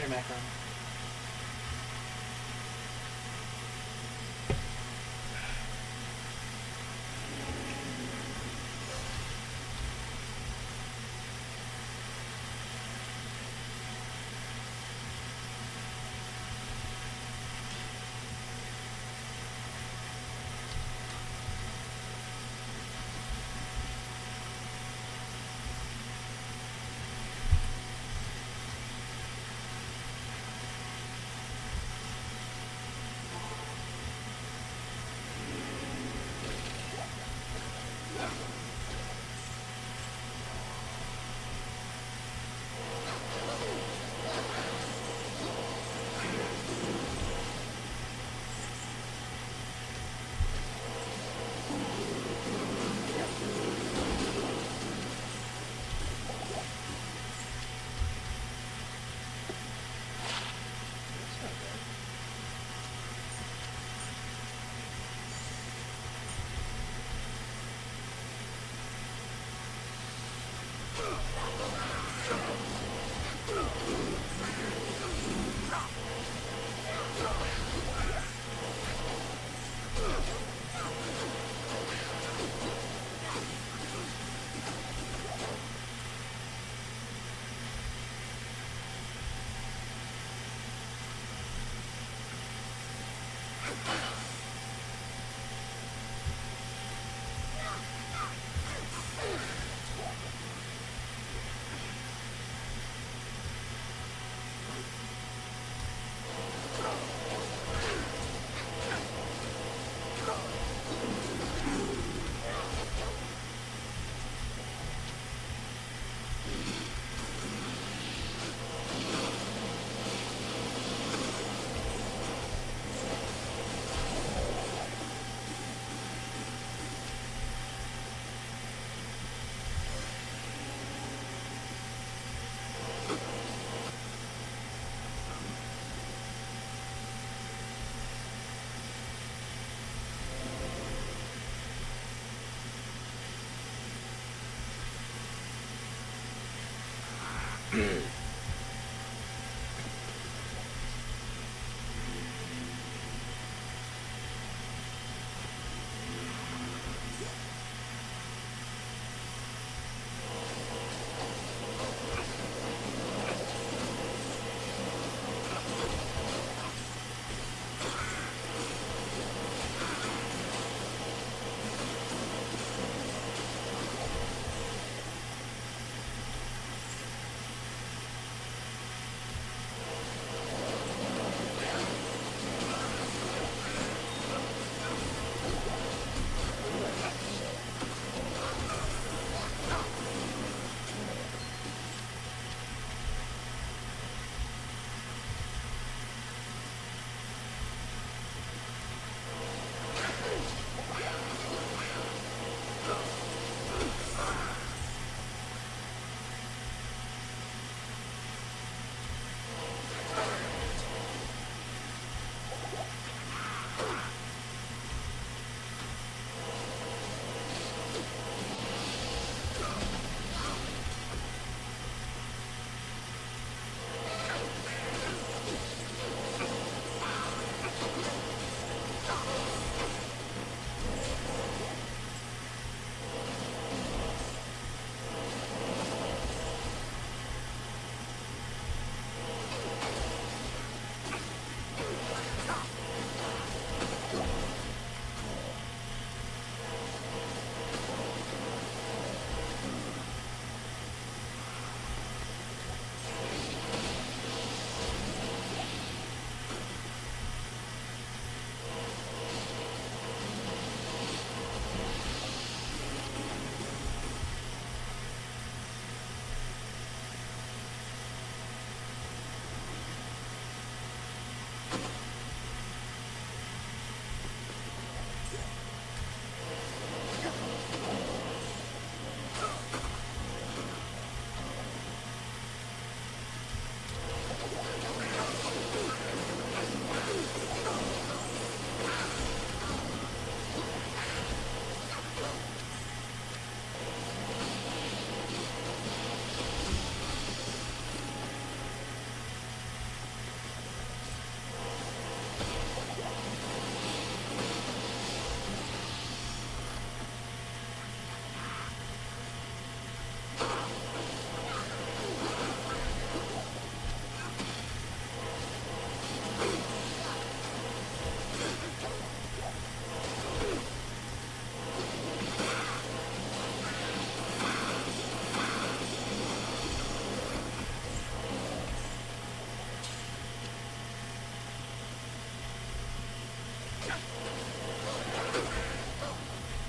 Spider Macron.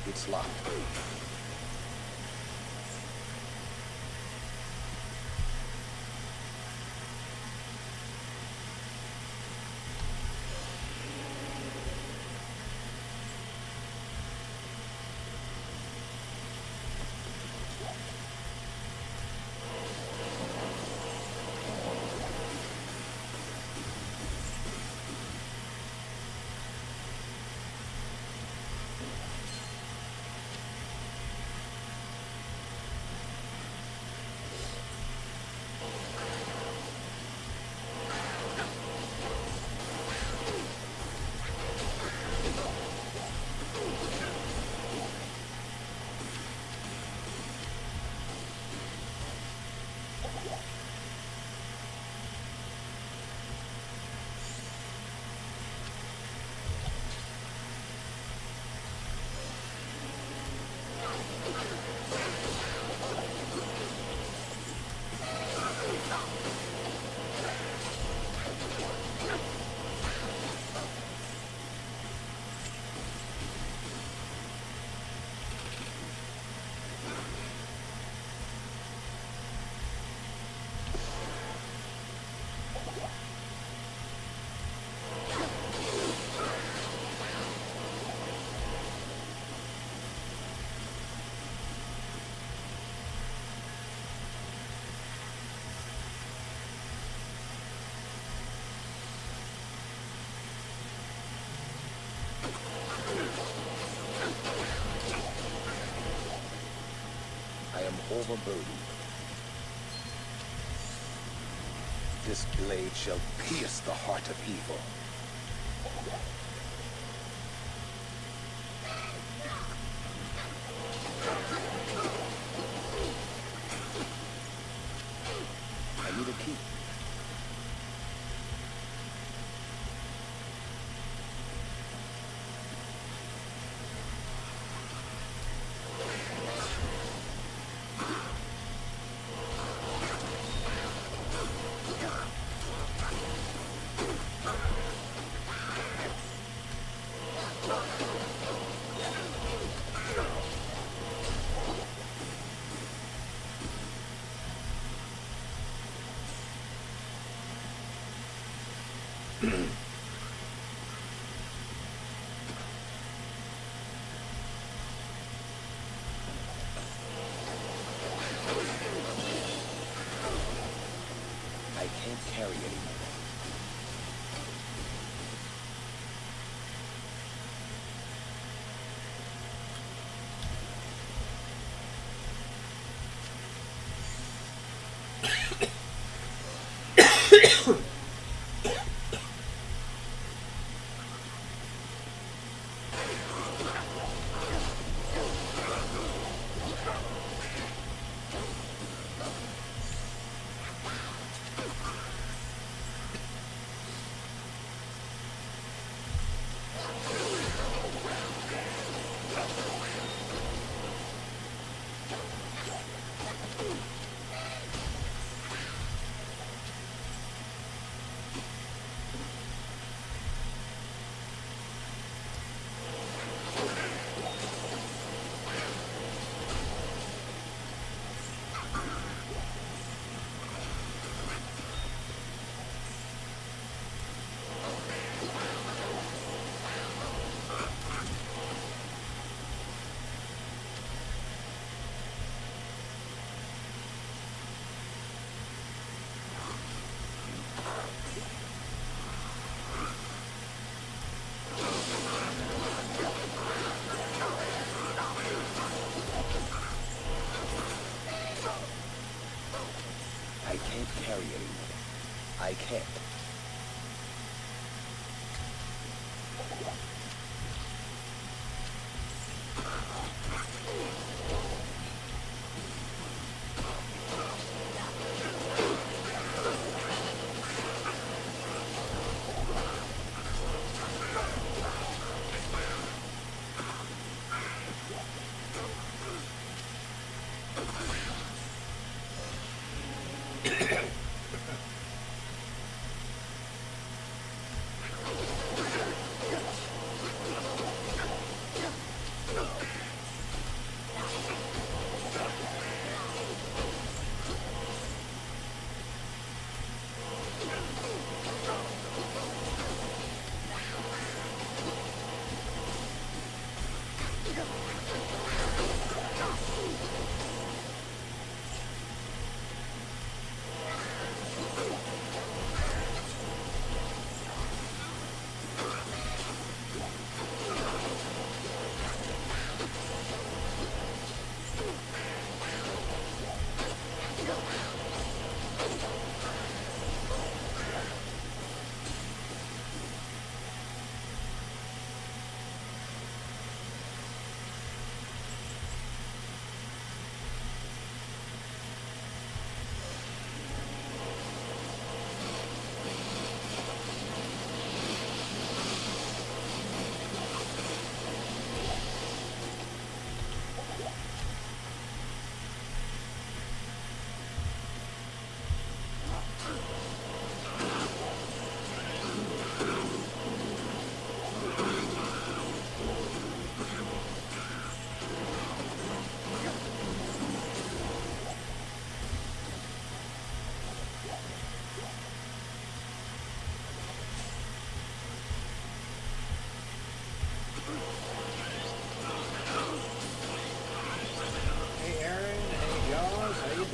It's locked. I am overburdened. This blade shall pierce the heart of evil. I need a key. I can't carry anymore. I can't carry anymore. I can't.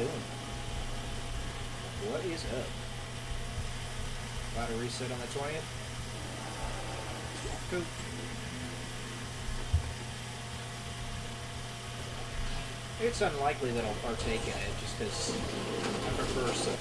doing? What is up? About to reset on the 20th? Cool. It's unlikely that I'll partake in it just because I prefer so.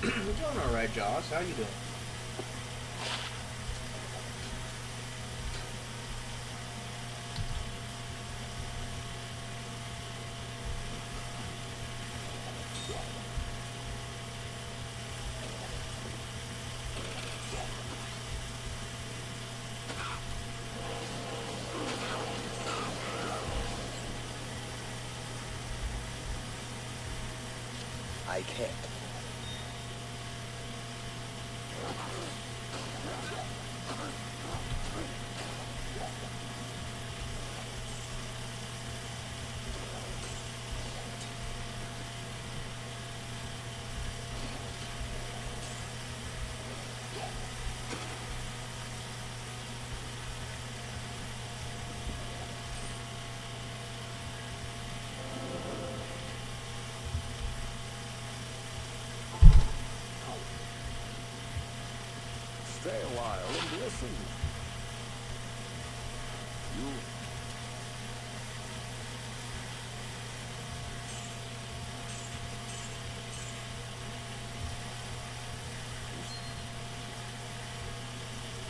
We're doing alright, Jaws. How you doing? I can't. Stay a while and listen. You...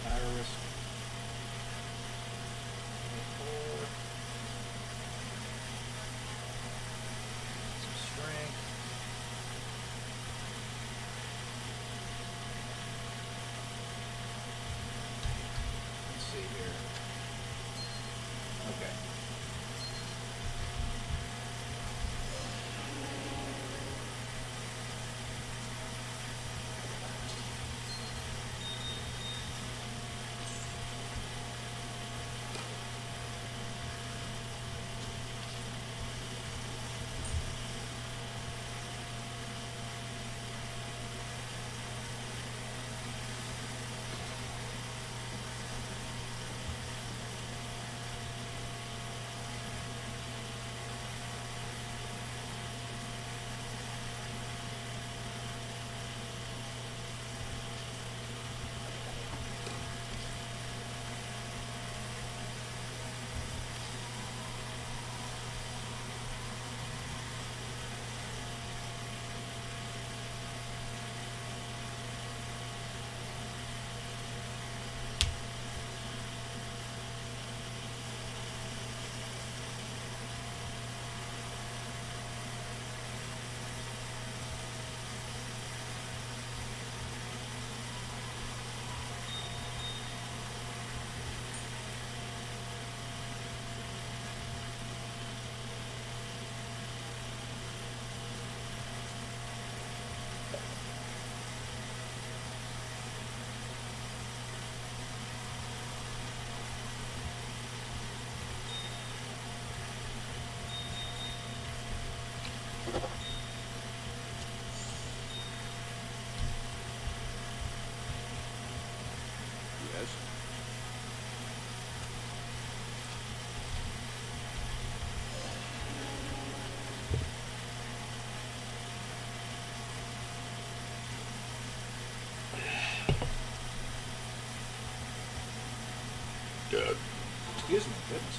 Iris. 24. Some strength. Let's see here. Okay. Yes? Excuse me, goodness.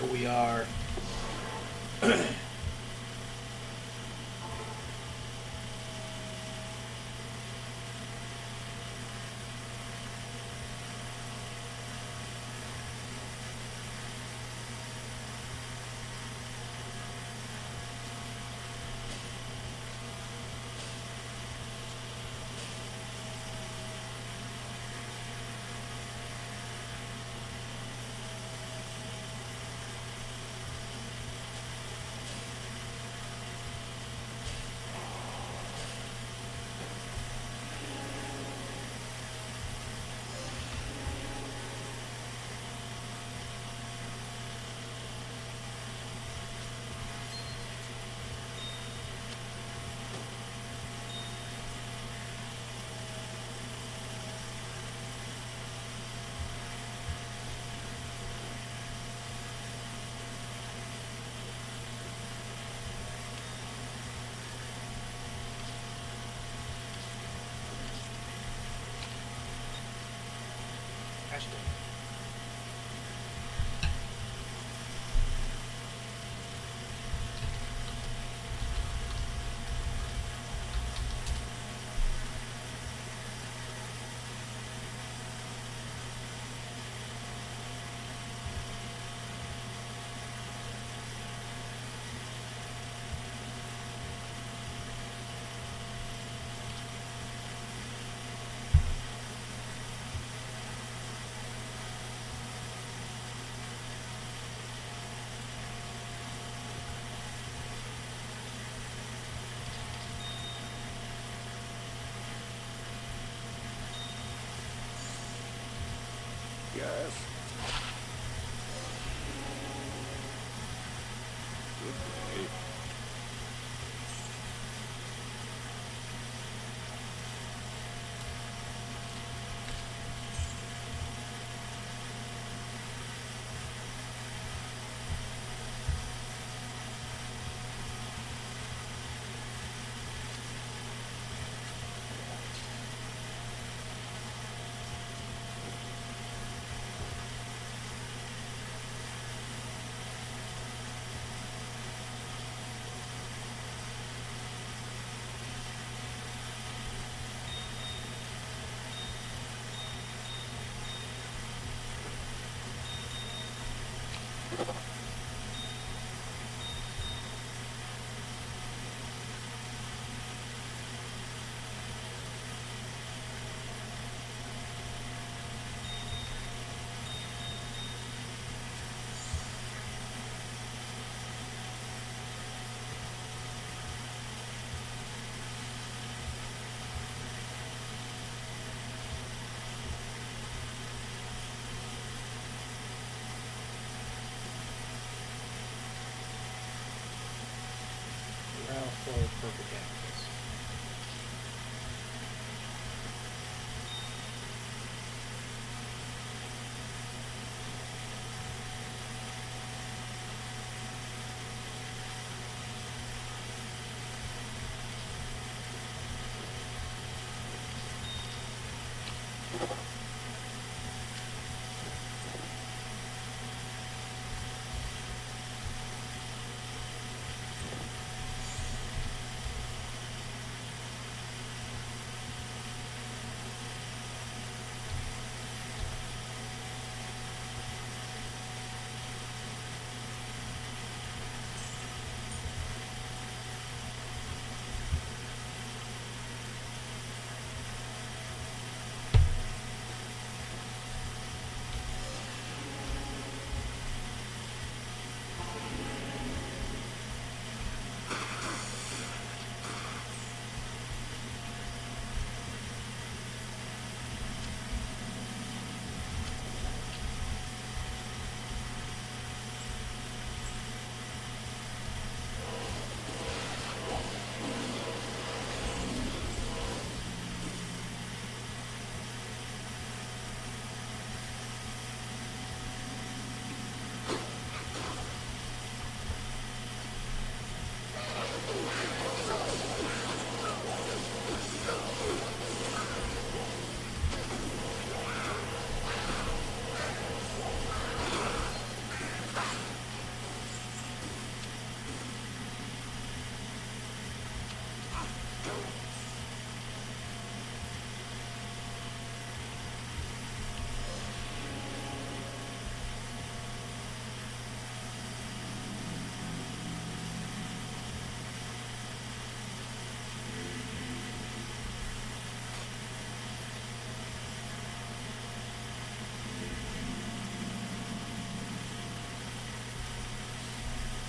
There we are. Yes. Good day. Perfect access.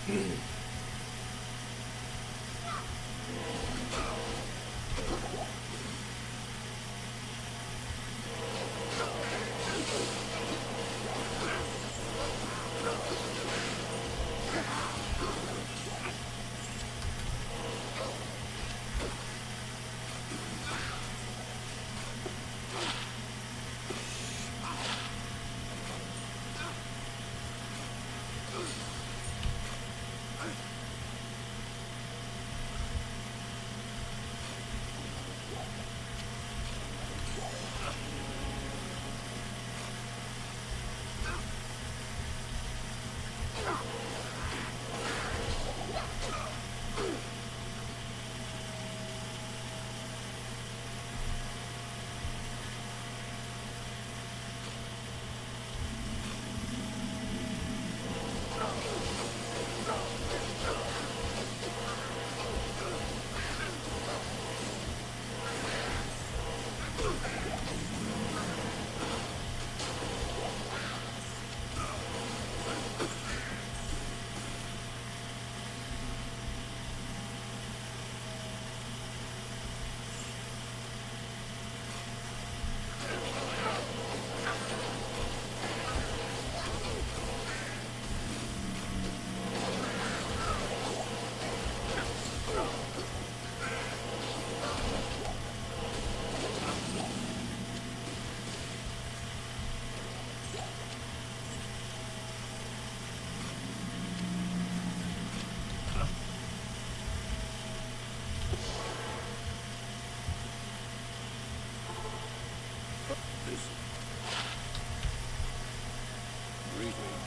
Listen. Greetings.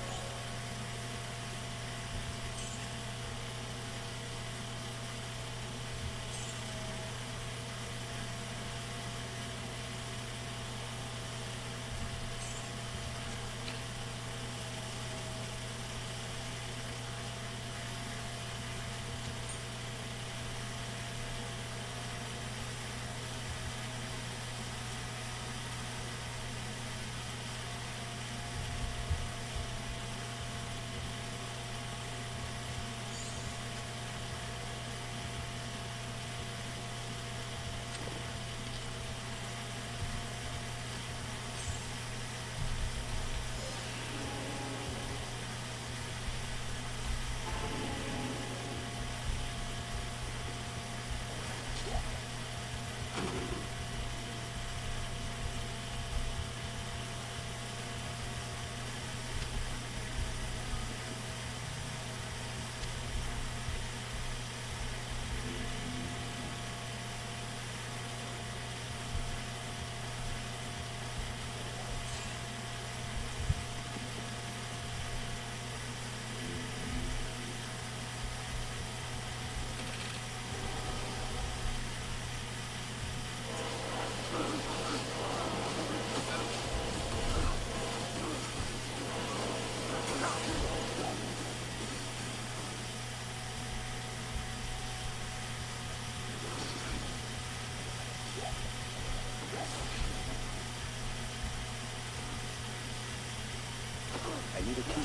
I need a key.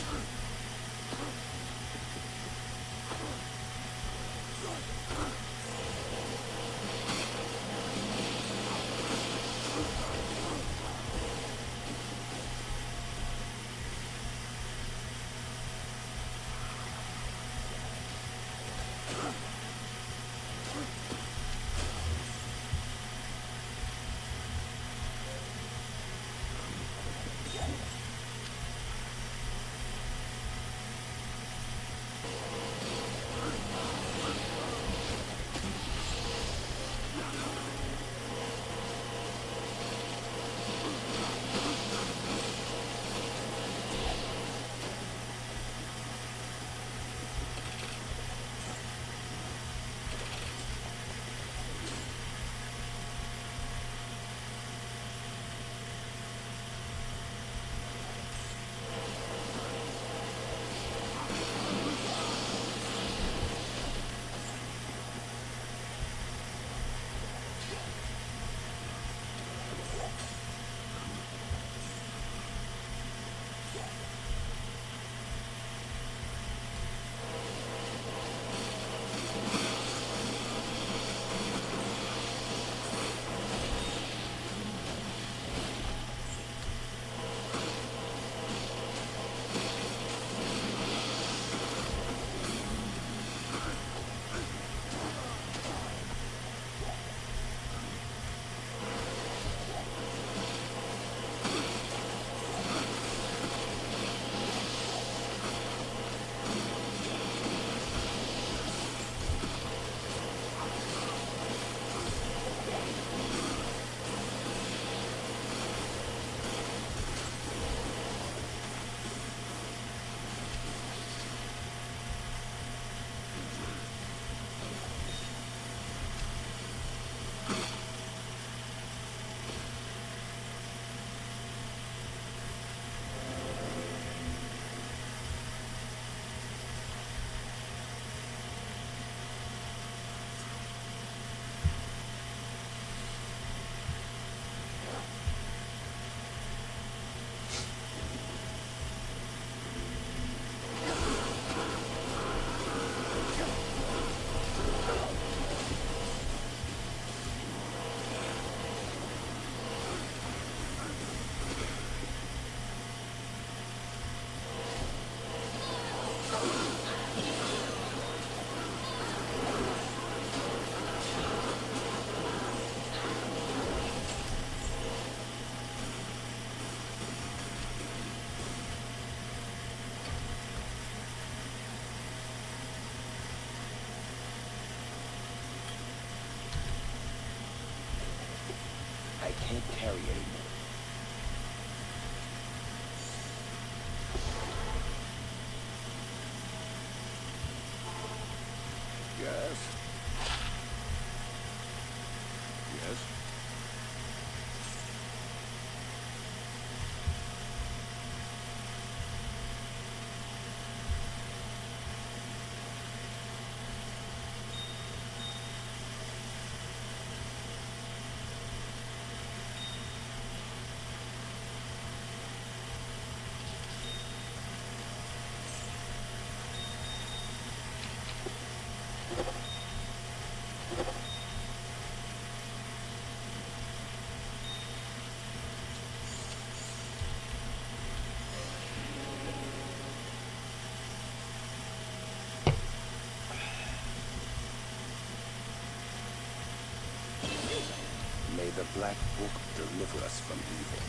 May the Black Book deliver us from evil.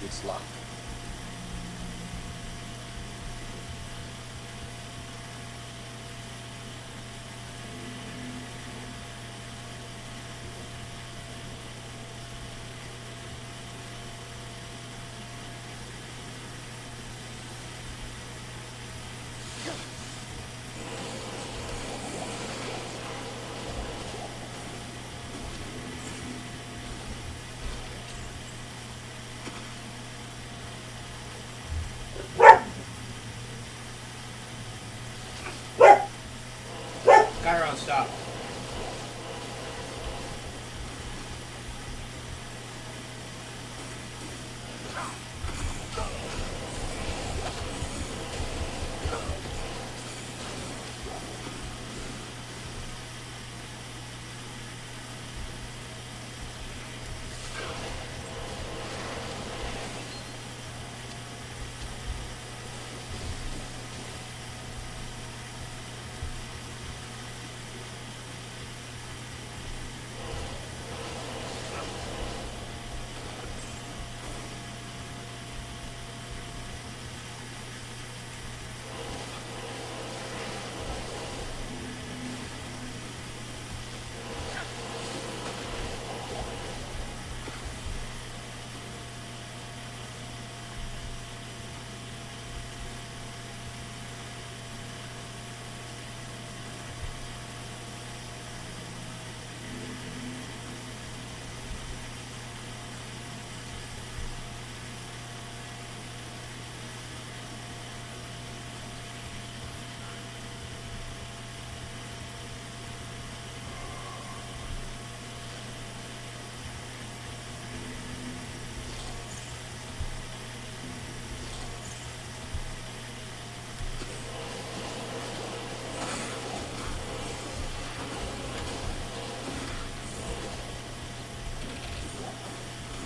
It's locked. Chiron, stop.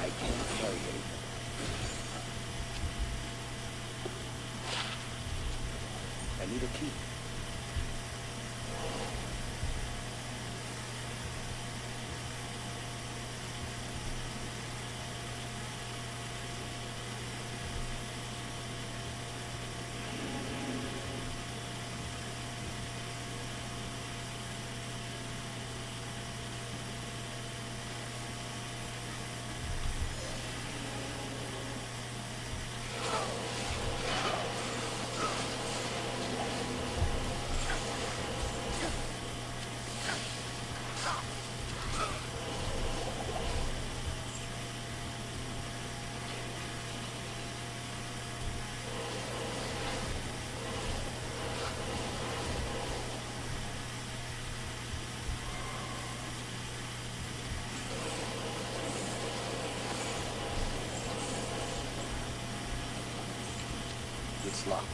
I can't carry anything. I need a key. It's locked.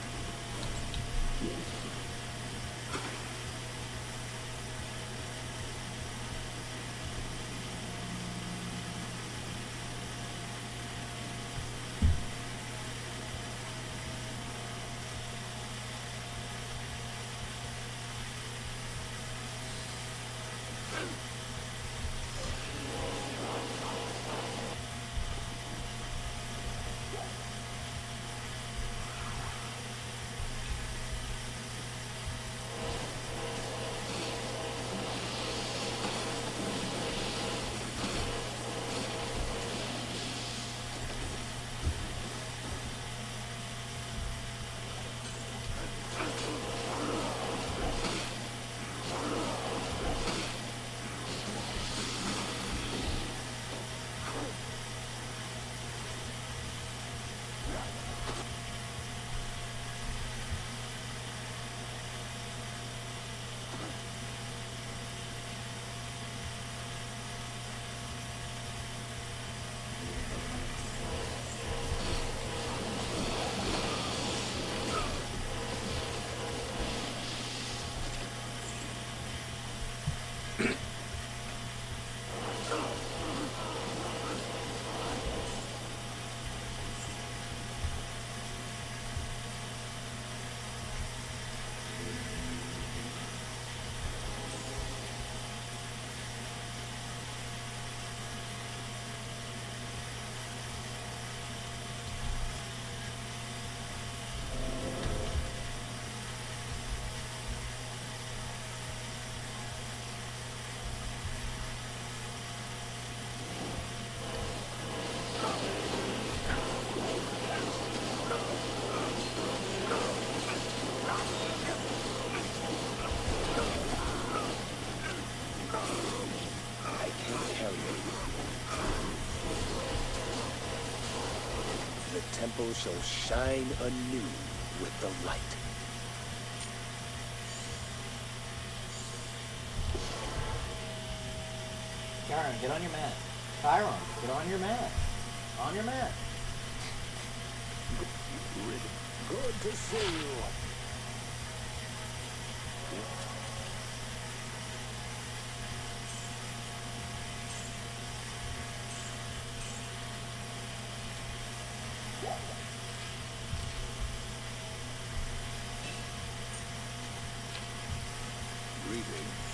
people shall shine anew with the light. Karen, get on your mat. Chiron, get on your mat. On your mat. Good to see you. Greetings.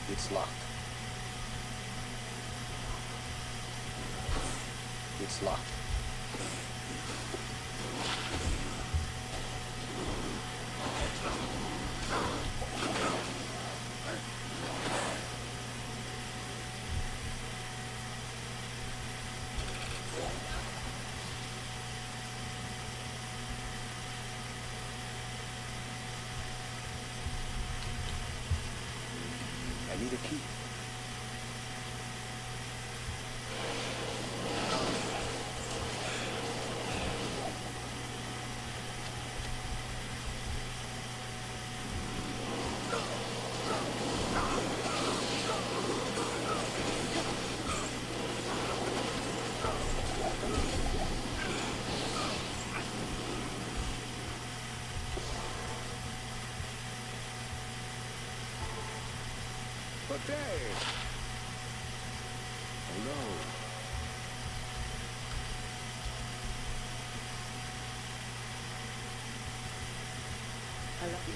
It's locked. It's locked. I need a key. But hey! Hello. I love you.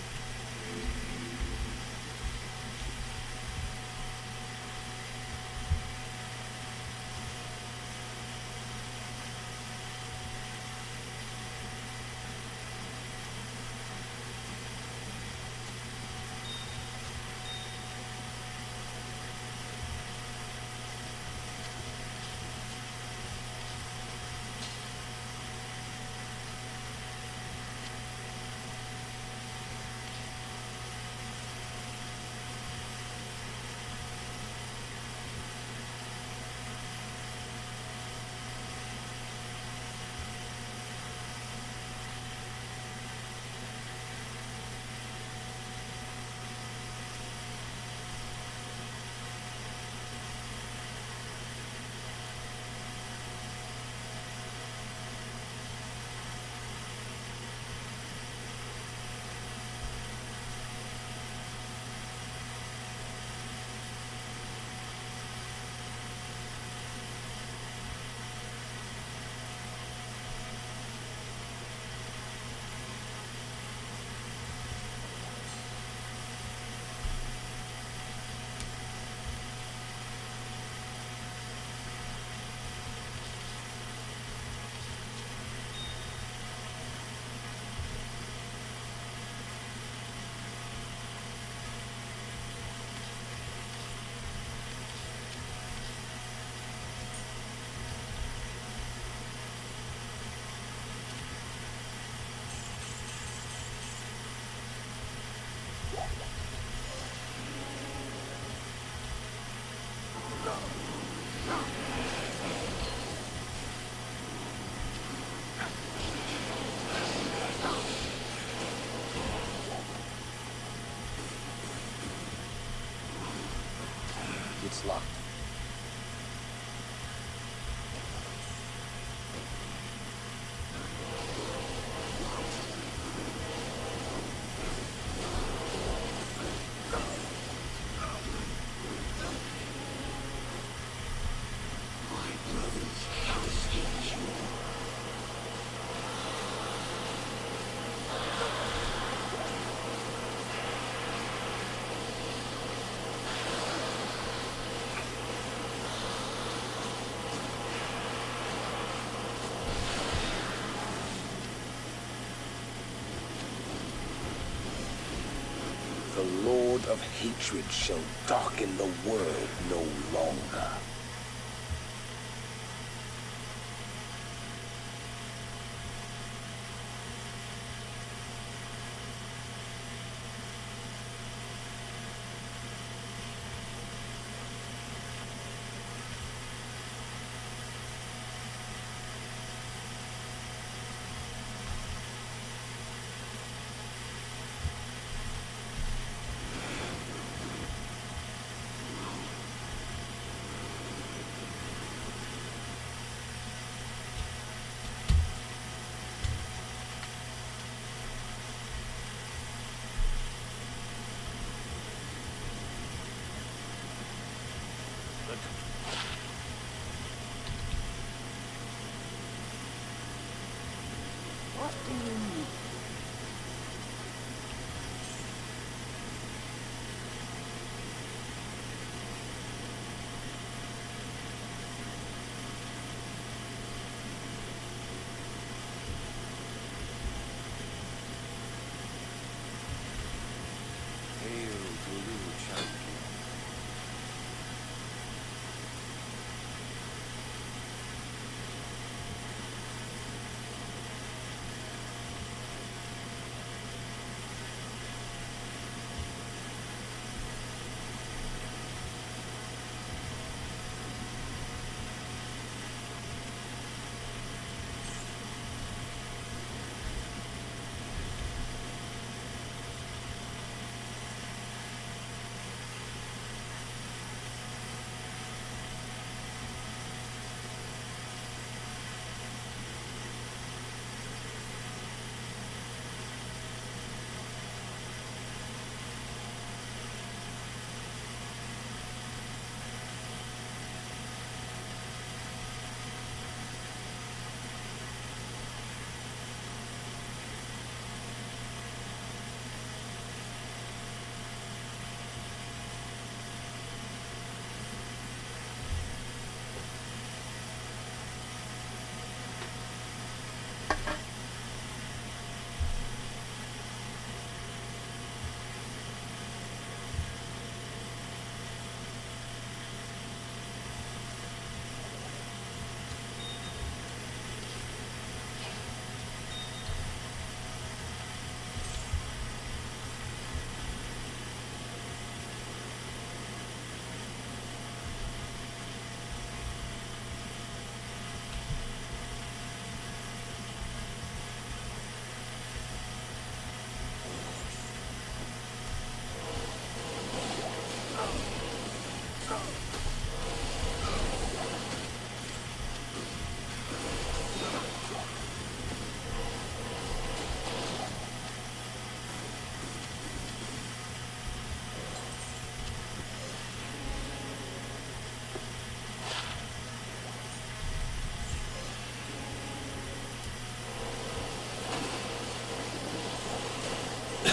It's locked. The Lord of Hatred shall darken the world no longer. What do you need?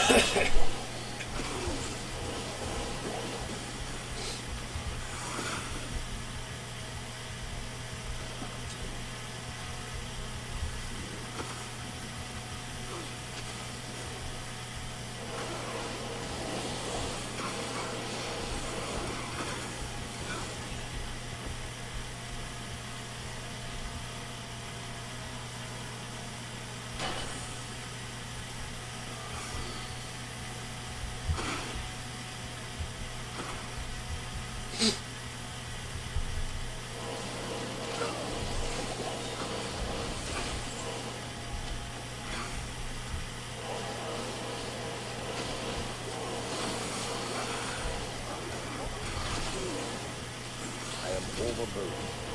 I am overburdened.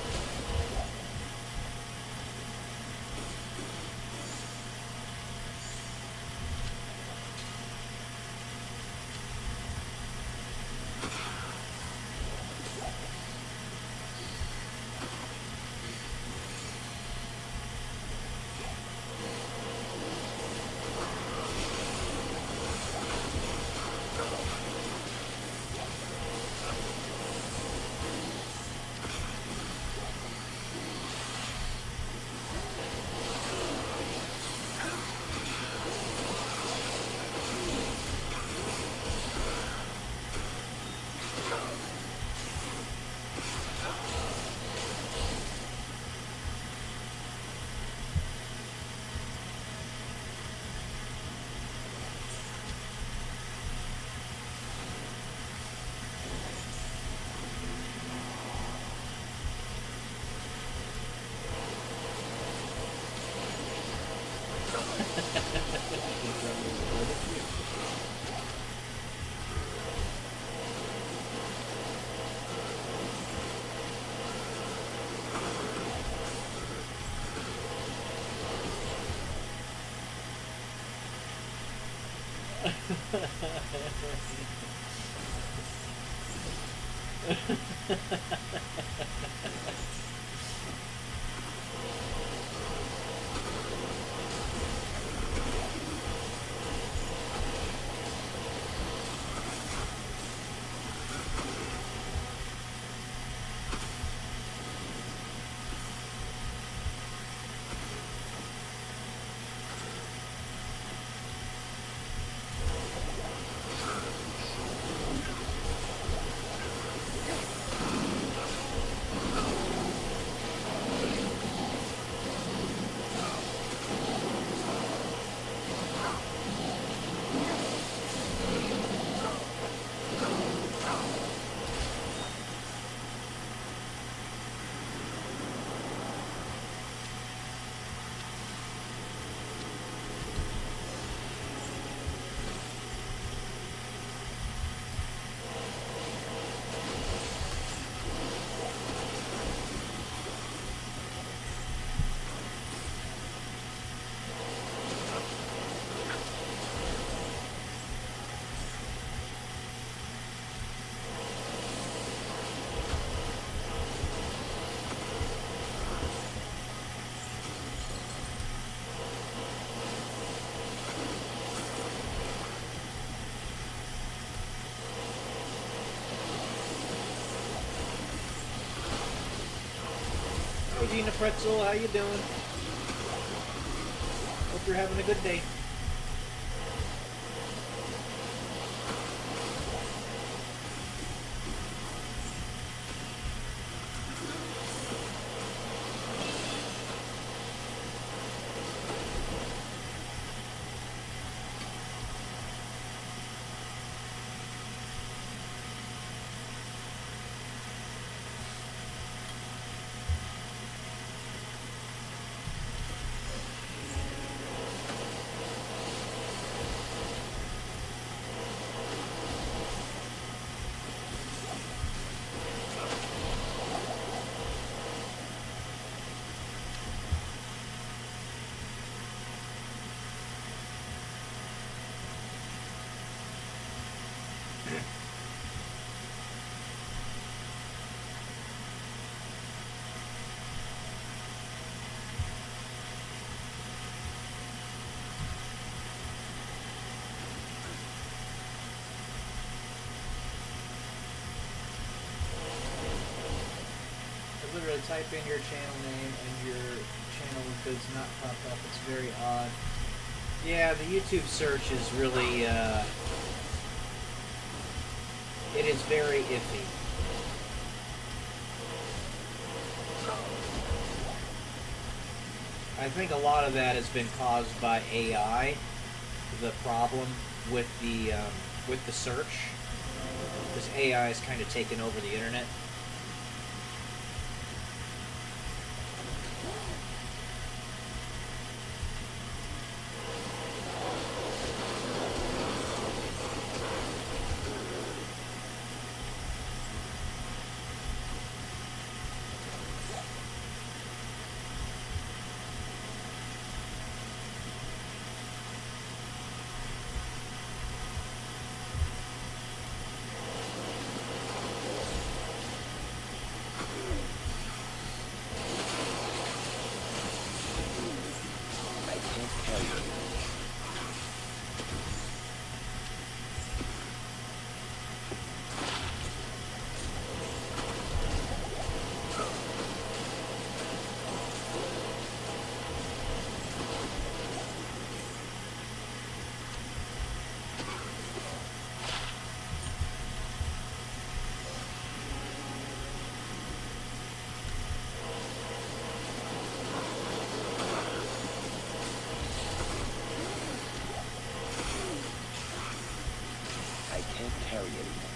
Hey Gina Pretzel, how you doing? Hope you're having a good day. type in your channel name and your channel does not pop up. It's very odd. Yeah, the YouTube search is really, it is very iffy. I think a lot of that has been caused by AI, the problem with the search, because AI has kind of taken over the internet. Carry anymore.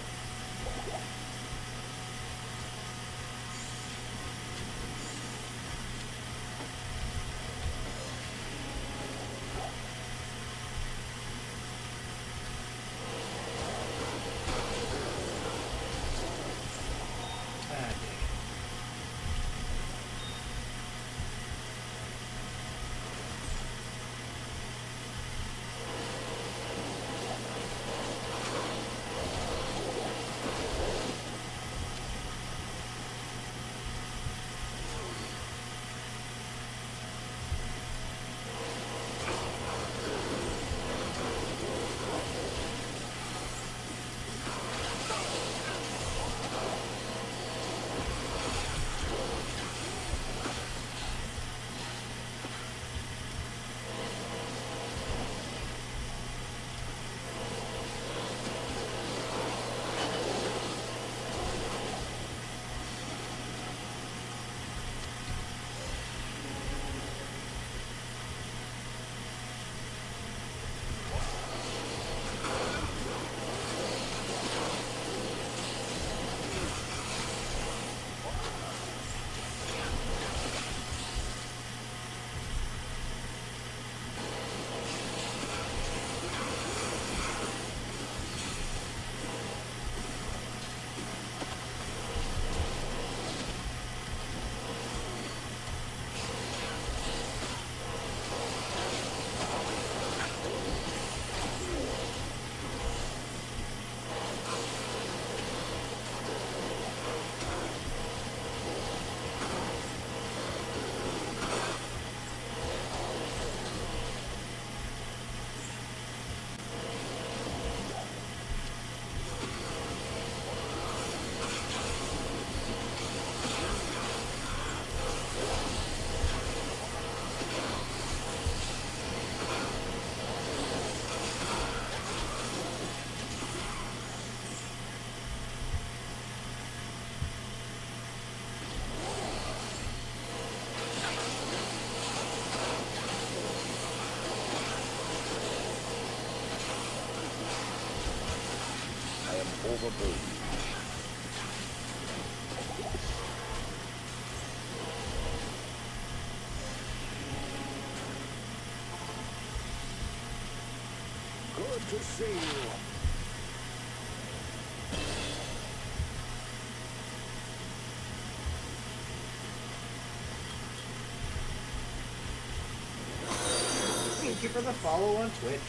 Overburdened. Good to see you. Thank you for the follow on Twitch.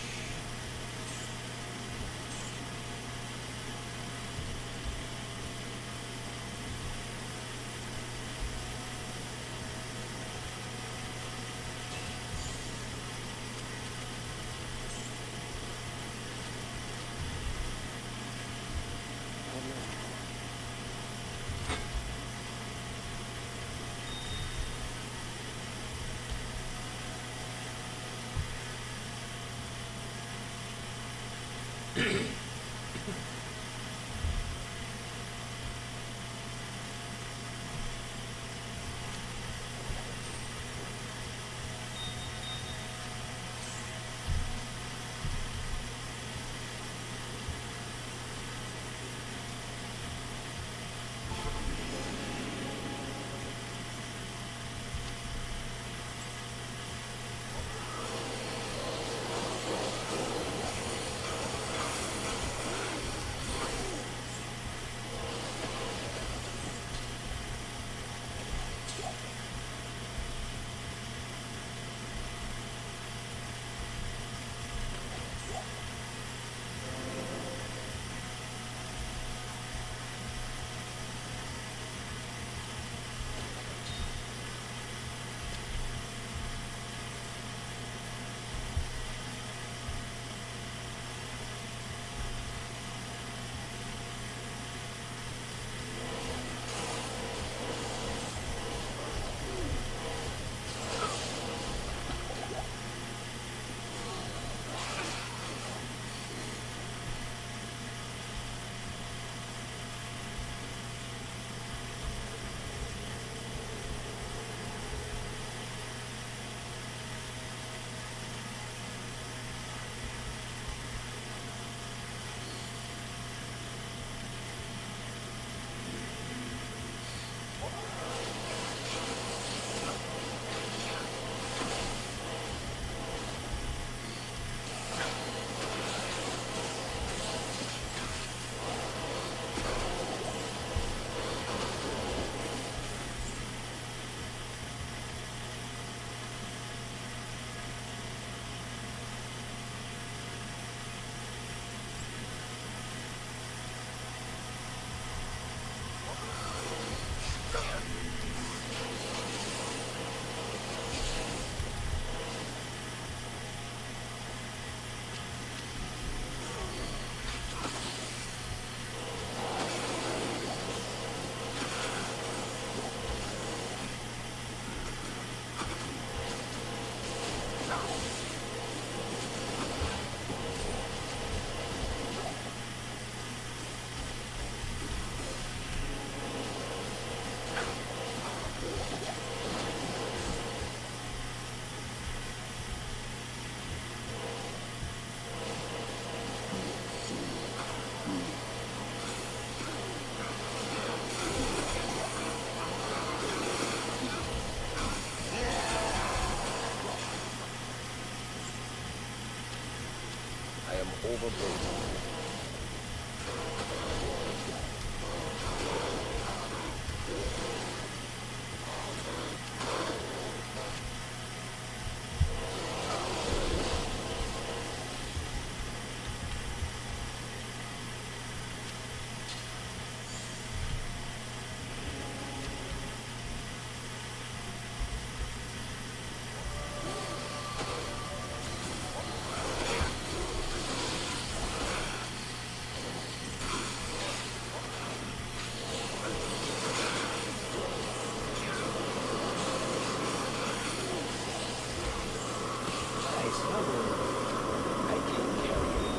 of a boat. Nice, another one. I can carry it.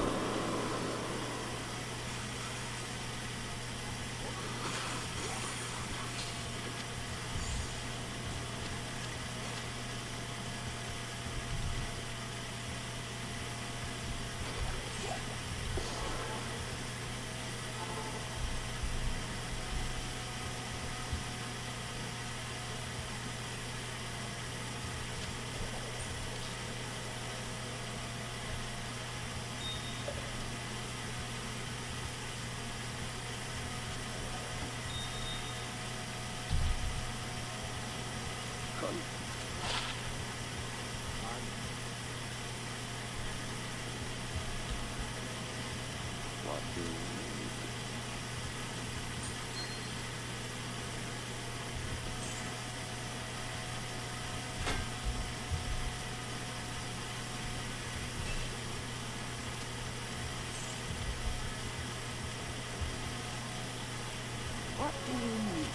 Come. What do you need? What do you need?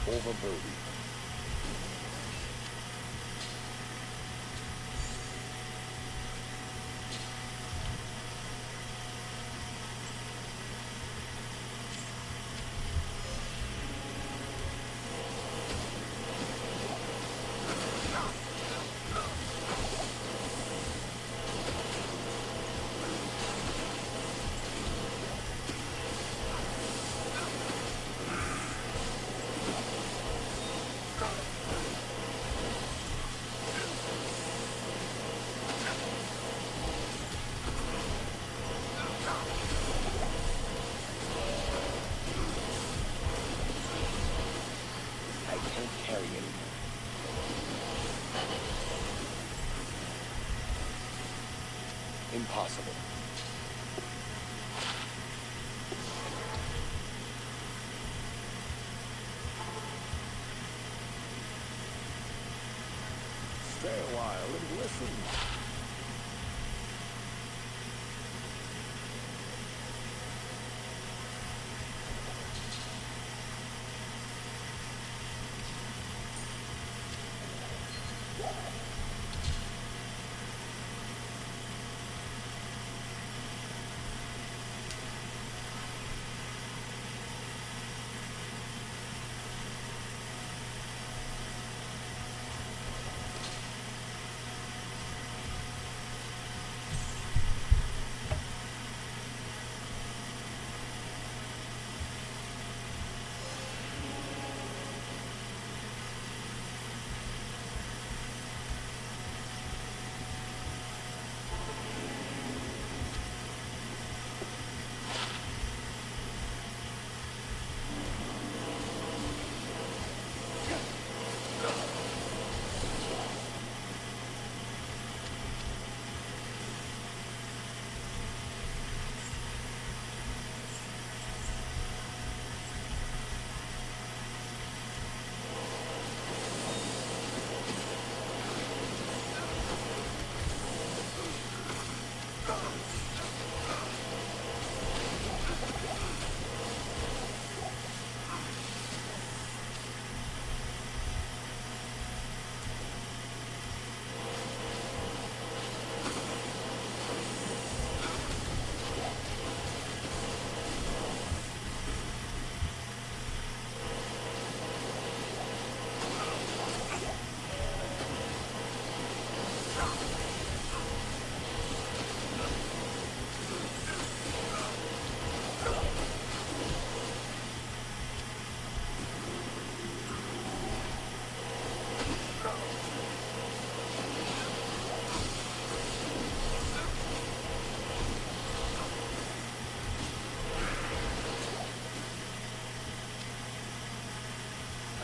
overburdened. I can't carry anymore. Impossible. Stay a while and listen.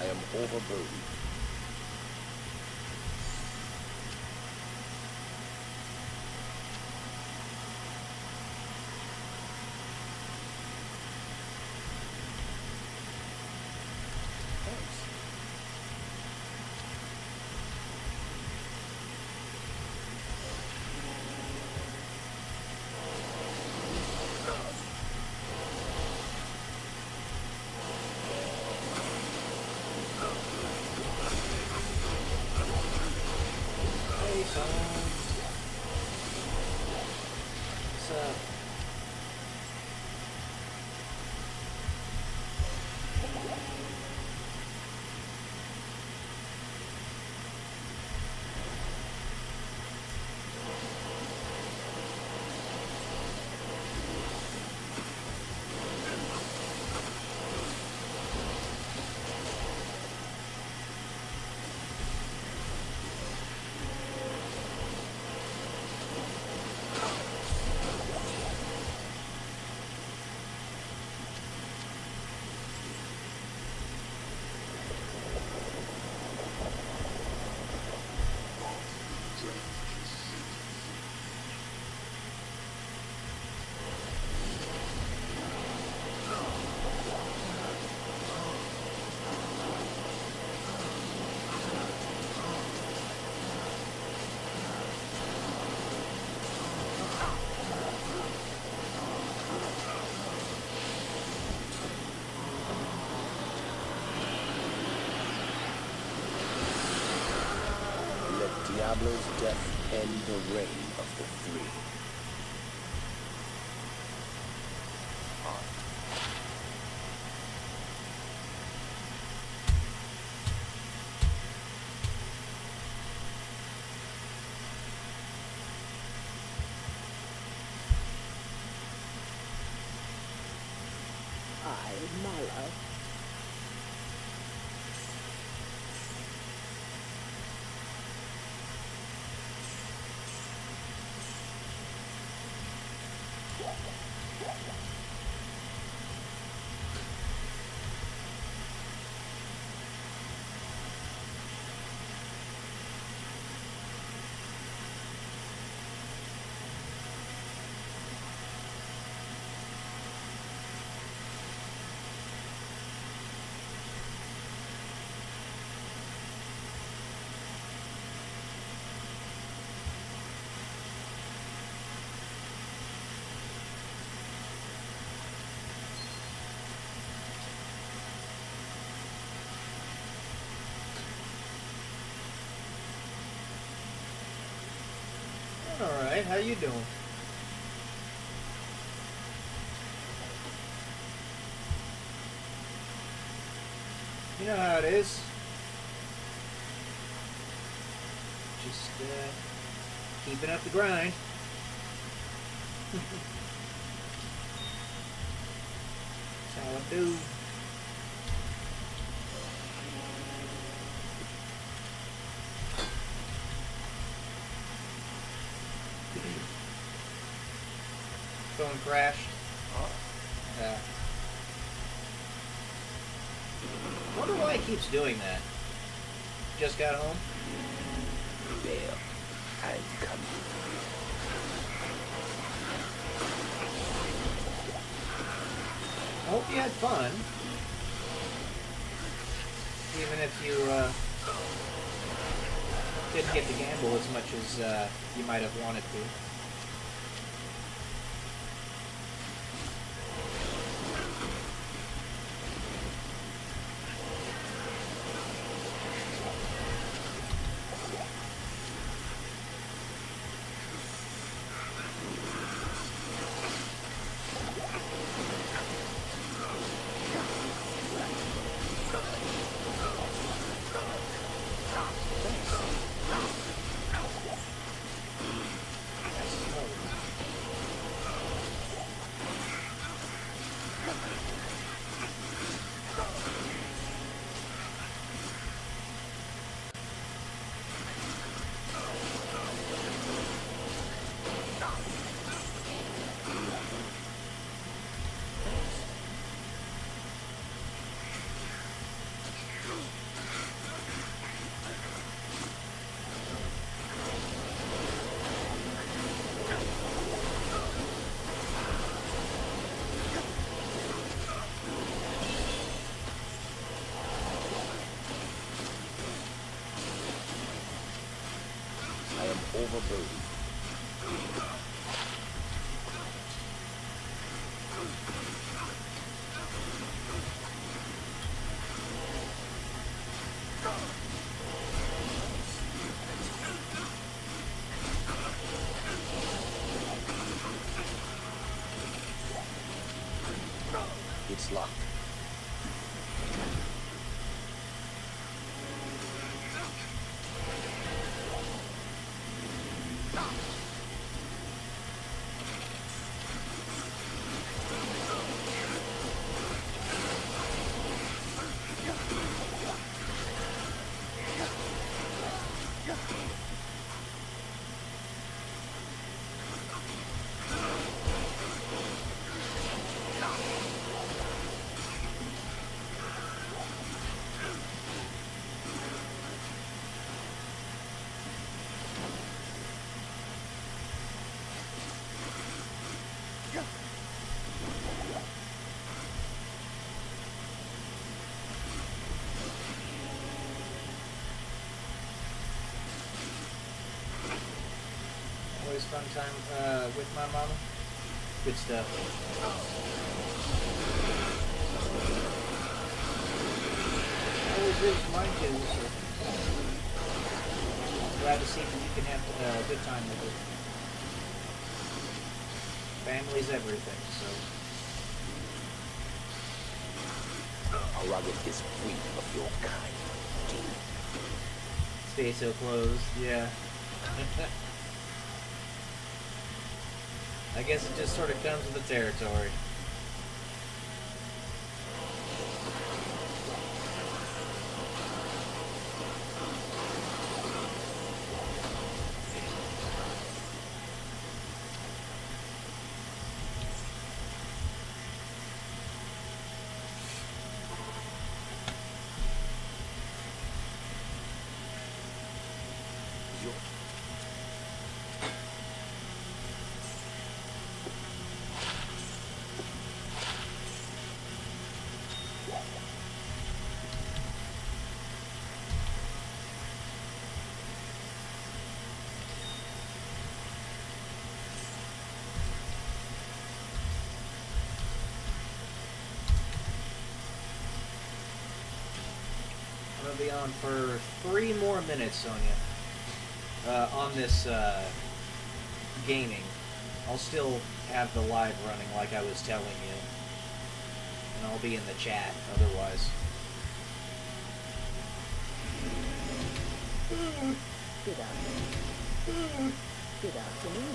I am overburdened. Thanks. Diablo's death end the reign of the three. Mala. Alright, how you doing? You know how it is. Just, keeping up the grind. That's how I do. Phone crashed. Yeah. Wonder why it keeps doing that. Just got home? Well, I'm coming. I hope you had fun. Even if you didn't get to gamble as much as you might have wanted to. Overburdened. It's locked. Always fun time with my mama. Good stuff. Always is mine too. So. glad to see that you can have a good time with it. Family's everything, so. Aragat is free of your kind, King. Stay so closed, yeah. I guess it just sort of comes with the territory. I'm gonna be on for 3 more minutes, Sonia. On this gaming, I'll still have the live running like I was telling you, and I'll be in the chat otherwise. Good afternoon. Good afternoon.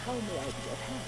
How may I be of help?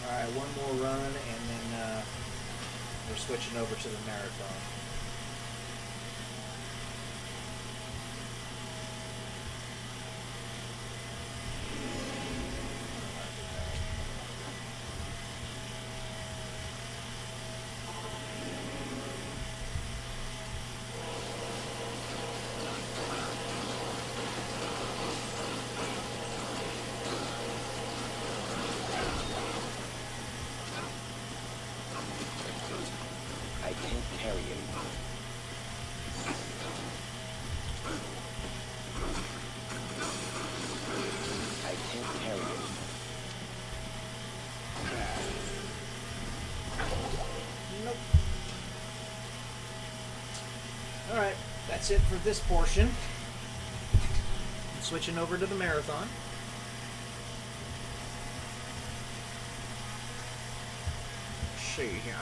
Alright, one more run, and then we're switching over to the marathon. I can't carry anymore. I can't carry it. Nope. Alright, that's it for this portion. Switching over to the marathon. See here.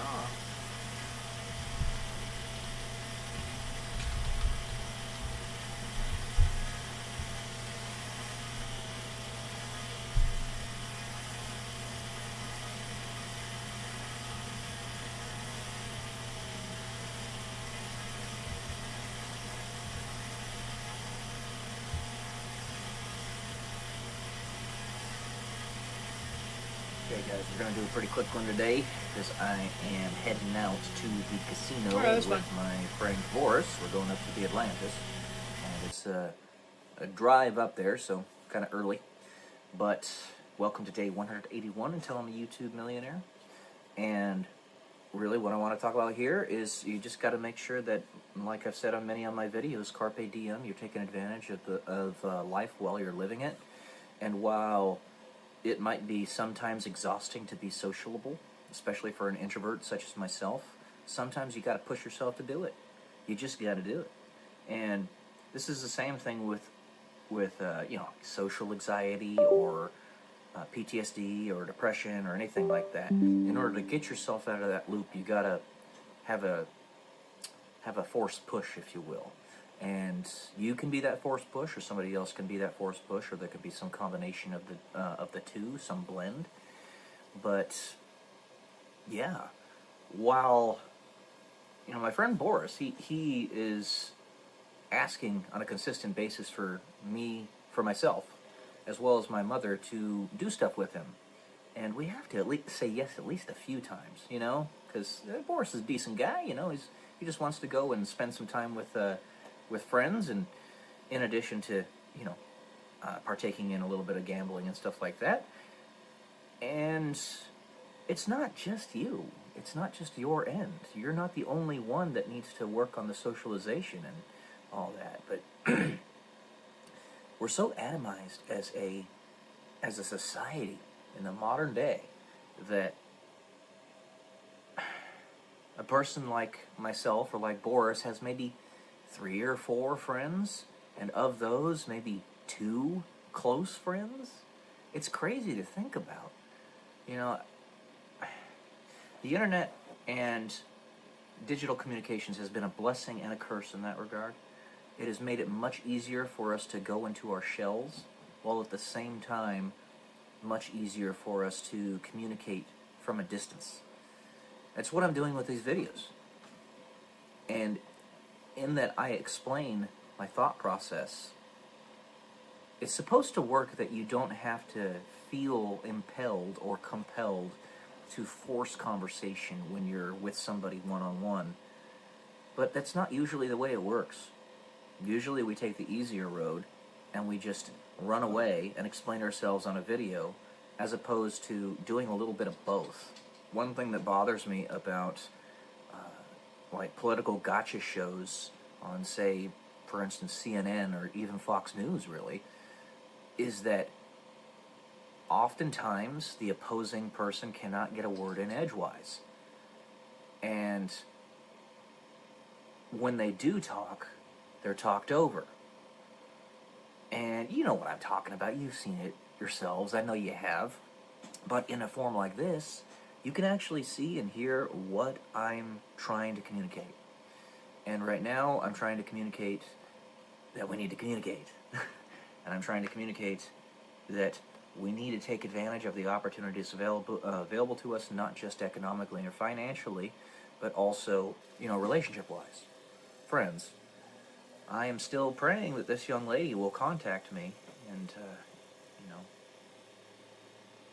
Okay guys, we're going to do a pretty quick one today because I am heading out to the casino Alright, that's with fine. my friend Boris. We're going up to the Atlantis, and it's a drive up there, so kind of early. But welcome to day 181 until I'm a YouTube millionaire. And really what I want to talk about here is you just got to make sure that, like I've said on many of my videos, carpe diem, you're taking advantage of life while you're living it. And while it might be sometimes exhausting to be sociable, especially for an introvert such as myself, sometimes you got to push yourself to do it. You just got to do it. And this is the same thing with social anxiety or PTSD or depression or anything like that. In order to get yourself out of that loop, you gotta have a forced push, if you will. And you can be that forced push, or somebody else can be that forced push, or there could be some combination of the two, some blend. But yeah, while my friend Boris, he is asking on a consistent basis for myself, as well as my mother, to do stuff with him. And we have to at least say yes at least a few times, because Boris is a decent guy, he just wants to go and spend some time with friends, and in addition to, partaking in a little bit of gambling and stuff like that. And it's not just you. It's not just your end. You're not the only one that needs to work on the socialization and all that, but we're so atomized as a society in the modern day that a person like myself or like Boris has maybe 3 or 4 friends, and of those maybe 2 close friends. It's crazy to think about. The internet and digital communications has been a blessing and a curse in that regard. It has made it much easier for us to go into our shells, while at the same time much easier for us to communicate from a distance. That's what I'm doing with these videos. And in that I explain my thought process, it's supposed to work that you don't have to feel impelled or compelled to force conversation when you're with somebody one-on-one. But that's not usually the way it works. Usually we take the easier road and we just run away and explain ourselves on a video, as opposed to doing a little bit of both. One thing that bothers me about like political gotcha shows on, say, for instance, CNN or even Fox News, really, is that oftentimes the opposing person cannot get a word in edgewise. And when they do talk, they're talked over. And you know what I'm talking about. You've seen it yourselves. I know you have. But in a form like this, you can actually see and hear what I'm trying to communicate. And right now, I'm trying to communicate that we need to communicate. And I'm trying to communicate that we need to take advantage of the opportunities available to us, not just economically or financially, but also, relationship-wise. Friends, I am still praying that this young lady will contact me and,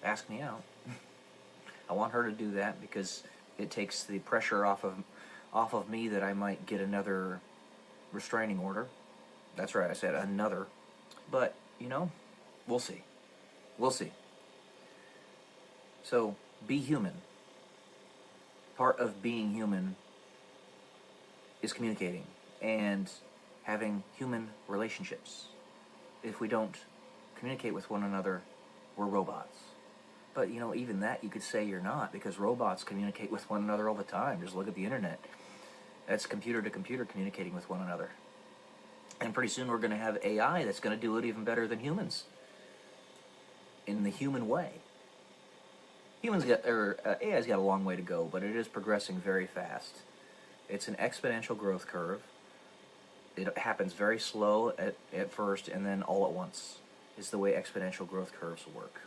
ask me out. I want her to do that because it takes the pressure off of me that I might get another restraining order. That's right, I said another. But, we'll see. We'll see. So, be human. Part of being human is communicating and having human relationships. If we don't communicate with one another, we're robots. But, even that you could say you're not, because robots communicate with one another all the time. Just look at the internet. That's computer to computer communicating with one another. And pretty soon we're going to have AI that's going to do it even better than humans. In the human way. AI's got a long way to go, but it is progressing very fast. It's an exponential growth curve. It happens very slow at first, and then all at once is the way exponential growth curves work.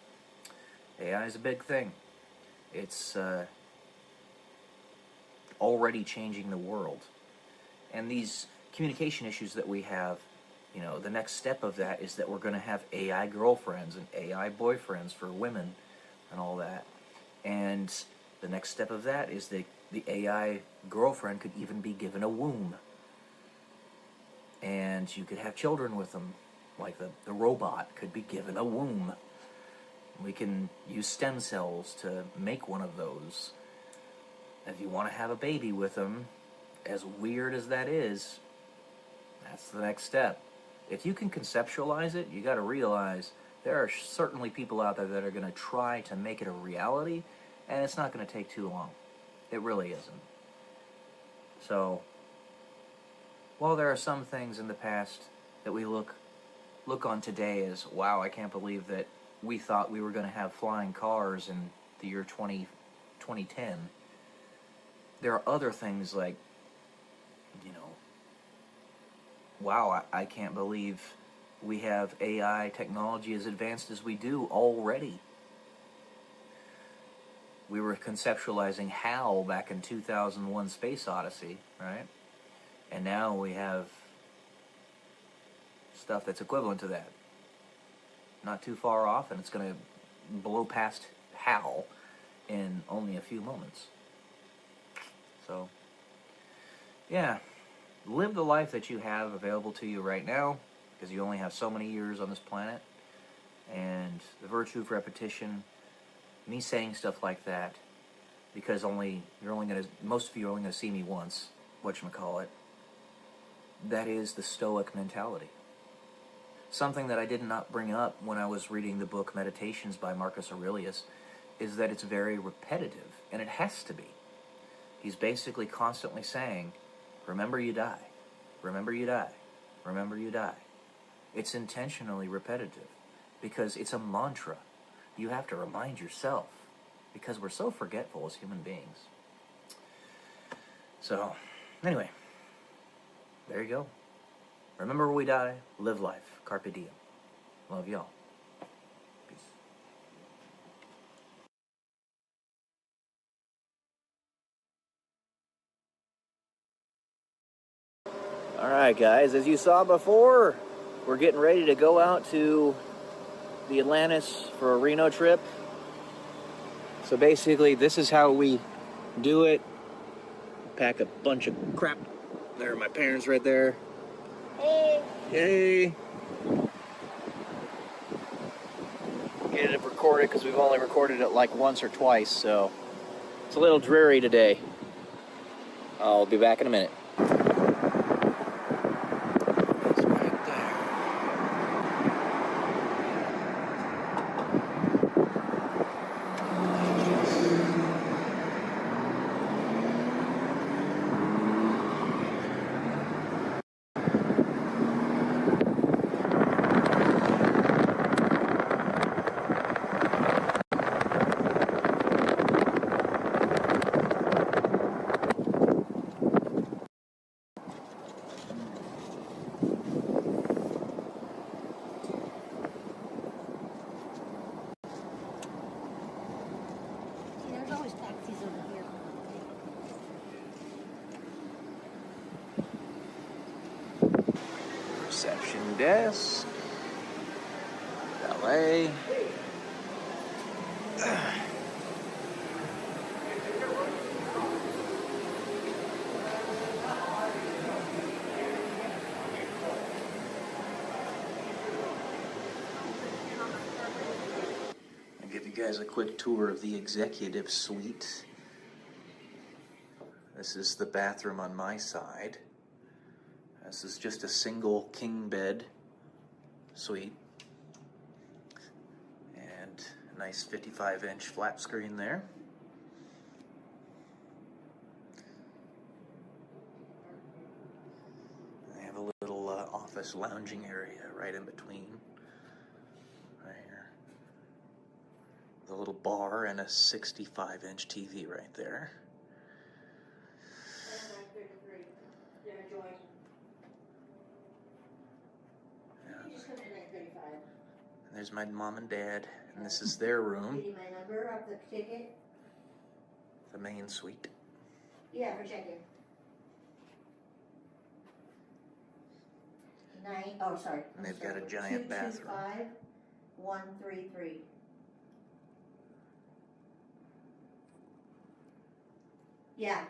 AI is a big thing. It's already changing the world. And these communication issues that we have, the next step of that is that we're going to have AI girlfriends and AI boyfriends for women and all that. And the next step of that is the AI girlfriend could even be given a womb. And you could have children with them. Like the robot could be given a womb. We can use stem cells to make one of those. If you want to have a baby with them, as weird as that is, that's the next step. If you can conceptualize it, you got to realize there are certainly people out there that are going to try to make it a reality, and it's not going to take too long. It really isn't. So, while there are some things in the past that we look on today as, wow, I can't believe that we thought we were going to have flying cars in the year 2010, there are other things like, wow, I can't believe we have AI technology as advanced as we do already. We were conceptualizing HAL back in 2001 Space Odyssey, right? And now we have stuff that's equivalent to that. Not too far off, and it's going to blow past HAL in only a few moments. So, yeah, live the life that you have available to you right now, because you only have so many years on this planet. And the virtue of repetition, me saying stuff like that, because most of you are only gonna see me once, whatchamacallit, that is the Stoic mentality. Something that I did not bring up when I was reading the book Meditations by Marcus Aurelius is that it's very repetitive, and it has to be. He's basically constantly saying, remember you die, remember you die, remember you die. It's intentionally repetitive because it's a mantra. You have to remind yourself because we're so forgetful as human beings. So, anyway, there you go. Remember we die, live life, carpe diem. Love y'all. Peace. Alright guys, as you saw before, we're getting ready to go out to the Atlantis for a Reno trip. So basically, this is how we do it. Pack a bunch of crap. There are my parents right there. Hey! Hey! Get it recorded because we've only recorded it like once or twice, so it's a little dreary today. I'll be back in a minute. There's always taxis over here. Reception desk. Valet. I'll give you guys a quick tour of the executive suite. This is the bathroom on my side. This is just a single king bed suite. And a nice 55-inch flat screen there. I have a little office lounging area right in between. Right here. The little bar and a 65-inch TV right there. And there's my mom and dad, and this is their room. Give you my number of the ticket? The main suite. Yeah, for check-in. 9, And they've got a giant bathroom. 225-133. Yeah.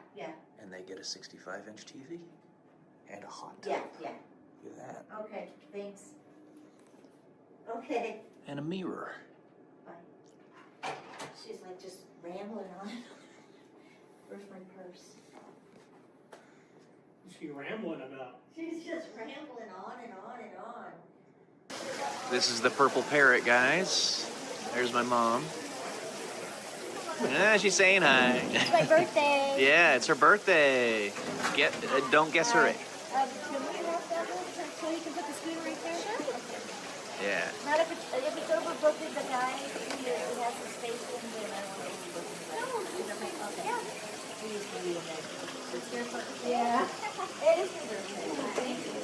And they get a 65-inch TV and a hot tub. Yeah. Look at that. Okay, thanks. Okay. And a mirror. Bye. She's like just rambling on. Where's my purse? What's she rambling about? She's just rambling on and on and on. This is the purple parrot, guys. There's my mom. Yeah, she's saying hi. It's my birthday. Yeah, it's her birthday. Don't guess her age. Can we have that one so you can put the scooter right there? Yeah. Not if it's overbooked with the guy who has the space in there. I want to overbook him. No, okay. Yeah. He used to be in there. It's your birthday. Yeah. It is your birthday. Thank you.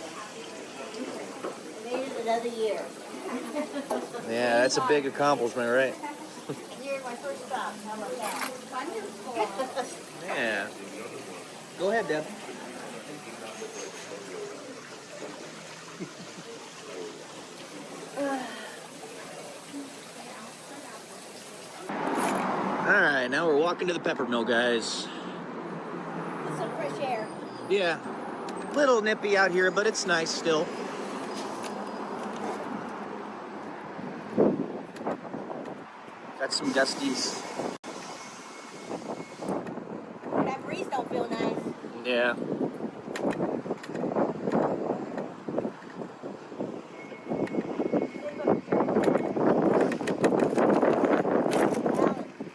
Made it another year. Yeah, that's a big accomplishment, right? You're my first stop. How about that? Wonderful. Yeah. Go ahead, Deb. All right, now we're walking to the pepper mill, guys. Get some fresh air. Yeah, little nippy out here, but it's nice still. Got some gusties. That breeze don't feel nice. Yeah.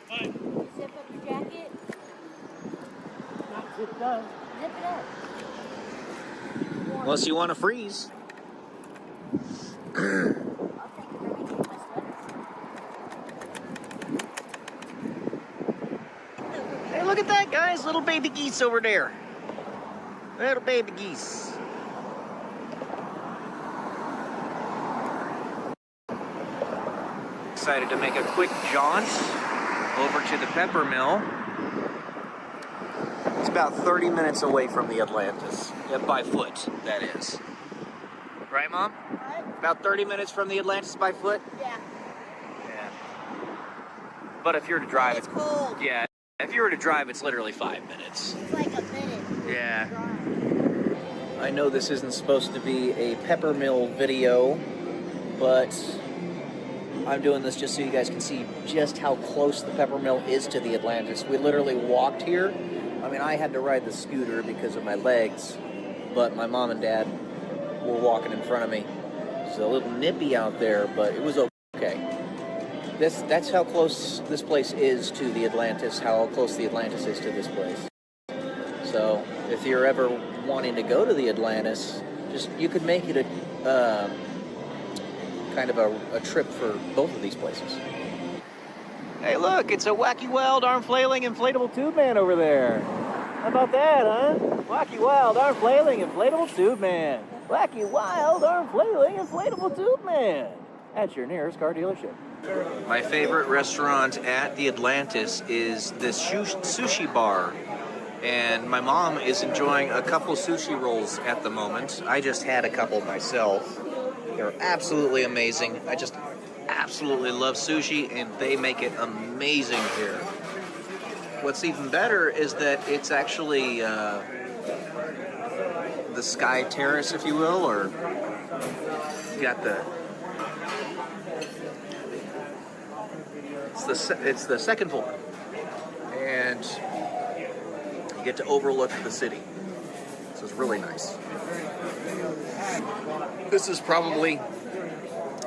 Alan, you zip up your jacket. Not zipped up. Zip it up. Unless you want to freeze. I'll take it from me. My sweater. Hey, look at that, guys. Little baby geese over there. Little baby geese. Decided to make a quick jaunt over to the pepper mill. It's about 30 minutes away from the Atlantis. Yeah, by foot, that is. Right, Mom? What? About 30 minutes from the Atlantis by foot? Yeah. Yeah. But if you were to drive, It's cold. yeah. If you were to drive, it's literally 5 minutes. It's like a minute. Yeah. Drive. I know this isn't supposed to be a pepper mill video, but I'm doing this just so you guys can see just how close the pepper mill is to the Atlantis. We literally walked here. I mean, I had to ride the scooter because of my legs, but my mom and dad were walking in front of me. It's a little nippy out there, but it was okay. That's how close this place is to the Atlantis, how close the Atlantis is to this place. So if you're ever wanting to go to the Atlantis, you could make it a kind of a trip for both of these places. Hey, look, it's a wacky, wild, arm flailing, inflatable tube man over there. How about that, huh? Wacky, wild, arm flailing, inflatable tube man. Wacky, wild, arm flailing, inflatable tube man. At your nearest car dealership. My favorite restaurant at the Atlantis is this sushi bar. And my mom is enjoying a couple sushi rolls at the moment. I just had a couple myself. They're absolutely amazing. I just absolutely love sushi, and they make it amazing here. What's even better is that it's actually the Sky Terrace, if you will, or you got it's the second floor, and you get to overlook the city. So it's really nice. This is probably,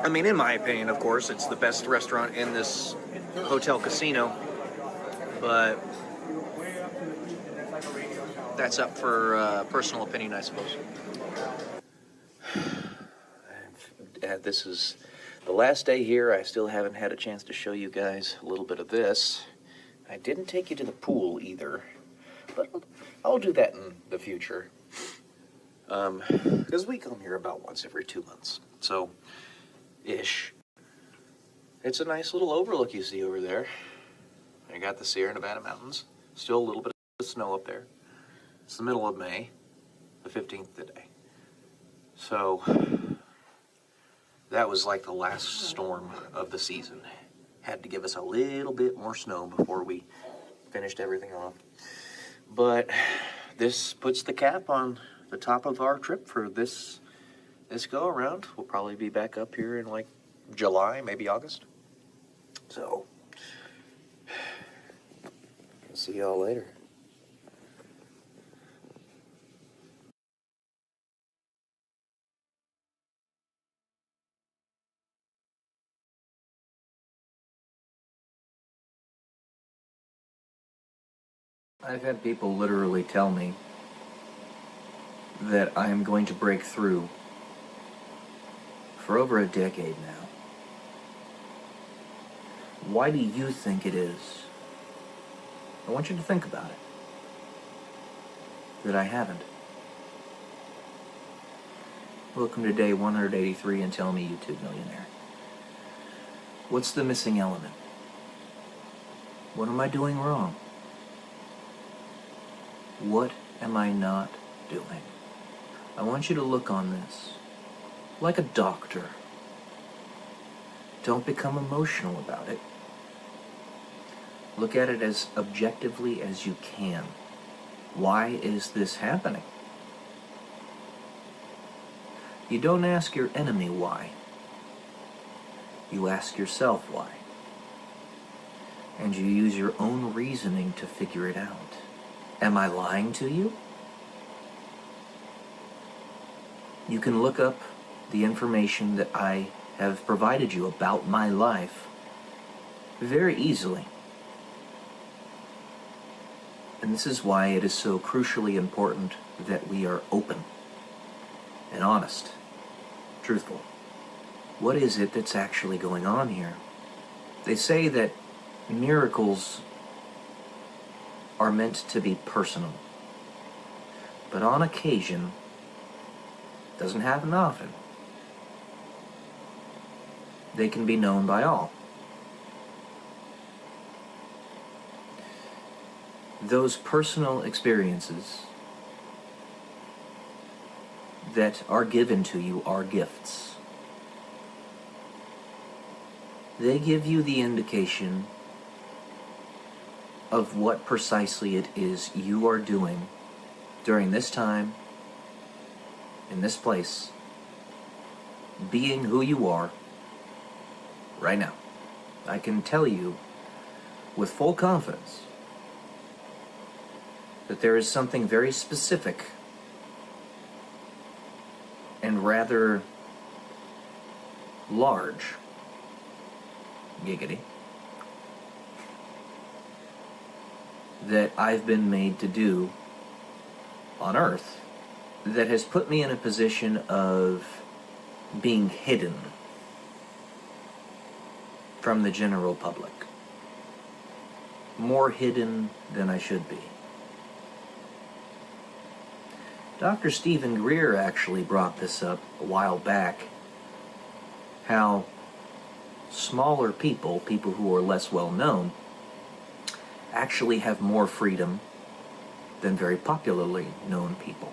I mean, in my opinion, of course, it's the best restaurant in this hotel casino, but that's up for personal opinion, I suppose. This is the last day here. I still haven't had a chance to show you guys a little bit of this. I didn't take you to the pool either, but I'll do that in the future. Because we come here about once every 2 months, so ish. It's a nice little overlook you see over there. I got the Sierra Nevada mountains. Still a little bit of snow up there. It's the middle of May, the 15th today. So that was like the last storm of the season. Had to give us a little bit more snow before we finished everything off. But this puts the cap on the top of our trip for this go around. We'll probably be back up here in like July, maybe August. So, see y'all later. I've had people literally tell me that I am going to break through for over a decade now. Why do you think it is? I want you to think about it. That I haven't. Welcome to day 183 and Tell Me YouTube Millionaire. What's the missing element? What am I doing wrong? What am I not doing? I want you to look on this like a doctor. Don't become emotional about it. Look at it as objectively as you can. Why is this happening? You don't ask your enemy why. You ask yourself why. And you use your own reasoning to figure it out. Am I lying to you? You can look up the information that I have provided you about my life very easily. And this is why it is so crucially important that we are open and honest, truthful. What is it that's actually going on here? They say that miracles are meant to be personal. But on occasion, doesn't happen often, they can be known by all. Those personal experiences that are given to you are gifts. They give you the indication of what precisely it is you are doing during this time, in this place, being who you are right now. I can tell you with full confidence that there is something very specific and rather large, giggity, that I've been made to do on Earth that has put me in a position of being hidden from the general public. More hidden than I should be. Dr. Stephen Greer actually brought this up a while back, how smaller people who are less well known, actually have more freedom than very popularly known people.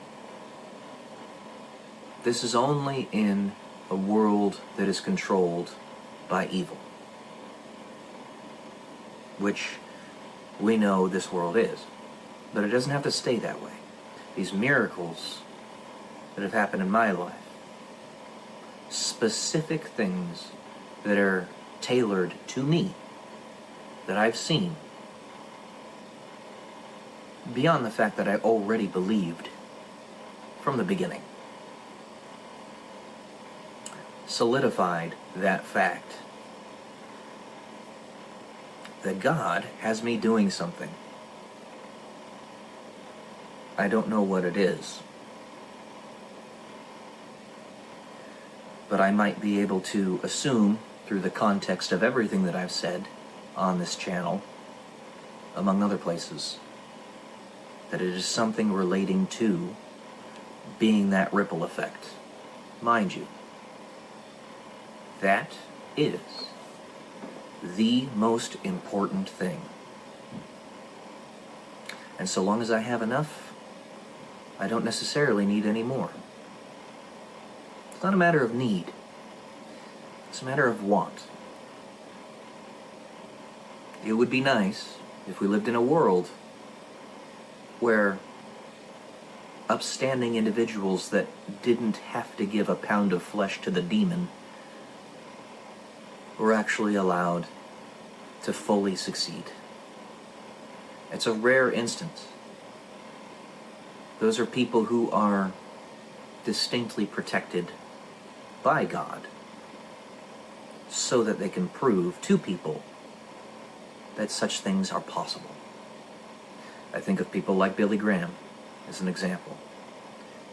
This is only in a world that is controlled by evil, which we know this world is. But it doesn't have to stay that way. These miracles that have happened in my life, specific things that are tailored to me, that I've seen, beyond the fact that I already believed from the beginning, solidified that fact that God has me doing something. I don't know what it is, but I might be able to assume through the context of everything that I've said on this channel, among other places, that it is something relating to being that ripple effect. Mind you, that is the most important thing. And so long as I have enough, I don't necessarily need any more. It's not a matter of need. It's a matter of want. It would be nice if we lived in a world where upstanding individuals that didn't have to give a pound of flesh to the demon who are actually allowed to fully succeed. It's a rare instance. Those are people who are distinctly protected by God so that they can prove to people that such things are possible. I think of people like Billy Graham as an example.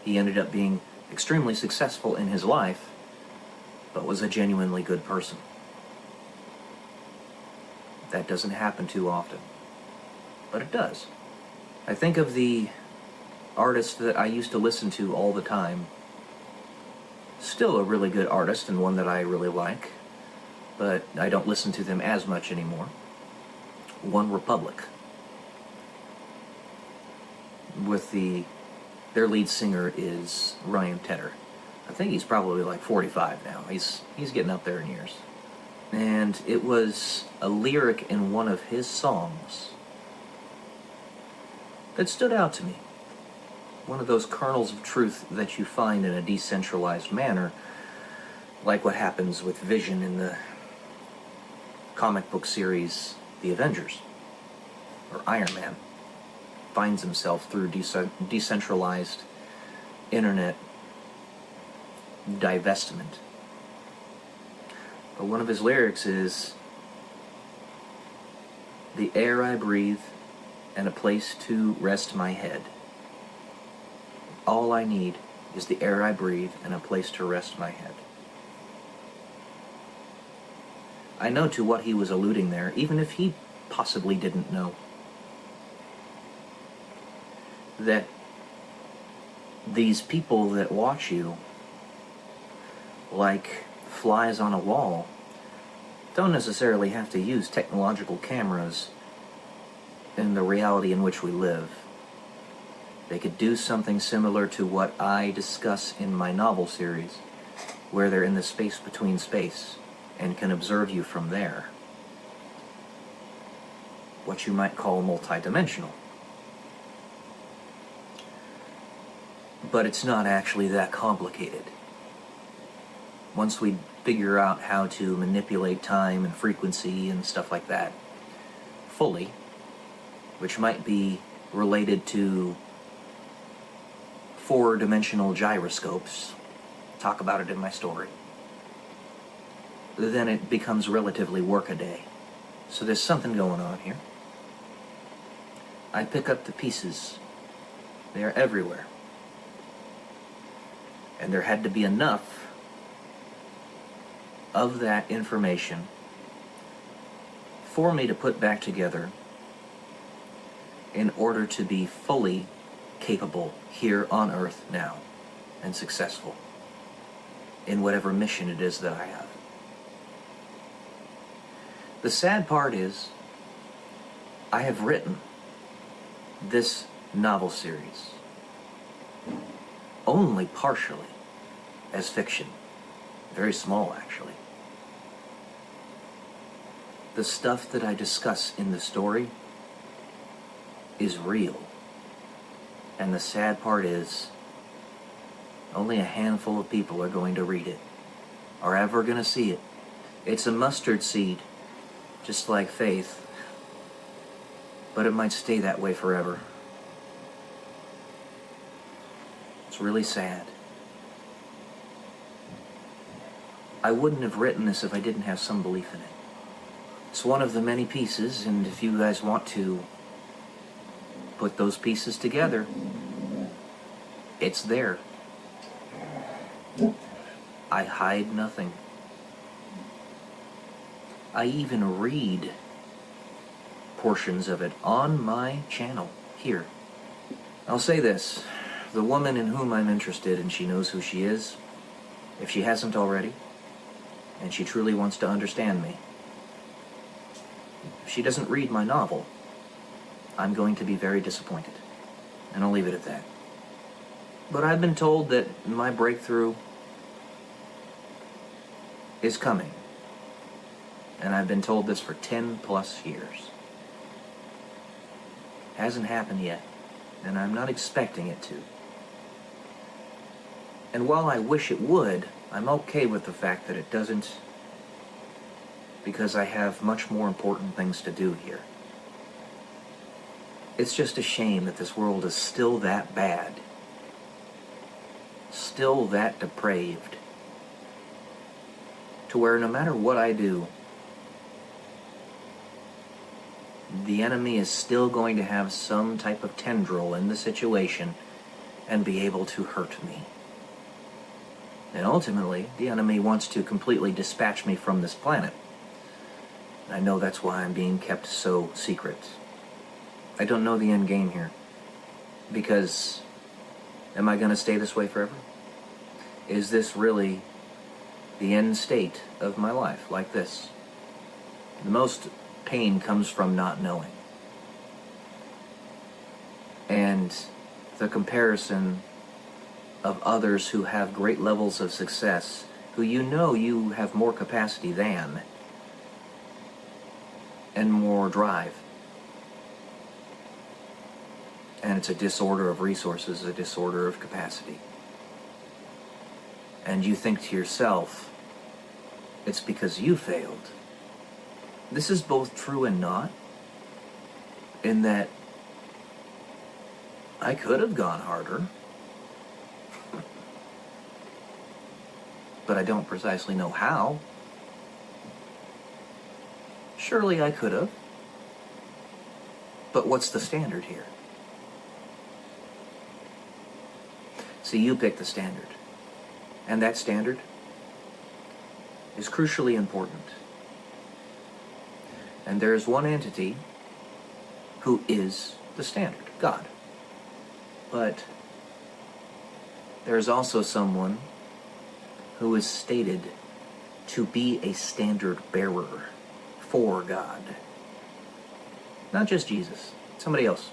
He ended up being extremely successful in his life, but was a genuinely good person. That doesn't happen too often, but it does. I think of the artist that I used to listen to all the time, still a really good artist and one that I really like, but I don't listen to them as much anymore. One Republic, with their lead singer is Ryan Tedder. I think he's probably like 45 now. He's getting up there in years. And it was a lyric in one of his songs that stood out to me. One of those kernels of truth that you find in a decentralized manner, like what happens with Vision in the comic book series The Avengers, or Iron Man finds himself through decentralized internet divestment. But one of his lyrics is, "The air I breathe and a place to rest my head. All I need is the air I breathe and a place to rest my head." I know to what he was alluding there, even if he possibly didn't know. That these people that watch you like flies on a wall don't necessarily have to use technological cameras in the reality in which we live. They could do something similar to what I discuss in my novel series, where they're in the space between space and can observe you from there. What you might call multidimensional. But it's not actually that complicated. Once we figure out how to manipulate time and frequency and stuff like that fully, which might be related to four-dimensional gyroscopes, talk about it in my story, then it becomes relatively workaday. So there's something going on here. I pick up the pieces. They are everywhere. And there had to be enough of that information for me to put back together in order to be fully capable here on Earth now and successful in whatever mission it is that I have. The sad part is, I have written this novel series only partially as fiction. Very small, actually. The stuff that I discuss in the story is real. And the sad part is, only a handful of people are going to read it, are ever going to see it. It's a mustard seed, just like faith, but it might stay that way forever. It's really sad. I wouldn't have written this if I didn't have some belief in it. It's one of the many pieces, and if you guys want to put those pieces together, it's there. I hide nothing. I even read portions of it on my channel here. I'll say this, the woman in whom I'm interested, and she knows who she is, if she hasn't already, and she truly wants to understand me, if she doesn't read my novel, I'm going to be very disappointed. And I'll leave it at that. But I've been told that my breakthrough is coming. And I've been told this for 10 plus years. Hasn't happened yet, and I'm not expecting it to. And while I wish it would, I'm okay with the fact that it doesn't because I have much more important things to do here. It's just a shame that this world is still that bad, still that depraved, to where no matter what I do, the enemy is still going to have some type of tendril in the situation and be able to hurt me. And ultimately, the enemy wants to completely dispatch me from this planet. I know that's why I'm being kept so secret. I don't know the end game here. Because, am I going to stay this way forever? Is this really the end state of my life, like this? The most pain comes from not knowing. And the comparison of others who have great levels of success, who you know you have more capacity than, and more drive. And it's a disorder of resources, a disorder of capacity. And you think to yourself, it's because you failed. This is both true and not, in that I could have gone harder, but I don't precisely know how. Surely I could have. But what's the standard here? See, you pick the standard. And that standard is crucially important. And there is one entity who is the standard, God. But there is also someone who is stated to be a standard bearer for God. Not just Jesus, somebody else.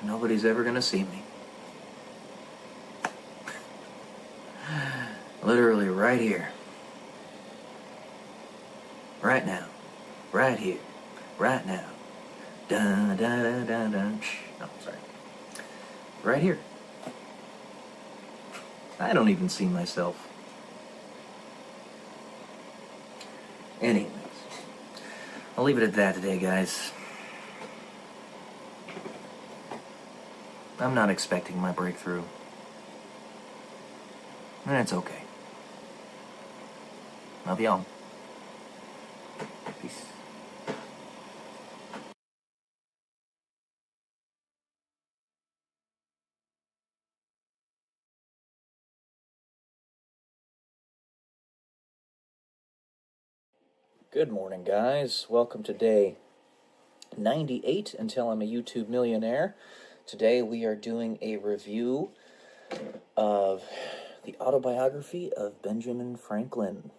Nobody's ever going to see me. Literally right here. Right now. Right here. Right now. Dun, dun, dun, dun. Oh, sorry. Right here. I don't even see myself. Anyways, I'll leave it at that today, guys. I'm not expecting my breakthrough. And it's okay. Love y'all. Peace. Good morning, guys. Welcome to day 98 until I'm a YouTube millionaire. Today we are doing a review of the autobiography of Benjamin Franklin.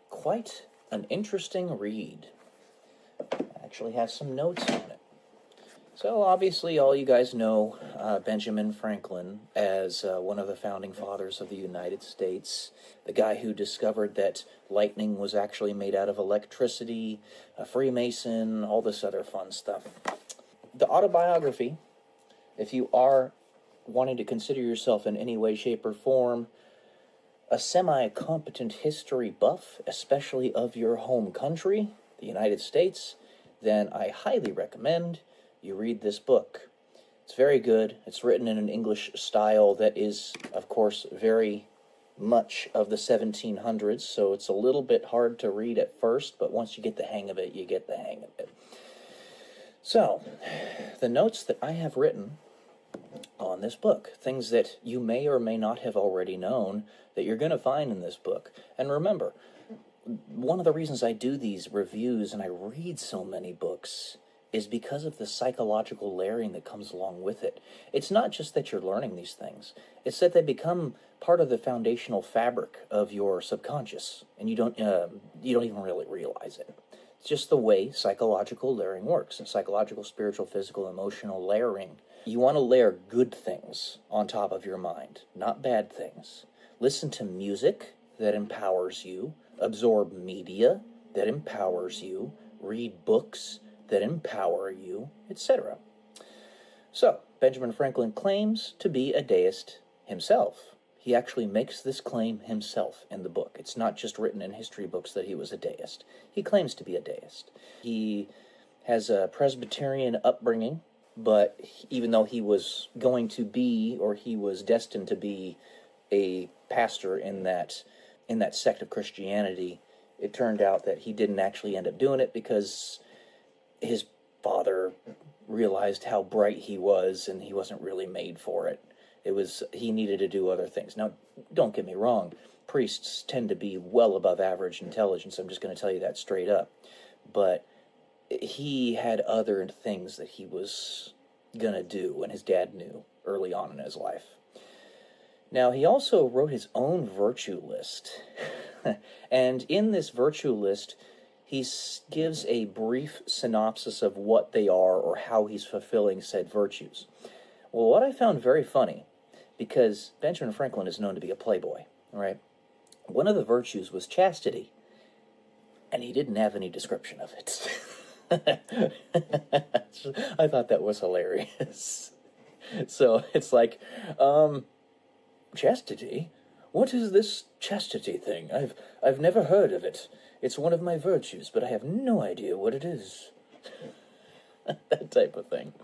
Quite an interesting read. I actually have some notes on it. So obviously all you guys know Benjamin Franklin as one of the founding fathers of the United States, the guy who discovered that lightning was actually made out of electricity, a Freemason, all this other fun stuff. The autobiography, if you are wanting to consider yourself in any way, shape, or form a semi-competent history buff, especially of your home country, the United States, then I highly recommend you read this book. It's very good. It's written in an English style that is, of course, very much of the 1700s, so it's a little bit hard to read at first, but once you get the hang of it, you get the hang of it. So, the notes that I have written on this book, things that you may or may not have already known that you're going to find in this book. And remember, one of the reasons I do these reviews and I read so many books is because of the psychological layering that comes along with it. It's not just that you're learning these things, it's that they become part of the foundational fabric of your subconscious, and you don't even really realize it. It's just the way psychological layering works, and psychological, spiritual, physical, emotional layering. You want to layer good things on top of your mind, not bad things. Listen to music that empowers you, absorb media that empowers you, read books that empower you, etc. So, Benjamin Franklin claims to be a deist himself. He actually makes this claim himself in the book. It's not just written in history books that he was a deist. He claims to be a deist. He has a Presbyterian upbringing, but even though he was going to be, or he was destined to be, a pastor in that sect of Christianity, it turned out that he didn't actually end up doing it because his father realized how bright he was and he wasn't really made for it. He needed to do other things. Now, don't get me wrong, priests tend to be well above average intelligence. I'm just going to tell you that straight up. But he had other things that he was going to do, and his dad knew early on in his life. Now, he also wrote his own virtue list. And in this virtue list, he gives a brief synopsis of what they are or how he's fulfilling said virtues. Well, what I found very funny, because Benjamin Franklin is known to be a playboy, right? One of the virtues was chastity, and he didn't have any description of it. I thought that was hilarious. So it's like, chastity? What is this chastity thing? I've never heard of it. It's one of my virtues, but I have no idea what it is. That type of thing.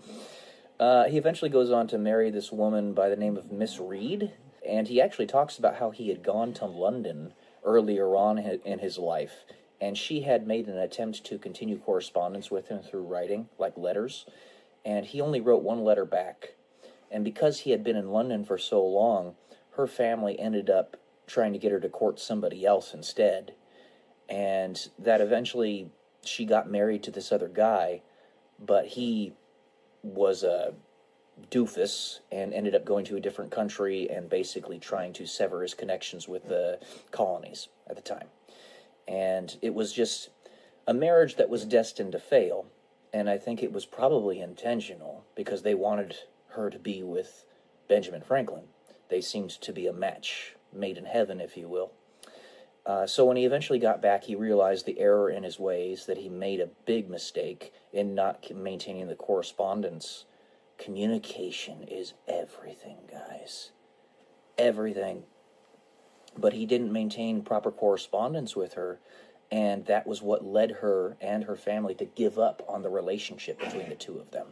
He eventually goes on to marry this woman by the name of Miss Reed, and he actually talks about how he had gone to London earlier on in his life, and she had made an attempt to continue correspondence with him through writing, like letters, and he only wrote one letter back. And because he had been in London for so long, her family ended up trying to get her to court somebody else instead, and that eventually she got married to this other guy, but he was a doofus and ended up going to a different country and basically trying to sever his connections with the colonies at the time. And it was just a marriage that was destined to fail, and I think it was probably intentional because they wanted her to be with Benjamin Franklin. They seemed to be a match made in heaven, if you will. So when he eventually got back, he realized the error in his ways, that he made a big mistake in not maintaining the correspondence. Communication is everything, guys. Everything. But he didn't maintain proper correspondence with her, and that was what led her and her family to give up on the relationship between the two of them.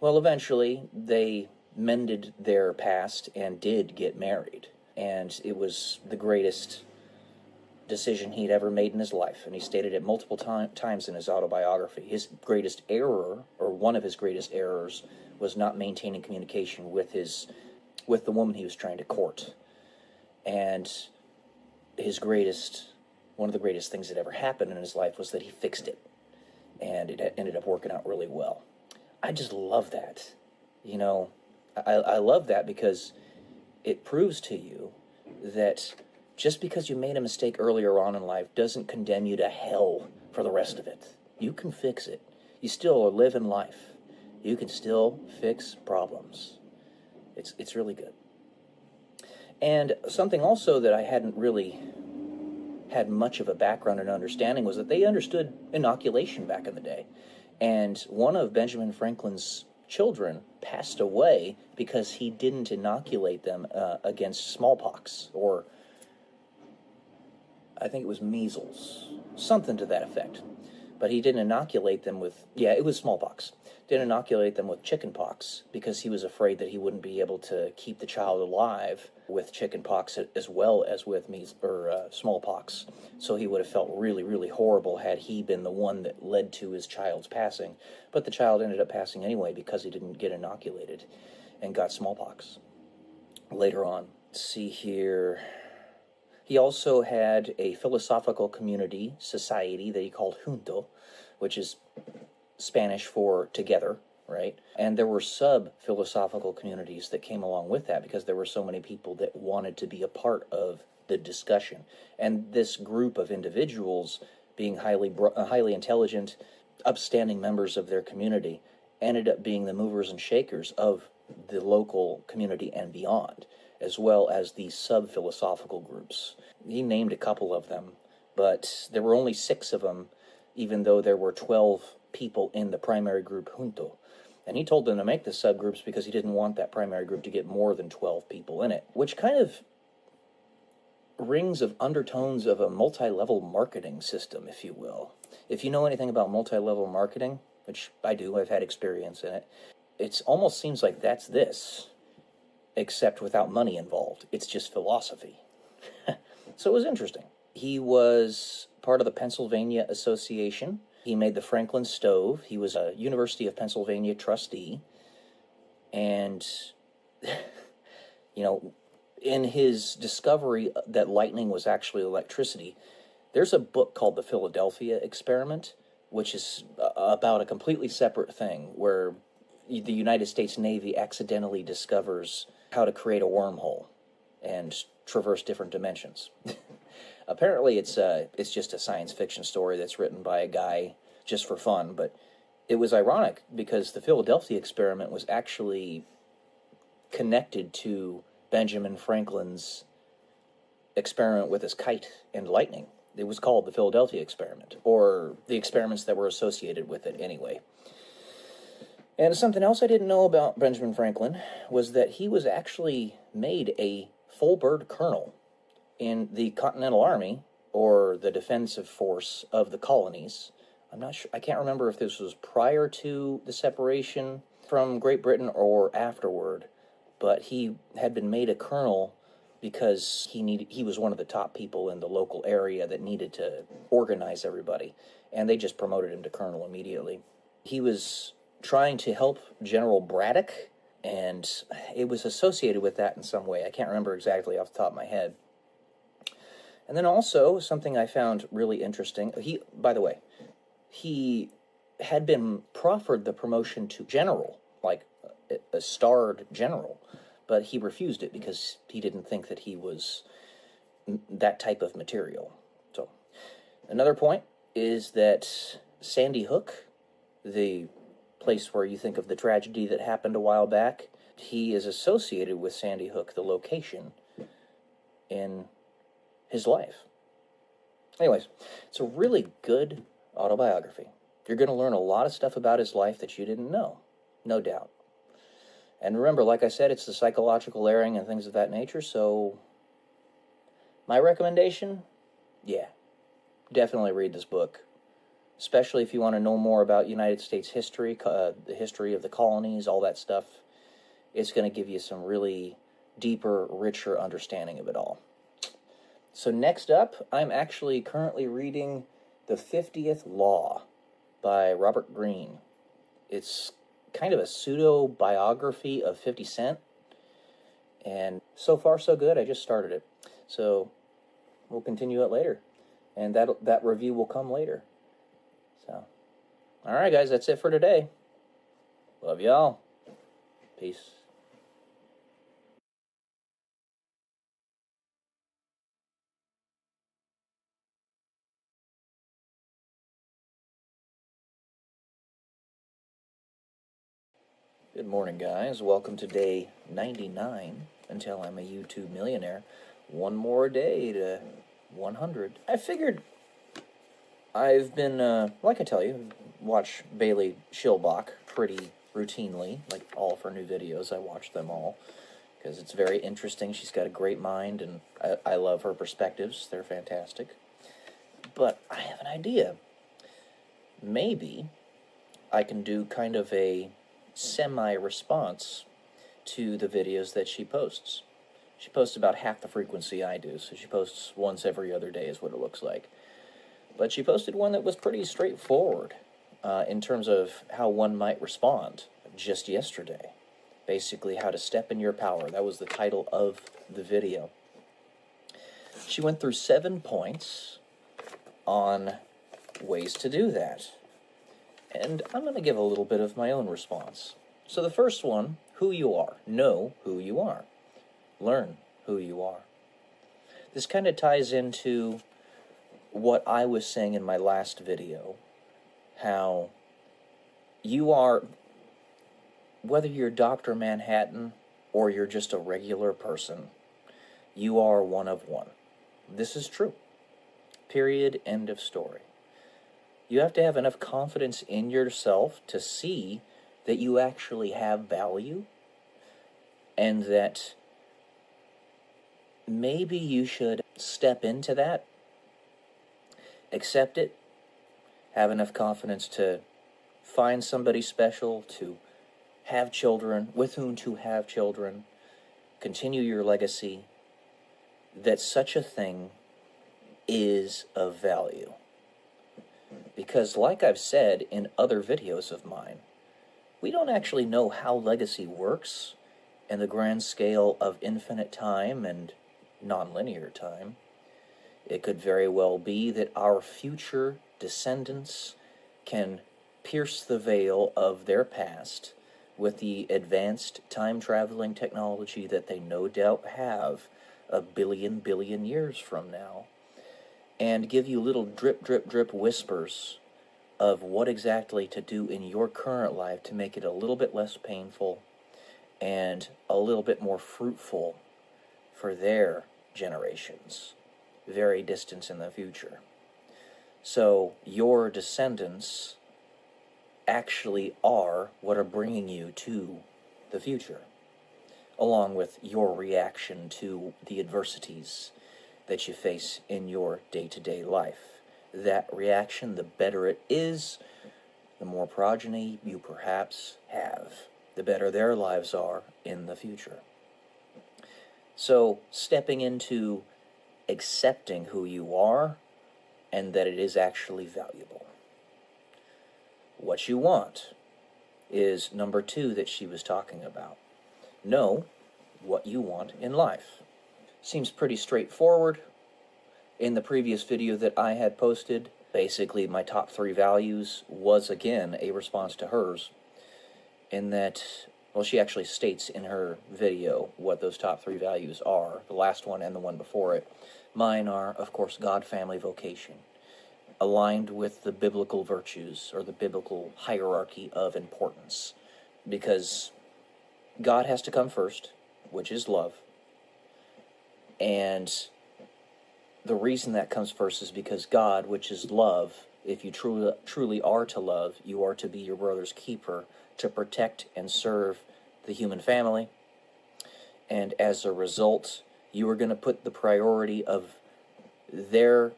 Well, eventually, they mended their past and did get married, and it was the greatest decision he'd ever made in his life, and he stated it multiple times in his autobiography. His greatest error, or one of his greatest errors, was not maintaining communication with the woman he was trying to court. And one of the greatest things that ever happened in his life was that he fixed it, and it ended up working out really well. I just love that. You know, I love that because it proves to you that just because you made a mistake earlier on in life doesn't condemn you to hell for the rest of it. You can fix it. You still are living life. You can still fix problems. It's really good. And something also that I hadn't really had much of a background and understanding was that they understood inoculation back in the day. And one of Benjamin Franklin's children passed away because he didn't inoculate them against smallpox, or I think it was measles, something to that effect. But he didn't inoculate them with, it was smallpox. Didn't inoculate them with chickenpox because he was afraid that he wouldn't be able to keep the child alive with chickenpox as well as with smallpox. So he would have felt really, really horrible had he been the one that led to his child's passing. But the child ended up passing anyway because he didn't get inoculated and got smallpox later on. Let's see here. He also had a philosophical society that he called junto, which is Spanish for together, right? And there were sub-philosophical communities that came along with that because there were so many people that wanted to be a part of the discussion. And this group of individuals, being highly intelligent, upstanding members of their community, ended up being the movers and shakers of the local community and beyond, as well as the sub-philosophical groups. He named a couple of them, but there were only 6 of them, even though there were 12 people in the primary group junto. And he told them to make the subgroups because he didn't want that primary group to get more than 12 people in it, which kind of rings of undertones of a multi-level marketing system, if you will. If you know anything about multi-level marketing, which I do, I've had experience in it, it almost seems like that's this, except without money involved. It's just philosophy. So it was interesting. He was part of the Pennsylvania Association. He made the Franklin stove. He was a University of Pennsylvania trustee. And, you know, in his discovery that lightning was actually electricity, there's a book called The Philadelphia Experiment, which is about a completely separate thing, where the United States Navy accidentally discovers how to create a wormhole and traverse different dimensions. Apparently it's just a science fiction story that's written by a guy just for fun, but it was ironic because the Philadelphia Experiment was actually connected to Benjamin Franklin's experiment with his kite and lightning. It was called the Philadelphia Experiment, or the experiments that were associated with it anyway. And something else I didn't know about Benjamin Franklin was that he was actually made a full bird colonel in the Continental Army, or the defensive force of the colonies. I'm not sure, I can't remember if this was prior to the separation from Great Britain or afterward, but he had been made a colonel because he was one of the top people in the local area that needed to organize everybody, and they just promoted him to colonel immediately. He was trying to help General Braddock, and it was associated with that in some way. I can't remember exactly off the top of my head. And then also, something I found really interesting, by the way, he had been proffered the promotion to general, like a starred general, but he refused it because he didn't think that he was that type of material. So, another point is that Sandy Hook, the place where you think of the tragedy that happened a while back, he is associated with Sandy Hook, the location, in his life. Anyways, it's a really good autobiography. You're going to learn a lot of stuff about his life that you didn't know, no doubt. And remember, like I said, it's the psychological layering and things of that nature, so my recommendation, yeah, definitely read this book, especially if you want to know more about United States history, the history of the colonies, all that stuff. It's going to give you some really deeper, richer understanding of it all. So next up, I'm actually currently reading The 50th Law by Robert Greene. It's kind of a pseudo-biography of 50 Cent, and so far so good. I just started it, so we'll continue it later, and that review will come later. So, all right, guys, that's it for today. Love y'all. Peace. Good morning, guys. Welcome to day 99 until I'm a YouTube millionaire. One more day to 100. I figured I've been, like I tell you, watch Bailey Schilbach pretty routinely. Like all of her new videos, I watch them all because it's very interesting. She's got a great mind, and I love her perspectives. They're fantastic. But I have an idea. Maybe I can do kind of a semi-response to the videos that she posts. She posts about half the frequency I do, so she posts once every other day is what it looks like. But she posted one that was pretty straightforward in terms of how one might respond just yesterday. Basically, how to step in your power. That was the title of the video. She went through 7 points on ways to do that. And I'm going to give a little bit of my own response. So the first one, who you are. Know who you are. Learn who you are. This kind of ties into what I was saying in my last video. How you are, whether you're Dr. Manhattan or you're just a regular person, you are one of one. This is true. Period. End of story. You have to have enough confidence in yourself to see that you actually have value, and that maybe you should step into that, accept it, have enough confidence to find somebody special, to have children, with whom to have children, continue your legacy, that such a thing is of value. Because like I've said in other videos of mine, we don't actually know how legacy works in the grand scale of infinite time and nonlinear time. It could very well be that our future descendants can pierce the veil of their past with the advanced time-traveling technology that they no doubt have a billion years from now, and give you little drip, drip, drip whispers of what exactly to do in your current life to make it a little bit less painful and a little bit more fruitful for their generations, very distant in the future. So your descendants actually are what are bringing you to the future, along with your reaction to the adversities that you face in your day-to-day life. That reaction, the better it is, the more progeny you perhaps have, the better their lives are in the future. So, stepping into accepting who you are and that it is actually valuable. What you want is number 2 that she was talking about. Know what you want in life. Seems pretty straightforward. In the previous video that I had posted, basically my top 3 values was again a response to hers, in that, well, she actually states in her video what those top 3 values are, the last one and the one before it. Mine are, of course, God, family, vocation, aligned with the biblical virtues or the biblical hierarchy of importance, because God has to come first, which is love, and the reason that comes first is because God, which is love, if you truly are to love, you are to be your brother's keeper, to protect and serve the human family. And as a result, you are going to put the priority of their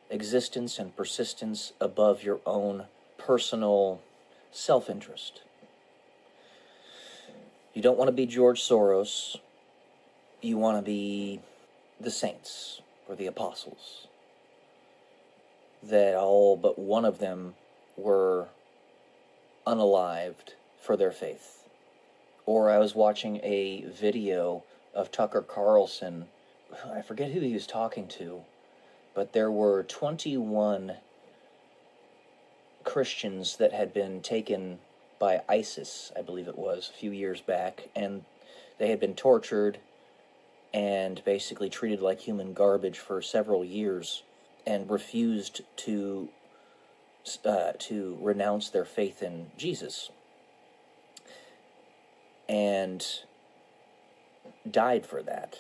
existence and persistence above your own personal self-interest. You don't want to be George Soros. You want to be the saints or the apostles, that all but one of them were unalived for their faith. Or I was watching a video of Tucker Carlson, I forget who he was talking to, but there were 21 Christians that had been taken by ISIS, I believe it was, a few years back, and they had been tortured and basically treated like human garbage for several years, and refused to renounce their faith in Jesus, and died for that.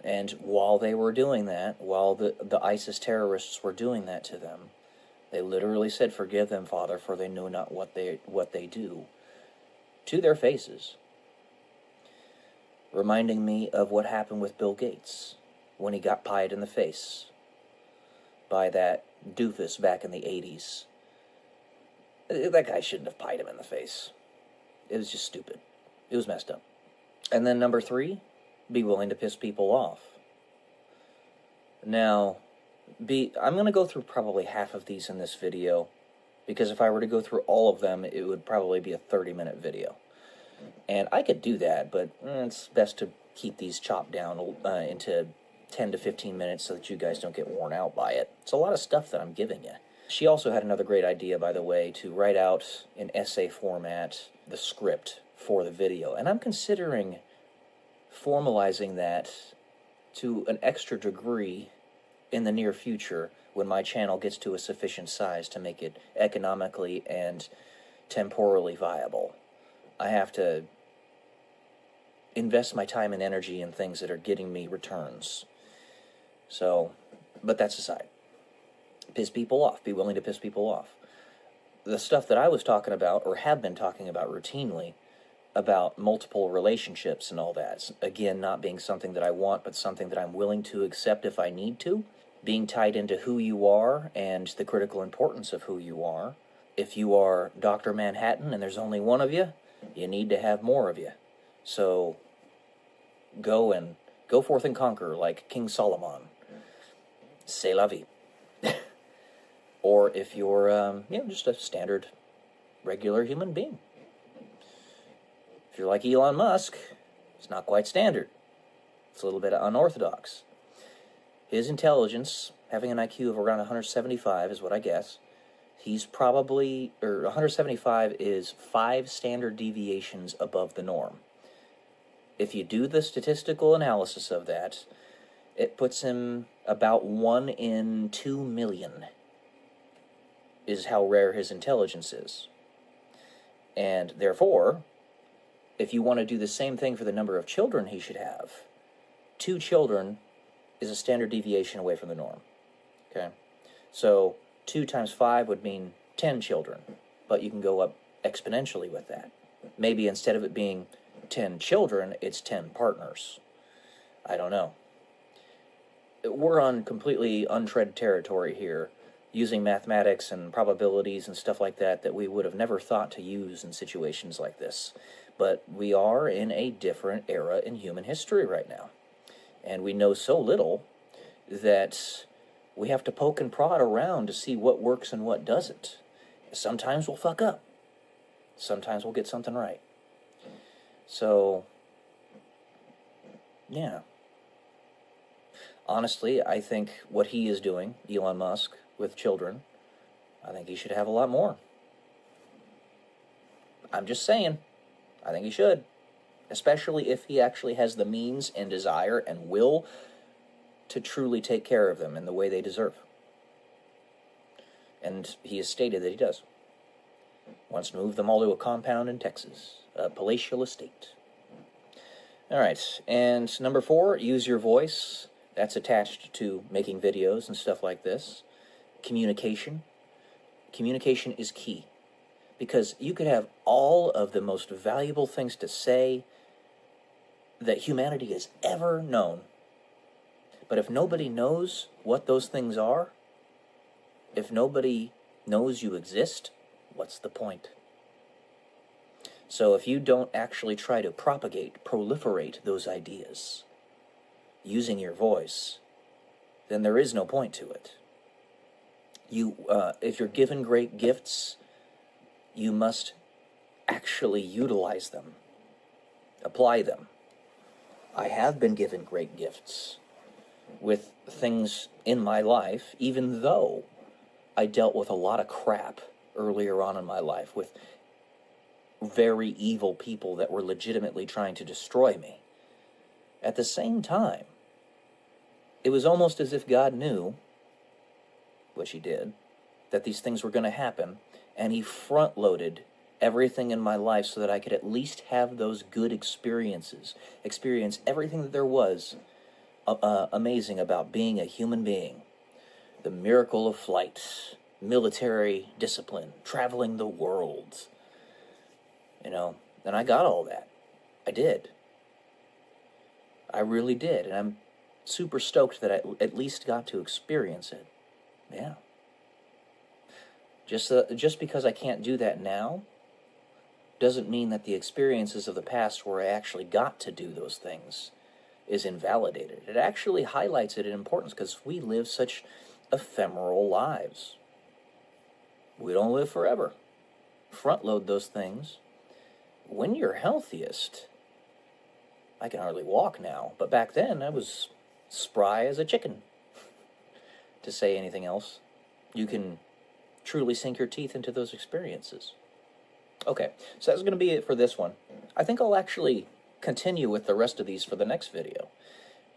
And while they were doing that, while the ISIS terrorists were doing that to them, they literally said, "Forgive them, Father, for they know not what they do," to their faces. Reminding me of what happened with Bill Gates when he got pied in the face by that doofus back in the 80s. That guy shouldn't have pied him in the face. It was just stupid. It was messed up. And then number 3, be willing to piss people off. Now, I'm going to go through probably half of these in this video, because if I were to go through all of them, it would probably be a 30-minute video. And I could do that, but it's best to keep these chopped down into 10 to 15 minutes so that you guys don't get worn out by it. It's a lot of stuff that I'm giving you. She also had another great idea, by the way, to write out in essay format the script for the video. And I'm considering formalizing that to an extra degree in the near future when my channel gets to a sufficient size to make it economically and temporally viable. I have to invest my time and energy in things that are getting me returns. So, but that's aside. Piss people off. Be willing to piss people off. the stuff that I was talking about, or have been talking about routinely, about multiple relationships and all that, again, not being something that I want, but something that I'm willing to accept if I need to, being tied into who you are and the critical importance of who you are. If you are Dr. Manhattan and there's only one of you, you need to have more of you. So go forth and conquer like King Solomon. C'est la vie. Or if you're, just a standard, regular human being. If you're like Elon Musk, it's not quite standard. It's a little bit unorthodox. His intelligence, having an IQ of around 175 is what I guess. He's probably, 175 is 5 standard deviations above the norm. If you do the statistical analysis of that, it puts him about 1 in 2 million is how rare his intelligence is. And therefore, if you want to do the same thing for the number of children he should have, 2 children is a standard deviation away from the norm. Okay? So 2 times 5 would mean 10 children, but you can go up exponentially with that. Maybe instead of it being 10 children, it's 10 partners. I don't know. We're on completely untread territory here, using mathematics and probabilities and stuff like that we would have never thought to use in situations like this. But we are in a different era in human history right now. And we know so little that we have to poke and prod around to see what works and what doesn't. Sometimes we'll fuck up. Sometimes we'll get something right. So, yeah. Honestly, I think what he is doing, Elon Musk, with children, I think he should have a lot more. I'm just saying, I think he should. Especially if he actually has the means and desire and will to truly take care of them in the way they deserve. And he has stated that he does. Wants to move them all to a compound in Texas, a palatial estate. All right, and number 4, use your voice. That's attached to making videos and stuff like this. Communication. Communication is key. Because you could have all of the most valuable things to say that humanity has ever known. But if nobody knows what those things are, if nobody knows you exist, what's the point? So if you don't actually try to propagate, proliferate those ideas using your voice, then there is no point to it. If you're given great gifts, you must actually utilize them, apply them. I have been given great gifts with things in my life, even though I dealt with a lot of crap earlier on in my life with very evil people that were legitimately trying to destroy me. At the same time, it was almost as if God knew, which he did, that these things were going to happen, and he front-loaded everything in my life so that I could at least have those good experiences, experience everything that there was amazing about being a human being. The miracle of flight, military discipline, traveling the world, and I got all that. I did. I really did, and I'm super stoked that I at least got to experience it. Yeah. Just because I can't do that now doesn't mean that the experiences of the past where I actually got to do those things is invalidated. It actually highlights it in importance because we live such ephemeral lives. We don't live forever. Front load those things. When you're healthiest, I can hardly walk now, but back then I was spry as a chicken. To say anything else, you can truly sink your teeth into those experiences. Okay, so that's going to be it for this one. I think I'll actually continue with the rest of these for the next video,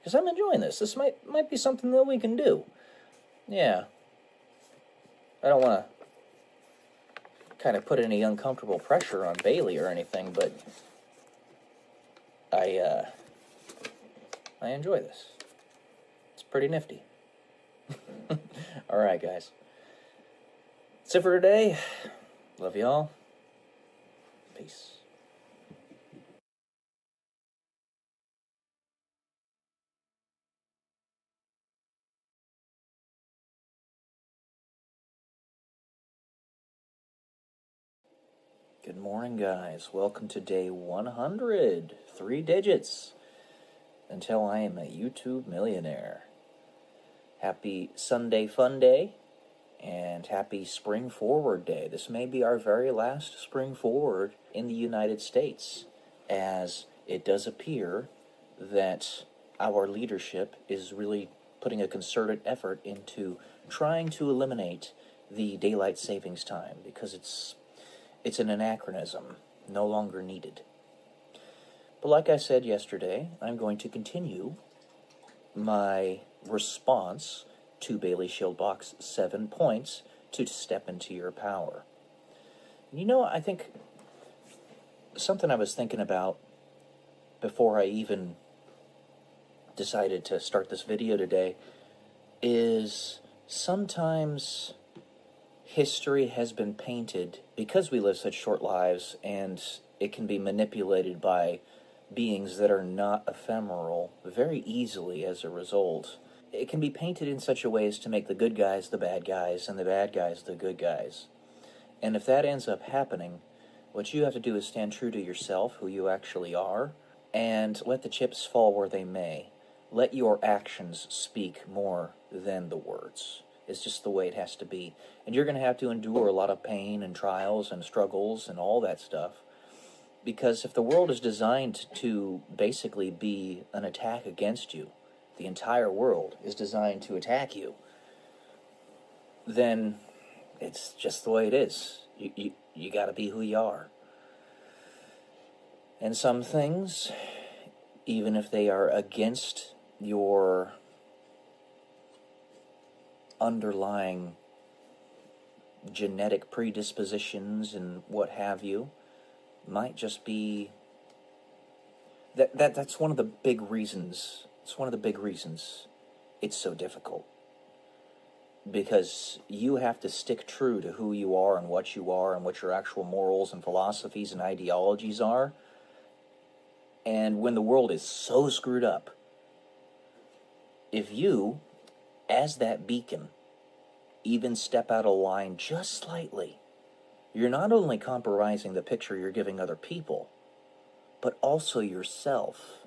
because I'm enjoying this. This might be something that we can do. Yeah. I don't want to kind of put any uncomfortable pressure on Bailey or anything, but I enjoy this. It's pretty nifty. Alright, guys. That's it for today. Love y'all. Peace. Good morning, guys. Welcome to day 100. 3 digits until I am a YouTube millionaire. Happy Sunday Fun Day and happy Spring Forward Day. This may be our very last Spring Forward in the United States, as it does appear that our leadership is really putting a concerted effort into trying to eliminate the daylight savings time, because it's an anachronism, no longer needed. But like I said yesterday, I'm going to continue my response to Bailey Shield Box 7 points to step into your power. You know, I think something I was thinking about before I even decided to start this video today is sometimes history has been painted, because we live such short lives and it can be manipulated by beings that are not ephemeral very easily as a result. It can be painted in such a way as to make the good guys the bad guys and the bad guys the good guys. And if that ends up happening, what you have to do is stand true to yourself, who you actually are, and let the chips fall where they may. Let your actions speak more than the words. It's just the way it has to be. And you're going to have to endure a lot of pain and trials and struggles and all that stuff. Because if the world is designed to basically be an attack against you, the entire world is designed to attack you, then it's just the way it is. You got to be who you are. And some things, even if they are against your underlying genetic predispositions and what have you, might just be that's one of the big reasons. It's one of the big reasons it's so difficult, because you have to stick true to who you are and what your actual morals and philosophies and ideologies are. And when the world is so screwed up, if you, as that beacon, even step out of line just slightly, you're not only compromising the picture you're giving other people, but also yourself.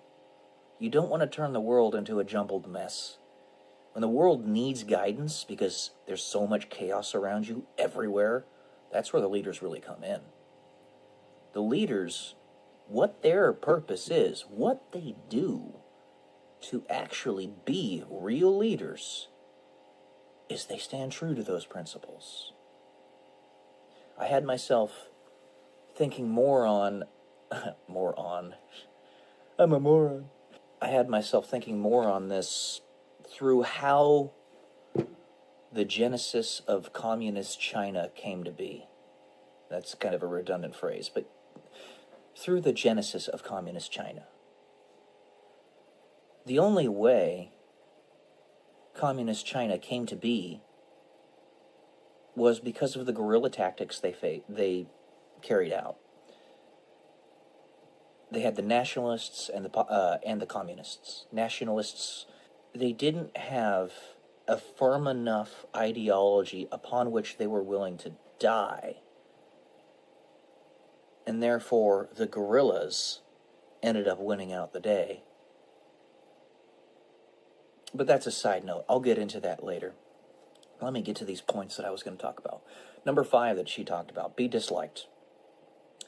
You don't want to turn the world into a jumbled mess. When the world needs guidance because there's so much chaos around you everywhere, that's where the leaders really come in. The leaders, what their purpose is, what they do to actually be real leaders, is they stand true to those principles. I had myself thinking more on, I'm a moron. I had myself thinking more on this through how the genesis of communist China came to be. That's kind of a redundant phrase, but through the genesis of communist China. The only way communist China came to be was because of the guerrilla tactics they carried out. They had the nationalists and the communists. Nationalists, they didn't have a firm enough ideology upon which they were willing to die. And therefore, the guerrillas ended up winning out the day. But that's a side note. I'll get into that later. Let me get to these points that I was going to talk about. Number 5 that she talked about, be disliked.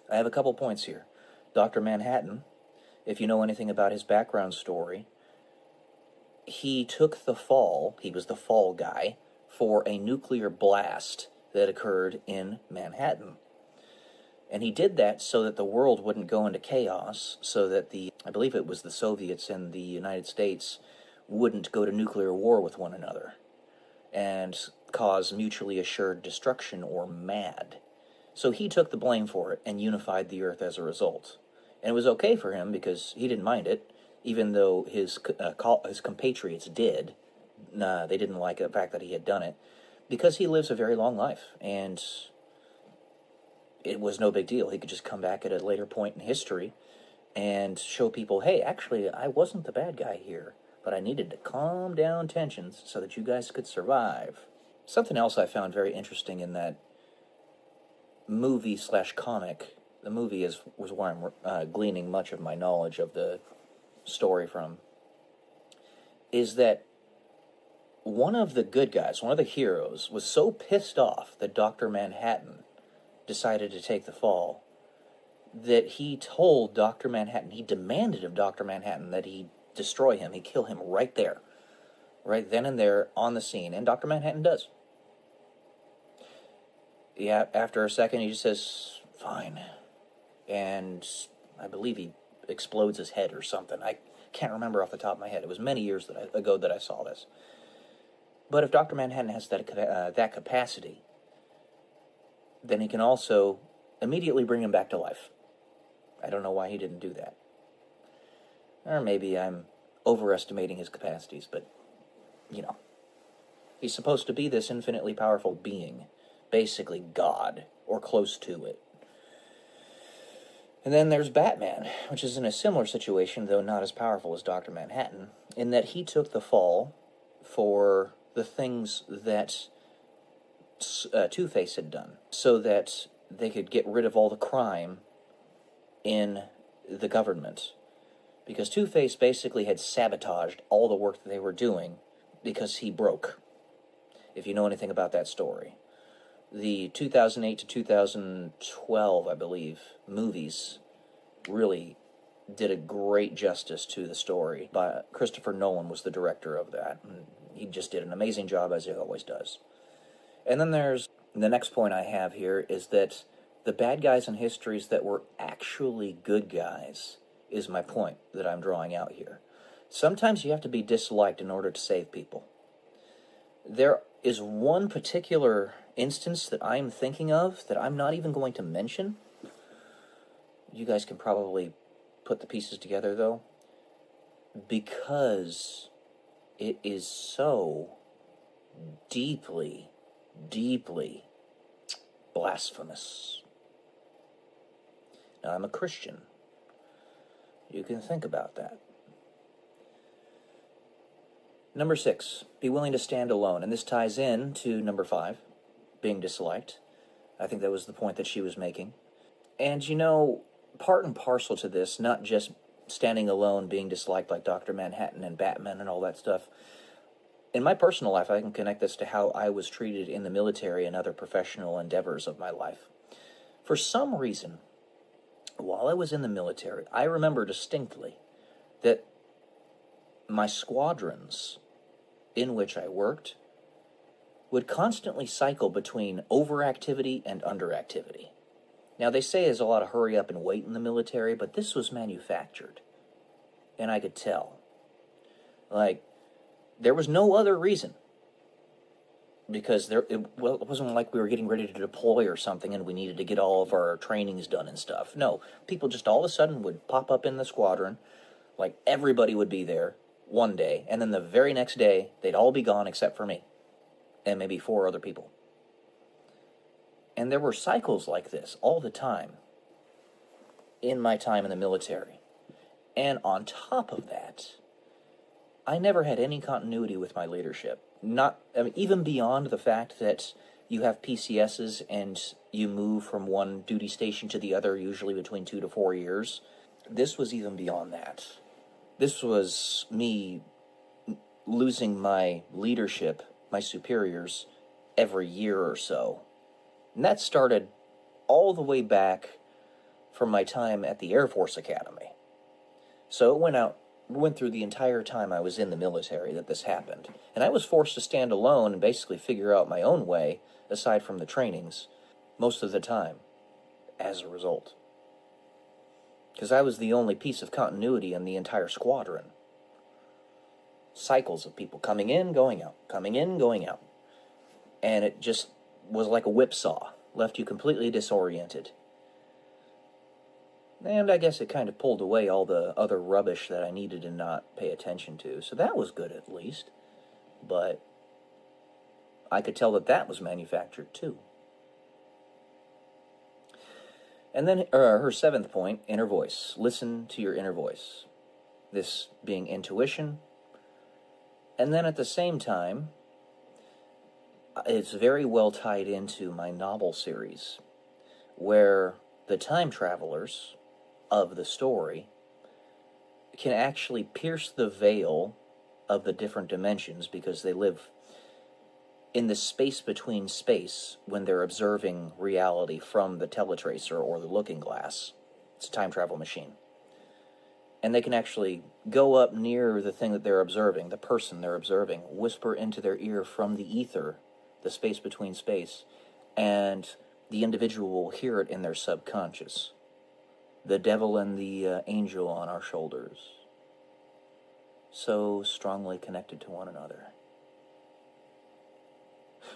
I have a couple points here. Dr. Manhattan, if you know anything about his background story, he took the fall, he was the fall guy, for a nuclear blast that occurred in Manhattan. And he did that so that the world wouldn't go into chaos, so that I believe it was the Soviets and the United States wouldn't go to nuclear war with one another and cause mutually assured destruction or MAD. So he took the blame for it and unified the earth as a result. And it was okay for him because he didn't mind it, even though his compatriots did. They didn't like the fact that he had done it, because he lives a very long life. And it was no big deal. He could just come back at a later point in history and show people, hey, actually, I wasn't the bad guy here, but I needed to calm down tensions so that you guys could survive. Something else I found very interesting in that movie / comic, the movie was where I'm gleaning much of my knowledge of the story from, is that one of the good guys, one of the heroes, was so pissed off that Dr. Manhattan decided to take the fall that he told Dr. Manhattan, he demanded of Dr. Manhattan that he destroy him, he kill him right there, right then and there on the scene, and Dr. Manhattan does. Yeah, after a second he just says, fine, and I believe he explodes his head or something. I can't remember off the top of my head. It was many years ago that I saw this. But if Dr. Manhattan has that capacity, then he can also immediately bring him back to life. I don't know why he didn't do that. Or maybe I'm overestimating his capacities, but, you know. He's supposed to be this infinitely powerful being, basically God, or close to it. And then there's Batman, which is in a similar situation, though not as powerful as Dr. Manhattan, in that he took the fall for the things that Two-Face had done, so that they could get rid of all the crime in the government. Because Two-Face basically had sabotaged all the work that they were doing because he broke, if you know anything about that story. The 2008 to 2012, I believe, movies really did a great justice to the story. Christopher Nolan was the director of that, and he just did an amazing job, as he always does. And then there's the next point I have here is that the bad guys in histories that were actually good guys is my point that I'm drawing out here. Sometimes you have to be disliked in order to save people. There is one particular instance that I'm thinking of that I'm not even going to mention. You guys can probably put the pieces together, though, because it is so deeply, deeply blasphemous. Now, I'm a Christian. You can think about that. Number 6, be willing to stand alone. And this ties in to number 5, being disliked. I think that was the point that she was making. And, you know, part and parcel to this, not just standing alone, being disliked like Dr. Manhattan and Batman and all that stuff. In my personal life, I can connect this to how I was treated in the military and other professional endeavors of my life. For some reason, while I was in the military, I remember distinctly that my squadrons in which I worked would constantly cycle between overactivity and underactivity. Now, they say there's a lot of hurry up and wait in the military, but this was manufactured. And I could tell. Like, there was no other reason. Because it wasn't like we were getting ready to deploy or something and we needed to get all of our trainings done and stuff. No, people just all of a sudden would pop up in the squadron, like everybody would be there one day, and then the very next day, they'd all be gone except for me, and maybe 4 other people. And there were cycles like this all the time in my time in the military. And on top of that, I never had any continuity with my leadership. Even beyond the fact that you have PCSs and you move from one duty station to the other, usually between 2 to 4 years. This was even beyond that. This was me losing my leadership, my superiors, every year or so. And that started all the way back from my time at the Air Force Academy. So it went through the entire time I was in the military that this happened. And I was forced to stand alone and basically figure out my own way, aside from the trainings, most of the time, as a result. Because I was the only piece of continuity in the entire squadron. Cycles of people coming in, going out, coming in, going out. And it just was like a whipsaw, left you completely disoriented. And I guess it kind of pulled away all the other rubbish that I needed to not pay attention to. So that was good, at least. But I could tell that was manufactured, too. And then her seventh point, inner voice. Listen to your inner voice. This being intuition. And then at the same time, it's very well tied into my novel series, where the time travelers of the story can actually pierce the veil of the different dimensions because they live in the space between space when they're observing reality from the teletracer or the looking glass. It's a time travel machine. And they can actually go up near the thing that they're observing, the person they're observing, whisper into their ear from the ether, the space between space, and the individual will hear it in their subconscious. The devil and the angel on our shoulders, so strongly connected to one another.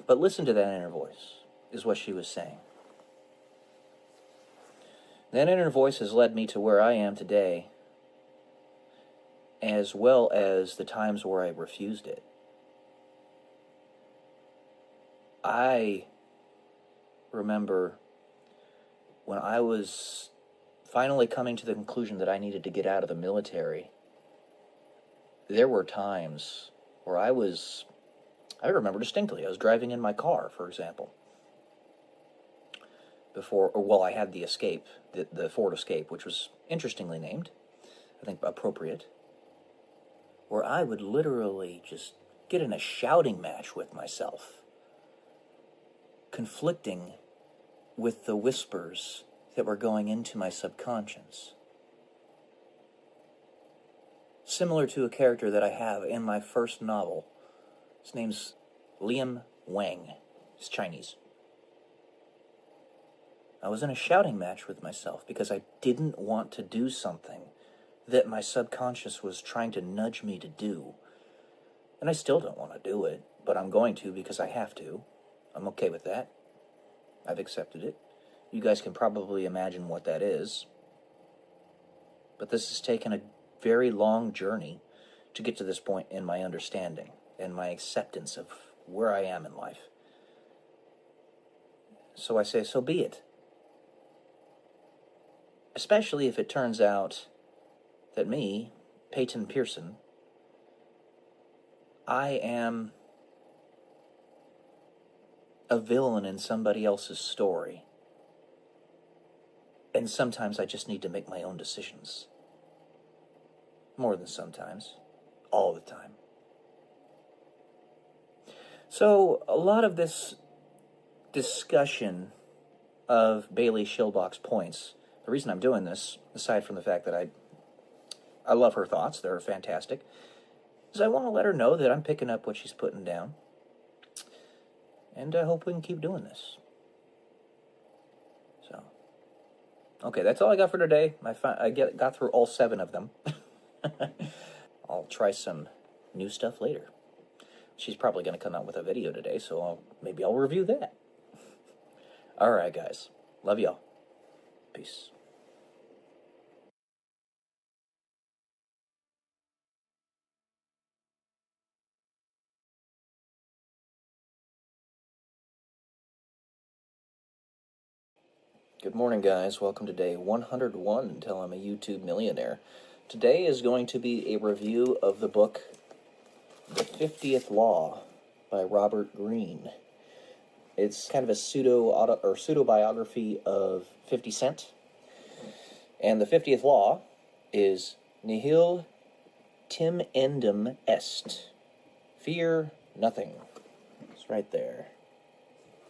But listen to that inner voice, is what she was saying. That inner voice has led me to where I am today, as well as the times where I refused it. I remember when I was finally coming to the conclusion that I needed to get out of the military, there were times where I remember distinctly, I was driving in my car, for example, I had the Escape, the Ford Escape, which was interestingly named, I think appropriate, where I would literally just get in a shouting match with myself, conflicting with the whispers that were going into my subconscious. Similar to a character that I have in my first novel. His name's Liam Wang. He's Chinese. I was in a shouting match with myself because I didn't want to do something that my subconscious was trying to nudge me to do. And I still don't want to do it, but I'm going to because I have to. I'm okay with that. I've accepted it. You guys can probably imagine what that is. But this has taken a very long journey to get to this point in my understanding and my acceptance of where I am in life. So I say, so be it. Especially if it turns out that me, Peyton Pearson, I am a villain in somebody else's story. And sometimes I just need to make my own decisions. More than sometimes. All the time. So, a lot of this discussion of Bailey Schilbach's points, the reason I'm doing this, aside from the fact that I love her thoughts, they're fantastic, is I want to let her know that I'm picking up what she's putting down. And I hope we can keep doing this. So, okay, that's all I got for today. I got through all 7 of them. I'll try some new stuff later. She's probably going to come out with a video today, so maybe I'll review that. All right, guys. Love y'all. Peace. Good morning, guys. Welcome to day 101 until I'm a YouTube millionaire. Today is going to be a review of the book The 50th Law by Robert Greene. It's kind of a pseudo-biography of 50 Cent. And the 50th Law is Nihil timendum est. Fear nothing. It's right there.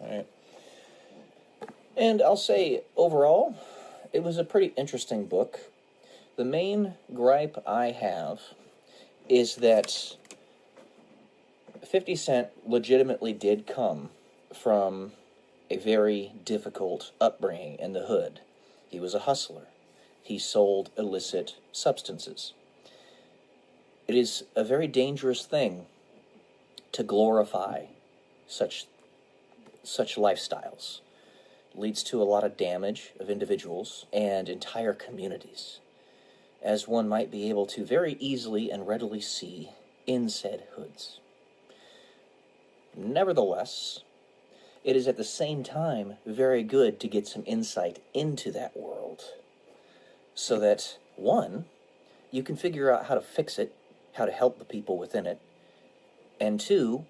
All right. And I'll say, overall, it was a pretty interesting book. The main gripe I have is that 50 Cent legitimately did come from a very difficult upbringing in the hood. He was a hustler. He sold illicit substances. It is a very dangerous thing to glorify such lifestyles. It leads to a lot of damage of individuals and entire communities, as one might be able to very easily and readily see in said hoods. Nevertheless, it is at the same time very good to get some insight into that world so that, one, you can figure out how to fix it, how to help the people within it, and two,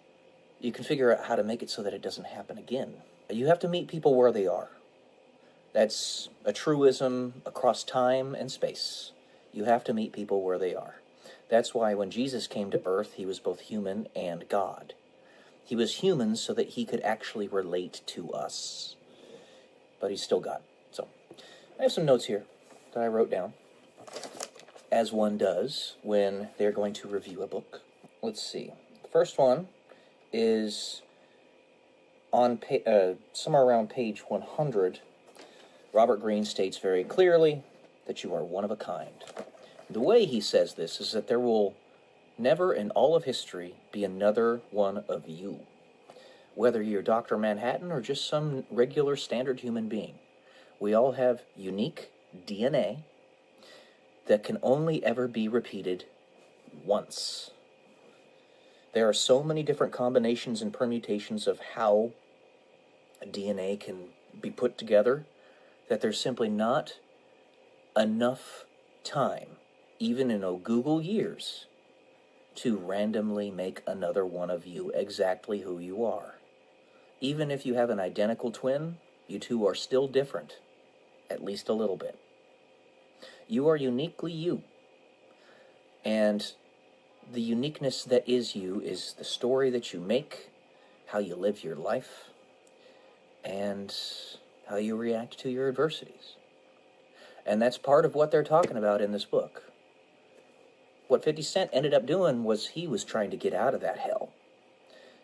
you can figure out how to make it so that it doesn't happen again. You have to meet people where they are. That's a truism across time and space. You have to meet people where they are. That's why when Jesus came to earth, he was both human and God. He was human so that he could actually relate to us. But he's still God. So, I have some notes here that I wrote down, as one does when they're going to review a book. Let's see. The first one is on somewhere around page 100. Robert Greene states very clearly that you are one of a kind. The way he says this is that there will never in all of history be another one of you. Whether you're Dr. Manhattan or just some regular standard human being, we all have unique DNA that can only ever be repeated once. There are so many different combinations and permutations of how DNA can be put together that there's simply not enough time, even in Google years, to randomly make another one of you exactly who you are. Even if you have an identical twin, you two are still different, at least a little bit. You are uniquely you. And the uniqueness that is you is the story that you make, how you live your life, and how you react to your adversities. And that's part of what they're talking about in this book. What 50 Cent ended up doing was he was trying to get out of that hell.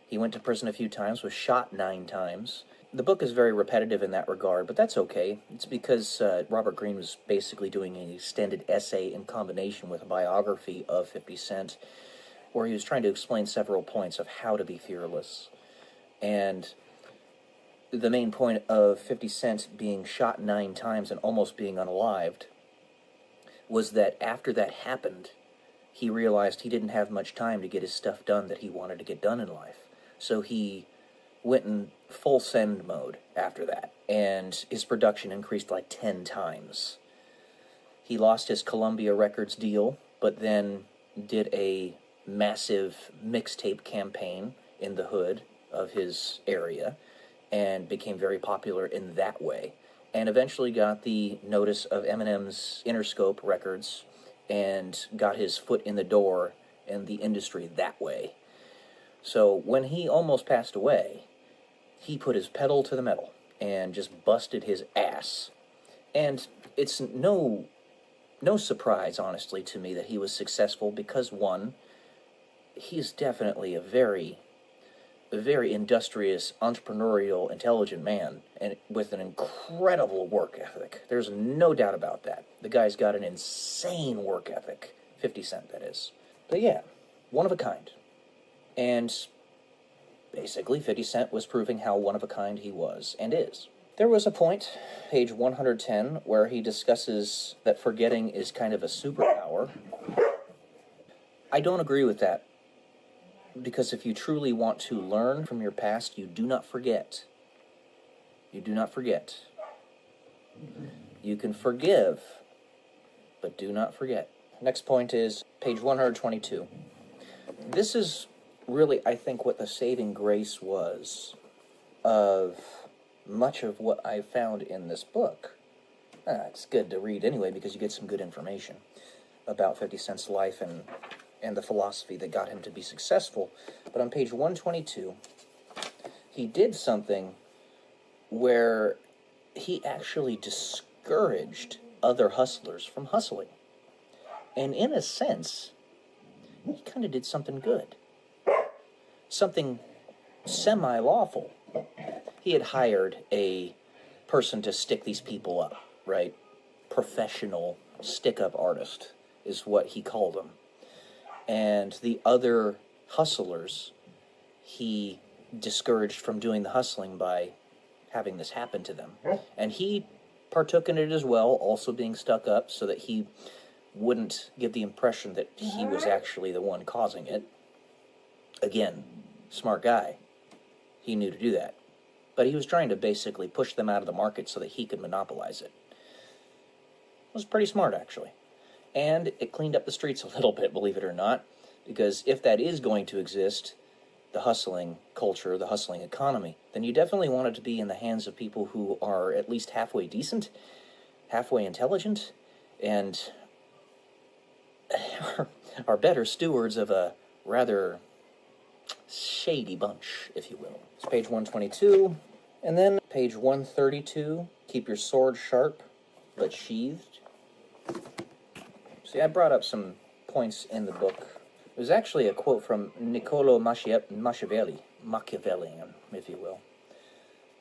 He went to prison a few times, was shot 9 times. The book is very repetitive in that regard, but that's okay. It's because Robert Greene was basically doing an extended essay in combination with a biography of 50 Cent, where he was trying to explain several points of how to be fearless. And the main point of 50 Cent being shot 9 times and almost being unalived was that after that happened, he realized he didn't have much time to get his stuff done that he wanted to get done in life. So he went in full send mode after that, and his production increased like 10 times. He lost his Columbia Records deal, but then did a massive mixtape campaign in the hood of his area, and became very popular in that way, and eventually got the notice of Eminem's Interscope Records, and got his foot in the door in the industry that way. So when he almost passed away, he put his pedal to the metal and just busted his ass. And it's no surprise, honestly, to me that he was successful because, one, he's definitely a very industrious, entrepreneurial, intelligent man, and with an incredible work ethic. There's no doubt about that. The guy's got an insane work ethic. 50 Cent, that is. But yeah, one of a kind. And basically, 50 Cent was proving how one of a kind he was, and is. There was a point, page 110, where he discusses that forgetting is kind of a superpower. I don't agree with that. Because if you truly want to learn from your past, you do not forget. You do not forget. You can forgive, but do not forget. Next point is page 122. This is really, I think, what the saving grace was of much of what I found in this book. It's good to read anyway because you get some good information about 50 Cent's life and the philosophy that got him to be successful. But on page 122, he did something where he actually discouraged other hustlers from hustling. And in a sense, he kind of did something good. Something semi-lawful. He had hired a person to stick these people up, right? Professional stick-up artist is what he called them. And the other hustlers, he discouraged from doing the hustling by having this happen to them. And he partook in it as well, also being stuck up so that he wouldn't give the impression that he was actually the one causing it. Again, smart guy. He knew to do that. But he was trying to basically push them out of the market so that he could monopolize it. It was pretty smart, actually. And it cleaned up the streets a little bit, believe it or not, because if that is going to exist, the hustling culture, the hustling economy, then you definitely want it to be in the hands of people who are at least halfway decent, halfway intelligent, and are better stewards of a rather shady bunch, if you will. It's page 122, and then page 132, keep your sword sharp but sheathed. See, I brought up some points in the book. It was actually a quote from Niccolo Machiavelli, Machiavellian, if you will.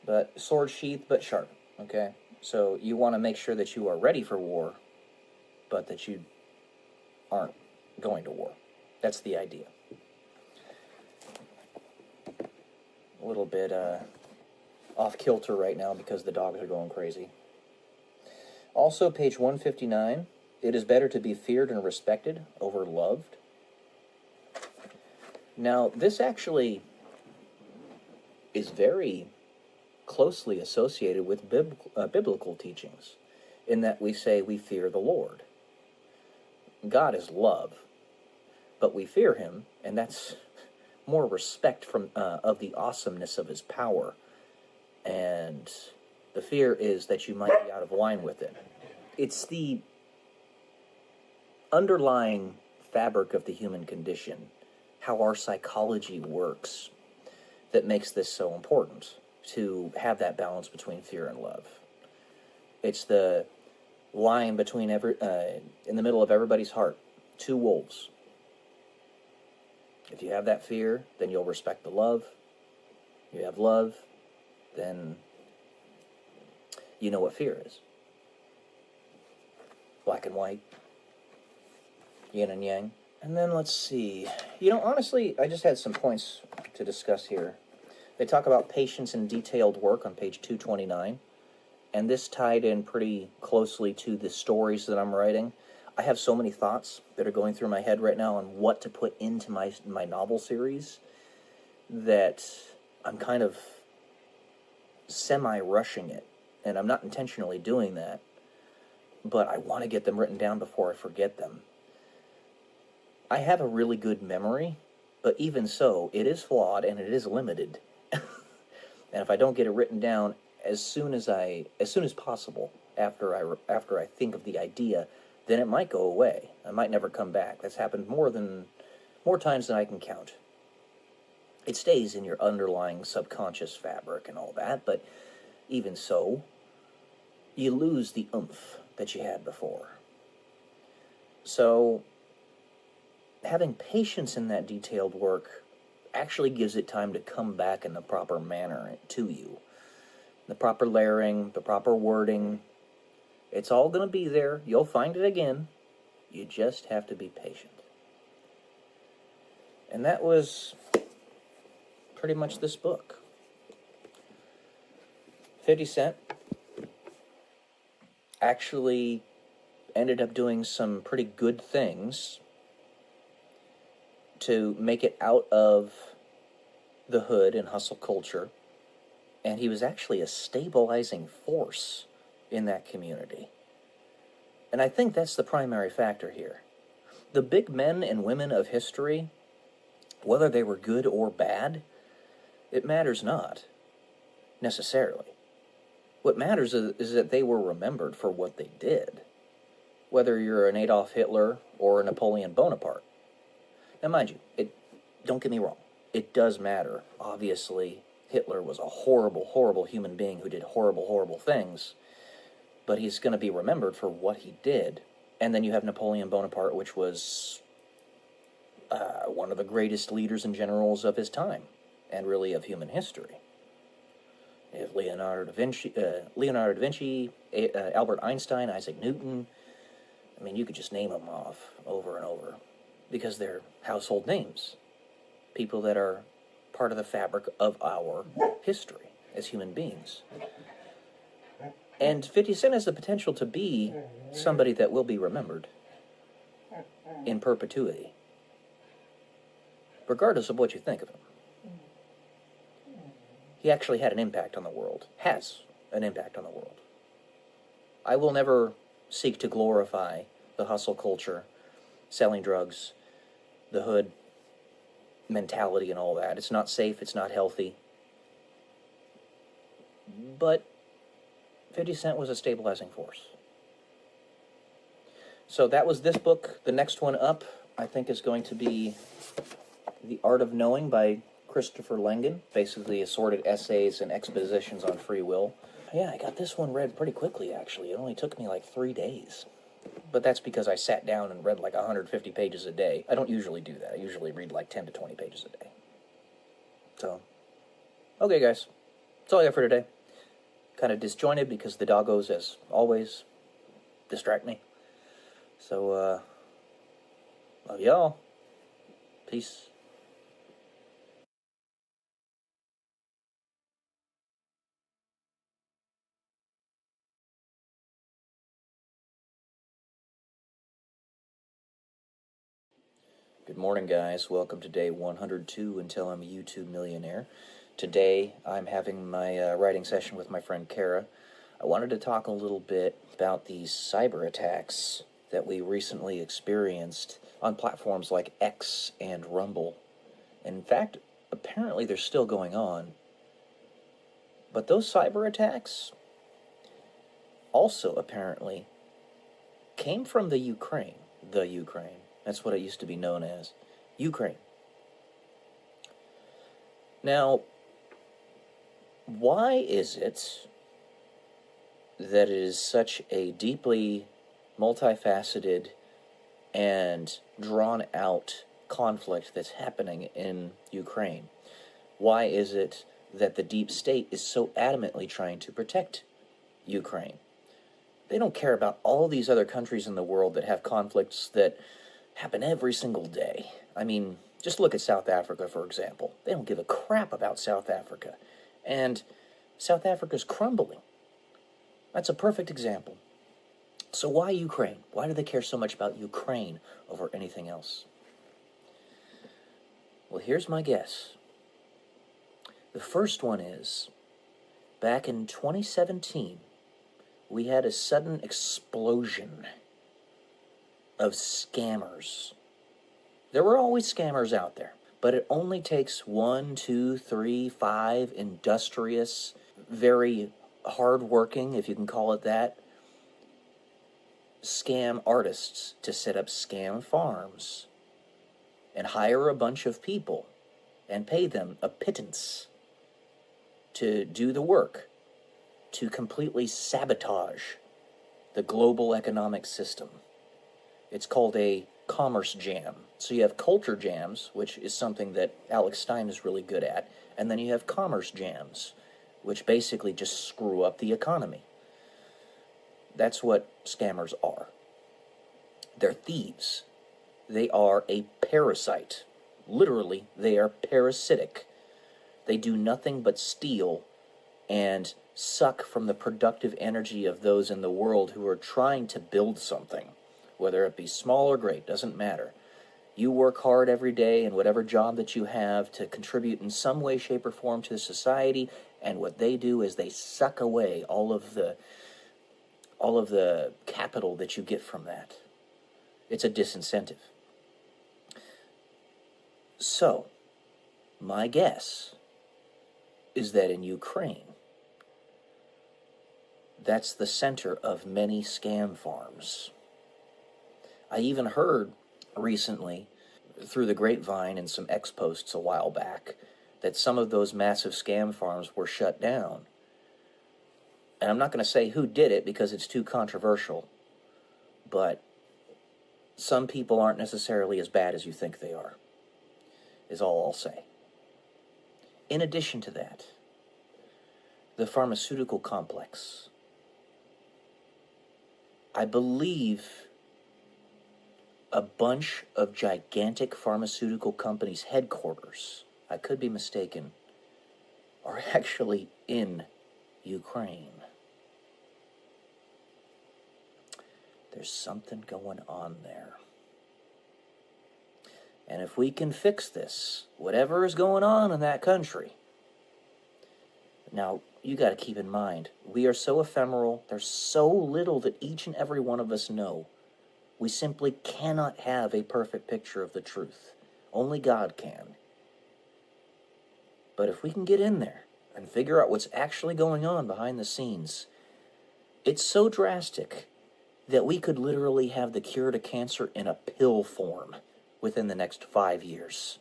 But sword sheathed but sharp, okay? So you want to make sure that you are ready for war, but that you aren't going to war. That's the idea. A little bit off kilter right now because the dogs are going crazy. Also, page 159, it is better to be feared and respected over loved. Now, this actually is very closely associated with biblical teachings, in that we say we fear the Lord. God is love, but we fear him, and that's more respect from of the awesomeness of his power, and the fear is that you might be out of line with it. It's the underlying fabric of the human condition, how our psychology works, that makes this so important, to have that balance between fear and love. It's the line between in the middle of everybody's heart, two wolves. If you have that fear, then you'll respect the love. You have love, then you know what fear is. Black and white, yin and yang. And then let's see. You know, honestly, I just had some points to discuss here. They talk about patience and detailed work on page 229. And this tied in pretty closely to the stories that I'm writing. I have so many thoughts that are going through my head right now on what to put into my novel series that I'm kind of semi-rushing it. And I'm not intentionally doing that. But I want to get them written down before I forget them. I have a really good memory, but even so, it is flawed and it is limited. And if I don't get it written down as soon as possible after I think of the idea, then it might go away. I might never come back. That's happened more times than I can count. It stays in your underlying subconscious fabric and all that, but even so, you lose the oomph that you had before. So, having patience in that detailed work actually gives it time to come back in the proper manner to you. The proper layering, the proper wording, it's all going to be there. You'll find it again. You just have to be patient. And that was pretty much this book. 50 Cent actually ended up doing some pretty good things to make it out of the hood and hustle culture. And he was actually a stabilizing force in that community. And I think that's the primary factor here. The big men and women of history, whether they were good or bad, it matters not, necessarily. What matters is that they were remembered for what they did, whether you're an Adolf Hitler or a Napoleon Bonaparte. Now, mind you, don't get me wrong, it does matter. Obviously, Hitler was a horrible, horrible human being who did horrible, horrible things, but he's going to be remembered for what he did. And then you have Napoleon Bonaparte, which was one of the greatest leaders and generals of his time, and really of human history. You have Leonardo da Vinci, Albert Einstein, Isaac Newton. I mean, you could just name them off over and over, because they're household names. People that are part of the fabric of our history as human beings. And 50 Cent has the potential to be somebody that will be remembered in perpetuity, regardless of what you think of him. he actually had an impact on the world, has an impact on the world. I will never seek to glorify the hustle culture, selling drugs, the hood mentality and all that. It's not safe, it's not healthy. But 50 Cent was a stabilizing force. So that was this book. The next one up, I think, is going to be The Art of Knowing by Christopher Langan. Basically assorted essays and expositions on free will. Yeah, I got this one read pretty quickly, actually. It only took me like 3 days. But that's because I sat down and read like 150 pages a day. I don't usually do that. I usually read like 10 to 20 pages a day. So, okay, guys. That's all I got for today. Kind of disjointed because the doggos, as always, distract me. So, love y'all. Peace. Good morning, guys. Welcome to day 102 until I'm a YouTube millionaire. Today, I'm having my writing session with my friend Kara. I wanted to talk a little bit about these cyber attacks that we recently experienced on platforms like X and Rumble. In fact, apparently they're still going on. But those cyber attacks also apparently came from the Ukraine. The Ukraine. That's what it used to be known as. Ukraine. Now, why is it that it is such a deeply multifaceted and drawn-out conflict that's happening in Ukraine? Why is it that the deep state is so adamantly trying to protect Ukraine? They don't care about all these other countries in the world that have conflicts that happen every single day. I mean, just look at South Africa, for example. They don't give a crap about South Africa. And South Africa's crumbling. That's a perfect example. So why Ukraine? Why do they care so much about Ukraine over anything else? Well, here's my guess. The first one is, back in 2017, we had a sudden explosion of scammers. There were always scammers out there, but it only takes 1, 2, 3, 5 industrious, very hard-working, if you can call it that, scam artists to set up scam farms and hire a bunch of people and pay them a pittance to do the work, to completely sabotage the global economic system. It's called a commerce jam. So you have culture jams, which is something that Alex Stein is really good at, and then you have commerce jams, which basically just screw up the economy. That's what scammers are. They're thieves. They are a parasite. Literally, they are parasitic. They do nothing but steal and suck from the productive energy of those in the world who are trying to build something. Whether it be small or great, doesn't matter. You work hard every day in whatever job that you have to contribute in some way, shape, or form to society, and what they do is they suck away all of the capital that you get from that. It's a disincentive. So, my guess is that in Ukraine, that's the center of many scam farms. I even heard recently, through the grapevine and some X posts a while back, that some of those massive scam farms were shut down. And I'm not going to say who did it because it's too controversial, but some people aren't necessarily as bad as you think they are, is all I'll say. In addition to that, the pharmaceutical complex. I believe a bunch of gigantic pharmaceutical companies' headquarters, I could be mistaken, are actually in Ukraine. There's something going on there. And if we can fix this, whatever is going on in that country, Now, you got to keep in mind, we are so ephemeral, there's so little that each and every one of us know. We simply cannot have a perfect picture of the truth. Only God can. But if we can get in there and figure out what's actually going on behind the scenes, it's so drastic that we could literally have the cure to cancer in a pill form within the next 5 years.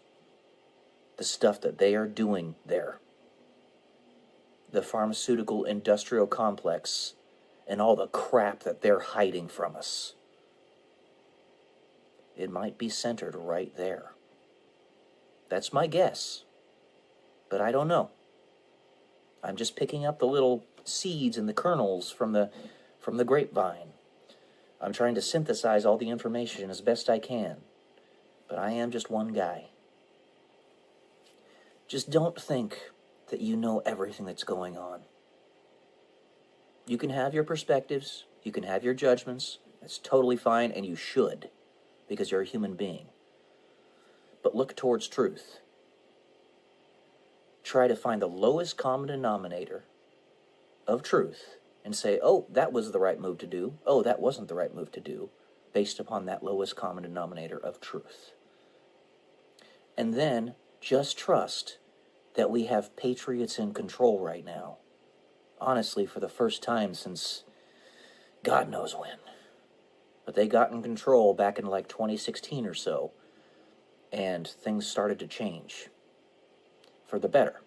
The stuff that they are doing there. The pharmaceutical industrial complex and all the crap that they're hiding from us. It might be centered right there. That's my guess. But I don't know. I'm just picking up the little seeds and the kernels from the grapevine. I'm trying to synthesize all the information as best I can. But I am just one guy. Just don't think that you know everything that's going on. You can have your perspectives, you can have your judgments. That's totally fine, and you should, because you're a human being. But look towards truth. Try to find the lowest common denominator of truth and say, oh, that was the right move to do. Oh, that wasn't the right move to do, based upon that lowest common denominator of truth. And then just trust that we have patriots in control right now. Honestly, for the first time since God knows when. But they got in control back in like 2016 or so, and things started to change for the better.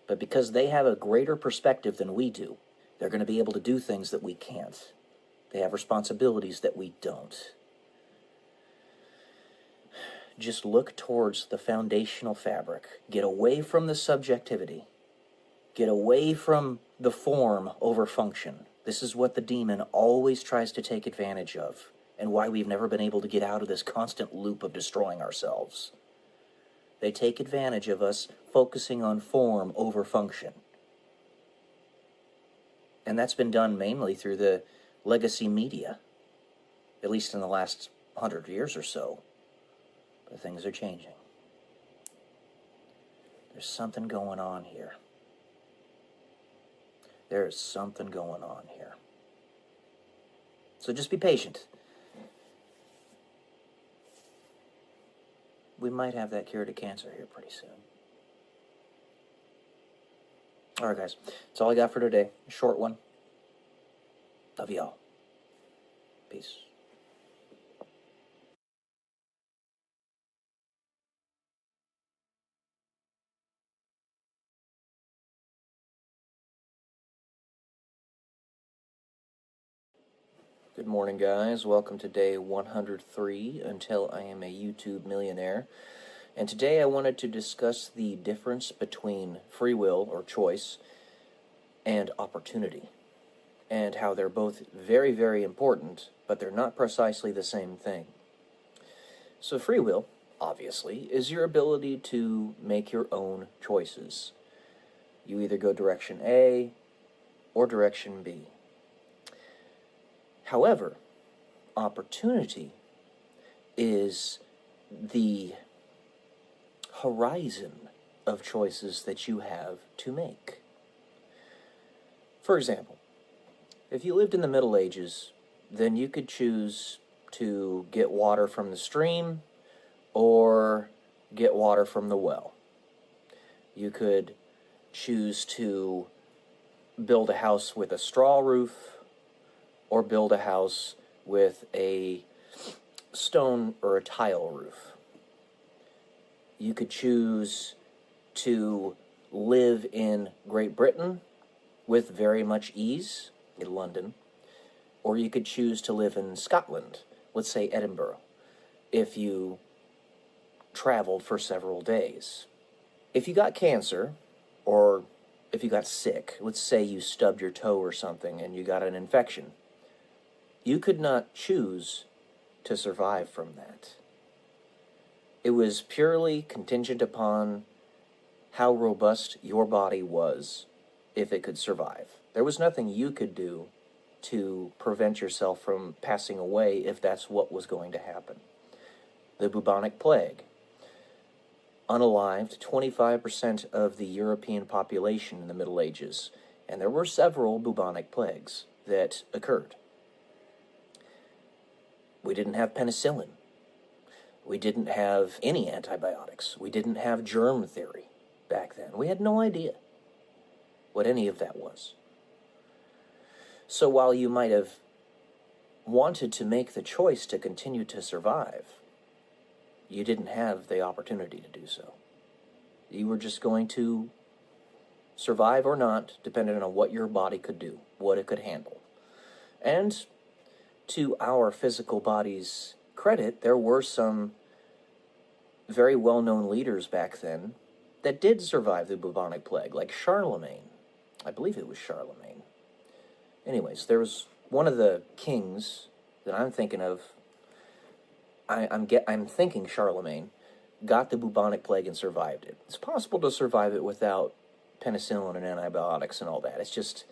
But because they have a greater perspective than we do, they're going to be able to do things that we can't. They have responsibilities that we don't. Just look towards the foundational fabric. Get away from the subjectivity. Get away from the form over function. This is what the demon always tries to take advantage of, and why we've never been able to get out of this constant loop of destroying ourselves. They take advantage of us focusing on form over function. And that's been done mainly through the legacy media, at least in the last 100 years or so. But things are changing. There's something going on here. There is something going on here. So just be patient. We might have that cure to cancer here pretty soon. All right, guys. That's all I got for today. A short one. Love y'all. Peace. Good morning, guys. Welcome to day 103 until I am a YouTube millionaire. And today I wanted to discuss the difference between free will or choice and opportunity, and how they're both very, very important, but they're not precisely the same thing. So free will, obviously, is your ability to make your own choices. You either go direction A or direction B. However, opportunity is the horizon of choices that you have to make. For example, if you lived in the Middle Ages, then you could choose to get water from the stream or get water from the well. You could choose to build a house with a straw roof or build a house with a stone or a tile roof. You could choose to live in Great Britain with very much ease, in London, or you could choose to live in Scotland, let's say Edinburgh, if you traveled for several days. If you got cancer, or if you got sick, let's say you stubbed your toe or something and you got an infection, you could not choose to survive from that. It was purely contingent upon how robust your body was, if it could survive. There was nothing you could do to prevent yourself from passing away if that's what was going to happen. The bubonic plague. unalived 25% of the European population in the Middle Ages, and there were several bubonic plagues that occurred. We didn't have penicillin. We didn't have any antibiotics. We didn't have germ theory back then. We had no idea what any of that was. So while you might have wanted to make the choice to continue to survive, you didn't have the opportunity to do so. You were just going to survive or not, depending on what your body could do, what it could handle. And to our physical body's credit, there were some very well-known leaders back then that did survive the bubonic plague, like Charlemagne. I believe it was Charlemagne. Anyways, there was one of the kings that I'm thinking of. I'm thinking Charlemagne got the bubonic plague and survived it. It's possible to survive it without penicillin and antibiotics and all that. It's just,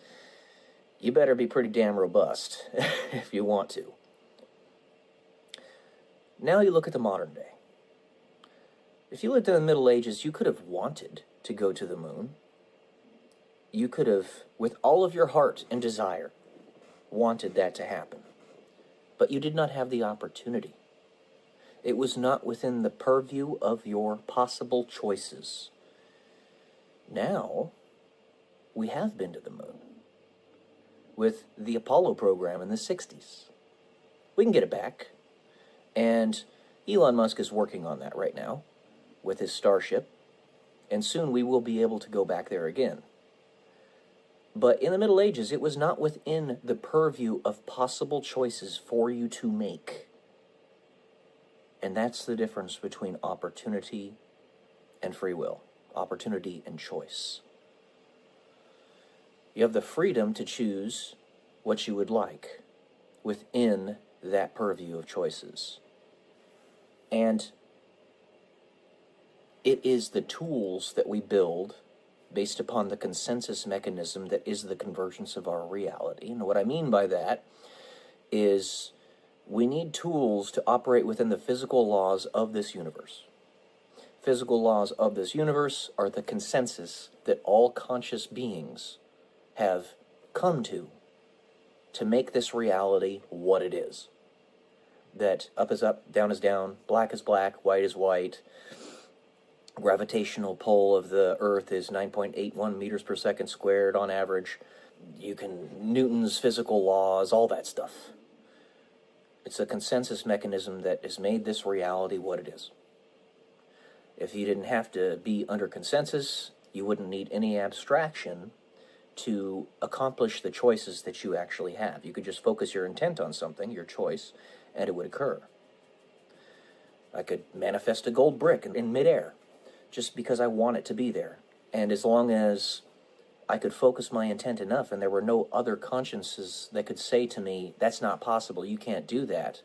you better be pretty damn robust if you want to. Now you look at the modern day. If you lived in the Middle Ages, you could have wanted to go to the moon. You could have, with all of your heart and desire, wanted that to happen. But you did not have the opportunity. It was not within the purview of your possible choices. Now, we have been to the moon with the Apollo program in the 60s. We can get it back. And Elon Musk is working on that right now with his Starship. And soon we will be able to go back there again. But in the Middle Ages, it was not within the purview of possible choices for you to make. And that's the difference between opportunity and free will. Opportunity and choice. You have the freedom to choose what you would like within that purview of choices. And it is the tools that we build based upon the consensus mechanism that is the convergence of our reality. And what I mean by that is we need tools to operate within the physical laws of this universe. Physical laws of this universe are the consensus that all conscious beings have come to make this reality what it is. That up is up, down is down, black is black, white is white. Gravitational pull of the Earth is 9.81 meters per second squared on average. Newton's physical laws, all that stuff. It's a consensus mechanism that has made this reality what it is. If you didn't have to be under consensus, you wouldn't need any abstraction to accomplish the choices that you actually have. You could just focus your intent on something, your choice, and it would occur. I could manifest a gold brick in midair just because I want it to be there. And as long as I could focus my intent enough and there were no other consciences that could say to me, that's not possible, you can't do that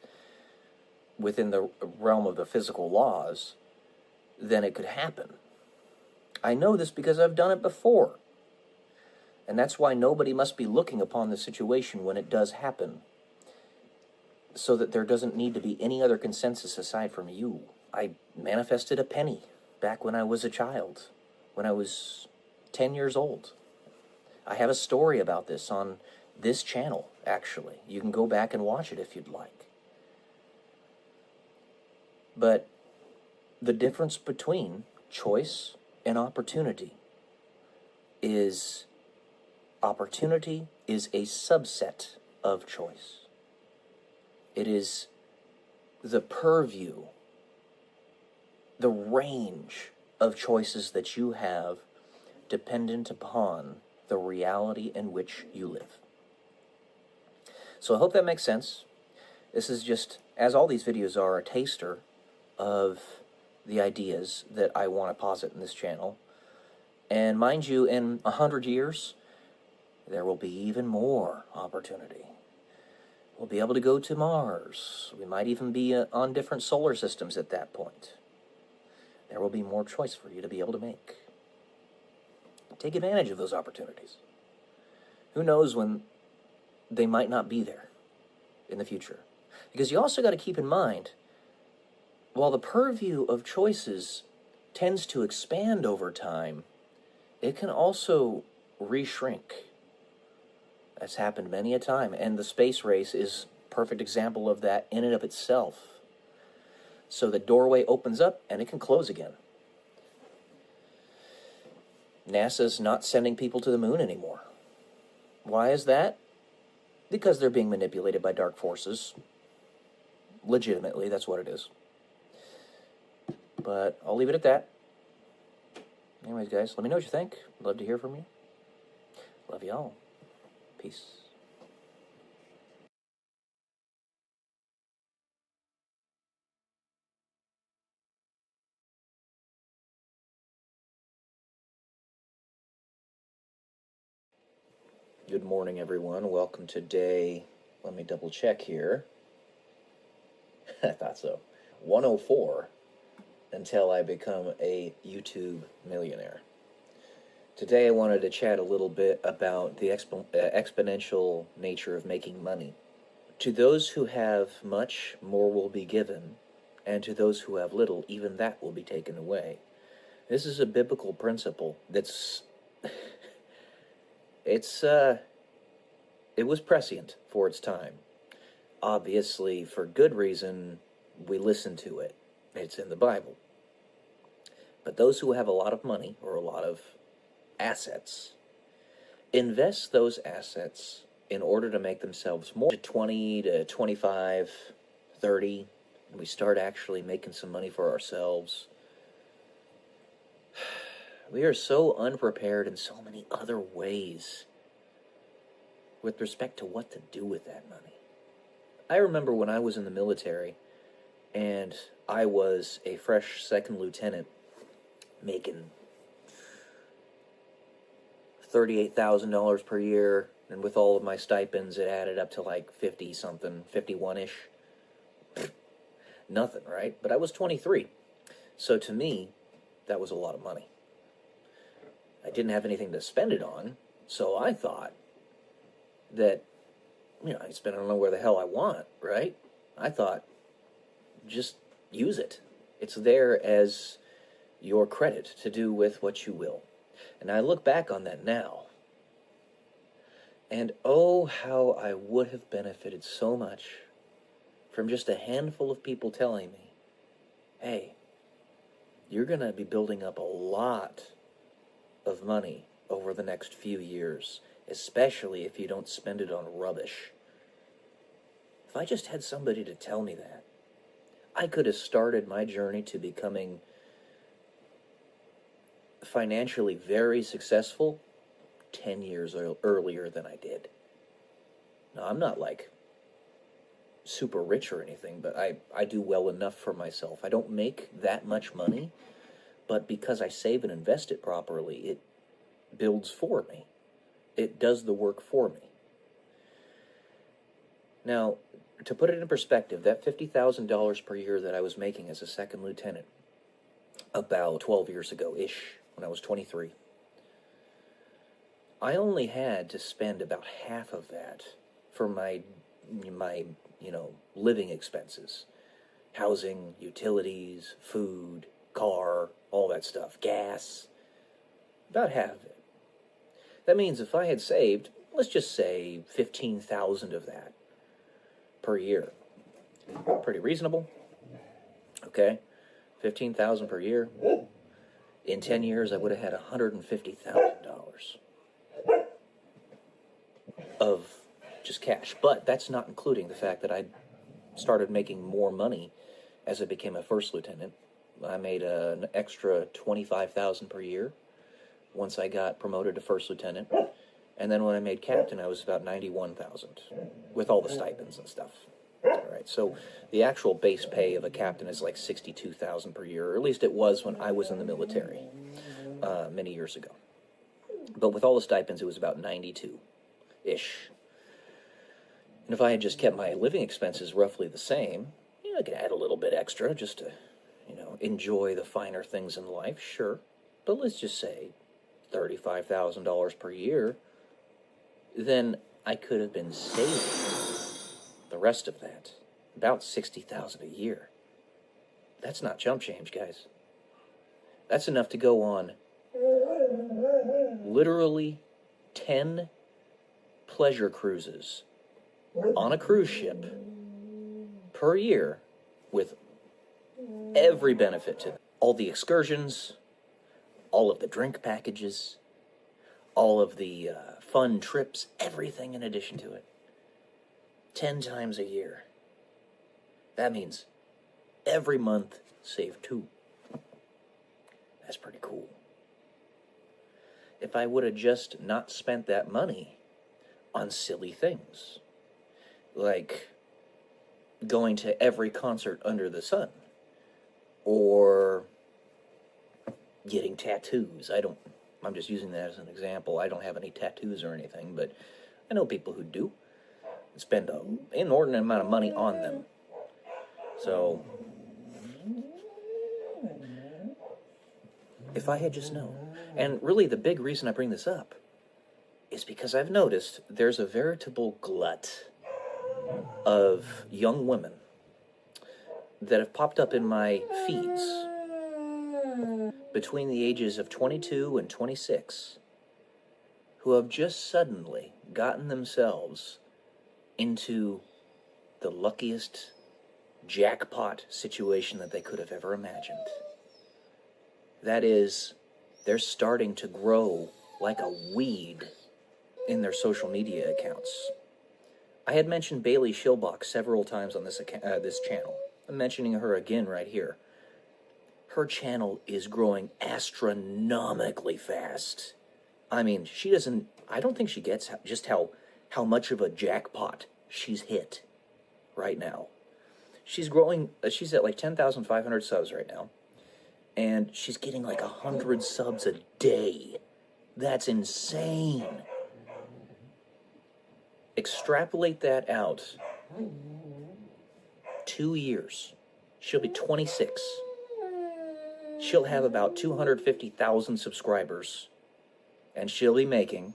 within the realm of the physical laws, then it could happen. I know this because I've done it before. And that's why nobody must be looking upon the situation when it does happen, so that there doesn't need to be any other consensus aside from you. I manifested a penny back when I was a child, when I was 10 years old. I have a story about this on this channel, actually. You can go back and watch it if you'd like. But the difference between choice and opportunity is opportunity is a subset of choice. It is the purview, the range of choices that you have dependent upon the reality in which you live. So I hope that makes sense. This is just, as all these videos are, a taster of the ideas that I want to posit in this channel. And mind you, in 100 years, there will be even more opportunity. We'll be able to go to Mars. We might even be on different solar systems at that point. There will be more choice for you to be able to make. Take advantage of those opportunities. Who knows when they might not be there in the future? Because you also got to keep in mind, while the purview of choices tends to expand over time, it can also re-shrink. That's happened many a time, and the space race is a perfect example of that in and of itself. So the doorway opens up and it can close again. NASA's not sending people to the moon anymore. Why is that? Because they're being manipulated by dark forces. Legitimately, that's what it is. But I'll leave it at that. Anyways, guys, let me know what you think. Love to hear from you. Love y'all. Peace. Good morning, everyone. Welcome to day, let me double check here. I thought so. 104 until I become a YouTube millionaire. Today I wanted to chat a little bit about the exponential nature of making money. To those who have much, more will be given, and to those who have little, even that will be taken away. This is a biblical principle that's it was prescient for its time. Obviously, for good reason, we listen to it. It's in the Bible. But those who have a lot of money or a lot of assets invest those assets in order to make themselves more to 20 to 25, 30, and we start actually making some money for ourselves. We are so unprepared in so many other ways with respect to what to do with that money. I remember when I was in the military and I was a fresh second lieutenant making $38,000 per year, and with all of my stipends it added up to like 50 something, 51-ish. Nothing, right? But I was 23. So to me, that was a lot of money. I didn't have anything to spend it on, so I thought that, I spend it on where the hell I want, right? I thought, just use it. It's there as your credit to do with what you will. And I look back on that now, and oh, how I would have benefited so much from just a handful of people telling me, hey, you're going to be building up a lot of money over the next few years, especially if you don't spend it on rubbish. If I just had somebody to tell me that, I could have started my journey to becoming financially very successful 10 years earlier than I did. Now, I'm not like super rich or anything, but I do well enough for myself. I don't make that much money, but because I save and invest it properly, it builds for me. It does the work for me. Now, to put it in perspective, that $50,000 per year that I was making as a second lieutenant about 12 years ago-ish, when I was 23, I only had to spend about half of that for my living expenses. Housing, utilities, food, car, all that stuff, gas, about half of it. That means if I had saved, let's just say 15,000 of that per year. Pretty reasonable. Okay, 15,000 per year. In 10 years, I would have had $150,000 of just cash. But that's not including the fact that I started making more money as I became a first lieutenant. I made an extra $25,000 per year once I got promoted to first lieutenant. And then when I made captain, I was about $91,000 with all the stipends and stuff. All right, so the actual base pay of a captain is like $62,000 per year, or at least it was when I was in the military many years ago. But with all the stipends, it was about 92-ish. And if I had just kept my living expenses roughly the same, I could add a little bit extra just to, enjoy the finer things in life, sure. But let's just say $35,000 per year, then I could have been saving the rest of that, about $60,000 a year. That's not chump change, guys. That's enough to go on literally 10 pleasure cruises on a cruise ship per year with every benefit to them. All the excursions, all of the drink packages, all of the fun trips, everything in addition to it. 10 times a year. That means every month save 2. That's pretty cool. If I would have just not spent that money on silly things, like going to every concert under the sun, or getting tattoos. I'm just using that as an example. I don't have any tattoos or anything, but I know people who do spend an inordinate amount of money on them. So, if I had just known. And really the big reason I bring this up is because I've noticed there's a veritable glut of young women that have popped up in my feeds between the ages of 22 and 26 who have just suddenly gotten themselves into the luckiest jackpot situation that they could have ever imagined. That is, they're starting to grow like a weed in their social media accounts. I had mentioned Bailey Schilbach several times on this channel. I'm mentioning her again right here. Her channel is growing astronomically fast. I mean, I don't think she gets just how much of a jackpot she's hit right now. She's growing, she's at like 10,500 subs right now. And she's getting like 100 subs a day. That's insane. Extrapolate that out. 2 years. She'll be 26. She'll have about 250,000 subscribers. And she'll be making,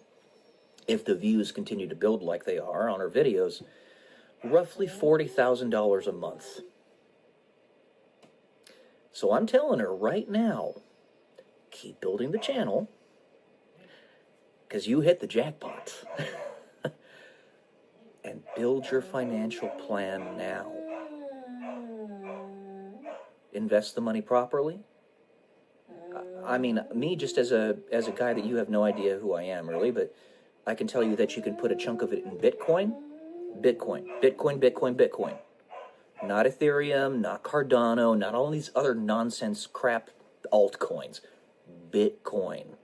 if the views continue to build like they are on her videos, roughly $40,000 a month. So I'm telling her right now, keep building the channel, because you hit the jackpot. And build your financial plan now. Invest the money properly. I mean, me just as a guy that you have no idea who I am really, but I can tell you that you can put a chunk of it in Bitcoin. Not Ethereum, not Cardano, not all these other nonsense crap altcoins. Bitcoin.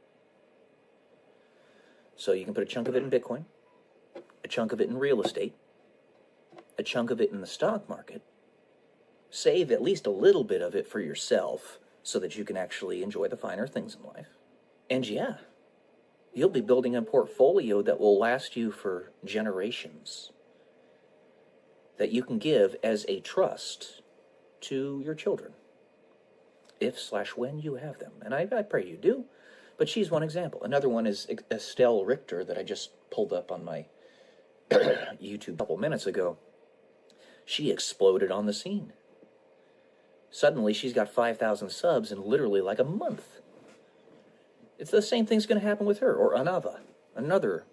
So you can put a chunk of it in Bitcoin, a chunk of it in real estate, a chunk of it in the stock market. Save at least a little bit of it for yourself so that you can actually enjoy the finer things in life. And yeah, you'll be building a portfolio that will last you for generations, that you can give as a trust to your children, if/when you have them. And I pray you do, but she's one example. Another one is Estelle Richter that I just pulled up on my YouTube a couple minutes ago. She exploded on the scene. Suddenly she's got 5,000 subs in literally like a month. It's the same thing's going to happen with her. Or Anava, another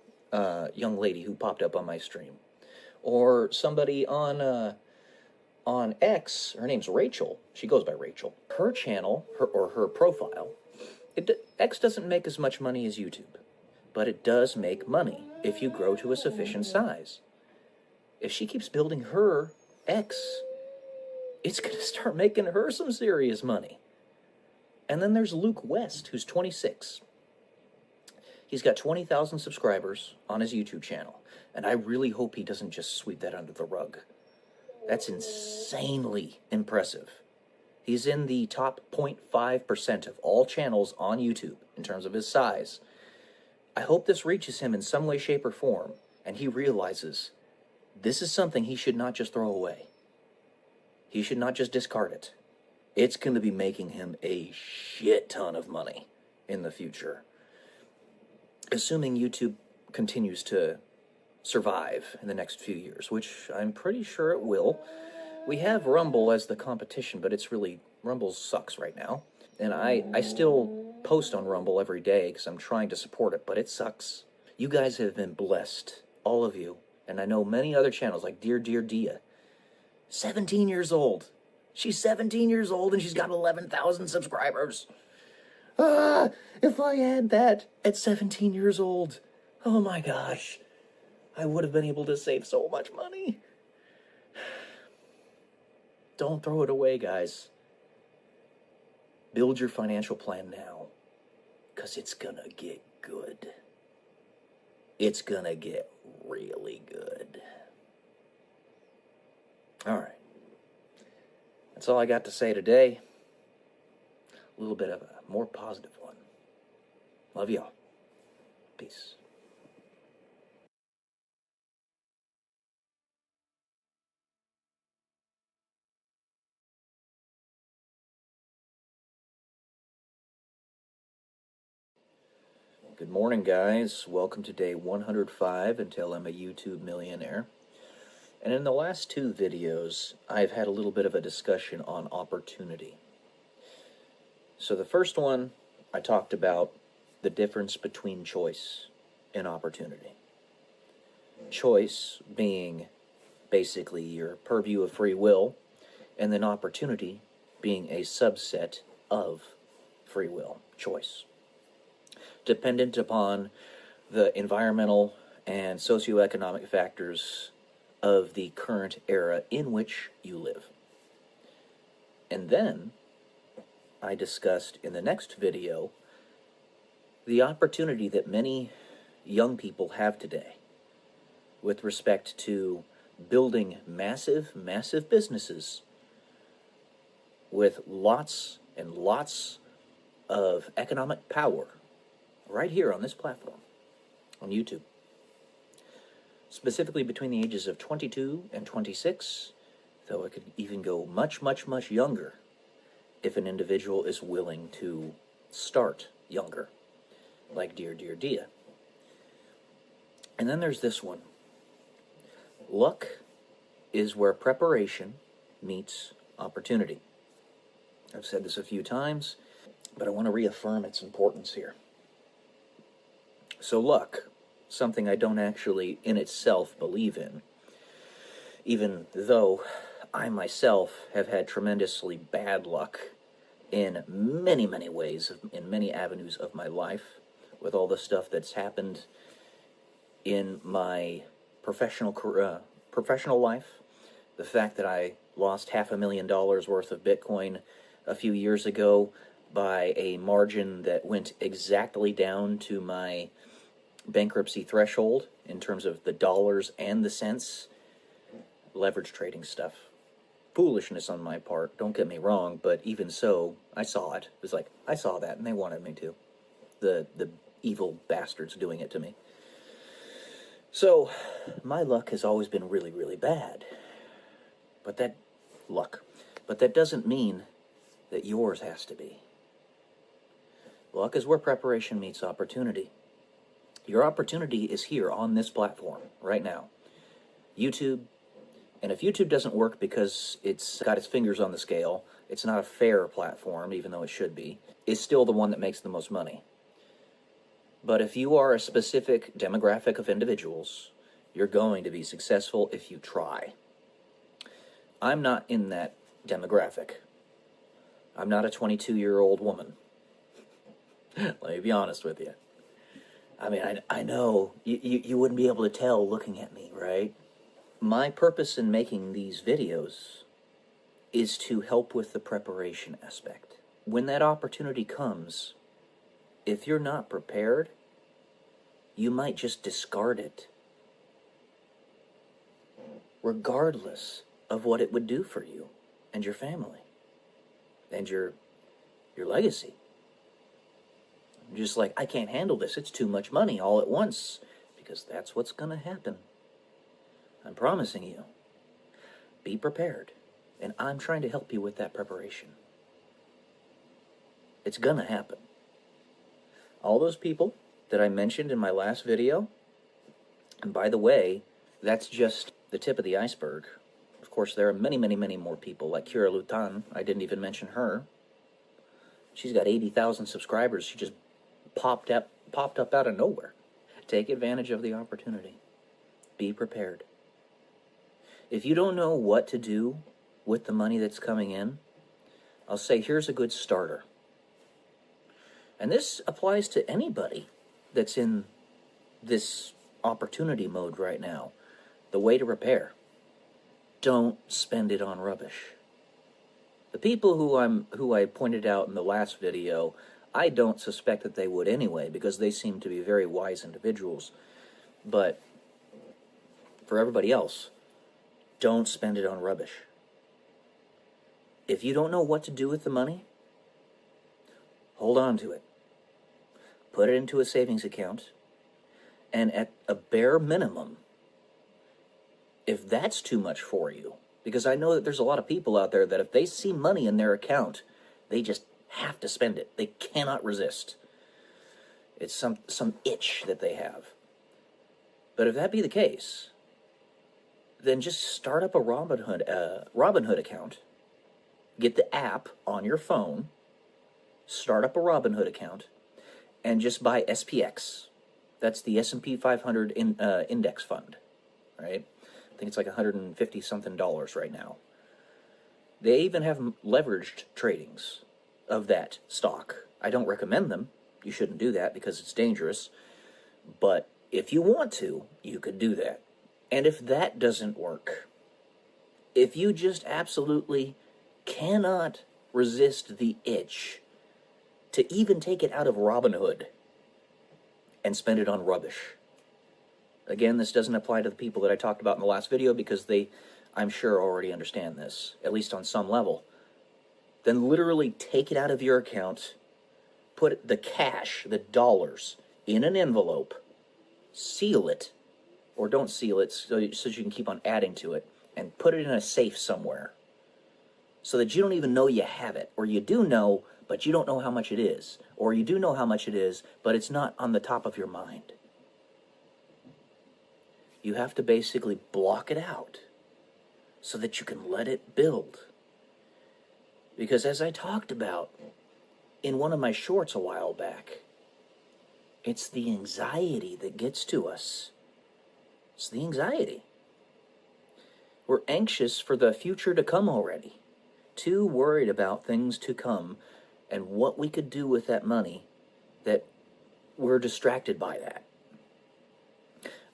young lady who popped up on my stream. Or somebody on X, her name's Rachel. She goes by Rachel. Her channel, her profile, X doesn't make as much money as YouTube, but it does make money if you grow to a sufficient size. If she keeps building her X, it's going to start making her some serious money. And then there's Luke West, who's 26. He's got 20,000 subscribers on his YouTube channel. And I really hope he doesn't just sweep that under the rug. That's insanely impressive. He's in the top 0.5% of all channels on YouTube in terms of his size. I hope this reaches him in some way, shape, or form, and he realizes this is something he should not just throw away. He should not just discard it. It's going to be making him a shit ton of money in the future. Assuming YouTube continues to survive in the next few years, which I'm pretty sure it will. We have Rumble as the competition, but Rumble sucks right now. And I still post on Rumble every day because I'm trying to support it, but it sucks. You guys have been blessed, all of you. And I know many other channels like Dear Dia. 17 years old. She's 17 years old and she's got 11,000 subscribers. If I had that at 17 years old, oh my gosh, I would have been able to save so much money. Don't throw it away, guys. Build your financial plan now, because it's gonna get good. It's gonna get really good. All right. That's all I got to say today. A little bit of a more positive one. Love y'all. Peace. Good morning, guys. Welcome to day 105 until I'm a YouTube millionaire. And in the last two videos, I've had a little bit of a discussion on opportunity. So the first one, I talked about the difference between choice and opportunity. Choice being basically your purview of free will, and then opportunity being a subset of free will, choice, dependent upon the environmental and socioeconomic factors of the current era in which you live. And then I discussed in the next video the opportunity that many young people have today with respect to building massive businesses with lots and lots of economic power right here on this platform, on YouTube. Specifically between the ages of 22 and 26, though it could even go much younger if an individual is willing to start younger, like Dear Dia. And then there's this one. Luck is where preparation meets opportunity. I've said this a few times, but I want to reaffirm its importance here. So luck, something I don't actually in itself believe in, even though I myself have had tremendously bad luck in many ways, in many avenues of my life, with all the stuff that's happened in my professional life. The fact that I lost $500,000 worth of Bitcoin a few years ago by a margin that went exactly down to my bankruptcy threshold in terms of the dollars and the cents. Leverage trading stuff. Foolishness on my part, don't get me wrong, but even so, I saw it. It was like, I saw that and they wanted me to. The evil bastards doing it to me. So, my luck has always been really bad. But that doesn't mean that yours has to be. Luck is where preparation meets opportunity. Your opportunity is here on this platform right now. YouTube. And if YouTube doesn't work because it's got its fingers on the scale, it's not a fair platform, even though it should be, it's still the one that makes the most money. But if you are a specific demographic of individuals, you're going to be successful if you try. I'm not in that demographic. I'm not a 22-year-old woman. Let me be honest with you. I mean, I know you wouldn't be able to tell looking at me, right? My purpose in making these videos is to help with the preparation aspect. When that opportunity comes, if you're not prepared, you might just discard it, regardless of what it would do for you and your family and your legacy. Just like, I can't handle this, it's too much money all at once, because that's what's going to happen. I'm promising you. Be prepared. And I'm trying to help you with that preparation. It's gonna happen. All those people that I mentioned in my last video, and by the way, that's just the tip of the iceberg. Of course, there are many more people like Kira Lutan. I didn't even mention her. She's got 80,000 subscribers. She just popped up out of nowhere. Take advantage of the opportunity. Be prepared. If you don't know what to do with the money that's coming in, I'll say here's a good starter. And this applies to anybody that's in this opportunity mode right now. The way to prepare: don't spend it on rubbish. The people who I pointed out in the last video, I don't suspect that they would anyway, because they seem to be very wise individuals. But for everybody else, don't spend it on rubbish. If you don't know what to do with the money, hold on to it. Put it into a savings account, and at a bare minimum, if that's too much for you, because I know that there's a lot of people out there that if they see money in their account, they just have to spend it. They cannot resist. It's some itch that they have. But if that be the case, then just start up a Robinhood account. Get the app on your phone, start up a Robinhood account, and just buy SPX. That's the S&P 500 index fund, right? I think it's like $150-something right now. They even have leveraged tradings of that stock. I don't recommend them. You shouldn't do that because it's dangerous. But if you want to, you could do that. And if that doesn't work, if you just absolutely cannot resist the itch to even take it out of Robinhood and spend it on rubbish. Again, this doesn't apply to the people that I talked about in the last video because they, I'm sure, already understand this, at least on some level. Then literally take it out of your account, put the cash, the dollars, in an envelope, seal it, or don't seal it so you can keep on adding to it, and put it in a safe somewhere so that you don't even know you have it, or you do know, but you don't know how much it is, or you do know how much it is, but it's not on the top of your mind. You have to basically block it out so that you can let it build. Because as I talked about in one of my shorts a while back, it's the anxiety that gets to us. It's the anxiety. We're anxious for the future to come already. Too worried about things to come and what we could do with that money that we're distracted by that.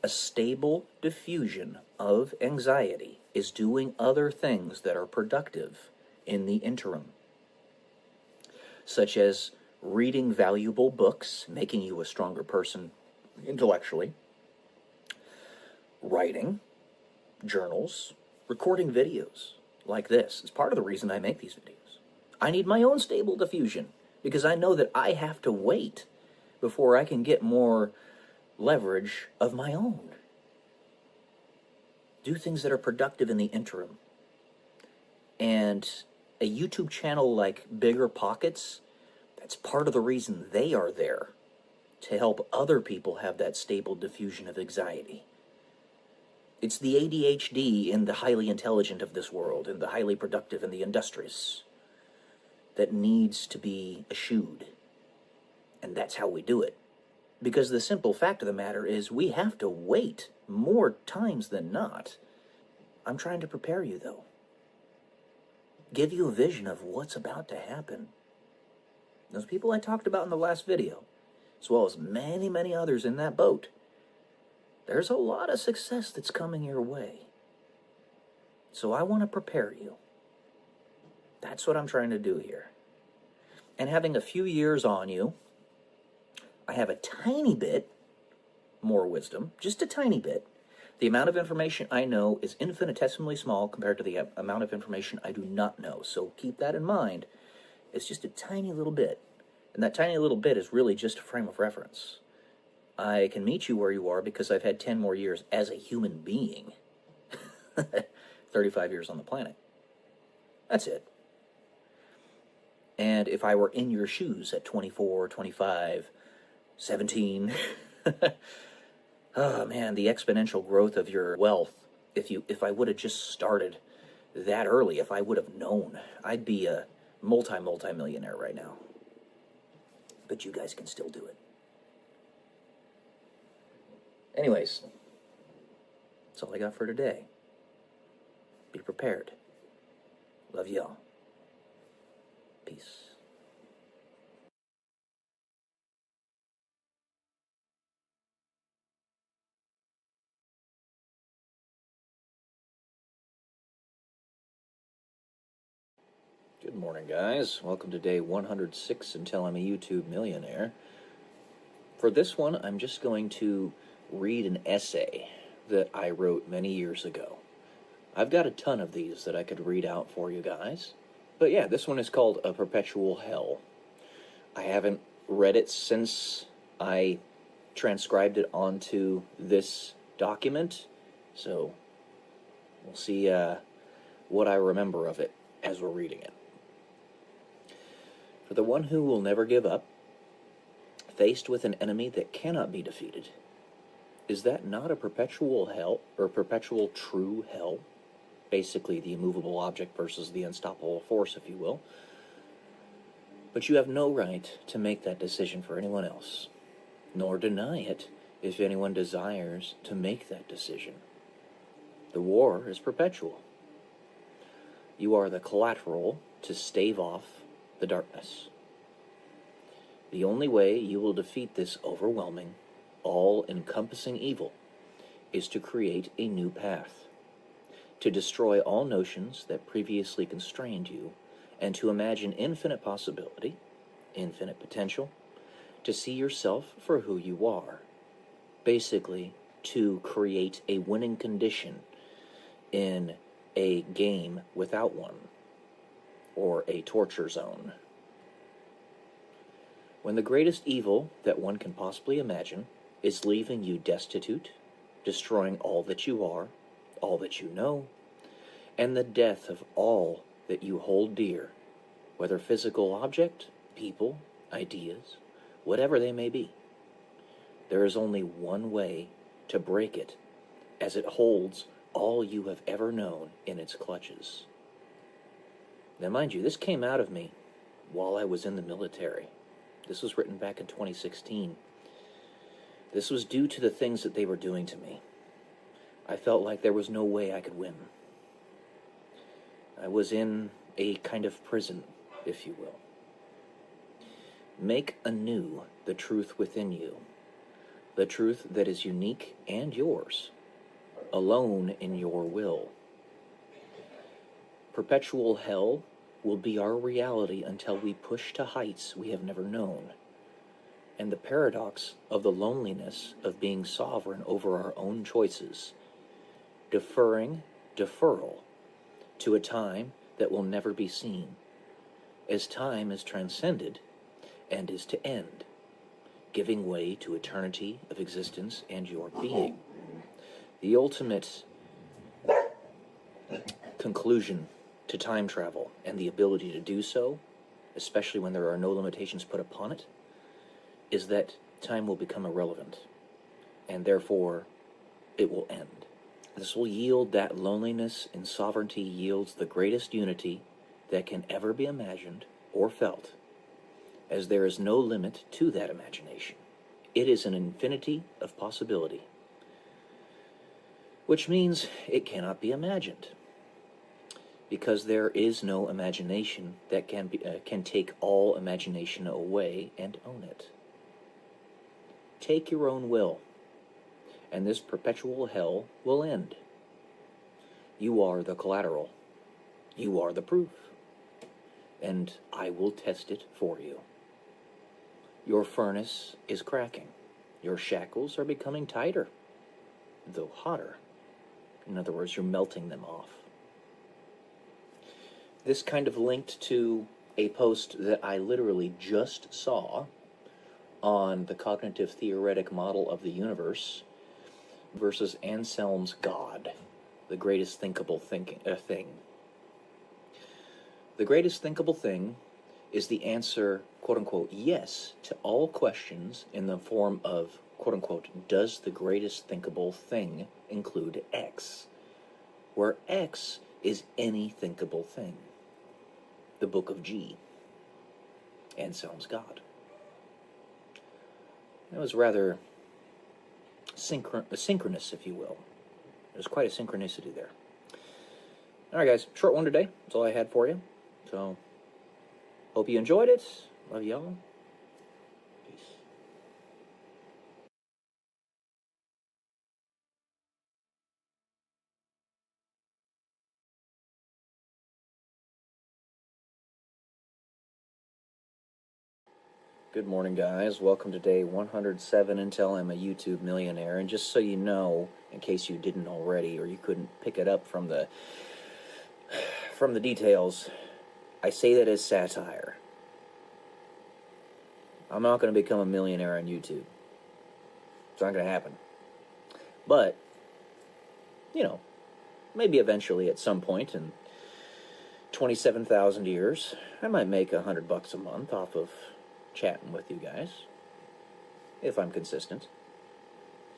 A stable diffusion of anxiety is doing other things that are productive in the interim, such as reading valuable books, making you a stronger person intellectually, writing, journals, recording videos like this. It's part of the reason I make these videos. I need my own stable diffusion because I know that I have to wait before I can get more leverage of my own. Do things that are productive in the interim. And a YouTube channel like Bigger Pockets, that's part of the reason they are there, to help other people have that stable diffusion of anxiety. It's the ADHD in the highly intelligent of this world, and the highly productive and the industrious, that needs to be eschewed. And that's how we do it. Because the simple fact of the matter is we have to wait more times than not. I'm trying to prepare you, though. Give you a vision of what's about to happen. Those people I talked about in the last video, as well as many, many others in that boat, there's a lot of success that's coming your way. So I want to prepare you. That's what I'm trying to do here. And having a few years on you, I have a tiny bit more wisdom, just a tiny bit. The amount of information I know is infinitesimally small compared to the amount of information I do not know. So keep that in mind. It's just a tiny little bit. And that tiny little bit is really just a frame of reference. I can meet you where you are because I've had 10 more years as a human being. 35 years on the planet. That's it. And if I were in your shoes at 24, 25, 17, oh man, the exponential growth of your wealth, if I would have just started that early, if I would have known, I'd be a multi-millionaire right now. but you guys can still do it. Anyways, that's all I got for today. Be prepared. Love y'all. Peace. Good morning, guys. Welcome to day 106 until I'm a YouTube millionaire. For this one, I'm just going to read an essay that I wrote many years ago. I've got a ton of these that I could read out for you guys. But yeah, this one is called A Perpetual Hell. I haven't read it since I transcribed it onto this document, so we'll see what I remember of it as we're reading it. For the one who will never give up, faced with an enemy that cannot be defeated, is that not a perpetual hell, or perpetual true hell? Basically, the immovable object versus the unstoppable force, if you will. But you have no right to make that decision for anyone else, nor deny it if anyone desires to make that decision. The war is perpetual. You are the collateral to stave off the darkness. The only way you will defeat this overwhelming, all-encompassing evil is to create a new path, to destroy all notions that previously constrained you, and to imagine infinite possibility, infinite potential, to see yourself for who you are. Basically, to create a winning condition in a game without one, or a torture zone. When the greatest evil that one can possibly imagine is leaving you destitute, destroying all that you are, all that you know, and the death of all that you hold dear, whether physical object, people, ideas, whatever they may be, there is only one way to break it, as it holds all you have ever known in its clutches. Now, mind you, this came out of me while I was in the military. This was written back in 2016. This was due to the things that they were doing to me. I felt like there was no way I could win. I was in a kind of prison, if you will. Make anew the truth within you, the truth that is unique and yours, alone in your will. Perpetual hell will be our reality until we push to heights we have never known. And the paradox of the loneliness of being sovereign over our own choices, deferring deferral to a time that will never be seen, as time is transcended and is to end, giving way to eternity of existence and your being. The ultimate conclusion to time travel and the ability to do so, especially when there are no limitations put upon it, is that time will become irrelevant, and therefore it will end. This will yield that loneliness, and sovereignty yields the greatest unity that can ever be imagined or felt, as there is no limit to that imagination. It is an infinity of possibility, which means it cannot be imagined, because there is no imagination that can take all imagination away and own it. Take your own will, and this perpetual hell will end. You are the collateral. You are the proof, and I will test it for you. Your furnace is cracking. Your shackles are becoming tighter, though hotter. In other words, you're melting them off. This kind of linked to a post that I literally just saw on the cognitive theoretic model of the universe versus Anselm's God, the greatest thinkable thing. The greatest thinkable thing is the answer, quote-unquote, yes to all questions in the form of, quote-unquote, does the greatest thinkable thing include X? Where X is any thinkable thing. The Book of G. Anselm's God. It was rather synchronous, if you will. There's quite a synchronicity there. All right, guys, short one today. That's all I had for you. So, hope you enjoyed it. Love y'all. Peace. Good morning, guys. Welcome to day 107 until I'm a YouTube millionaire. And just so you know, in case you didn't already or you couldn't pick it up from the details, I say that as satire. I'm not going to become a millionaire on YouTube. It's not going to happen. But, you know, maybe eventually at some point in 27,000 years, I might make $100 a month off of chatting with you guys, if I'm consistent.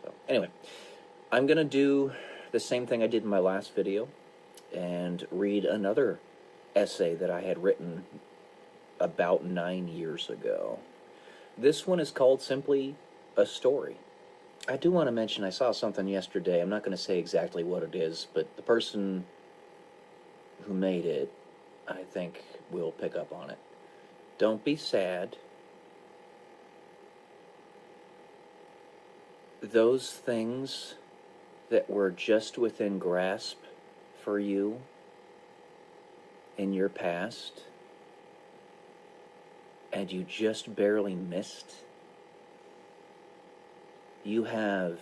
So, anyway, I'm going to do the same thing I did in my last video and read another essay that I had written about 9 years ago. This one is called simply A Story. I do want to mention I saw something yesterday. I'm not going to say exactly what it is, but the person who made it, I think, will pick up on it. Don't be sad. Those things that were just within grasp for you in your past, and you just barely missed, you have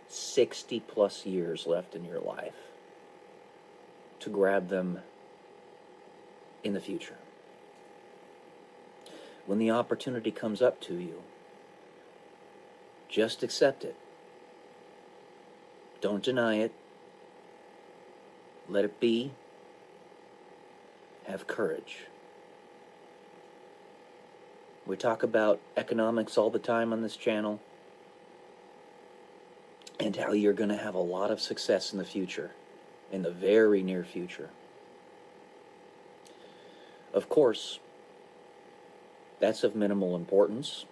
60 plus years left in your life to grab them in the future. When the opportunity comes up to you, just accept it. Don't deny it. Let it be. Have courage. We talk about economics all the time on this channel, and how you're going to have a lot of success in the future, in the very near future. Of course, that's of minimal importance,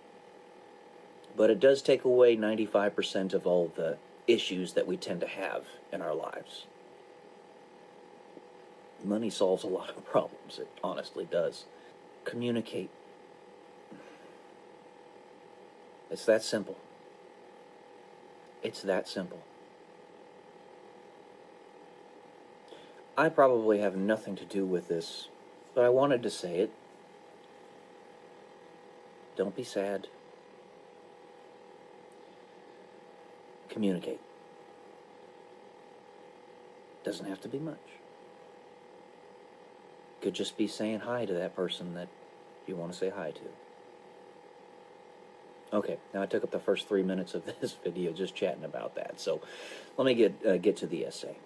but it does take away 95% of all the issues that we tend to have in our lives. Money solves a lot of problems. It honestly does. Communicate. It's that simple. It's that simple. I probably have nothing to do with this, but I wanted to say it. Don't be sad. Communicate. Doesn't have to be much. Could just be saying hi to that person that you want to say hi to. Okay, now I took up the first 3 minutes of this video just chatting about that, so let me get to the essay.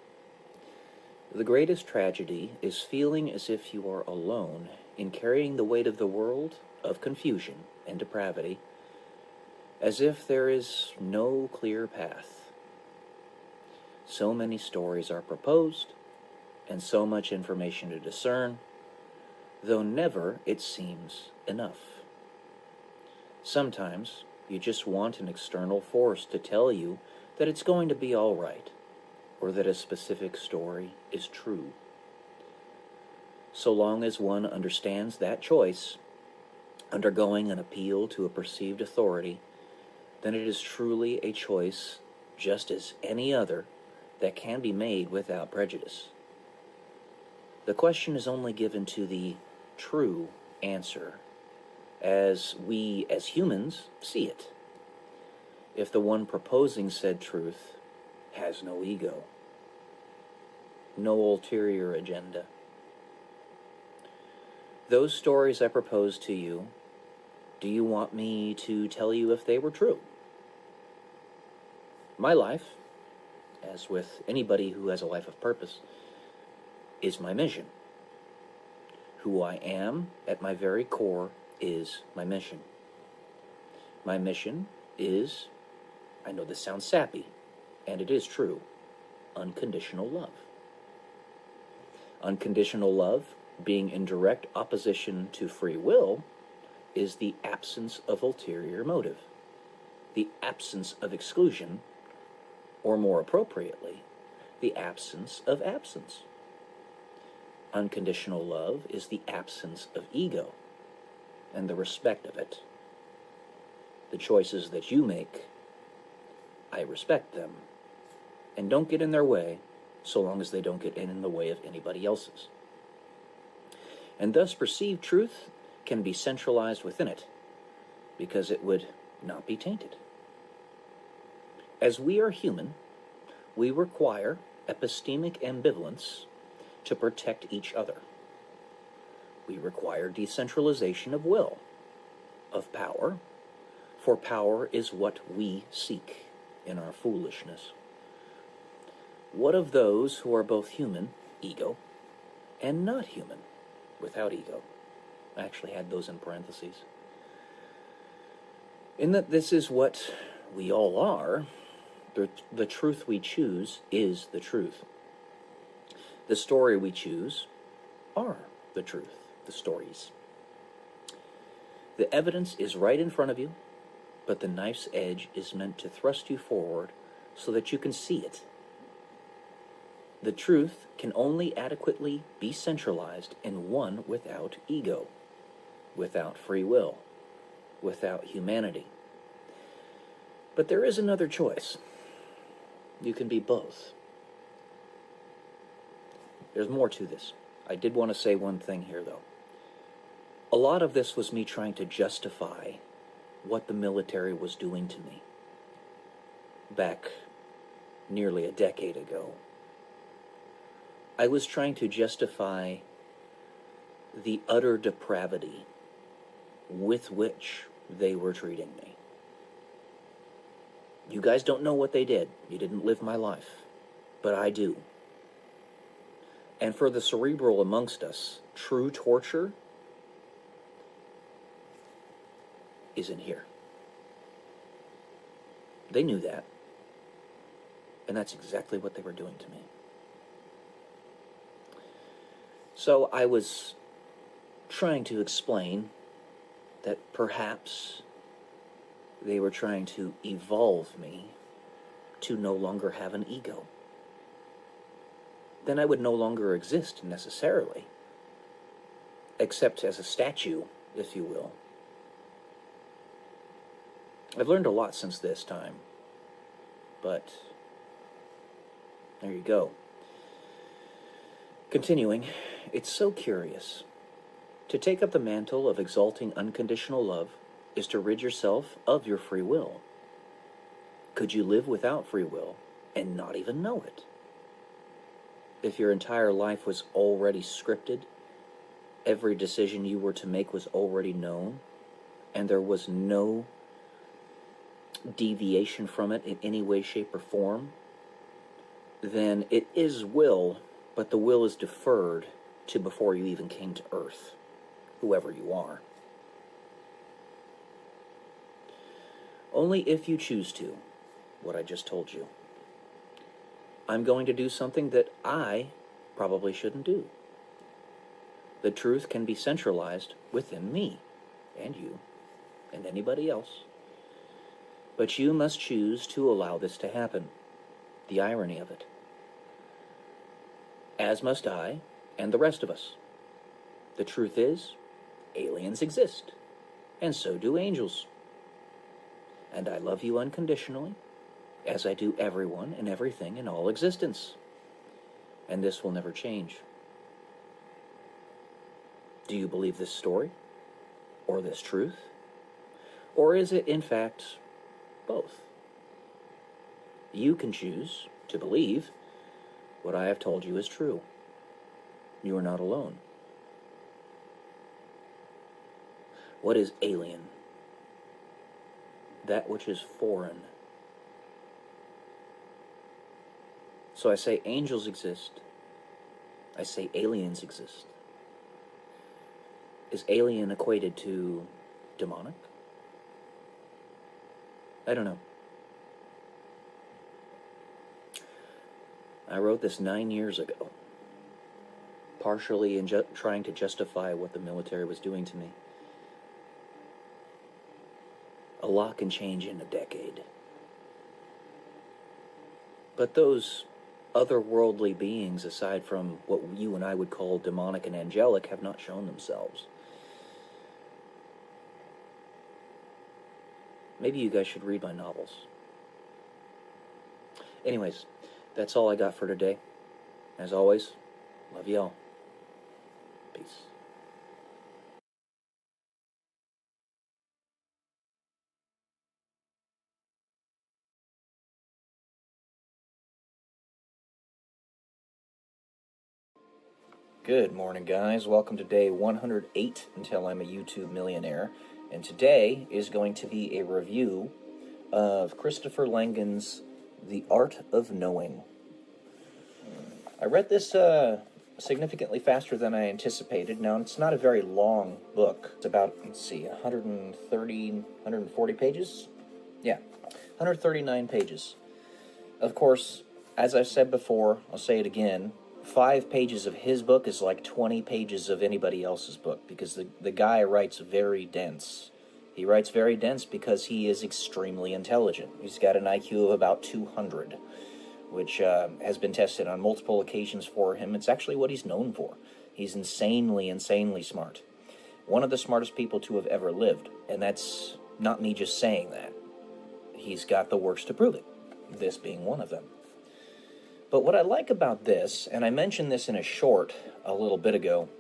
The greatest tragedy is feeling as if you are alone in carrying the weight of the world of confusion and depravity, as if there is no clear path. So many stories are proposed, and so much information to discern, though never, it seems, enough. Sometimes you just want an external force to tell you that it's going to be all right, or that a specific story is true. So long as one understands that choice, undergoing an appeal to a perceived authority, then it is truly a choice just as any other that can be made without prejudice. The question is only given to the true answer, as we as humans see it, if the one proposing said truth has no ego, no ulterior agenda. Those stories I propose to you, do you want me to tell you if they were true? My life, as with anybody who has a life of purpose, is my mission. Who I am at my very core is my mission. My mission is, I know this sounds sappy, and it is true, unconditional love. Unconditional love, being in direct opposition to free will, is the absence of ulterior motive. the absence of exclusion, or more appropriately, the absence of absence. Unconditional love is the absence of ego and the respect of it. The choices that you make, I respect them and don't get in their way so long as they don't get in the way of anybody else's. And thus perceived truth can be centralized within it because it would not be tainted. As we are human, we require epistemic ambivalence to protect each other. We require decentralization of will, of power, for power is what we seek in our foolishness. What of those who are both human, ego, and not human, without ego? I actually had those in parentheses. In that this is what we all are, the truth we choose is the truth. The story we choose are the truth, the stories. The evidence is right in front of you, but the knife's edge is meant to thrust you forward so that you can see it. The truth can only adequately be centralized in one without ego, without free will, without humanity. But there is another choice. You can be both. There's more to this. I did want to say one thing here, though. A lot of this was me trying to justify what the military was doing to me back nearly a decade ago. I was trying to justify the utter depravity with which they were treating me. You guys don't know what they did. You didn't live my life. But I do. And for the cerebral amongst us, true torture isn't here. They knew that. And that's exactly what they were doing to me. So I was trying to explain that perhaps they were trying to evolve me to no longer have an ego. Then I would no longer exist necessarily, except as a statue, if you will. I've learned a lot since this time, but there you go. Continuing, it's so curious. To take up the mantle of exalting unconditional love is to rid yourself of your free will. Could you live without free will and not even know it? If your entire life was already scripted, every decision you were to make was already known, and there was no deviation from it in any way, shape, or form, then it is will, but the will is deferred to before you even came to earth, whoever you are. Only if you choose to, what I just told you. I'm going to do something that I probably shouldn't do. The truth can be centralized within me, and you, and anybody else. But you must choose to allow this to happen. The irony of it. As must I, and the rest of us. The truth is, aliens exist, and so do angels. And I love you unconditionally, as I do everyone and everything in all existence. And this will never change. Do you believe this story? Or this truth? Or is it, in fact, both? You can choose to believe what I have told you is true. You are not alone. What is alien? That which is foreign. So I say angels exist. I say aliens exist. Is alien equated to demonic? I don't know. I wrote this 9 years ago, partially in trying to justify what the military was doing to me. a lot can change in a decade. But those otherworldly beings, aside from what you and I would call demonic and angelic, have not shown themselves. Maybe you guys should read my novels. Anyways, that's all I got for today. As always, love y'all. Peace. Good morning, guys. Welcome to day 108 until I'm a YouTube millionaire. And today is going to be a review of Christopher Langan's The Art of Knowing. I read this significantly faster than I anticipated. Now, it's not a very long book. It's about, 140 pages? Yeah, 139 pages. Of course, as I've said before, I'll say it again, 5 pages of his book is like 20 pages of anybody else's book, because the guy writes very dense. He writes very dense because he is extremely intelligent. He's got an IQ of about 200, which has been tested on multiple occasions for him. It's actually what he's known for. He's insanely smart. One of the smartest people to have ever lived, and that's not me just saying that. He's got the works to prove it, this being one of them. But what I like about this, and I mentioned this in a short a little bit ago,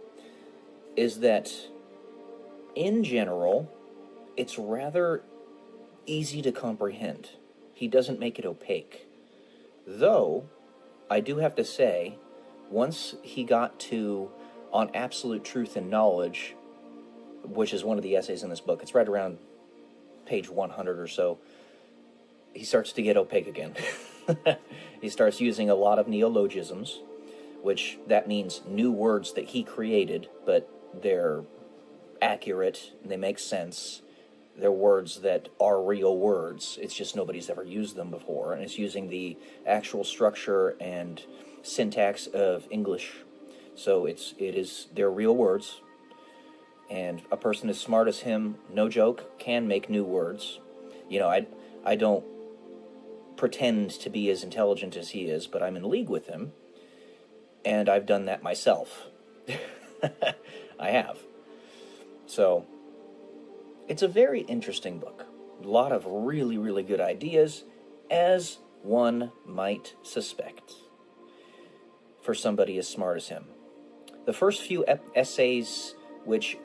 is that in general, it's rather easy to comprehend. He doesn't make it opaque. Though, I do have to say, once he got to On Absolute Truth and Knowledge, which is one of the essays in this book, it's right around page 100 or so, he starts to get opaque again. He starts using a lot of neologisms, which that means new words that he created, but they're accurate, they make sense. They're words that are real words. It's just nobody's ever used them before, and it's using the actual structure and syntax of English. So they're real words, and a person as smart as him, no joke, can make new words. You know, I don't pretend to be as intelligent as he is, but I'm in league with him, and I've done that myself. I have. So, it's a very interesting book. A lot of really good ideas, as one might suspect, for somebody as smart as him. The first few essays, which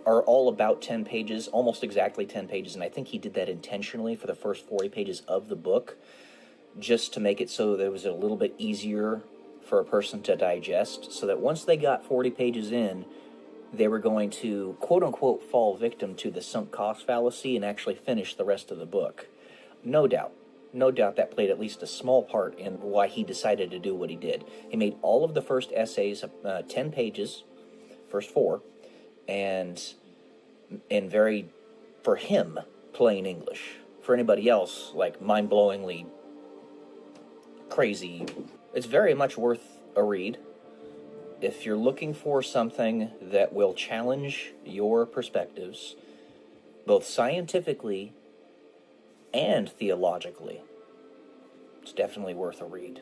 are all about 10 pages, almost exactly 10 pages, and I think he did that intentionally for the first 40 pages of the book, just to make it so that it was a little bit easier for a person to digest, so that once they got 40 pages in, they were going to, quote-unquote, fall victim to the sunk cost fallacy and actually finish the rest of the book. No doubt that played at least a small part in why he decided to do what he did. He made all of the first essays 10 pages, first 4, and in very, for him, plain English. For anybody else, like, mind-blowingly crazy. It's very much worth a read. If you're looking for something that will challenge your perspectives, both scientifically and theologically, it's definitely worth a read.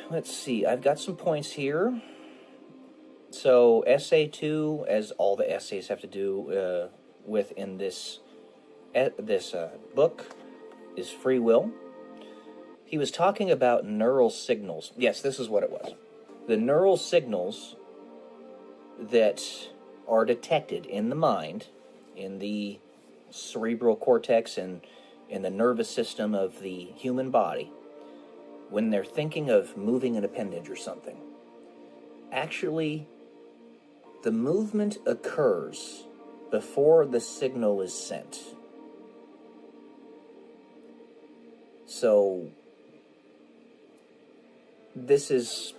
Let's see, I've got some points here. So, essay 2, as all the essays have to do with in this book, is free will. He was talking about neural signals. Yes, this is what it was. The neural signals that are detected in the mind, in the cerebral cortex and in the nervous system of the human body, when they're thinking of moving an appendage or something, actually, the movement occurs before the signal is sent. So, this is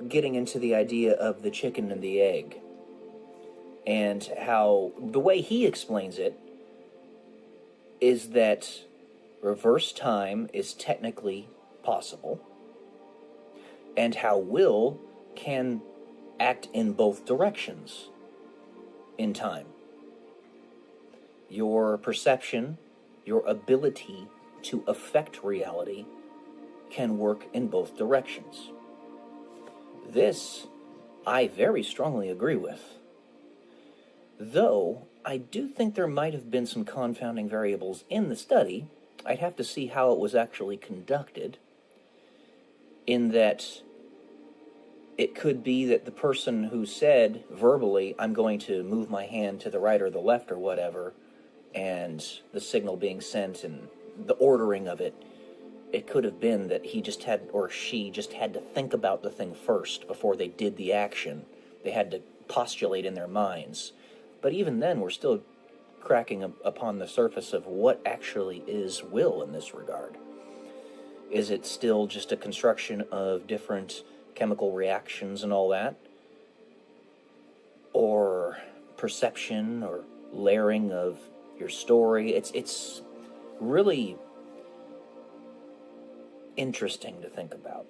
getting into the idea of the chicken and the egg, and how the way he explains it is that reverse time is technically possible, and how will can act in both directions in time. your perception, your ability to affect reality can work in both directions. This I very strongly agree with. Though I do think there might have been some confounding variables in the study. I'd have to see how it was actually conducted, in that it could be that the person who said verbally, I'm going to move my hand to the right or the left or whatever, and the signal being sent and the ordering of it, it could have been that he just had, or she just had to think about the thing first before they did the action. They had to postulate in their minds. But even then, we're still cracking upon the surface of what actually is will in this regard. Is it still just a construction of different chemical reactions and all that? Or perception or layering of your story? It's really interesting to think about.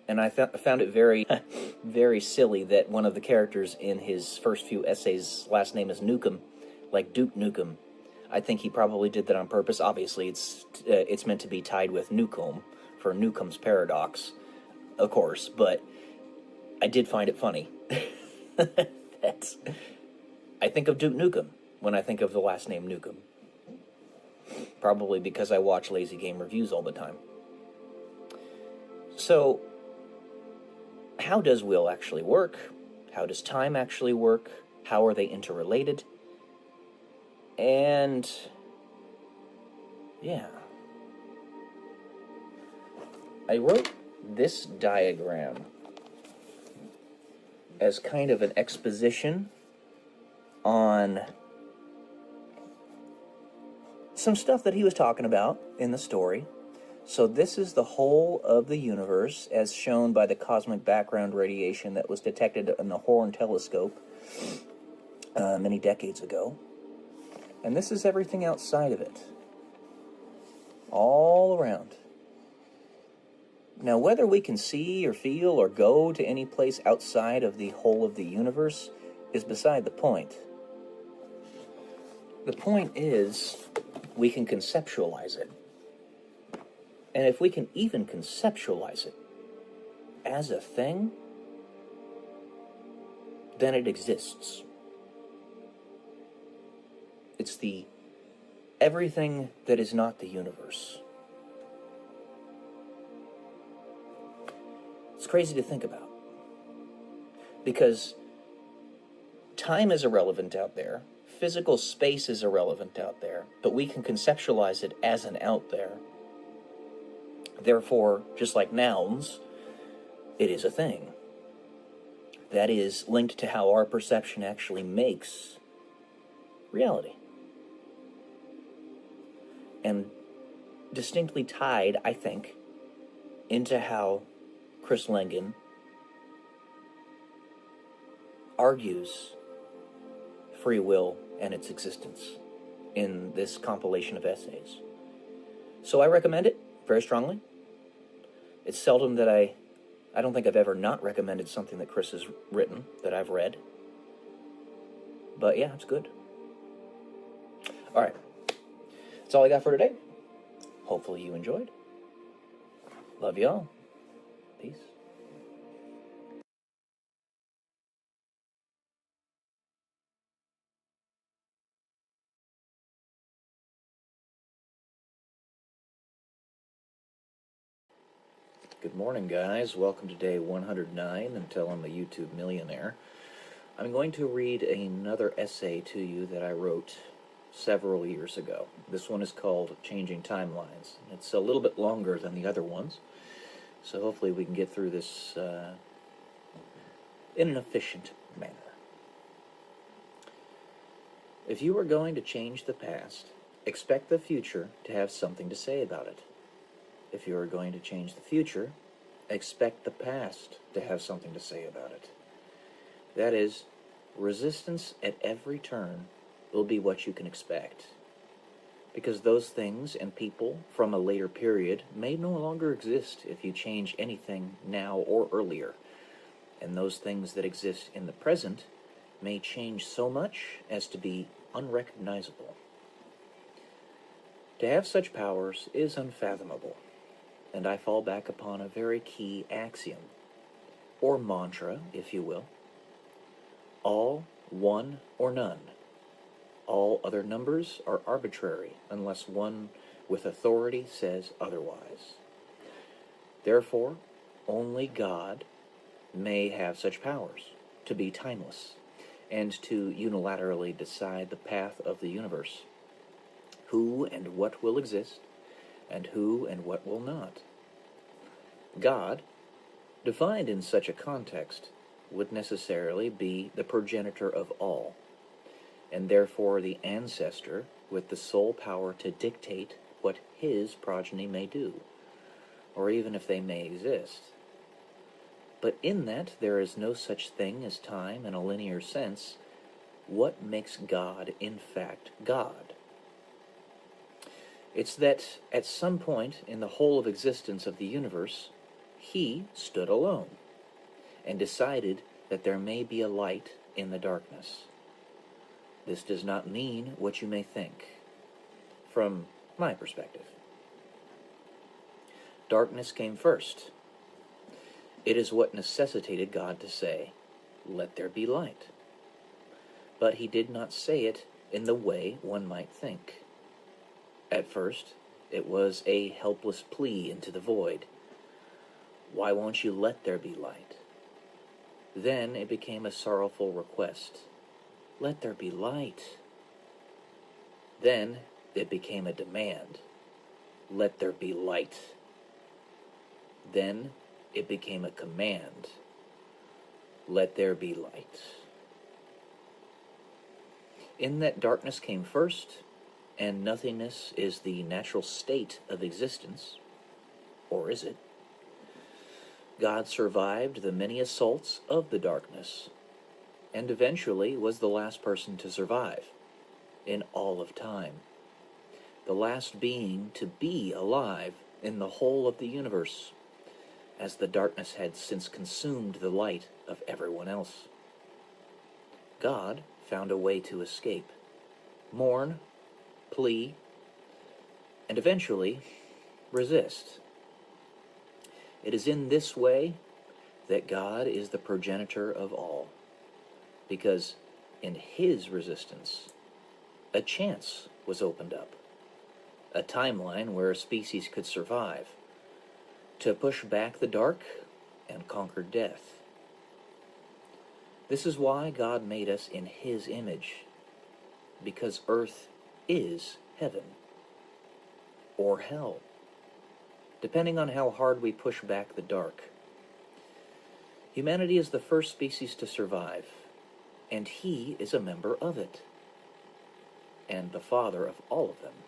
And I found it very, very silly that one of the characters in his first few essays' last name is Nukem, like Duke Nukem. I think he probably did that on purpose. Obviously, it's meant to be tied with Newcomb, for Newcomb's paradox, of course, but I did find it funny. I think of Duke Nukem when I think of the last name Nukem. Probably because I watch Lazy Game reviews all the time. So, how does will actually work? How does time actually work? How are they interrelated? And, yeah. I wrote this diagram as kind of an exposition on some stuff that he was talking about in the story. So this is the whole of the universe as shown by the cosmic background radiation that was detected in the Horn telescope many decades ago. And this is everything outside of it. All around. Now, whether we can see or feel or go to any place outside of the whole of the universe is beside the point. The point is, we can conceptualize it. And if we can even conceptualize it as a thing, then it exists. It's the everything that is not the universe. It's crazy to think about. Because time is irrelevant out there, physical space is irrelevant out there, but we can conceptualize it as an out there. Therefore, just like nouns, it is a thing. That is linked to how our perception actually makes reality. And distinctly tied, I think, into how Chris Langan argues free will and its existence in this compilation of essays. So I recommend it very strongly. It's seldom that I don't think I've ever not recommended something that Chris has written, that I've read. But yeah, it's good. All right. That's all I got for today. Hopefully you enjoyed. Love y'all. Peace. Good morning, guys. Welcome to day 109 until I'm a YouTube millionaire. I'm going to read another essay to you that I wrote several years ago. This one is called Changing Timelines. It's a little bit longer than the other ones, so hopefully we can get through this in an efficient manner. If you are going to change the past, expect the future to have something to say about it. If you are going to change the future, expect the past to have something to say about it. That is, resistance at every turn will be what you can expect. Because those things and people from a later period may no longer exist if you change anything now or earlier. And those things that exist in the present may change so much as to be unrecognizable. To have such powers is unfathomable, and I fall back upon a very key axiom, or mantra, if you will. All, one, or none. All other numbers are arbitrary unless one with authority says otherwise. Therefore, only God may have such powers, to be timeless, and to unilaterally decide the path of the universe, who and what will exist, and who and what will not. God, defined in such a context, would necessarily be the progenitor of all, and therefore the ancestor with the sole power to dictate what his progeny may do, or even if they may exist. But in that there is no such thing as time in a linear sense, what makes God in fact God? It's that at some point in the whole of existence of the universe, he stood alone and decided that there may be a light in the darkness. This does not mean what you may think, from my perspective. Darkness came first. It is what necessitated God to say, "Let there be light." But he did not say it in the way one might think. At first, it was a helpless plea into the void. "Why won't you let there be light?" Then it became a sorrowful request. "Let there be light." Then it became a demand. "Let there be light." Then it became a command. "Let there be light." In that darkness came first, and nothingness is the natural state of existence, or is it? God survived the many assaults of the darkness, and eventually was the last person to survive in all of time, the last being to be alive in the whole of the universe, as the darkness had since consumed the light of everyone else. God found a way to escape, mourn, plea, and eventually resist. It is in this way that God is the progenitor of all, because in his resistance, a chance was opened up, a timeline where a species could survive, to push back the dark and conquer death. This is why God made us in his image, because earth is heaven, or hell, depending on how hard we push back the dark. Humanity is the first species to survive, and he is a member of it, and the father of all of them.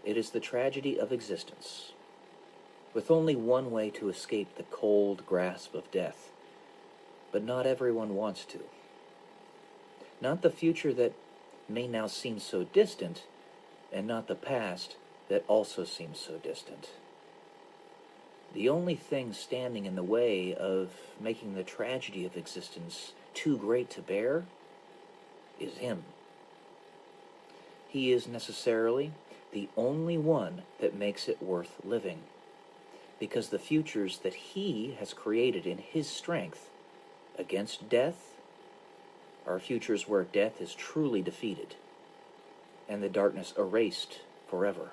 It is the tragedy of existence, with only one way to escape the cold grasp of death, but not everyone wants to. Not the future that may now seem so distant, and not the past that also seems so distant. The only thing standing in the way of making the tragedy of existence too great to bear is him. He is necessarily the only one that makes it worth living, because the futures that he has created in his strength against death are futures where death is truly defeated and the darkness erased forever.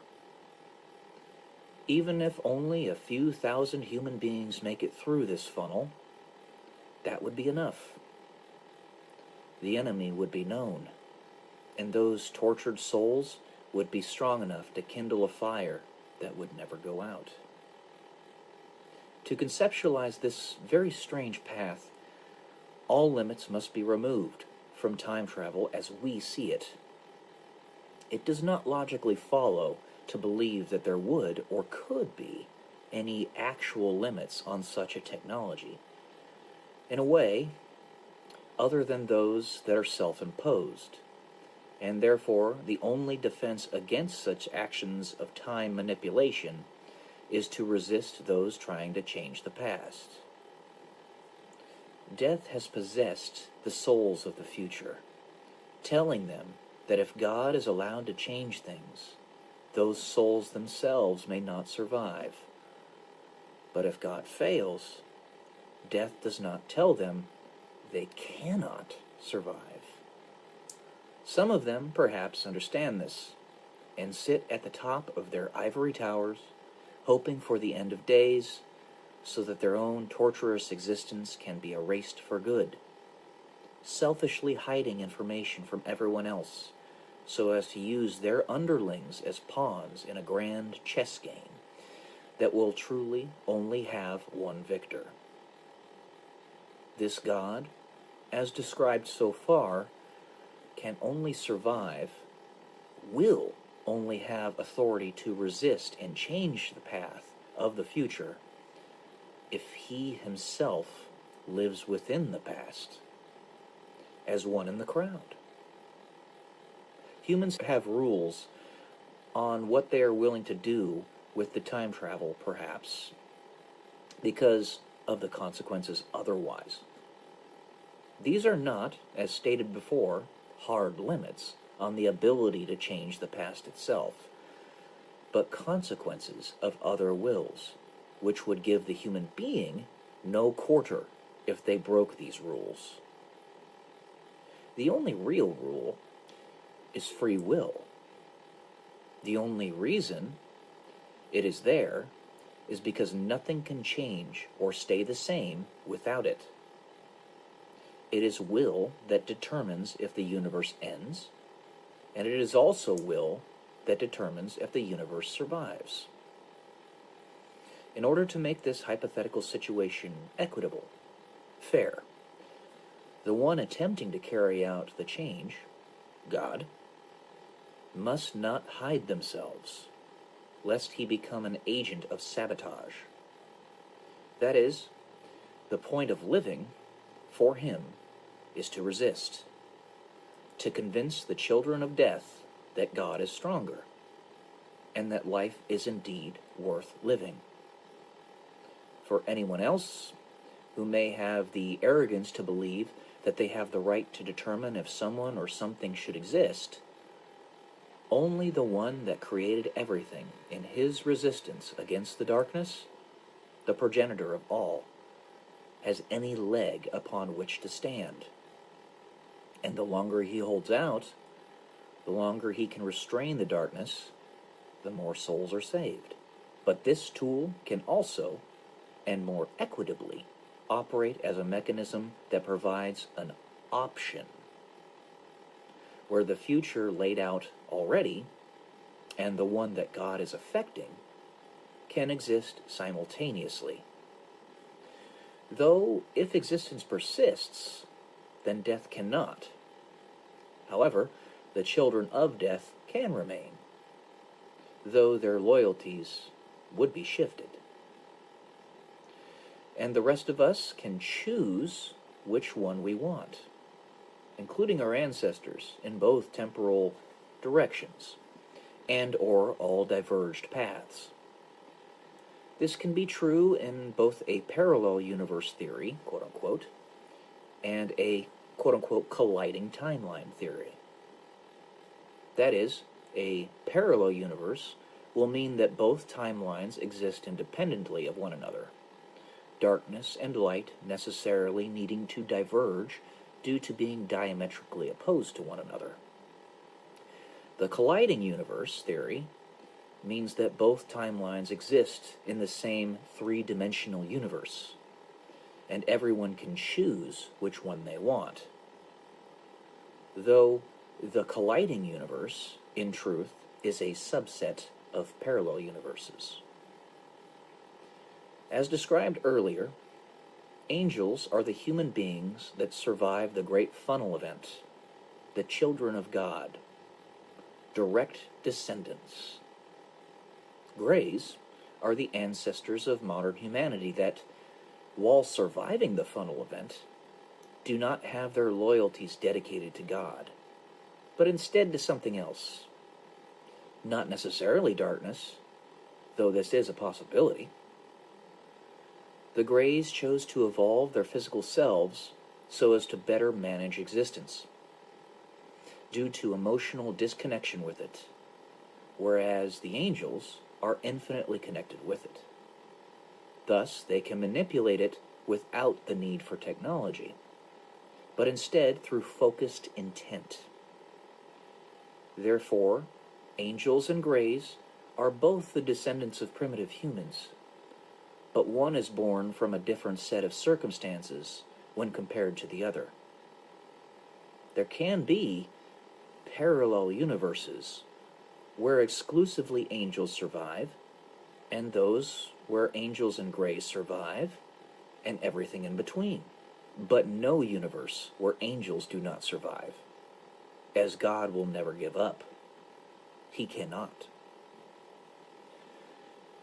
Even if only a few thousand human beings make it through this funnel, that would be enough. The enemy would be known, and those tortured souls would be strong enough to kindle a fire that would never go out. To conceptualize this very strange path, all limits must be removed from time travel as we see it. It does not logically follow to believe that there would or could be any actual limits on such a technology, in a way other than those that are self-imposed, and therefore the only defense against such actions of time manipulation is to resist those trying to change the past. Death has possessed the souls of the future, telling them that if God is allowed to change things, those souls themselves may not survive. But if God fails, death does not tell them they cannot survive. Some of them perhaps understand this and sit at the top of their ivory towers, hoping for the end of days so that their own torturous existence can be erased for good, selfishly hiding information from everyone else so as to use their underlings as pawns in a grand chess game that will truly only have one victor. This God, as described so far, can only survive, will only have authority to resist and change the path of the future if he himself lives within the past, as one in the crowd. Humans have rules on what they are willing to do with the time travel, perhaps, because of the consequences otherwise. These are not, as stated before, hard limits on the ability to change the past itself, but consequences of other wills, which would give the human being no quarter if they broke these rules. The only real rule is free will. The only reason it is there is because nothing can change or stay the same without it. It is will that determines if the universe ends, and it is also will that determines if the universe survives. In order to make this hypothetical situation equitable, fair, the one attempting to carry out the change, God, must not hide themselves, lest he become an agent of sabotage. That is, the point of living, for him, is to resist, to convince the children of death that God is stronger, and that life is indeed worth living. For anyone else who may have the arrogance to believe that they have the right to determine if someone or something should exist, only the one that created everything in his resistance against the darkness, the progenitor of all, has any leg upon which to stand. And the longer he holds out, the longer he can restrain the darkness, the more souls are saved. But this tool can also, and more equitably, operate as a mechanism that provides an option, where the future laid out already, and the one that God is affecting, can exist simultaneously. Though, if existence persists, then death cannot. However, the children of death can remain, though their loyalties would be shifted. And the rest of us can choose which one we want, including our ancestors in both temporal directions, and or all diverged paths. This can be true in both a parallel universe theory, quote-unquote, and a quote-unquote colliding timeline theory. That is, a parallel universe will mean that both timelines exist independently of one another, darkness and light necessarily needing to diverge due to being diametrically opposed to one another. The colliding universe theory means that both timelines exist in the same three-dimensional universe, and everyone can choose which one they want. Though the colliding universe, in truth, is a subset of parallel universes. As described earlier, angels are the human beings that survive the Great Funnel event, the children of God, direct descendants. Greys are the ancestors of modern humanity that, while surviving the funnel event, do not have their loyalties dedicated to God, but instead to something else. Not necessarily darkness, though this is a possibility. The Greys chose to evolve their physical selves so as to better manage existence. due to emotional disconnection with it, whereas the angels are infinitely connected with it. Thus, they can manipulate it without the need for technology, but instead through focused intent. Therefore, angels and grays are both the descendants of primitive humans, but one is born from a different set of circumstances when compared to the other. There can be parallel universes where exclusively angels survive, and those where angels and grays survive, and everything in between. But no universe where angels do not survive, as God will never give up. He cannot.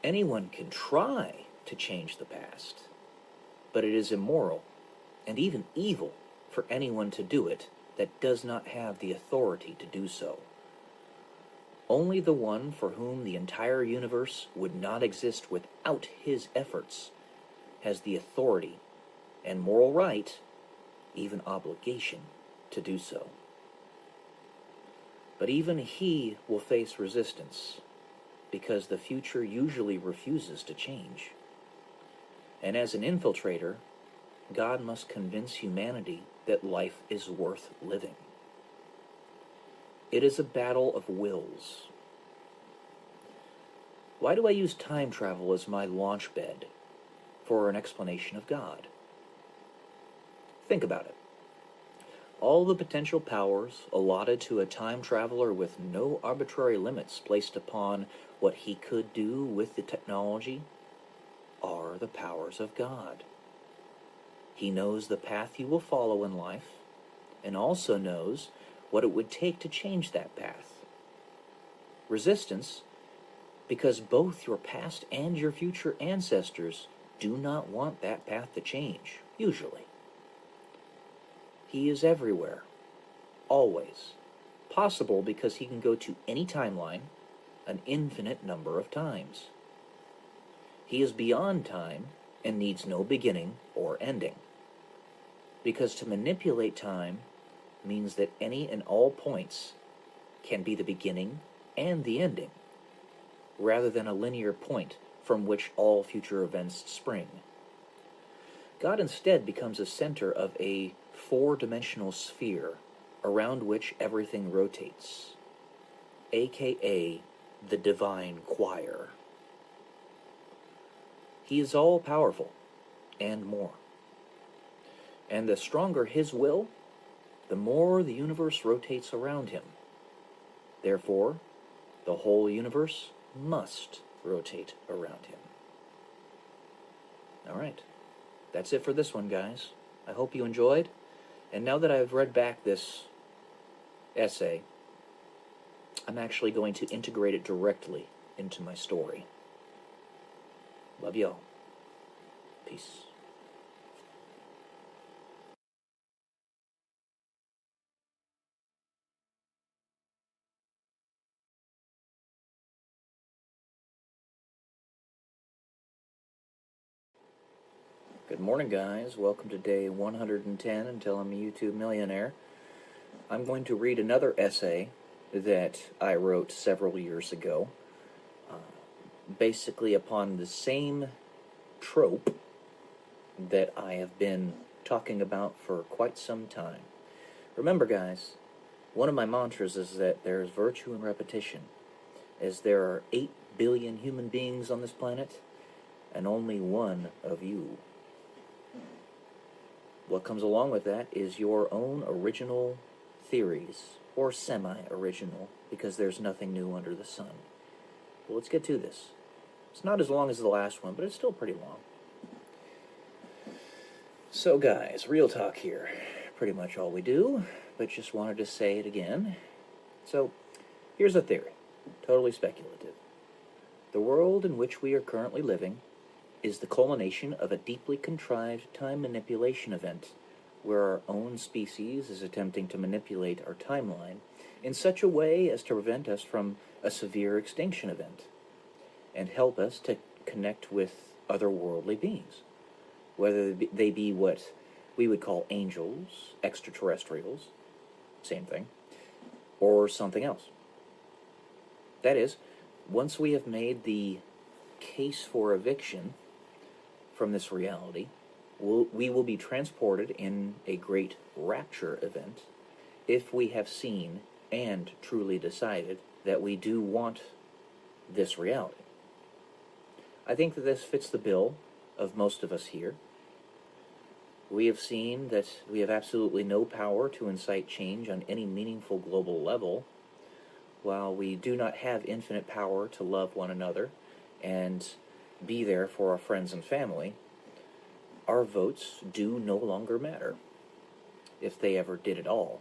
Anyone can try to change the past, but it is immoral and even evil for anyone to do it that does not have the authority to do so. Only the one for whom the entire universe would not exist without his efforts has the authority and moral right, even obligation, to do so. But even he will face resistance, because the future usually refuses to change. And as an infiltrator, God must convince humanity that life is worth living. It is a battle of wills. Why do I use time travel as my launch bed for an explanation of God? Think about it. All the potential powers allotted to a time traveler with no arbitrary limits placed upon what he could do with the technology are the powers of God. He knows the path you will follow in life, and also knows what it would take to change that path. Resistance, because both your past and your future ancestors do not want that path to change, usually. He is everywhere, always. Possible because he can go to any timeline an infinite number of times. He is beyond time and needs no beginning or ending. Because to manipulate time means that any and all points can be the beginning and the ending, rather than a linear point from which all future events spring. God instead becomes a center of a four-dimensional sphere around which everything rotates, aka the divine choir. He is all-powerful and more. And the stronger his will, the more the universe rotates around him. Therefore, the whole universe must rotate around him. All right. That's it for this one, guys. I hope you enjoyed. And now that I've read back this essay, I'm actually going to integrate it directly into my story. Love y'all. Peace. Good morning, guys. Welcome to day 110 until I'm a YouTube millionaire. I'm going to read another essay that I wrote several years ago, basically upon the same trope that I have been talking about for quite some time. Remember, guys, one of my mantras is that there is virtue in repetition, as there are 8 billion human beings on this planet, and only one of you. What comes along with that is your own original theories, or semi-original, because there's nothing new under the sun. Well, let's get to this. It's not as long as the last one, but it's still pretty long. So, guys, real talk here. Pretty much all we do, but just wanted to say it again. So, here's a theory, totally speculative. The world in which we are currently living is the culmination of a deeply contrived time manipulation event where our own species is attempting to manipulate our timeline in such a way as to prevent us from a severe extinction event and help us to connect with otherworldly beings, whether they be what we would call angels, extraterrestrials, same thing, or something else. That is, once we have made the case for eviction from this reality, we will be transported in a great rapture event if we have seen and truly decided that we do want this reality. I think that this fits the bill of most of us here. We have seen that we have absolutely no power to incite change on any meaningful global level, while we do not have infinite power to love one another and be there for our friends and family. Our votes do no longer matter, if they ever did at all.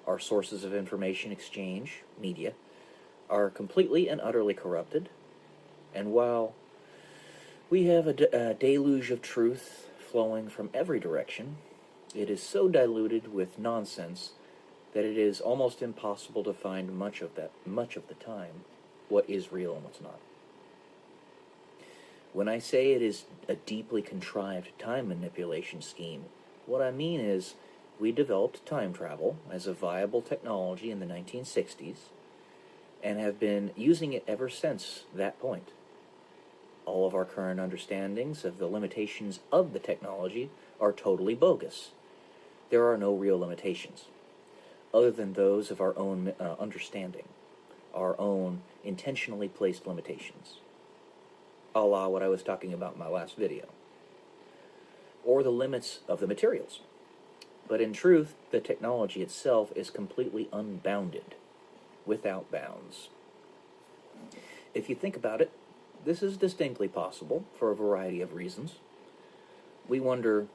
Our sources of information exchange, media, are completely and utterly corrupted, and while we have a deluge of truth flowing from every direction, it is so diluted with nonsense that it is almost impossible to find much of the time what is real and what's not. When I say it is a deeply contrived time manipulation scheme, what I mean is we developed time travel as a viable technology in the 1960s and have been using it ever since that point. All of our current understandings of the limitations of the technology are totally bogus. There are no real limitations, other than those of our own understanding, our own intentionally placed limitations, a la what I was talking about in my last video, or the limits of the materials. But in truth, the technology itself is completely unbounded, without bounds. If you think about it, this is distinctly possible for a variety of reasons. We wonder,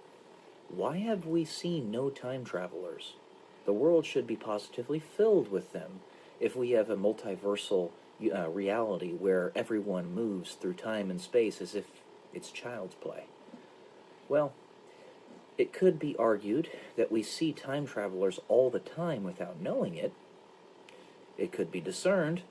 why have we seen no time travelers? The world should be positively filled with them if we have a multiversal reality where everyone moves through time and space as if it's child's play. Well, it could be argued that we see time travelers all the time without knowing it. It could be discerned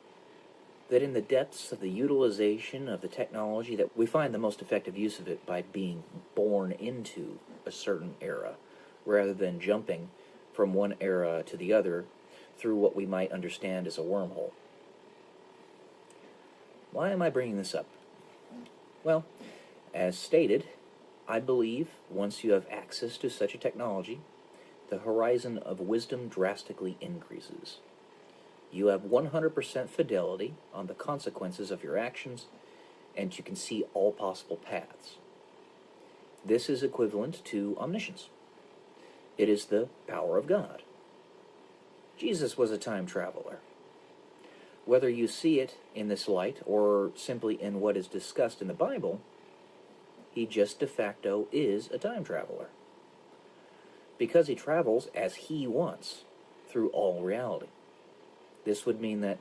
that in the depths of the utilization of the technology that we find the most effective use of it by being born into a certain era, rather than jumping from one era to the other through what we might understand as a wormhole. Why am I bringing this up? Well, as stated, I believe once you have access to such a technology, the horizon of wisdom drastically increases. You have 100% fidelity on the consequences of your actions, and you can see all possible paths. This is equivalent to omniscience. It is the power of God. Jesus was a time traveler. Whether you see it in this light or simply in what is discussed in the Bible, he just de facto is a time traveler, because he travels as he wants through all reality. This would mean that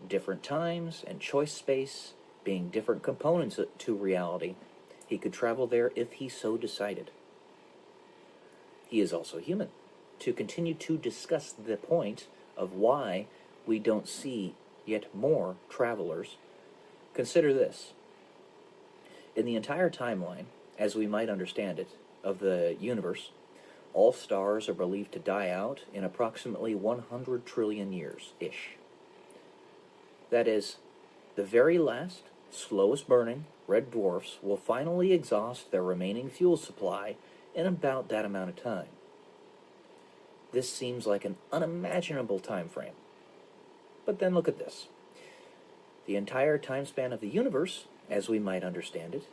different times and choice space being different components to reality, he could travel there if he so decided. He is also human. To continue to discuss the point of why we don't see yet more travelers, consider this. In the entire timeline, as we might understand it, of the universe, all stars are believed to die out in approximately 100 trillion years-ish. That is, the very last, slowest burning red dwarfs will finally exhaust their remaining fuel supply in about that amount of time. This seems like an unimaginable time frame. But then look at this. The entire time span of the universe, as we might understand it,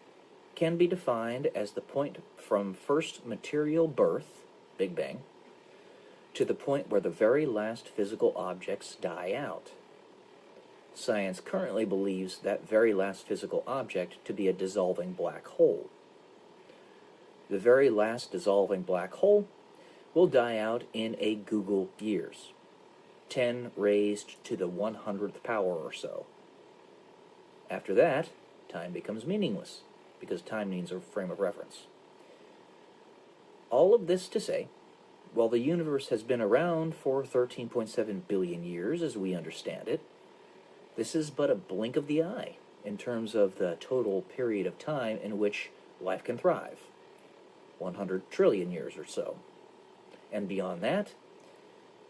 can be defined as the point from first material birth, Big Bang, to the point where the very last physical objects die out. Science currently believes that very last physical object to be a dissolving black hole. The very last dissolving black hole will die out in a Google years, 10 raised to the 100th power or so. After that, time becomes meaningless, because time needs a frame of reference. All of this to say, while the universe has been around for 13.7 billion years as we understand it, this is but a blink of the eye in terms of the total period of time in which life can thrive, 100 trillion years or so. And beyond that,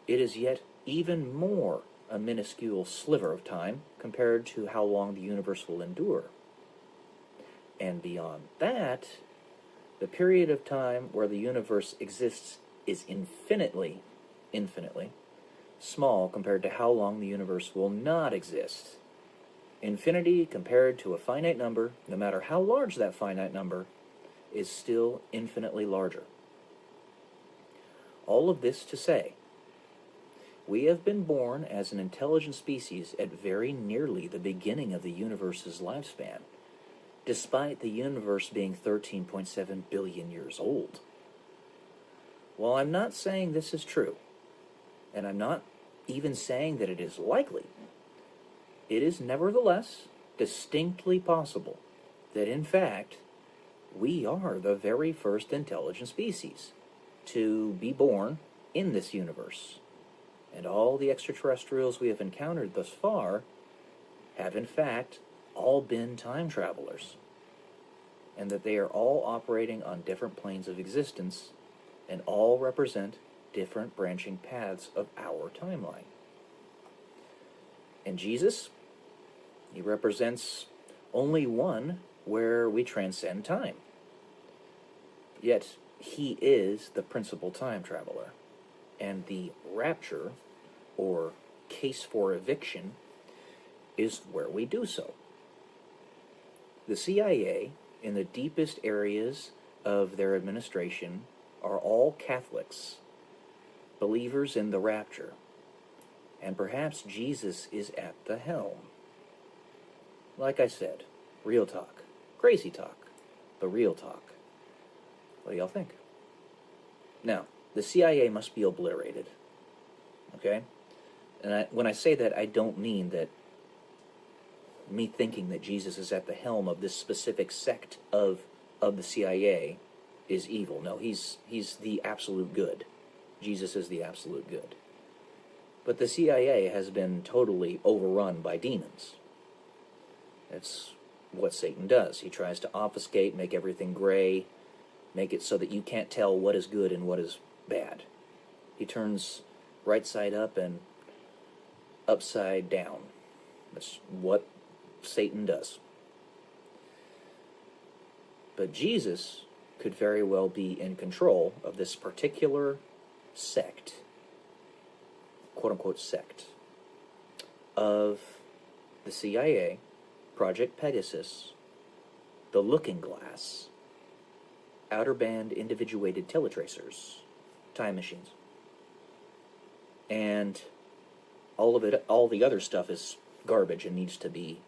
it is yet even more a minuscule sliver of time compared to how long the universe will endure. And beyond that, the period of time where the universe exists is infinitely small compared to how long the universe will not exist. Infinity compared to a finite number, no matter how large that finite number, is still infinitely larger. All of this to say, we have been born as an intelligent species at very nearly the beginning of the universe's lifespan, despite the universe being 13.7 billion years old. While I'm not saying this is true, and I'm not even saying that it is likely, it is nevertheless distinctly possible that, in fact, we are the very first intelligent species to be born in this universe. And all the extraterrestrials we have encountered thus far have, in fact, all been time travelers, and that they are all operating on different planes of existence and all represent different branching paths of our timeline. And Jesus, he represents only one where we transcend time. Yet he is the principal time traveler, and the rapture, or case for eviction, is where we do so. The CIA, in the deepest areas of their administration, are all Catholics, believers in the rapture, and perhaps Jesus is at the helm. Like I said, real talk, crazy talk, but real talk. What do y'all think? Now, the CIA must be obliterated, okay? And when I say that, I don't mean that me thinking that Jesus is at the helm of this specific sect of the CIA is evil. No, he's the absolute good. Jesus is the absolute good. But the CIA has been totally overrun by demons. That's what Satan does. He tries to obfuscate, make everything gray, make it so that you can't tell what is good and what is bad. He turns right side up and upside down. That's what Satan does. But Jesus could very well be in control of this particular sect, quote-unquote sect, of the CIA, Project Pegasus, the Looking Glass, outer band individuated teletracers, time machines, and all the other stuff is garbage and needs to be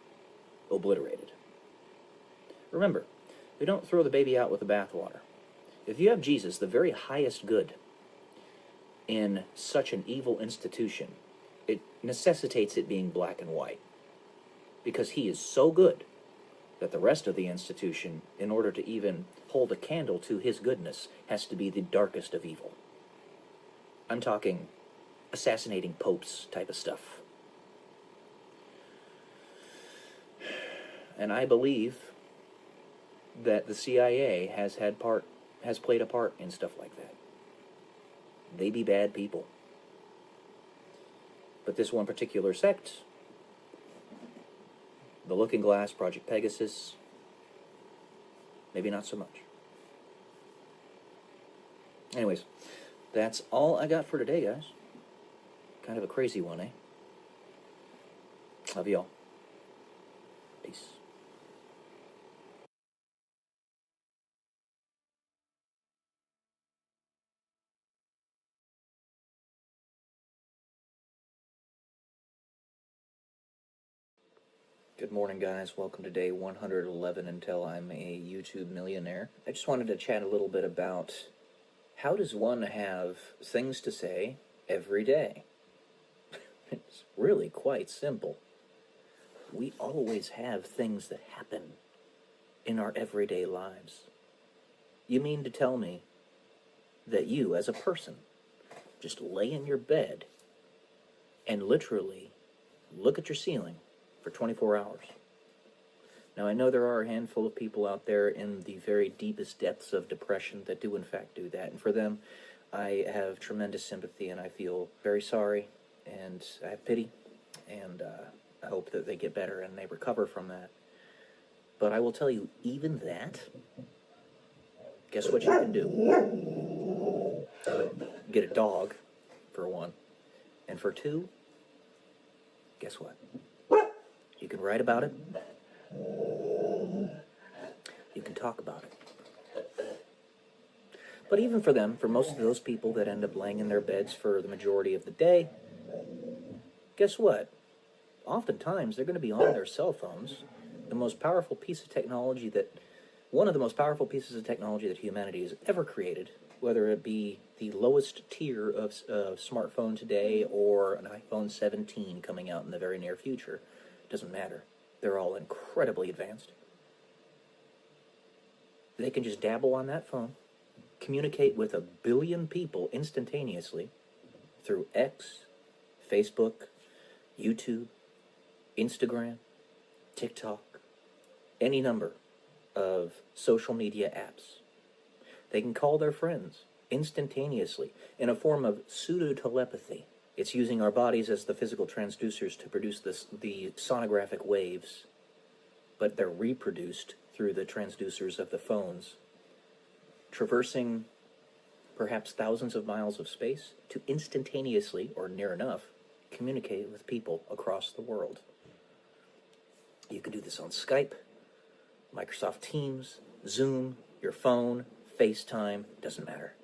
obliterated. Remember, we don't throw the baby out with the bathwater. If you have Jesus, the very highest good, in such an evil institution, it necessitates it being black and white, because he is so good that the rest of the institution, in order to even hold a candle to his goodness, has to be the darkest of evil. I'm talking assassinating popes type of stuff. And I believe that the CIA has played a part in stuff like that. They be bad people. But this one particular sect, the Looking Glass, Project Pegasus, maybe not so much. Anyways, that's all I got for today, guys. Kind of a crazy one, eh? Love y'all. Peace. Good morning, guys. Welcome to day 111 until I'm a YouTube millionaire. I just wanted to chat a little bit about how does one have things to say every day? It's really quite simple. We always have things that happen in our everyday lives. You mean to tell me that you, as a person, just lay in your bed and literally look at your ceiling for 24 hours? Now, I know there are a handful of people out there in the very deepest depths of depression that do in fact do that, and for them, I have tremendous sympathy and I feel very sorry, and I have pity, and I hope that they get better and they recover from that. But I will tell you, even that, guess what you can do? Get a dog, for one. And for two, guess what? You can write about it. You can talk about it. But even for them, for most of those people that end up laying in their beds for the majority of the day, guess what? Oftentimes, they're going to be on their cell phones. The most powerful piece of technology one of the most powerful pieces of technology that humanity has ever created, whether it be the lowest tier of smartphone today or an iPhone 17 coming out in the very near future, doesn't matter. They're all incredibly advanced. They can just dabble on that phone, communicate with 1 billion people instantaneously through X, Facebook, YouTube, Instagram, TikTok, any number of social media apps. They can call their friends instantaneously in a form of pseudo-telepathy. It's using our bodies as the physical transducers to produce the sonographic waves, but they're reproduced through the transducers of the phones, traversing perhaps thousands of miles of space to instantaneously, or near enough, communicate with people across the world. You can do this on Skype, Microsoft Teams, Zoom, your phone, FaceTime, doesn't matter.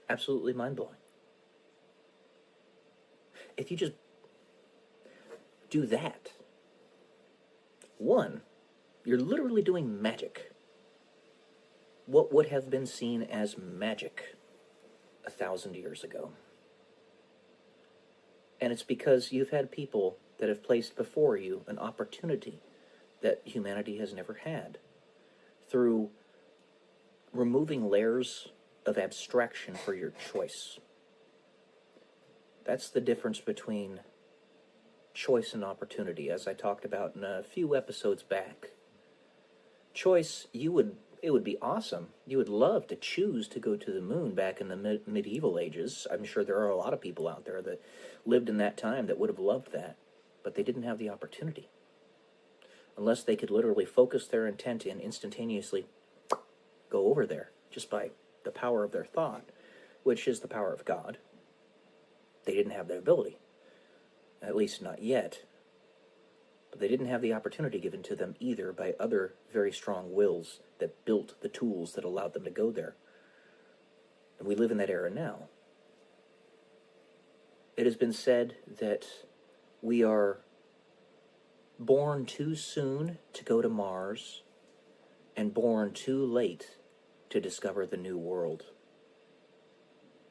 Absolutely mind-blowing. If you just do that, one, you're literally doing magic. What would have been seen as magic 1,000 years ago. And it's because you've had people that have placed before you an opportunity that humanity has never had, through removing layers of abstraction for your choice. That's the difference between choice and opportunity, as I talked about in a few episodes back. Choice, it would be awesome. You would love to choose to go to the moon back in the medieval ages. I'm sure there are a lot of people out there that lived in that time that would have loved that, but they didn't have the opportunity. Unless they could literally focus their intent and instantaneously go over there, just by the power of their thought, which is the power of God. They didn't have that ability. At least not yet. But they didn't have the opportunity given to them either by other very strong wills that built the tools that allowed them to go there. And we live in that era now. It has been said that we are born too soon to go to Mars and born too late to discover the new world.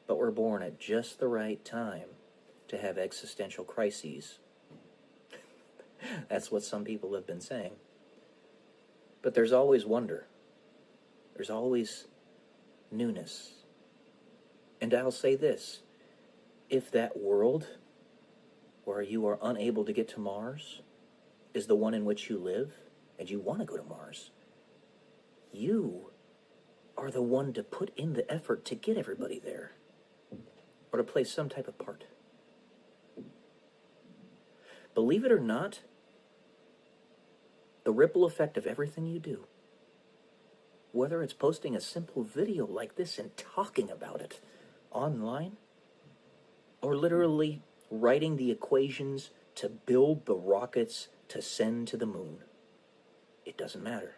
But we're born at just the right time to have existential crises. That's what some people have been saying. But there's always wonder. There's always newness. And I'll say this, if that world where you are unable to get to Mars is the one in which you live, and you want to go to Mars, you are the one to put in the effort to get everybody there, or to play some type of part. Believe it or not, the ripple effect of everything you do, whether it's posting a simple video like this and talking about it online, or literally writing the equations to build the rockets to send to the moon, it doesn't matter.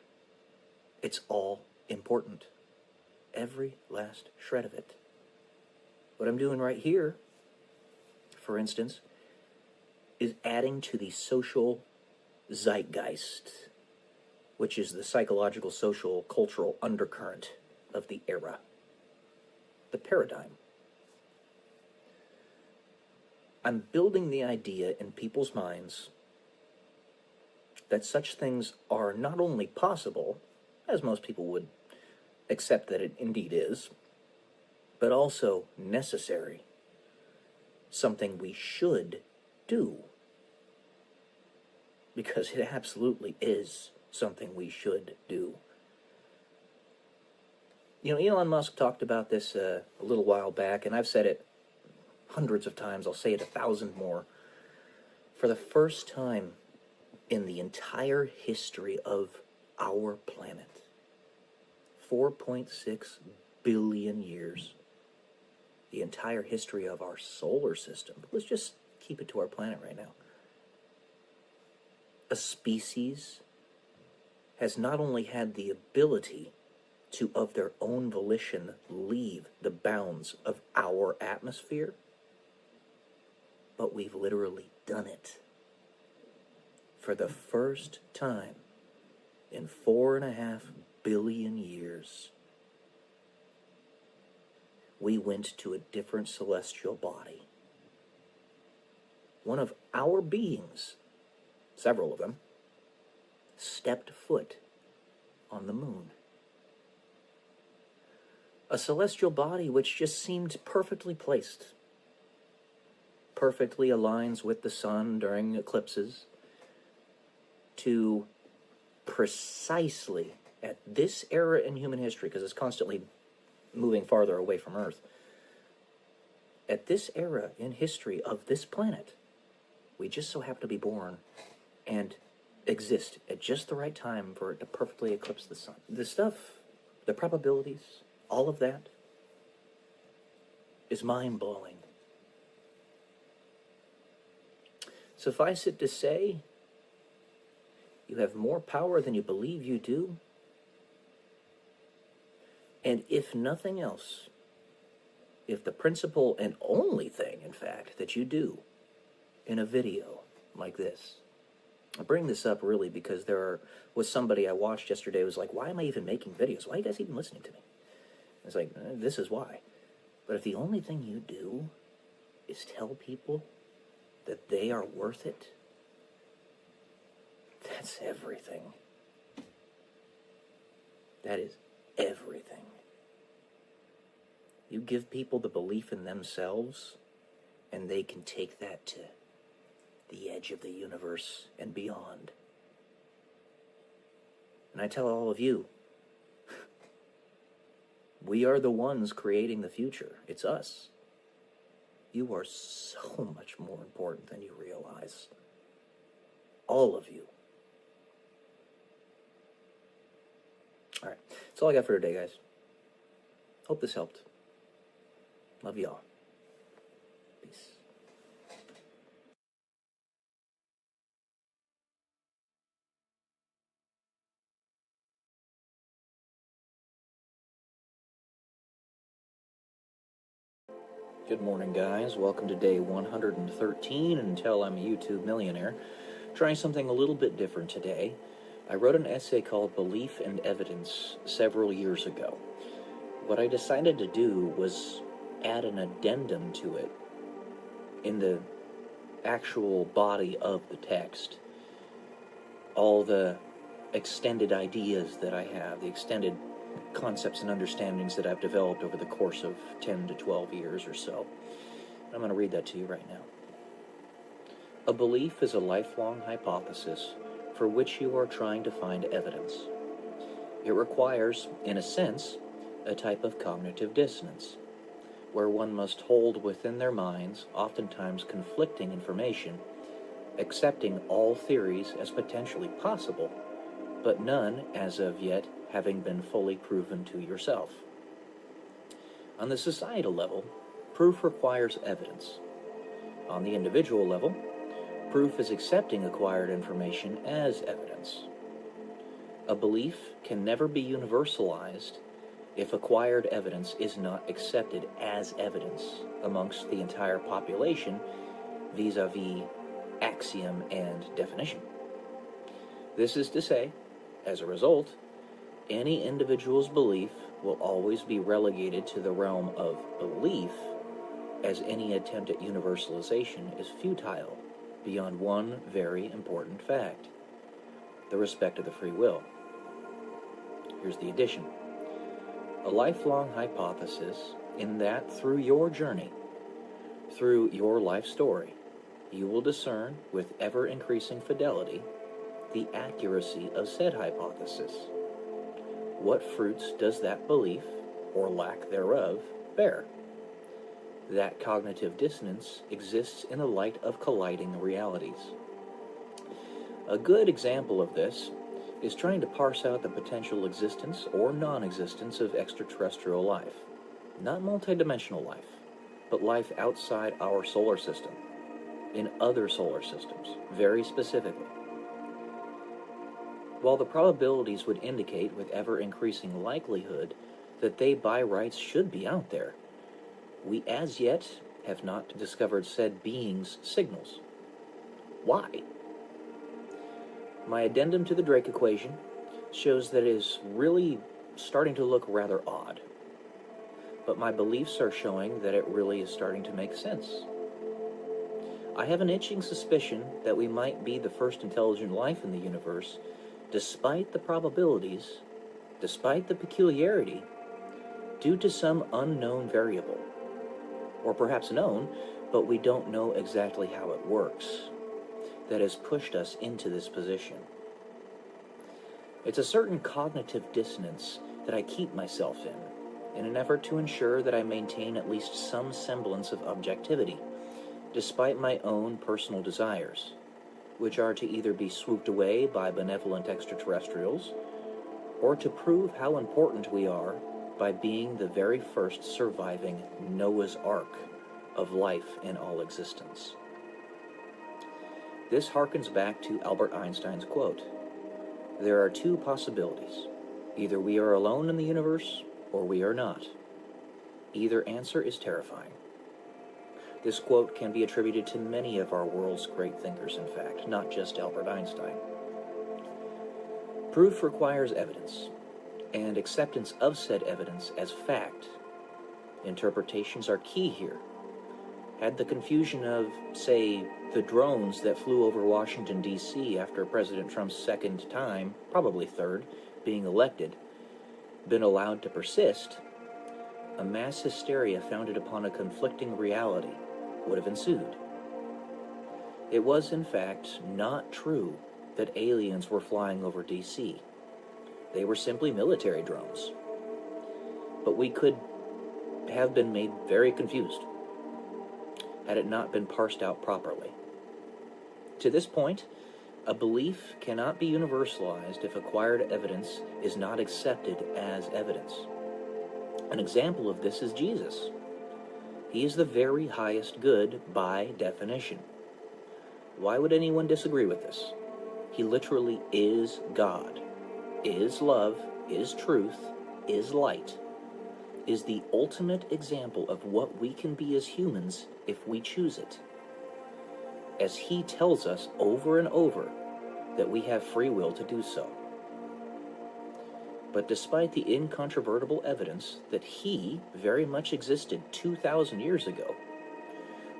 It's all important. Every last shred of it. What I'm doing right here, for instance, is adding to the social zeitgeist, which is the psychological, social, cultural undercurrent of the era, the paradigm. I'm building the idea in people's minds that such things are not only possible, as most people would accept that it indeed is, but also necessary, something we should do. Because it absolutely is something we should do. You know, Elon Musk talked about this a little while back, and I've said it hundreds of times, I'll say it 1,000 more. For the first time in the entire history of our planet, 4.6 billion years, the entire history of our solar system, but let's just keep it to our planet right now. A species has not only had the ability to, of their own volition, leave the bounds of our atmosphere, but we've literally done it. For the first time in 4.5 billion years, we went to a different celestial body. One of our beings, several of them, stepped foot on the moon. A celestial body which just seemed perfectly placed, perfectly aligns with the sun during eclipses, to precisely at this era in human history, because it's constantly moving farther away from Earth, at this era in history of this planet, we just so happen to be born and exist at just the right time for it to perfectly eclipse the sun. The stuff, the probabilities, all of that is mind-blowing. Suffice it to say, you have more power than you believe you do. And if nothing else, if the principal and only thing, in fact, that you do in a video like this, I bring this up really because was somebody I watched yesterday who was like, why am I even making videos? Why are you guys even listening to me? It's like, this is why. But if the only thing you do is tell people that they are worth it, that's everything. That is everything. You give people the belief in themselves, and they can take that to the edge of the universe and beyond. And I tell all of you, we are the ones creating the future. It's us. You are so much more important than you realize. All of you. All right. That's all I got for today, guys. Hope this helped. Love y'all. Peace. Good morning, guys. Welcome to day 113 until I'm a YouTube millionaire. Trying something a little bit different today. I wrote an essay called Belief and Evidence several years ago. What I decided to do was add an addendum to it in the actual body of the text. All the extended ideas that I have, the extended concepts and understandings that I've developed over the course of 10 to 12 years or so. I'm going to read that to you right now. A belief is a lifelong hypothesis for which you are trying to find evidence. It requires, in a sense, a type of cognitive dissonance, where one must hold within their minds oftentimes conflicting information, accepting all theories as potentially possible, but none, as of yet, having been fully proven to yourself. On the societal level, proof requires evidence. On the individual level, proof is accepting acquired information as evidence. A belief can never be universalized if acquired evidence is not accepted as evidence amongst the entire population vis-a-vis axiom and definition. This is to say, as a result, any individual's belief will always be relegated to the realm of belief, as any attempt at universalization is futile beyond one very important fact: the respect of the free will. Here's the addition. A lifelong hypothesis in that through your journey, through your life story, you will discern with ever-increasing fidelity the accuracy of said hypothesis. What fruits does that belief, or lack thereof, bear? That cognitive dissonance exists in the light of colliding realities. A good example of this is trying to parse out the potential existence or non-existence of extraterrestrial life. Not multidimensional life, but life outside our solar system, in other solar systems, very specifically. While the probabilities would indicate with ever-increasing likelihood that they by rights should be out there, we as yet have not discovered said beings' signals. Why? My addendum to the Drake equation shows that it is really starting to look rather odd, but my beliefs are showing that it really is starting to make sense. I have an itching suspicion that we might be the first intelligent life in the universe, despite the probabilities, despite the peculiarity, due to some unknown variable. Or perhaps known, but we don't know exactly how it works, that has pushed us into this position. It's a certain cognitive dissonance that I keep myself in an effort to ensure that I maintain at least some semblance of objectivity, despite my own personal desires, which are to either be swooped away by benevolent extraterrestrials, or to prove how important we are by being the very first surviving Noah's Ark of life in all existence. This harkens back to Albert Einstein's quote, "There are two possibilities. Either we are alone in the universe, or we are not. Either answer is terrifying." This quote can be attributed to many of our world's great thinkers, in fact, not just Albert Einstein. Proof requires evidence, and acceptance of said evidence as fact. Interpretations are key here. Had the confusion of, say, the drones that flew over Washington, D.C. after President Trump's second time, probably third, being elected, been allowed to persist, a mass hysteria founded upon a conflicting reality would have ensued. It was, in fact, not true that aliens were flying over D.C. They were simply military drones. But we could have been made very confused had it not been parsed out properly. To this point, a belief cannot be universalized if acquired evidence is not accepted as evidence. An example of this is Jesus. He is the very highest good by definition. Why would anyone disagree with this? He literally is God, is love, is truth, is light, is the ultimate example of what we can be as humans if we choose it. As he tells us over and over that we have free will to do so. But despite the incontrovertible evidence that he very much existed 2,000 years ago,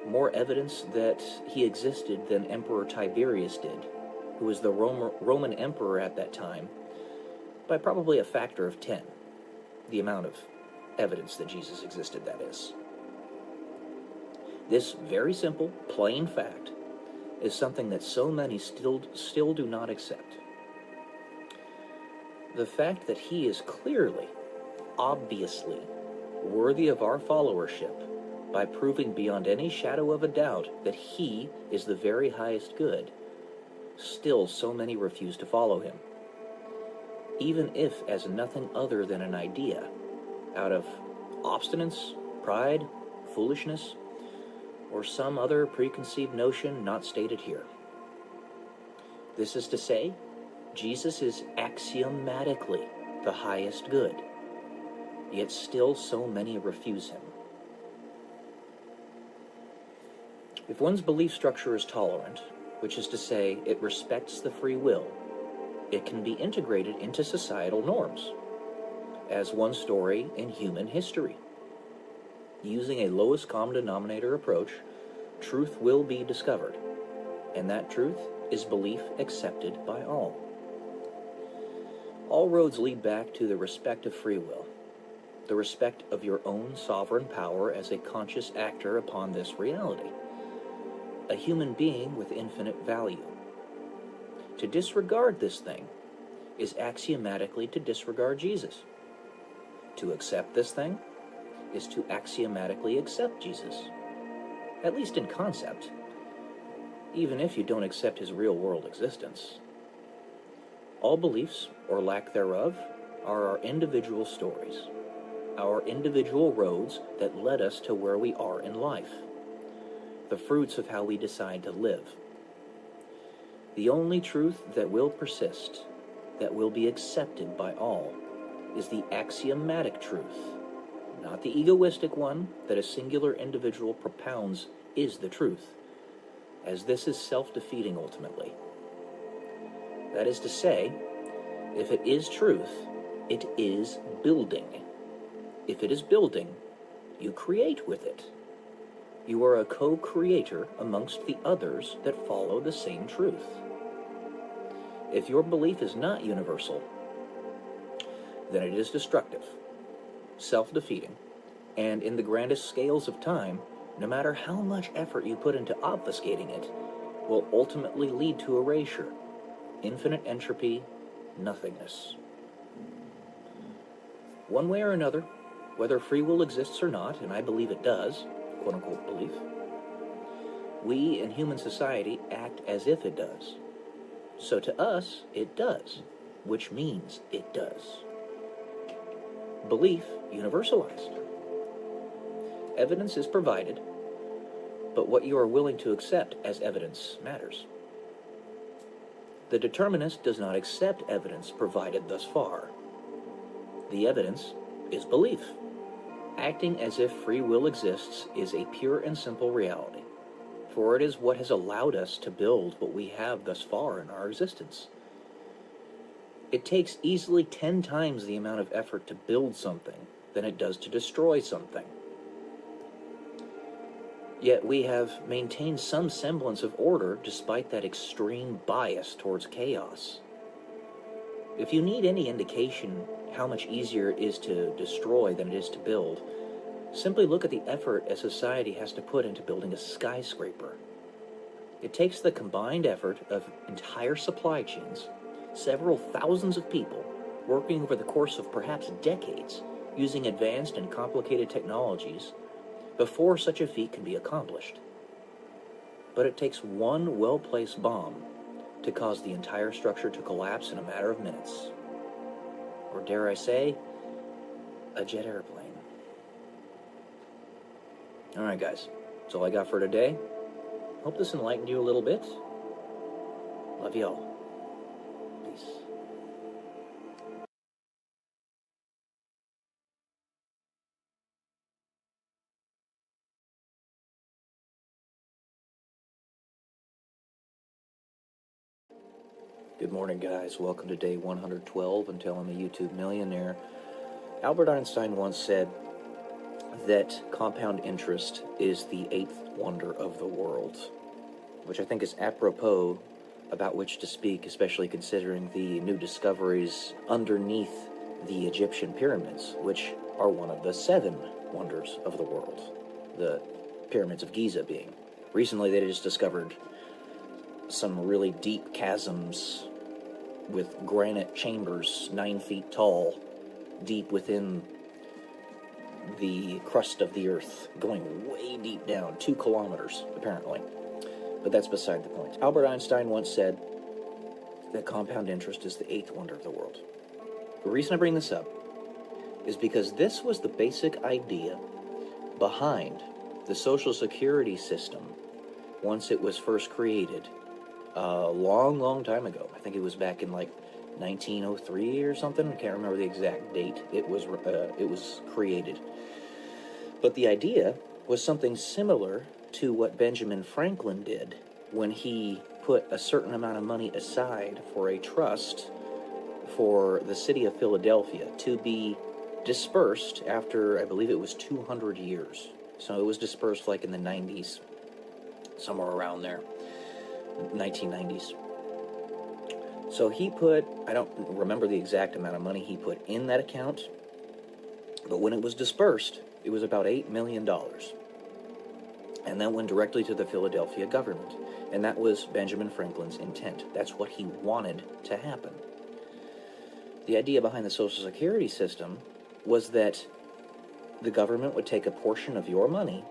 more evidence that he existed than Emperor Tiberius did, who was the Roman emperor at that time, by probably a factor of 10, the amount of evidence that Jesus existed, that is. This very simple, plain fact is something that so many still do not accept. The fact that he is clearly, obviously, worthy of our followership by proving beyond any shadow of a doubt that he is the very highest good, still so many refuse to follow him. Even if as nothing other than an idea, out of obstinance, pride, foolishness, or some other preconceived notion not stated here. This is to say, Jesus is axiomatically the highest good, yet still so many refuse him. If one's belief structure is tolerant, which is to say it respects the free will, it can be integrated into societal norms, as one story in human history. Using a lowest common denominator approach, truth will be discovered, and that truth is belief accepted by all. All roads lead back to the respect of free will, the respect of your own sovereign power as a conscious actor upon this reality, a human being with infinite value. To disregard this thing is axiomatically to disregard Jesus. To accept this thing is to axiomatically accept Jesus, at least in concept, even if you don't accept his real-world existence. All beliefs, or lack thereof, are our individual stories, our individual roads that led us to where we are in life, the fruits of how we decide to live. The only truth that will persist, that will be accepted by all, is the axiomatic truth, not the egoistic one that a singular individual propounds is the truth, as this is self-defeating ultimately. That is to say, if it is truth, it is building. If it is building, you create with it. You are a co-creator amongst the others that follow the same truth. If your belief is not universal, then it is destructive, self-defeating, and in the grandest scales of time, no matter how much effort you put into obfuscating it, will ultimately lead to erasure, infinite entropy, nothingness. One way or another, whether free will exists or not, and I believe it does, quote-unquote belief, we in human society act as if it does. So to us, it does, which means it does. Belief universalized. Evidence is provided, but what you are willing to accept as evidence matters. The determinist does not accept evidence provided thus far. The evidence is belief. Acting as if free will exists is a pure and simple reality, for it is what has allowed us to build what we have thus far in our existence. It takes easily 10 times the amount of effort to build something than it does to destroy something. Yet we have maintained some semblance of order despite that extreme bias towards chaos. If you need any indication how much easier it is to destroy than it is to build, simply look at the effort a society has to put into building a skyscraper. It takes the combined effort of entire supply chains, several thousands of people, working over the course of perhaps decades, using advanced and complicated technologies, before such a feat can be accomplished. But it takes one well-placed bomb to cause the entire structure to collapse in a matter of minutes. Or dare I say, a jet airplane. Alright guys, that's all I got for today. Hope this enlightened you a little bit. Love y'all. Peace. Good morning, guys. Welcome to day 112 until I'm a YouTube millionaire. Albert Einstein once said that compound interest is the 8th wonder of the world, which I think is apropos about which to speak, especially considering the new discoveries underneath the Egyptian pyramids, which are one of the 7 wonders of the world, the pyramids of Giza being. Recently, they just discovered some really deep chasms with granite chambers 9 feet tall, deep within the crust of the earth, going way deep down, 2 kilometers, apparently. But that's beside the point. Albert Einstein once said that compound interest is the 8th wonder of the world. The reason I bring this up is because this was the basic idea behind the Social Security system once it was first created a long time ago. I think it was back in like 1903 or something. I can't remember the exact date it was created. But the idea was something similar to what Benjamin Franklin did when he put a certain amount of money aside for a trust for the city of Philadelphia to be dispersed after, I believe it was 200 years. So it was dispersed like in the 90s, somewhere around there, 1990s. So he put, I don't remember the exact amount of money he put in that account, but when it was dispersed, it was about $8 million. And that went directly to the Philadelphia government. And that was Benjamin Franklin's intent. That's what he wanted to happen. The idea behind the Social Security system was that the government would take a portion of your money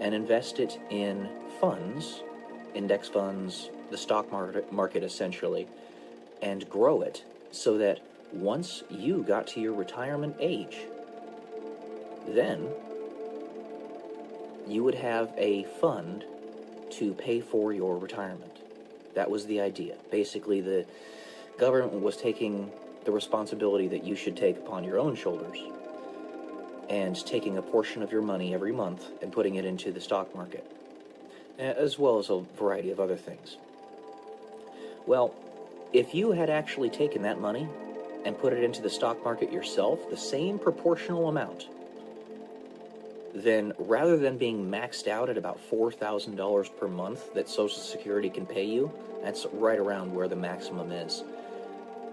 and invest it in funds, index funds, the stock market essentially, and grow it so that once you got to your retirement age, then you would have a fund to pay for your retirement. That was the idea. Basically, the government was taking the responsibility that you should take upon your own shoulders and taking a portion of your money every month and putting it into the stock market, as well as a variety of other things. Well, if you had actually taken that money and put it into the stock market yourself, the same proportional amount, then rather than being maxed out at about $4,000 per month that Social Security can pay you, that's right around where the maximum is.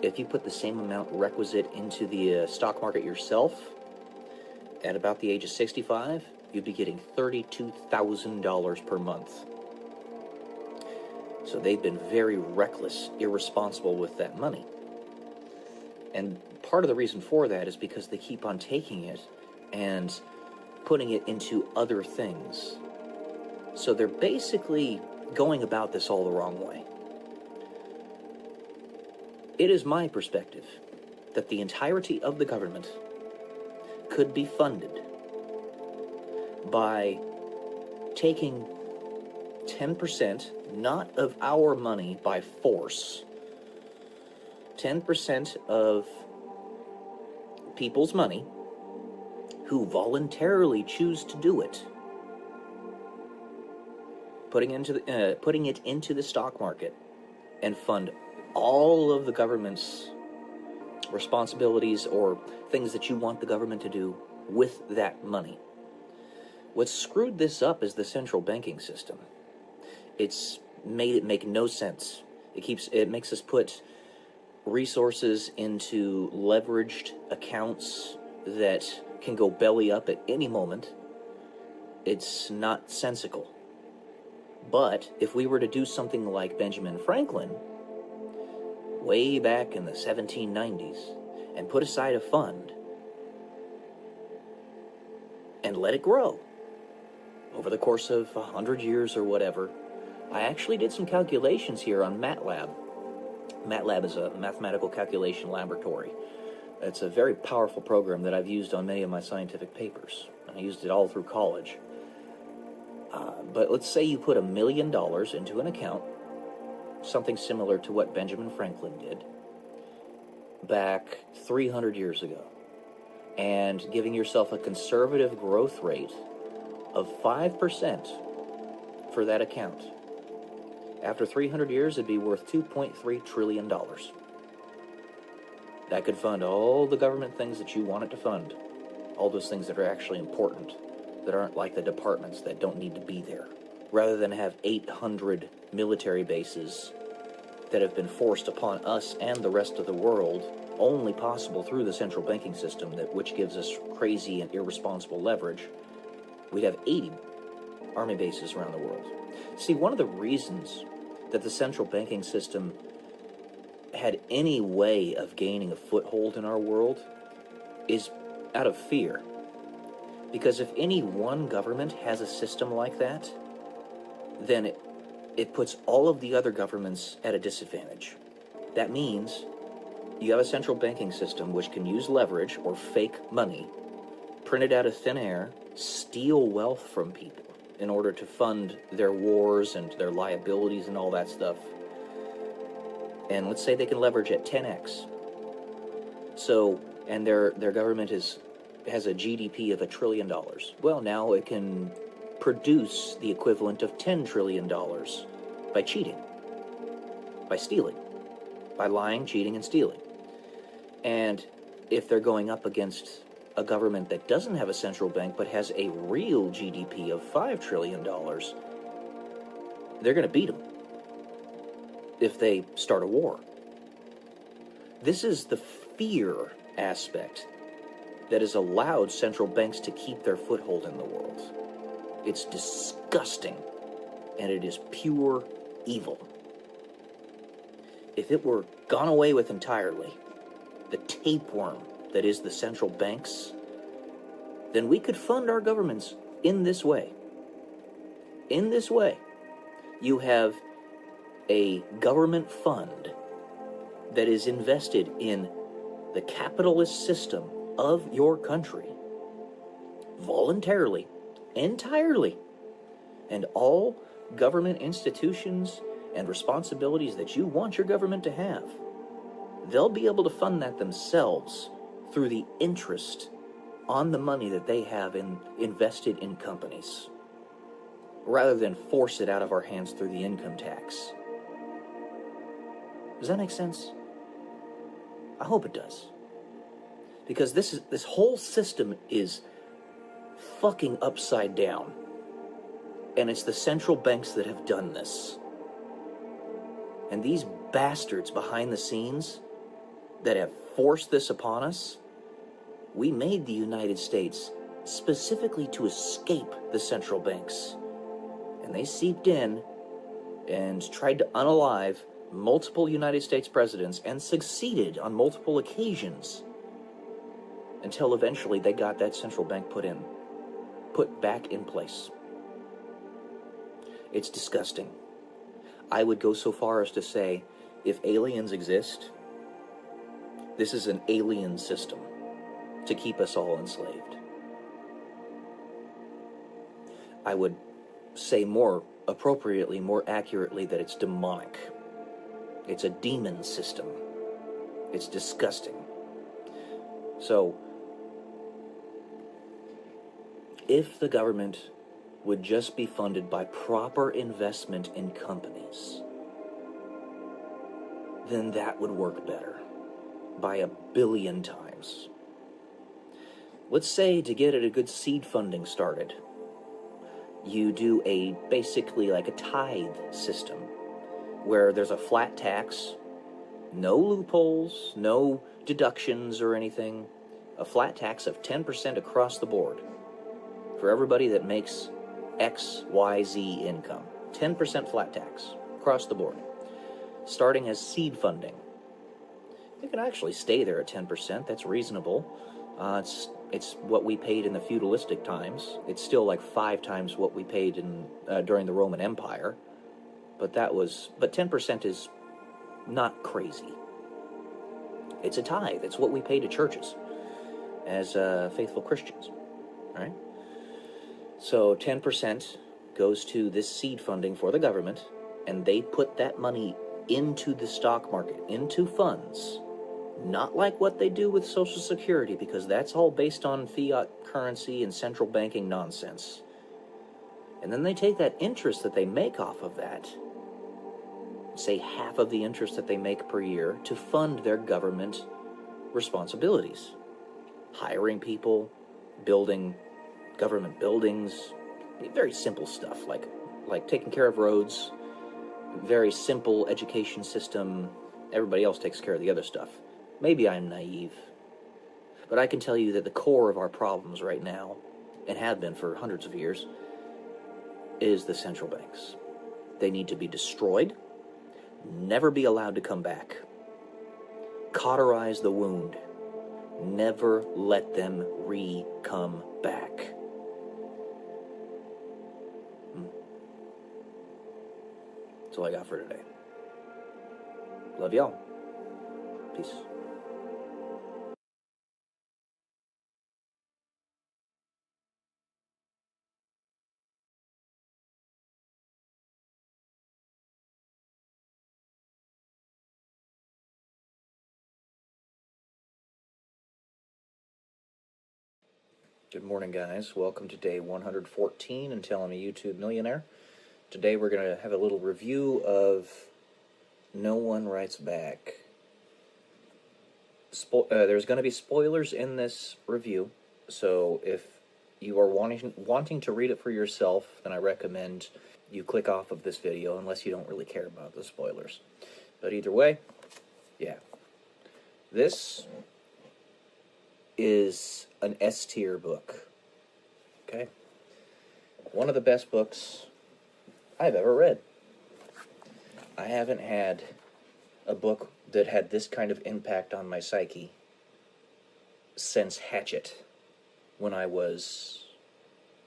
If you put the same amount requisite into the stock market yourself, at about the age of 65, you'd be getting $32,000 per month. So they've been very reckless, irresponsible with that money. And part of the reason for that is because they keep on taking it and putting it into other things. So they're basically going about this all the wrong way. It is my perspective that the entirety of the government could be funded by taking 10%, not of our money by force, 10% of people's money who voluntarily choose to do it, putting it into the stock market, and fund all of the government's responsibilities or things that you want the government to do with that money. What's screwed this up is the central banking system. It's made it make no sense. It makes us put resources into leveraged accounts that can go belly up at any moment. It's not sensical. But if we were to do something like Benjamin Franklin, way back in the 1790s, and put aside a fund and let it grow over the course of 100 years or whatever. I actually did some calculations here on MATLAB. MATLAB is a mathematical calculation laboratory. It's a very powerful program that I've used on many of my scientific papers. I used it all through college. But let's say you put $1 million into an account, something similar to what Benjamin Franklin did back 300 years ago, and giving yourself a conservative growth rate of 5% for that account. After 300 years, it'd be worth $2.3 trillion. That could fund all the government things that you want it to fund, all those things that are actually important, that aren't like the departments that don't need to be there, rather than have 800 military bases that have been forced upon us and the rest of the world, only possible through the central banking system, which gives us crazy and irresponsible leverage. We'd have 80 army bases around the world. See, one of the reasons that the central banking system had any way of gaining a foothold in our world is out of fear. Because if any one government has a system like that, then it puts all of the other governments at a disadvantage. That means you have a central banking system which can use leverage or fake money, print it out of thin air, steal wealth from people in order to fund their wars and their liabilities and all that stuff. And let's say they can leverage at 10x. So, and their government has a GDP of $1 trillion. Well, now it can produce the equivalent of $10 trillion by cheating, by stealing, by lying, cheating, and stealing. And if they're going up against a government that doesn't have a central bank but has a real GDP of $5 trillion, they're going to beat them if they start a war. This is the fear aspect that has allowed central banks to keep their foothold in the world. It's disgusting, and it is pure evil. If it were gone away with entirely, the tapeworm that is the central banks then we could fund our governments in this way. In this way, you have a government fund that is invested in the capitalist system of your country, voluntarily, entirely, and all government institutions and responsibilities that you want your government to have, they'll be able to fund that themselves through the interest on the money that they have invested in companies, rather than force it out of our hands through the income tax. Does that make sense? I hope it does. Because this whole system is fucking upside down. And it's the central banks that have done this. And these bastards behind the scenes that have forced this upon us, we made the United States specifically to escape the central banks. And they seeped in and tried to unalive multiple United States presidents and succeeded on multiple occasions until eventually they got that central bank put back in place. It's disgusting. I would go so far as to say, if aliens exist, this is an alien system to keep us all enslaved. I would say more appropriately, more accurately, that it's demonic. It's a demon system. It's disgusting. So, if the government would just be funded by proper investment in companies, then that would work better by 1,000,000,000 times. Let's say, to get a good seed funding started, you do basically like a tithe system where there's a flat tax, no loopholes, no deductions or anything, a flat tax of 10% across the board for everybody that makes X, Y, Z income. 10% flat tax across the board, starting as seed funding. You can actually stay there at 10%. That's reasonable. It's what we paid in the feudalistic times. It's still like 5 times what we paid during the Roman Empire. But 10% is not crazy. It's a tithe. It's what we pay to churches as faithful Christians, right? So 10% goes to this seed funding for the government, and they put that money into the stock market, into funds. Not like what they do with Social Security, because that's all based on fiat currency and central banking nonsense. And then they take that interest that they make off of that, say half of the interest that they make per year, to fund their government responsibilities. Hiring people, building government buildings, very simple stuff, like taking care of roads, very simple education system. Everybody else takes care of the other stuff. Maybe I'm naive, but I can tell you that the core of our problems right now, and have been for hundreds of years, is the central banks. They need to be destroyed, never be allowed to come back. Cauterize the wound. Never let them come back. That's all I got for today. Love y'all. Peace. Good morning, guys. Welcome to day 114 until I'm a YouTube millionaire. Today we're going to have a little review of No One Writes Back. There's going to be spoilers in this review, so if you are wanting to read it for yourself, then I recommend you click off of this video, unless you don't really care about the spoilers. But either way, yeah. This is an S-tier book. Okay? One of the best books I've ever read. I haven't had a book that had this kind of impact on my psyche since Hatchet, when I was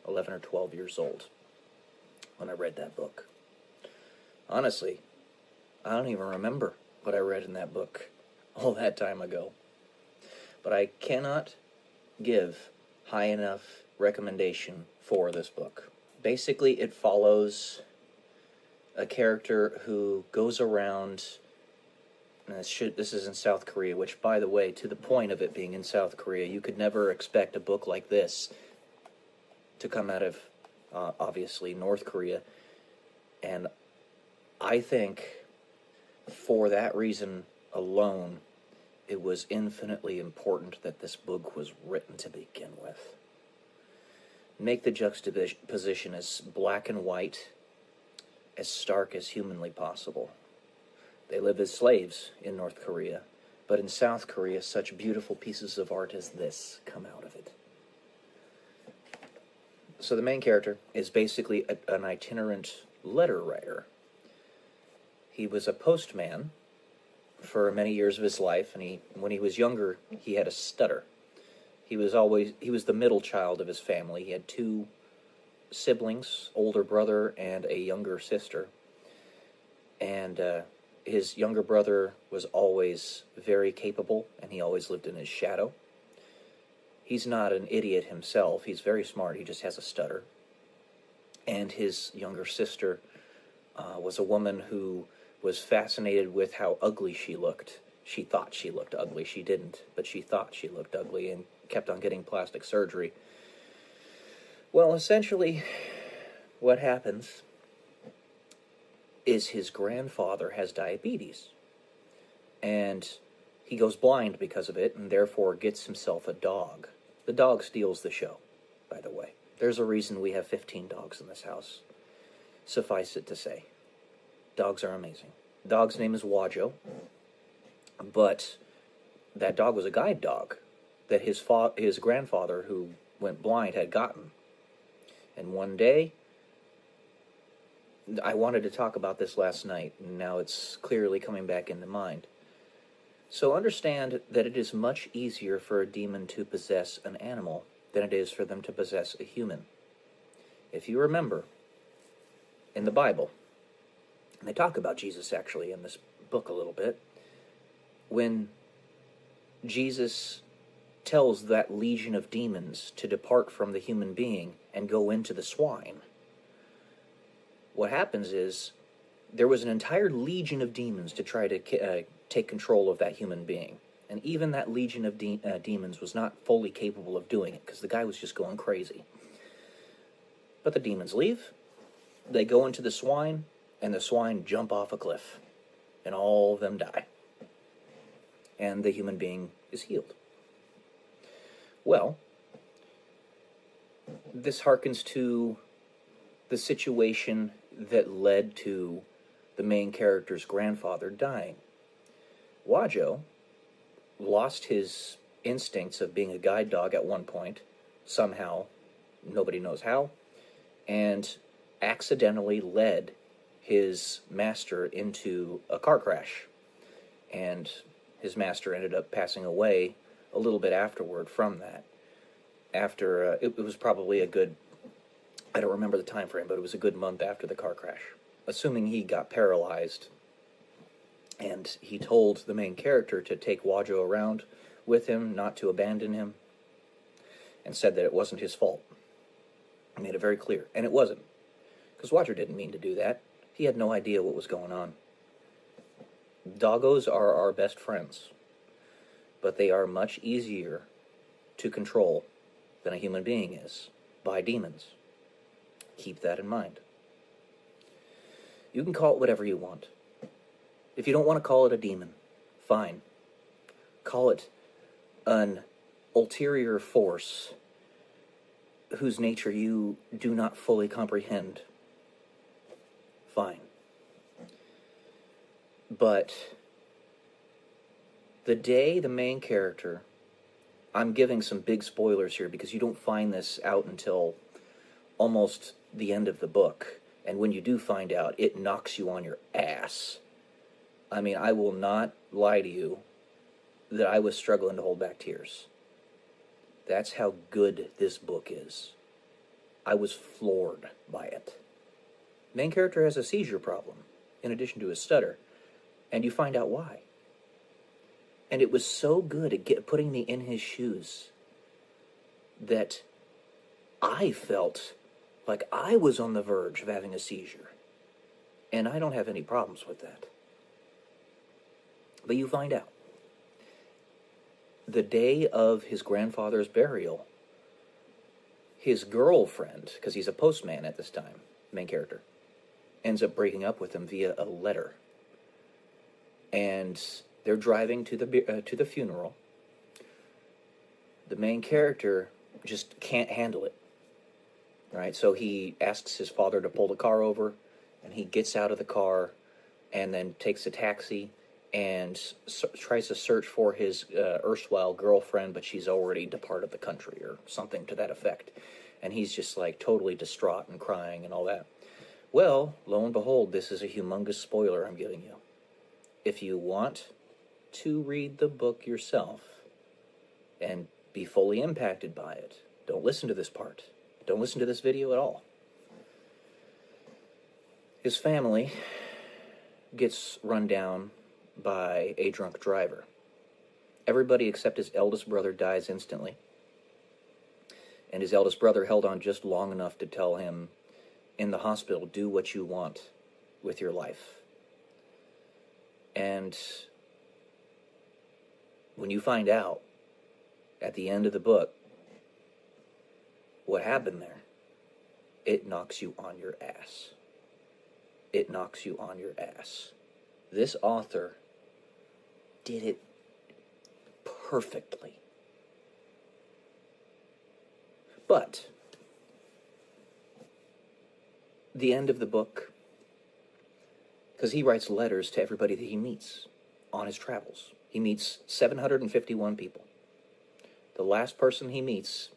11 or 12 years old when I read that book. Honestly, I don't even remember what I read in that book all that time ago. But I cannot give high enough recommendation for this book. Basically, it follows a character who goes around, and this is in South Korea, which, by the way, to the point of it being in South Korea, you could never expect a book like this to come out of, obviously, North Korea. And I think, for that reason alone, it was infinitely important that this book was written to begin with. Make the juxtaposition as black and white, as stark as humanly possible. They live as slaves in North Korea, but in South Korea, such beautiful pieces of art as this come out of it. So the main character is basically an itinerant letter writer. He was a postman for many years of his life, and when he was younger, he had a stutter. He was the middle child of his family. He had 2 siblings, older brother and a younger sister. And his younger brother was always very capable, and he always lived in his shadow. He's not an idiot himself. He's very smart. He just has a stutter. And his younger sister was a woman who was fascinated with how ugly she looked. She thought she looked ugly. She didn't, but she thought she looked ugly and kept on getting plastic surgery. Well, essentially, what happens is his grandfather has diabetes, and he goes blind because of it, and therefore gets himself a dog. The dog steals the show, by the way. There's a reason we have 15 dogs in this house. Suffice it to say, dogs are amazing. The dog's name is Wajo, but that dog was a guide dog that his grandfather, who went blind, had gotten. And one day, I wanted to talk about this last night, and now it's clearly coming back into mind. So understand that it is much easier for a demon to possess an animal than it is for them to possess a human. If you remember, in the Bible, and they talk about Jesus actually in this book a little bit, when Jesus tells that legion of demons to depart from the human being and go into the swine, what happens is there was an entire legion of demons to try to take control of that human being. And even that legion of demons was not fully capable of doing it, because the guy was just going crazy. But the demons leave, they go into the swine, and the swine jump off a cliff, and all of them die. And the human being is healed. Well, this harkens to the situation that led to the main character's grandfather dying. Wajo lost his instincts of being a guide dog at one point, somehow, nobody knows how, and accidentally led his master into a car crash. And his master ended up passing away a little bit afterward from that. After, it was probably a good, I don't remember the time frame, but it was a good month after the car crash. Assuming he got paralyzed, and he told the main character to take Wajo around with him, not to abandon him, and said that it wasn't his fault. He made it very clear, and it wasn't, because Wajo didn't mean to do that. He had no idea what was going on. Doggos are our best friends, but they are much easier to control than a human being is by demons. Keep that in mind. You can call it whatever you want. If you don't want to call it a demon, fine. Call it an ulterior force whose nature you do not fully comprehend. Fine. But the day the main character, I'm giving some big spoilers here because you don't find this out until almost the end of the book. And when you do find out, it knocks you on your ass. I mean, I will not lie to you that I was struggling to hold back tears. That's how good this book is. I was floored by it. Main character has a seizure problem, in addition to his stutter, and you find out why. And it was so good at putting me in his shoes that I felt like I was on the verge of having a seizure. And I don't have any problems with that. But you find out. The day of his grandfather's burial, his girlfriend, because he's a postman at this time, main character, ends up breaking up with him via a letter. And they're driving to the funeral. The main character just can't handle it. Right? So he asks his father to pull the car over, and he gets out of the car and then takes a taxi and tries to search for his erstwhile girlfriend, but she's already departed the country or something to that effect. And he's just like totally distraught and crying and all that. Well, lo and behold, this is a humongous spoiler I'm giving you. If you want to read the book yourself and be fully impacted by it, don't listen to this part. Don't listen to this video at all. His family gets run down by a drunk driver. Everybody except his eldest brother dies instantly. And his eldest brother held on just long enough to tell him in the hospital, do what you want with your life. And when you find out at the end of the book what happened there, it knocks you on your ass. It knocks you on your ass. This author did it perfectly. But the end of the book, because he writes letters to everybody that he meets on his travels. He meets 751 people. The last person he meets,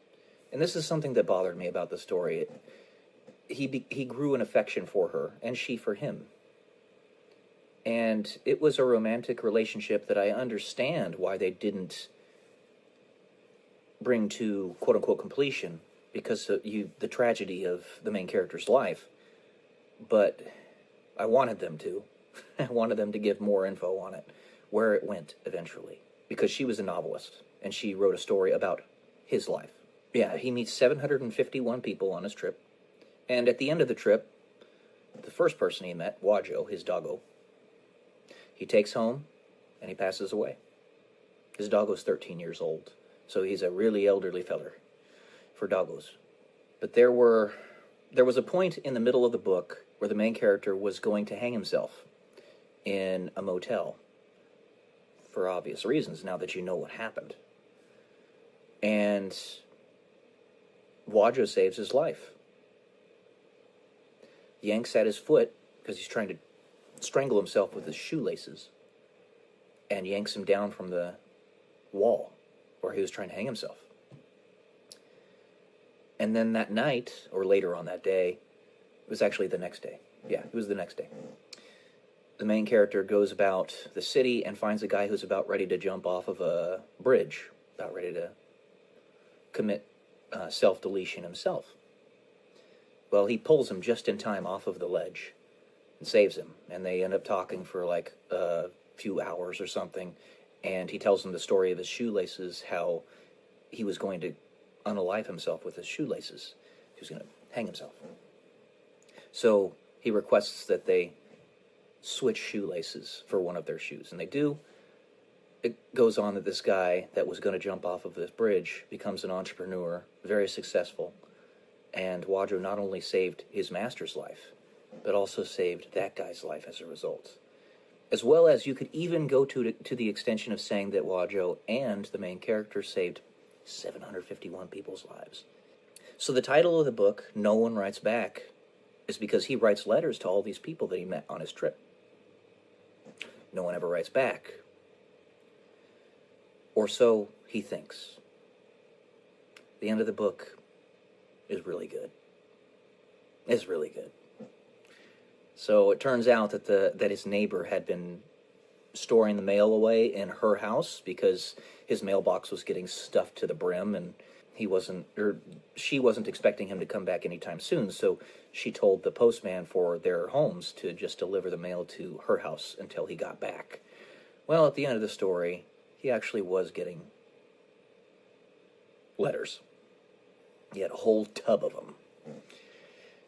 and this is something that bothered me about the story, he grew an affection for her, and she for him. And it was a romantic relationship that I understand why they didn't bring to quote-unquote completion, because of the tragedy of the main character's life. But I wanted them to. I wanted them to give more info on it, where it went eventually. Because she was a novelist, and she wrote a story about his life. Yeah, he meets 751 people on his trip. And at the end of the trip, the first person he met, Wajo, his doggo, he takes home, and he passes away. His doggo's 13 years old, so he's a really elderly feller for doggos. But there was a point in the middle of the book where the main character was going to hang himself in a motel, for obvious reasons, now that you know what happened. And Wajo saves his life. Yanks at his foot, because he's trying to strangle himself with his shoelaces, and yanks him down from the wall where he was trying to hang himself. And then that night, or later on that day, it was actually the next day. Yeah, it was the next day. The main character goes about the city and finds a guy who's about ready to jump off of a bridge, about ready to commit self-deletion himself. Well, he pulls him just in time off of the ledge and saves him. And they end up talking for like a few hours or something. And he tells him the story of his shoelaces, how he was going to unalive himself with his shoelaces. He was going to hang himself. So he requests that they switch shoelaces for one of their shoes. And they do. It goes on that this guy that was going to jump off of this bridge becomes an entrepreneur, very successful. And Wajo not only saved his master's life, but also saved that guy's life as a result. As well as you could even go to the extension of saying that Wajo and the main character saved 751 people's lives. So the title of the book, No One Writes Back, is because he writes letters to all these people that he met on his trip. No one ever writes back. Or so he thinks. The end of the book is really good. It's really good. So it turns out that his neighbor had been storing the mail away in her house because his mailbox was getting stuffed to the brim, and she wasn't expecting him to come back anytime soon, so she told the postman for their homes to just deliver the mail to her house until he got back. Well, at the end of the story, he actually was getting letters. He had a whole tub of them.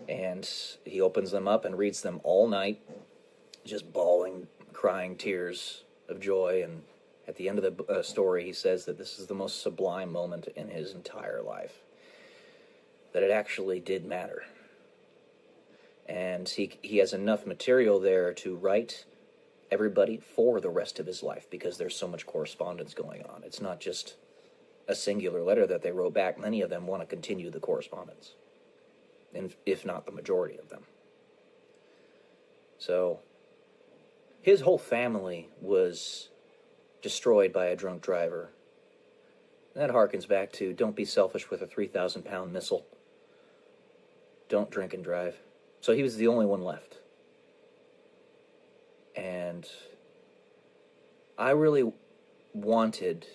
And he opens them up and reads them all night, just bawling, crying tears of joy. And at the end of the story, he says that this is the most sublime moment in his entire life. That it actually did matter. And he has enough material there to write everybody for the rest of his life, because there's so much correspondence going on. It's not just a singular letter that they wrote back. Many of them want to continue the correspondence, and if not the majority of them. So his whole family was destroyed by a drunk driver. That harkens back to don't be selfish with a 3,000-pound missile. Don't drink and drive. So he was the only one left. And I really wanted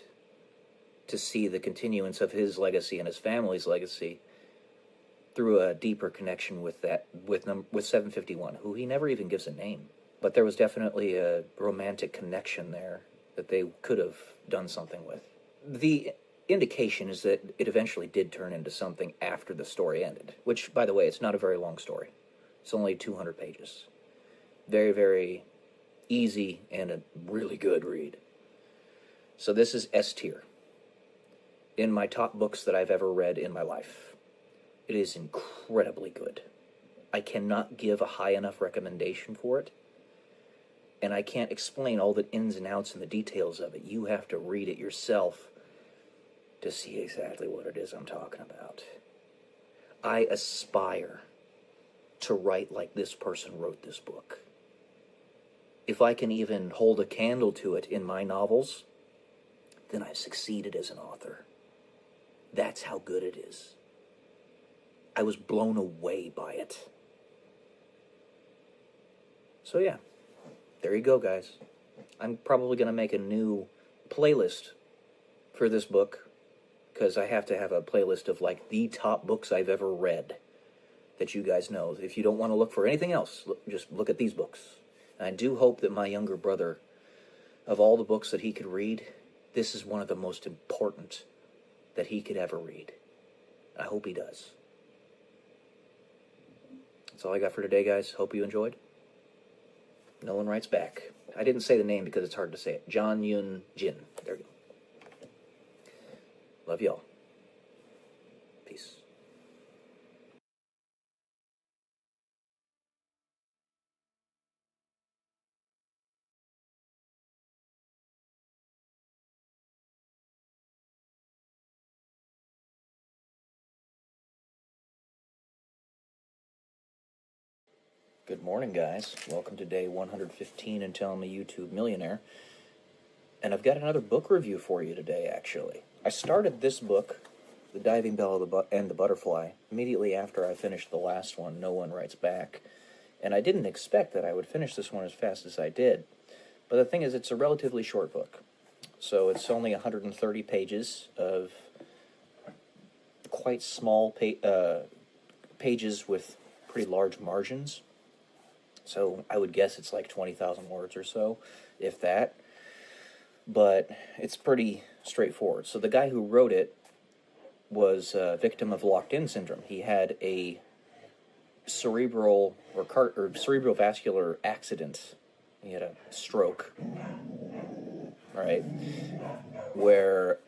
to see the continuance of his legacy and his family's legacy through a deeper connection with 751, who he never even gives a name. But there was definitely a romantic connection there that they could have done something with. The indication is that it eventually did turn into something after the story ended, which, by the way, it's not a very long story. It's only 200 pages. Very, very easy and a really good read. So this is S tier in my top books that I've ever read in my life. It is incredibly good. I cannot give a high enough recommendation for it, and I can't explain all the ins and outs and the details of it. You have to read it yourself to see exactly what it is I'm talking about. I aspire to write like this person wrote this book. If I can even hold a candle to it in my novels, then I've succeeded as an author. That's how good it is. I was blown away by it. So yeah, there you go, guys. I'm probably going to make a new playlist for this book, because I have to have a playlist of like the top books I've ever read that you guys know. If you don't want to look for anything else, just look at these books. And I do hope that my younger brother, of all the books that he could read, this is one of the most important that he could ever read. I hope he does. That's all I got for today, guys. Hope you enjoyed. Nolan writes back. I didn't say the name because it's hard to say it. John Yun Jin. There you go. Love y'all. Peace. Good morning, guys. Welcome to day 115 in Tell Me YouTube Millionaire. And I've got another book review for you today, actually. I started this book, The Diving Bell and the Butterfly, immediately after I finished the last one, No One Writes Back. And I didn't expect that I would finish this one as fast as I did. But the thing is, it's a relatively short book. So it's only 130 pages of quite small pages with pretty large margins. So I would guess it's like 20,000 words or so, if that. But it's pretty straightforward. So the guy who wrote it was a victim of locked-in syndrome. He had a cerebral cerebrovascular accident. He had a stroke, right? Where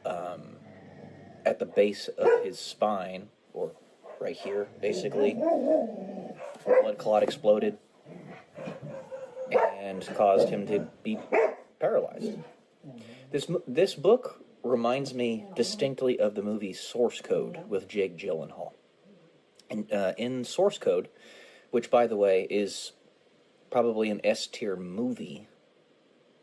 at the base of his spine, or right here, basically, blood clot exploded and caused him to be paralyzed. This book reminds me distinctly of the movie Source Code with Jake Gyllenhaal. And in Source Code, which, by the way, is probably an S-tier movie,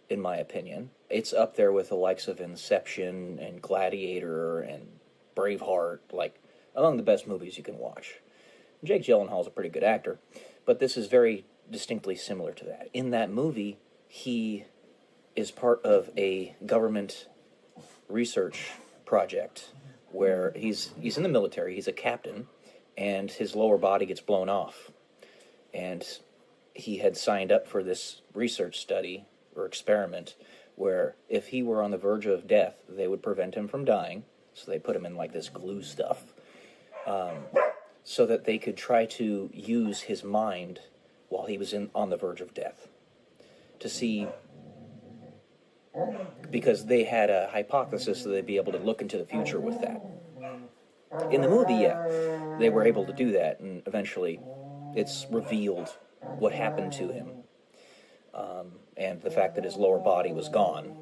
in my opinion, it's up there with the likes of Inception and Gladiator and Braveheart, like among the best movies you can watch. Jake Gyllenhaal's a pretty good actor, but this is very distinctly similar to that. In that movie, he is part of a government research project where he's in the military, he's a captain, and his lower body gets blown off. And he had signed up for this research study or experiment where if he were on the verge of death, they would prevent him from dying. So they put him in like this glue stuff, so that they could try to use his mind while he was on the verge of death to see, because they had a hypothesis that they'd be able to look into the future with that. In the movie, yeah, they were able to do that, and eventually it's revealed what happened to him, and the fact that his lower body was gone,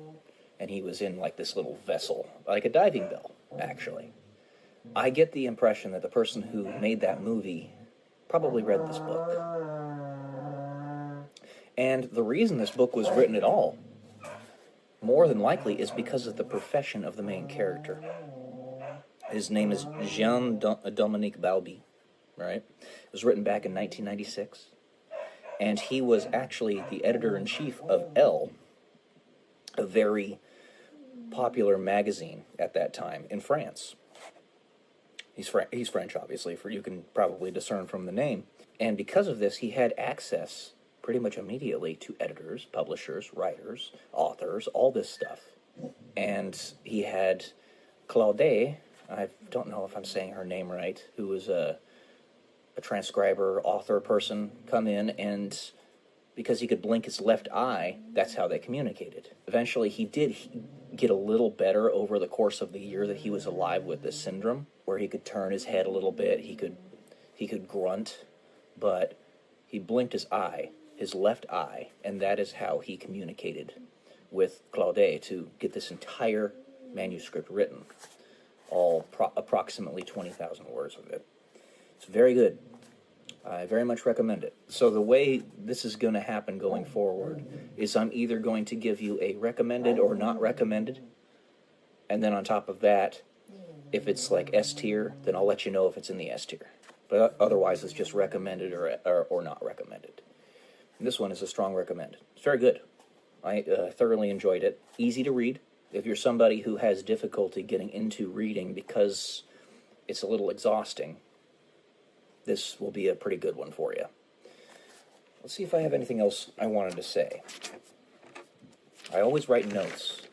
and he was in like this little vessel, like a diving bell, actually. I get the impression that the person who made that movie probably read this book. And the reason this book was written at all, more than likely, is because of the profession of the main character. His name is Jean-Dominique Balbi, right? It was written back in 1996. And he was actually the editor-in-chief of Elle, a very popular magazine at that time in France. He's French, obviously, for you can probably discern from the name. And because of this, he had access pretty much immediately to editors, publishers, writers, authors, all this stuff. And he had Claude, I don't know if I'm saying her name right, who was a transcriber, author person, come in, and because he could blink his left eye, that's how they communicated. Eventually, he did get a little better over the course of the year that he was alive with this syndrome, where he could turn his head a little bit, he could grunt, but he blinked his eye, his left eye, and that is how he communicated with Claude to get this entire manuscript written, all approximately 20,000 words of it. It's very good. I very much recommend it. So the way this is going to happen going forward is I'm either going to give you a recommended or not recommended, and then on top of that, if it's like S tier, then I'll let you know if it's in the S tier. But otherwise, it's just recommended or not recommended. And this one is a strong recommend. It's very good. I thoroughly enjoyed it. Easy to read. If you're somebody who has difficulty getting into reading because it's a little exhausting, this will be a pretty good one for you. Let's see if I have anything else I wanted to say. I always write notes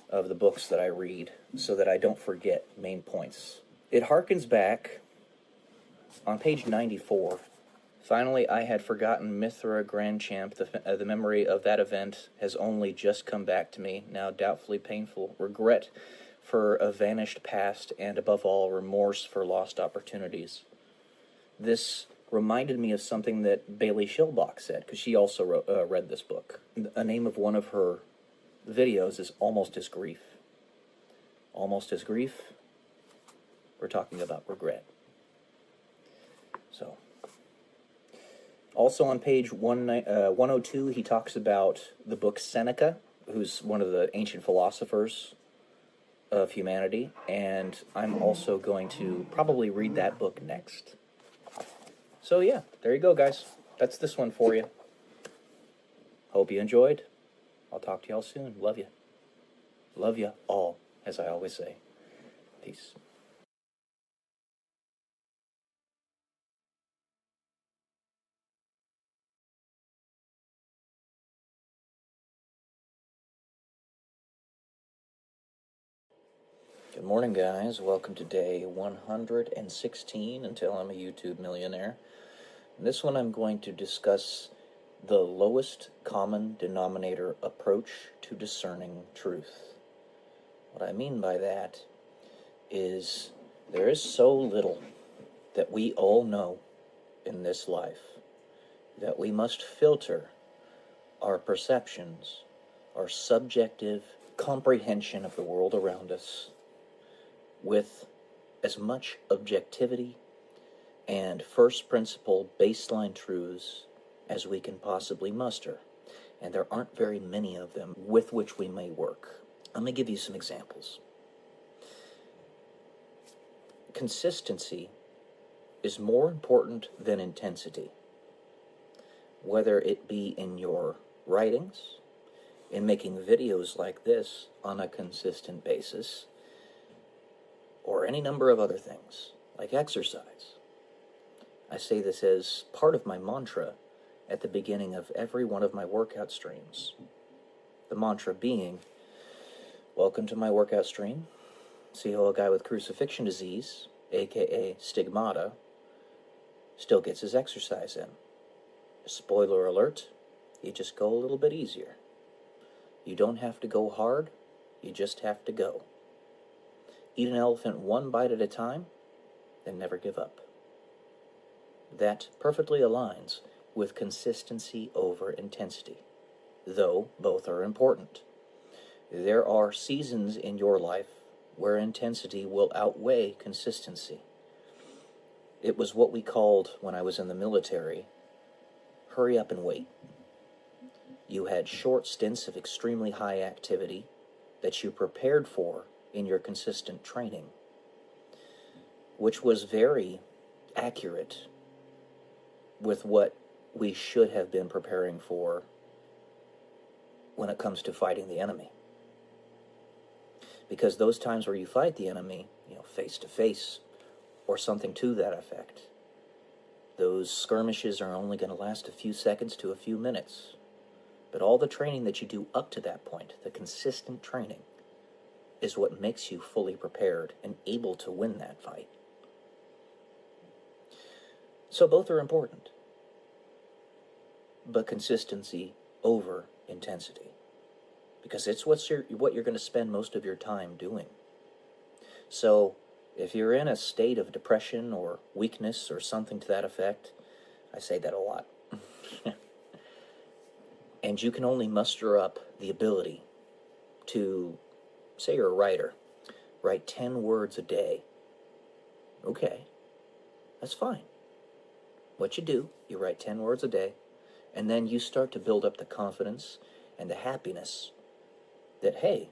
of the books that I read so that I don't forget main points. It harkens back on page 94. Finally, I had forgotten Mithra Grand Champ. The memory of that event has only just come back to me, now doubtfully painful. Regret for a vanished past, and above all, remorse for lost opportunities. This reminded me of something that Bailey Schilbach said, because she also read this book. The name of one of her videos is Almost as Grief. Almost as Grief, we're talking about regret. So, also on page 102, he talks about the book Seneca, who's one of the ancient philosophers of humanity, and I'm also going to probably read that book next. So yeah, there you go, guys. That's this one for you. Hope you enjoyed. I'll talk to y'all soon. Love you. Love you all, as I always say. Peace. Good morning, guys. Welcome to day 116 until I'm a YouTube millionaire. In this one, I'm going to discuss the lowest common denominator approach to discerning truth. What I mean by that is there is so little that we all know in this life that we must filter our perceptions, our subjective comprehension of the world around us with as much objectivity and first principle baseline truths as we can possibly muster. And there aren't very many of them with which we may work. Let me give you some examples. Consistency is more important than intensity, whether it be in your writings, in making videos like this on a consistent basis, or any number of other things, like exercise. I say this as part of my mantra at the beginning of every one of my workout streams. The mantra being, welcome to my workout stream. See how a guy with crucifixion disease, aka stigmata, still gets his exercise in. Spoiler alert, you just go a little bit easier. You don't have to go hard, you just have to go. Eat an elephant one bite at a time, then never give up. That perfectly aligns with consistency over intensity, though both are important. There are seasons in your life where intensity will outweigh consistency. It was what we called, when I was in the military, hurry up and wait. You had short stints of extremely high activity that you prepared for in your consistent training, which was very accurate with what we should have been preparing for when it comes to fighting the enemy. Because those times where you fight the enemy, face to face, or something to that effect, those skirmishes are only going to last a few seconds to a few minutes. But all the training that you do up to that point, the consistent training, is what makes you fully prepared and able to win that fight. So both are important, but consistency over intensity, because it's what you're going to spend most of your time doing. So if you're in a state of depression or weakness or something to that effect, I say that a lot, and you can only muster up the ability to, say you're a writer, write 10 words a day. Okay, that's fine. What you do, you write 10 words a day, and then you start to build up the confidence and the happiness that, hey,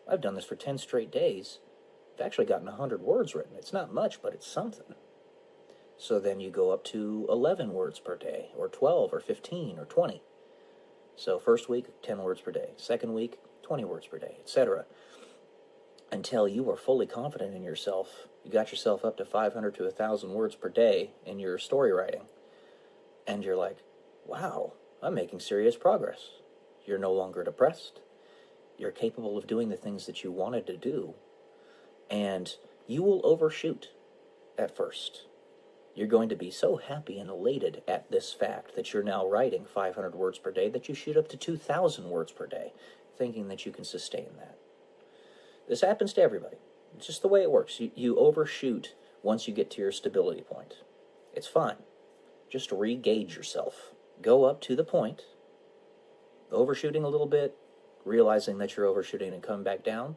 I've done this for 10 straight days. I've actually gotten 100 words written. It's not much, but it's something. So then you go up to 11 words per day, or 12, or 15, or 20. So first week, 10 words per day. Second week, 20 words per day, etc. Until you are fully confident in yourself. You got yourself up to 500 to 1,000 words per day in your story writing. And you're like, wow, I'm making serious progress. You're no longer depressed. You're capable of doing the things that you wanted to do. And you will overshoot at first. You're going to be so happy and elated at this fact that you're now writing 500 words per day that you shoot up to 2,000 words per day, thinking that you can sustain that. This happens to everybody. It's just the way it works. You overshoot once you get to your stability point. It's fine. Just re-gauge yourself. Go up to the point, overshooting a little bit, realizing that you're overshooting and come back down.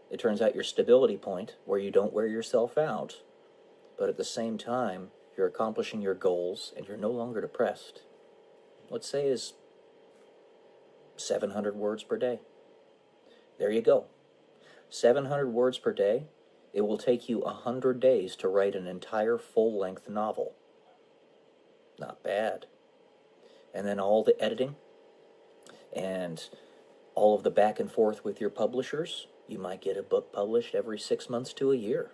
It turns out your stability point, where you don't wear yourself out, but at the same time, you're accomplishing your goals and you're no longer depressed. Let's say is 700 words per day. There you go. 700 words per day. It will take you 100 days to write an entire full-length novel. Not bad. And then all the editing and all of the back and forth with your publishers. You might get a book published every 6 months to a year.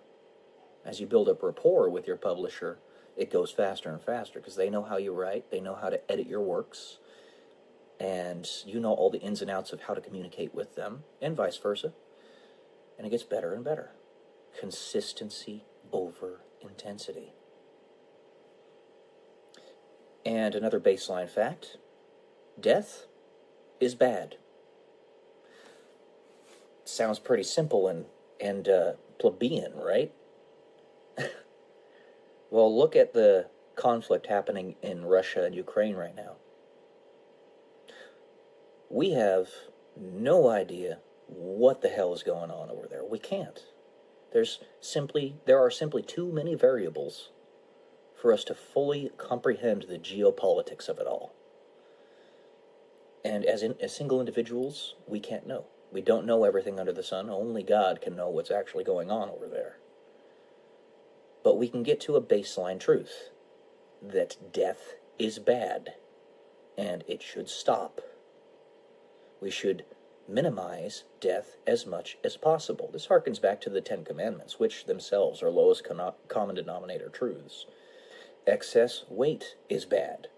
As you build up rapport with your publisher, it goes faster and faster because they know how you write, they know how to edit your works, and you know all the ins and outs of how to communicate with them, and vice versa. And it gets better and better. Consistency over intensity. And another baseline fact, death is bad. Sounds pretty simple and plebeian, right? Well, look at the conflict happening in Russia and Ukraine right now. We have no idea what the hell is going on over there. We can't. There are simply too many variables for us to fully comprehend the geopolitics of it all. And as single individuals, we can't know. We don't know everything under the sun. Only God can know what's actually going on over there. But we can get to a baseline truth that death is bad and it should stop. We should minimize death as much as possible. This harkens back to the Ten Commandments, which themselves are lowest common denominator truths. Excess weight is bad.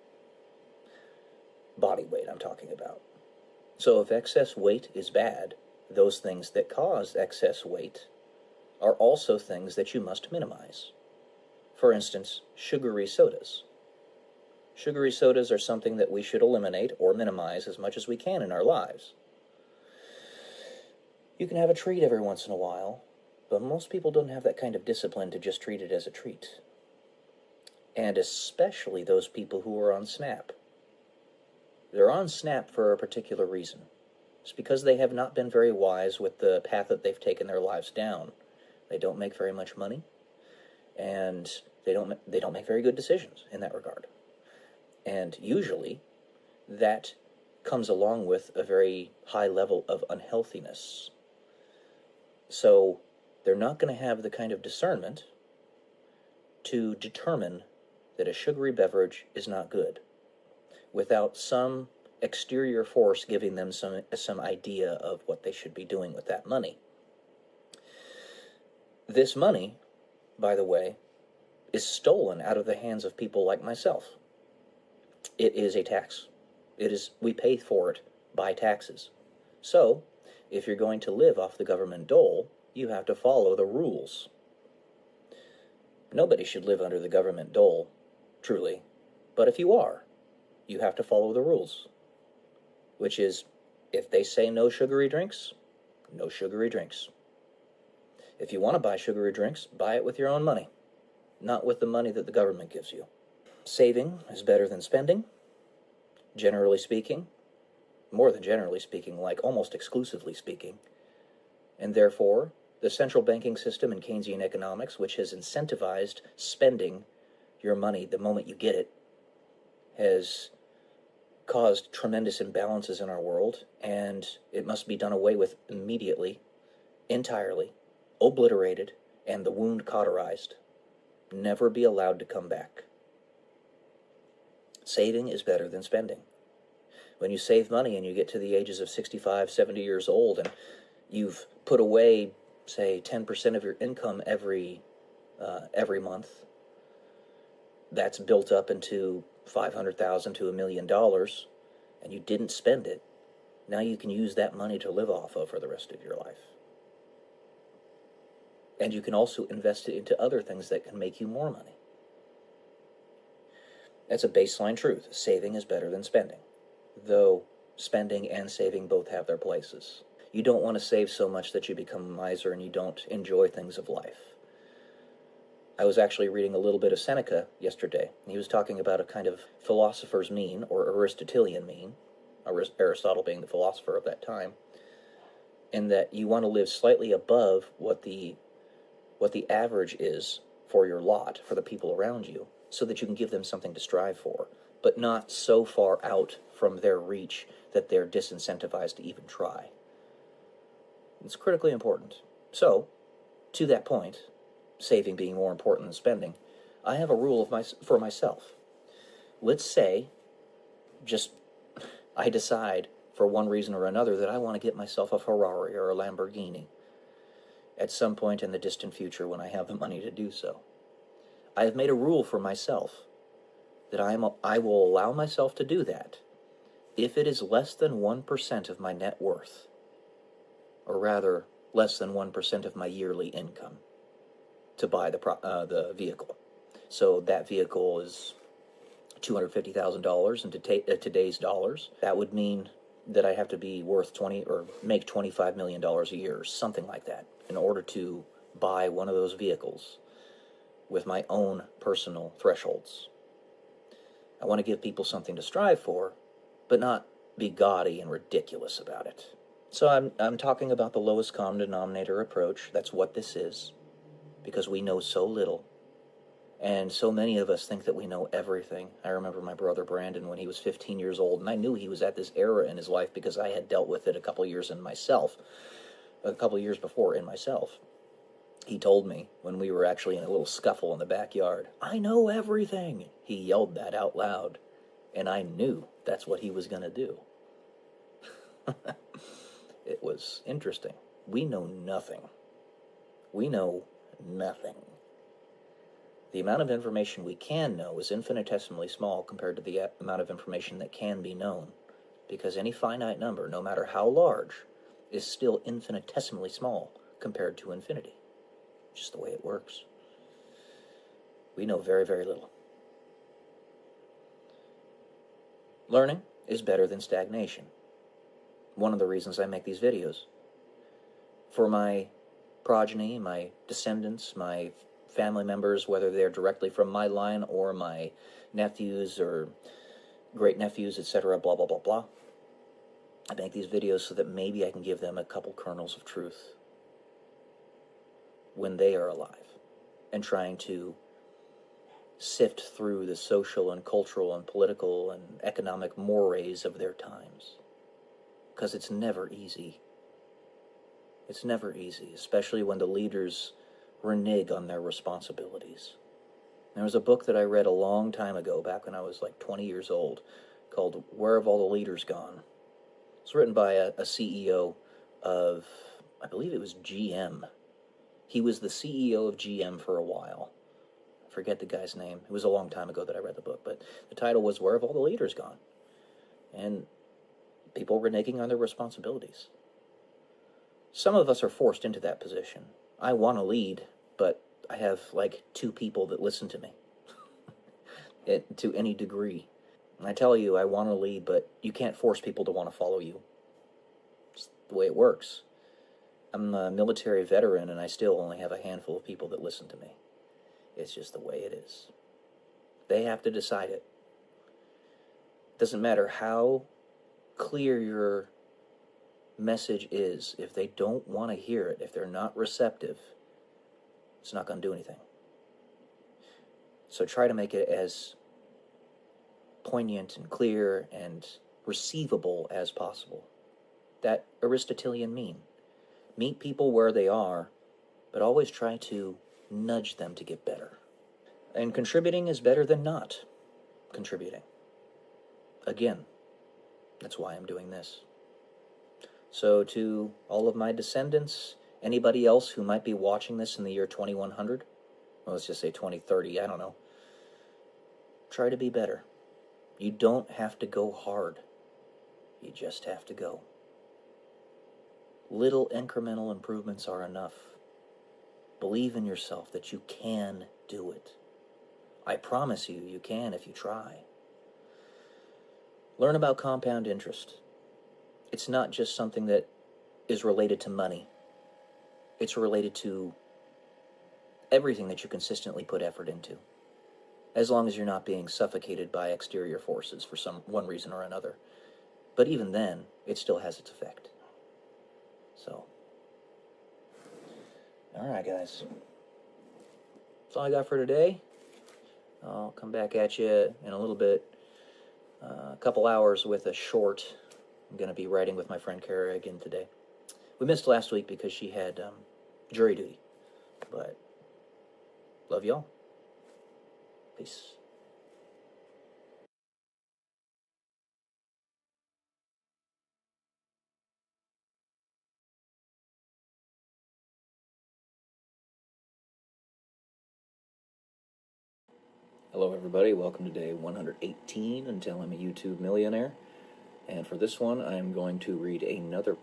Body weight, I'm talking about. So if excess weight is bad, those things that cause excess weight are also things that you must minimize. For instance, sugary sodas. Sugary sodas are something that we should eliminate or minimize as much as we can in our lives. You can have a treat every once in a while, but most people don't have that kind of discipline to just treat it as a treat. And especially those people who are on Snap. They're on Snap for a particular reason. It's because they have not been very wise with the path that they've taken their lives down. They don't make very much money, and they don't make very good decisions in that regard. And usually, that comes along with a very high level of unhealthiness. So they're not going to have the kind of discernment to determine that a sugary beverage is not good without some exterior force giving them some idea of what they should be doing with that money. This money, by the way, is stolen out of the hands of people like myself. It is a tax. We pay for it by taxes. So, if you're going to live off the government dole, you have to follow the rules. Nobody should live under the government dole, truly. But if you are, you have to follow the rules. Which is, if they say no sugary drinks, no sugary drinks. If you want to buy sugary drinks, buy it with your own money, not with the money that the government gives you. Saving is better than spending, generally speaking, more than generally speaking, like almost exclusively speaking. And therefore, the central banking system in Keynesian economics, which has incentivized spending your money the moment you get it, has caused tremendous imbalances in our world, and it must be done away with immediately, entirely, obliterated, and the wound cauterized. Never be allowed to come back. Saving is better than spending. When you save money and you get to the ages of 65, 70 years old, and you've put away, say, 10% of your income every month, that's built up into $500,000 to $1 million, and you didn't spend it. Now you can use that money to live off of for the rest of your life. And you can also invest it into other things that can make you more money. That's a baseline truth. Saving is better than spending, though spending and saving both have their places. You don't want to save so much that you become a miser and you don't enjoy things of life. I was actually reading a little bit of Seneca yesterday. He was talking about a kind of philosopher's mean, or Aristotelian mean, Aristotle being the philosopher of that time, in that you want to live slightly above what the average is for your lot, for the people around you, so that you can give them something to strive for, but not so far out from their reach that they're disincentivized to even try. It's critically important. So, to that point, saving being more important than spending, I have a rule for myself. Let's say, I decide for one reason or another that I want to get myself a Ferrari or a Lamborghini at some point in the distant future when I have the money to do so. I have made a rule for myself that I will allow myself to do that if it is less than 1% of my net worth, or rather, less than 1% of my yearly income, to buy the vehicle. So that vehicle is $250,000 in today's dollars. That would mean that I have to be worth make $25 million a year, or something like that, in order to buy one of those vehicles with my own personal thresholds. I want to give people something to strive for, but not be gaudy and ridiculous about it. So I'm talking about the lowest common denominator approach. That's what this is, because we know so little. And so many of us think that we know everything. I remember my brother Brandon when he was 15 years old, and I knew he was at this era in his life because I had dealt with it a couple years before in myself. He told me when we were actually in a little scuffle in the backyard, "I know everything." He yelled that out loud, and I knew that's what he was going to do. it was interesting. We know nothing. We know nothing. The amount of information we can know is infinitesimally small compared to the amount of information that can be known, because any finite number, no matter how large, is still infinitesimally small compared to infinity. Just the way it works. We know very, very little. Learning is better than stagnation. One of the reasons I make these videos. For my progeny, my descendants, my family members, whether they're directly from my line or my nephews or great-nephews, etc., blah, blah, blah, blah. I make these videos so that maybe I can give them a couple kernels of truth when they are alive and trying to sift through the social and cultural and political and economic mores of their times. Because it's never easy. It's never easy, especially when the leaders renege on their responsibilities. There was a book that I read a long time ago, back when I was like 20 years old, called Where Have All the Leaders Gone? It's written by a CEO of, I believe it was GM. He was the CEO of GM for a while. I forget the guy's name. It was a long time ago that I read the book, but the title was Where Have All the Leaders Gone? And people reneging on their responsibilities. Some of us are forced into that position. I want to lead, but I have like 2 people that listen to me to any degree. And I tell you, I want to lead, but you can't force people to want to follow you. It's the way it works. I'm a military veteran, and I still only have a handful of people that listen to me. It's just the way it is. They have to decide it. Doesn't matter how clear your message is. If they don't want to hear it, if they're not receptive, it's not going to do anything. So try to make it as poignant and clear and receivable as possible. That Aristotelian mean. Meet people where they are, but always try to nudge them to get better. And contributing is better than not contributing. Again, that's why I'm doing this. So to all of my descendants, anybody else who might be watching this in the year 2100, well, let's just say 2030, I don't know, try to be better. You don't have to go hard. You just have to go. Little incremental improvements are enough. Believe in yourself that you can do it. I promise you, you can if you try. Learn about compound interest. It's not just something that is related to money. It's related to everything that you consistently put effort into, as long as you're not being suffocated by exterior forces for one reason or another. But even then, it still has its effect. So, alright guys, that's all I got for today. I'll come back at you in a little bit, a couple hours with a short. I'm going to be writing with my friend Kara again today. We missed last week because she had jury duty, but love y'all. Peace. Hello everybody, welcome to day 118 until I'm a YouTube millionaire. And for this one, I'm going to read another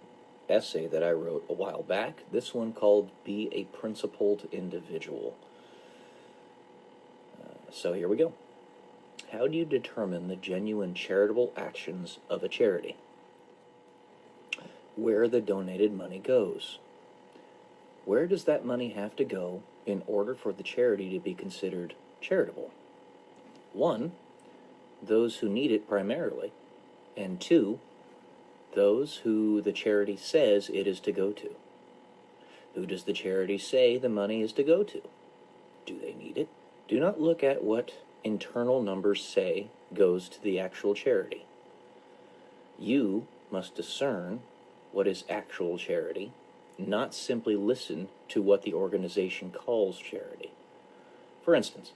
essay that I wrote a while back. This one called Be a Principled Individual. So here we go. How do you determine the genuine charitable actions of a charity? Where the donated money goes. Where does that money have to go in order for the charity to be considered charitable? 1, those who need it primarily, and 2, those who the charity says it is to go to. Who does the charity say the money is to go to? Do they need it? Do not look at what internal numbers say goes to the actual charity. You must discern what is actual charity, not simply listen to what the organization calls charity. For instance,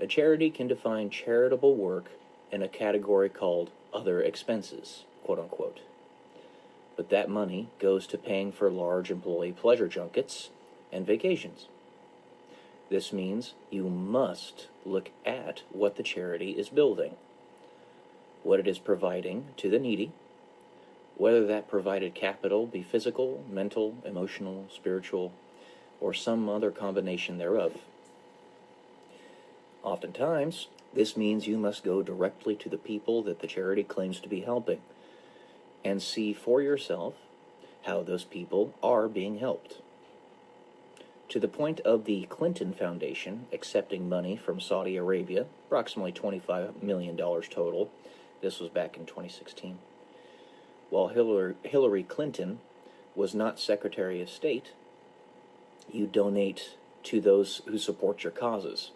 a charity can define charitable work in a category called other expenses, quote unquote. but that money goes to paying for large employee pleasure junkets and vacations. This means you must look at what the charity is building, what it is providing to the needy, whether that provided capital be physical, mental, emotional, spiritual, or some other combination thereof. Oftentimes, this means you must go directly to the people that the charity claims to be helping and see for yourself how those people are being helped. To the point of the Clinton Foundation accepting money from Saudi Arabia, approximately $25 million total. This was back in 2016. While Hillary Clinton was not Secretary of State, you donate to those who support your causes.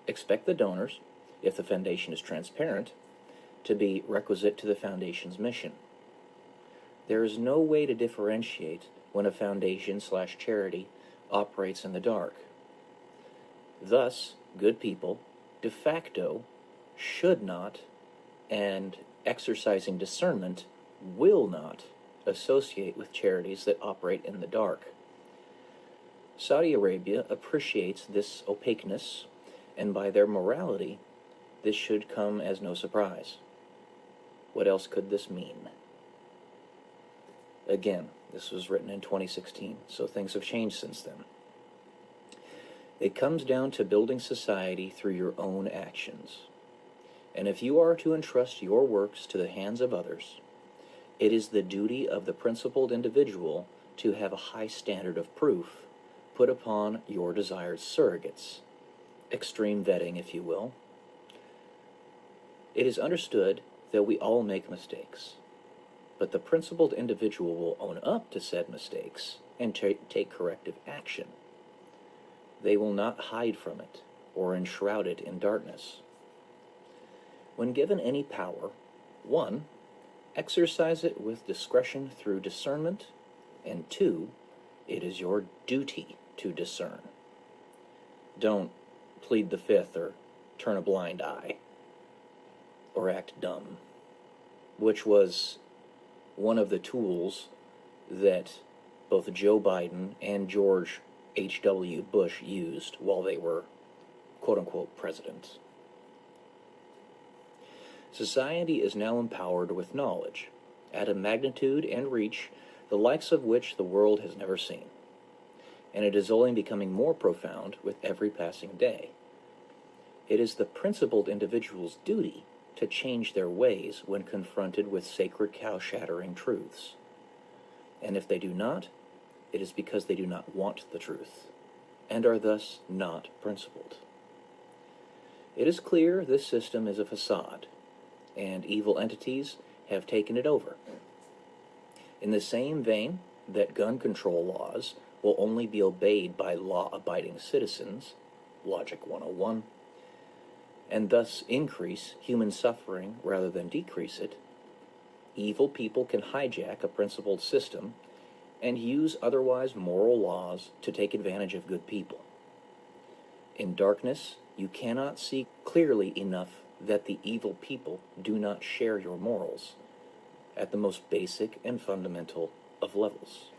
Expect the donors, if the foundation is transparent, to be requisite to the foundation's mission. There is no way to differentiate when a foundation/charity operates in the dark. Thus, good people, de facto, should not, and exercising discernment, will not associate with charities that operate in the dark. Saudi Arabia appreciates this opaqueness, and by their morality, this should come as no surprise. What else could this mean? Again, this was written in 2016, so things have changed since then. It comes down to building society through your own actions. And if you are to entrust your works to the hands of others, it is the duty of the principled individual to have a high standard of proof put upon your desired surrogates. Extreme vetting, if you will. It is understood that we all make mistakes, but the principled individual will own up to said mistakes and take corrective action. They will not hide from it or enshroud it in darkness. When given any power, 1, exercise it with discretion through discernment, and 2, it is your duty to discern. Don't plead the fifth or turn a blind eye or act dumb, which was one of the tools that both Joe Biden and George H.W. Bush used while they were quote-unquote president. Society is now empowered with knowledge at a magnitude and reach the likes of which the world has never seen, and it is only becoming more profound with every passing day. It is the principled individual's duty to change their ways when confronted with sacred cow-shattering truths. And if they do not, it is because they do not want the truth, and are thus not principled. It is clear this system is a facade, and evil entities have taken it over. In the same vein that gun control laws will only be obeyed by law-abiding citizens, Logic 101, and thus increase human suffering rather than decrease it, evil people can hijack a principled system and use otherwise moral laws to take advantage of good people. In darkness, you cannot see clearly enough that the evil people do not share your morals at the most basic and fundamental of levels.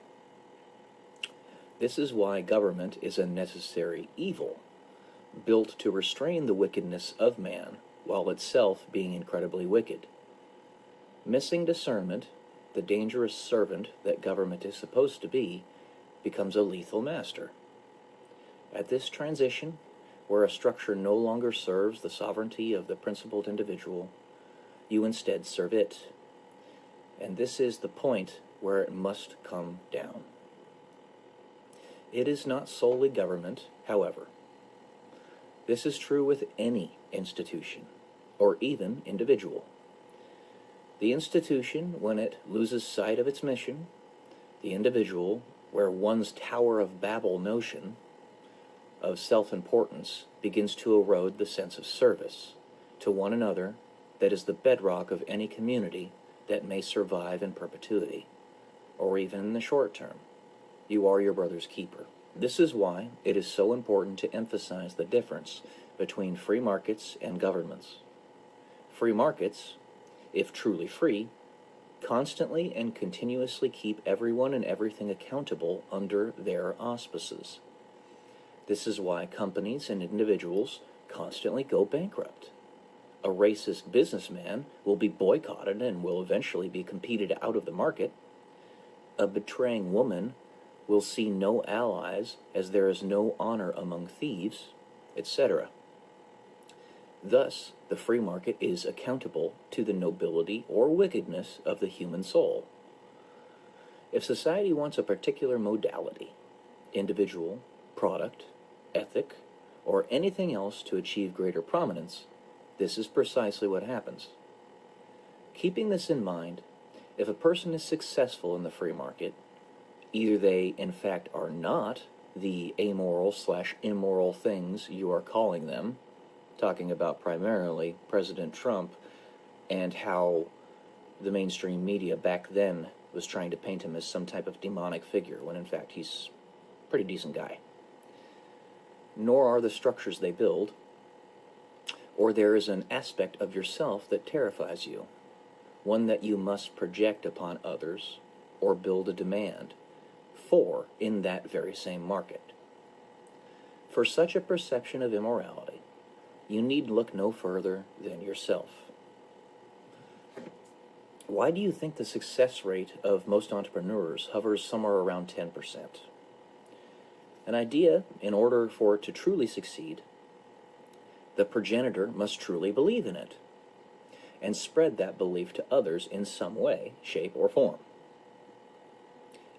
This is why government is a necessary evil, built to restrain the wickedness of man while itself being incredibly wicked. Missing discernment, the dangerous servant that government is supposed to be, becomes a lethal master. At this transition, where a structure no longer serves the sovereignty of the principled individual, you instead serve it. And this is the point where it must come down. It is not solely government, however. This is true with any institution, or even individual. The institution, when it loses sight of its mission, the individual, where one's Tower of Babel notion of self-importance begins to erode the sense of service to one another that is the bedrock of any community that may survive in perpetuity, or even in the short term. You are your brother's keeper. This is why it is so important to emphasize the difference between free markets and governments. Free markets, if truly free, constantly and continuously keep everyone and everything accountable under their auspices. This is why companies and individuals constantly go bankrupt. A racist businessman will be boycotted and will eventually be competed out of the market. A betraying woman will see no allies as there is no honor among thieves, etc. Thus, the free market is accountable to the nobility or wickedness of the human soul. If society wants a particular modality, individual, product, ethic, or anything else to achieve greater prominence, this is precisely what happens. Keeping this in mind, if a person is successful in the free market, either they in fact are not the amoral/immoral things you are calling them, talking about primarily President Trump and how the mainstream media back then was trying to paint him as some type of demonic figure, when in fact he's a pretty decent guy. Nor are the structures they build, or there is an aspect of yourself that terrifies you, one that you must project upon others or build a demand for in that very same market. For such a perception of immorality, you need look no further than yourself. Why do you think the success rate of most entrepreneurs hovers somewhere around 10%? An idea, in order for it to truly succeed, the progenitor must truly believe in it and spread that belief to others in some way, shape, or form.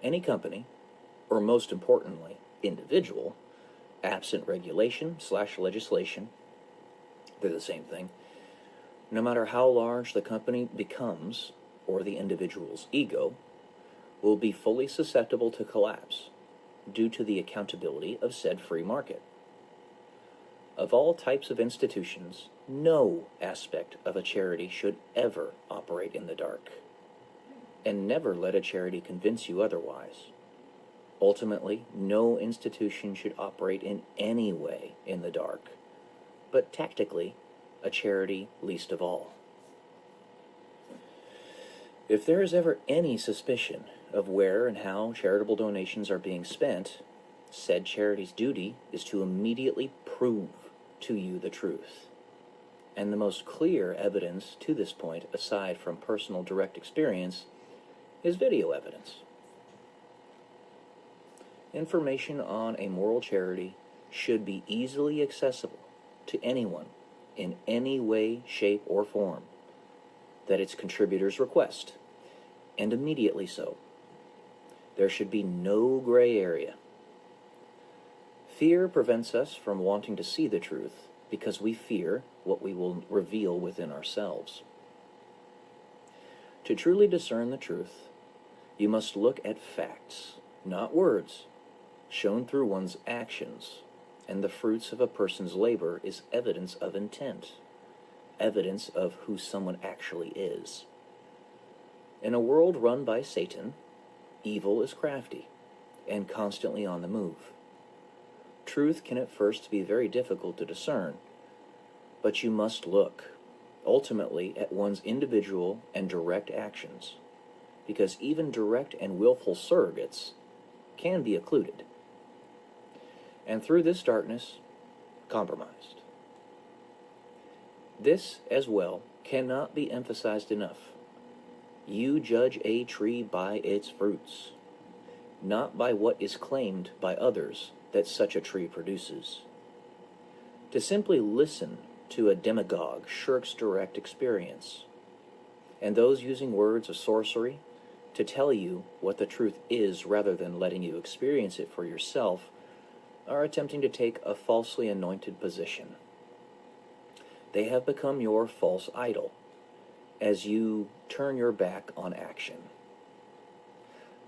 Any company, or most importantly, individual, absent regulation/legislation, they're the same thing, no matter how large the company becomes, or the individual's ego, will be fully susceptible to collapse due to the accountability of said free market. Of all types of institutions, no aspect of a charity should ever operate in the dark. And never let a charity convince you otherwise. Ultimately, no institution should operate in any way in the dark, but tactically, a charity least of all. If there is ever any suspicion of where and how charitable donations are being spent, said charity's duty is to immediately prove to you the truth. And the most clear evidence to this point, aside from personal direct experience, is video evidence. Information on a moral charity should be easily accessible to anyone in any way, shape, or form that its contributors request, and immediately so. There should be no gray area. Fear prevents us from wanting to see the truth because we fear what we will reveal within ourselves. To truly discern the truth, you must look at facts, not words, shown through one's actions, and the fruits of a person's labor is evidence of intent, evidence of who someone actually is. In a world run by Satan, evil is crafty and constantly on the move. Truth can at first be very difficult to discern, but you must look, ultimately, at one's individual and direct actions, because even direct and willful surrogates can be occluded, and through this darkness, compromised. This, as well, cannot be emphasized enough. You judge a tree by its fruits, not by what is claimed by others that such a tree produces. To simply listen to a demagogue shirks direct experience, and those using words of sorcery to tell you what the truth is rather than letting you experience it for yourself are attempting to take a falsely anointed position. They have become your false idol as you turn your back on action.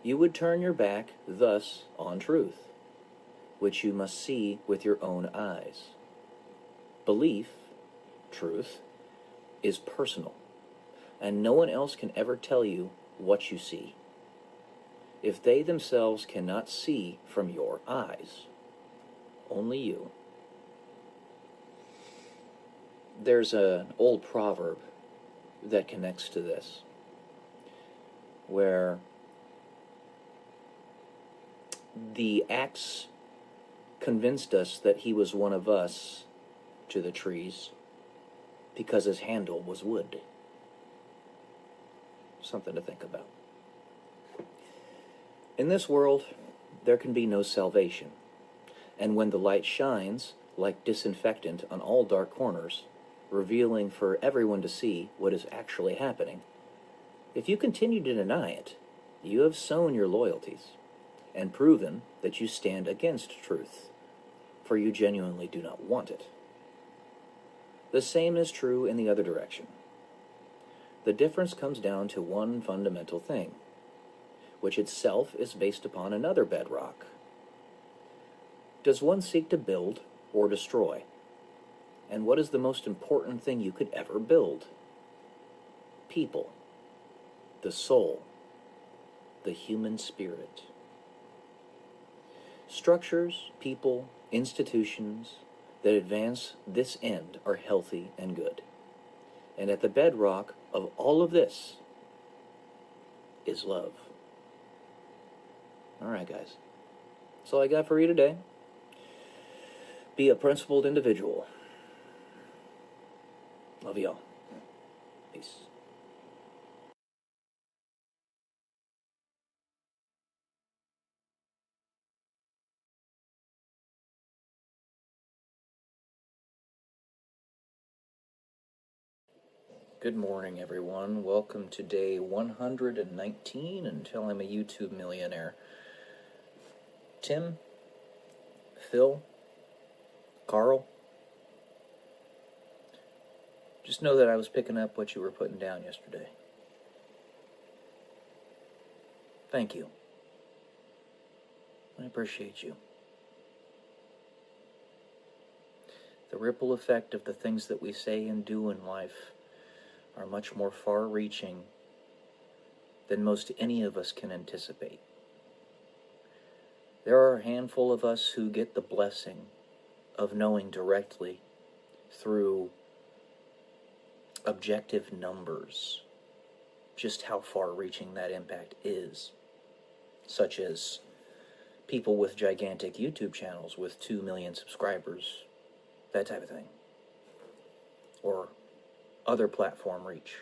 You would turn your back, thus, on truth, which you must see with your own eyes. Belief, truth, is personal, and no one else can ever tell you what you see. If they themselves cannot see from your eyes, only you. There's an old proverb that connects to this. where the axe convinced us that he was one of us to the trees because his handle was wood. Something to think about. In this world, there can be no salvation, and when the light shines like disinfectant on all dark corners, revealing for everyone to see what is actually happening, if you continue to deny it, you have sown your loyalties and proven that you stand against truth, for you genuinely do not want it. The same is true in the other direction. The difference comes down to one fundamental thing, which itself is based upon another bedrock. Does one seek to build or destroy? And what is the most important thing you could ever build? People, the soul, the human spirit. Structures, people, institutions that advance this end are healthy and good. And at the bedrock of all of this is love. All right, guys. That's all I got for you today. Be a principled individual. Love y'all. Peace. Good morning, everyone. Welcome to day 119 until I'm a YouTube millionaire. Tim, Phil, Carl, just know that I was picking up what you were putting down yesterday. Thank you. I appreciate you. The ripple effect of the things that we say and do in life are much more far-reaching than most any of us can anticipate. There are a handful of us who get the blessing of knowing directly through objective numbers just how far-reaching that impact is, such as people with gigantic YouTube channels with 2 million subscribers, that type of thing, or other platform reach.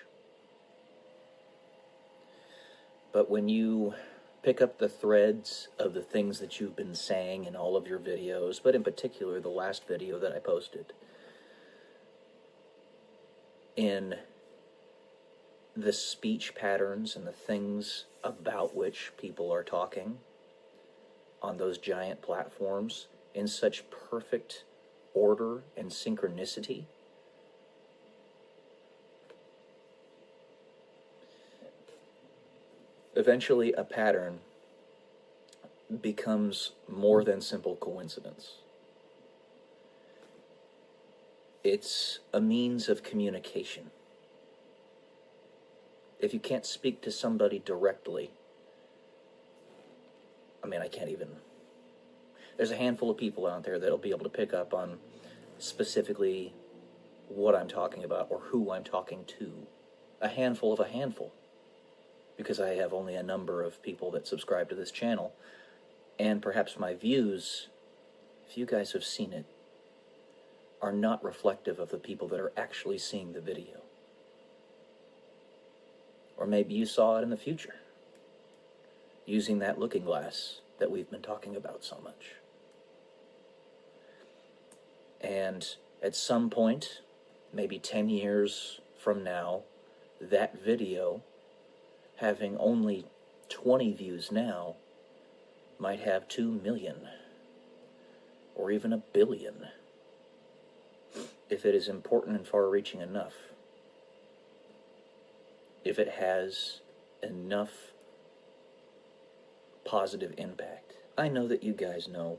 But when you pick up the threads of the things that you've been saying in all of your videos, but in particular the last video that I posted, in the speech patterns and the things about which people are talking on those giant platforms in such perfect order and synchronicity, eventually a pattern becomes more than simple coincidence. It's a means of communication. If you can't speak to somebody directly, I can't even... There's a handful of people out there that'll be able to pick up on specifically what I'm talking about or who I'm talking to. A handful of a handful. Because I have only a number of people that subscribe to this channel, and perhaps my views, if you guys have seen it, are not reflective of the people that are actually seeing the video. Or maybe you saw it in the future, using that looking glass that we've been talking about so much. And at some point, maybe 10 years from now, that video, having only 20 views now, might have 2 million, or even 1 billion, if it is important and far-reaching enough. If it has enough positive impact. I know that you guys know.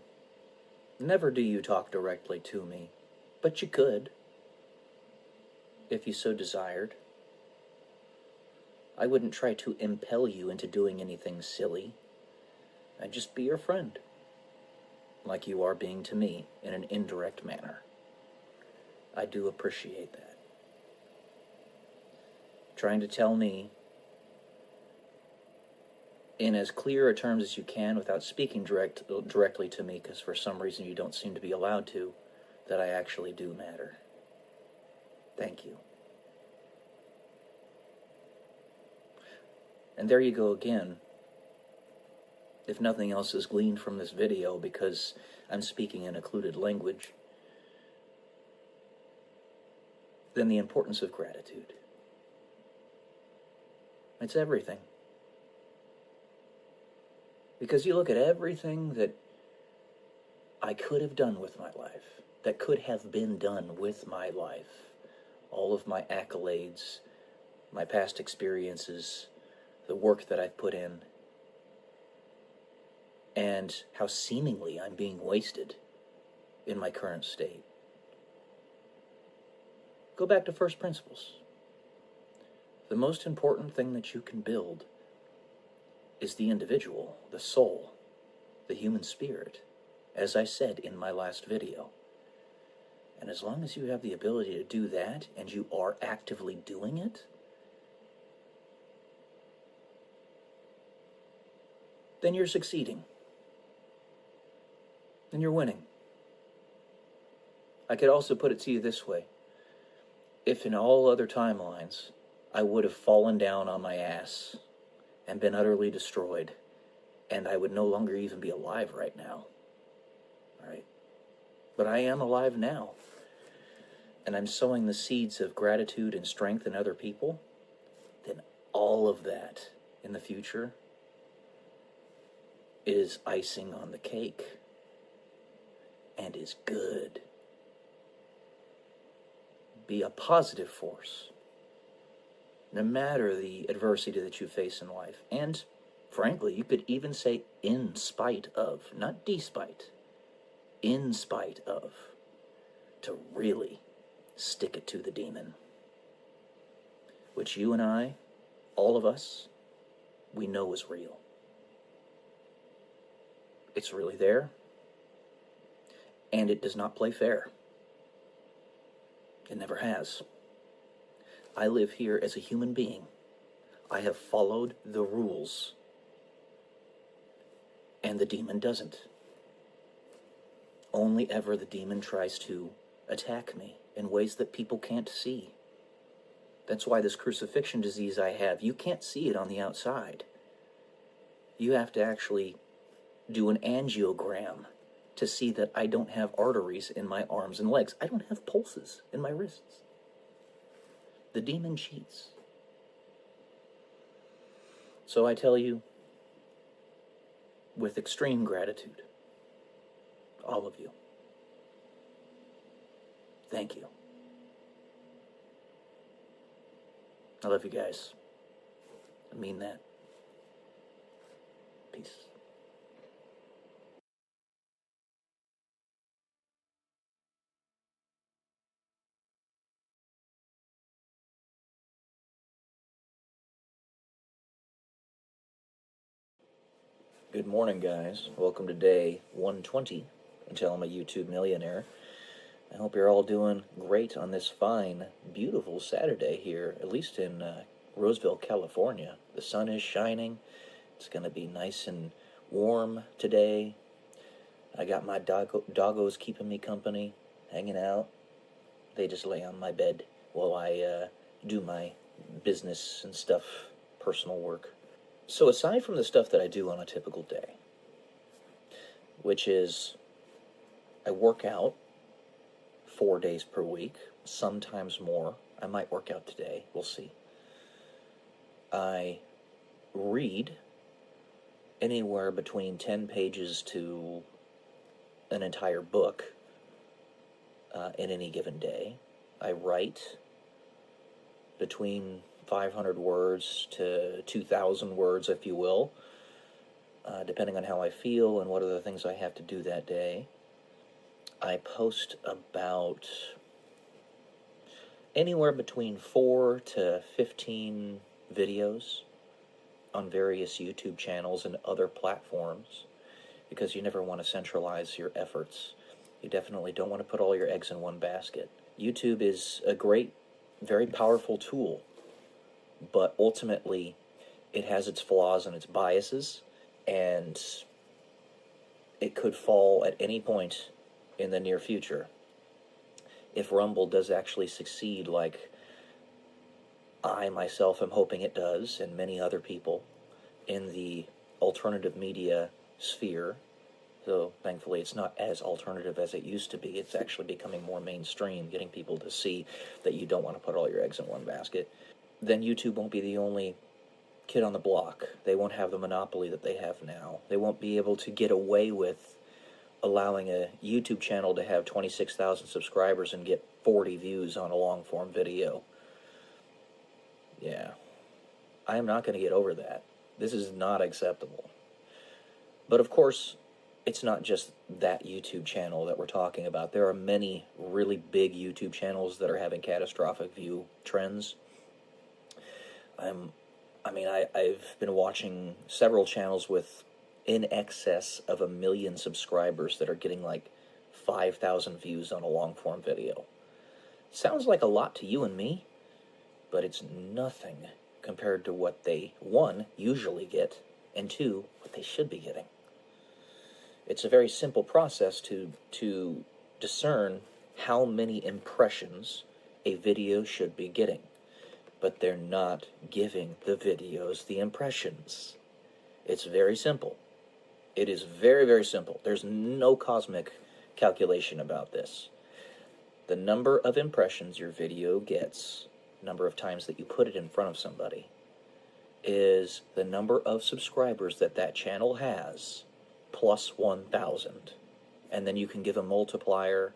Never do you talk directly to me, but you could, if you so desired. I wouldn't try to impel you into doing anything silly. I'd just be your friend, like you are being to me in an indirect manner. I do appreciate that. Trying to tell me in as clear a terms as you can without speaking directly to me, because for some reason you don't seem to be allowed to, that I actually do matter. Thank you. And there you go again. If nothing else is gleaned from this video, because I'm speaking in occluded language, then the importance of gratitude. It's everything. Because you look at everything that I could have done with my life, that could have been done with my life, all of my accolades, my past experiences, the work that I've put in, and how seemingly I'm being wasted in my current state. Go back to first principles. The most important thing that you can build is the individual, the soul, the human spirit, as I said in my last video. And as long as you have the ability to do that, and you are actively doing it, then you're succeeding. Then you're winning. I could also put it to you this way. If in all other timelines, I would have fallen down on my ass and been utterly destroyed, and I would no longer even be alive right now. All right? But I am alive now. And I'm sowing the seeds of gratitude and strength in other people, then all of that in the future is icing on the cake and is good. Be a positive force, no matter the adversity that you face in life. And frankly, you could even say in spite of, not despite, in spite of, to really stick it to the demon, which you and I, all of us, we know is real. It's really there, and it does not play fair. It never has. I live here as a human being. I have followed the rules, and the demon doesn't. Only ever the demon tries to attack me in ways that people can't see. That's why this crucifixion disease I have, you can't see it on the outside. You have to actually do an angiogram to see that I don't have arteries in my arms and legs. I don't have pulses in my wrists. The demon cheats. So I tell you, with extreme gratitude, all of you, thank you. I love you guys. I mean that. Peace. Good morning, guys. Welcome to day 120 until I'm a YouTube millionaire. I hope you're all doing great on this fine, beautiful Saturday here, at least in Roseville, California. The sun is shining. It's going to be nice and warm today. I got my doggos keeping me company, hanging out. They just lay on my bed while I do my business and stuff, personal work. So aside from the stuff that I do on a typical day, which is I work out 4 days per week, sometimes more. I might work out today, we'll see. I read anywhere between 10 pages to an entire book in any given day. I write between 500 words to 2,000 words, if you will, depending on how I feel and what other things I have to do that day. I post about anywhere between 4 to 15 videos on various YouTube channels and other platforms, because you never want to centralize your efforts. You definitely don't want to put all your eggs in one basket. YouTube is a great, very powerful tool, but ultimately it has its flaws and its biases, and it could fall at any point in the near future. If Rumble does actually succeed like I myself am hoping it does, and many other people in the alternative media sphere, so thankfully it's not as alternative as it used to be. It's actually becoming more mainstream, getting people to see that you don't want to put all your eggs in one basket. Then YouTube won't be the only kid on the block. They won't have the monopoly that they have now. They won't be able to get away with allowing a YouTube channel to have 26,000 subscribers and get 40 views on a long-form video. Yeah. I am not going to get over that. This is not acceptable. But of course, it's not just that YouTube channel that we're talking about. There are many really big YouTube channels that are having catastrophic view trends. I've been watching several channels with in excess of 1 million subscribers that are getting like 5,000 views on a long-form video. Sounds like a lot to you and me, but it's nothing compared to what they, one, usually get, and two, what they should be getting. It's a very simple process to discern how many impressions a video should be getting, but they're not giving the videos the impressions. It's very simple. It is very, very simple. There's no cosmic calculation about this. The number of impressions your video gets, number of times that you put it in front of somebody, is the number of subscribers that that channel has, plus 1,000. And then you can give a multiplier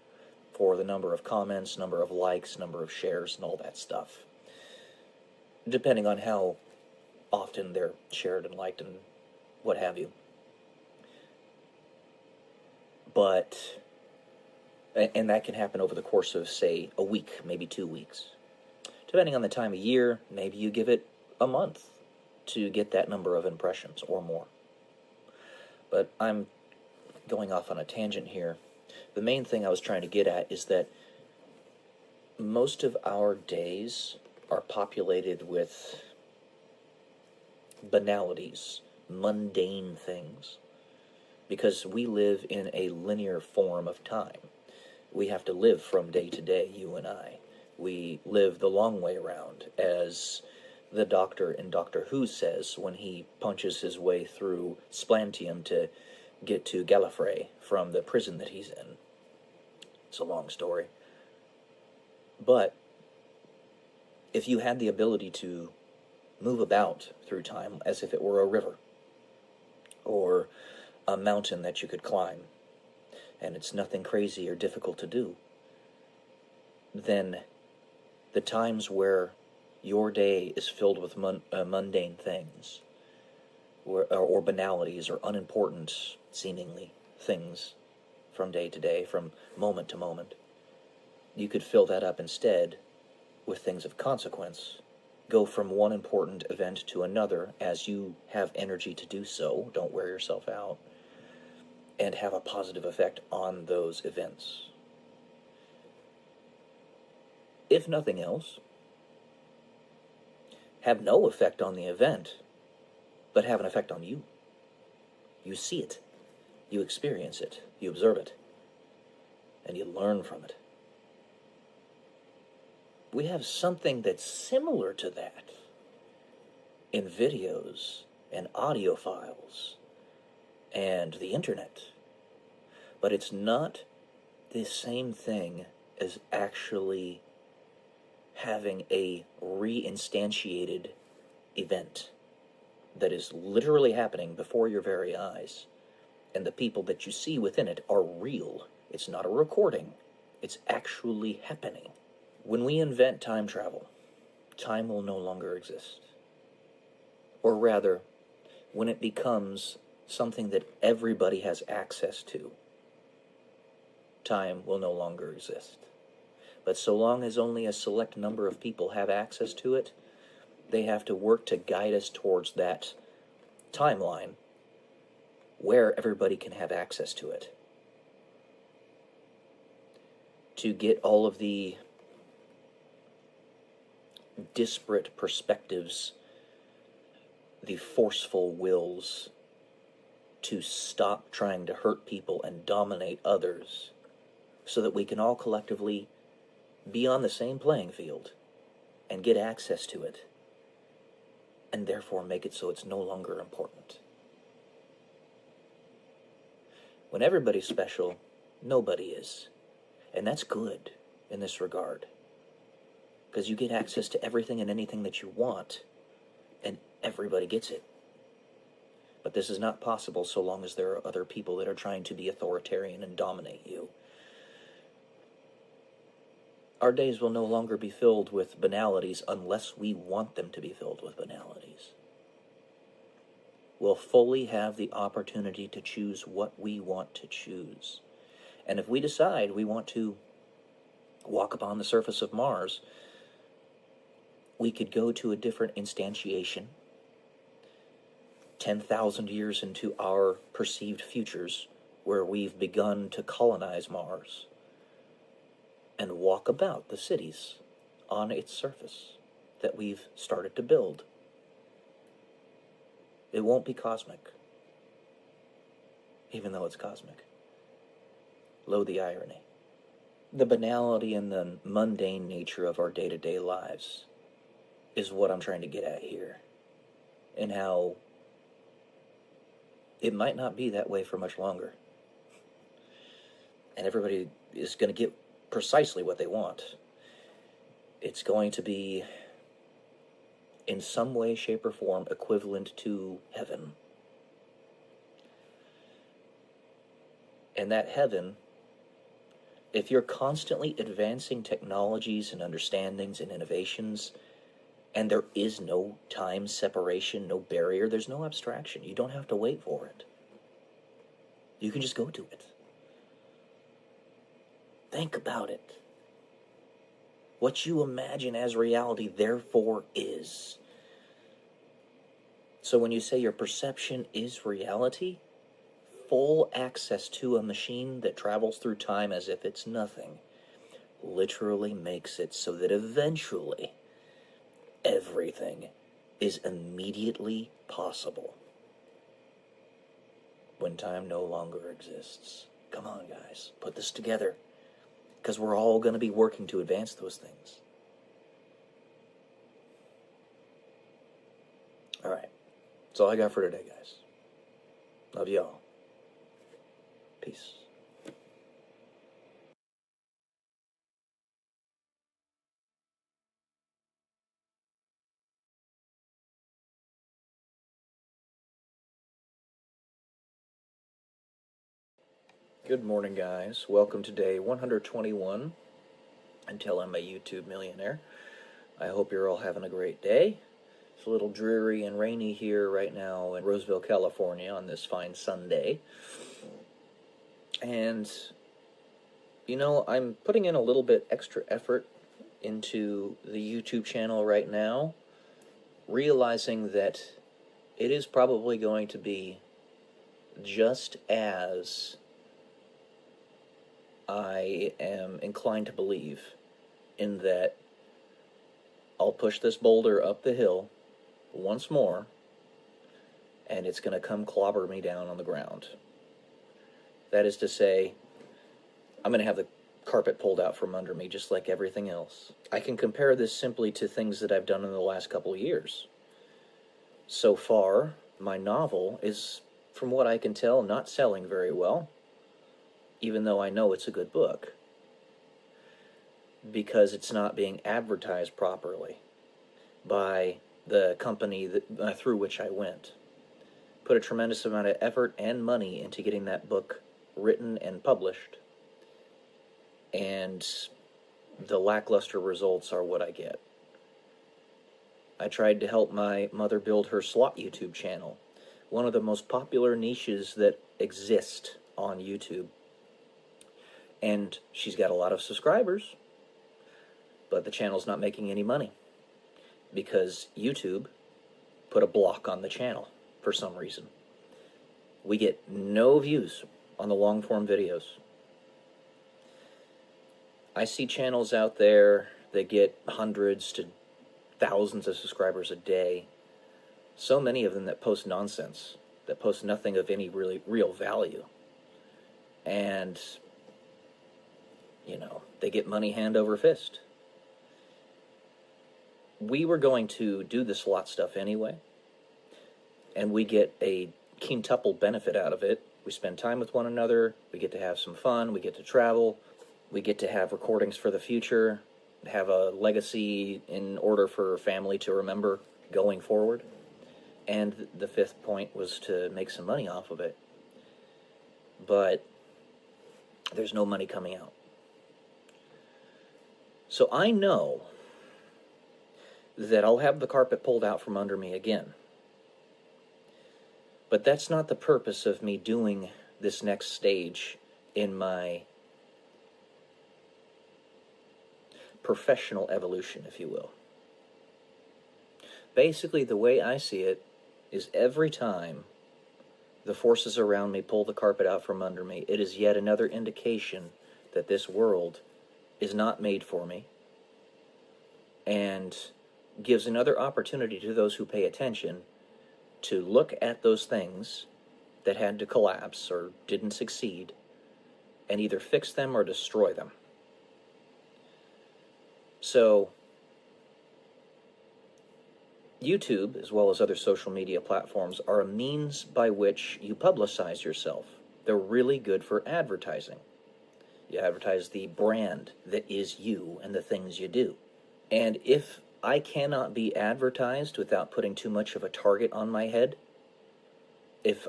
for the number of comments, number of likes, number of shares, and all that stuff, depending on how often they're shared and liked and what have you. But, and that can happen over the course of, say, a week, maybe 2 weeks. Depending on the time of year, maybe you give it a month to get that number of impressions or more. But I'm going off on a tangent here. The main thing I was trying to get at is that most of our days are populated with banalities, mundane things, because we live in a linear form of time. We have to live from day to day, you and I. We live the long way around, as the doctor in Doctor Who says when he punches his way through Splantium to get to Gallifrey from the prison that he's in. It's a long story. But if you had the ability to move about through time as if it were a river, or a mountain that you could climb, and it's nothing crazy or difficult to do, then the times where your day is filled with mundane things, or banalities, or unimportant, seemingly, things from day to day, from moment to moment, you could fill that up instead with things of consequence. Go from one important event to another as you have energy to do so, don't wear yourself out, and have a positive effect on those events. If nothing else, have no effect on the event, but have an effect on you. You see it, you experience it, you observe it, and you learn from it. We have something that's similar to that in videos and audio files and the internet. But it's not the same thing as actually having a reinstantiated event that is literally happening before your very eyes, and the people that you see within it are real. It's not a recording. It's actually happening. When we invent time travel, time will no longer exist. Or rather, when it becomes something that everybody has access to, time will no longer exist. But so long as only a select number of people have access to it, they have to work to guide us towards that timeline where everybody can have access to it. To get all of the disparate perspectives the forceful wills to stop trying to hurt people and dominate others so that we can all collectively be on the same playing field and get access to it, and therefore make it so it's no longer important. When everybody's special, nobody is. And that's good in this regard, because you get access to everything and anything that you want, and everybody gets it. But this is not possible so long as there are other people that are trying to be authoritarian and dominate you. Our days will no longer be filled with banalities unless we want them to be filled with banalities. We'll fully have the opportunity to choose what we want to choose. And if we decide we want to walk upon the surface of Mars, we could go to a different instantiation 10,000 years into our perceived futures, where we've begun to colonize Mars and walk about the cities on its surface that we've started to build. It won't be cosmic, even though it's cosmic. Loathe the irony. The banality and the mundane nature of our day-to-day lives is what I'm trying to get at here, and how it might not be that way for much longer. And everybody is going to get precisely what they want. It's going to be, in some way, shape, or form, equivalent to heaven. And that heaven, if you're constantly advancing technologies and understandings and innovations, and there is no time separation, no barrier, there's no abstraction. You don't have to wait for it. You can just go to it. Think about it. What you imagine as reality, therefore, is. So when you say your perception is reality, full access to a machine that travels through time as if it's nothing literally makes it so that eventually everything is immediately possible when time no longer exists. Come on, guys, put this together, because we're all going to be working to advance those things. All right, that's all I got for today, guys. Love y'all. Peace. Good morning, guys. Welcome to day 121 until I'm a YouTube millionaire. I hope you're all having a great day. It's a little dreary and rainy here right now in Roseville, California on this fine Sunday. And, you know, I'm putting in a little bit extra effort into the YouTube channel right now, realizing that it is probably going to be just as I am inclined to believe, in that I'll push this boulder up the hill once more, and it's going to come clobber me down on the ground. That is to say, I'm going to have the carpet pulled out from under me just like everything else. I can compare this simply to things that I've done in the last couple of years. So far, my novel is, from what I can tell, not selling very well, even though I know it's a good book, because it's not being advertised properly by the company that, through which I went. Put a tremendous amount of effort and money into getting that book written and published, and the lackluster results are what I get. I tried to help my mother build her slot YouTube channel, one of the most popular niches that exist on YouTube. And she's got a lot of subscribers, but the channel's not making any money because YouTube put a block on the channel for some reason. We get no views on the long-form videos. I see channels out there that get hundreds to thousands of subscribers a day, So many of them that post nonsense, that post nothing of any really real value. And, you know, they get money hand over fist. We were going to do the slot stuff anyway, and we get a quintuple benefit out of it. We spend time with one another, we get to have some fun, we get to travel, we get to have recordings for the future, have a legacy in order for family to remember going forward. And the fifth point was to make some money off of it. But there's no money coming out. So I know that I'll have the carpet pulled out from under me again. But that's not the purpose of me doing this next stage in my professional evolution, if you will. Basically, the way I see it is every time the forces around me pull the carpet out from under me, it is yet another indication that this world is not made for me, and gives another opportunity to those who pay attention to look at those things that had to collapse or didn't succeed and either fix them or destroy them. So, YouTube, as well as other social media platforms, are a means by which you publicize yourself. They're really good for advertising. You advertise the brand that is you and the things you do. And if I cannot be advertised without putting too much of a target on my head, if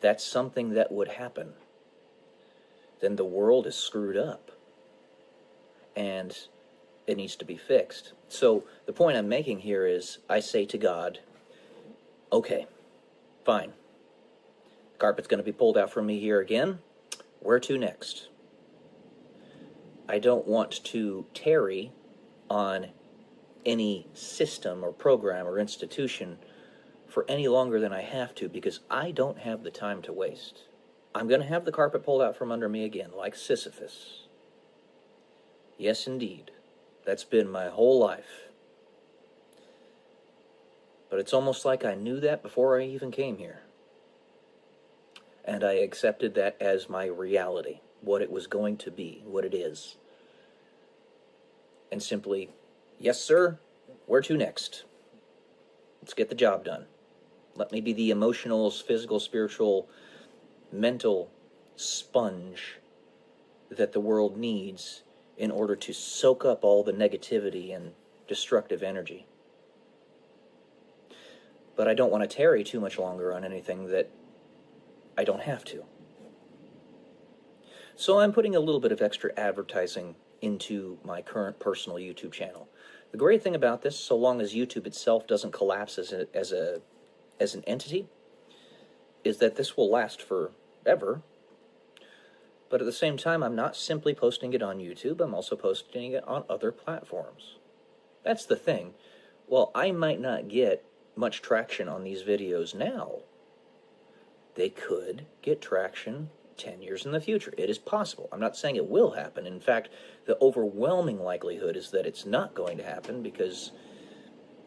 that's something that would happen, then the world is screwed up. And it needs to be fixed. So the point I'm making here is, I say to God, okay, fine. Carpet's going to be pulled out from me here again. Where to next? I don't want to tarry on any system or program or institution for any longer than I have to, because I don't have the time to waste. I'm going to have the carpet pulled out from under me again, like Sisyphus. Yes, indeed. That's been my whole life. But it's almost like I knew that before I even came here. And I accepted that as my reality, what it was going to be, what it is. And simply, yes, sir, where to next? Let's get the job done. Let me be the emotional, physical, spiritual, mental sponge that the world needs in order to soak up all the negativity and destructive energy. But I don't want to tarry too much longer on anything that I don't have to. So I'm putting a little bit of extra advertising into my current personal YouTube channel. The great thing about this, so long as YouTube itself doesn't collapse as an entity, is that this will last forever. But at the same time, I'm not simply posting it on YouTube, I'm also posting it on other platforms. That's the thing. Well, I might not get much traction on these videos now. They could get traction 10 years in the future. It is possible. I'm not saying it will happen. In fact, the overwhelming likelihood is that it's not going to happen, because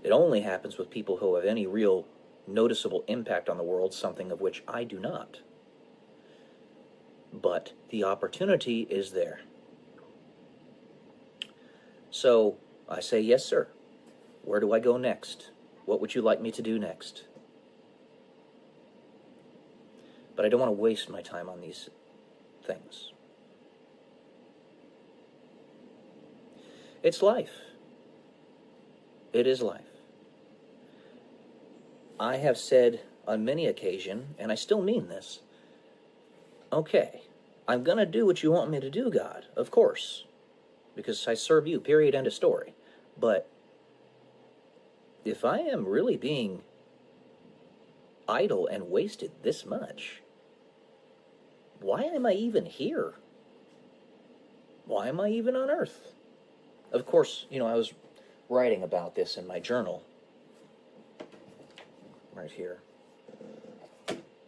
it only happens with people who have any real noticeable impact on the world, something of which I do not. But the opportunity is there. So I say, yes, sir. Where do I go next? What would you like me to do next? But I don't want to waste my time on these things. It's life. It is life. I have said on many occasions, and I still mean this, okay, I'm going to do what you want me to do, God, of course, because I serve you, period, end of story. But if I am really being idle and wasted this much, why am I even here? Why am I even on Earth? Of course, I was writing about this in my journal, right here,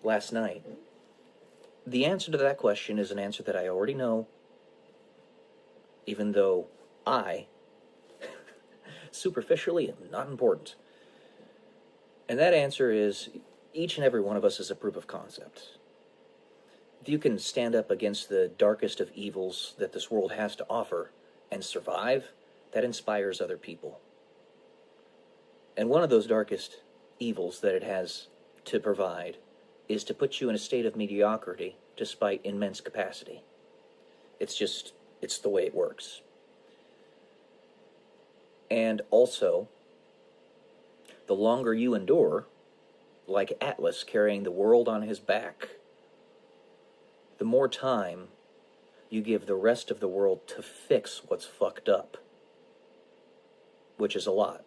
last night. The answer to that question is an answer that I already know, even though I, superficially, am not important. And that answer is each and every one of us is a proof of concept. If you can stand up against the darkest of evils that this world has to offer and survive, that inspires other people. And one of those darkest evils that it has to provide is to put you in a state of mediocrity despite immense capacity. It's the way it works. And also, the longer you endure, like Atlas carrying the world on his back, the more time you give the rest of the world to fix what's fucked up, which is a lot.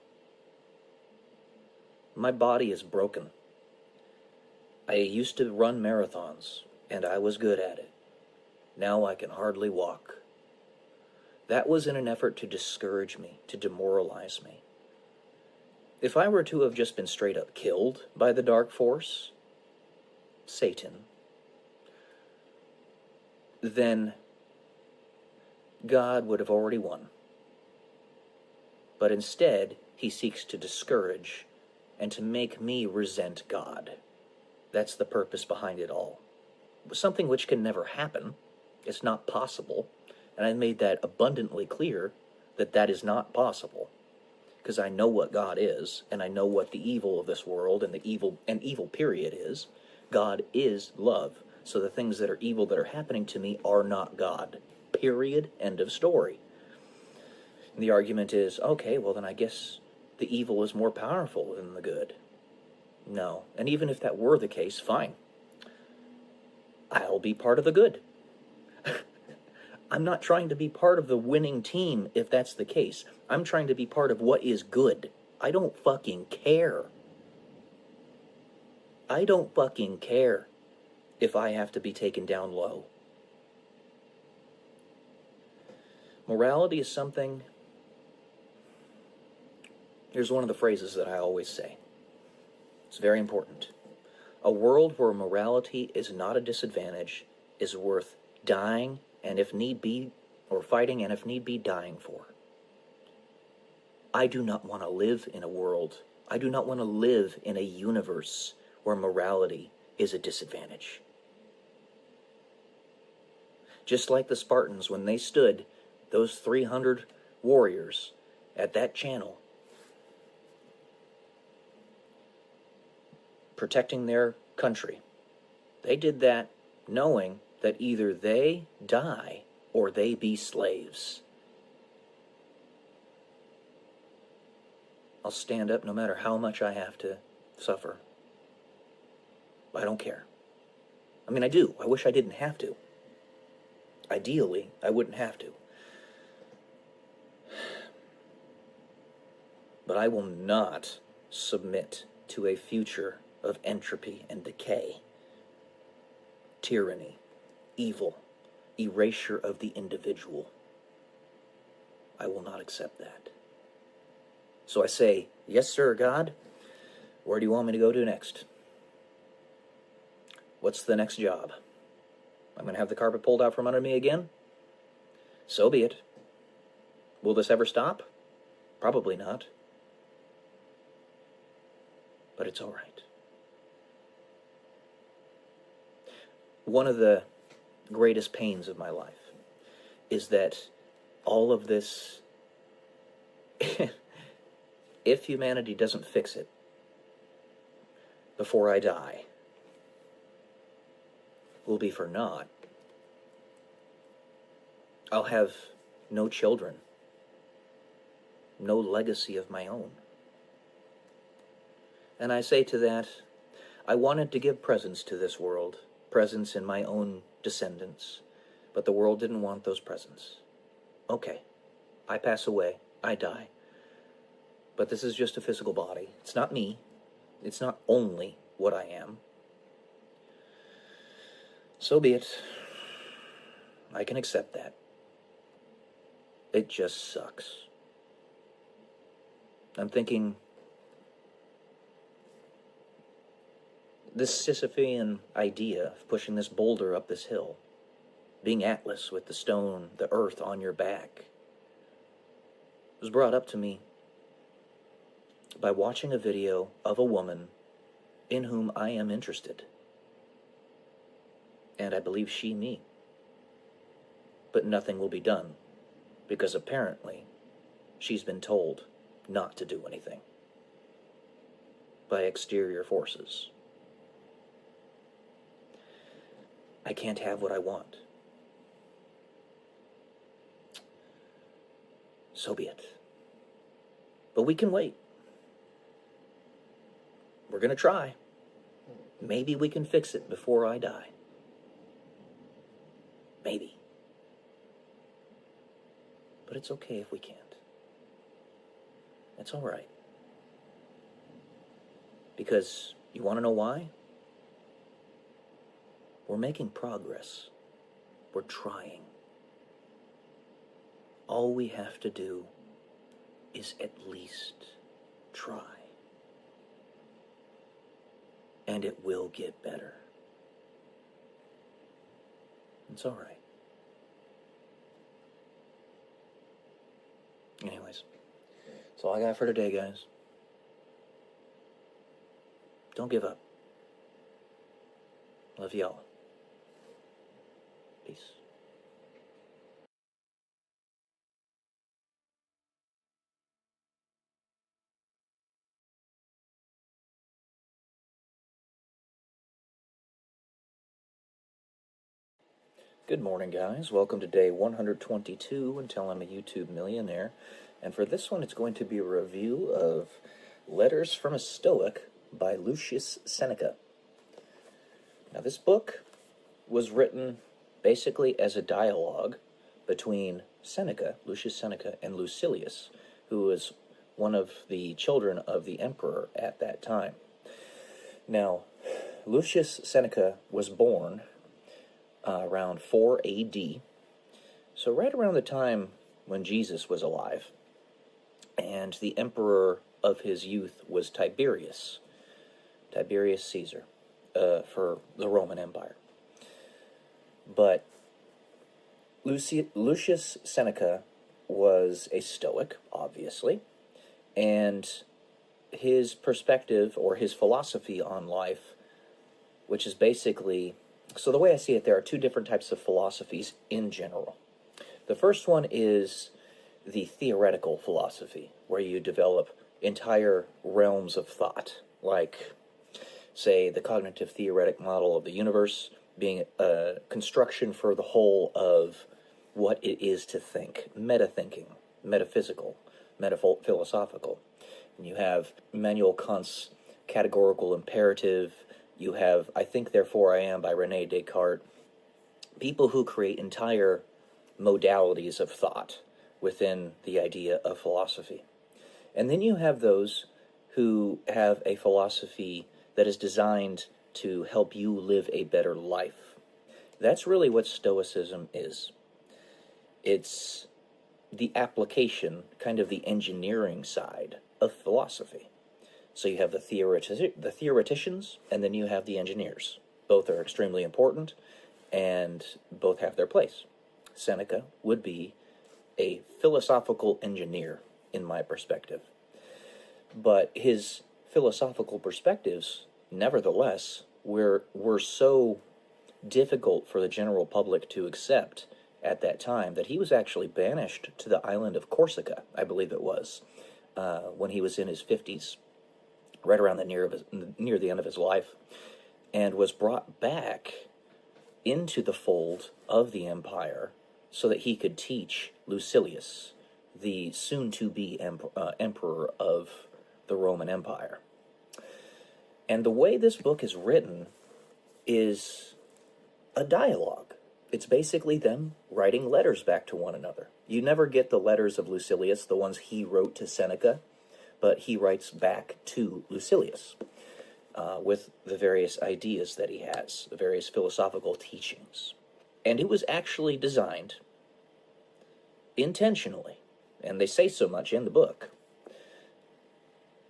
My body is broken. I used to run marathons, and I was good at it. Now I can hardly walk. That was in an effort to discourage me, to demoralize me. If I were to have just been straight up killed by the dark force, Satan, then God would have already won. But instead, he seeks to discourage and to make me resent God. That's the purpose behind it all. Something which can never happen. It's not possible. And I made that abundantly clear that that is not possible. Because I know what God is, and I know what the evil of this world and evil period is. God is love. So the things that are evil that are happening to me are not God. Period. End of story. And the argument is, okay, well then I guess the evil is more powerful than the good. No. And even if that were the case, fine. I'll be part of the good. I'm not trying to be part of the winning team if that's the case. I'm trying to be part of what is good. I don't fucking care. I don't fucking care if I have to be taken down low. Morality is something... Here's one of the phrases that I always say. It's very important. A world where morality is not a disadvantage is worth dying and if need be, or fighting and if need be, dying for. I do not want to live in a world, I do not want to live in a universe where morality is a disadvantage. Just like the Spartans, when they stood, those 300 warriors at that channel, protecting their country, they did that knowing that either they die or they be slaves. I'll stand up no matter how much I have to suffer. I don't care. I mean, I do. I wish I didn't have to. Ideally, I wouldn't have to. But I will not submit to a future of entropy and decay, tyranny, evil, erasure of the individual. I will not accept that. So I say, yes, sir, God. Where do you want me to go to next? What's the next job? I'm going to have the carpet pulled out from under me again? So be it. Will this ever stop? Probably not. But it's all right. One of the greatest pains of my life is that all of this, if humanity doesn't fix it before I die, will be for naught. I'll have no children, no legacy of my own. And I say to that, I wanted to give presents to this world, presents in my own descendants, but the world didn't want those presents. Okay, I pass away, I die. But this is just a physical body. It's not me. It's not only what I am. So be it. I can accept that. It just sucks. I'm thinking, this Sisyphean idea of pushing this boulder up this hill, being Atlas with the stone, the earth on your back, was brought up to me by watching a video of a woman in whom I am interested. And I believe she me. But nothing will be done, because apparently she's been told not to do anything by exterior forces. I can't have what I want. So be it. But we can wait. We're going to try. Maybe we can fix it before I die. Maybe. But it's okay if we can't. It's all right. Because you want to know why? We're making progress. We're trying. All we have to do is at least try. And it will get better. It's all right. Anyways, that's all I got for today, guys. Don't give up. Love y'all. Peace. Good morning, guys. Welcome to day 122 until I'm a YouTube millionaire. And for this one, it's going to be a review of Letters from a Stoic by Lucius Seneca. Now, this book was written basically as a dialogue between Seneca, Lucius Seneca, and Lucilius, who was one of the children of the emperor at that time. Now, Lucius Seneca was born around 4 AD, so right around the time when Jesus was alive, and the emperor of his youth was Tiberius Caesar, for the Roman Empire. But Lucius Seneca was a Stoic, obviously, and his perspective, or his philosophy on life, which is basically... So the way I see it, there are two different types of philosophies in general. The first one is the theoretical philosophy, where you develop entire realms of thought, like, say, the cognitive theoretic model of the universe being a construction for the whole of what it is to think, meta-thinking, metaphysical, metaphilosophical. And you have Immanuel Kant's categorical imperative. You have I Think, Therefore I Am by René Descartes. People who create entire modalities of thought within the idea of philosophy. And then you have those who have a philosophy that is designed to help you live a better life. That's really what Stoicism is. It's the application, kind of the engineering side of philosophy. So you have the theoreticians, and then you have the engineers. Both are extremely important, and both have their place. Seneca would be a philosophical engineer, in my perspective. But his philosophical perspectives, nevertheless, were so difficult for the general public to accept at that time that he was actually banished to the island of Corsica, I believe it was, when he was in his 50s. Right around near the end of his life, and was brought back into the fold of the empire so that he could teach Lucilius, the soon-to-be emperor of the Roman Empire. And the way this book is written is a dialogue. It's basically them writing letters back to one another. You never get the letters of Lucilius, the ones he wrote to Seneca, but he writes back to Lucilius with the various ideas that he has, the various philosophical teachings. And it was actually designed intentionally, and they say so much in the book,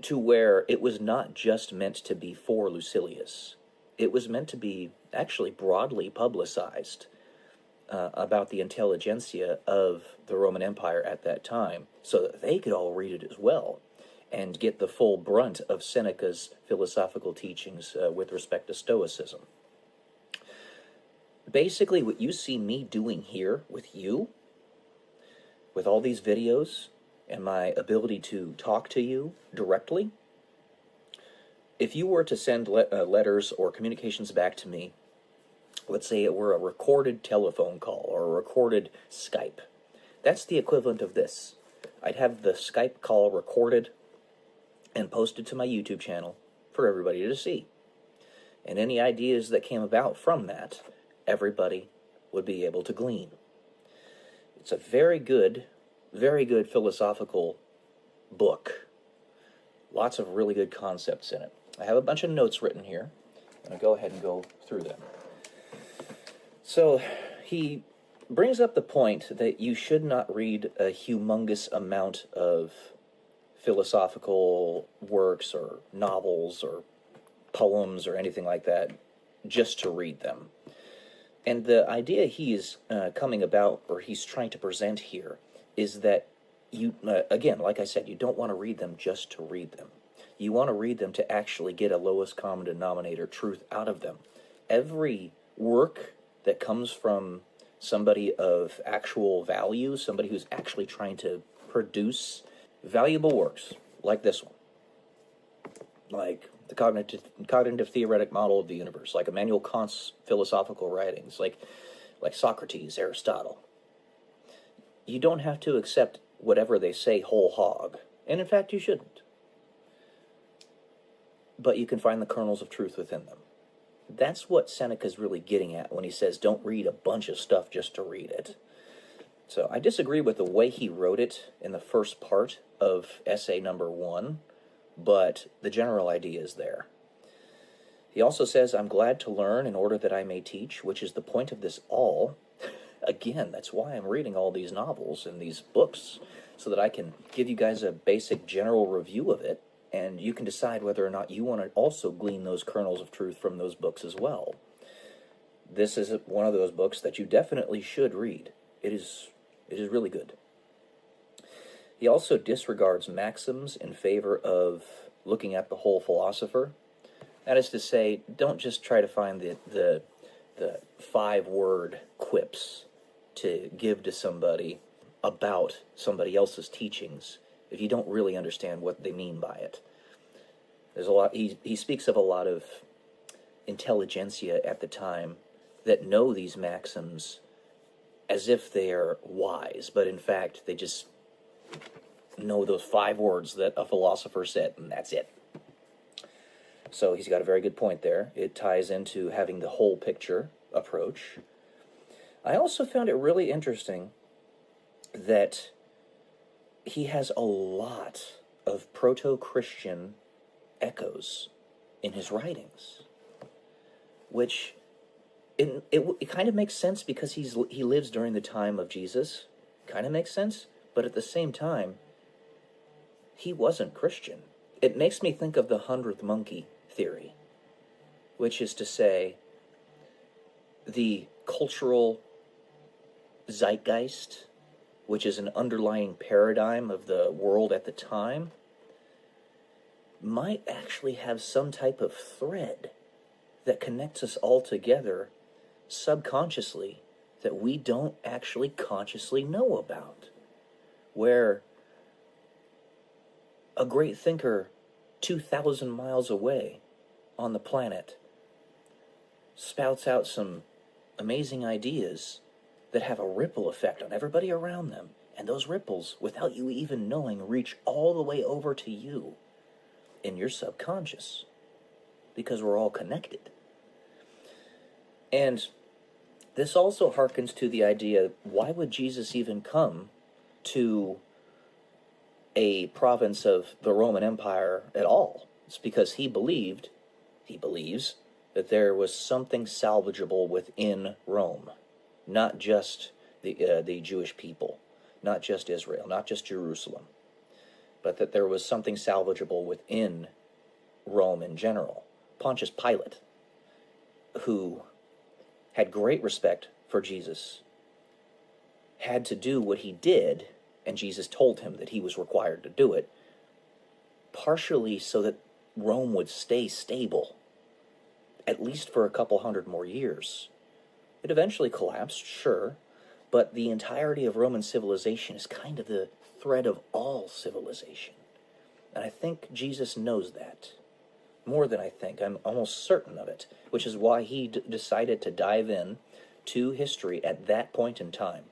to where it was not just meant to be for Lucilius. It was meant to be actually broadly publicized about the intelligentsia of the Roman Empire at that time, so that they could all read it as well. and get the full brunt of Seneca's philosophical teachings with respect to Stoicism. Basically, what you see me doing here with you, with all these videos, and my ability to talk to you directly, if you were to send letters or communications back to me, let's say it were a recorded telephone call or a recorded Skype, that's the equivalent of this. I'd have the Skype call recorded and posted to my YouTube channel for everybody to see. And any ideas that came about from that, everybody would be able to glean. It's a very good philosophical book. Lots of really good concepts in it. I have a bunch of notes written here. I'm going to go ahead and go through them. So he brings up the point that you should not read a humongous amount of philosophical works or novels or poems or anything like that just to read them. And the idea he is coming about, or he's trying to present here, is that you, again, like I said, you don't want to read them just to read them. You want to read them to actually get a lowest common denominator truth out of them. Every work that comes from somebody of actual value, somebody who's actually trying to produce valuable works, like this one, like the cognitive theoretic model of the universe, like Immanuel Kant's philosophical writings, like Socrates, Aristotle. You don't have to accept whatever they say whole hog, and in fact you shouldn't. But you can find the kernels of truth within them. That's what Seneca's really getting at when he says don't read a bunch of stuff just to read it. So I disagree with the way he wrote it in the first part of essay number 1, but the general idea is there. He also says, I'm glad to learn in order that I may teach, which is the point of this all. Again, that's why I'm reading all these novels and these books, so that I can give you guys a basic general review of it, and you can decide whether or not you want to also glean those kernels of truth from those books as well. This is one of those books that you definitely should read. It is really good. He also disregards maxims in favor of looking at the whole philosopher. That is to say, don't just try to find the 5-word quips to give to somebody about somebody else's teachings if you don't really understand what they mean by it. There's a lot. He speaks of a lot of intelligentsia at the time that know these maxims as if they are wise, but in fact they just know those 5 words that a philosopher said, and that's it. So he's got a very good point there. It ties into having the whole picture approach. I also found it really interesting that he has a lot of proto-Christian echoes in his writings, which it kind of makes sense because he lives during the time of Jesus. Kind of makes sense, but at the same time, he wasn't Christian. It makes me think of the 100th monkey theory, which is to say, the cultural zeitgeist, which is an underlying paradigm of the world at the time, might actually have some type of thread that connects us all together subconsciously that we don't actually consciously know about. Where a great thinker 2,000 miles away on the planet spouts out some amazing ideas that have a ripple effect on everybody around them, and those ripples, without you even knowing, reach all the way over to you in your subconscious, because we're all connected. And this also harkens to the idea, why would Jesus even come to a province of the Roman Empire at all? It's because he believes, that there was something salvageable within Rome. Not just the Jewish people, not just Israel, not just Jerusalem, but that there was something salvageable within Rome in general. Pontius Pilate, who had great respect for Jesus, had to do what he did, and Jesus told him that he was required to do it, partially so that Rome would stay stable, at least for a couple hundred more years. It eventually collapsed, sure, but the entirety of Roman civilization is kind of the thread of all civilization. And I think Jesus knows that. More than I think. I'm almost certain of it, which is why he decided to dive in to history at that point in time.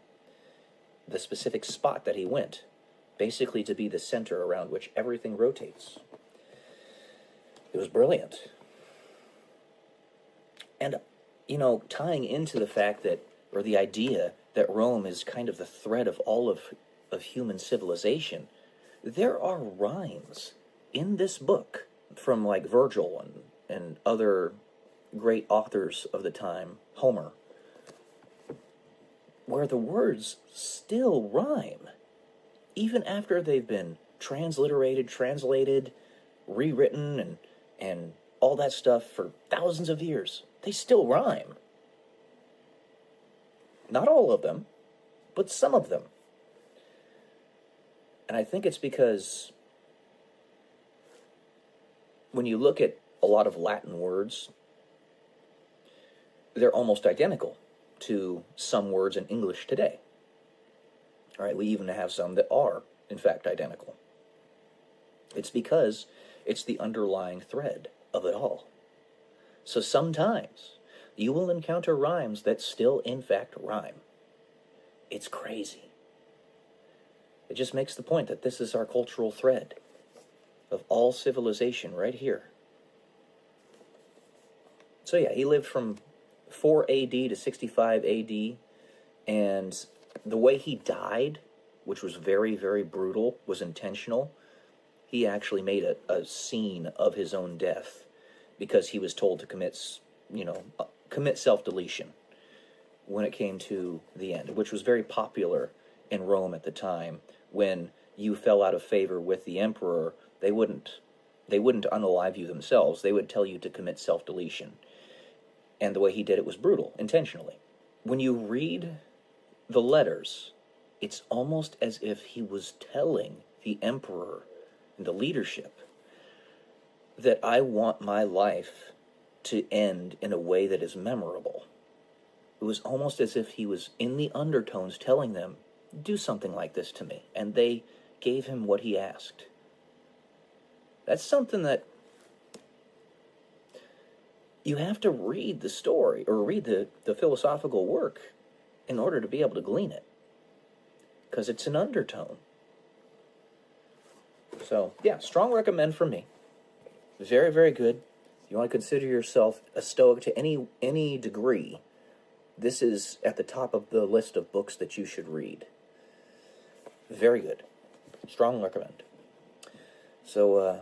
The specific spot that he went, basically to be the center around which everything rotates. It was brilliant. And, tying into the fact that, or the idea that Rome is kind of the thread of all of human civilization, there are rhymes in this book from like Virgil and other great authors of the time, Homer, where the words still rhyme, even after they've been translated, rewritten, and all that stuff for thousands of years. They still rhyme. Not all of them, but some of them. And I think it's because when you look at a lot of Latin words, they're almost identical to some words in English today. All right, we even have some that are, in fact, identical. It's because it's the underlying thread of it all. So sometimes you will encounter rhymes that still, in fact, rhyme. It's crazy. It just makes the point that this is our cultural thread of all civilization right here. So yeah, he lived from 4 AD to 65 AD, and the way he died, which was very, very brutal, was intentional. He actually made a scene of his own death because he was told to commit self-deletion when it came to the end, which was very popular in Rome at the time. When you fell out of favor with the emperor, they wouldn't unalive you themselves. They would tell you to commit self-deletion. And the way he did it was brutal, intentionally. When you read the letters, it's almost as if he was telling the emperor and the leadership that I want my life to end in a way that is memorable. It was almost as if he was in the undertones telling them, do something like this to me. And they gave him what he asked. That's something that you have to read the story, or read the philosophical work, in order to be able to glean it. Because it's an undertone. So, yeah, strong recommend from me. Very, very good. If you want to consider yourself a Stoic to any degree, this is at the top of the list of books that you should read. Very good. Strong recommend. So,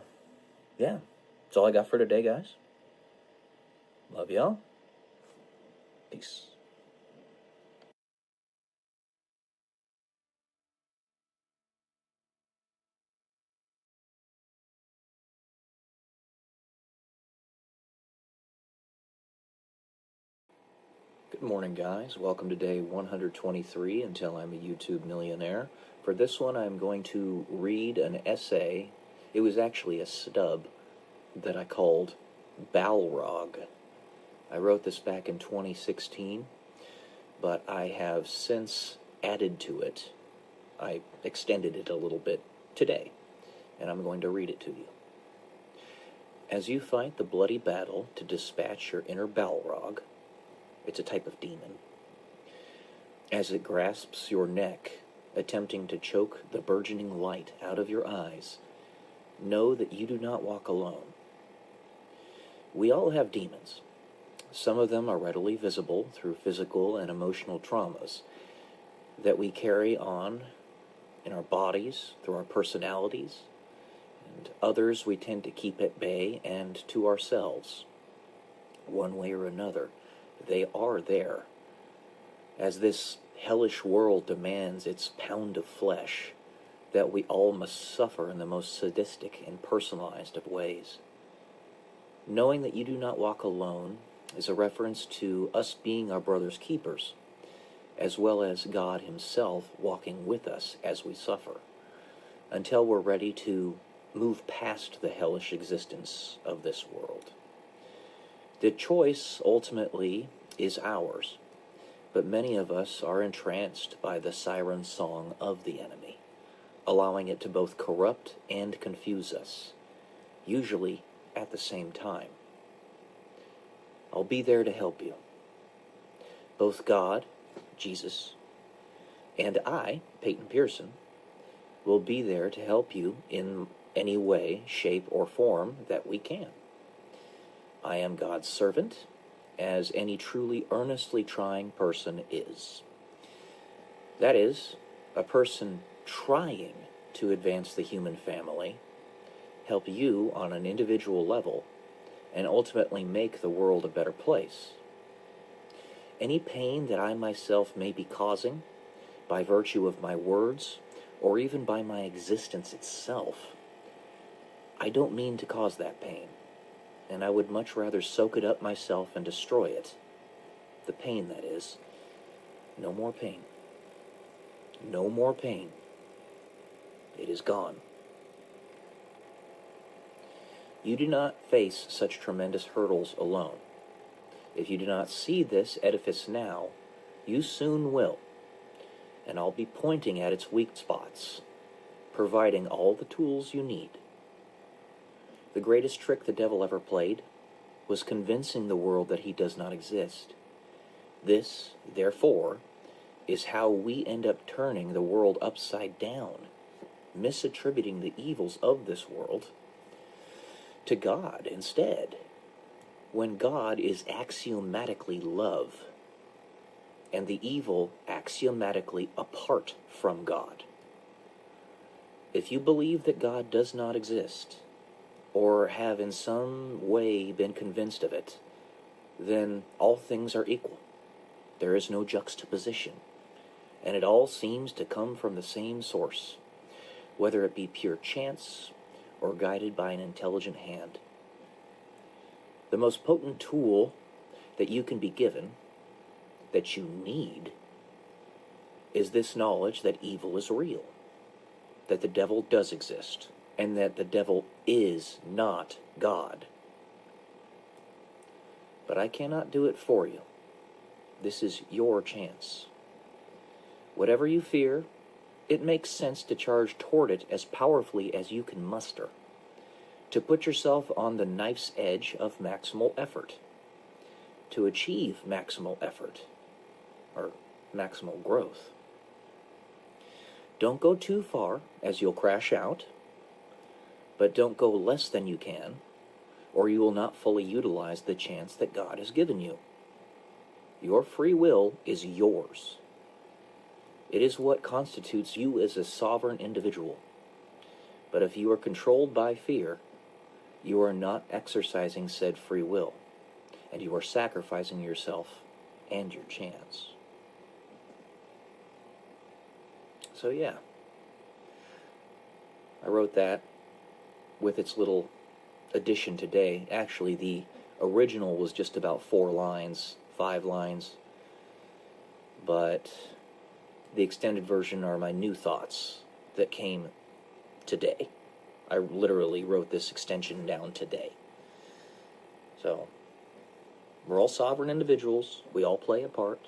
yeah, that's all I got for today, guys. Love y'all. Peace. Good morning, guys. Welcome to day 123 until I'm a YouTube millionaire. For this one, I'm going to read an essay. It was actually a stub that I called Balrog. I wrote this back in 2016, but I have since added to it. I extended it a little bit today, and I'm going to read it to you. As you fight the bloody battle to dispatch your inner Balrog, it's a type of demon, as it grasps your neck, attempting to choke the burgeoning light out of your eyes, know that you do not walk alone. We all have demons. Some of them are readily visible through physical and emotional traumas that we carry on in our bodies, through our personalities, and others we tend to keep at bay and to ourselves. One way or another, they are there. As this hellish world demands its pound of flesh, that we all must suffer in the most sadistic and personalized of ways. Knowing that you do not walk alone is a reference to us being our brother's keepers, as well as God himself walking with us as we suffer, until we're ready to move past the hellish existence of this world. The choice, ultimately, is ours, but many of us are entranced by the siren song of the enemy, allowing it to both corrupt and confuse us, usually at the same time. I'll be there to help you. Both God, Jesus, and I, Peyton Pearson, will be there to help you in any way, shape, or form that we can. I am God's servant, as any truly earnestly trying person is. That is, a person trying to advance the human family, help you on an individual level, and ultimately make the world a better place. Any pain that I myself may be causing, by virtue of my words, or even by my existence itself, I don't mean to cause that pain, and I would much rather soak it up myself and destroy it. The pain, that is. No more pain. No more pain. It is gone. You do not face such tremendous hurdles alone. If you do not see this edifice now, you soon will, and I'll be pointing at its weak spots, providing all the tools you need. The greatest trick the devil ever played was convincing the world that he does not exist. This, therefore, is how we end up turning the world upside down, misattributing the evils of this world to God instead, when God is axiomatically love, and the evil axiomatically apart from God. If you believe that God does not exist, or have in some way been convinced of it, then all things are equal. There is no juxtaposition, and it all seems to come from the same source, whether it be pure chance or guided by an intelligent hand. The most potent tool that you can be given, that you need, is this knowledge that evil is real, that the devil does exist, and that the devil is not God. But I cannot do it for you. This is your chance. Whatever you fear, it makes sense to charge toward it as powerfully as you can muster, to put yourself on the knife's edge of maximal effort, to achieve maximal effort, or maximal growth. Don't go too far, as you'll crash out, but don't go less than you can, or you will not fully utilize the chance that God has given you. Your free will is yours. It is what constitutes you as a sovereign individual. But if you are controlled by fear, you are not exercising said free will, and you are sacrificing yourself and your chance. So yeah, I wrote that with its little addition today. Actually, the original was just about 4 lines, 5 lines, but the extended version are my new thoughts that came today. I literally wrote this extension down today. So, we're all sovereign individuals. We all play a part.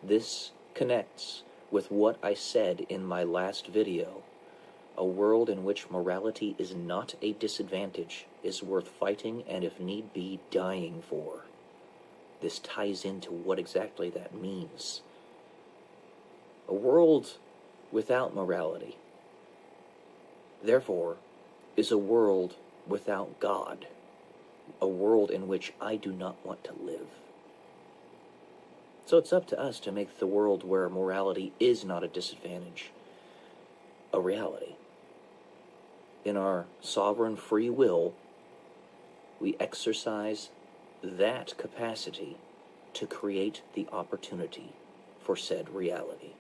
This connects with what I said in my last video. A world in which morality is not a disadvantage is worth fighting and, if need be, dying for. This ties into what exactly that means. A world without morality, therefore, is a world without God, a world in which I do not want to live. So it's up to us to make the world where morality is not a disadvantage a reality. In our sovereign free will, we exercise that capacity to create the opportunity for said reality.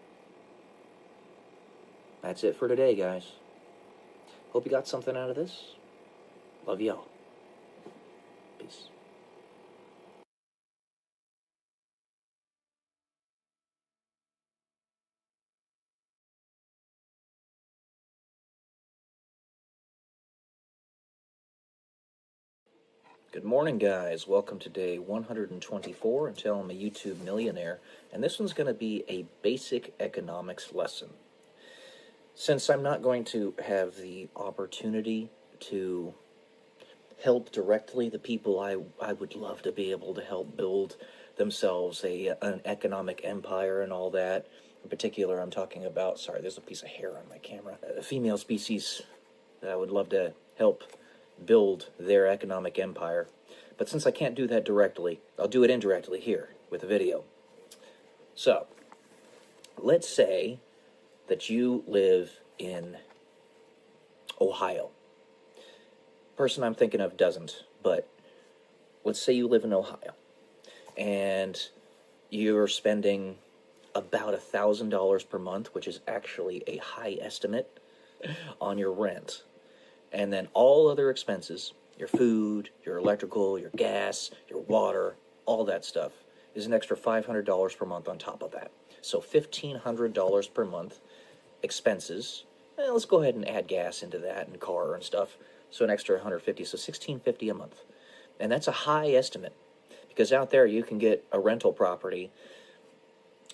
That's it for today, guys. Hope you got something out of this. Love y'all. Peace. Good morning, guys. Welcome to day 124 until I'm a YouTube millionaire, and this one's going to be a basic economics lesson. Since I'm not going to have the opportunity to help directly the people I would love to be able to help build themselves an economic empire and all that. In particular, I'm talking about, sorry, there's a piece of hair on my camera, a female species that I would love to help build their economic empire. But since I can't do that directly, I'll do it indirectly here with a video. So, let's say that you live in Ohio. Person I'm thinking of doesn't, but let's say you live in Ohio and you're spending about $1,000 per month, which is actually a high estimate, on your rent. And then all other expenses, your food, your electrical, your gas, your water, all that stuff, is an extra $500 per month on top of that. So $1,500 per month expenses. Let's go ahead and add gas into that and car and stuff. So an extra $150, so $1,650 a month. And that's a high estimate, because out there you can get a rental property,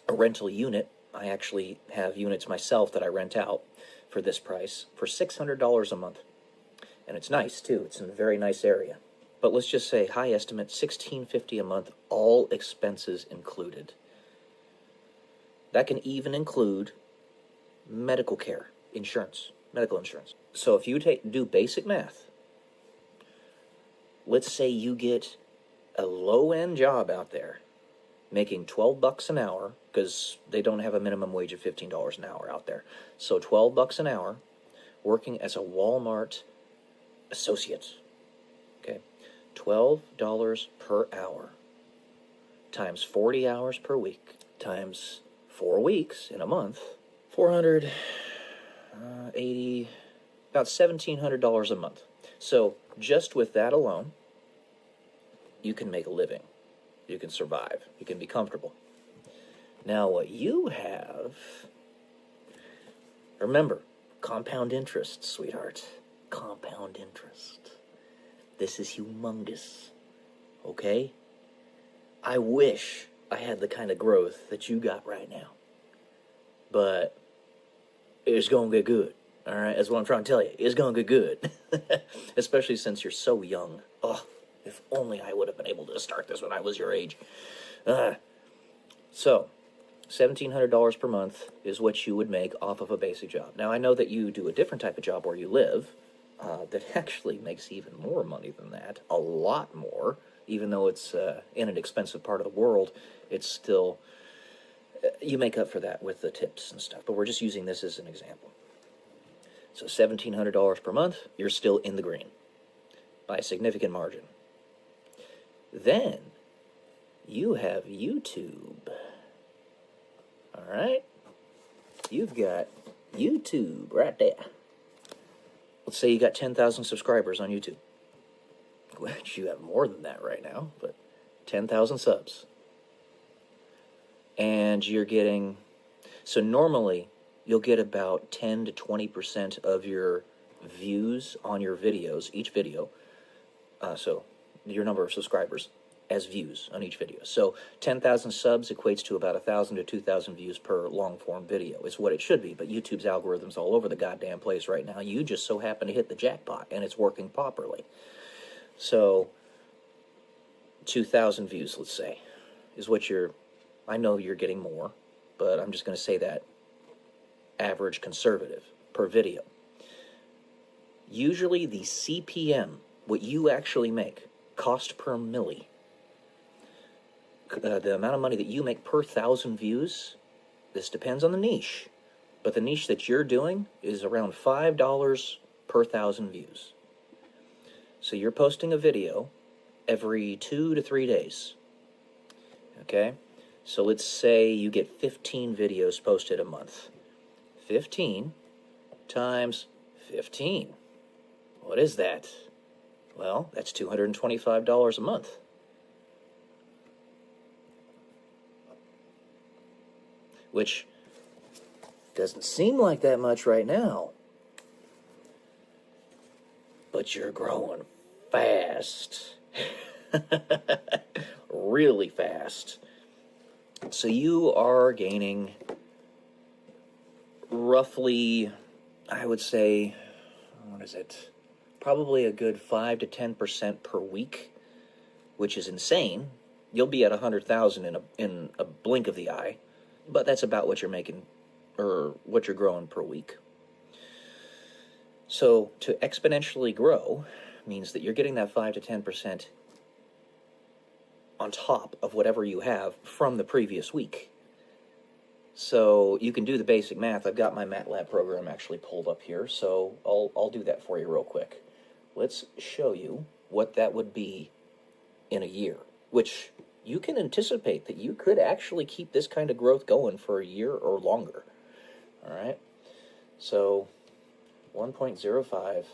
a rental unit. I actually have units myself that I rent out for this price for $600 a month. And it's nice too. It's in a very nice area. But let's just say high estimate, $1,650 a month, all expenses included. That can even include medical care, insurance, medical insurance. So if you do basic math, let's say you get a low-end job out there making $12 an hour, because they don't have a minimum wage of $15 an hour out there. So $12 an hour, working as a Walmart associate. Okay, $12 per hour times 40 hours per week times 4 weeks in a month, 480, about $1,700 a month. So just with that alone, you can make a living. You can survive. You can be comfortable. Now what you have, remember, compound interest, sweetheart. Compound interest. This is humongous. Okay? I wish I had the kind of growth that you got right now. But it's going to get good. Alright? That's what I'm trying to tell you. It's going to get good. Especially since you're so young. Oh, if only I would have been able to start this when I was your age. So, $1,700 per month is what you would make off of a basic job. Now, I know that you do a different type of job where you live that actually makes even more money than that. A lot more. Even though it's in an expensive part of the world, it's still... you make up for that with the tips and stuff. But we're just using this as an example. So $1,700 per month, you're still in the green by a significant margin. Then you have YouTube. Alright? You've got YouTube right there. Let's say you got 10,000 subscribers on YouTube. Which you have more than that right now, but 10,000 subs. And you're getting... so normally, you'll get about 10 to 20% of your views on your videos, each video. So your number of subscribers as views on each video. So 10,000 subs equates to about 1,000 to 2,000 views per long-form video. It's what it should be, but YouTube's algorithm's all over the goddamn place right now. You just so happen to hit the jackpot, and it's working properly. So 2,000 views, let's say, is what you're... I know you're getting more, but I'm just going to say that average conservative per video. Usually the CPM, what you actually make, cost per milli, the amount of money that you make per 1,000 views, this depends on the niche, but the niche that you're doing is around $5 per 1,000 views. So you're posting a video every 2 to 3 days. Okay? So let's say you get 15 videos posted a month. 15 times 15. What is that? Well, that's $225 a month. Which doesn't seem like that much right now. But you're growing fast. Really fast. So you are gaining roughly, I would say, what is it? Probably a good 5 to 10% per week, which is insane. You'll be at 100,000 in a blink of the eye, but that's about what you're making, or what you're growing per week. So to exponentially grow means that you're getting that 5 to 10% on top of whatever you have from the previous week. So you can do the basic math. I've got my MATLAB program actually pulled up here, so I'll do that for you real quick. Let's show you what that would be in a year, which you can anticipate that you could actually keep this kind of growth going for a year or longer. All right, so 1.05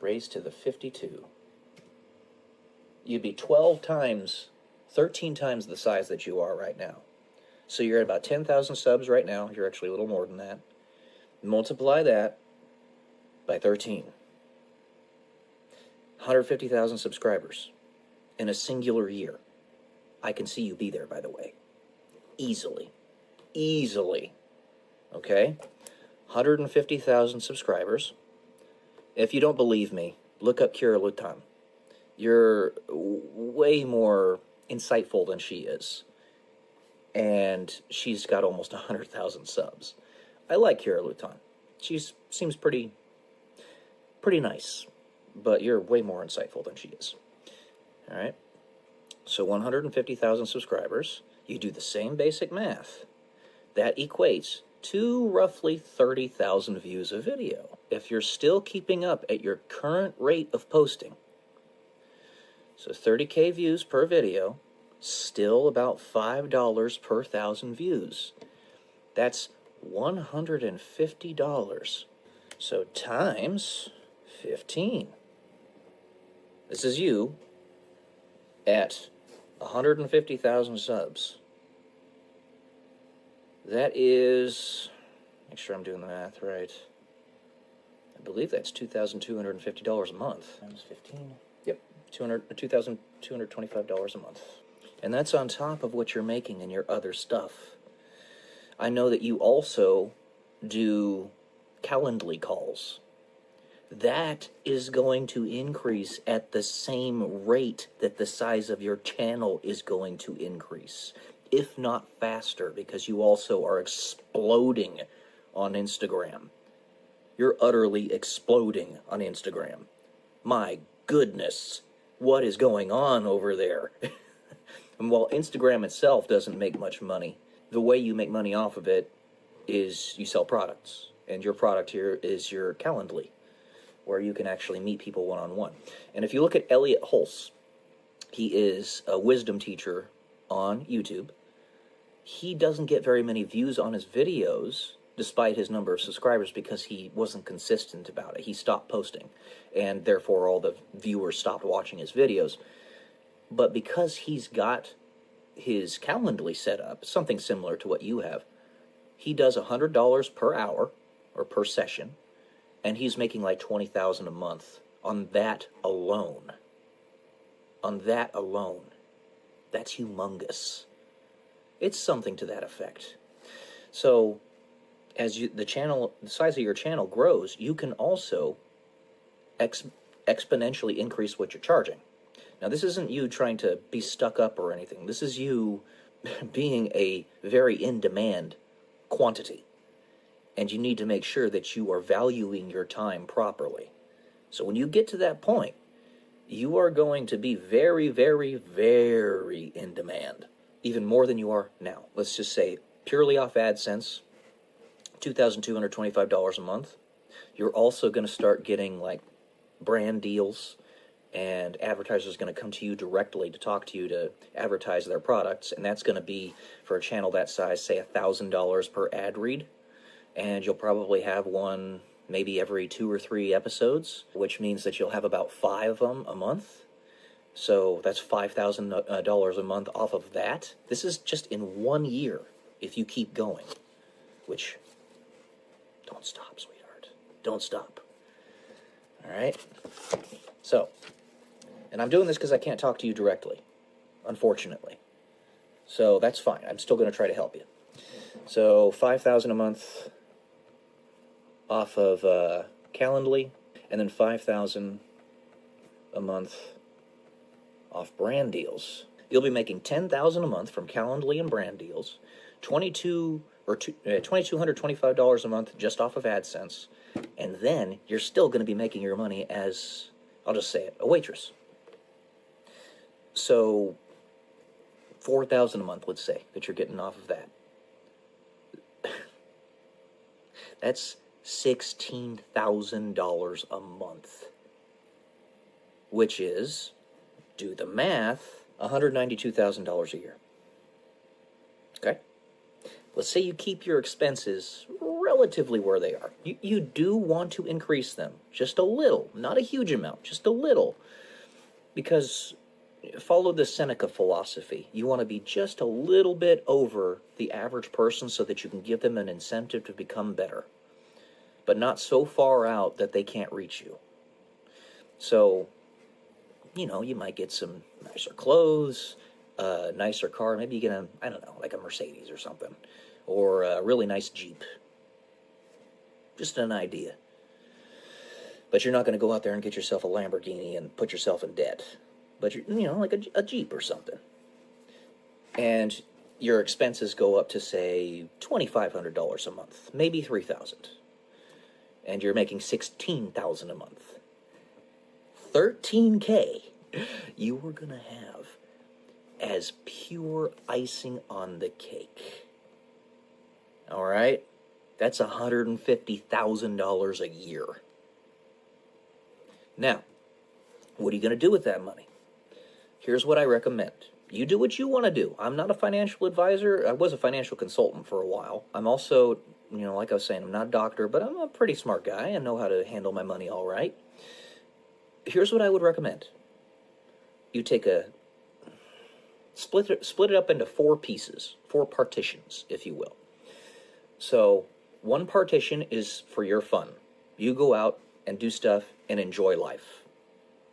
raised to the 52. You'd be 13 times the size that you are right now. So you're at about 10,000 subs right now. You're actually a little more than that. Multiply that by 13. 150,000 subscribers in a singular year. I can see you be there, by the way. Easily. Easily. Okay? 150,000 subscribers. If you don't believe me, look up Kira Lutan. You're way more insightful than she is. And she's got almost 100,000 subs. I like Kira Lutan. She seems pretty nice. But you're way more insightful than she is. All right? So 150,000 subscribers. You do the same basic math. That equates to roughly 30,000 views a video. If you're still keeping up at your current rate of posting. So 30K views per video. Still about $5 per 1,000 views. That's $150. So times 15. This is you at 150,000 subs. That is, make sure I'm doing the math right. I believe that's $2,250 a month. Times 15. Yep, $2,225 a month. And that's on top of what you're making in your other stuff. I know that you also do Calendly calls. That is going to increase at the same rate that the size of your channel is going to increase, if not faster, because you also are exploding on Instagram. You're utterly exploding on Instagram. My goodness, what is going on over there? And while Instagram itself doesn't make much money, the way you make money off of it is you sell products. And your product here is your Calendly, where you can actually meet people one-on-one. And if you look at Elliot Hulse, he is a wisdom teacher on YouTube. He doesn't get very many views on his videos, despite his number of subscribers, because he wasn't consistent about it. He stopped posting, and therefore all the viewers stopped watching his videos. But because he's got his Calendly set up, something similar to what you have, he does $100 per hour, or per session, and he's making like $20,000 a month on that alone. On that alone. That's humongous. It's something to that effect. So, as the size of your channel grows, you can also exponentially increase what you're charging. Now, this isn't you trying to be stuck up or anything. This is you being a very in-demand quantity. And you need to make sure that you are valuing your time properly. So when you get to that point, you are going to be very, very, very in demand. Even more than you are now. Let's just say, purely off AdSense, $2,225 a month. You're also going to start getting like brand deals, and advertisers are going to come to you directly to talk to you to advertise their products, and that's going to be, for a channel that size, say $1,000 per ad read, and you'll probably have one maybe every 2 or 3 episodes, which means that you'll have about 5 of them a month. So that's $5,000 a month off of that. This is just in 1 year, if you keep going, which, don't stop, sweetheart. Don't stop. All right? So, And I'm doing this because I can't talk to you directly, unfortunately. So that's fine. I'm still going to try to help you. So $5,000 a month off of Calendly, and then $5,000 a month off brand deals. You'll be making $10,000 a month from Calendly and brand deals, $2,225 a month just off of AdSense, and then you're still going to be making your money as, I'll just say it, a waitress. So $4,000 a month, let's say, that you're getting off of that. That's $16,000 a month, which is, do the math, $192,000 a year. Okay? Let's say you keep your expenses relatively where they are. You do want to increase them just a little, not a huge amount, just a little, because follow the Seneca philosophy. You want to be just a little bit over the average person so that you can give them an incentive to become better, but not so far out that they can't reach you. So, you know, you might get some nicer clothes, a nicer car. Maybe you get a, I don't know, like a Mercedes or something, or a really nice Jeep. Just an idea. But you're not going to go out there and get yourself a Lamborghini and put yourself in debt. But, you know, like a Jeep or something. And your expenses go up to, say, $2,500 a month, maybe $3,000. And you're making $16,000 a month. $13K you were going to have as pure icing on the cake. All right? That's $150,000 a year. Now, what are you going to do with that money? Here's what I recommend. You do what you want to do. I'm not a financial advisor. I was a financial consultant for a while. I'm also, you know, like I was saying, I'm not a doctor, but I'm a pretty smart guy. I know how to handle my money all right. Here's what I would recommend. You take a, split it up into 4 pieces, 4 partitions, if you will. So, one partition is for your fun. You go out and do stuff and enjoy life.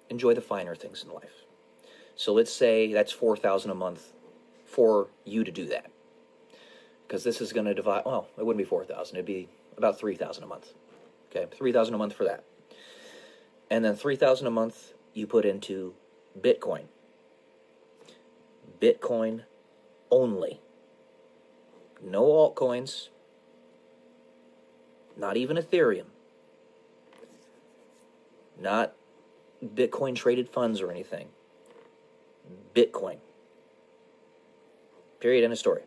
Enjoy the finer things in life. So let's say that's $4,000 a month for you to do that. Because this is going to divide, well, it wouldn't be $4,000, it'd be about $3,000 a month. Okay, $3,000 a month for that. And then $3,000 a month you put into Bitcoin. Bitcoin only. No altcoins. Not even Ethereum. Not Bitcoin traded funds or anything. Bitcoin. Period. End of story.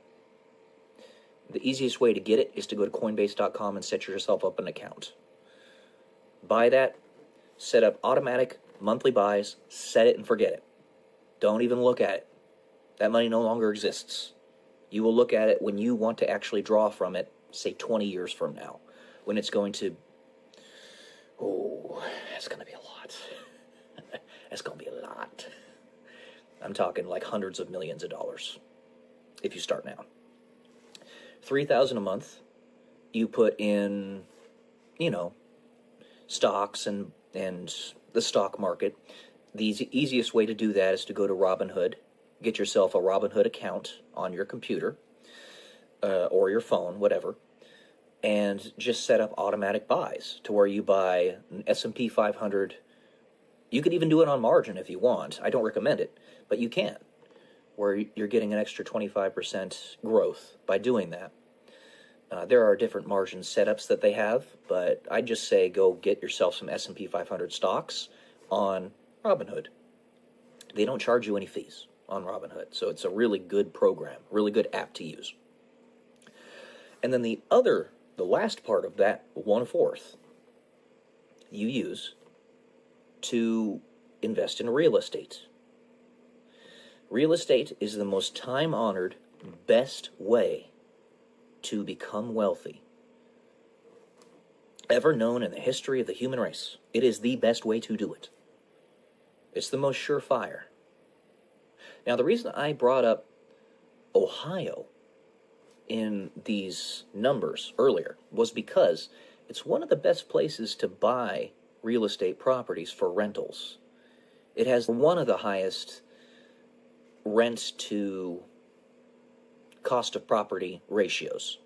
The easiest way to get it is to go to Coinbase.com and set yourself up an account. Buy that. Set up automatic monthly buys. Set it and forget it. Don't even look at it. That money no longer exists. You will look at it when you want to actually draw from it, say 20 years from now, when it's going to, oh, that's going to be a lot. That's going to be a lot. I'm talking like hundreds of millions of dollars if you start now. $3,000 a month, you put in, you know, stocks and the stock market. The easiest way to do that is to go to Robinhood. Get yourself a Robinhood account on your computer or your phone, whatever, and just set up automatic buys to where you buy an S&P 500. You could even do it on margin if you want. I don't recommend it, but you can, where you're getting an extra 25% growth by doing that. There are different margin setups that they have, but I just say go get yourself some S&P 500 stocks on Robinhood. They don't charge you any fees on Robinhood, so it's a really good program, really good app to use. And then the last part of that 1/4 you use to invest in real estate. Real estate is the most time-honored, best way to become wealthy ever known in the history of the human race. It is the best way to do it. It's the most surefire. Now, the reason I brought up Ohio in these numbers earlier was because it's one of the best places to buy real estate properties for rentals. It has one of the highest rent to cost of property ratios.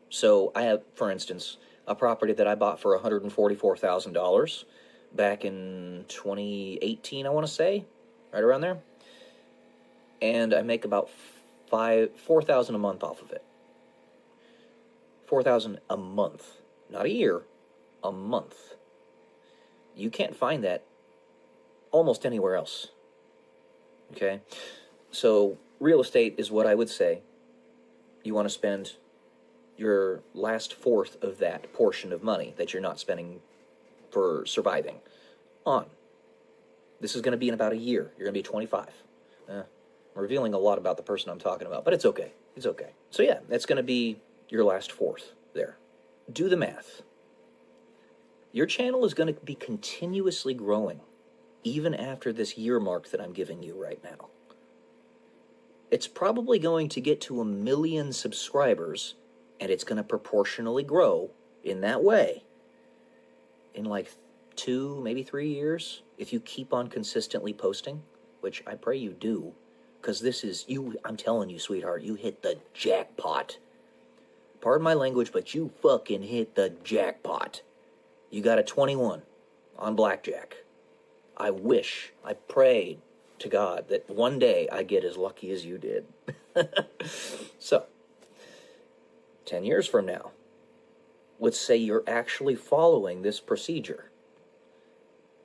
So I have, for instance, a property that I bought for $144,000 back in 2018, I want to say, right around there. And I make about $4,000 a month off of it. $4,000 a month, not a year, a month. You can't find that almost anywhere else. Okay? So real estate is what I would say you want to spend your last fourth of that portion of money that you're not spending for surviving on. This is going to be in about a year. You're going to be 25. I'm revealing a lot about the person I'm talking about, but it's okay. It's okay. So yeah, that's going to be your last fourth there. Do the math. Your channel is going to be continuously growing even after this year mark that I'm giving you right now. It's probably going to get to 1 million subscribers, and it's going to proportionally grow in that way in like 2, maybe 3 years, if you keep on consistently posting, which I pray you do, because this is, I'm telling you, sweetheart, you hit the jackpot. Pardon my language, but you fucking hit the jackpot. You got a 21 on blackjack. I pray to God that one day I get as lucky as you did. So, 10 years from now, let's say you're actually following this procedure.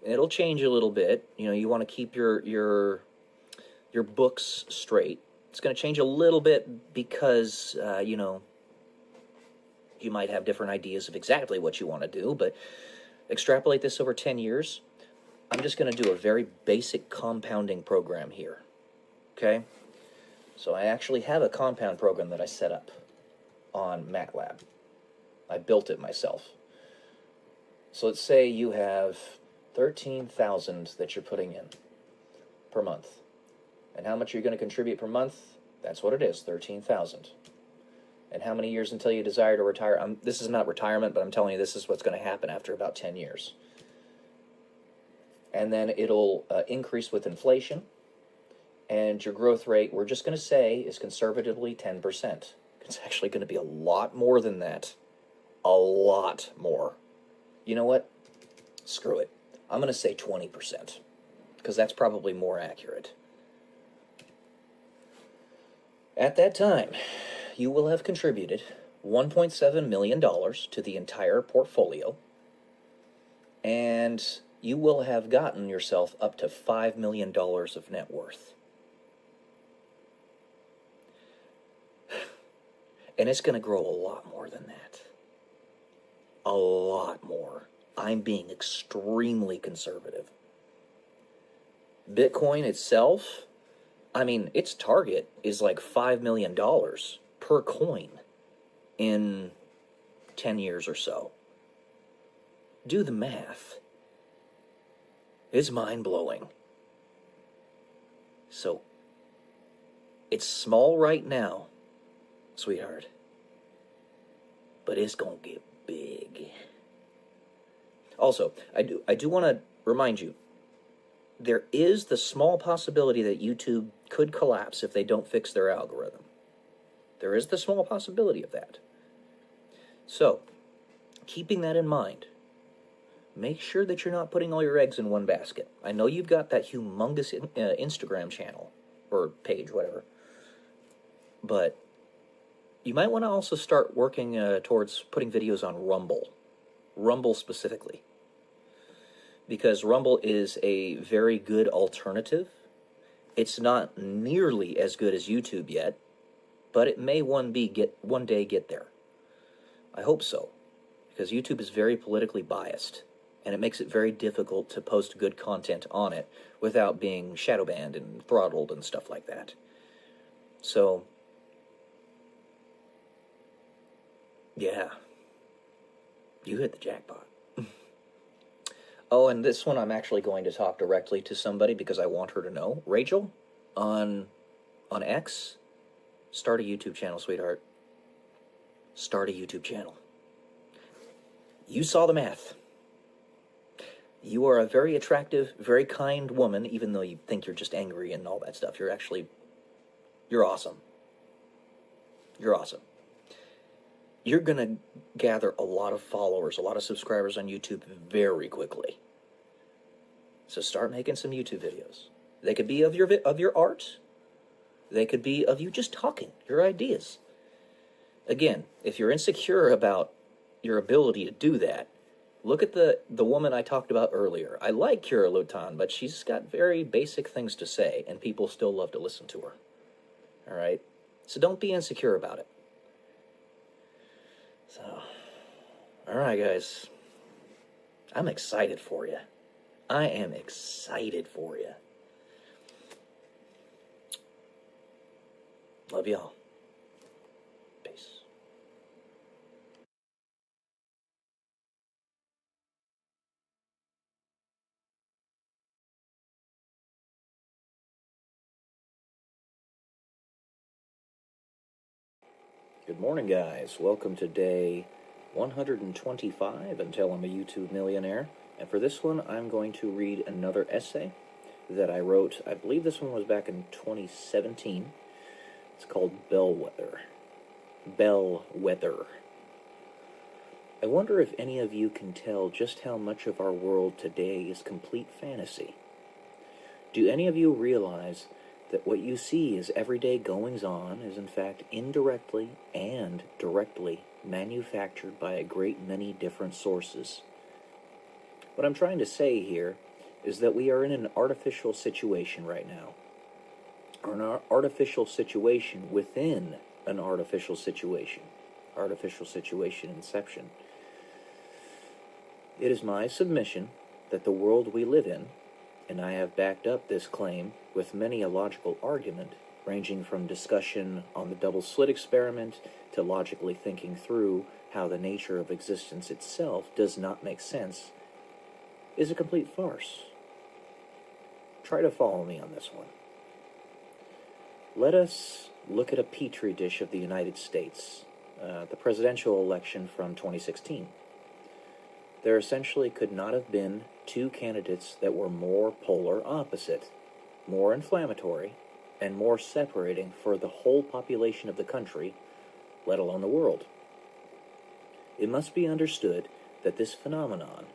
It'll change a little bit. You know, you want to keep your books straight. It's going to change a little bit because, you know, you might have different ideas of exactly what you want to do, but extrapolate this over 10 years. I'm just going to do a very basic compounding program here. Okay? So I actually have a compound program that I set up on MATLAB. I built it myself. So let's say you have 13,000 that you're putting in per month. And how much you're going to contribute per month? That's what it is, 13,000. And how many years until you desire to retire? This is not retirement, but I'm telling you this is what's going to happen after about 10 years. And then it'll increase with inflation. And your growth rate, we're just going to say, is conservatively 10%. It's actually going to be a lot more than that. A lot more. You know what? Screw it. I'm going to say 20%. Because that's probably more accurate. At that time, you will have contributed $1.7 million to the entire portfolio, and you will have gotten yourself up to $5 million of net worth. And it's going to grow a lot more than that. A lot more. I'm being extremely conservative. Bitcoin itself, I mean, its target is like $5 million per coin in 10 years or so. Do the math. It's mind-blowing. So, it's small right now, sweetheart, but it's gonna get big. Also, I do want to remind you, there is the small possibility that YouTube could collapse if they don't fix their algorithm. There is the small possibility of that. So, keeping that in mind, make sure that you're not putting all your eggs in one basket. I know you've got that humongous Instagram channel, or page, whatever, but you might want to also start working towards putting videos on Rumble. Rumble specifically. Because Rumble is a very good alternative. It's not nearly as good as YouTube yet, but it may one day get there. I hope so, because YouTube is very politically biased, and it makes it very difficult to post good content on it without being shadow banned and throttled and stuff like that. So, yeah, you hit the jackpot. Oh, and this one I'm actually going to talk directly to somebody because I want her to know. Rachel, on X, start a YouTube channel, sweetheart. Start a YouTube channel. You saw the math. You are a very attractive, very kind woman, even though you think you're just angry and all that stuff. You're awesome. You're awesome. You're going to gather a lot of followers, a lot of subscribers on YouTube very quickly. So start making some YouTube videos. They could be of your art. They could be of you just talking, your ideas. Again, if you're insecure about your ability to do that, look at the woman I talked about earlier. I like Kira Lutan, but she's got very basic things to say, and people still love to listen to her. All right? So don't be insecure about it. So, all right, guys. I'm excited for you. I am excited for you. Love y'all. Peace. Good morning, guys. Welcome to day 125 until I'm a YouTube millionaire. And for this one, I'm going to read another essay that I wrote. I believe this one was back in 2017. It's called Bellwether. Bellwether. I wonder if any of you can tell just how much of our world today is complete fantasy. Do any of you realize that what you see as everyday goings-on is in fact indirectly and directly manufactured by a great many different sources? What I'm trying to say here is that we are in an artificial situation right now. Or an artificial situation within an artificial situation. Artificial situation inception. It is my submission that the world we live in, and I have backed up this claim with many a logical argument, ranging from discussion on the double slit experiment to logically thinking through how the nature of existence itself does not make sense, is a complete farce. Try to follow me on this one. Let us look at a petri dish of the United States, the presidential election from 2016. There essentially could not have been two candidates that were more polar opposite, more inflammatory, and more separating for the whole population of the country, let alone the world. It must be understood that this phenomenon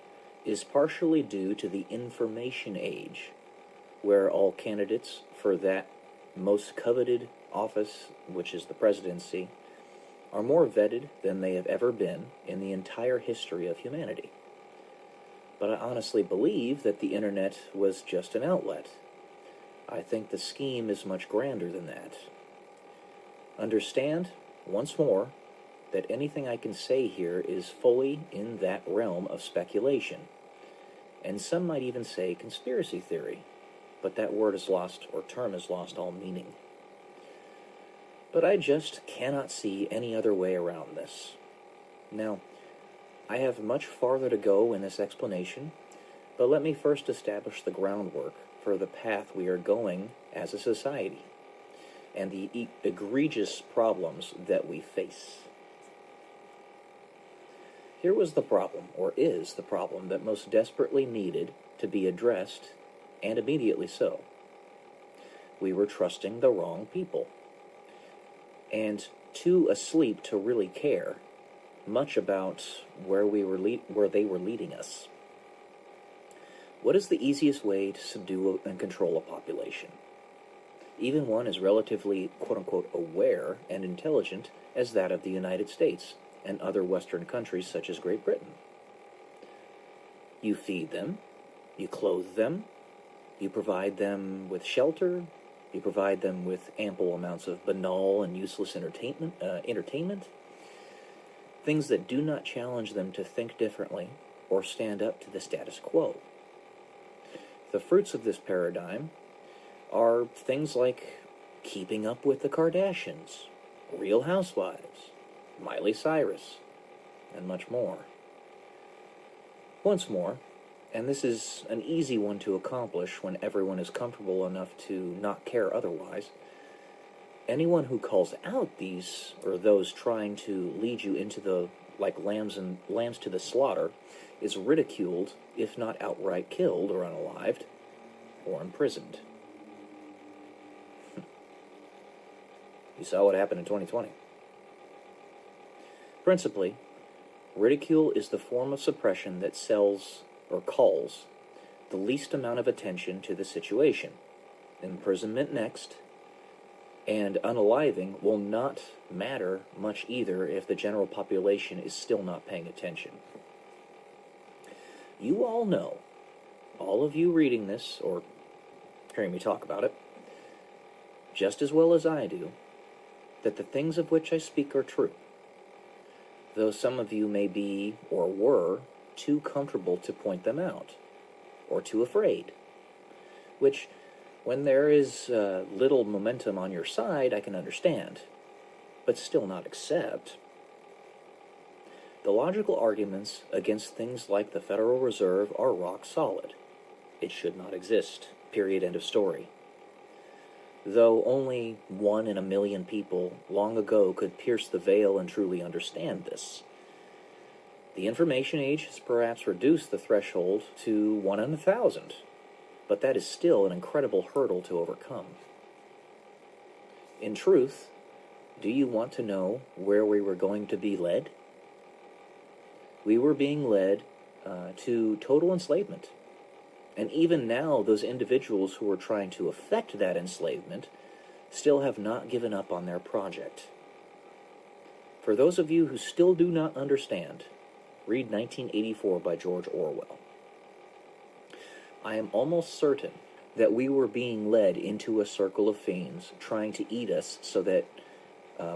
is partially due to the information age, where all candidates for that most coveted office, which is the presidency, are more vetted than they have ever been in the entire history of humanity. But I honestly believe that the internet was just an outlet. I think the scheme is much grander than that. Understand, once more, that anything I can say here is fully in that realm of speculation, and some might even say conspiracy theory, but that word is lost, or term has lost all meaning. But I just cannot see any other way around this. Now, I have much farther to go in this explanation, but let me first establish the groundwork for the path we are going as a society, and the egregious problems that we face. Here was the problem, or is the problem, that most desperately needed to be addressed, and immediately so. We were trusting the wrong people, and too asleep to really care much about where they were leading us. What is the easiest way to subdue and control a population? Even one as relatively, quote-unquote, aware and intelligent as that of the United States and other Western countries such as Great Britain. You feed them, you clothe them, you provide them with shelter, you provide them with ample amounts of banal and useless entertainment, things that do not challenge them to think differently or stand up to the status quo. The fruits of this paradigm are things like Keeping Up with the Kardashians, Real Housewives, Miley Cyrus, and much more. Once more, and this is an easy one to accomplish when everyone is comfortable enough to not care otherwise, anyone who calls out these or those trying to lead you into the like lambs to the slaughter, is ridiculed, if not outright killed or unalived, or imprisoned. You saw what happened in 2020. Principally, ridicule is the form of suppression that sells or calls the least amount of attention to the situation. Imprisonment next, and unaliving will not matter much either if the general population is still not paying attention. You all know, all of you reading this or hearing me talk about it, just as well as I do, that the things of which I speak are true, though some of you may be, or were, too comfortable to point them out, or too afraid, which, when there is little momentum on your side, I can understand, but still not accept. The logical arguments against things like the Federal Reserve are rock solid. It should not exist. Period. End of story. Though only 1 in a million people long ago could pierce the veil and truly understand this. The information age has perhaps reduced the threshold to 1 in 1,000, but that is still an incredible hurdle to overcome. In truth, do you want to know where we were going to be led? We were being led to total enslavement. And even now, those individuals who are trying to effect that enslavement still have not given up on their project. For those of you who still do not understand, read 1984 by George Orwell. I am almost certain that we were being led into a circle of fiends trying to eat us so that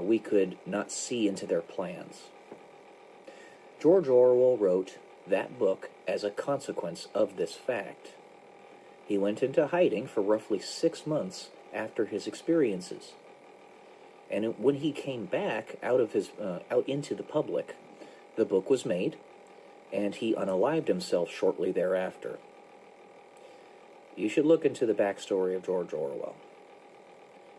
we could not see into their plans. George Orwell wrote that book as a consequence of this fact. He went into hiding for roughly 6 months after his experiences. And when he came back out into the public, the book was made, and he unalived himself shortly thereafter. You should look into the backstory of George Orwell.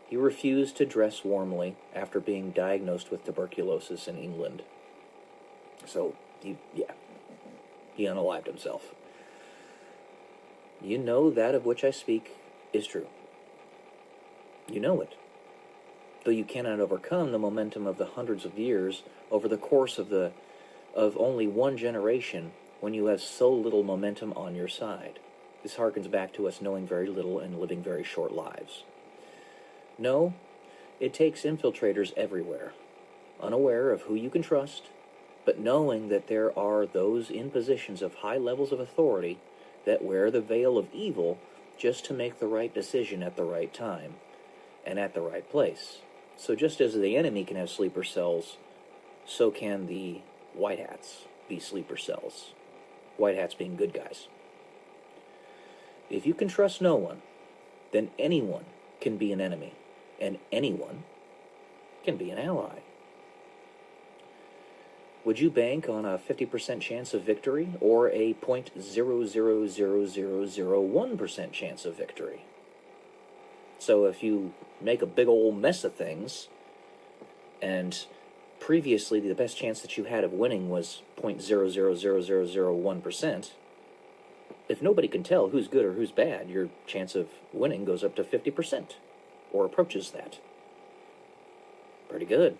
He refused to dress warmly after being diagnosed with tuberculosis in England. So, he unalived himself. You know that of which I speak is true. You know it. Though you cannot overcome the momentum of the hundreds of years over the course of only one generation when you have so little momentum on your side. This harkens back to us knowing very little and living very short lives. No, it takes infiltrators everywhere, unaware of who you can trust, but knowing that there are those in positions of high levels of authority that wear the veil of evil just to make the right decision at the right time and at the right place. So just as the enemy can have sleeper cells, so can the white hats be sleeper cells. White hats being good guys. If you can trust no one, then anyone can be an enemy, and anyone can be an ally. Would you bank on a 50% chance of victory or a 0.000001% chance of victory? So if you make a big old mess of things, and previously the best chance that you had of winning was 0.000001%, if nobody can tell who's good or who's bad, your chance of winning goes up to 50%, or approaches that. Pretty good.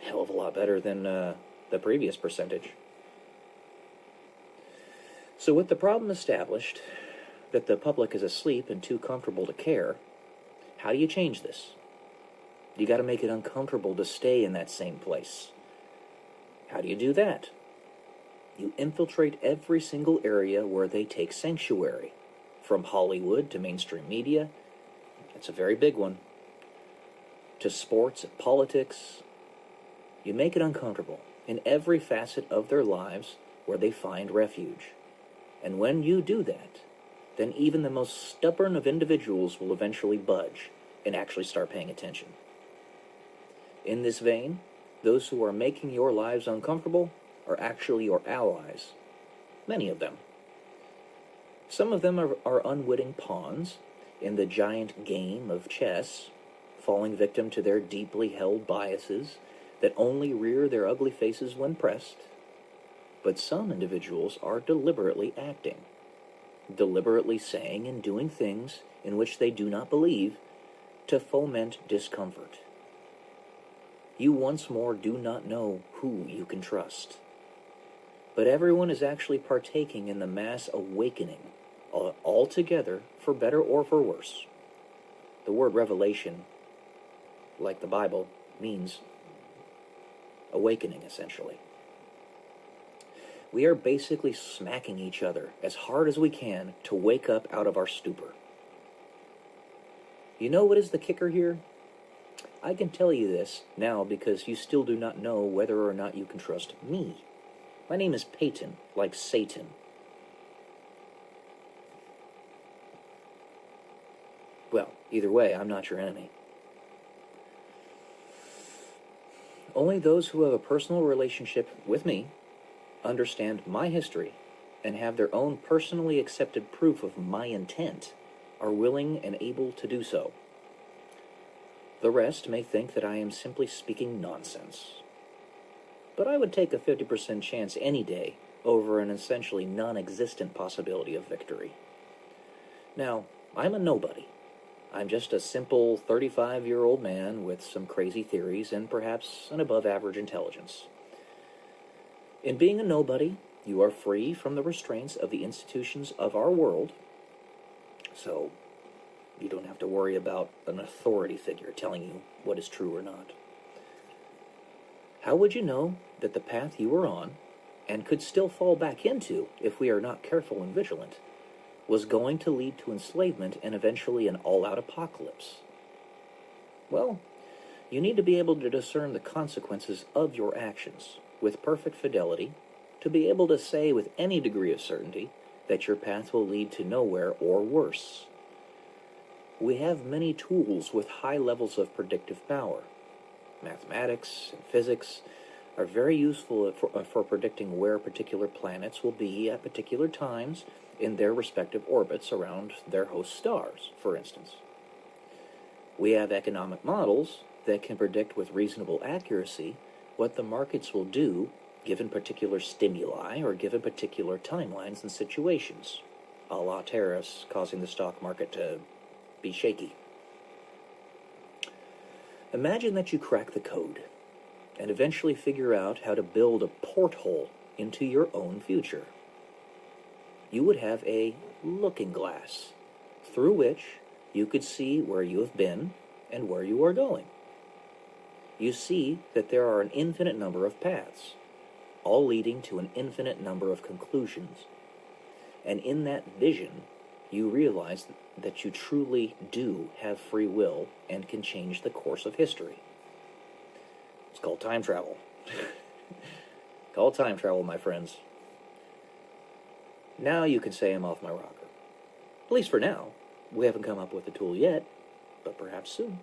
Hell of a lot better than the previous percentage. So with the problem established, that the public is asleep and too comfortable to care, how do you change this? You got to make it uncomfortable to stay in that same place. How do you do that? You infiltrate every single area where they take sanctuary, from Hollywood to mainstream media. It's a very big one. To sports and politics. You make it uncomfortable in every facet of their lives where they find refuge. And when you do that, then even the most stubborn of individuals will eventually budge and actually start paying attention. In this vein, those who are making your lives uncomfortable are actually your allies. Many of them. Some of them are unwitting pawns in the giant game of chess, falling victim to their deeply held biases that only rear their ugly faces when pressed, but some individuals are deliberately acting, deliberately saying and doing things in which they do not believe to foment discomfort. You once more do not know who you can trust. But everyone is actually partaking in the mass awakening, all together, for better or for worse. The word revelation, like the Bible, means awakening, essentially. We are basically smacking each other as hard as we can to wake up out of our stupor. You know what is the kicker here? I can tell you this now because you still do not know whether or not you can trust me. My name is Peyton, like Satan. Well, either way, I'm not your enemy. Only those who have a personal relationship with me, understand my history, and have their own personally accepted proof of my intent are willing and able to do so. The rest may think that I am simply speaking nonsense. But I would take a 50% chance any day over an essentially non-existent possibility of victory. Now, I'm a nobody. I'm just a simple 35-year-old man with some crazy theories and perhaps an above-average intelligence. In being a nobody, you are free from the restraints of the institutions of our world, so you don't have to worry about an authority figure telling you what is true or not. How would you know that the path you are on, and could still fall back into if we are not careful and vigilant, was going to lead to enslavement and eventually an all-out apocalypse? Well, you need to be able to discern the consequences of your actions with perfect fidelity to be able to say with any degree of certainty that your path will lead to nowhere or worse. We have many tools with high levels of predictive power. Mathematics and physics are very useful for predicting where particular planets will be at particular times in their respective orbits around their host stars, for instance. We have economic models that can predict with reasonable accuracy what the markets will do given particular stimuli or given particular timelines and situations, a la tariffs causing the stock market to be shaky. Imagine that you crack the code and eventually figure out how to build a porthole into your own future. You would have a looking glass through which you could see where you have been and where you are going. You see that there are an infinite number of paths, all leading to an infinite number of conclusions. And in that vision, you realize that you truly do have free will and can change the course of history. It's called time travel. Called time travel, my friends. Now you can say I'm off my rocker. At least for now. We haven't come up with the tool yet, but perhaps soon.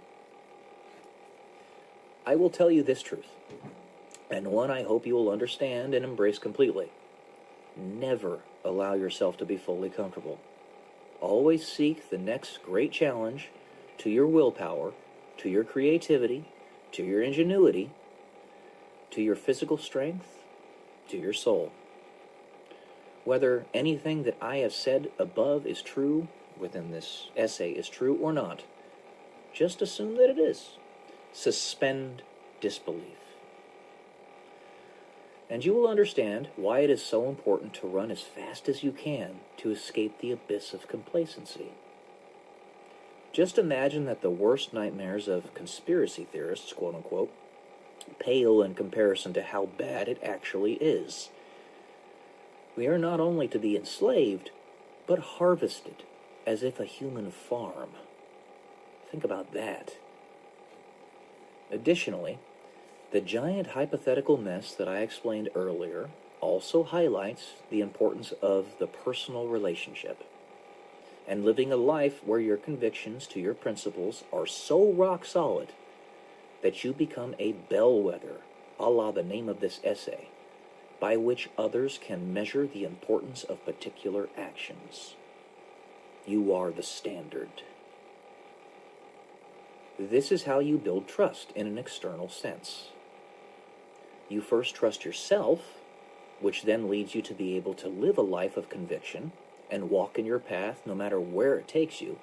I will tell you this truth, and one I hope you will understand and embrace completely. Never allow yourself to be fully comfortable. Always seek the next great challenge to your willpower, to your creativity, to your ingenuity, to your physical strength, to your soul. Whether anything that I have said above is true, within this essay is true or not, just assume that it is. Suspend disbelief. And you will understand why it is so important to run as fast as you can to escape the abyss of complacency. Just imagine that the worst nightmares of conspiracy theorists, quote-unquote, pale in comparison to how bad it actually is. We are not only to be enslaved, but harvested as if a human farm. Think about that. Additionally, the giant hypothetical mess that I explained earlier also highlights the importance of the personal relationship and living a life where your convictions to your principles are so rock solid that you become a bellwether, a la the name of this essay, by which others can measure the importance of particular actions. You are the standard. This is how you build trust in an external sense. You first trust yourself, which then leads you to be able to live a life of conviction and walk in your path no matter where it takes you.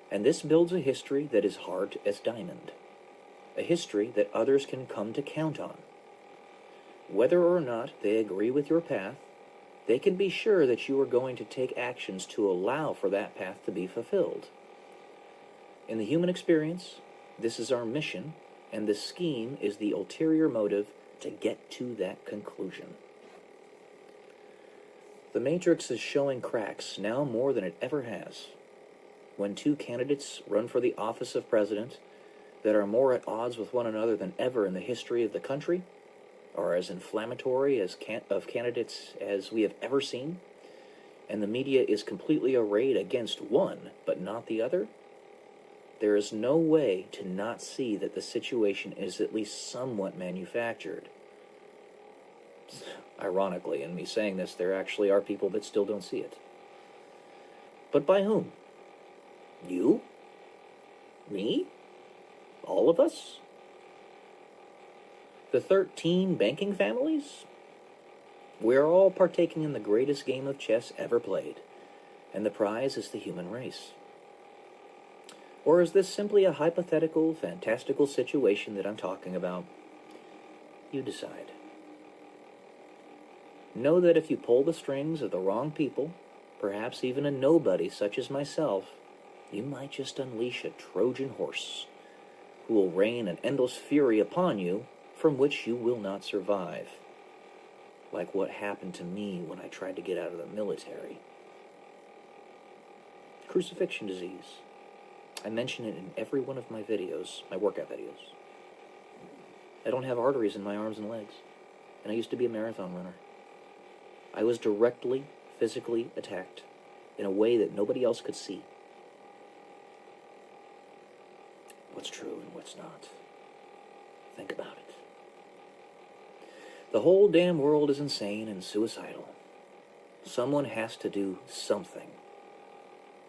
And this builds a history that is hard as diamond, a history that others can come to count on. Whether or not they agree with your path, they can be sure that you are going to take actions to allow for that path to be fulfilled. In the human experience, this is our mission, and the scheme is the ulterior motive to get to that conclusion. The Matrix is showing cracks now more than it ever has. When two candidates run for the office of president that are more at odds with one another than ever in the history of the country, are as inflammatory of candidates as we have ever seen, and the media is completely arrayed against one but not the other, there is no way to not see that the situation is at least somewhat manufactured. Ironically, in me saying this, there actually are people that still don't see it. But by whom? You? Me? All of us? The 13 banking families? We're all partaking in the greatest game of chess ever played, and the prize is the human race. Or is this simply a hypothetical, fantastical situation that I'm talking about? You decide. Know that if you pull the strings of the wrong people, perhaps even a nobody such as myself, you might just unleash a Trojan horse, who will rain an endless fury upon you from which you will not survive. Like what happened to me when I tried to get out of the military. Crucifixion disease. I mention it in every one of my videos, my workout videos. I don't have arteries in my arms and legs, and I used to be a marathon runner. I was directly, physically attacked in a way that nobody else could see. What's true and what's not? Think about it. The whole damn world is insane and suicidal. Someone has to do something.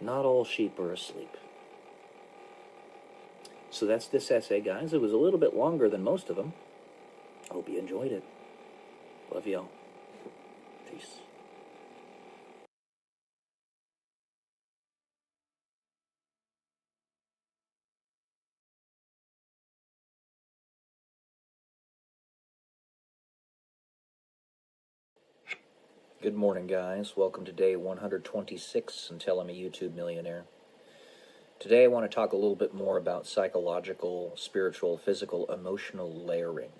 Not all sheep are asleep. So that's this essay, guys. It was a little bit longer than most of them. Hope you enjoyed it. Love y'all. Peace. Good morning, guys. Welcome to day 126 until I'm a YouTube millionaire. Today I want to talk a little bit more about psychological, spiritual, physical, emotional layering.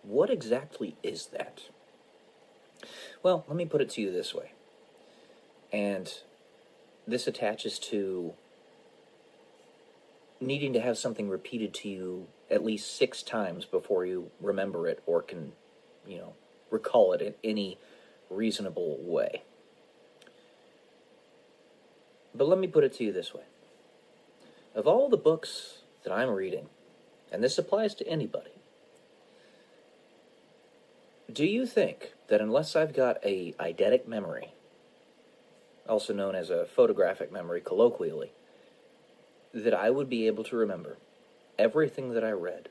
What exactly is that? Well, let me put it to you this way. And this attaches to needing to have something repeated to you at least 6 times before you remember it or can, recall it in any reasonable way. But let me put it to you this way. Of all the books that I'm reading, and this applies to anybody, do you think that unless I've got a eidetic memory, also known as a photographic memory colloquially, that I would be able to remember everything that I read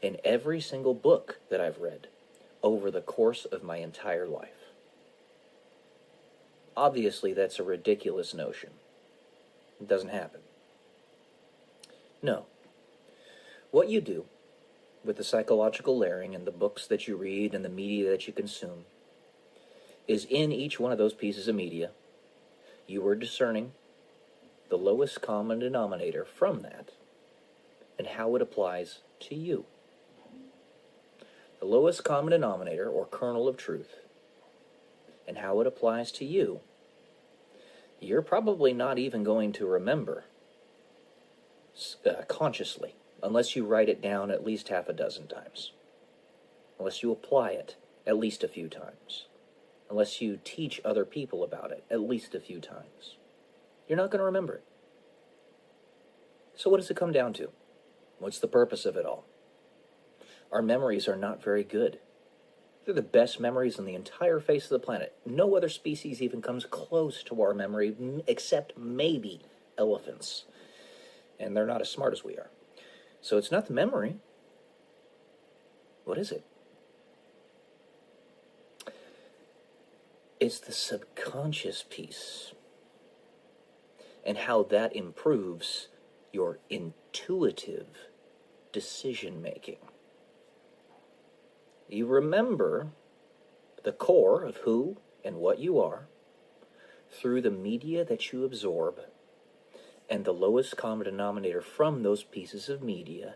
in every single book that I've read over the course of my entire life? Obviously, that's a ridiculous notion. It doesn't happen. No. What you do with the psychological layering and the books that you read and the media that you consume is in each one of those pieces of media, you are discerning the lowest common denominator from that and how it applies to you. The lowest common denominator, or kernel of truth, and how it applies to you, you're probably not even going to remember consciously, unless you write it down at least half a dozen times, unless you apply it at least a few times, unless you teach other people about it at least a few times. You're not going to remember it. So what does it come down to? What's the purpose of it all? Our memories are not very good. They're the best memories on the entire face of the planet. No other species even comes close to our memory, except maybe elephants. And they're not as smart as we are. So it's not the memory. What is it? It's the subconscious piece and how that improves your intuitive decision making. You remember the core of who and what you are through the media that you absorb and the lowest common denominator from those pieces of media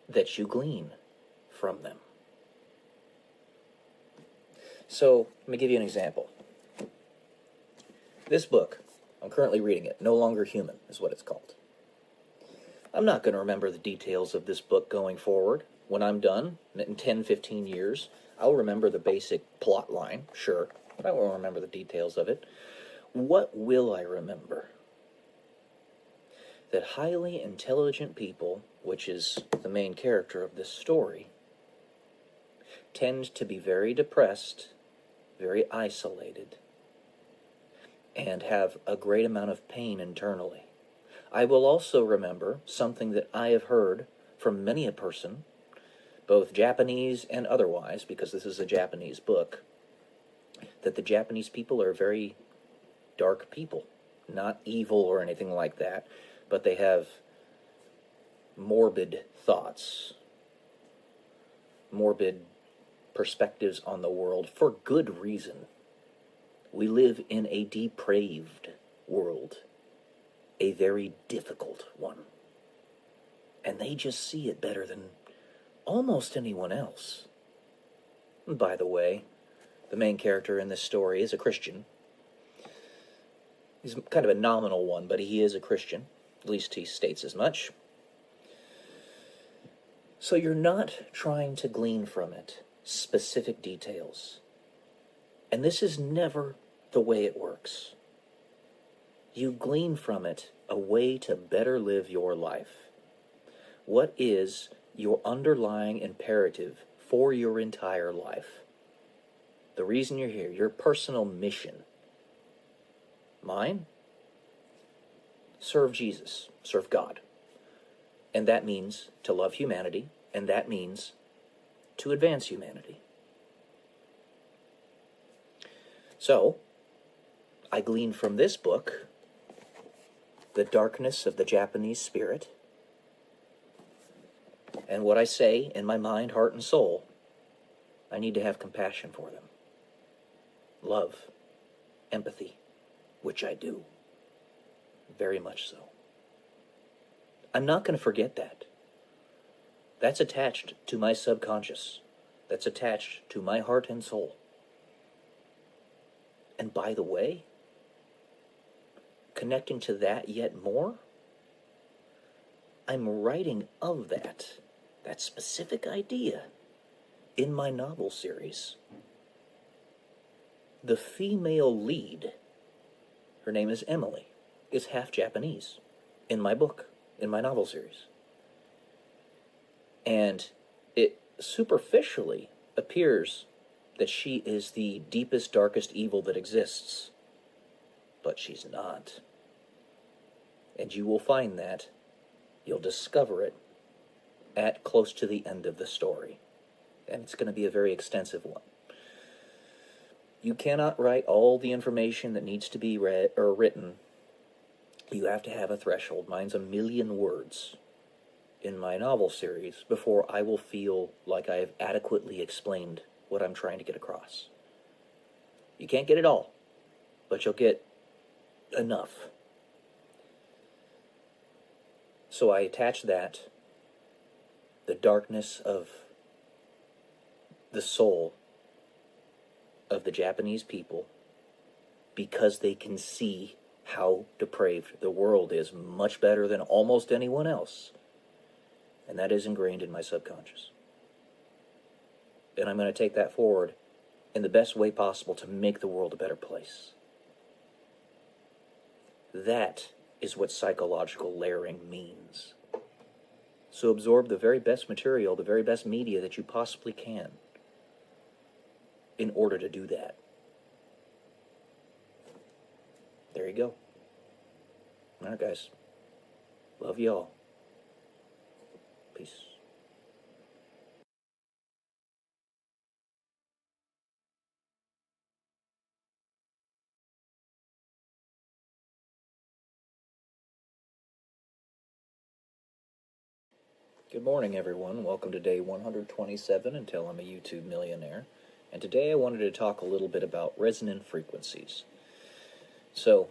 that you glean from them. So, let me give you an example. This book, I'm currently reading it, No Longer Human is what it's called. I'm not going to remember the details of this book going forward. When I'm done, in 10, 15 years, I'll remember the basic plot line, sure, but I won't remember the details of it. What will I remember? That highly intelligent people, which is the main character of this story, tend to be very depressed, very isolated, and have a great amount of pain internally. I will also remember something that I have heard from many a person, both Japanese and otherwise, because this is a Japanese book, that the Japanese people are very dark people. Not evil or anything like that, but they have morbid thoughts, morbid perspectives on the world for good reason. We live in a depraved world, a very difficult one. And they just see it better than almost anyone else. And by the way, the main character in this story is a Christian. He's kind of a nominal one, but he is a Christian. At least he states as much. So you're not trying to glean from it specific details. And this is never the way it works. You glean from it a way to better live your life. What is your underlying imperative for your entire life? The reason you're here, your personal mission. Mine? Serve Jesus, serve God. And that means to love humanity, and that means to advance humanity. So, I glean from this book the darkness of the Japanese spirit, and what I say in my mind, heart, and soul, I need to have compassion for them. Love, empathy, which I do. Very much so. I'm not going to forget that. That's attached to my subconscious. That's attached to my heart and soul. And by the way, connecting to that yet more, I'm writing of that specific idea in my novel series. The female lead, her name is Emily, is half Japanese in my book, in my novel series. And it superficially appears that she is the deepest, darkest evil that exists. But she's not. And you will find that, you'll discover it, at close to the end of the story. And it's going to be a very extensive one. You cannot write all the information that needs to be read or written. You have to have a threshold. Mine's 1 million words in my novel series before I will feel like I have adequately explained what I'm trying to get across. You can't get it all, but you'll get enough. So I attach that, the darkness of the soul of the Japanese people, because they can see how depraved the world is much better than almost anyone else. And that is ingrained in my subconscious. And I'm going to take that forward in the best way possible to make the world a better place. That is what psychological layering means. So absorb the very best material, the very best media that you possibly can in order to do that. There you go. All right, guys. Love y'all. Peace. Good morning, everyone. Welcome to day 127 until I'm a YouTube millionaire. And today I wanted to talk a little bit about resonant frequencies. So,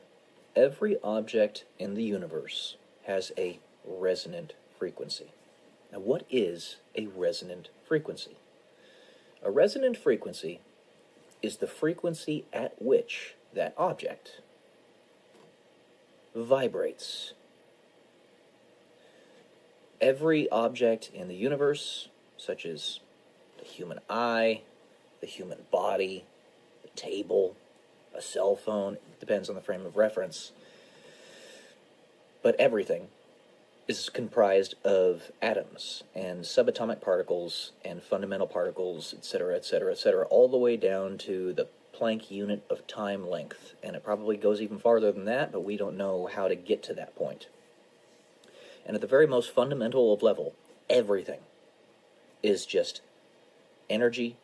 every object in the universe has a resonant frequency. Now, what is a resonant frequency? A resonant frequency is the frequency at which that object vibrates. Every object in the universe, such as the human eye, the human body, the table, a cell phone, it depends on the frame of reference, but everything is comprised of atoms and subatomic particles and fundamental particles, etc., etc., etc., all the way down to the Planck unit of time length. And it probably goes even farther than that, but we don't know how to get to that point. And at the very most fundamental of level, everything is just energy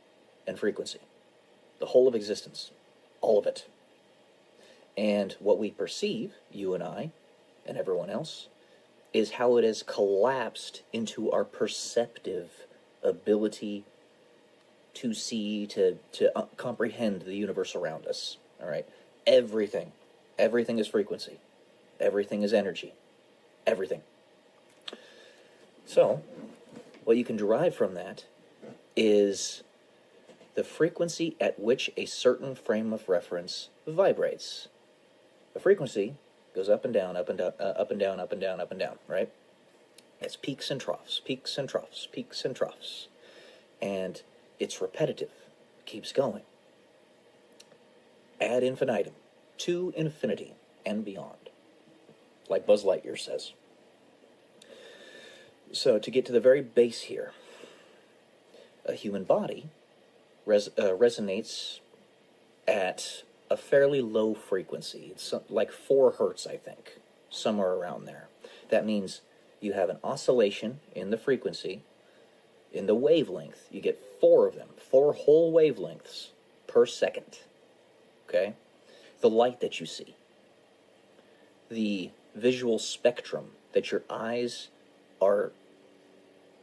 and frequency. The whole of existence. All of it. And what we perceive, you and I, and everyone else, is how it has collapsed into our perceptive ability to see, to comprehend the universe around us. All right? Everything. Everything is frequency. Everything is energy. Everything. So, what you can derive from that is the frequency at which a certain frame of reference vibrates. The frequency goes up and down, up and down, up and down, up and down, up and down, right? It's peaks and troughs, peaks and troughs, peaks and troughs. And it's repetitive. It keeps going. Ad infinitum. To infinity and beyond. Like Buzz Lightyear says. So, to get to the very base here, a human body resonates at a fairly low frequency. It's like 4 hertz, I think, somewhere around there. That means you have an oscillation in the frequency, in the wavelength. You get 4 of them, 4 whole wavelengths per second. Okay? The light that you see, the visual spectrum that your eyes are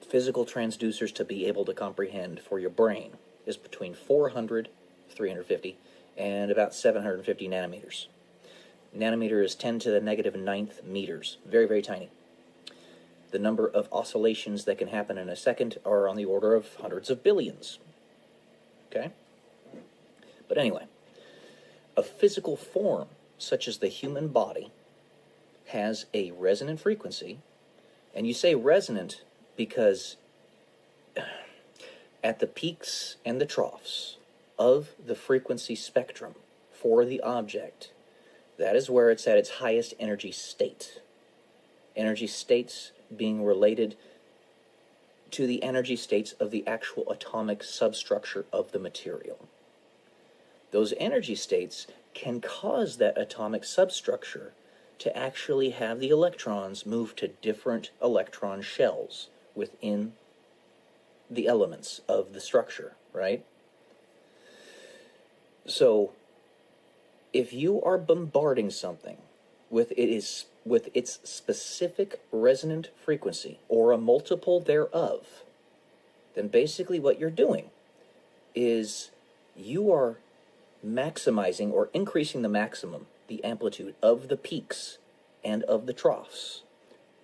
physical transducers to be able to comprehend for your brain is between 400, 350, and about 750 nanometers. Nanometer is 10 to the negative 9th meters. Very, very tiny. The number of oscillations that can happen in a second are on the order of hundreds of billions. Okay? But anyway, a physical form, such as the human body, has a resonant frequency. And you say resonant because at the peaks and the troughs of the frequency spectrum for the object, that is where it's at its highest energy state. Energy states being related to the energy states of the actual atomic substructure of the material. Those energy states can cause that atomic substructure to actually have the electrons move to different electron shells within the elements of the structure, right? So, if you are bombarding something with its specific resonant frequency, or a multiple thereof, then basically what you're doing is you are maximizing or increasing the maximum, the amplitude of the peaks and of the troughs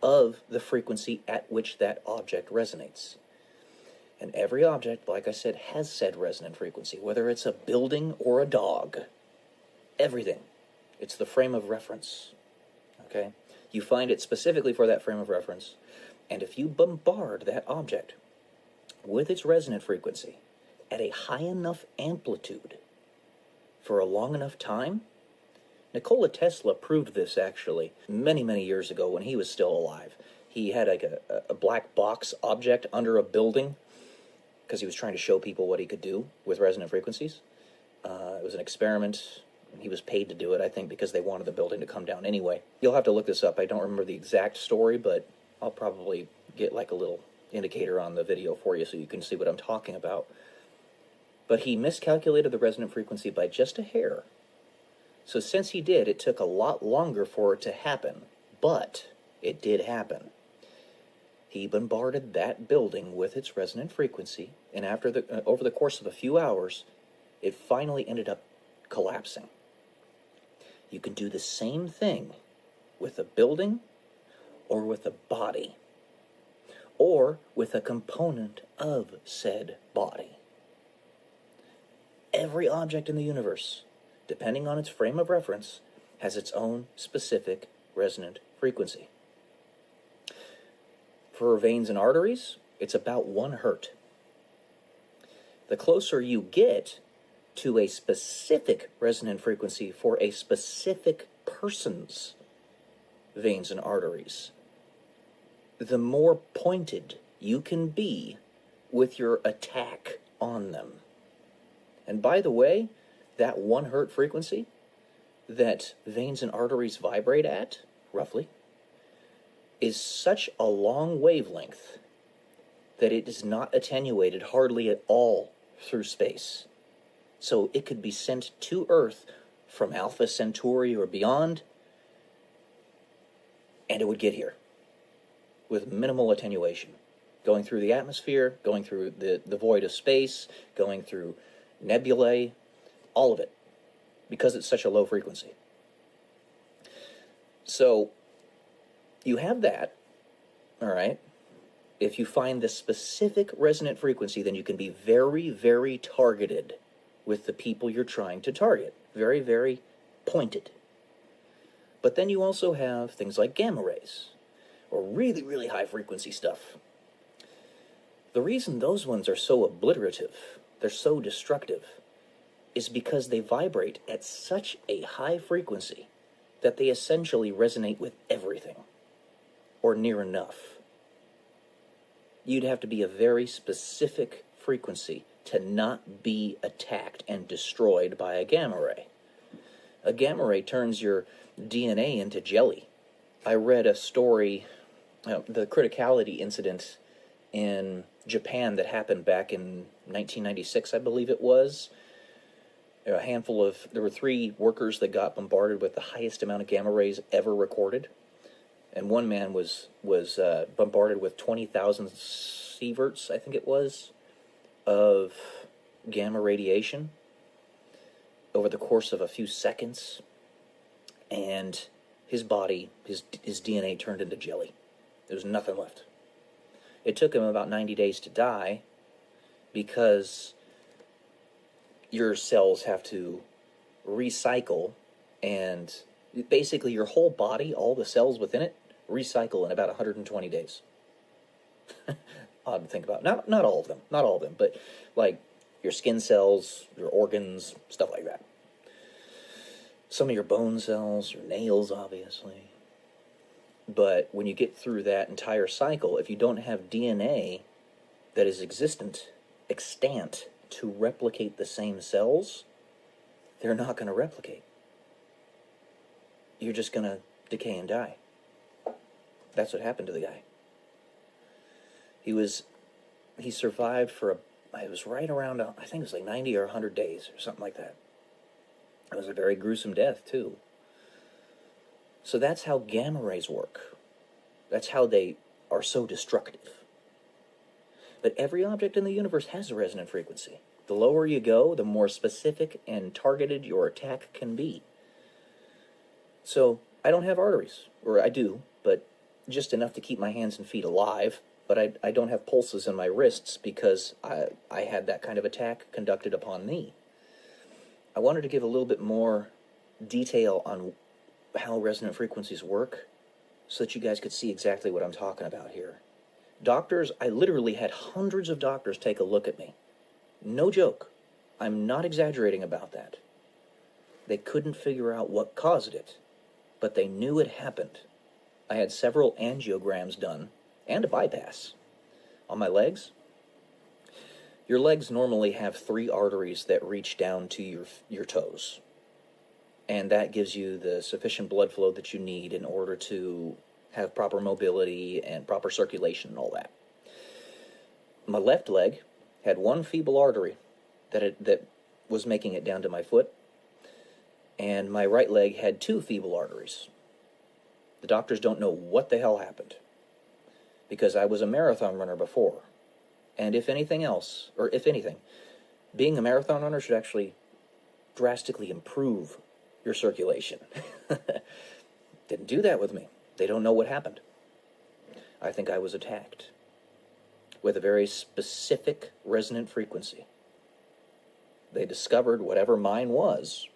of the frequency at which that object resonates. And every object, like I said, has said resonant frequency, whether it's a building or a dog. Everything. It's the frame of reference. Okay? You find it specifically for that frame of reference, and if you bombard that object with its resonant frequency at a high enough amplitude for a long enough time, Nikola Tesla proved this actually many, many years ago when he was still alive. He had like a black box object under a building because he was trying to show people what he could do with resonant frequencies. It was an experiment. He was paid to do it, I think, because they wanted the building to come down anyway. You'll have to look this up. I don't remember the exact story, but I'll probably get like a little indicator on the video for you so you can see what I'm talking about. But he miscalculated the resonant frequency by just a hair. So since he did, it took a lot longer for it to happen, but it did happen. He bombarded that building with its resonant frequency, and after over the course of a few hours, it finally ended up collapsing. You can do the same thing with a building, or with a body, or with a component of said body. Every object in the universe, depending on its frame of reference, has its own specific resonant frequency. For veins and arteries, it's about 1 hertz. The closer you get to a specific resonant frequency for a specific person's veins and arteries, the more pointed you can be with your attack on them. And by the way, that 1 hertz frequency that veins and arteries vibrate at, roughly, is such a long wavelength that it is not attenuated hardly at all through space. So it could be sent to Earth from Alpha Centauri or beyond, and it would get here with minimal attenuation, going through the atmosphere, going through the void of space, going through nebulae, all of it, because it's such a low frequency. So you have that, all right? If you find the specific resonant frequency, then you can be very, very targeted with the people you're trying to target. Very, very pointed. But then you also have things like gamma rays, or really, really high frequency stuff. The reason those ones are so obliterative, they're so destructive, is because they vibrate at such a high frequency that they essentially resonate with everything, or near enough. You'd have to be a very specific frequency to not be attacked and destroyed by a gamma ray. A gamma ray turns your DNA into jelly. I read a story, the criticality incident in Japan that happened back in 1996, I believe it was. There were 3 workers that got bombarded with the highest amount of gamma rays ever recorded. And one man was bombarded with 20,000 sieverts, I think it was, of gamma radiation over the course of a few seconds. And his body, his DNA turned into jelly. There was nothing left. It took him about 90 days to die because your cells have to recycle, and basically your whole body, all the cells within it, recycle in about 120 days. Odd to think about. Not all of them, but like your skin cells, your organs, stuff like that. Some of your bone cells, your nails, obviously. But when you get through that entire cycle, if you don't have DNA that is extant to replicate the same cells, they're not going to replicate. You're just going to decay and die. That's what happened to the guy. He survived for it was right around, I think it was like 90 or 100 days or something like that. It was a very gruesome death, too. So that's how gamma rays work. That's how they are so destructive. But every object in the universe has a resonant frequency. The lower you go, the more specific and targeted your attack can be. So I don't have arteries, or I do, but just enough to keep my hands and feet alive. But I don't have pulses in my wrists because I had that kind of attack conducted upon me. I wanted to give a little bit more detail on how resonant frequencies work so that you guys could see exactly what I'm talking about here. Doctors, I literally had hundreds of doctors take a look at me. No joke. I'm not exaggerating about that. They couldn't figure out what caused it, but they knew it happened. I had several angiograms done and a bypass on my legs. Your legs normally have 3 arteries that reach down to your toes. And that gives you the sufficient blood flow that you need in order to have proper mobility and proper circulation and all that. My left leg had 1 feeble artery that was making it down to my foot, and my right leg had 2 feeble arteries. The doctors don't know what the hell happened. because I was a marathon runner before. And if anything, being a marathon runner should actually drastically improve your circulation. Didn't do that with me. They don't know what happened. I think I was attacked with a very specific resonant frequency. They discovered whatever mine was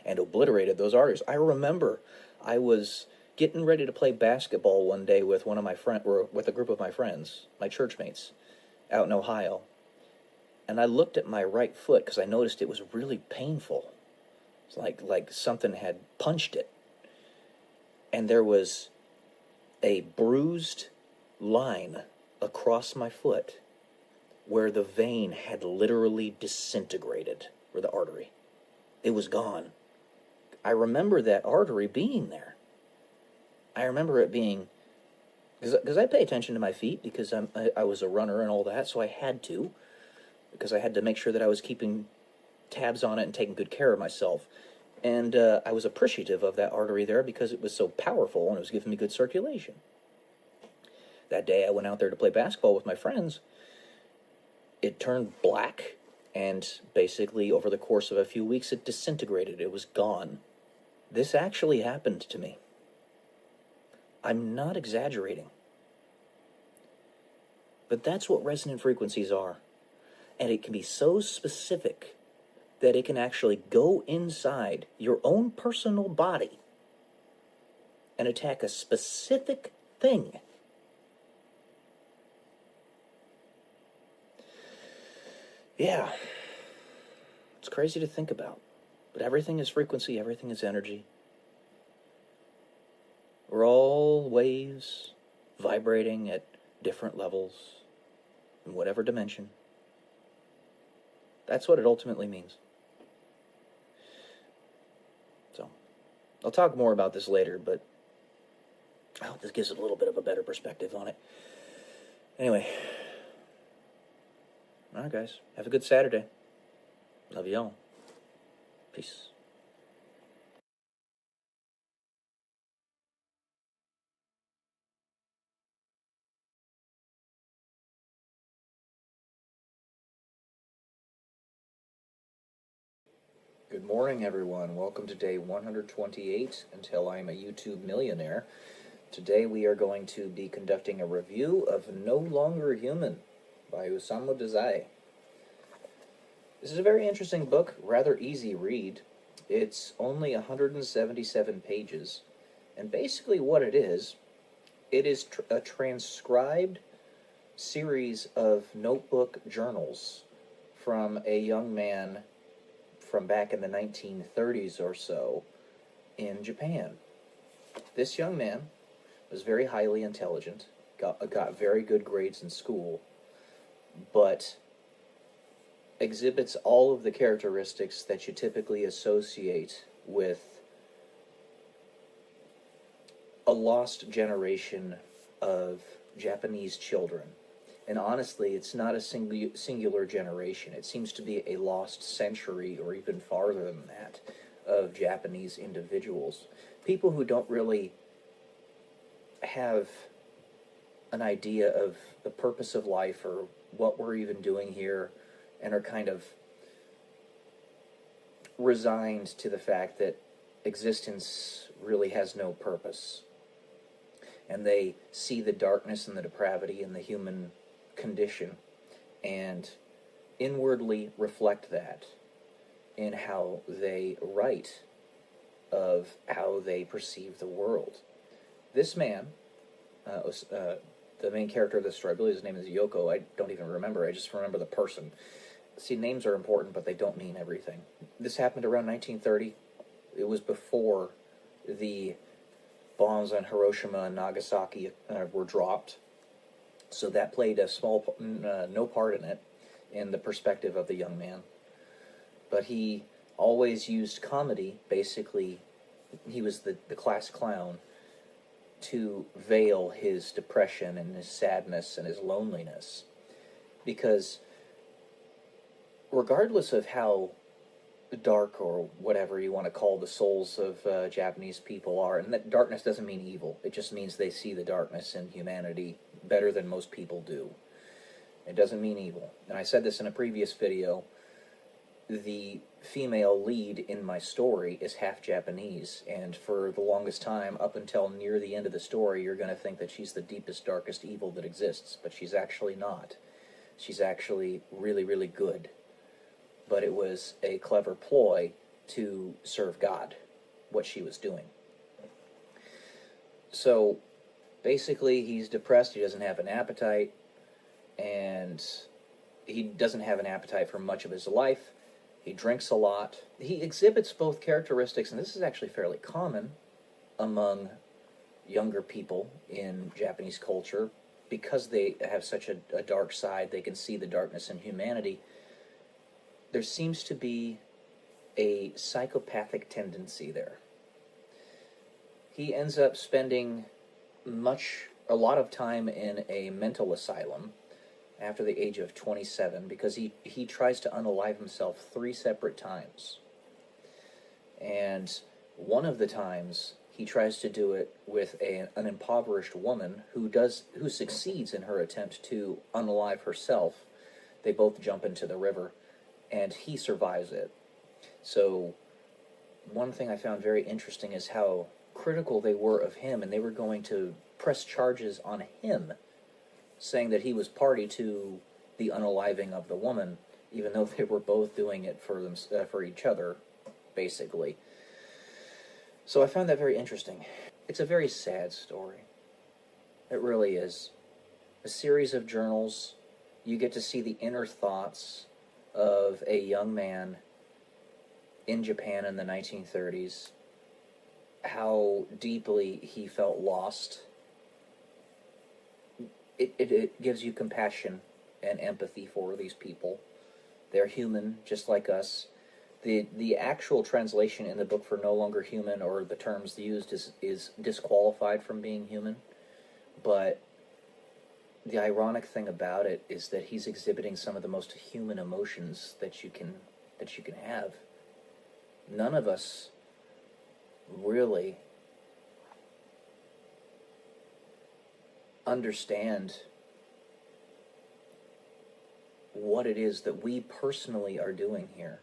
and obliterated those arteries. I remember I was getting ready to play basketball one day with with a group of my friends, my church mates, out in Ohio. And I looked at my right foot because I noticed it was really painful. It's like something had punched it. And there was a bruised line across my foot where the vein had literally disintegrated, or the artery. It was gone. I remember that artery being there. I remember it being, because I pay attention to my feet because I was a runner and all that, so I had to, because I had to make sure that I was keeping tabs on it and taking good care of myself. And I was appreciative of that artery there because it was so powerful and it was giving me good circulation. That day I went out there to play basketball with my friends. It turned black, and basically over the course of a few weeks it disintegrated. It was gone. This actually happened to me. I'm not exaggerating. But that's what resonant frequencies are. And it can be so specific that it can actually go inside your own personal body and attack a specific thing. Yeah. It's crazy to think about. But everything is frequency, everything is energy. We're all waves vibrating at different levels in whatever dimension. That's what it ultimately means. So, I'll talk more about this later, but I hope this gives a little bit of a better perspective on it. Anyway. Alright, guys. Have a good Saturday. Love y'all. Peace. Good morning, everyone. Welcome to day 128 until I'm a YouTube millionaire. Today we are going to be conducting a review of No Longer Human by Osamu Dazai. This is a very interesting book, rather easy read. It's only 177 pages, and basically what it is a transcribed series of notebook journals from a young man from back in the 1930s or so in Japan. This young man was very highly intelligent, got very good grades in school, but exhibits all of the characteristics that you typically associate with a lost generation of Japanese children. And honestly, it's not a singular generation. It seems to be a lost century, or even farther than that, of Japanese individuals. People who don't really have an idea of the purpose of life or what we're even doing here, and are kind of resigned to the fact that existence really has no purpose. And they see the darkness and the depravity in the human condition and inwardly reflect that in how they write of how they perceive the world. This man, the main character of this story, I believe his name is Yoko. I don't even remember. I just remember the person. See, names are important, but they don't mean everything. This happened around 1930. It was before the bombs on Hiroshima and Nagasaki were dropped. So that played a no part in it, in the perspective of the young man. But he always used comedy. Basically, he was the class clown to veil his depression and his sadness and his loneliness. Because regardless of how dark, or whatever you want to call the souls of Japanese people are. And that darkness doesn't mean evil. It just means they see the darkness in humanity better than most people do. It doesn't mean evil. And I said this in a previous video. The female lead in my story is half Japanese, and for the longest time, up until near the end of the story, you're going to think that she's the deepest, darkest evil that exists, but she's actually not. She's actually really, really good. But it was a clever ploy to serve God, what she was doing. So, basically, he's depressed, he doesn't have an appetite, and he doesn't have an appetite for much of his life. He drinks a lot. He exhibits both characteristics, and this is actually fairly common among younger people in Japanese culture. Because they have such a dark side, they can see the darkness in humanity. There seems to be a psychopathic tendency there. He ends up spending a lot of time in a mental asylum after the age of 27, because he tries to unalive himself 3 separate times. And one of the times, he tries to do it with an impoverished woman who succeeds in her attempt to unalive herself. They both jump into the river, and he survives it. So, one thing I found very interesting is how critical they were of him, and they were going to press charges on him, saying that he was party to the unaliving of the woman, even though they were both doing it for each other, basically. So I found that very interesting. It's a very sad story. It really is. A series of journals. You get to see the inner thoughts of a young man in Japan in the 1930s, how deeply he felt lost. It gives you compassion and empathy for these people. They're human, just like us. The actual translation in the book for no longer human, or the terms used, is disqualified from being human. But the ironic thing about it is that he's exhibiting some of the most human emotions that you can have. None of us really understand what it is that we personally are doing here.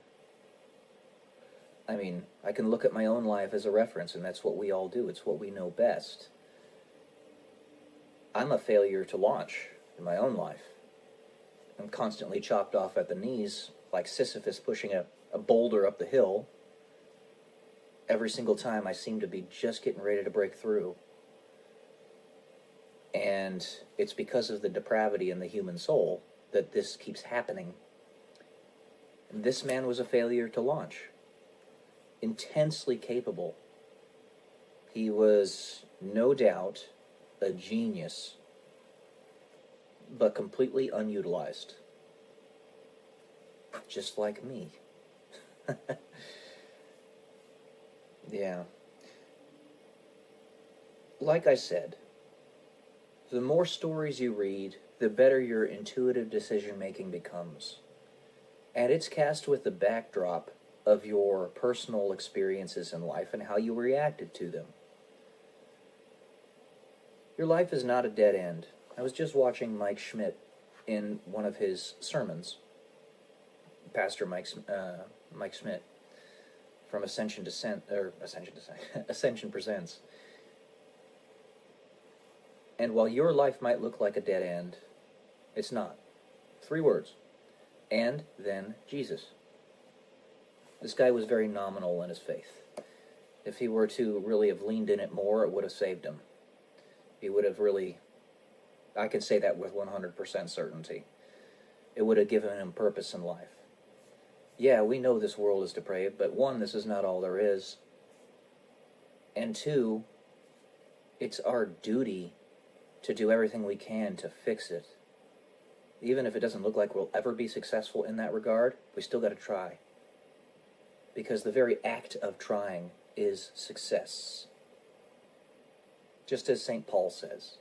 I mean, I can look at my own life as a reference, and that's what we all do. It's what we know best. I'm a failure to launch in my own life. I'm constantly chopped off at the knees, like Sisyphus pushing a boulder up the hill. Every single time I seem to be just getting ready to break through. And it's because of the depravity in the human soul that this keeps happening. And this man was a failure to launch. Intensely capable. He was, no doubt, a genius, but completely unutilized. Just like me. Yeah. Like I said, the more stories you read, the better your intuitive decision-making becomes. And it's cast with the backdrop of your personal experiences in life and how you reacted to them. Your life is not a dead end. I was just watching Mike Schmidt in one of his sermons, Pastor Mike Schmidt from Ascension Presents. And while your life might look like a dead end, it's not. 3 words. And then Jesus. This guy was very nominal in his faith. If he were to really have leaned in it more, it would have saved him. He would have really, I can say that with 100% certainty. It would have given him purpose in life. Yeah, we know this world is depraved, but 1, this is not all there is. And 2, it's our duty to do everything we can to fix it. Even if it doesn't look like we'll ever be successful in that regard, we still got to try. Because the very act of trying is success. Just as St. Paul says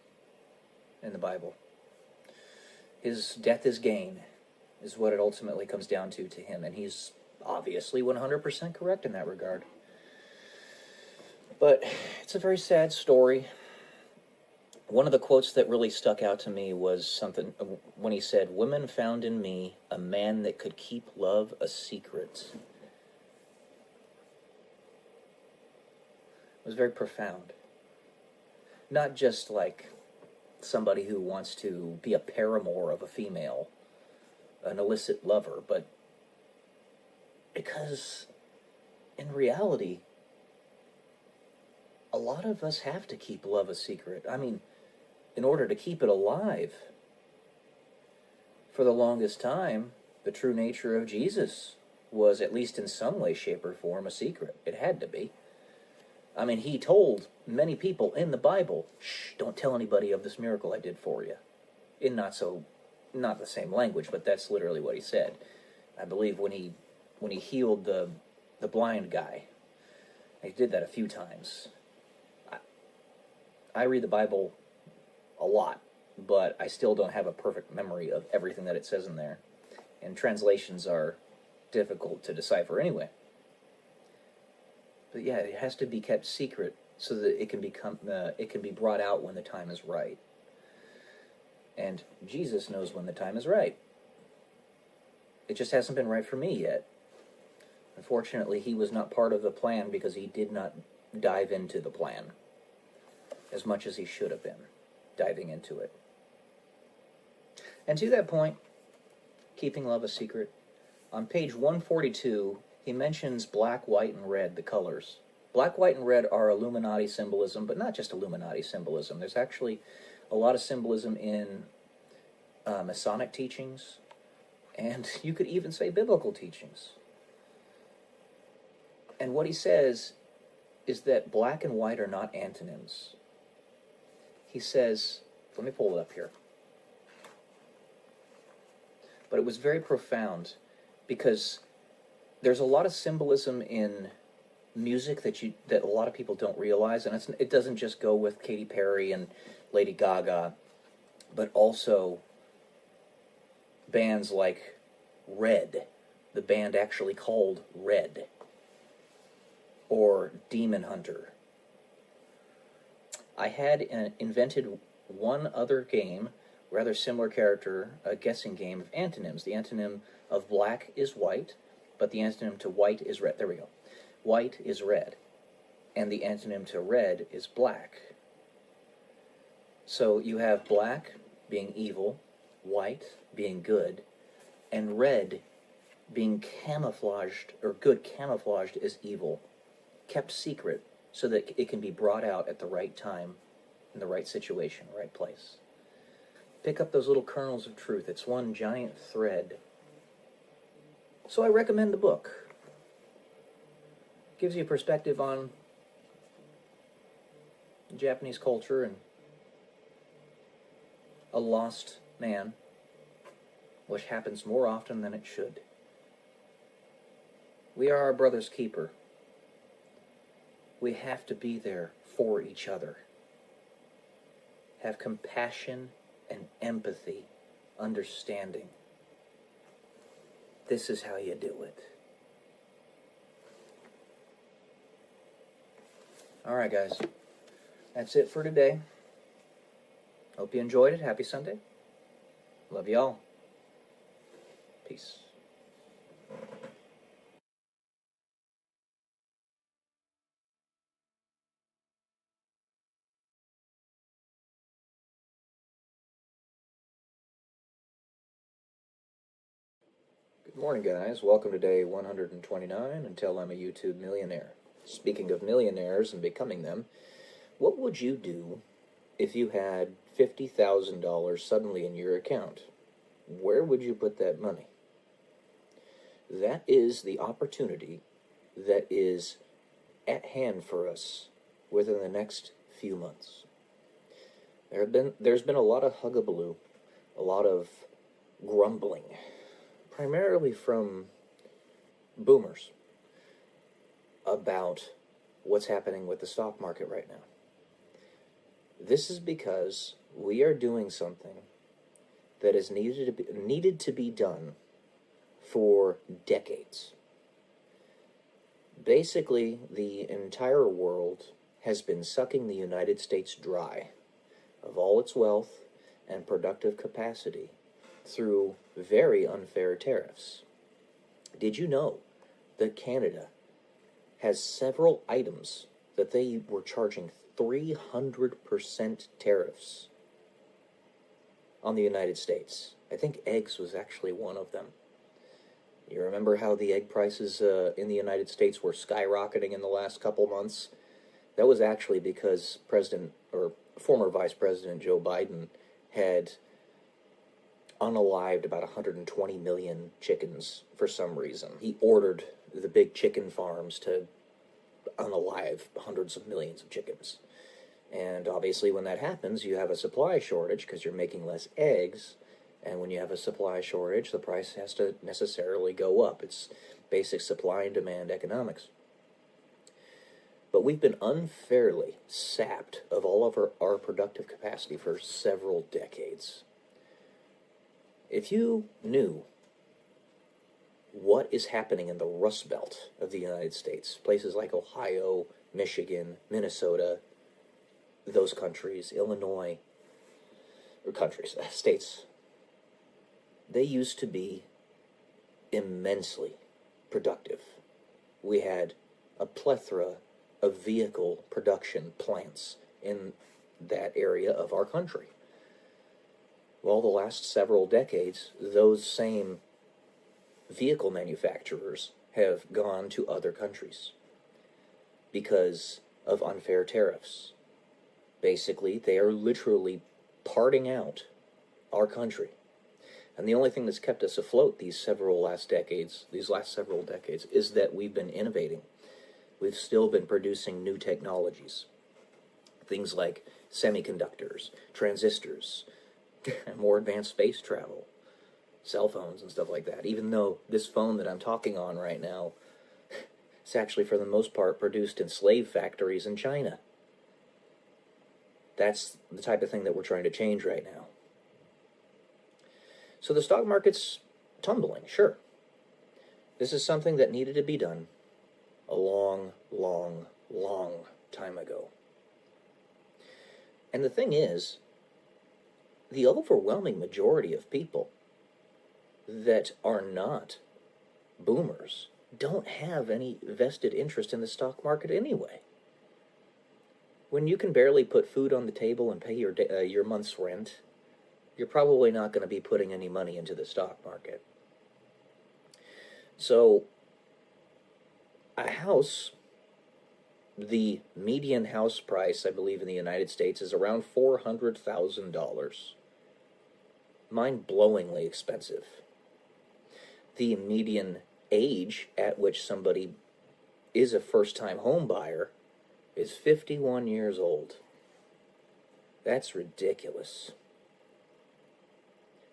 in the Bible. His death is gain, is what it ultimately comes down to him. And he's obviously 100% correct in that regard. But it's a very sad story. One of the quotes that really stuck out to me was something when he said, "Women found in me a man that could keep love a secret." It was very profound. Not just like somebody who wants to be a paramour of a female, an illicit lover, but because in reality, a lot of us have to keep love a secret. I mean, in order to keep it alive. For the longest time, the true nature of Jesus was, at least in some way, shape, or form, a secret. It had to be. I mean, he told many people in the Bible, "Shh, don't tell anybody of this miracle I did for you." In not the same language, but that's literally what he said. I believe when he healed the blind guy, he did that a few times. I read the Bible a lot, but I still don't have a perfect memory of everything that it says in there. And translations are difficult to decipher anyway. But yeah, it has to be kept secret so that it can be brought out when the time is right. And Jesus knows when the time is right. It just hasn't been right for me yet. Unfortunately, he was not part of the plan because he did not dive into the plan as much as he should have been diving into it. And to that point, keeping love a secret, on page 142, he mentions black, white, and red, the colors. Black, white, and red are Illuminati symbolism, but not just Illuminati symbolism. There's actually a lot of symbolism in Masonic teachings, and you could even say biblical teachings. And what he says is that black and white are not antonyms. He says, let me pull it up here. But it was very profound because there's a lot of symbolism in music that a lot of people don't realize, and it doesn't just go with Katy Perry and Lady Gaga, but also bands like Red, the band actually called Red, or Demon Hunter. I had invented one other game, rather similar character, a guessing game of antonyms. The antonym of black is white, but the antonym to white is red. There we go. White is red, and the antonym to red is black. So you have black being evil, white being good, and red being camouflaged, or good camouflaged as evil, kept secret so that it can be brought out at the right time, in the right situation, right place. Pick up those little kernels of truth. It's one giant thread. So I recommend the book. Gives you a perspective on Japanese culture and a lost man, which happens more often than it should. We are our brother's keeper. We have to be there for each other. Have compassion and empathy, understanding. This is how you do it. Alright, guys. That's it for today. Hope you enjoyed it. Happy Sunday. Love y'all. Peace. Good morning, guys. Welcome to day 129 until I'm a YouTube millionaire. Speaking of millionaires and becoming them, what would you do if you had $50,000 suddenly in your account? Where would you put that money? That is the opportunity that is at hand for us within the next few months. There's been a lot of hugabaloo, a lot of grumbling, primarily from boomers, about what's happening with the stock market right now. This is because we are doing something that is needed to be done for decades. Basically, the entire world has been sucking the United States dry of all its wealth and productive capacity through very unfair tariffs. Did you know that Canada has several items that they were charging 300% tariffs on the United States? I think eggs was actually one of them. You remember how the egg prices in the United States were skyrocketing in the last couple months? That was actually because former Vice President Joe Biden had unalived about 120 million chickens for some reason. He ordered the big chicken farms to unalive hundreds of millions of chickens. And obviously when that happens, you have a supply shortage because you're making less eggs. And when you have a supply shortage, the price has to necessarily go up. It's basic supply and demand economics. But we've been unfairly sapped of all of our productive capacity for several decades. If you knew what is happening in the Rust Belt of the United States, places like Ohio, Michigan, Minnesota, those countries, Illinois, states, they used to be immensely productive. We had a plethora of vehicle production plants in that area of our country. Well, the last several decades, those same vehicle manufacturers have gone to other countries because of unfair tariffs. Basically, they are literally parting out our country. And the only thing that's kept us afloat these last several decades, is that we've been innovating. We've still been producing new technologies. Things like semiconductors, transistors, more advanced space travel, cell phones and stuff like that. Even though this phone that I'm talking on right now is actually, for the most part, produced in slave factories in China. That's the type of thing that we're trying to change right now. So the stock market's tumbling, sure. This is something that needed to be done a long, long, long time ago. And the thing is, the overwhelming majority of people that are not boomers don't have any vested interest in the stock market anyway. When you can barely put food on the table and pay your month's rent, you're probably not going to be putting any money into the stock market. So, a house, the median house price, I believe, in the United States is around $400,000. Mind-blowingly expensive. The median age at which somebody is a first-time home buyer is 51 years old. That's ridiculous.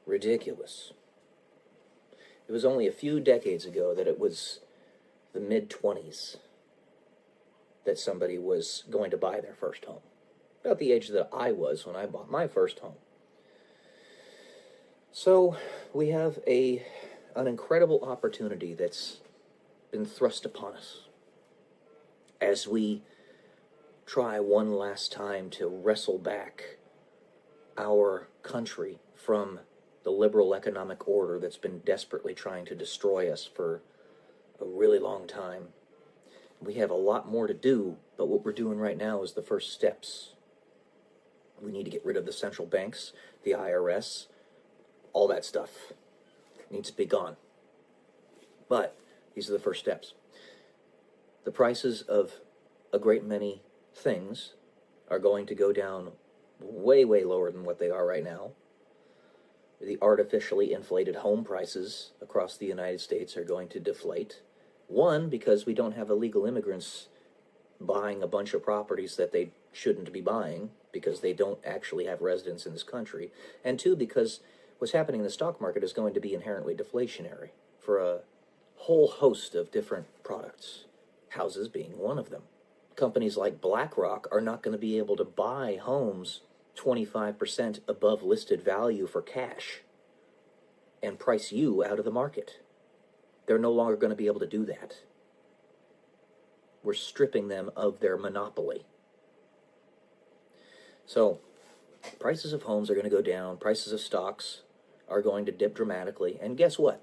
Ridiculous. It was only a few decades ago that it was the mid-20s that somebody was going to buy their first home. About the age that I was when I bought my first home. So we have an incredible opportunity that's been thrust upon us as we try one last time to wrestle back our country from the liberal economic order that's been desperately trying to destroy us for a really long time. We have a lot more to do, but what we're doing right now is the first steps. We need to get rid of the central banks, the IRS, all that stuff needs to be gone. But these are the first steps. The prices of a great many things are going to go down way, way lower than what they are right now. The artificially inflated home prices across the United States are going to deflate. One, because we don't have illegal immigrants buying a bunch of properties that they shouldn't be buying because they don't actually have residence in this country. And two, because what's happening in the stock market is going to be inherently deflationary for a whole host of different products, houses being one of them. Companies like BlackRock are not going to be able to buy homes 25% above listed value for cash and price you out of the market. They're no longer going to be able to do that. We're stripping them of their monopoly. So, prices of homes are going to go down, prices of stocks are going to dip dramatically, and guess what?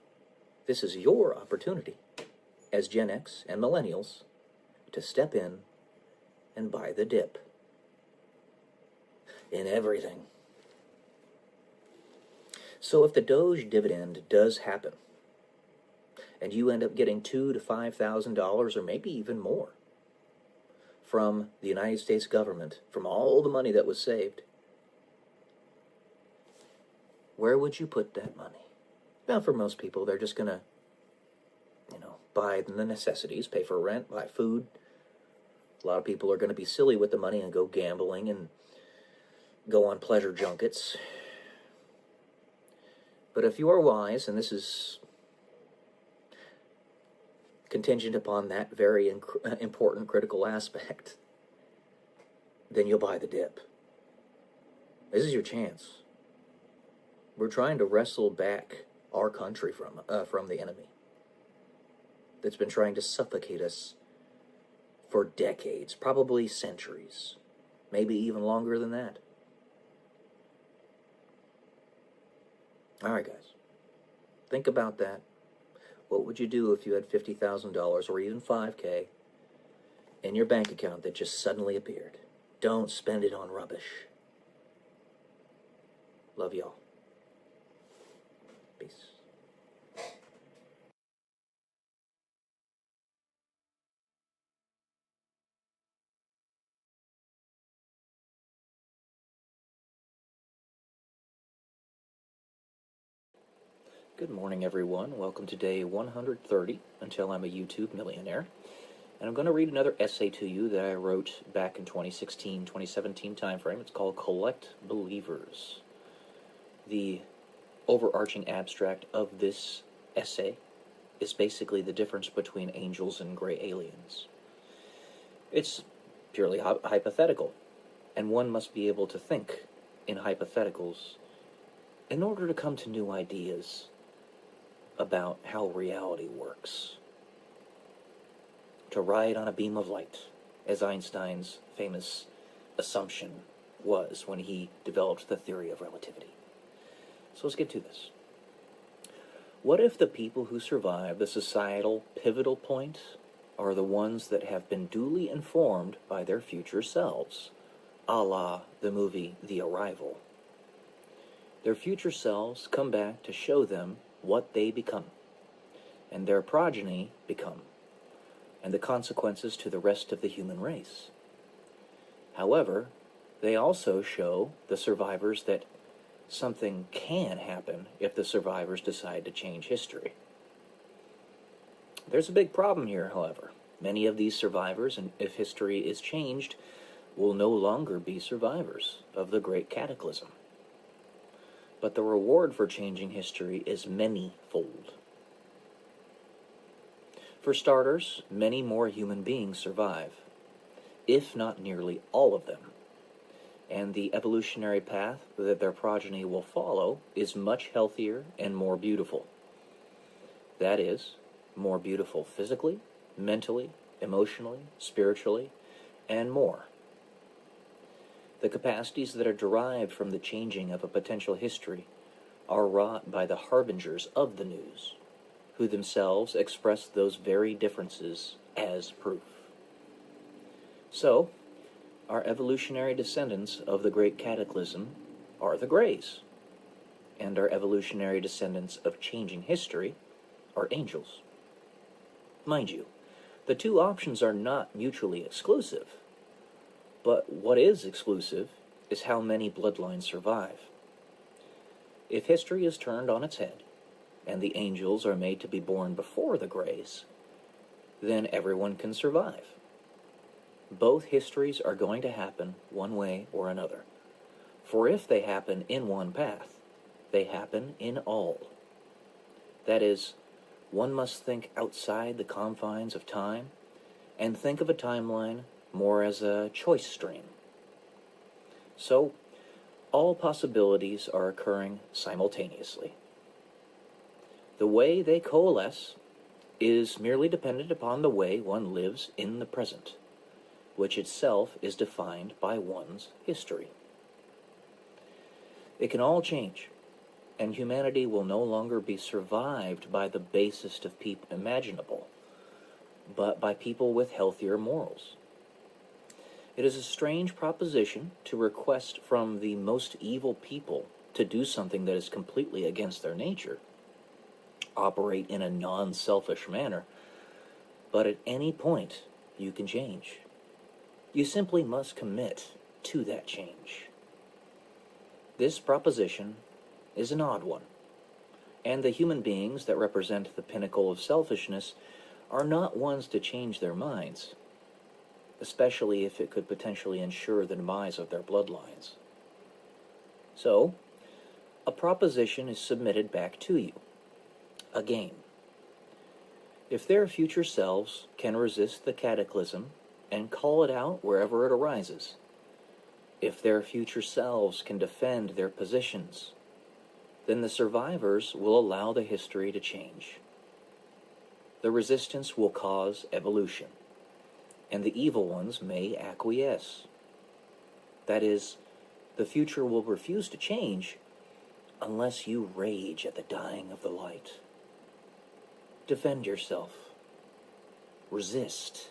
This is your opportunity as Gen X and millennials to step in and buy the dip in everything. So if the Doge dividend does happen, and you end up getting $2,000 to $5,000 or maybe even more from the United States government, from all the money that was saved, where would you put that money? Now, for most people, they're just going to, buy the necessities, pay for rent, buy food. A lot of people are going to be silly with the money and go gambling and go on pleasure junkets. But if you are wise, and this is contingent upon that very important critical aspect, then you'll buy the dip. This is your chance. We're trying to wrestle back our country from the enemy that's been trying to suffocate us for decades, probably centuries, maybe even longer than that. All right, guys, think about that. What would you do if you had $50,000 or even $5,000 in your bank account that just suddenly appeared? Don't spend it on rubbish. Love y'all. Peace. Good morning, everyone. Welcome to day 130, Until I'm a YouTube Millionaire. And I'm going to read another essay to you that I wrote back in 2016-2017 timeframe. It's called Collect Believers. The overarching abstract of this essay is basically the difference between angels and gray aliens. It's purely hypothetical, and one must be able to think in hypotheticals in order to come to new ideas about how reality works. To ride on a beam of light, as Einstein's famous assumption was when he developed the theory of relativity. So let's get to this. What if the people who survive the societal pivotal point are the ones that have been duly informed by their future selves, a la the movie The Arrival? Their future selves come back to show them what they become, and their progeny become, and the consequences to the rest of the human race. However, they also show the survivors that something can happen if the survivors decide to change history. There's a big problem here, however. Many of these survivors, and if history is changed, will no longer be survivors of the Great Cataclysm. But the reward for changing history is many-fold. For starters, many more human beings survive, if not nearly all of them. And the evolutionary path that their progeny will follow is much healthier and more beautiful. That is, more beautiful physically, mentally, emotionally, spiritually, and more. The capacities that are derived from the changing of a potential history are wrought by the harbingers of the news, who themselves express those very differences as proof. So, our evolutionary descendants of the Great Cataclysm are the Greys, and our evolutionary descendants of changing history are angels. Mind you, the two options are not mutually exclusive, but what is exclusive is how many bloodlines survive. If history is turned on its head, and the angels are made to be born before the Greys, then everyone can survive. Both histories are going to happen one way or another. For if they happen in one path, they happen in all. That is, one must think outside the confines of time and think of a timeline more as a choice stream. So, all possibilities are occurring simultaneously. The way they coalesce is merely dependent upon the way one lives in the present, which itself is defined by one's history. It can all change, and humanity will no longer be survived by the basest of people imaginable, but by people with healthier morals. It is a strange proposition to request from the most evil people to do something that is completely against their nature, operate in a non-selfish manner, but at any point you can change. You simply must commit to that change. This proposition is an odd one, and the human beings that represent the pinnacle of selfishness are not ones to change their minds, especially if it could potentially ensure the demise of their bloodlines. So, a proposition is submitted back to you. A game. If their future selves can resist the cataclysm and call it out wherever it arises, if their future selves can defend their positions, then the survivors will allow the history to change. The resistance will cause evolution, and the evil ones may acquiesce. That is, the future will refuse to change unless you rage at the dying of the light. Defend yourself. Resist.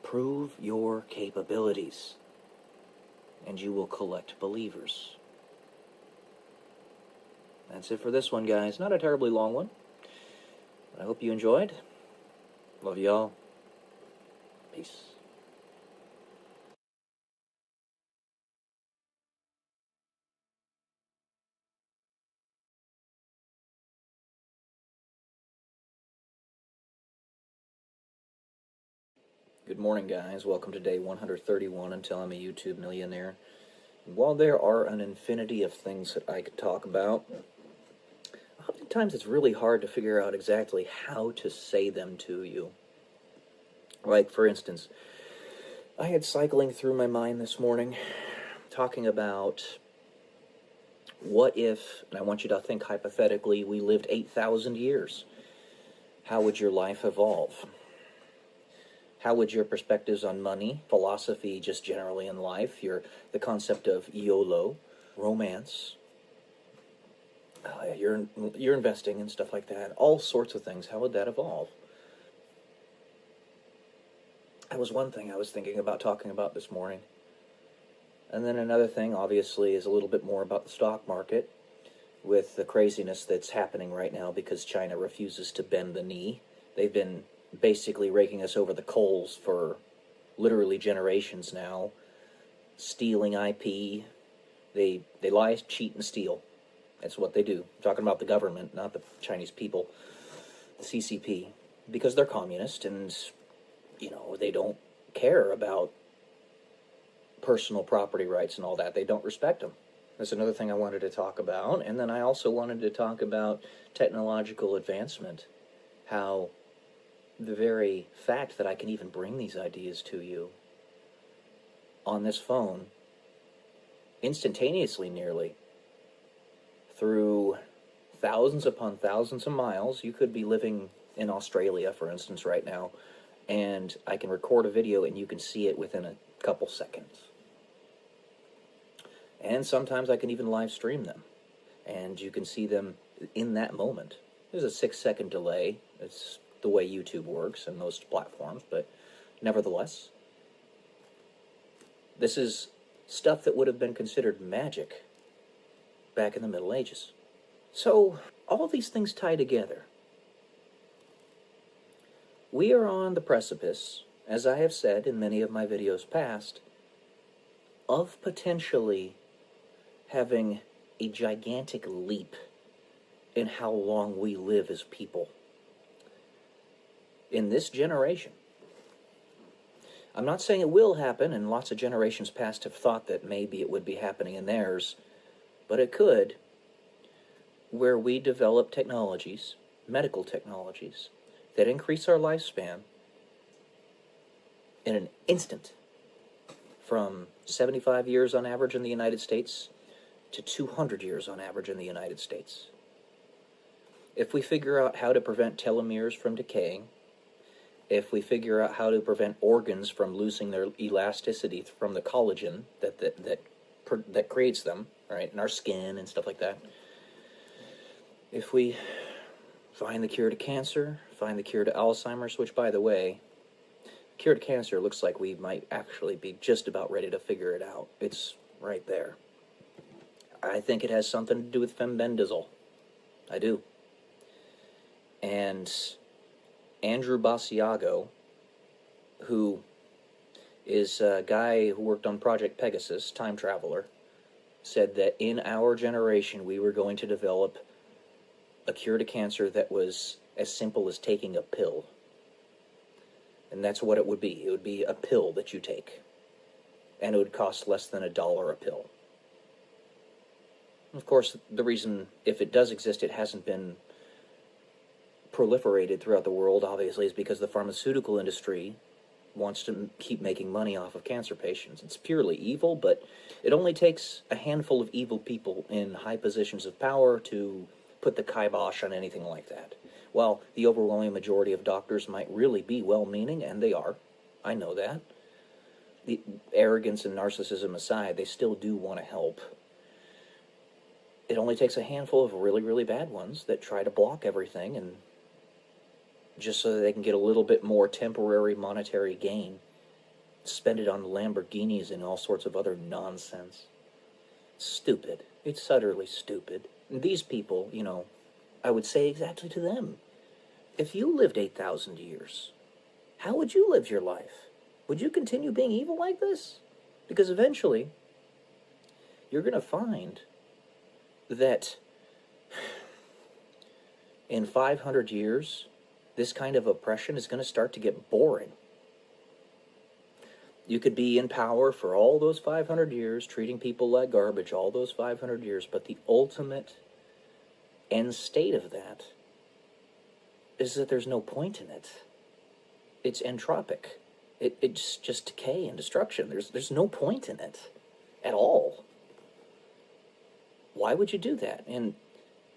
Prove your capabilities, and you will collect believers. That's it for this one, guys. Not a terribly long one. I hope you enjoyed. Love y'all. Peace. Good morning, guys. Welcome to day 131 until I'm a YouTube millionaire. While there are an infinity of things that I could talk about, oftentimes it's really hard to figure out exactly how to say them to you. Like, for instance, I had cycling through my mind this morning, talking about what if, and I want you to think hypothetically, we lived 8,000 years. How would your life evolve? How would your perspectives on money, philosophy just generally in life, the concept of YOLO, romance, your investing and stuff like that, all sorts of things, how would that evolve? That was one thing I was thinking about talking about this morning. And then another thing, obviously, is a little bit more about the stock market, with the craziness that's happening right now because China refuses to bend the knee. They've been basically raking us over the coals for literally generations now, stealing IP. They lie, cheat, and steal. That's what they do. I'm talking about the government, not the Chinese people, the CCP, because they're communist and, they don't care about personal property rights and all that. They don't respect them. That's another thing I wanted to talk about. And then I also wanted to talk about technological advancement, how the very fact that I can even bring these ideas to you on this phone, instantaneously nearly, through thousands upon thousands of miles. You could be living in Australia, for instance, right now, and I can record a video and you can see it within a couple seconds. And sometimes I can even live stream them, and you can see them in that moment. There's a 6-second delay. It's the way YouTube works and most platforms, but nevertheless, this is stuff that would have been considered magic back in the Middle Ages. So, all these things tie together. We are on the precipice, as I have said in many of my videos past, of potentially having a gigantic leap in how long we live as people. In this generation. I'm not saying it will happen, and lots of generations past have thought that maybe it would be happening in theirs, but it could, where we develop technologies, medical technologies, that increase our lifespan in an instant, from 75 years on average in the United States to 200 years on average in the United States. If we figure out how to prevent telomeres from decaying, if we figure out how to prevent organs from losing their elasticity from the collagen that creates them, right, in our skin and stuff like that, if we find the cure to cancer, find the cure to Alzheimer's, which, by the way, cure to cancer looks like we might actually be just about ready to figure it out. It's right there. I think it has something to do with fembendazole. I do. And Andrew Basiago, who is a guy who worked on Project Pegasus, time traveler, said that in our generation we were going to develop a cure to cancer that was as simple as taking a pill. And that's what it would be. It would be a pill that you take. And it would cost less than $1 a pill. Of course, the reason, if it does exist, it hasn't been proliferated throughout the world, obviously, is because the pharmaceutical industry wants to keep making money off of cancer patients. It's purely evil, but it only takes a handful of evil people in high positions of power to put the kibosh on anything like that. While the overwhelming majority of doctors might really be well-meaning, and they are, I know that. The arrogance and narcissism aside, they still do want to help. It only takes a handful of really, really bad ones that try to block everything, and just so that they can get a little bit more temporary monetary gain, spend it on Lamborghinis and all sorts of other nonsense. Stupid. It's utterly stupid. And these people, you know, I would say exactly to them, if you lived 8,000 years, how would you live your life? Would you continue being evil like this? Because eventually, you're going to find that in 500 years, this kind of oppression is going to start to get boring. You could be in power for all those 500 years, treating people like garbage all those 500 years, but the ultimate end state of that is that there's no point in it. It's entropic. It's just decay and destruction. There's no point in it at all. Why would you do that? And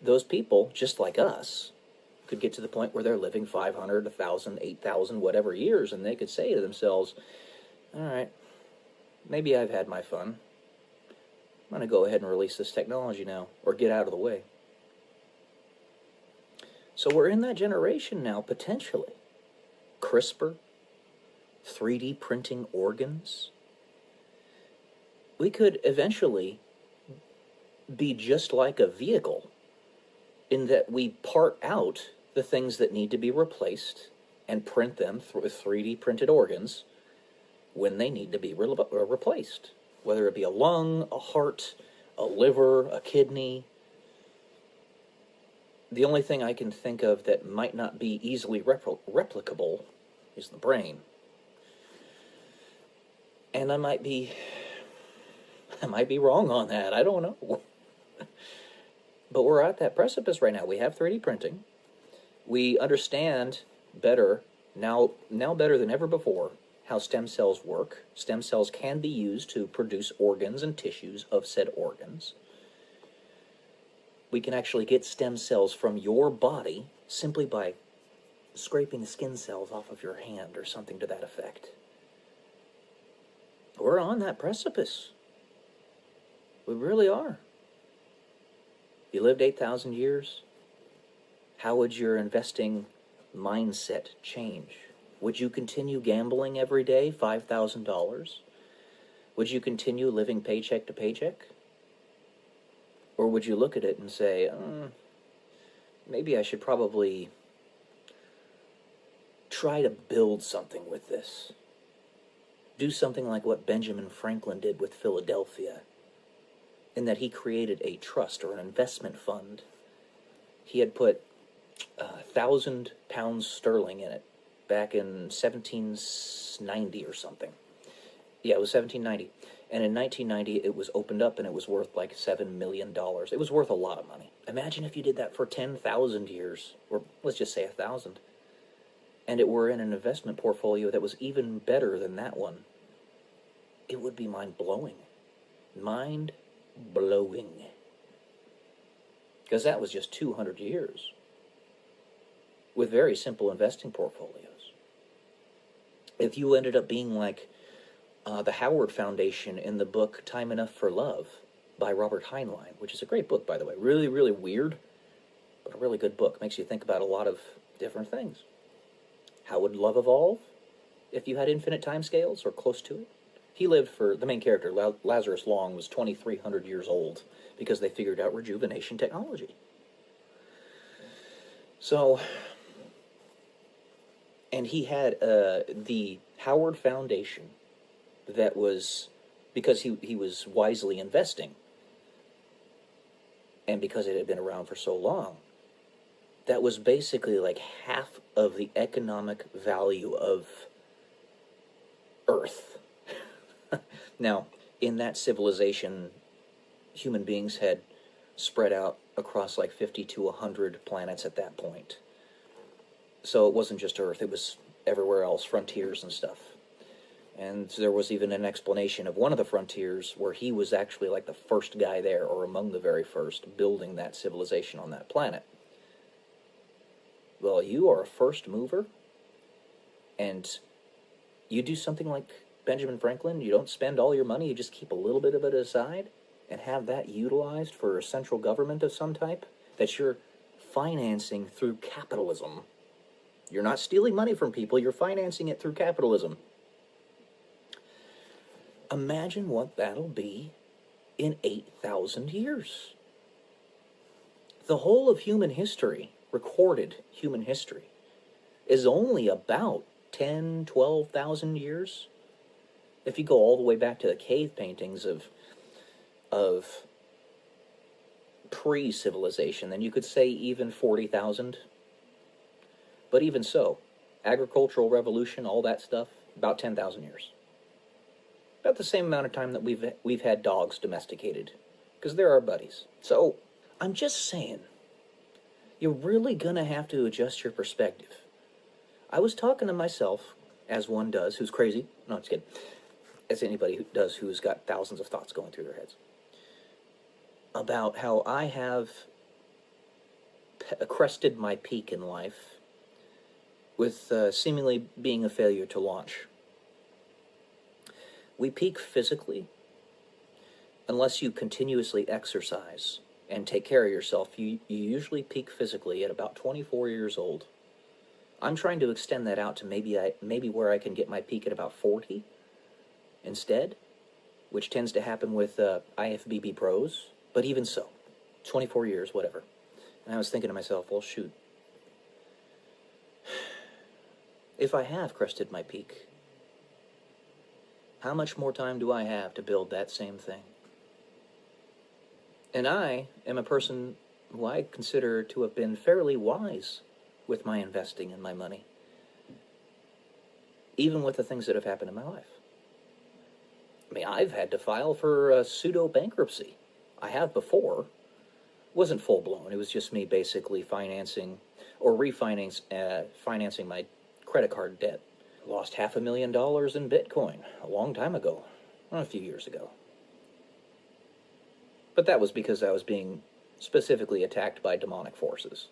those people, just like us, could get to the point where they're living 500, 1,000, 8,000, whatever years, and they could say to themselves, all right, maybe I've had my fun. I'm going to go ahead and release this technology now, or get out of the way. So we're in that generation now, potentially. CRISPR, 3D printing organs. We could eventually be just like a vehicle in that we part out the things that need to be replaced and print them with 3D printed organs when they need to be replaced. Whether it be a lung, a heart, a liver, a kidney. The only thing I can think of that might not be easily replicable is the brain. And I might be wrong on that. I don't know. But we're at that precipice right now. We have 3D printing. We understand better, now better than ever before, how stem cells work. Stem cells can be used to produce organs and tissues of said organs. We can actually get stem cells from your body simply by scraping skin cells off of your hand or something to that effect. We're on that precipice. We really are. You lived 8,000 years, how would your investing mindset change? Would you continue gambling every day, $5,000? Would you continue living paycheck to paycheck? Or would you look at it and say, maybe I should probably try to build something with this. Do something like what Benjamin Franklin did with Philadelphia, in that he created a trust or an investment fund. He had put 1,000 pounds sterling in it back in 1790 or something. Yeah, it was 1790. And in 1990, it was opened up and it was worth like $7 million. It was worth a lot of money. Imagine if you did that for 10,000 years, or let's just say 1,000, and it were in an investment portfolio that was even better than that one. It would be mind-blowing. Mind-blowing. Because that was just 200 years. with very simple investing portfolios. If you ended up being like the Howard Foundation in the book Time Enough for Love by Robert Heinlein, which is a great book, by the way. Really, really weird, but a really good book. Makes you think about a lot of different things. How would love evolve if you had infinite time scales or close to it? He lived for, the main character, Lazarus Long, was 2,300 years old because they figured out rejuvenation technology. So, and he had the Howard Foundation that was, because he was wisely investing, and because it had been around for so long, that was basically like half of the economic value of Earth. Now, in that civilization, human beings had spread out across like 50 to 100 planets at that point. So it wasn't just Earth, it was everywhere else, frontiers and stuff. And there was even an explanation of one of the frontiers where he was actually like the first guy there, or among the very first, building that civilization on that planet. Well, you are a first mover, and you do something like Benjamin Franklin. You don't spend all your money, you just keep a little bit of it aside and have that utilized for a central government of some type that you're financing through capitalism. You're not stealing money from people, you're financing it through capitalism. Imagine what that'll be in 8,000 years. The whole of human history, recorded human history, is only about 10, 12,000 years. If you go all the way back to the cave paintings of pre-civilization, then you could say even 40,000. But even so, agricultural revolution, all that stuff, about 10,000 years. About the same amount of time that we've had dogs domesticated, because they're our buddies. So, I'm just saying, you're really going to have to adjust your perspective. I was talking to myself, as one does, who's crazy. No, just kidding. As anybody who does who's got thousands of thoughts going through their heads. About how I have crested my peak in life with seemingly being a failure to launch. We peak physically unless you continuously exercise and take care of yourself. You usually peak physically at about 24 years old. I'm trying to extend that out to maybe where I can get my peak at about 40 instead, which tends to happen with IFBB pros. But even so, 24 years, whatever. And I was thinking to myself, well, shoot. If I have crested my peak, how much more time do I have to build that same thing? And I am a person who I consider to have been fairly wise with my investing and my money, even with the things that have happened in my life. I mean, I've had to file for pseudo-bankruptcy. I have before. It wasn't full-blown. It was just me basically financing or financing my credit card debt. Lost $500,000 in Bitcoin a long time ago, a few years ago. But that was because I was being specifically attacked by demonic forces.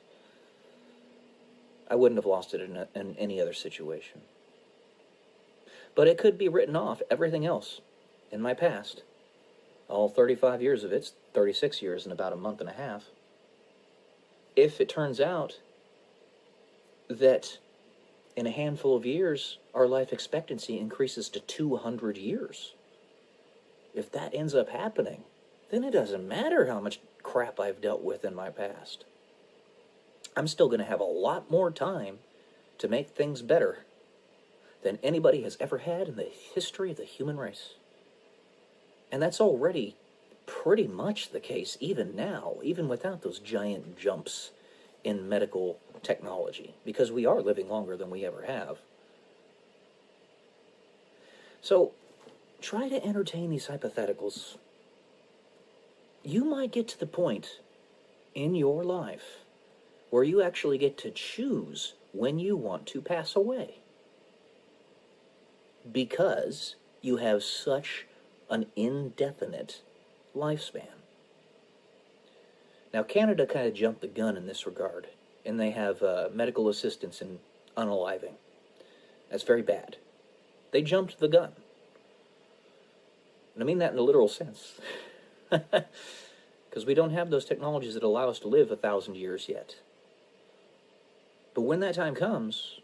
I wouldn't have lost it in any other situation. But it could be written off, everything else, in my past. All 35 years of it's 36 years in about a month and a half. If it turns out that in a handful of years, our life expectancy increases to 200 years. If that ends up happening, then it doesn't matter how much crap I've dealt with in my past. I'm still going to have a lot more time to make things better than anybody has ever had in the history of the human race. And that's already pretty much the case even now, even without those giant jumps in medical technology, because we are living longer than we ever have. So, try to entertain these hypotheticals. You might get to the point in your life where you actually get to choose when you want to pass away, because you have such an indefinite lifespan. Now, Canada kind of jumped the gun in this regard. and they have medical assistance in unaliving. That's very bad. They jumped the gun. And I mean that in a literal sense. Because we don't have those technologies that allow us to live 1,000 years yet. But when that time comes,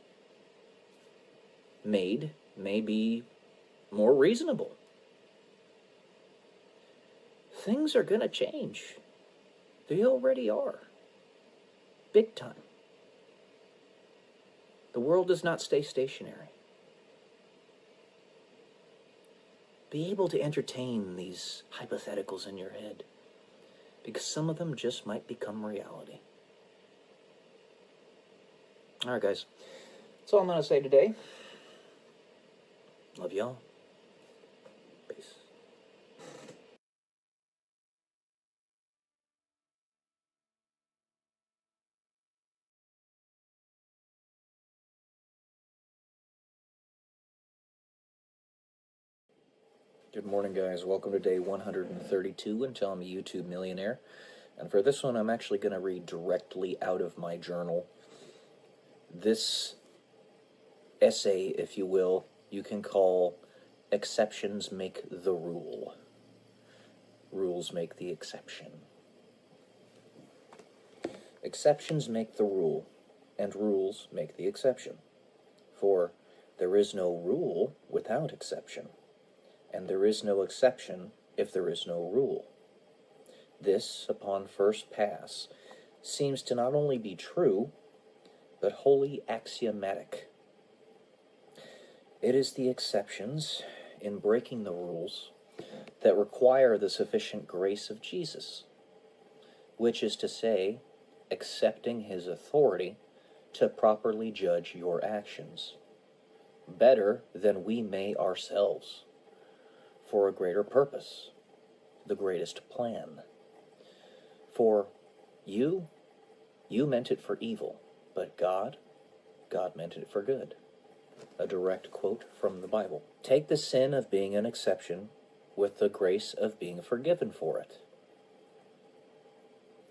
maid may be more reasonable. Things are going to change. They already are. Big time. The world does not stay stationary. Be able to entertain these hypotheticals in your head, because some of them just might become reality. All right, guys. That's all I'm going to say today. Love y'all. Peace. Good morning, guys. Welcome to day 132 until I'm a YouTube millionaire. And for this one, I'm actually going to read directly out of my journal. This essay, if you will, you can call Exceptions Make the Rule. Rules make the exception. Exceptions make the rule, and rules make the exception. For there is no rule without exception, and there is no exception if there is no rule. This, upon first pass, seems to not only be true, but wholly axiomatic. It is the exceptions in breaking the rules that require the sufficient grace of Jesus, which is to say, accepting his authority to properly judge your actions, better than we may ourselves, for a greater purpose, the greatest plan. For you meant it for evil, but God meant it for good. A direct quote from the Bible. Take the sin of being an exception with the grace of being forgiven for it.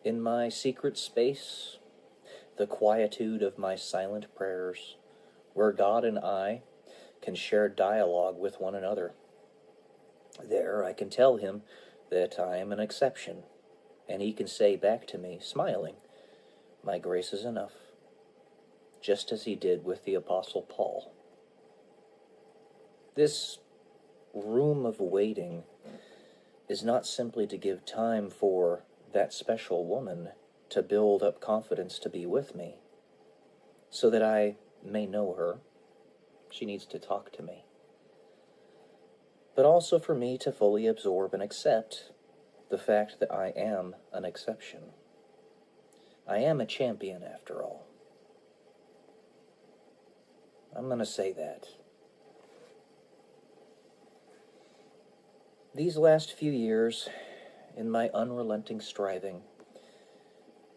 In my secret space, the quietude of my silent prayers, where God and I can share dialogue with one another, there I can tell him that I am an exception, and he can say back to me, smiling, "My grace is enough," just as he did with the Apostle Paul. This room of waiting is not simply to give time for that special woman to build up confidence to be with me, so that I may know her. She needs to talk to me. But also for me to fully absorb and accept the fact that I am an exception. I am a champion, after all. I'm going to say that. These last few years, in my unrelenting striving,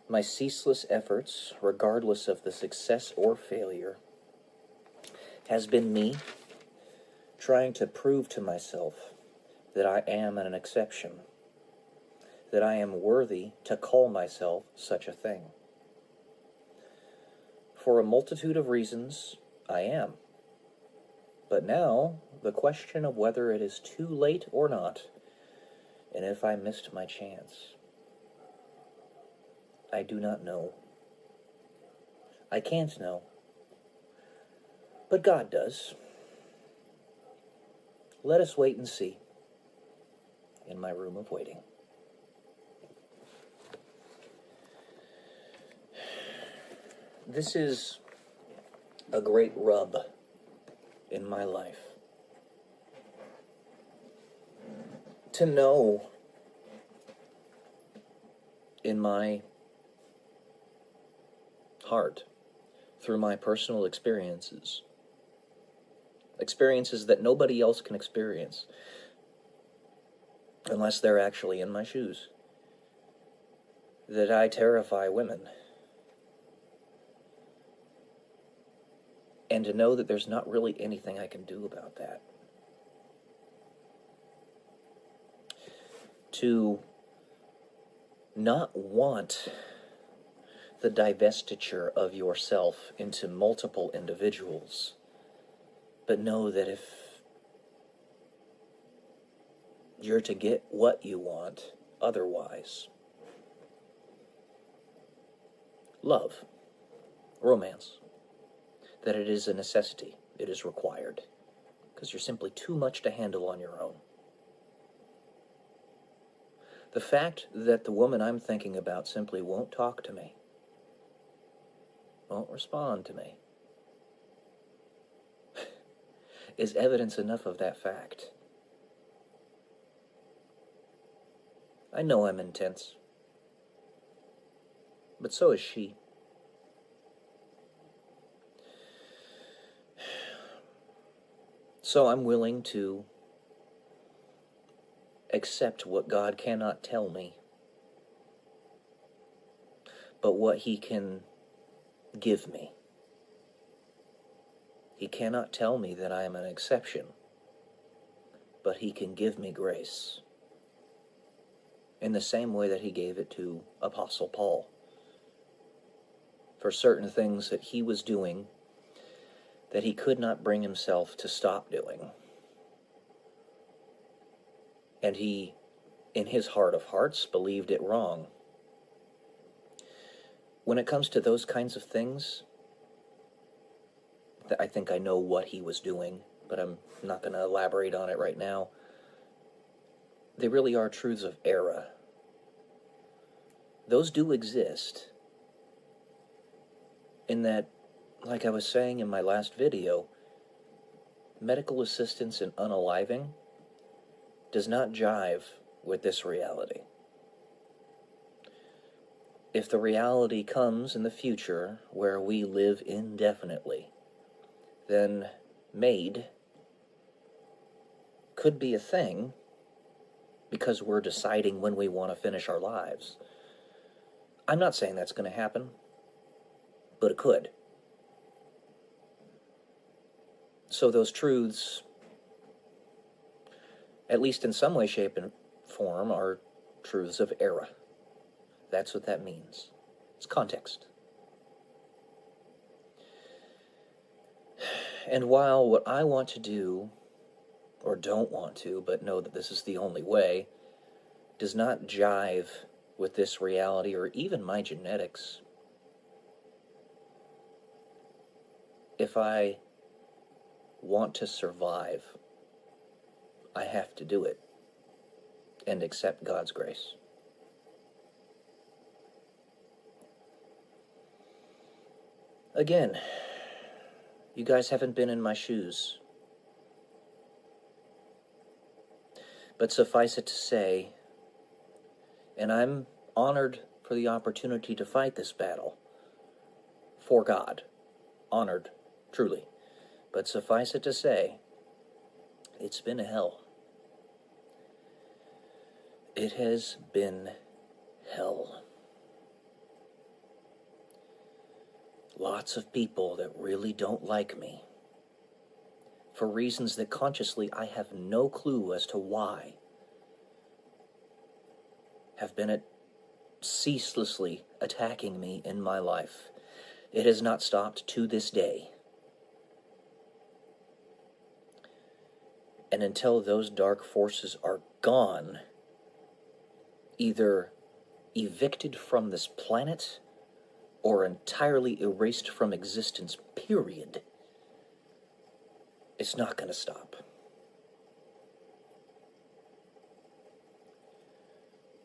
my ceaseless efforts, regardless of the success or failure, has been me trying to prove to myself that I am an exception, that I am worthy to call myself such a thing. For a multitude of reasons, I am. But now, the question of whether it is too late or not, and if I missed my chance, I do not know. I can't know. But God does. Let us wait and see in my room of waiting. This is a great rub in my life. To know in my heart, through my personal experiences that nobody else can experience unless they're actually in my shoes, that I terrify women. And to know that there's not really anything I can do about that. To not want the divestiture of yourself into multiple individuals, but know that if you're to get what you want otherwise, love, romance, that it is a necessity, it is required, because you're simply too much to handle on your own. The fact that the woman I'm thinking about simply won't talk to me, won't respond to me, is evidence enough of that fact. I know I'm intense, but so is she. So I'm willing to accept what God cannot tell me, but what He can give me. He cannot tell me that I am an exception, but He can give me grace in the same way that He gave it to Apostle Paul for certain things that he was doing that he could not bring himself to stop doing. And he, in his heart of hearts, believed it wrong. When it comes to those kinds of things, I think I know what he was doing, but I'm not going to elaborate on it right now. They really are truths of error. Those do exist, in that, like I was saying in my last video, medical assistance in unaliving does not jive with this reality. If the reality comes in the future where we live indefinitely, then MAID could be a thing because we're deciding when we want to finish our lives. I'm not saying that's going to happen, but it could. So those truths, at least in some way, shape, and form, are truths of error. That's what that means. It's context. And while what I want to do, or don't want to, but know that this is the only way, does not jive with this reality or even my genetics, if I want to survive, I have to do it and accept God's grace. Again, you guys haven't been in my shoes, but suffice it to say, and I'm honored for the opportunity to fight this battle for God. Honored, truly. But suffice it to say, it's been hell. It has been hell. Lots of people that really don't like me, for reasons that consciously I have no clue as to why, have been ceaselessly attacking me in my life. It has not stopped to this day. And until those dark forces are gone, either evicted from this planet or entirely erased from existence, period, it's not going to stop.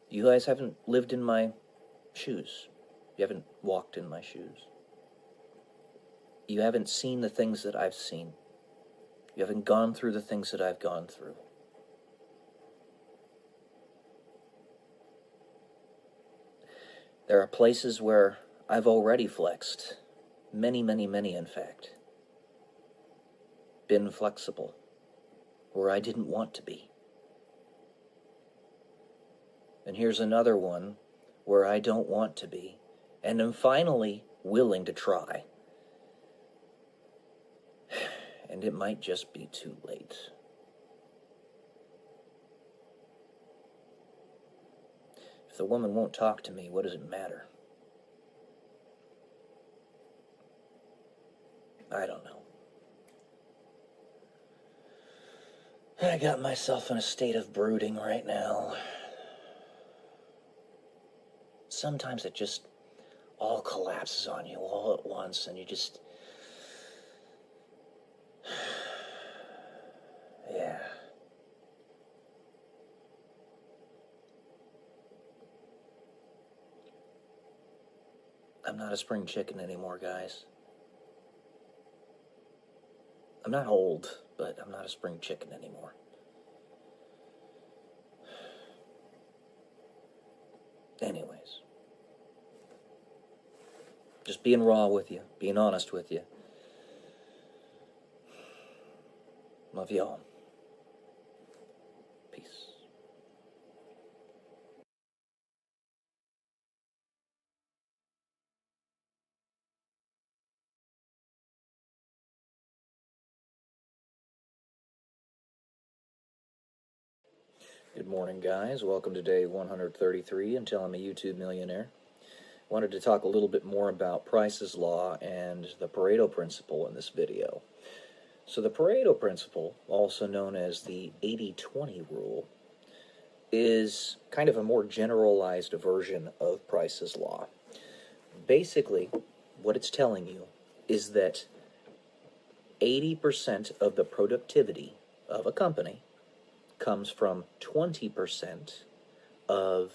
You guys haven't lived in my shoes. You haven't walked in my shoes. You haven't seen the things that I've seen. You haven't gone through the things that I've gone through. There are places where I've already flexed. Many, many, many, in fact. Been flexible. Where I didn't want to be. And here's another one where I don't want to be, and am finally willing to try. And it might just be too late. If the woman won't talk to me, what does it matter? I don't know. I got myself in a state of brooding right now. Sometimes it just all collapses on you all at once, and you just... yeah. I'm not a spring chicken anymore, guys. I'm not old, but I'm not a spring chicken anymore. Anyways. Just being raw with you, being honest with you. Love y'all. Peace. Good morning, guys. Welcome to day 133 until I'm a YouTube millionaire. Wanted to talk a little bit more about Price's Law and the Pareto Principle in this video. So the Pareto Principle, also known as the 80-20 rule, is kind of a more generalized version of Price's Law. Basically, what it's telling you is that 80% of the productivity of a company comes from 20% of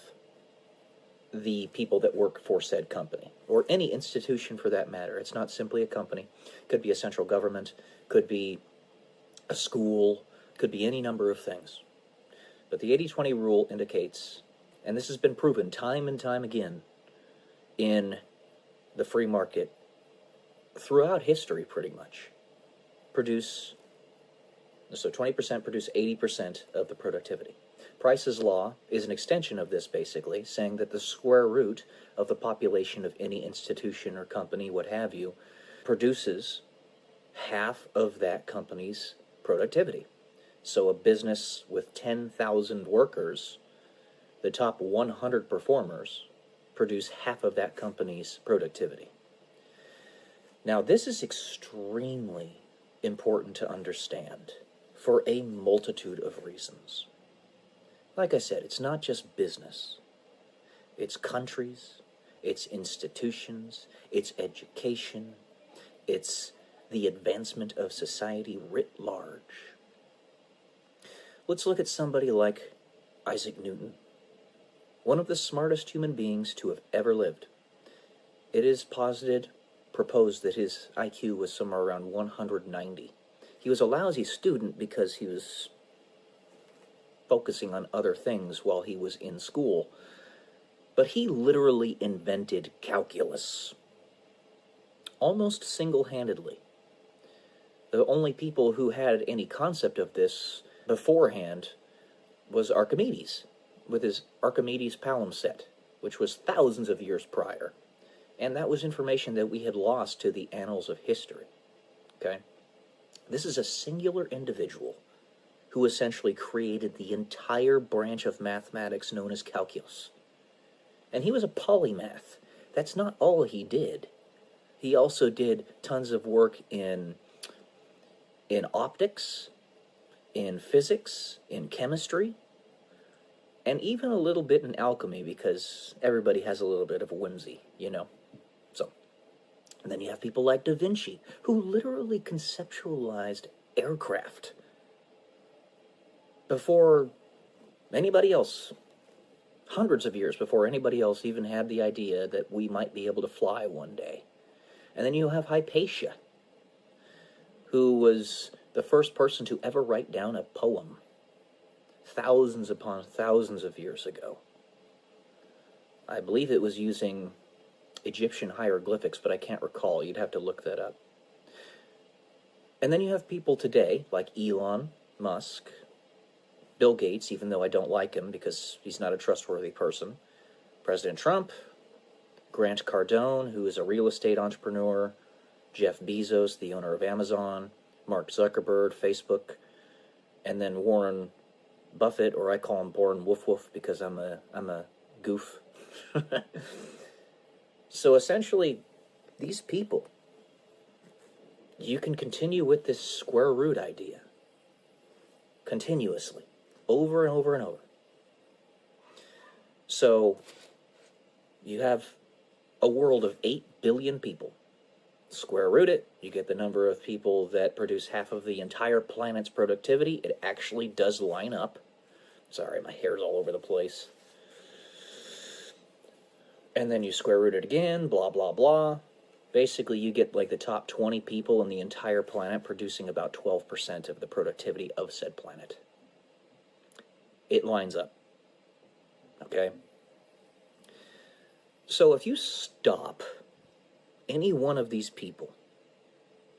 the people that work for said company, or any institution for that matter. It's not simply a company. It could be a central government, could be a school, could be any number of things. But the 80-20 rule indicates, and this has been proven time and time again in the free market throughout history pretty much, so 20% produce 80% of the productivity. Price's Law is an extension of this, basically, saying that the square root of the population of any institution or company, what have you, produces half of that company's productivity. So a business with 10,000 workers, the top 100 performers, produce half of that company's productivity. Now, this is extremely important to understand for a multitude of reasons. Like I said, it's not just business. It's countries, it's institutions, it's education, it's the advancement of society writ large. Let's look at somebody like Isaac Newton, one of the smartest human beings to have ever lived. It is proposed that his IQ was somewhere around 190. He was a lousy student because he was focusing on other things while he was in school. But he literally invented calculus, almost single-handedly. The only people who had any concept of this beforehand was Archimedes, with his Archimedes palimpsest, which was thousands of years prior. And that was information that we had lost to the annals of history. Okay? This is a singular individual who essentially created the entire branch of mathematics known as calculus. And he was a polymath. That's not all he did. He also did tons of work in optics, in physics, in chemistry, and even a little bit in alchemy, because everybody has a little bit of whimsy, you know. And then you have people like Da Vinci, who literally conceptualized aircraft before anybody else, hundreds of years before anybody else even had the idea that we might be able to fly one day. And then you have Hypatia, who was the first person to ever write down a poem thousands upon thousands of years ago. I believe it was using Egyptian hieroglyphics, but I can't recall. You'd have to look that up. And then you have people today like Elon Musk, Bill Gates, even though I don't like him because he's not a trustworthy person, President Trump, Grant Cardone, who is a real estate entrepreneur, Jeff Bezos, the owner of Amazon, Mark Zuckerberg, Facebook, and then Warren Buffett, or I call him Warren Woof Woof because I'm a goof. So essentially, these people, you can continue with this square root idea continuously, over and over and over. So you have a world of 8 billion people. Square root it, you get the number of people that produce half of the entire planet's productivity. It actually does line up. Sorry, my hair's all over the place. And then you square root it again, blah, blah, blah. Basically, you get like the top 20 people in the entire planet producing about 12% of the productivity of said planet. It lines up. Okay? So if you stop any one of these people,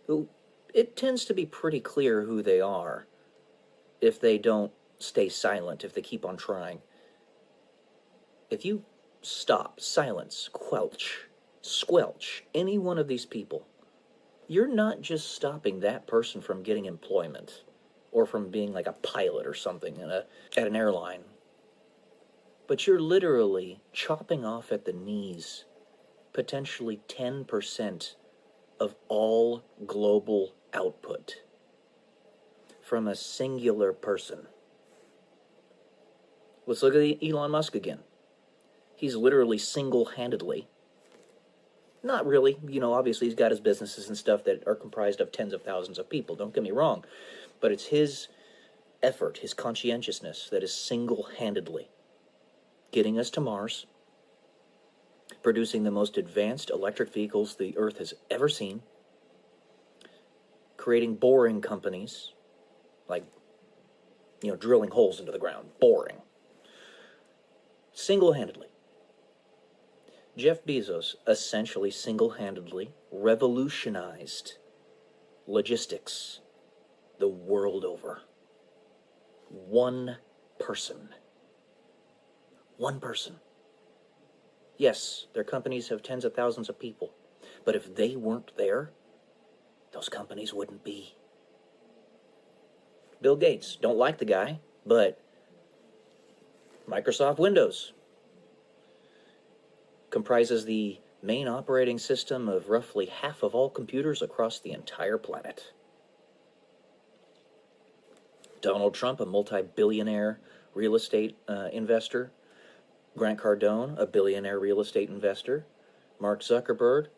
who it tends to be pretty clear who they are if they don't stay silent, if they keep on trying. If you stop, silence, squelch any one of these people, you're not just stopping that person from getting employment or from being like a pilot or something at an airline, but you're literally chopping off at the knees potentially 10% of all global output from a singular person. Let's look at Elon Musk again. He's literally single-handedly, not really, obviously he's got his businesses and stuff that are comprised of tens of thousands of people, don't get me wrong, but it's his effort, his conscientiousness that is single-handedly getting us to Mars, producing the most advanced electric vehicles the Earth has ever seen, creating boring companies, like, drilling holes into the ground, boring. Single-handedly. Jeff Bezos essentially single-handedly revolutionized logistics the world over. One person. One person. Yes, their companies have tens of thousands of people, but if they weren't there, those companies wouldn't be. Bill Gates, don't like the guy, but Microsoft Windows comprises the main operating system of roughly half of all computers across the entire planet. Donald Trump, a multi-billionaire real estate investor. Grant Cardone, a billionaire real estate investor. Mark Zuckerberg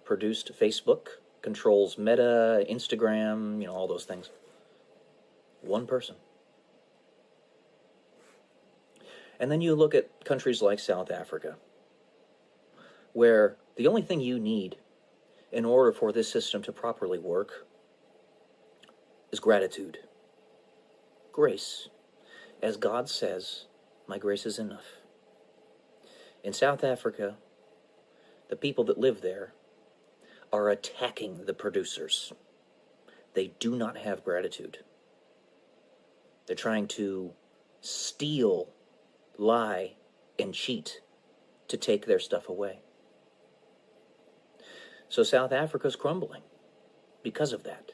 produced Facebook, controls Meta, Instagram, all those things. One person. And then you look at countries like South Africa, where the only thing you need in order for this system to properly work is gratitude. Grace. As God says, my grace is enough. In South Africa, the people that live there are attacking the producers. They do not have gratitude. They're trying to steal, lie, and cheat to take their stuff away. So South Africa's crumbling because of that.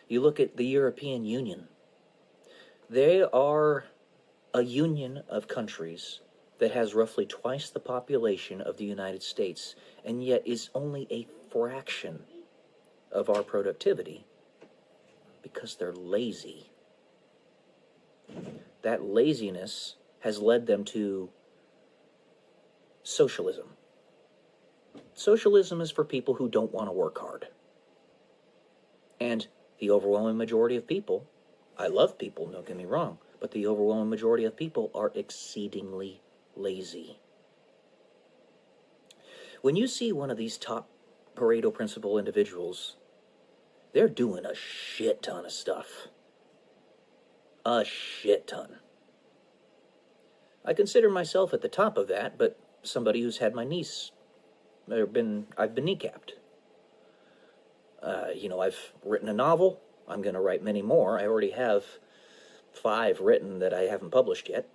You look at the European Union. They are a union of countries that has roughly twice the population of the United States, and yet is only a fraction of our productivity because they're lazy. That laziness has led them to socialism. Socialism is for people who don't want to work hard. And the overwhelming majority of people, I love people, don't get me wrong, but the overwhelming majority of people are exceedingly lazy. When you see one of these top Pareto principle individuals, they're doing a shit ton of stuff. A shit ton. I consider myself at the top of that, but somebody who's had my niece, I've been kneecapped. I've written a novel. I'm going to write many more. I already have 5 written that I haven't published yet.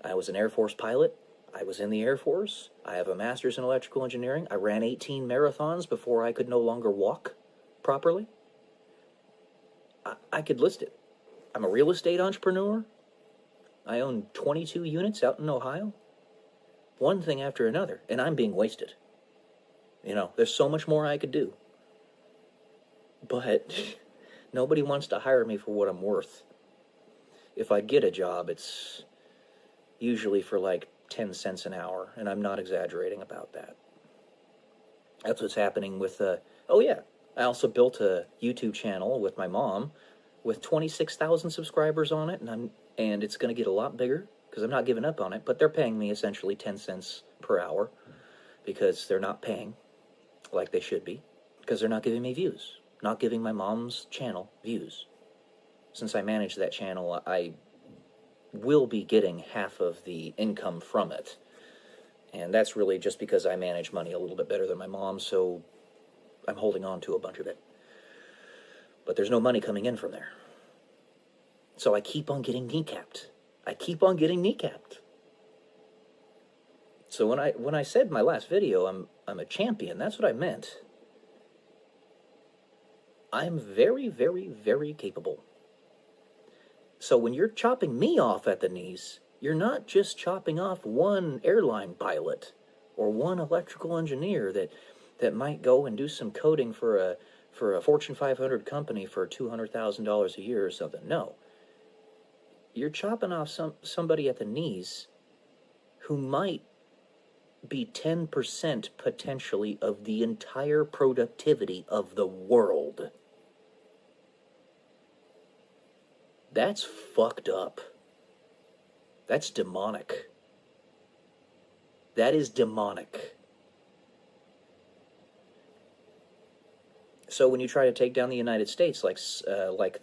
I was an Air Force pilot. I was in the Air Force. I have a master's in electrical engineering. I ran 18 marathons before I could no longer walk properly. I could list it. I'm a real estate entrepreneur. I own 22 units out in Ohio. One thing after another, and I'm being wasted. You know, there's so much more I could do. But nobody wants to hire me for what I'm worth. If I get a job, it's usually for like 10 cents an hour, and I'm not exaggerating about that. That's what's happening with, oh yeah, I also built a YouTube channel with my mom with 26,000 subscribers on it, and it's going to get a lot bigger because I'm not giving up on it, but they're paying me essentially 10 cents per hour because they're not paying like they should be, because they're not giving me views, not giving my mom's channel views. Since I manage that channel, I will be getting half of the income from it. And that's really just because I manage money a little bit better than my mom, so I'm holding on to a bunch of it. But there's no money coming in from there. So I keep on getting kneecapped. So when I said in my last video I'm a champion, that's what I meant. I'm very, very, very capable. So when you're chopping me off at the knees, you're not just chopping off one airline pilot or one electrical engineer that might go and do some coding for a Fortune 500 company for $200,000 a year or something. No. You're chopping off somebody at the knees who might be 10% potentially of the entire productivity of the world. That's fucked up. That's demonic. That is demonic. So when you try to take down the United States, like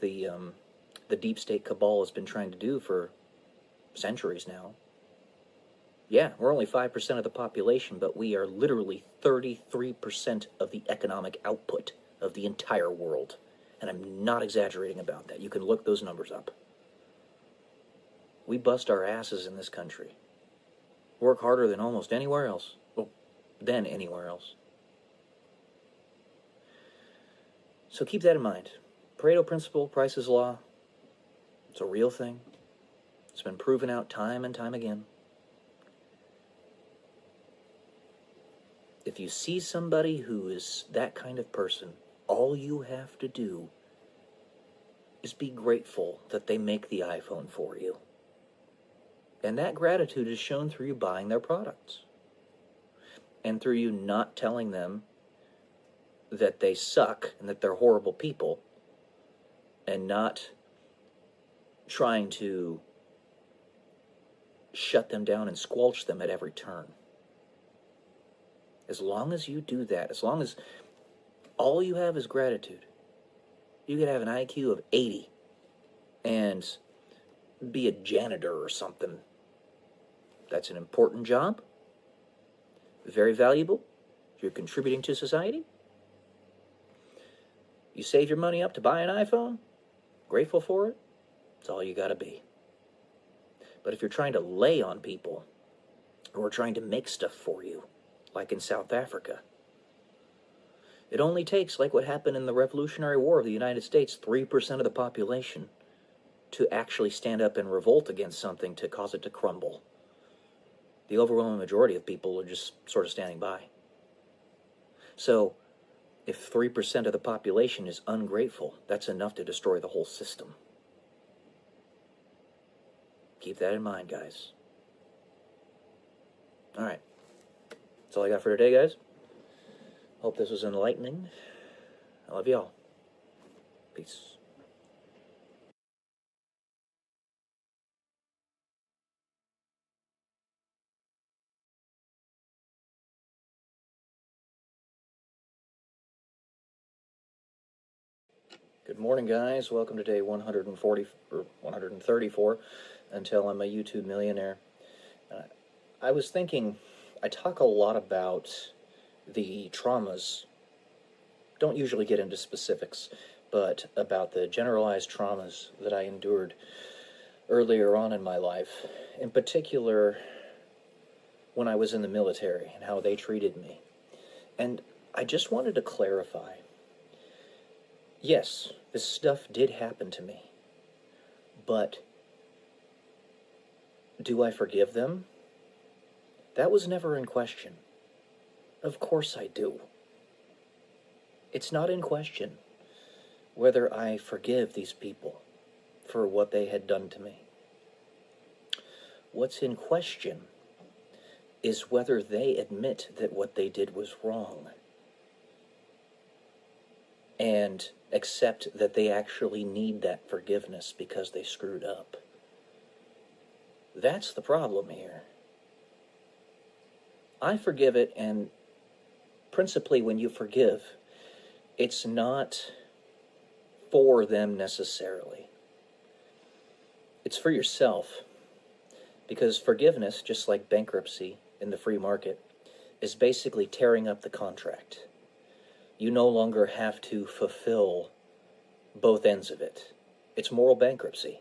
the deep state cabal has been trying to do for centuries now, yeah, we're only 5% of the population, but we are literally 33% of the economic output of the entire world. And I'm not exaggerating about that. You can look those numbers up. We bust our asses in this country. Work harder than almost anywhere else. Well, than anywhere else. So keep that in mind. Pareto principle, Price's law, it's a real thing. It's been proven out time and time again. If you see somebody who is that kind of person, all you have to do is be grateful that they make the iPhone for you. And that gratitude is shown through you buying their products. And through you not telling them that they suck and that they're horrible people. And not trying to shut them down and squelch them at every turn. As long as you do that, as long as all you have is gratitude, you could have an IQ of 80 and be a janitor or something. That's an important job. Very valuable. You're contributing to society. You save your money up to buy an iPhone. Grateful for it. That's all you gotta be. But if you're trying to lay on people, or trying to make stuff for you, like in South Africa, it only takes, like what happened in the Revolutionary War of the United States, 3% of the population to actually stand up and revolt against something to cause it to crumble. The overwhelming majority of people are just sort of standing by. So, if 3% of the population is ungrateful, that's enough to destroy the whole system. Keep that in mind, guys. Alright. That's all I got for today, guys. Hope this was enlightening. I love y'all. Peace. Good morning, guys. Welcome to day 140 or 134 until I'm a YouTube millionaire. I was thinking, I talk a lot about the traumas. Don't usually get into specifics, but about the generalized traumas that I endured earlier on in my life. In particular, when I was in the military and how they treated me. And I just wanted to clarify. Yes, this stuff did happen to me, but do I forgive them? That was never in question. Of course I do. It's not in question whether I forgive these people for what they had done to me. What's in question is whether they admit that what they did was wrong and accept that they actually need that forgiveness because they screwed up. That's the problem here. I forgive it, and principally when you forgive, it's not for them necessarily. It's for yourself. Because forgiveness, just like bankruptcy in the free market, is basically tearing up the contract. You no longer have to fulfill both ends of it. It's moral bankruptcy.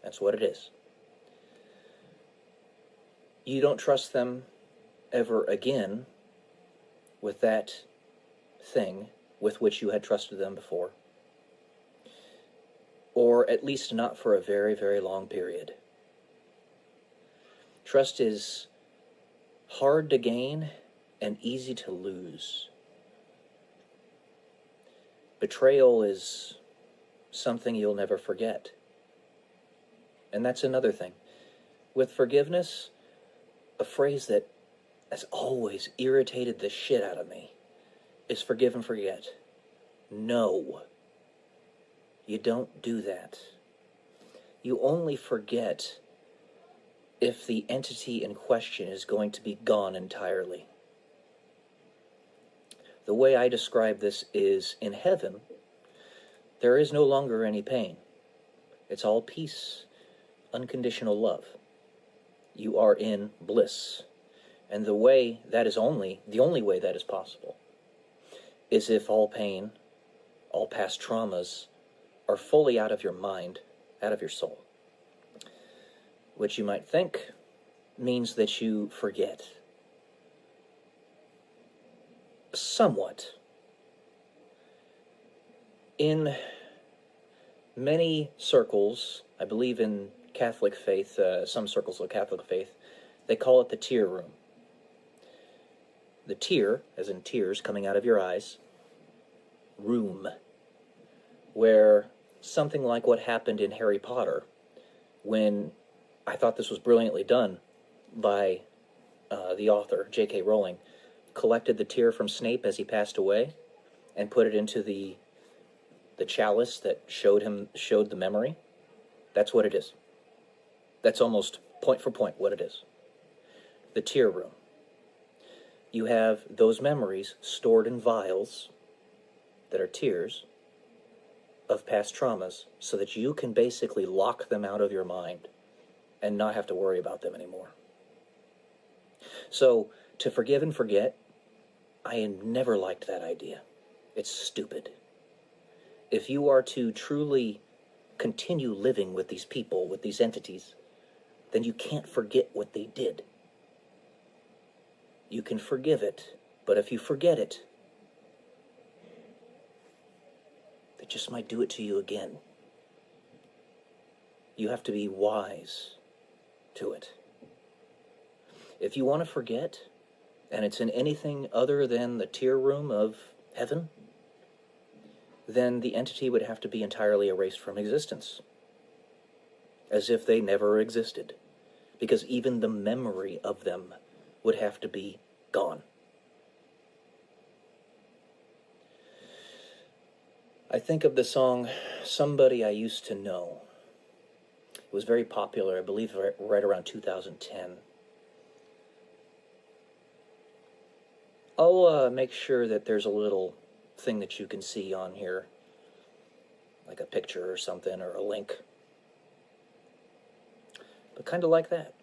That's what it is. You don't trust them ever again with that thing with which you had trusted them before. Or at least not for a very, very long period. Trust is hard to gain and easy to lose. Betrayal is something you'll never forget. And that's another thing. With forgiveness, a phrase that has always irritated the shit out of me is forgive and forget. No. You don't do that. You only forget if the entity in question is going to be gone entirely. The way I describe this is, in heaven, there is no longer any pain. It's all peace, unconditional love. You are in bliss. And the only way that is possible is if all pain, all past traumas are fully out of your mind, out of your soul. Which you might think means that you forget. Somewhat. In many circles, I believe in Catholic faith, some circles of Catholic faith, they call it the tear room. The tear, as in tears coming out of your eyes, room, where something like what happened in Harry Potter, when I thought this was brilliantly done by the author, J.K. Rowling, collected the tear from Snape as he passed away and put it into the chalice that showed the memory. That's what it is. That's almost point for point what it is. The tear room. You have those memories stored in vials that are tears of past traumas so that you can basically lock them out of your mind and not have to worry about them anymore. So, to forgive and forget, I never liked that idea. It's stupid. If you are to truly continue living with these people, with these entities, then you can't forget what they did. You can forgive it, but if you forget it, they just might do it to you again. You have to be wise to it. If you want to forget, and it's in anything other than the tear room of heaven, then the entity would have to be entirely erased from existence, as if they never existed, because even the memory of them would have to be gone. I think of the song, Somebody I Used to Know. It was very popular, I believe, right around 2010. I'll make sure that there's a little thing that you can see on here, like a picture or something, or a link. But kind of like that.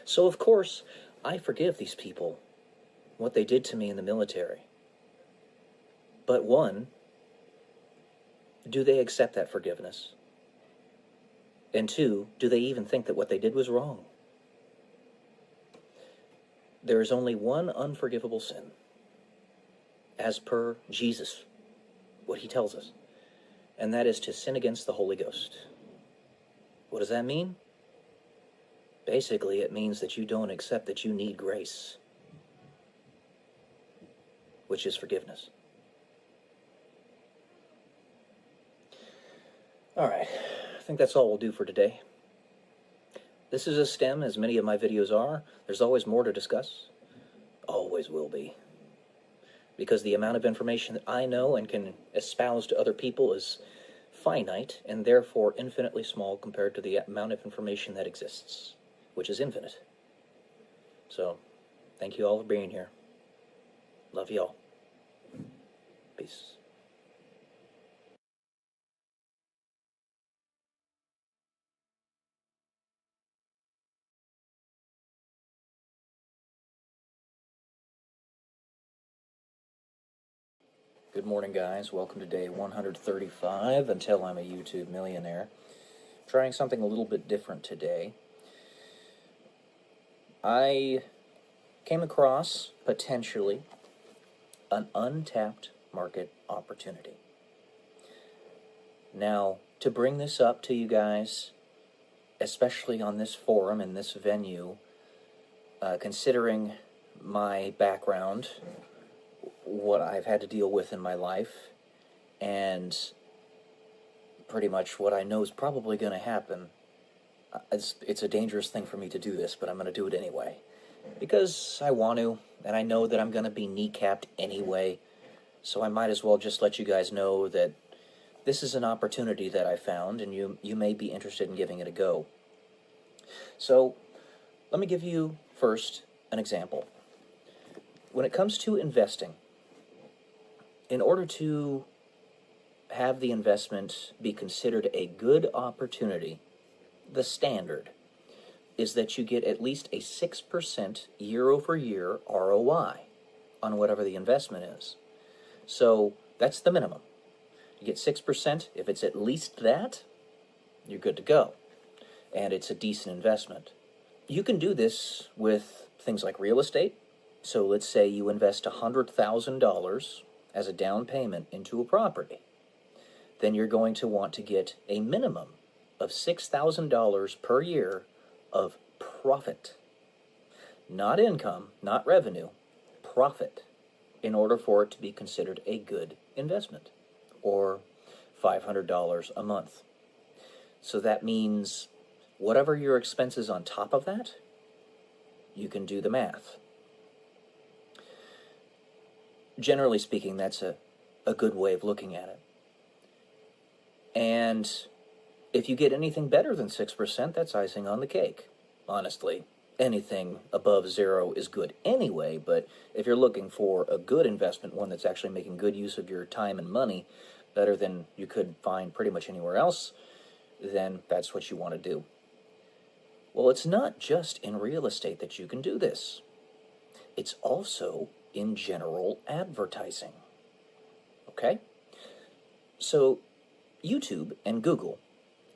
So, of course, I forgive these people, what they did to me in the military. But one, do they accept that forgiveness? And two, do they even think that what they did was wrong? There is only one unforgivable sin, as per Jesus, what he tells us, and that is to sin against the Holy Ghost. What does that mean? Basically, it means that you don't accept that you need grace. which is forgiveness. Alright, I think that's all we'll do for today. This is a STEM, as many of my videos are. There's always more to discuss. Always will be. Because the amount of information that I know and can espouse to other people is finite, and therefore infinitely small compared to the amount of information that exists, which is infinite. So, thank you all for being here. Love you all. Peace. Good morning, guys. Welcome to day 135 until I'm a YouTube millionaire. Trying something a little bit different today. I came across, potentially, an untapped market opportunity. Now, to bring this up to you guys, especially on this forum and this venue, considering my background, what I've had to deal with in my life, and pretty much what I know is probably going to happen, it's a dangerous thing for me to do this, but I'm going to do it anyway. Because I want to, and I know that I'm going to be kneecapped anyway, so I might as well just let you guys know that this is an opportunity that I found, and you may be interested in giving it a go. So, let me give you first an example. When it comes to investing, in order to have the investment be considered a good opportunity, the standard is that you get at least a 6% year-over-year ROI on whatever the investment is. So that's the minimum. You get 6%. If it's at least that, you're good to go. And it's a decent investment. You can do this with things like real estate. So let's say you invest $100,000 as a down payment into a property. Then you're going to want to get a minimum of $6,000 per year of profit. Not income, not revenue, profit, in order for it to be considered a good investment, or $500 a month. So that means whatever your expenses on top of that, you can do the math. Generally speaking, that's a good way of looking at it. And if you get anything better than 6%, that's icing on the cake. Honestly, anything above zero is good anyway, but if you're looking for a good investment, one that's actually making good use of your time and money, better than you could find pretty much anywhere else, then that's what you want to do. Well, it's not just in real estate that you can do this. It's also in general advertising. Okay? So, YouTube and Google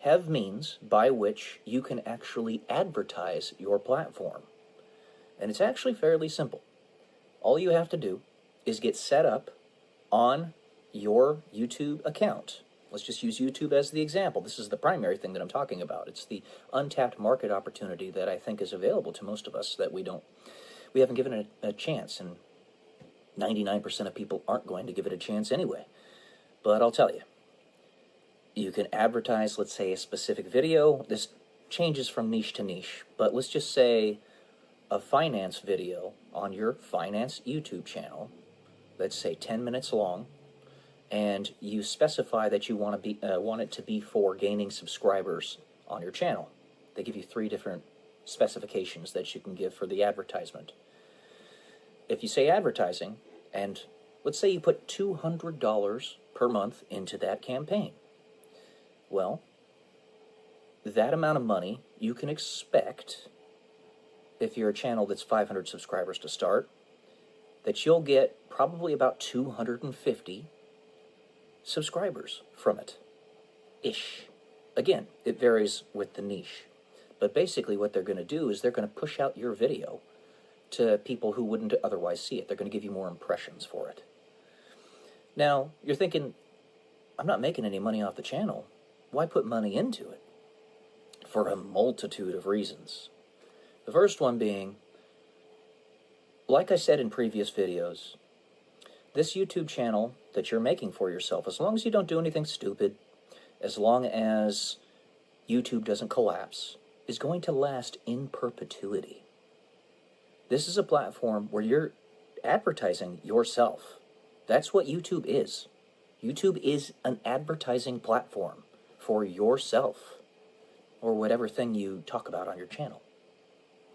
have means by which you can actually advertise your platform. And it's actually fairly simple. All you have to do is get set up on your YouTube account. Let's just use YouTube as the example. This is the primary thing that I'm talking about. It's the untapped market opportunity that I think is available to most of us that we haven't given it a chance, and 99% of people aren't going to give it a chance anyway. But I'll tell you, you can advertise, let's say, a specific video. This changes from niche to niche, but let's just say a finance video on your finance YouTube channel, let's say 10 minutes long, and you specify that you want it to be for gaining subscribers on your channel. They give you 3 different specifications that you can give for the advertisement. If you say advertising, and let's say you put $200 per month into that campaign, well, that amount of money you can expect, if you're a channel that's 500 subscribers to start, that you'll get probably about 250 subscribers from it. Ish. Again, it varies with the niche. But basically what they're going to do is they're going to push out your video to people who wouldn't otherwise see it. They're going to give you more impressions for it. Now, you're thinking, I'm not making any money off the channel. Why put money into it? For a multitude of reasons. The first one being, like I said in previous videos, this YouTube channel that you're making for yourself, as long as you don't do anything stupid, as long as YouTube doesn't collapse, is going to last in perpetuity. This is a platform where you're advertising yourself. That's what YouTube is. YouTube is an advertising platform for yourself, or whatever thing you talk about on your channel.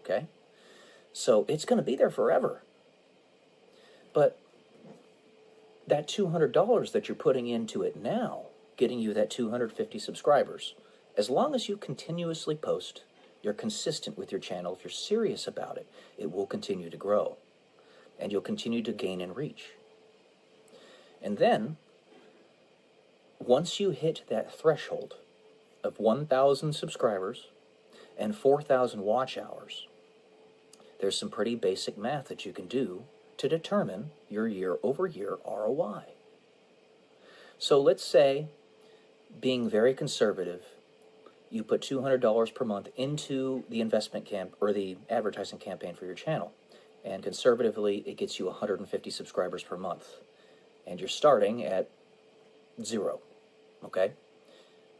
Okay? So it's going to be there forever. But that $200 that you're putting into it now, getting you that 250 subscribers, as long as you continuously post, you're consistent with your channel, if you're serious about it, it will continue to grow. And you'll continue to gain in reach. And then, once you hit that threshold of 1,000 subscribers and 4,000 watch hours, there's some pretty basic math that you can do to determine your year-over-year ROI. So let's say, being very conservative, you put $200 per month into the investment camp or the advertising campaign for your channel, and conservatively it gets you 150 subscribers per month, and you're starting at 0. Okay?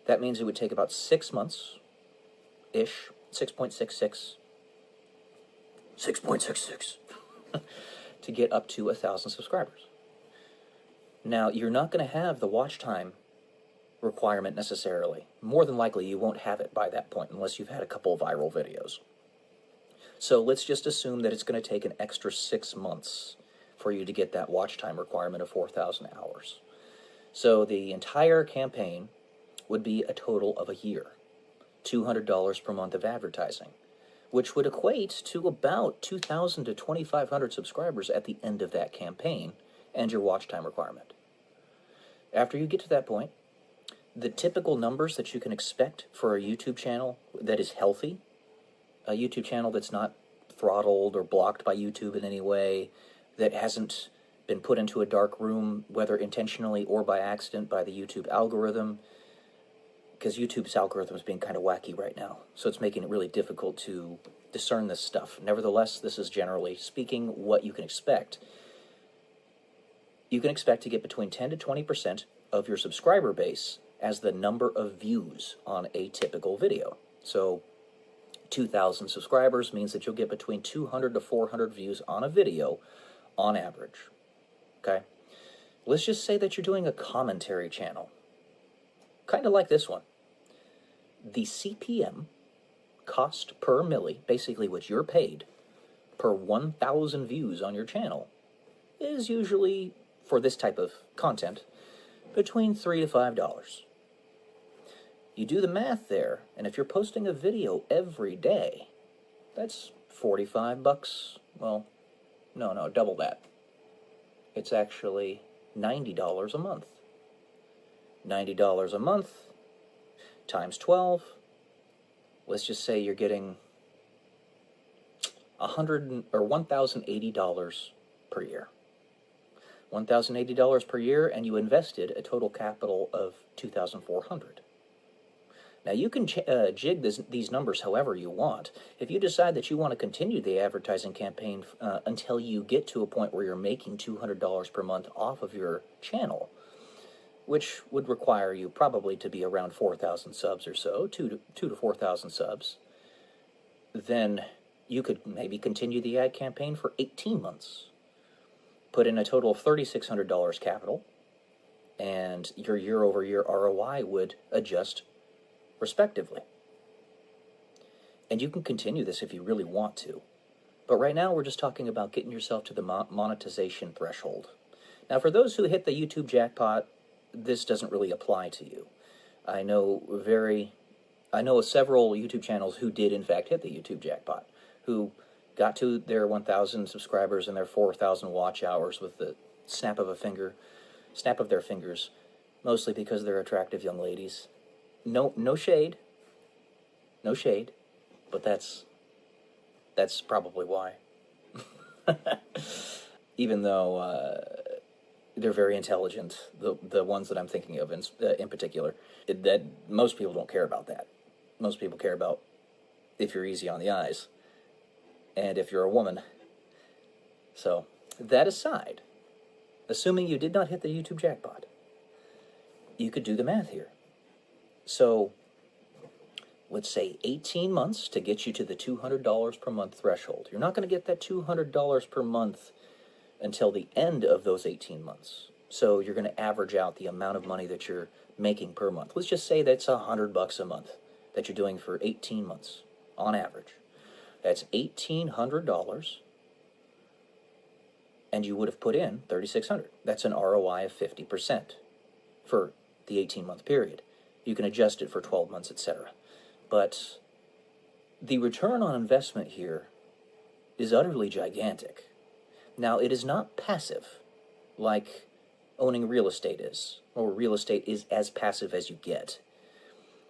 That means it would take about 6 months-ish, 6.66, to get up to 1,000 subscribers. Now, you're not going to have the watch time requirement necessarily. More than likely, you won't have it by that point unless you've had a couple of viral videos. So let's just assume that it's going to take an extra 6 months for you to get that watch time requirement of 4,000 hours. So the entire campaign would be a total of a year, $200 per month of advertising, which would equate to about 2,000 to 2,500 subscribers at the end of that campaign and your watch time requirement. After you get to that point, the typical numbers that you can expect for a YouTube channel that is healthy, a YouTube channel that's not throttled or blocked by YouTube in any way, that hasn't been put into a dark room, whether intentionally or by accident, by the YouTube algorithm, because YouTube's algorithm is being kind of wacky right now, so it's making it really difficult to discern this stuff. Nevertheless, this is generally speaking what you can expect. You can expect to get between 10 to 20% of your subscriber base as the number of views on a typical video. So 2,000 subscribers means that you'll get between 200 to 400 views on a video on average. Okay? Let's just say that you're doing a commentary channel, kind of like this one. The CPM, cost per milli, basically what you're paid per 1,000 views on your channel, is usually, for this type of content, between $3 to $5. You do the math there, and if you're posting a video every day, that's $45. Well, no, double that. It's actually $90 a month. $90 a month times 12. Let's just say you're getting $1,080 per year. $1,080 per year, and you invested a total capital of $2,400. Now, you can jig these numbers however you want. If you decide that you want to continue the advertising campaign until you get to a point where you're making $200 per month off of your channel, which would require you probably to be around 4,000 subs or so, 2 to 4,000 subs, then you could maybe continue the ad campaign for 18 months. Put in a total of $3,600 capital, and your year-over-year ROI would adjust respectively. And you can continue this if you really want to. But right now we're just talking about getting yourself to the monetization threshold. Now, for those who hit the YouTube jackpot, this doesn't really apply to you. I know several YouTube channels who did in fact hit the YouTube jackpot, who got to their 1,000 subscribers and their 4,000 watch hours with the snap of their fingers, mostly because they're attractive young ladies. No shade, but that's probably why. Even though they're very intelligent, the ones that I'm thinking of in particular, that most people don't care about that. Most people care about if you're easy on the eyes, and if you're a woman. So, that aside, assuming you did not hit the YouTube jackpot, you could do the math here. So let's say 18 months to get you to the $200 per month threshold. You're not going to get that $200 per month until the end of those 18 months. So you're going to average out the amount of money that you're making per month. Let's just say that's $100 a month that you're doing for 18 months on average. That's $1,800, and you would have put in $3,600. That's an ROI of 50% for the 18-month period. You can adjust it for 12 months, etc. But the return on investment here is utterly gigantic. Now, it is not passive like owning real estate is, or real estate is as passive as you get,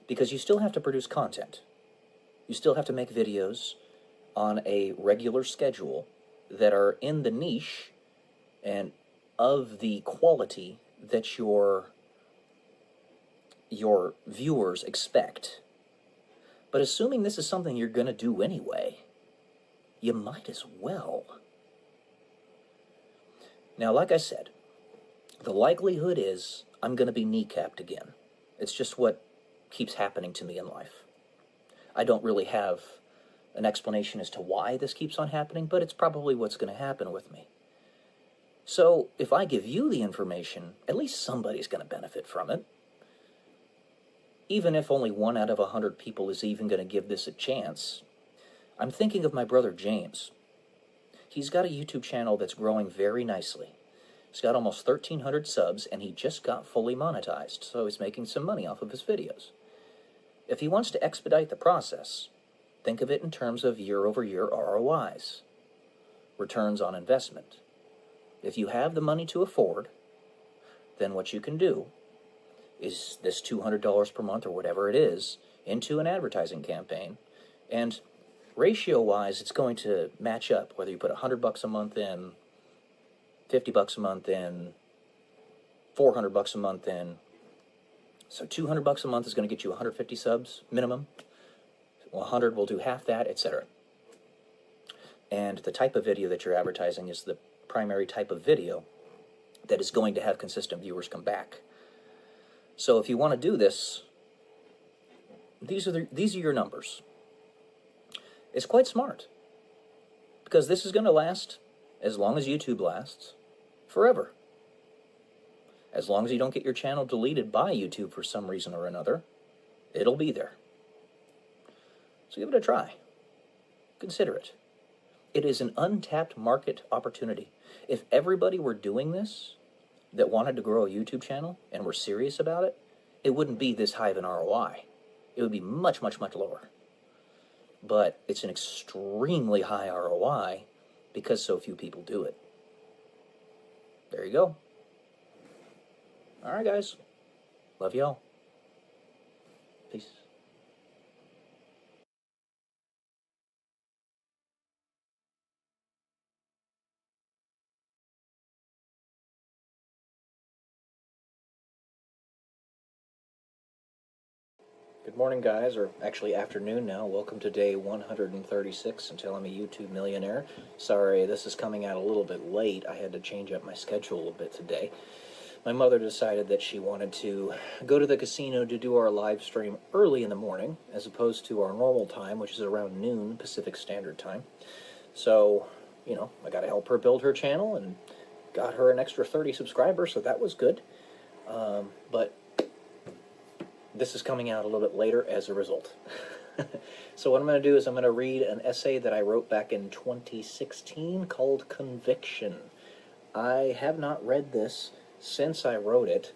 because you still have to produce content. You still have to make videos on a regular schedule that are in the niche and of the quality that your viewers expect. But assuming this is something you're going to do anyway, you might as well. Now, like I said, the likelihood is I'm going to be kneecapped again. It's just what keeps happening to me in life. I don't really have an explanation as to why this keeps on happening, but it's probably what's going to happen with me. So if I give you the information, at least somebody's going to benefit from it. Even if only 1 out of 100 people is even going to give this a chance. I'm thinking of my brother James. He's got a YouTube channel that's growing very nicely. He's got almost 1,300 subs, and he just got fully monetized, so he's making some money off of his videos. If he wants to expedite the process, think of it in terms of year-over-year ROIs, returns on investment. If you have the money to afford, then what you can do is this $200 per month or whatever it is into an advertising campaign, and ratio-wise, it's going to match up, whether you put $100 a month in, $50 a month in, $400 a month in. So $200 a month is going to get you 150 subs minimum. 100 will do half that, etc. And the type of video that you're advertising is the primary type of video that is going to have consistent viewers come back. So if you want to do this, these are your numbers. It's quite smart, because this is going to last as long as YouTube lasts, forever. As long as you don't get your channel deleted by YouTube for some reason or another, it'll be there. So give it a try. Consider it. It is an untapped market opportunity. If everybody were doing this that wanted to grow a YouTube channel and were serious about it, it wouldn't be this high of an ROI. It would be much, much, much lower. But it's an extremely high ROI because so few people do it. There you go. All right, guys. Love y'all. Peace. Good morning, guys, or actually afternoon now. Welcome to day 136 until I'm a YouTube millionaire. Sorry, this is coming out a little bit late. I had to change up my schedule a bit today. My mother decided that she wanted to go to the casino to do our live stream early in the morning, as opposed to our normal time, which is around noon Pacific Standard Time. So, you know, I got to help her build her channel and got her an extra 30 subscribers, so that was good. But this is coming out a little bit later as a result. So what I'm going to do is I'm going to read an essay that I wrote back in 2016 called Conviction. I have not read this since I wrote it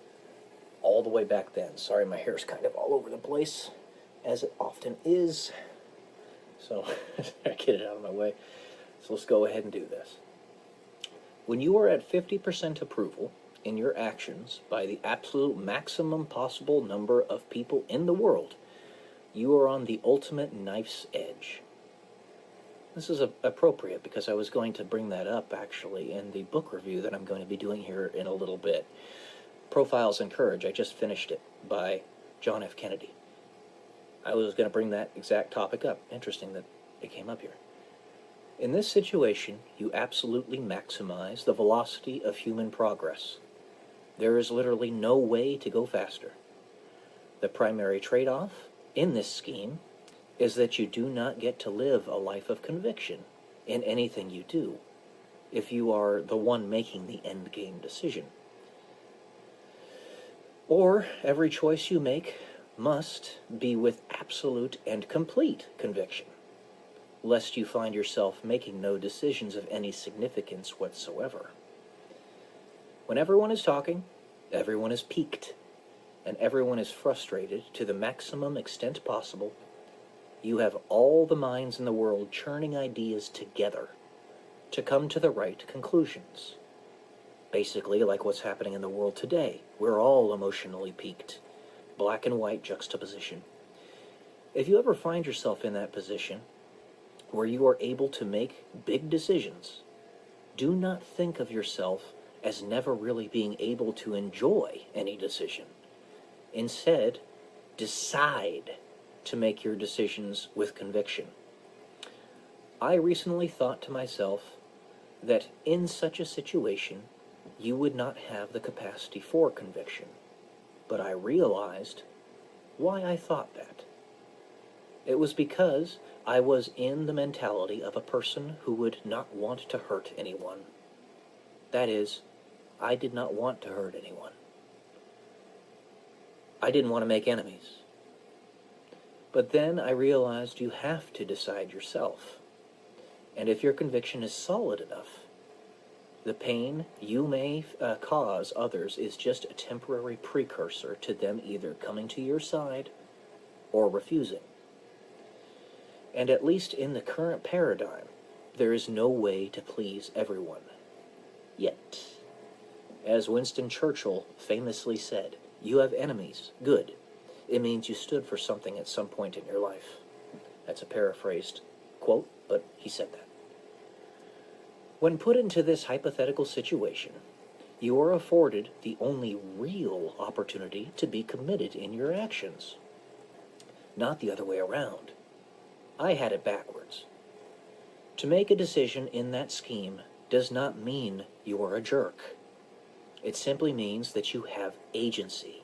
all the way back then. Sorry, my hair's kind of all over the place, as it often is. So I get it out of my way. So let's go ahead and do this. When you are at 50% approval in your actions by the absolute maximum possible number of people in the world, you are on the ultimate knife's edge. This is appropriate because I was going to bring that up actually in the book review that I'm going to be doing here in a little bit. Profiles in Courage. I just finished it by John F. Kennedy. I was going to bring that exact topic up. Interesting that it came up here. In this situation, you absolutely maximize the velocity of human progress. There is literally no way to go faster. The primary trade-off in this scheme is that you do not get to live a life of conviction in anything you do if you are the one making the endgame decision. Or every choice you make must be with absolute and complete conviction, lest you find yourself making no decisions of any significance whatsoever. When everyone is talking, everyone is piqued, and everyone is frustrated to the maximum extent possible, you have all the minds in the world churning ideas together to come to the right conclusions. Basically, like what's happening in the world today. We're all emotionally piqued. Black and white juxtaposition. If you ever find yourself in that position, where you are able to make big decisions, do not think of yourself as never really being able to enjoy any decision. Instead, decide to make your decisions with conviction. I recently thought to myself that in such a situation, you would not have the capacity for conviction. But I realized why I thought that. It was because I was in the mentality of a person who would not want to hurt anyone. That is, I did not want to hurt anyone. I didn't want to make enemies. But then I realized you have to decide yourself. And if your conviction is solid enough, the pain you may cause others is just a temporary precursor to them either coming to your side or refusing. And at least in the current paradigm, there is no way to please everyone. Yet, as Winston Churchill famously said, you have enemies. Good. It means you stood for something at some point in your life. That's a paraphrased quote, but he said that. When put into this hypothetical situation, you are afforded the only real opportunity to be committed in your actions, not the other way around. I had it backwards. To make a decision in that scheme does not mean you are a jerk. It simply means that you have agency,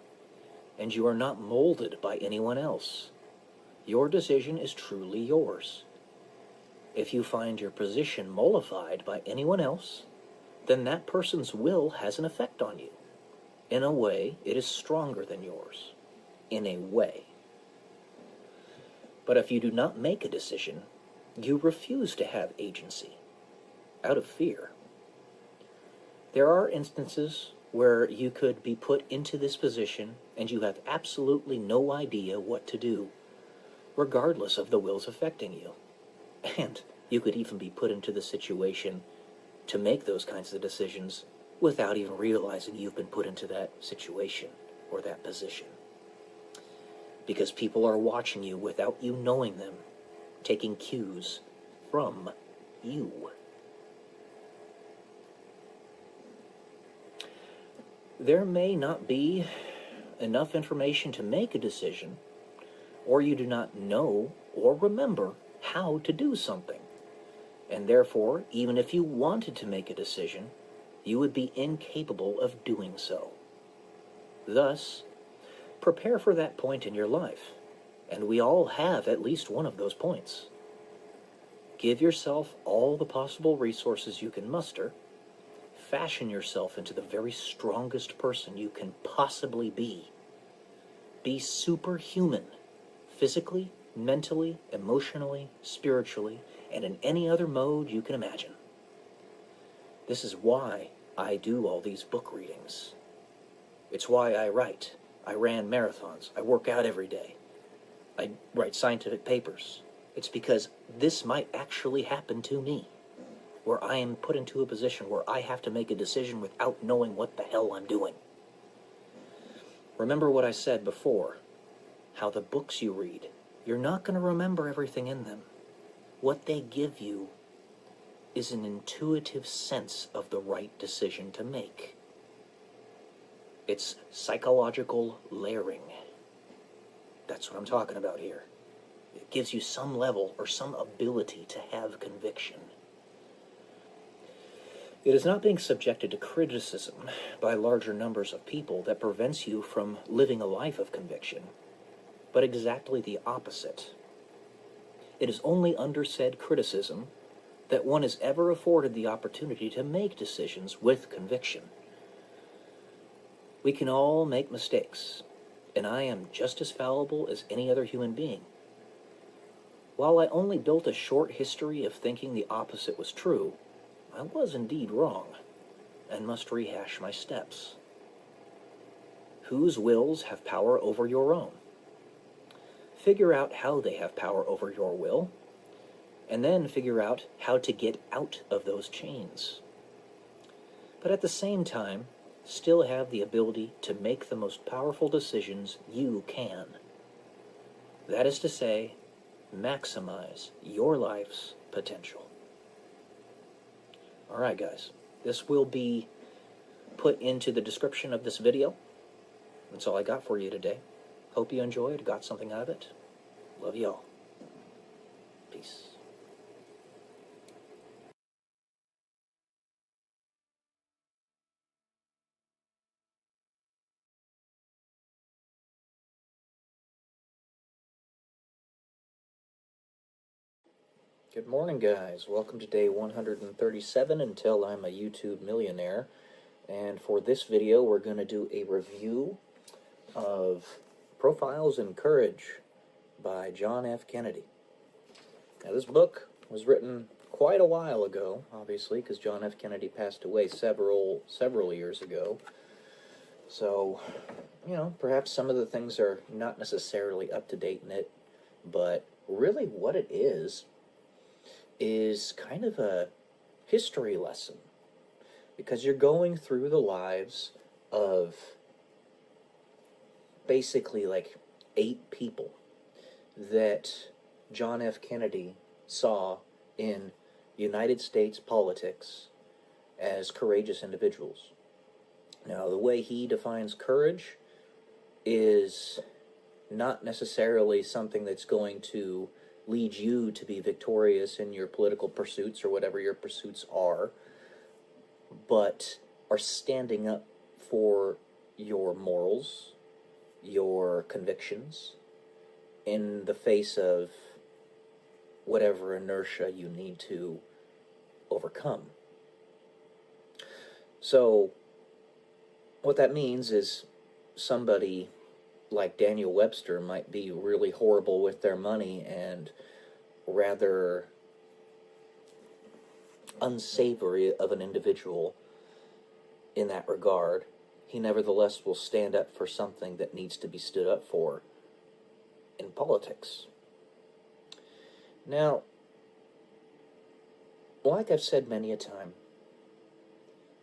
and you are not molded by anyone else. Your decision is truly yours. If you find your position mollified by anyone else, then that person's will has an effect on you. In a way, it is stronger than yours. In a way. But if you do not make a decision, you refuse to have agency, out of fear. There are instances where you could be put into this position and you have absolutely no idea what to do, regardless of the wills affecting you. And you could even be put into the situation to make those kinds of decisions without even realizing you've been put into that situation or that position. Because people are watching you without you knowing them, taking cues from you. There may not be enough information to make a decision, or you do not know or remember how to do something. And therefore, even if you wanted to make a decision, you would be incapable of doing so. Thus, prepare for that point in your life, and we all have at least one of those points. Give yourself all the possible resources you can muster. Fashion yourself into the very strongest person you can possibly be. Be superhuman, physically, mentally, emotionally, spiritually, and in any other mode you can imagine. This is why I do all these book readings. It's why I write. I ran marathons. I work out every day. I write scientific papers. It's because this might actually happen to me, where I am put into a position where I have to make a decision without knowing what the hell I'm doing. Remember what I said before, how the books you read, you're not going to remember everything in them. What they give you is an intuitive sense of the right decision to make. It's psychological layering. That's what I'm talking about here. It gives you some level or some ability to have conviction. It is not being subjected to criticism by larger numbers of people that prevents you from living a life of conviction, but exactly the opposite. It is only under said criticism that one is ever afforded the opportunity to make decisions with conviction. We can all make mistakes, and I am just as fallible as any other human being. While I only built a short history of thinking the opposite was true, I was indeed wrong, and must rehash my steps. Whose wills have power over your own? Figure out how they have power over your will, and then figure out how to get out of those chains. But at the same time, still have the ability to make the most powerful decisions you can. That is to say, maximize your life's potential. Alright guys, this will be put into the description of this video. That's all I got for you today. Hope you enjoyed, got something out of it. Love y'all. Peace. Good morning, guys. Welcome to day 137 until I'm a YouTube millionaire. And for this video, we're going to do a review of Profiles in Courage by John F. Kennedy. Now, this book was written quite a while ago, obviously, because John F. Kennedy passed away several years ago. So, you know, perhaps some of the things are not necessarily up to date in it, but really what it is kind of a history lesson, because you're going through the lives of basically like 8 people that John F. Kennedy saw in United States politics as courageous individuals. Now, the way he defines courage is not necessarily something that's going to lead you to be victorious in your political pursuits or whatever your pursuits are, but are standing up for your morals, your convictions, in the face of whatever inertia you need to overcome. So, what that means is somebody like Daniel Webster might be really horrible with their money and rather unsavory of an individual in that regard. He nevertheless will stand up for something that needs to be stood up for in politics. Now, like I've said many a time,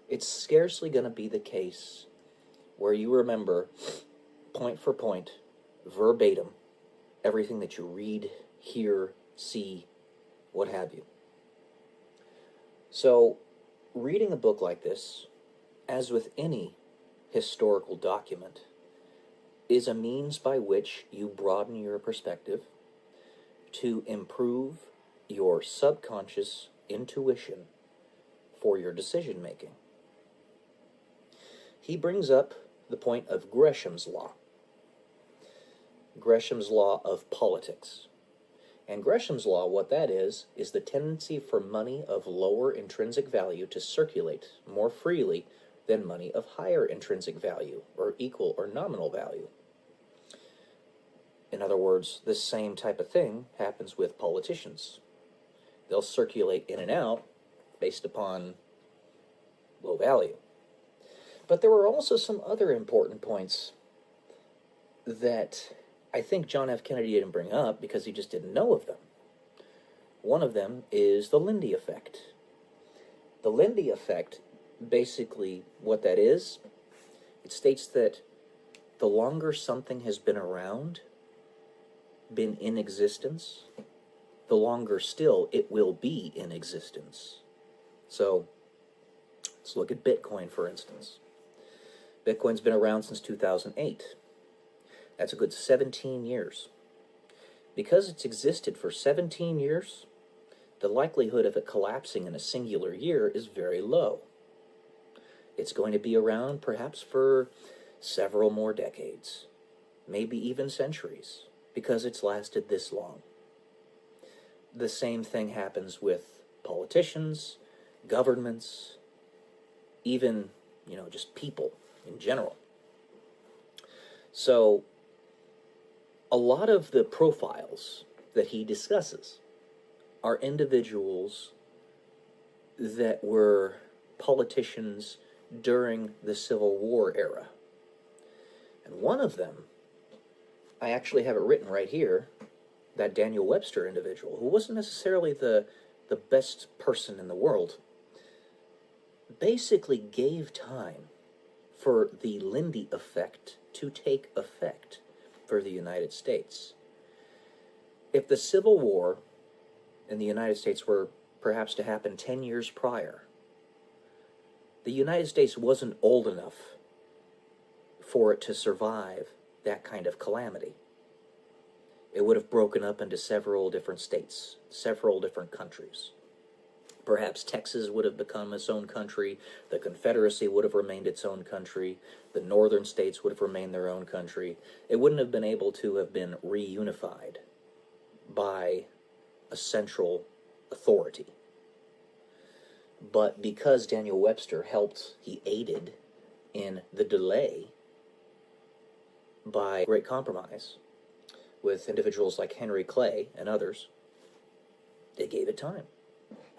it's scarcely going to be the case where you remember point for point, verbatim, everything that you read, hear, see, what have you. So, reading a book like this, as with any historical document, is a means by which you broaden your perspective to improve your subconscious intuition for your decision making. He brings up the point of Gresham's law. Gresham's law of politics. And Gresham's law, what that is the tendency for money of lower intrinsic value to circulate more freely than money of higher intrinsic value, or equal or nominal value. In other words, this same type of thing happens with politicians. They'll circulate in and out based upon low value. But there were also some other important points that I think John F. Kennedy didn't bring up because he just didn't know of them. One of them is the Lindy effect. The Lindy effect, basically what that is, it states that the longer something has been around, been in existence, the longer still it will be in existence. So, let's look at Bitcoin, for instance. Bitcoin's been around since 2008. That's a good 17 years. Because it's existed for 17 years, the likelihood of it collapsing in a singular year is very low. It's going to be around perhaps for several more decades, maybe even centuries, because it's lasted this long. The same thing happens with politicians, governments, even, just people in general. So, a lot of the profiles that he discusses are individuals that were politicians during the Civil War era. And one of them, I actually have it written right here, that Daniel Webster individual, who wasn't necessarily the best person in the world, basically gave time for the Lindy effect to take effect for the United States. If the Civil War in the United States were perhaps to happen 10 years prior, the United States wasn't old enough for it to survive that kind of calamity. It would have broken up into several different states, several different countries. Perhaps Texas would have become its own country, the Confederacy would have remained its own country, the northern states would have remained their own country. It wouldn't have been able to have been reunified by a central authority. But because Daniel Webster he aided in the delay by great compromise with individuals like Henry Clay and others, they gave it time.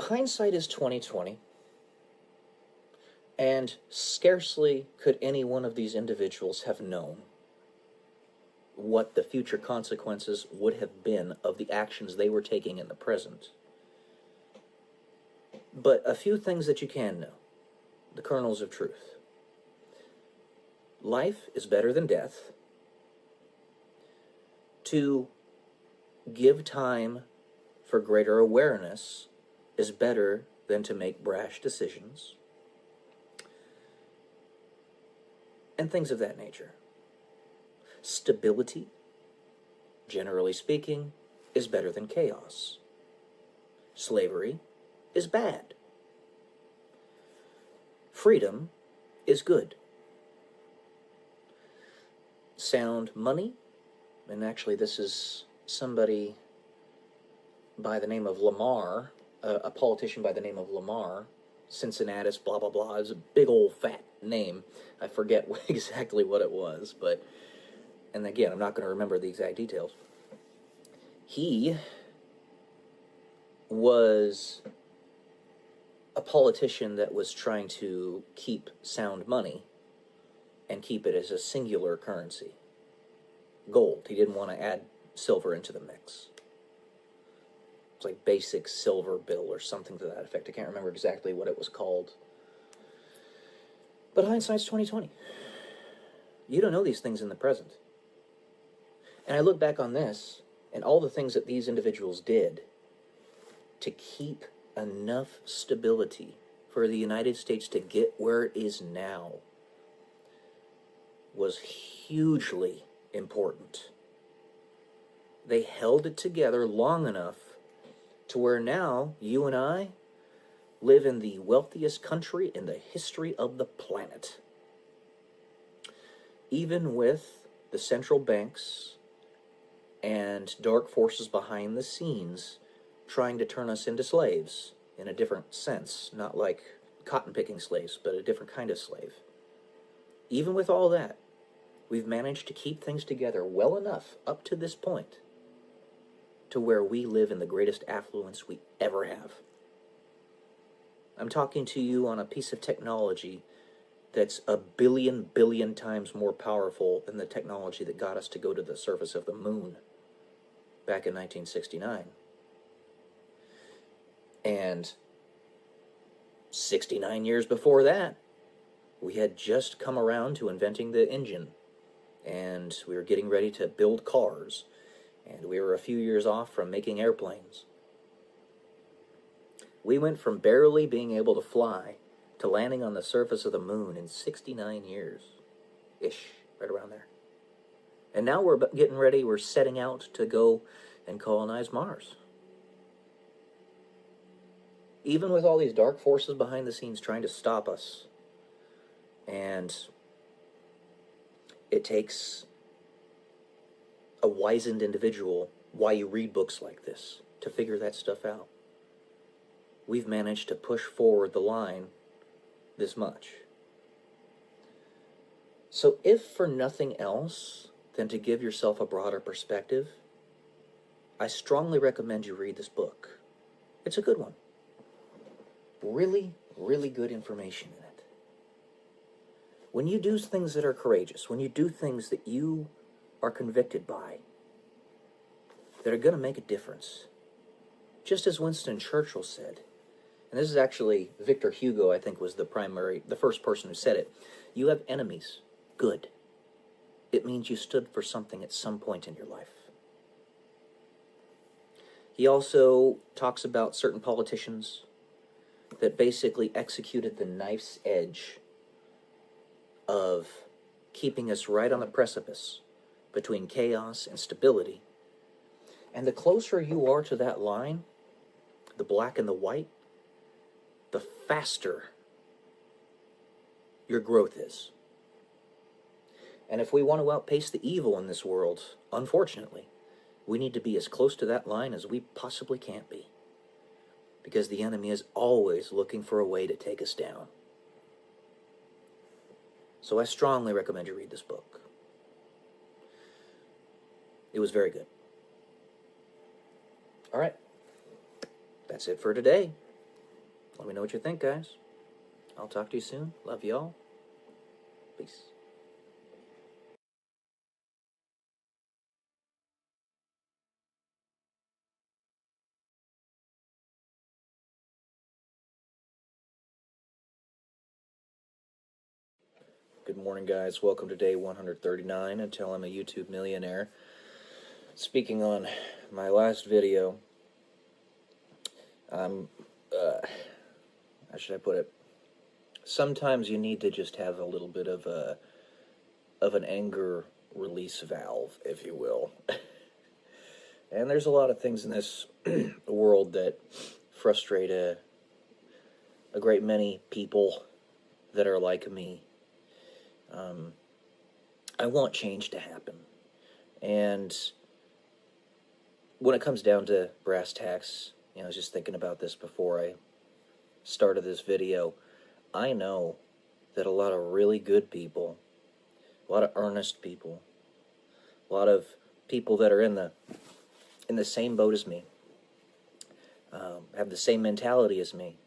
Hindsight is 20/20, and scarcely could any one of these individuals have known what the future consequences would have been of the actions they were taking in the present. But a few things that you can know, the kernels of truth. Life is better than death. To give time for greater awareness is better than to make brash decisions, and things of that nature. Stability, generally speaking, is better than chaos. Slavery is bad. Freedom is good. Sound money, and actually this is somebody by the name of Lamar, a politician by the name of Lamar, Cincinnatus, blah, blah, blah. It's a big old fat name. I forget exactly what it was, but, and again, I'm not going to remember the exact details. He was a politician that was trying to keep sound money and keep it as a singular currency. Gold. He didn't want to add silver into the mix. It's like basic silver bill or something to that effect. I can't remember exactly what it was called. But hindsight's 20/20. You don't know these things in the present. And I look back on this and all the things that these individuals did to keep enough stability for the United States to get where it is now was hugely important. They held it together long enough to where now you and I live in the wealthiest country in the history of the planet. Even with the central banks and dark forces behind the scenes trying to turn us into slaves in a different sense, not like cotton-picking slaves, but a different kind of slave. Even with all that, we've managed to keep things together well enough up to this point to where we live in the greatest affluence we ever have. I'm talking to you on a piece of technology that's a billion times more powerful than the technology that got us to go to the surface of the moon back in 1969. And 69 years before that, we had just come around to inventing the engine, and we were getting ready to build cars, and we were a few years off from making airplanes. We went from barely being able to fly to landing on the surface of the moon in 69 years-ish, right around there. And now we're getting ready, we're setting out to go and colonize Mars. Even with all these dark forces behind the scenes trying to stop us, And it takes a wizened individual, why you read books like this, to figure that stuff out. We've managed to push forward the line this much. So if for nothing else than to give yourself a broader perspective, I strongly recommend you read this book. It's a good one. Really, really good information in it. When you do things that are courageous, when you do things that you are convicted by, that are going to make a difference, just as Winston Churchill said, and this is actually Victor Hugo, I think, was the first person who said it. You have enemies. Good. It means you stood for something at some point in your life. He also talks about certain politicians that basically executed the knife's edge of keeping us right on the precipice between chaos and stability. And the closer you are to that line, the black and the white, the faster your growth is. And if we want to outpace the evil in this world, unfortunately, we need to be as close to that line as we possibly can be. Because the enemy is always looking for a way to take us down. So I strongly recommend you read this book. It was very good. All right. That's it for today. Let me know what you think, guys. I'll talk to you soon. Love y'all. Peace. Good morning, guys. Welcome to day 139 until I'm a YouTube millionaire. Speaking on my last video, how should I put it? Sometimes you need to just have a little bit of an anger release valve, if you will. And there's a lot of things in this world that frustrate a great many people that are like me. I want change to happen. And when it comes down to brass tacks, I was just thinking about this before I started this video. I know that a lot of really good people, a lot of earnest people, a lot of people that are in the same boat as me, have the same mentality as me,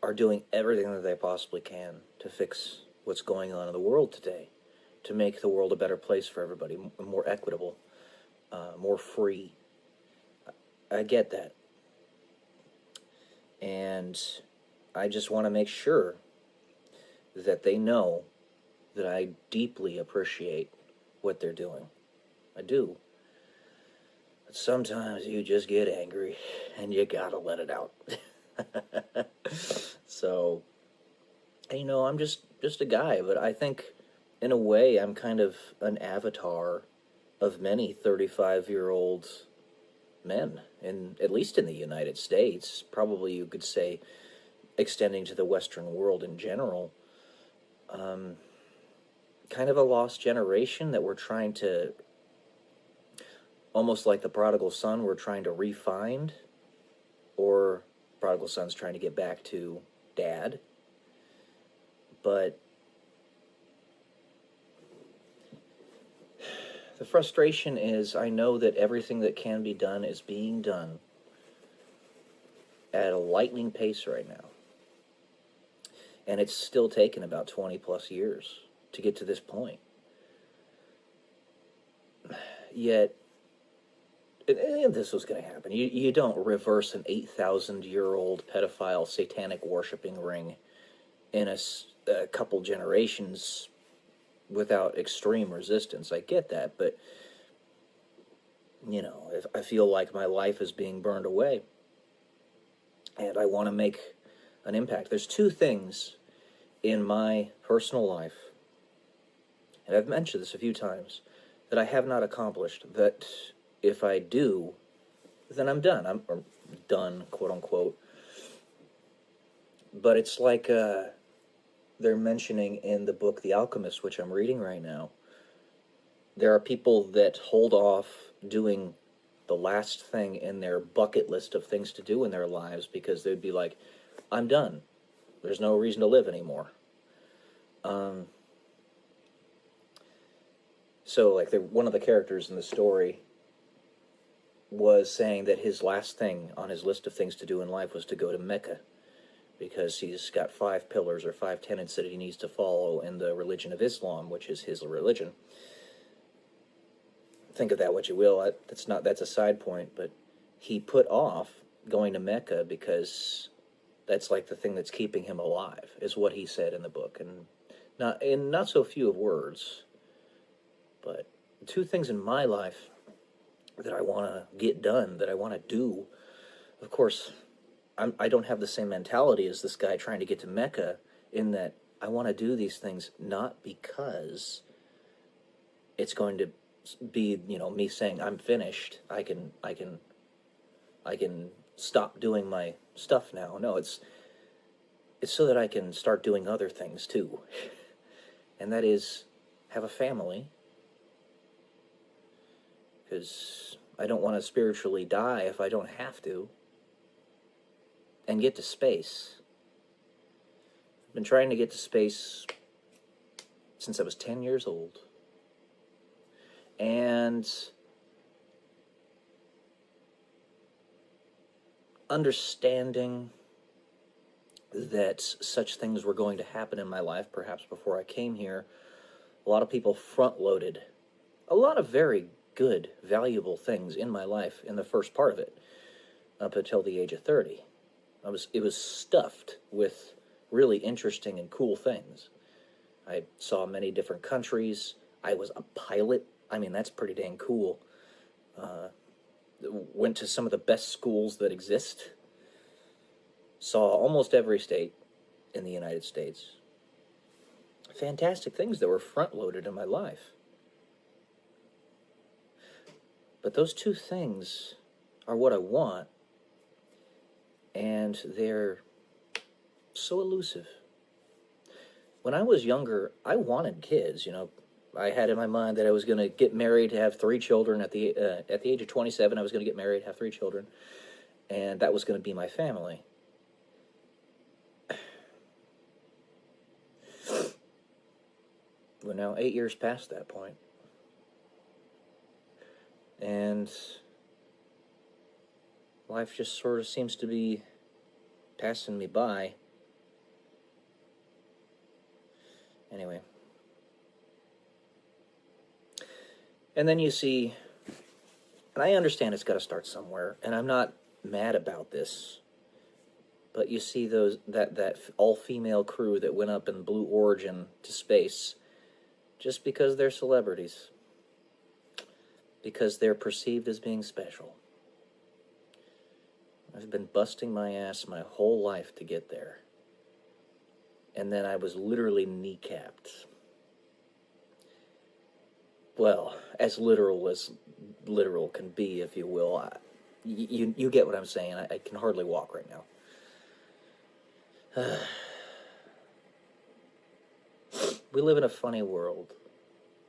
are doing everything that they possibly can to fix what's going on in the world today, to make the world a better place for everybody, more equitable, more free. I get that. And I just want to make sure that they know that I deeply appreciate what they're doing. I do. But sometimes you just get angry and you gotta let it out. So, I'm just a guy, but I think in a way I'm kind of an avatar of many 35-year-old men, at least in the United States. Probably you could say extending to the Western world in general. Kind of a lost generation that we're trying to, almost like the prodigal son, we're trying to re-find, or prodigal son's trying to get back to dad. But the frustration is, I know that everything that can be done is being done at a lightning pace right now. And it's still taken about 20 plus years to get to this point. Yet, and this was going to happen. You don't reverse an 8,000-year-old pedophile satanic worshiping ring in a couple generations without extreme resistance. I get that, but, if I feel like my life is being burned away, and I want to make an impact. There's two things in my personal life, and I've mentioned this a few times, that I have not accomplished, that if I do, then I'm done. I'm done, quote unquote. But it's like they're mentioning in the book The Alchemist, which I'm reading right now, there are people that hold off doing the last thing in their bucket list of things to do in their lives because they'd be like, I'm done. There's no reason to live anymore. So, like, one of the characters in the story was saying that his last thing on his list of things to do in life was to go to Mecca because he's got 5 pillars or 5 tenets that he needs to follow in the religion of Islam, which is his religion. Think of that what you will. That's a side point, but he put off going to Mecca because that's like the thing that's keeping him alive, is what he said in the book, and not so few of words. But 2 things in my life that I want to get done, that I want to do. Of course, I don't have the same mentality as this guy trying to get to Mecca, in that I want to do these things not because it's going to be, me saying I'm finished. I can stop doing my stuff now. No, it's so that I can start doing other things too, and that is have a family. Because I don't want to spiritually die if I don't have to. And get to space. I've been trying to get to space since I was 10 years old. And understanding that such things were going to happen in my life, perhaps before I came here, a lot of people front-loaded a lot of very good, valuable things in my life in the first part of it, up until the age of 30. It was stuffed with really interesting and cool things. I saw many different countries. I was a pilot. I mean, that's pretty dang cool. Went to some of the best schools that exist. Saw almost every state in the United States. Fantastic things that were front-loaded in my life. But those 2 things are what I want, and they're so elusive. When I was younger, I wanted kids, I had in my mind that I was going to get married, have 3 children. At the age of 27, I was going to get married, have 3 children, and that was going to be my family. We're now 8 years past that point. And life just sort of seems to be passing me by. Anyway. And then you see, and I understand it's got to start somewhere, and I'm not mad about this, but you see that all-female crew that went up in Blue Origin to space just because they're celebrities. Because they're perceived as being special. I've been busting my ass my whole life to get there. And then I was literally kneecapped. Well, as literal can be, if you will. You get what I'm saying. I can hardly walk right now. We live in a funny world.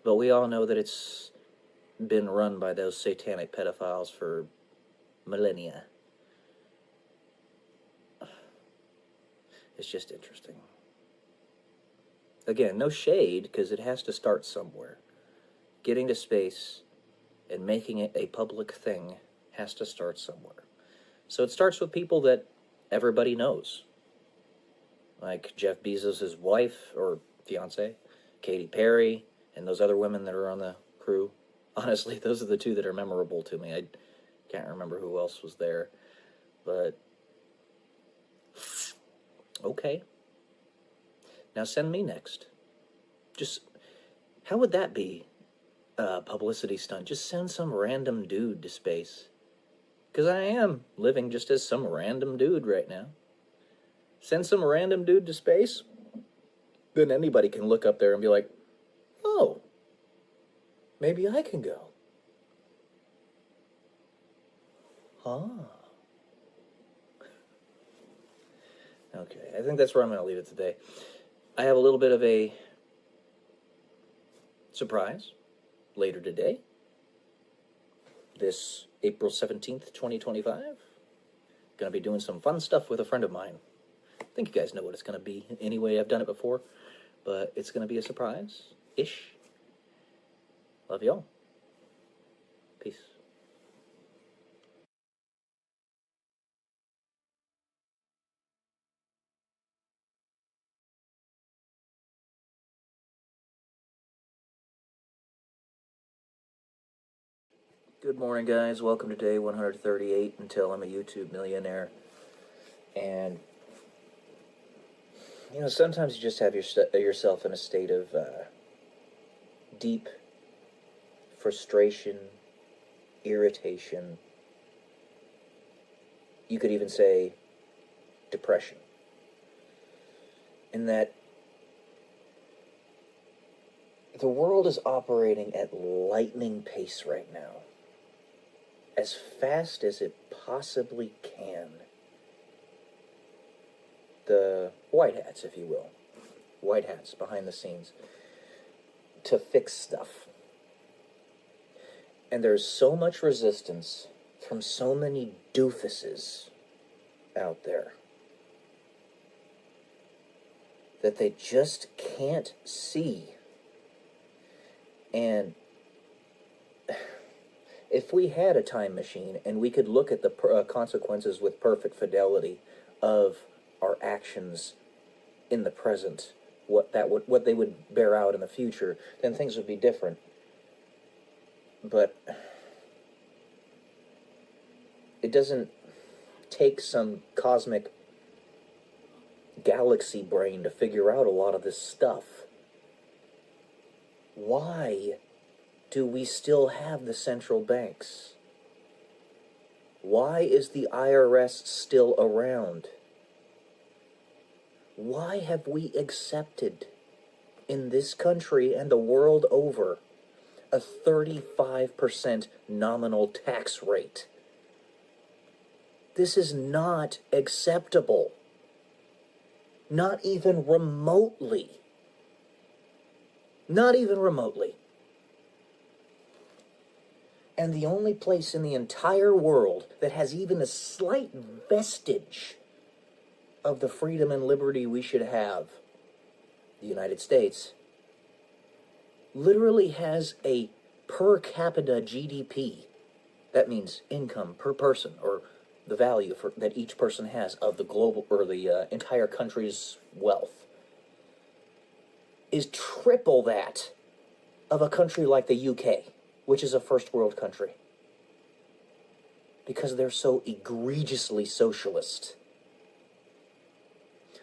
But we all know that it's been run by those satanic pedophiles for millennia. It's just interesting. Again, no shade, because it has to start somewhere. Getting to space and making it a public thing has to start somewhere. So it starts with people that everybody knows. Like Jeff Bezos' wife, or fiance, Katy Perry, and those other women that are on the crew. Honestly, those are the 2 that are memorable to me. I can't remember who else was there. But, okay. Now send me next. Just, how would that be a publicity stunt? Just send some random dude to space. Because I am living just as some random dude right now. Send some random dude to space. Then anybody can look up there and be like, oh, maybe I can go. Okay, I think that's where I'm going to leave it today. I have a little bit of a surprise later today. This April 17th, 2025. Gonna be doing some fun stuff with a friend of mine. I think you guys know what it's gonna be. Anyway, I've done it before, but it's gonna be a surprise-ish. Love y'all. Peace. Good morning, guys. Welcome to day 138 until I'm a YouTube millionaire. And, you know, sometimes you just have yourself in a state of deep frustration, irritation. You could even say depression. In that the world is operating at lightning pace right now. As fast as it possibly can. The white hats, if you will. White hats behind the scenes. To fix stuff. And there's so much resistance from so many doofuses out there that they just can't see. And if we had a time machine and we could look at the consequences with perfect fidelity of our actions in the present, what they would bear out in the future, then things would be different. But it doesn't take some cosmic galaxy brain to figure out a lot of this stuff. Why do we still have the central banks? Why is the IRS still around? Why have we accepted in this country and the world over a 35% nominal tax rate? This is not acceptable. Not even remotely. Not even remotely. And the only place in the entire world that has even a slight vestige of the freedom and liberty we should have, the United States, literally has a per capita GDP. That means income per person, or the value that each person has of the global, or the entire country's wealth, is triple that of a country like the UK, which is a first world country, because they're so egregiously socialist.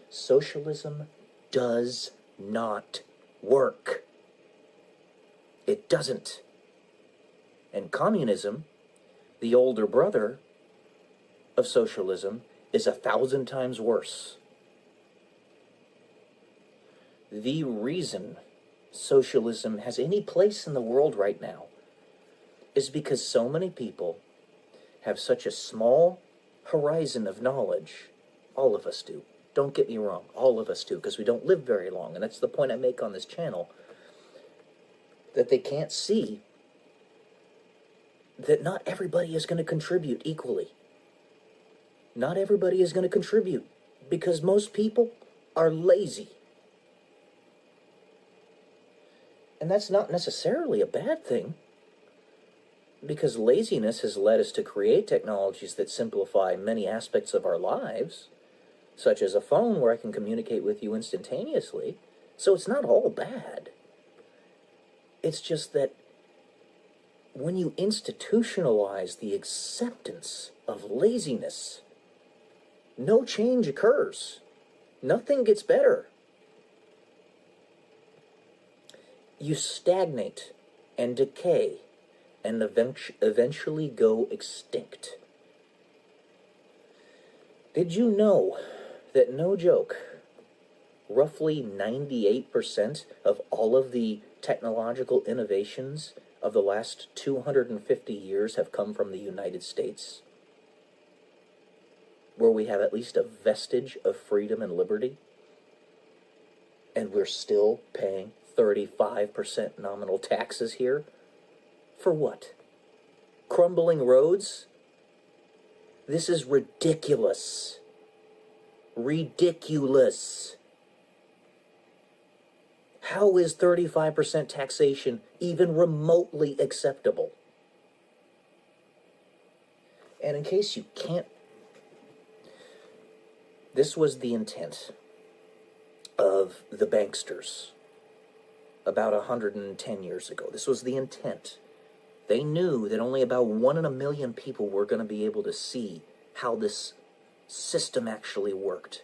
Socialism does not work. It doesn't. And communism, the older brother of socialism, is 1,000 times worse. The reason socialism has any place in the world right now is because so many people have such a small horizon of knowledge. All of us do. Don't get me wrong. All of us do, because we don't live very long. And that's the point I make on this channel. That they can't see that not everybody is going to contribute equally. Not everybody is going to contribute, because most people are lazy. And that's not necessarily a bad thing, because laziness has led us to create technologies that simplify many aspects of our lives, such as a phone where I can communicate with you instantaneously. So it's not all bad. It's just that when you institutionalize the acceptance of laziness, no change occurs. Nothing gets better. You stagnate and decay and eventually go extinct. Did you know that, no joke, roughly 98% of all of the technological innovations of the last 250 years have come from the United States, where we have at least a vestige of freedom and liberty? And we're still paying 35% nominal taxes here? For what? Crumbling roads? This is ridiculous. Ridiculous. How is 35% taxation even remotely acceptable? And in case you can't, this was the intent of the banksters about 110 years ago. This was the intent. They knew that only about 1 in a million people were going to be able to see how this system actually worked.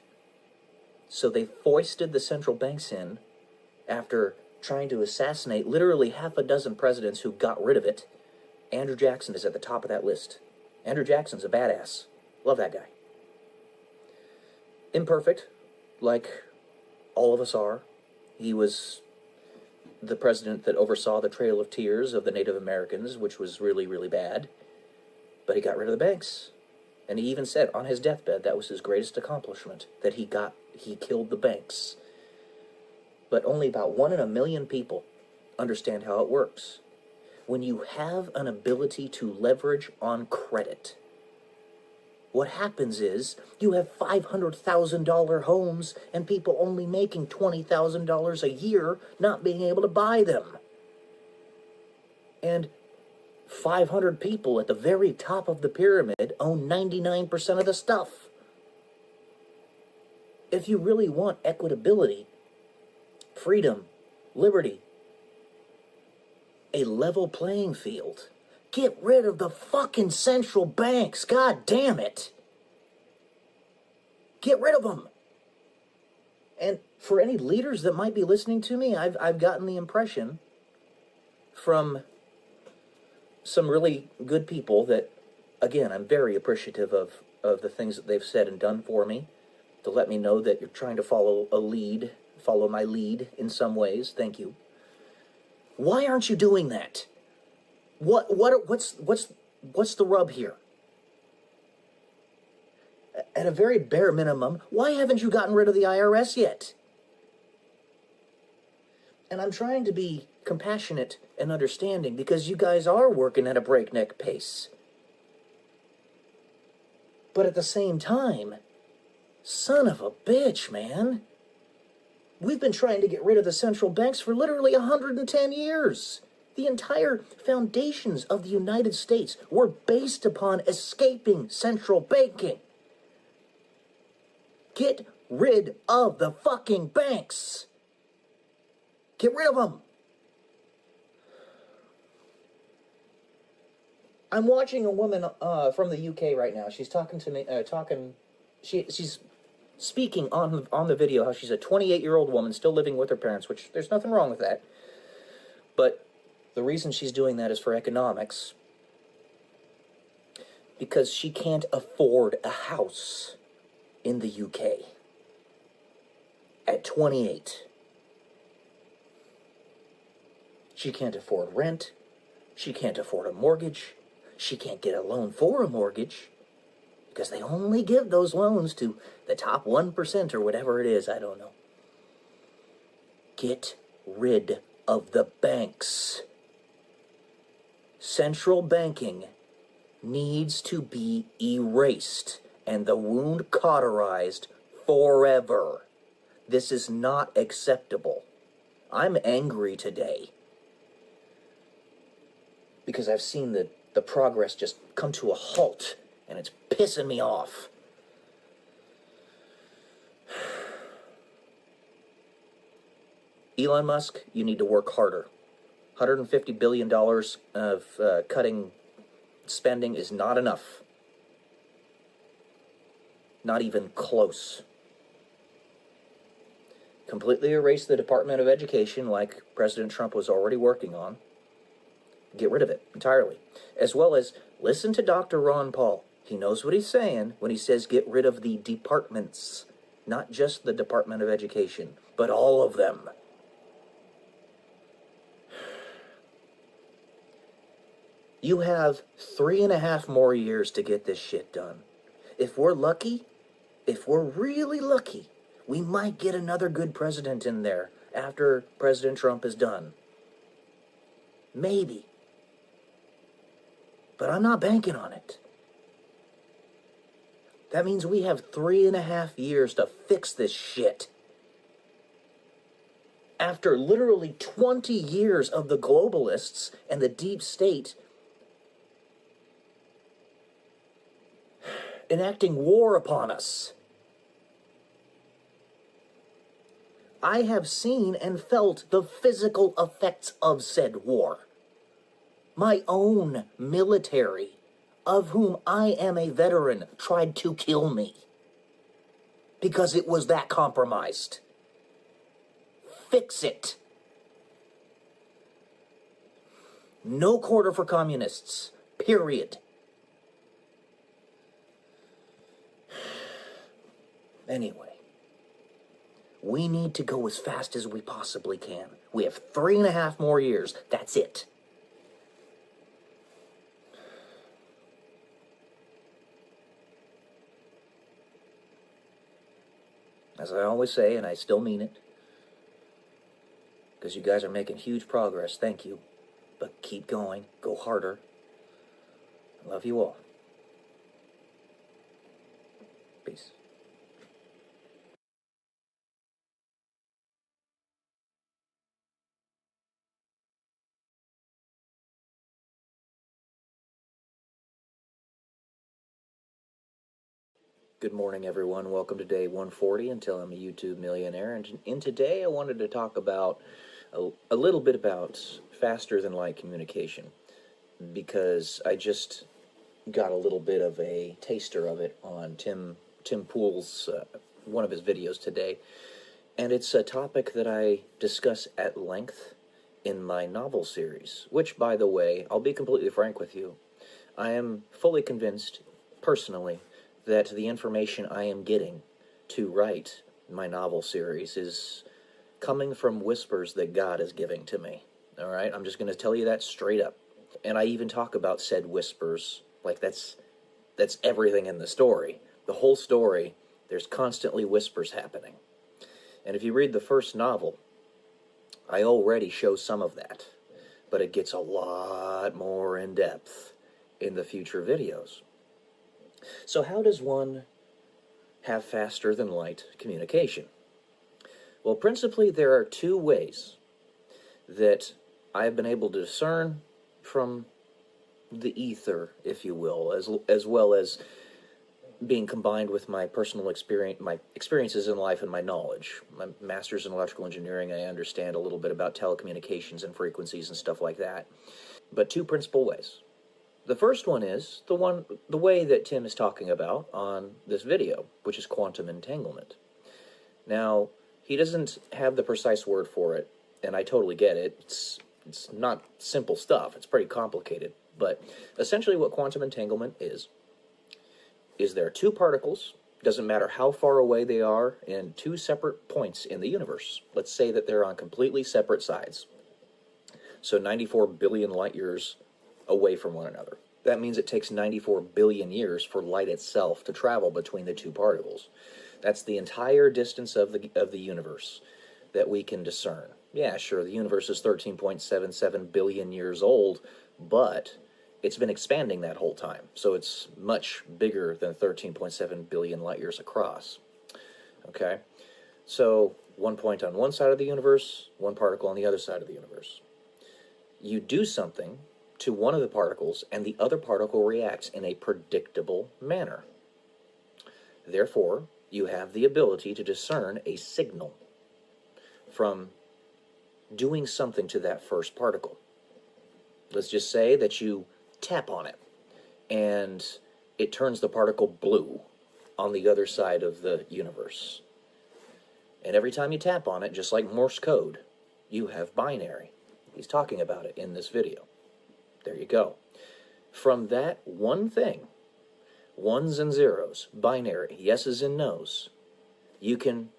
So they foisted the central banks in after trying to assassinate literally half a dozen presidents who got rid of it. Andrew Jackson is at the top of that list. Andrew Jackson's a badass. Love that guy. Imperfect, like all of us are. He was the president that oversaw the Trail of Tears of the Native Americans, which was really, really bad. But he got rid of the banks. And he even said on his deathbed that was his greatest accomplishment, that he killed the banks. But only about 1 in a million people understand how it works. When you have an ability to leverage on credit, what happens is you have $500,000 homes and people only making $20,000 a year not being able to buy them. And 500 people at the very top of the pyramid own 99% of the stuff. If you really want equitability, freedom, liberty, a level playing field, get rid of the fucking central banks. God damn it. Get rid of them. And for any leaders that might be listening to me, I've gotten the impression from some really good people that, again, I'm very appreciative of the things that they've said and done for me, to let me know that you're trying to follow my lead in some ways. Thank you. Why aren't you doing that? What's the rub here? At a very bare minimum, why haven't you gotten rid of the IRS yet? And I'm trying to be compassionate and understanding because you guys are working at a breakneck pace. But at the same time, son of a bitch, man. We've been trying to get rid of the central banks for literally 110 years. The entire foundations of the United States were based upon escaping central banking. Get rid of the fucking banks. Get rid of them. I'm watching a woman from the UK right now. She's talking to me, she's speaking on the video how she's a 28-year-old woman still living with her parents, which there's nothing wrong with that. But the reason she's doing that is for economics. Because she can't afford a house in the UK at 28. She can't afford rent. She can't afford a mortgage. She can't get a loan for a mortgage because they only give those loans to the top 1% or whatever it is. I don't know. Get rid of the banks. Central banking needs to be erased and the wound cauterized forever. This is not acceptable. I'm angry today because I've seen the progress just come to a halt, and it's pissing me off. Elon Musk, you need to work harder. $150 billion of cutting spending is not enough. Not even close. Completely erase the Department of Education like President Trump was already working on. Get rid of it entirely. As well as listen to Dr. Ron Paul. He knows what he's saying when he says get rid of the departments. Not just the Department of Education, but all of them. You have 3.5 more years to get this shit done. If we're lucky, if we're really lucky, We might get another good president in there after President Trump is done. Maybe. But I'm not banking on it. That means we have 3.5 years to fix this shit. After literally 20 years of the globalists and the deep state enacting war upon us. I have seen and felt the physical effects of said war. My own military, of whom I am a veteran, tried to kill me because it was that compromised. Fix it. No quarter for communists. Period. Anyway, we need to go as fast as we possibly can. We have 3.5 more years. That's it. As I always say, and I still mean it, because you guys are making huge progress, thank you. But keep going, go harder. I love you all. Peace. Good morning, everyone. Welcome to day 140 until I'm a YouTube millionaire. And today I wanted to talk about a little bit about faster than light communication, because I just got a little bit of a taster of it on Tim Pool's one of his videos today, and it's a topic that I discuss at length in my novel series, which, by the way, I'll be completely frank with you, I am fully convinced, personally, that the information I am getting to write my novel series is coming from whispers that God is giving to me. All right? I'm just going to tell you that straight up. And I even talk about said whispers, like that's everything in the story. The whole story, there's constantly whispers happening. And if you read the first novel, I already show some of that, but it gets a lot more in depth in the future videos. So how does one have faster than light communication? Well, principally there are two ways that I've been able to discern from the ether, if you will, as well as being combined with my personal experience, my experiences in life and my knowledge. My master's in electrical engineering, I understand a little bit about telecommunications and frequencies and stuff like that. But two principal ways. The first one is the way that Tim is talking about on this video, which is quantum entanglement. Now, he doesn't have the precise word for it, and I totally get it. It's not simple stuff. It's pretty complicated. But essentially what quantum entanglement is there are two particles, doesn't matter how far away they are, in two separate points in the universe. Let's say that they're on completely separate sides. So 94 billion light years away from one another. That means it takes 94 billion years for light itself to travel between the two particles. That's the entire distance of the universe that we can discern. Yeah, sure, the universe is 13.77 billion years old, but it's been expanding that whole time, so it's much bigger than 13.7 billion light years across. Okay? So, one point on one side of the universe, one particle on the other side of the universe. You do something to one of the particles, and the other particle reacts in a predictable manner. Therefore, you have the ability to discern a signal from doing something to that first particle. Let's just say that you tap on it, and it turns the particle blue on the other side of the universe. And every time you tap on it, just like Morse code, you have binary. He's talking about it in this video. There you go. From that one thing, ones and zeros, binary, yeses and nos, you can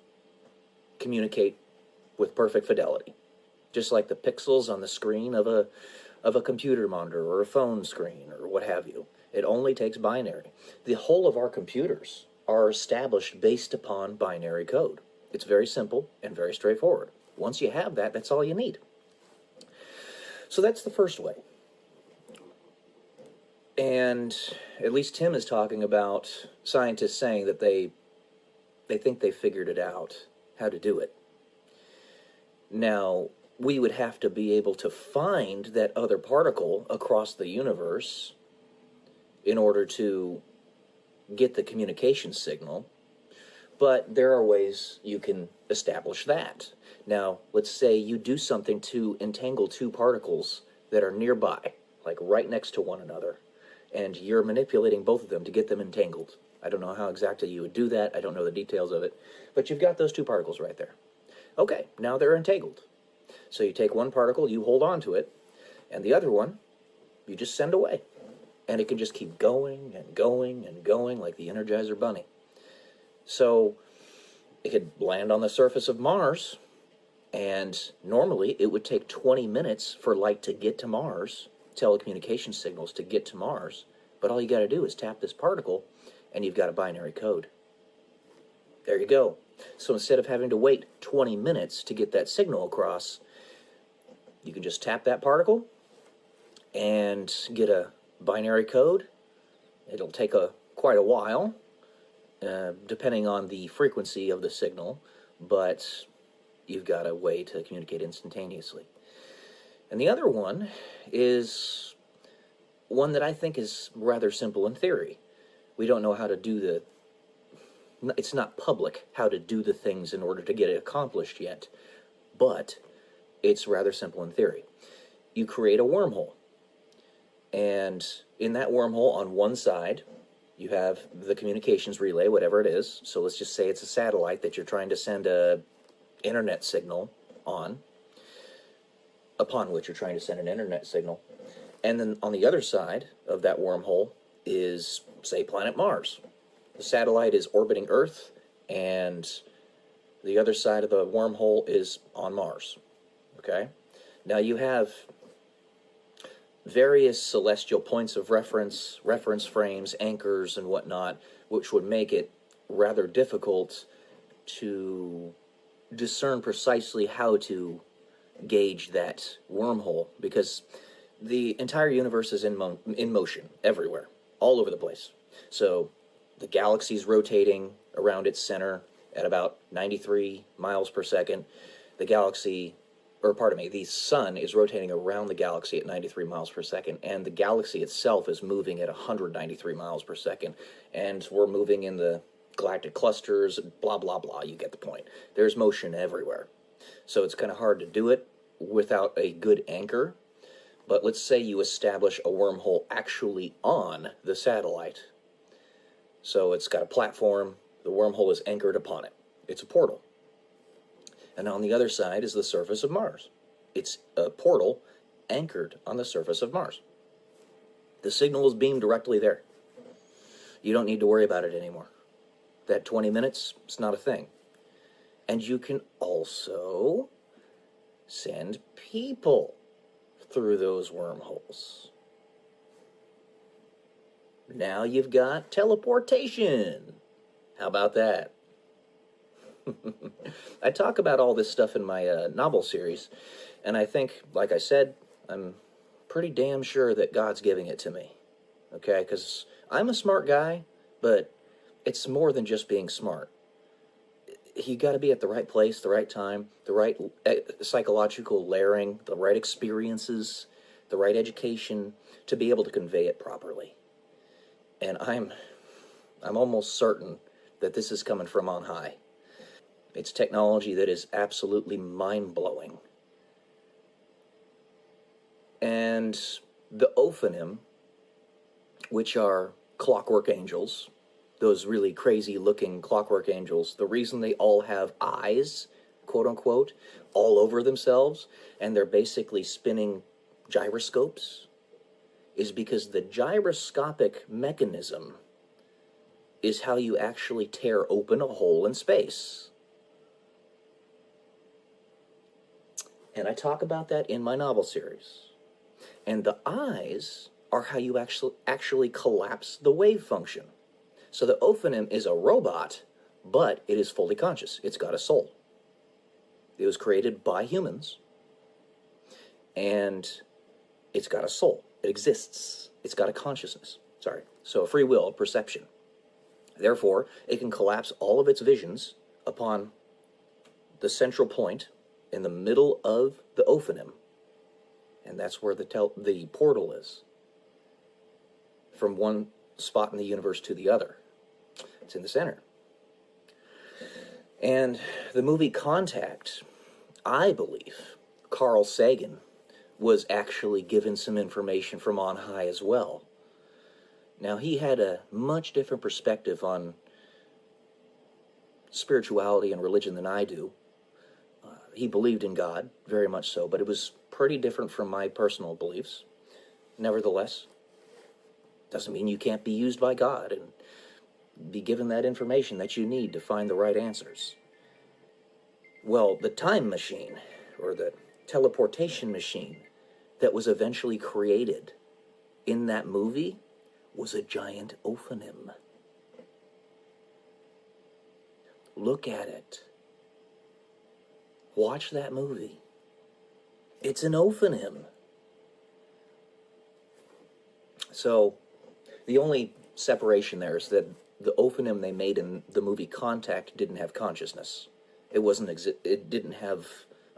communicate with perfect fidelity. Just like the pixels on the screen of a computer monitor or a phone screen or what have you. It only takes binary. The whole of our computers are established based upon binary code. It's very simple and very straightforward. Once you have that, that's all you need. So that's the first way. And at least Tim is talking about scientists saying that they think they figured it out, how to do it. Now, we would have to be able to find that other particle across the universe in order to get the communication signal, but there are ways you can establish that. Now, let's say you do something to entangle two particles that are nearby, like right next to one another, and you're manipulating both of them to get them entangled. I don't know how exactly you would do that. I don't know the details of it, but you've got those two particles right there. Okay, now they're entangled. So you take one particle, you hold on to it, and the other one, you just send away. And it can just keep going and going and going like the Energizer Bunny. So it could land on the surface of Mars, and normally it would take 20 minutes for light to get to Mars, telecommunication signals to get to Mars, but all you got to do is tap this particle, and you've got a binary code. There you go. So instead of having to wait 20 minutes to get that signal across, you can just tap that particle and get a binary code. It'll take quite a while, depending on the frequency of the signal, but you've got a way to communicate instantaneously. And the other one is one that I think is rather simple in theory. We don't know how to do it's not public how to do the things in order to get it accomplished yet, but it's rather simple in theory. You create a wormhole, and in that wormhole on one side, you have the communications relay, whatever it is. So let's just say it's a satellite that you're trying to send a internet signal upon which you're trying to send an internet signal. And then on the other side of that wormhole is, say, planet Mars. The satellite is orbiting Earth, and the other side of the wormhole is on Mars. Okay? Now you have various celestial points of reference frames, anchors, and whatnot, which would make it rather difficult to discern precisely how to gauge that wormhole, because the entire universe is in motion everywhere, all over the place. So the galaxy's rotating around its center at about 93 miles per second. The sun is rotating around the galaxy at 93 miles per second, and the galaxy itself is moving at 193 miles per second, and we're moving in the galactic clusters, blah, blah, blah. You get the point. There's motion everywhere. So it's kind of hard to do it without a good anchor, but let's say you establish a wormhole actually on the satellite. So it's got a platform, the wormhole is anchored upon it. It's a portal. And on the other side is the surface of Mars. It's a portal anchored on the surface of Mars. The signal is beamed directly there. You don't need to worry about it anymore. That 20 minutes, it's not a thing. And you can also send people through those wormholes. Now you've got teleportation. How about that? I talk about all this stuff in my novel series, and I think, like I said, I'm pretty damn sure that God's giving it to me. Okay? Because I'm a smart guy, but it's more than just being smart. You got to be at the right place, the right time, the right psychological layering, the right experiences, the right education to be able to convey it properly. And I'm almost certain that this is coming from on high. It's technology that is absolutely mind-blowing. And the Ophanim, which are clockwork angels, those really crazy-looking clockwork angels, the reason they all have eyes, quote-unquote, all over themselves, and they're basically spinning gyroscopes, is because the gyroscopic mechanism is how you actually tear open a hole in space. And I talk about that in my novel series. And the eyes are how you actually collapse the wave function. So the Ophanim is a robot but it is fully conscious. It's got a soul. It was created by humans, and it's got a soul. It exists. It's got a consciousness. So a free will, a perception. Therefore, it can collapse all of its visions upon the central point in the middle of the ophanim, and that's where the portal is, from one spot in the universe to the other. It's in the center. And the movie Contact, I believe, Carl Sagan was actually given some information from on high as well. Now, he had a much different perspective on spirituality and religion than I do. He believed in God, very much so, but it was pretty different from my personal beliefs. Nevertheless, doesn't mean you can't be used by God and be given that information that you need to find the right answers. Well, the time machine, or the teleportation machine that was eventually created in that movie was a giant ophanim. Look at it. Watch that movie. It's an ophanim. So, the only separation there is that the ophanim they made in the movie Contact didn't have consciousness. It didn't have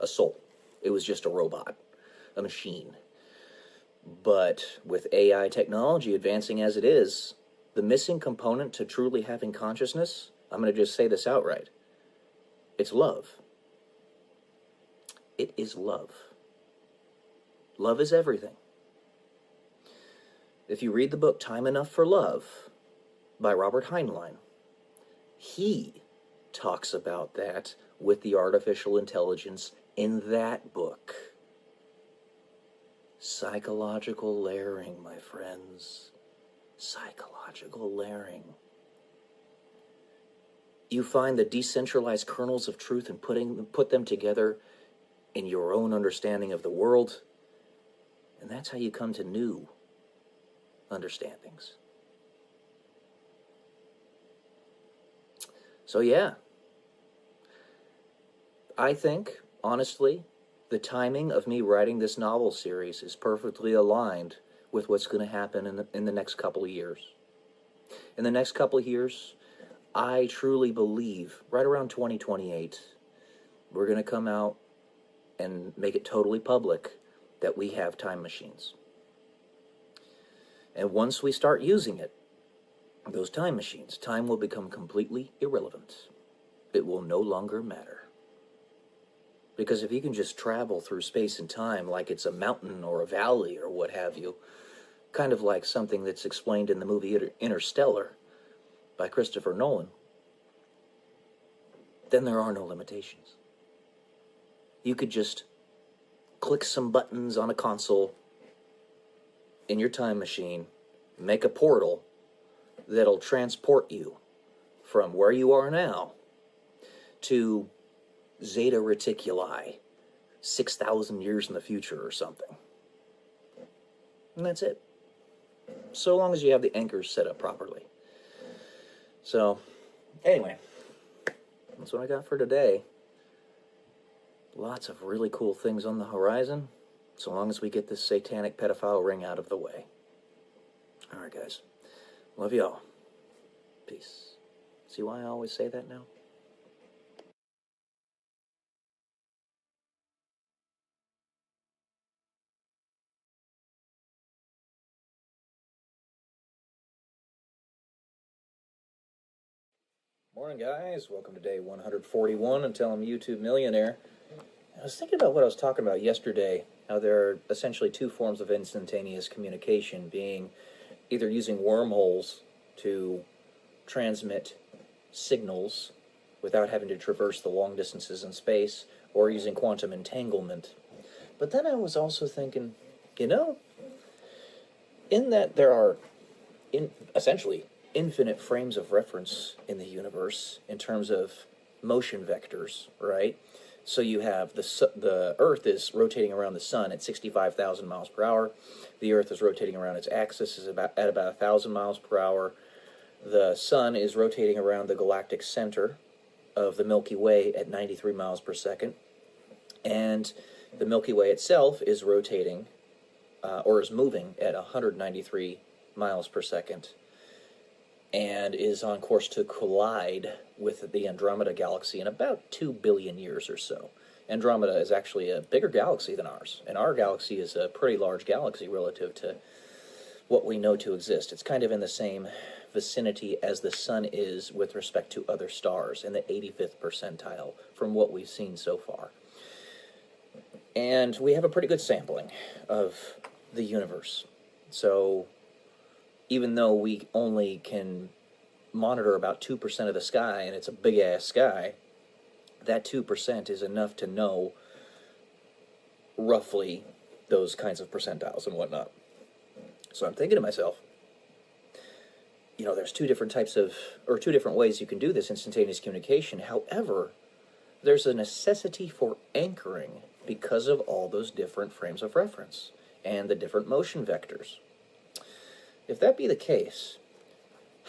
a soul. It was just a robot, a machine. But with AI technology advancing as it is, the missing component to truly having consciousness, I'm going to just say this outright, it's love. It is love. Love is everything. If you read the book Time Enough for Love by Robert Heinlein, he talks about that with the artificial intelligence in that book. Psychological layering, my friends. Psychological layering. You find the decentralized kernels of truth and put them together in your own understanding of the world, and that's how you come to new understandings. So yeah, I think, honestly, the timing of me writing this novel series is perfectly aligned with what's going to happen in the next couple of years. In the next couple of years, I truly believe, right around 2028, we're going to come out and make it totally public that we have time machines. And once we start using it, those time machines, time will become completely irrelevant. It will no longer matter. Because if you can just travel through space and time like it's a mountain or a valley or what have you, kind of like something that's explained in the movie Interstellar by Christopher Nolan, then there are no limitations. You could just click some buttons on a console in your time machine, make a portal that'll transport you from where you are now to Zeta Reticuli, 6,000 years in the future or something. And that's it. So long as you have the anchors set up properly. So, anyway, that's what I got for today. Lots of really cool things on the horizon, so long as we get this satanic pedophile ring out of the way. Alright, guys. Love y'all. Peace. See why I always say that now? Morning, guys. Welcome to day 141 until I'm a YouTube millionaire. I was thinking about what I was talking about yesterday, how there are essentially two forms of instantaneous communication, being either using wormholes to transmit signals without having to traverse the long distances in space, or using quantum entanglement. But then I was also thinking, in that there are essentially infinite frames of reference in the universe in terms of motion vectors, right? So you have the Earth is rotating around the sun at 65,000 miles per hour. The Earth is rotating around its axis at about 1,000 miles per hour. The sun is rotating around the galactic center of the Milky Way at 93 miles per second, and the Milky Way itself is rotating, or is moving at 193 miles per second, and is on course to collide with the Andromeda galaxy in about 2 billion years or so. Andromeda is actually a bigger galaxy than ours, and our galaxy is a pretty large galaxy relative to what we know to exist. It's kind of in the same vicinity as the sun is with respect to other stars, in the 85th percentile from what we've seen so far. And we have a pretty good sampling of the universe. So even though we only can monitor about 2% of the sky, and it's a big-ass sky, that 2% is enough to know roughly those kinds of percentiles and whatnot. So I'm thinking to myself, you know, there's two different ways you can do this instantaneous communication. However, there's a necessity for anchoring because of all those different frames of reference and the different motion vectors. If that be the case,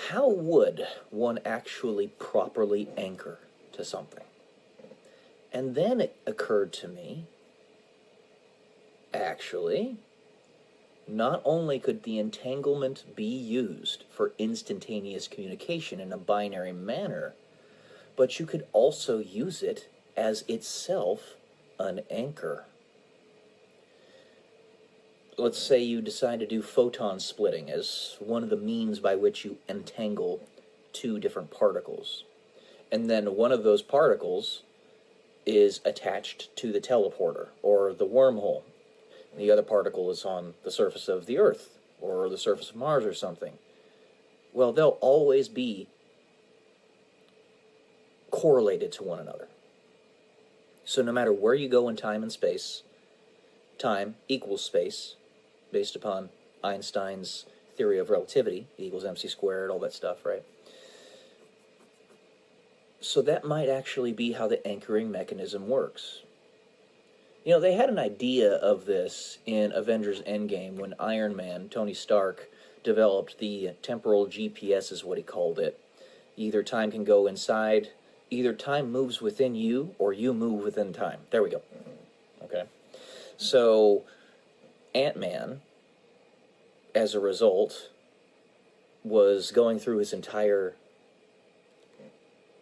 how would one actually properly anchor to something? And then it occurred to me, actually, not only could the entanglement be used for instantaneous communication in a binary manner, but you could also use it as itself an anchor. Let's say you decide to do photon splitting as one of the means by which you entangle two different particles. And then one of those particles is attached to the teleporter or the wormhole. The other particle is on the surface of the Earth or the surface of Mars or something. Well, they'll always be correlated to one another. So no matter where you go in time and space, time equals space, based upon Einstein's theory of relativity, E equals mc squared, all that stuff, right? So that might actually be how the anchoring mechanism works. You know, they had an idea of this in Avengers Endgame when Iron Man, Tony Stark, developed the temporal GPS, is what he called it. Either time can go inside, either time moves within you, or you move within time. There we go. Okay. So, Ant-Man, as a result, was going through his entire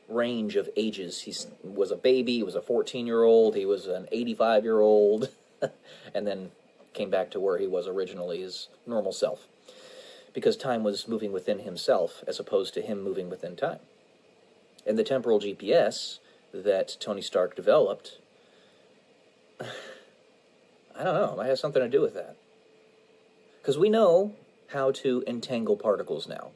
range of ages. He was a baby, he was a 14-year-old, he was an 85-year-old, and then came back to where he was originally, his normal self. Because time was moving within himself, as opposed to him moving within time. And the temporal GPS that Tony Stark developed, I don't know, it might have something to do with that. Because we know how to entangle particles now.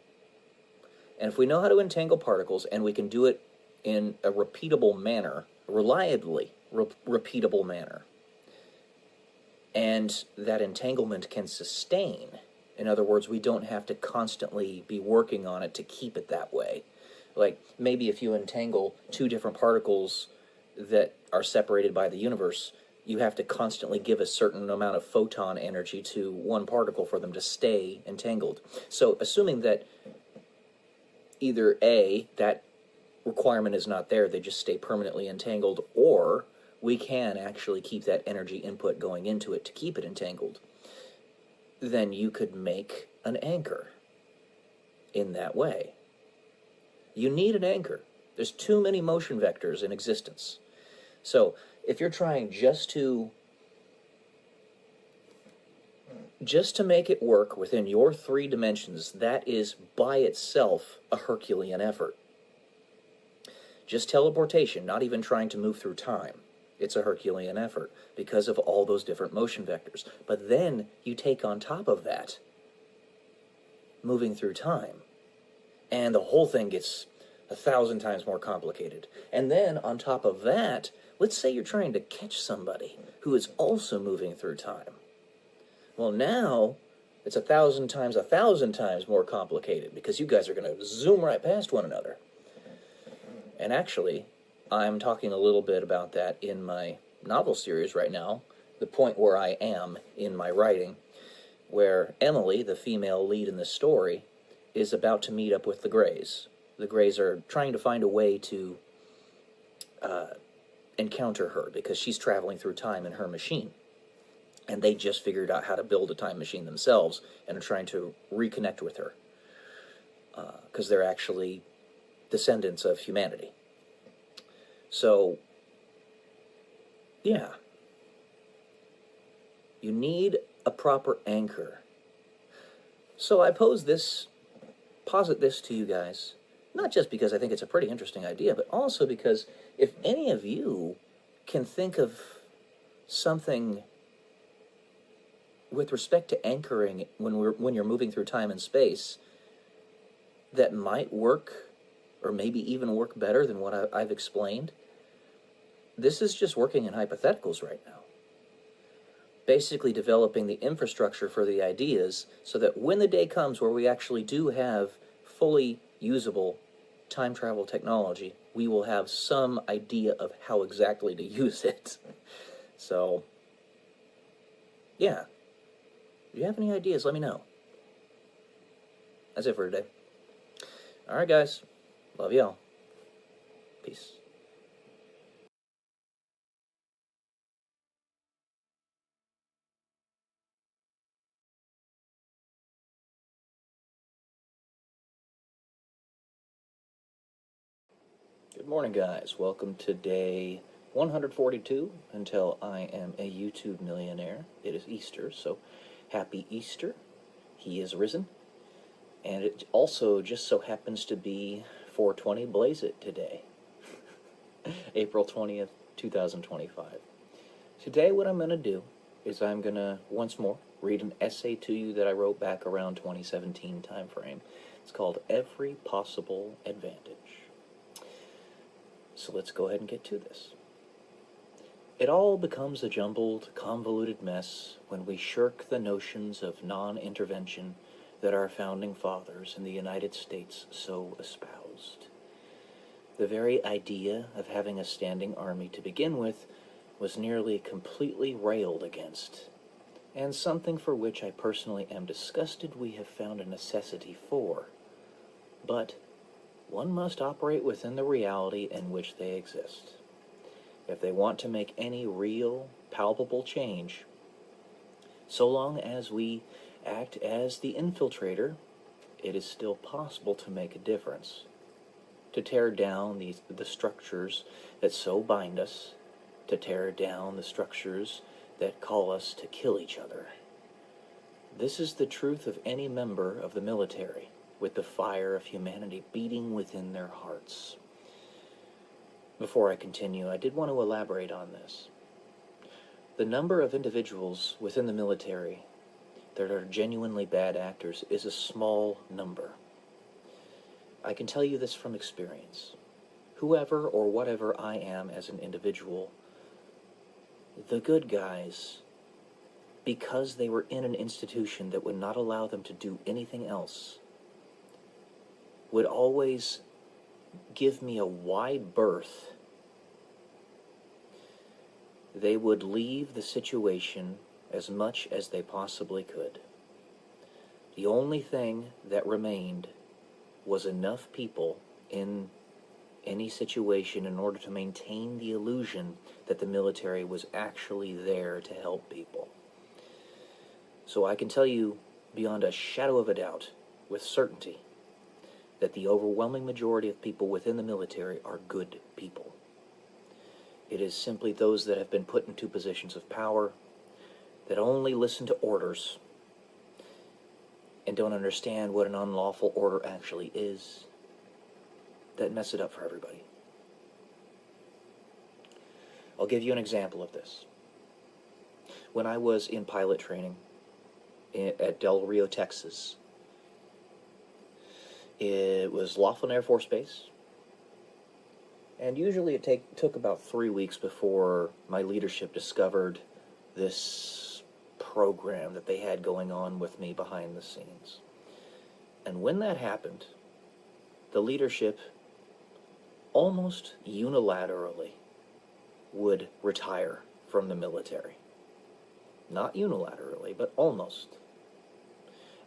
And if we know how to entangle particles, and we can do it in a repeatable manner, reliably repeatable manner, and that entanglement can sustain, in other words, we don't have to constantly be working on it to keep it that way. Like, maybe if you entangle two different particles that are separated by the universe, you have to constantly give a certain amount of photon energy to one particle for them to stay entangled. So, assuming that either A, that requirement is not there, they just stay permanently entangled, or we can actually keep that energy input going into it to keep it entangled, then you could make an anchor in that way. You need an anchor. There's too many motion vectors in existence. So, if you're trying just to make it work within your 3 dimensions, that is by itself a Herculean effort. Just teleportation, not even trying to move through time, it's a Herculean effort because of all those different motion vectors. But then you take on top of that moving through time, and the whole thing gets 1,000 times more complicated. And then on top of that, let's say you're trying to catch somebody who is also moving through time. Well, now it's 1,000 times more complicated because you guys are going to zoom right past one another. And actually, I'm talking a little bit about that in my novel series right now, the point where I am in my writing, where Emily, the female lead in the story, is about to meet up with the Greys. The Greys are trying to find a way to encounter her because she's traveling through time in her machine. And they just figured out how to build a time machine themselves and are trying to reconnect with her. Because they're actually descendants of humanity. So, yeah. You need a proper anchor. So I posit this to you guys, not just because I think it's a pretty interesting idea, but also because if any of you can think of something with respect to anchoring when you're moving through time and space that might work, or maybe even work better than what I've explained, this is just working in hypotheticals right now. Basically developing the infrastructure for the ideas so that when the day comes where we actually do have fully usable time travel technology, we will have some idea of how exactly to use it. So, yeah. If you have any ideas, let me know. That's it for today. Alright, guys. Love y'all. Peace. Good morning, guys. Welcome to day 142 until I am a YouTube millionaire. It is Easter, so happy Easter. He is risen. And it also just so happens to be 420 Blaze It today. April 20th, 2025. Today what I'm going to do is I'm going to, once more, read an essay to you that I wrote back around 2017 time frame. It's called Every Possible Advantage. So let's go ahead and get to this. It all becomes a jumbled, convoluted mess when we shirk the notions of non-intervention that our founding fathers in the United States so espoused. The very idea of having a standing army to begin with was nearly completely railed against, and something for which I personally am disgusted we have found a necessity for. But one must operate within the reality in which they exist. If they want to make any real, palpable change, so long as we act as the infiltrator, it is still possible to make a difference, to tear down the structures that so bind us, to tear down the structures that call us to kill each other. This is the truth of any member of the military, with the fire of humanity beating within their hearts. Before I continue, I did want to elaborate on this. The number of individuals within the military that are genuinely bad actors is a small number. I can tell you this from experience. Whoever or whatever I am as an individual, the good guys, because they were in an institution that would not allow them to do anything else, would always give me a wide berth. They would leave the situation as much as they possibly could. The only thing that remained was enough people in any situation in order to maintain the illusion that the military was actually there to help people. So I can tell you beyond a shadow of a doubt, with certainty, that the overwhelming majority of people within the military are good people. It is simply those that have been put into positions of power, that only listen to orders, and don't understand what an unlawful order actually is, that mess it up for everybody. I'll give you an example of this. When I was in pilot training at Del Rio, Texas, it was Laughlin Air Force Base, and usually it took about 3 weeks before my leadership discovered this program that they had going on with me behind the scenes. And when that happened, the leadership almost unilaterally would retire from the military. Not unilaterally, but almost.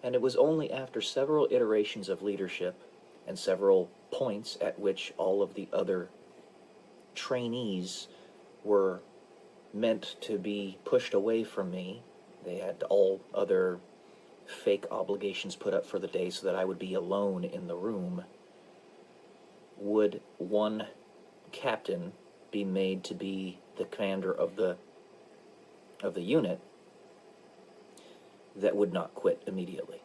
And it was only after several iterations of leadership and several points at which all of the other trainees were meant to be pushed away from me. They had all other fake obligations put up for the day so that I would be alone in the room. Would one captain be made to be the commander of the unit that would not quit immediately?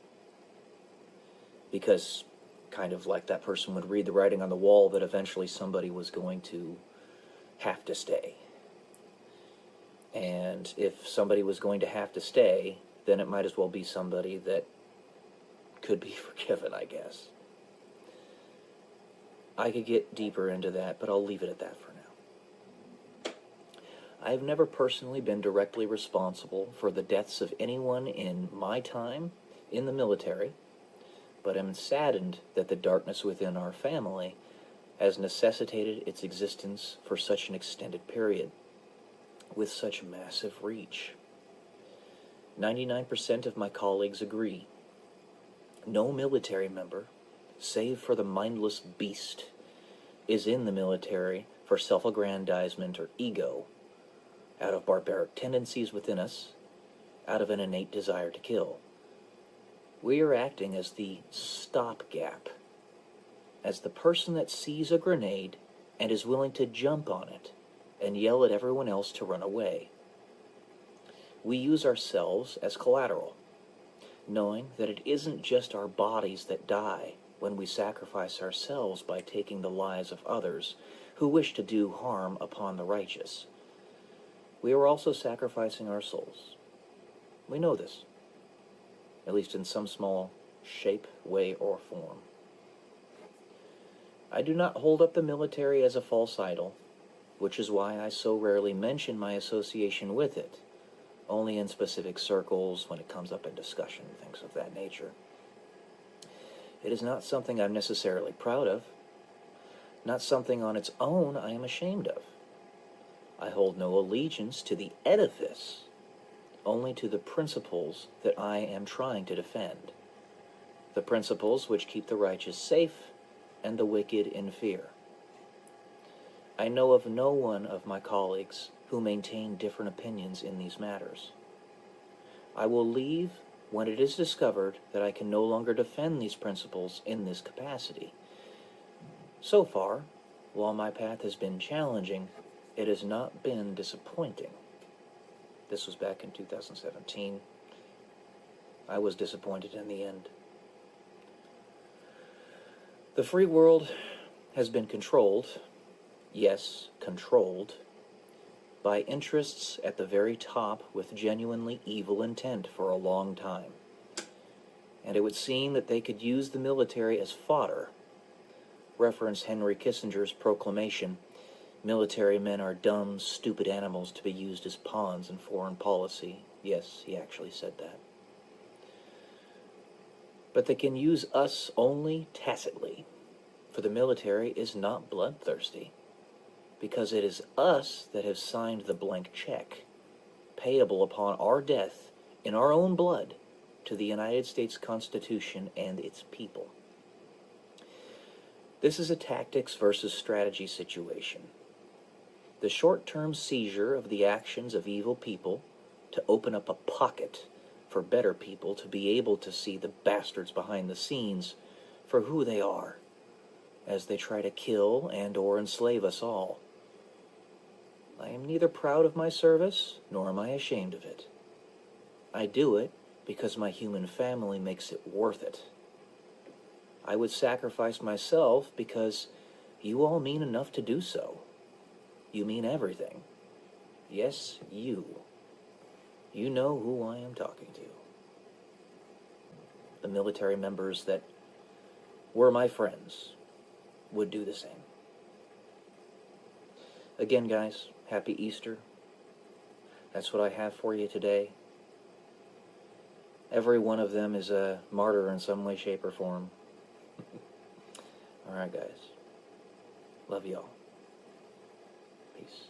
Because kind of like that person would read the writing on the wall that eventually somebody was going to have to stay. And if somebody was going to have to stay, then it might as well be somebody that could be forgiven, I guess. I could get deeper into that, but I'll leave it at that for now. I've never personally been directly responsible for the deaths of anyone in my time in the military, but am saddened that the darkness within our family has necessitated its existence for such an extended period, with such massive reach. 99% of my colleagues agree. No military member, save for the mindless beast, is in the military for self-aggrandizement or ego, out of barbaric tendencies within us, out of an innate desire to kill. We are acting as the stopgap, as the person that sees a grenade and is willing to jump on it and yell at everyone else to run away. We use ourselves as collateral, knowing that it isn't just our bodies that die when we sacrifice ourselves by taking the lives of others who wish to do harm upon the righteous. We are also sacrificing our souls. We know this, at least in some small shape, way, or form. I do not hold up the military as a false idol, which is why I so rarely mention my association with it, only in specific circles when it comes up in discussion, things of that nature. It is not something I'm necessarily proud of, not something on its own I am ashamed of. I hold no allegiance to the edifice, only to the principles that I am trying to defend, the principles which keep the righteous safe and the wicked in fear. I know of no one of my colleagues who maintain different opinions in these matters. I will leave when it is discovered that I can no longer defend these principles in this capacity. So far, while my path has been challenging, it has not been disappointing. This was back in 2017. I was disappointed in the end. The free world has been controlled, yes, controlled, by interests at the very top with genuinely evil intent for a long time. And it would seem that they could use the military as fodder. Reference Henry Kissinger's proclamation, "Military men are dumb, stupid animals to be used as pawns in foreign policy." Yes, he actually said that. But they can use us only tacitly, for the military is not bloodthirsty, because it is us that have signed the blank check, payable upon our death in our own blood to the United States Constitution and its people. This is a tactics versus strategy situation. The short-term seizure of the actions of evil people to open up a pocket for better people to be able to see the bastards behind the scenes for who they are, as they try to kill and or enslave us all. I am neither proud of my service, nor am I ashamed of it. I do it because my human family makes it worth it. I would sacrifice myself because you all mean enough to do so. You mean everything. Yes, you. You know who I am talking to. The military members that were my friends would do the same. Again, guys, happy Easter. That's what I have for you today. Every one of them is a martyr in some way, shape, or form. Alright, guys. Love y'all. Peace.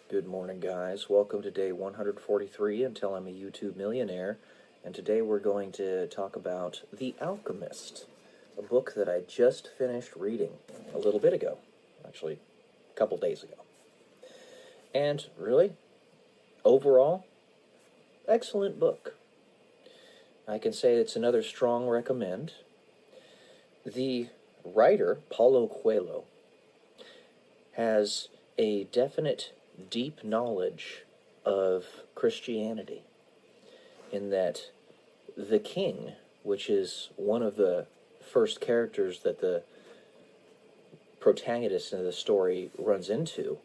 Good morning, guys. Welcome to day 143 until I'm a YouTube millionaire. And today we're going to talk about The Alchemist, a book that I just finished reading a little bit ago, actually a couple days ago. And really, overall, excellent book. I can say it's another strong recommend. The writer, Paulo Coelho, has a definite deep knowledge of Christianity, in that the king, which is one of the first characters that the protagonist in the story runs into,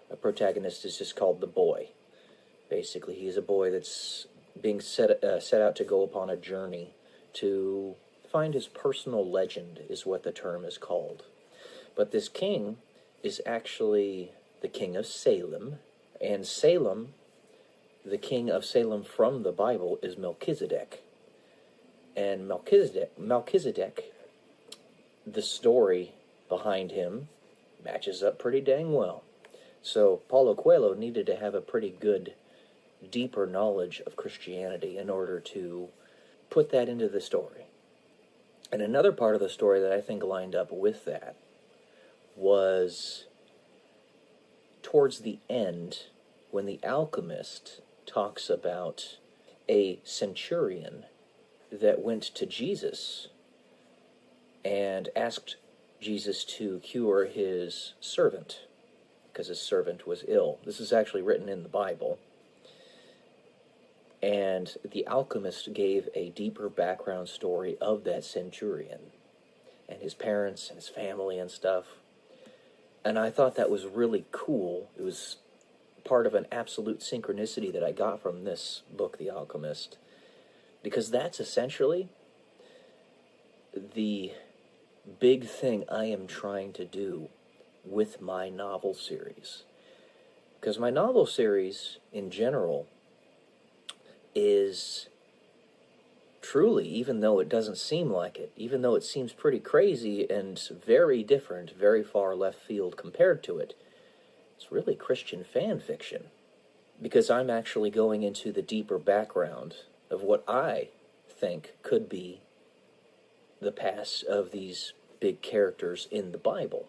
a protagonist is just called the boy. Basically, he's a boy that's being set out to go upon a journey to find his personal legend, is what the term is called. But this king is actually the king of Salem, and Salem, the king of Salem from the Bible, is Melchizedek. And Melchizedek, the story behind him matches up pretty dang well. So Paulo Coelho needed to have a pretty good, deeper knowledge of Christianity in order to put that into the story. And another part of the story that I think lined up with that was towards the end, when the alchemist talks about a centurion that went to Jesus and asked Jesus to cure his servant, because his servant was ill. This is actually written in the Bible. And the alchemist gave a deeper background story of that centurion and his parents and his family and stuff. And I thought that was really cool. It was part of an absolute synchronicity that I got from this book, The Alchemist, because that's essentially the big thing I am trying to do with my novel series. Because my novel series, in general, is truly, even though it doesn't seem like it, even though it seems pretty crazy and very different, very far left field compared to it, it's really Christian fan fiction. Because I'm actually going into the deeper background of what I think could be the past of these big characters in the Bible,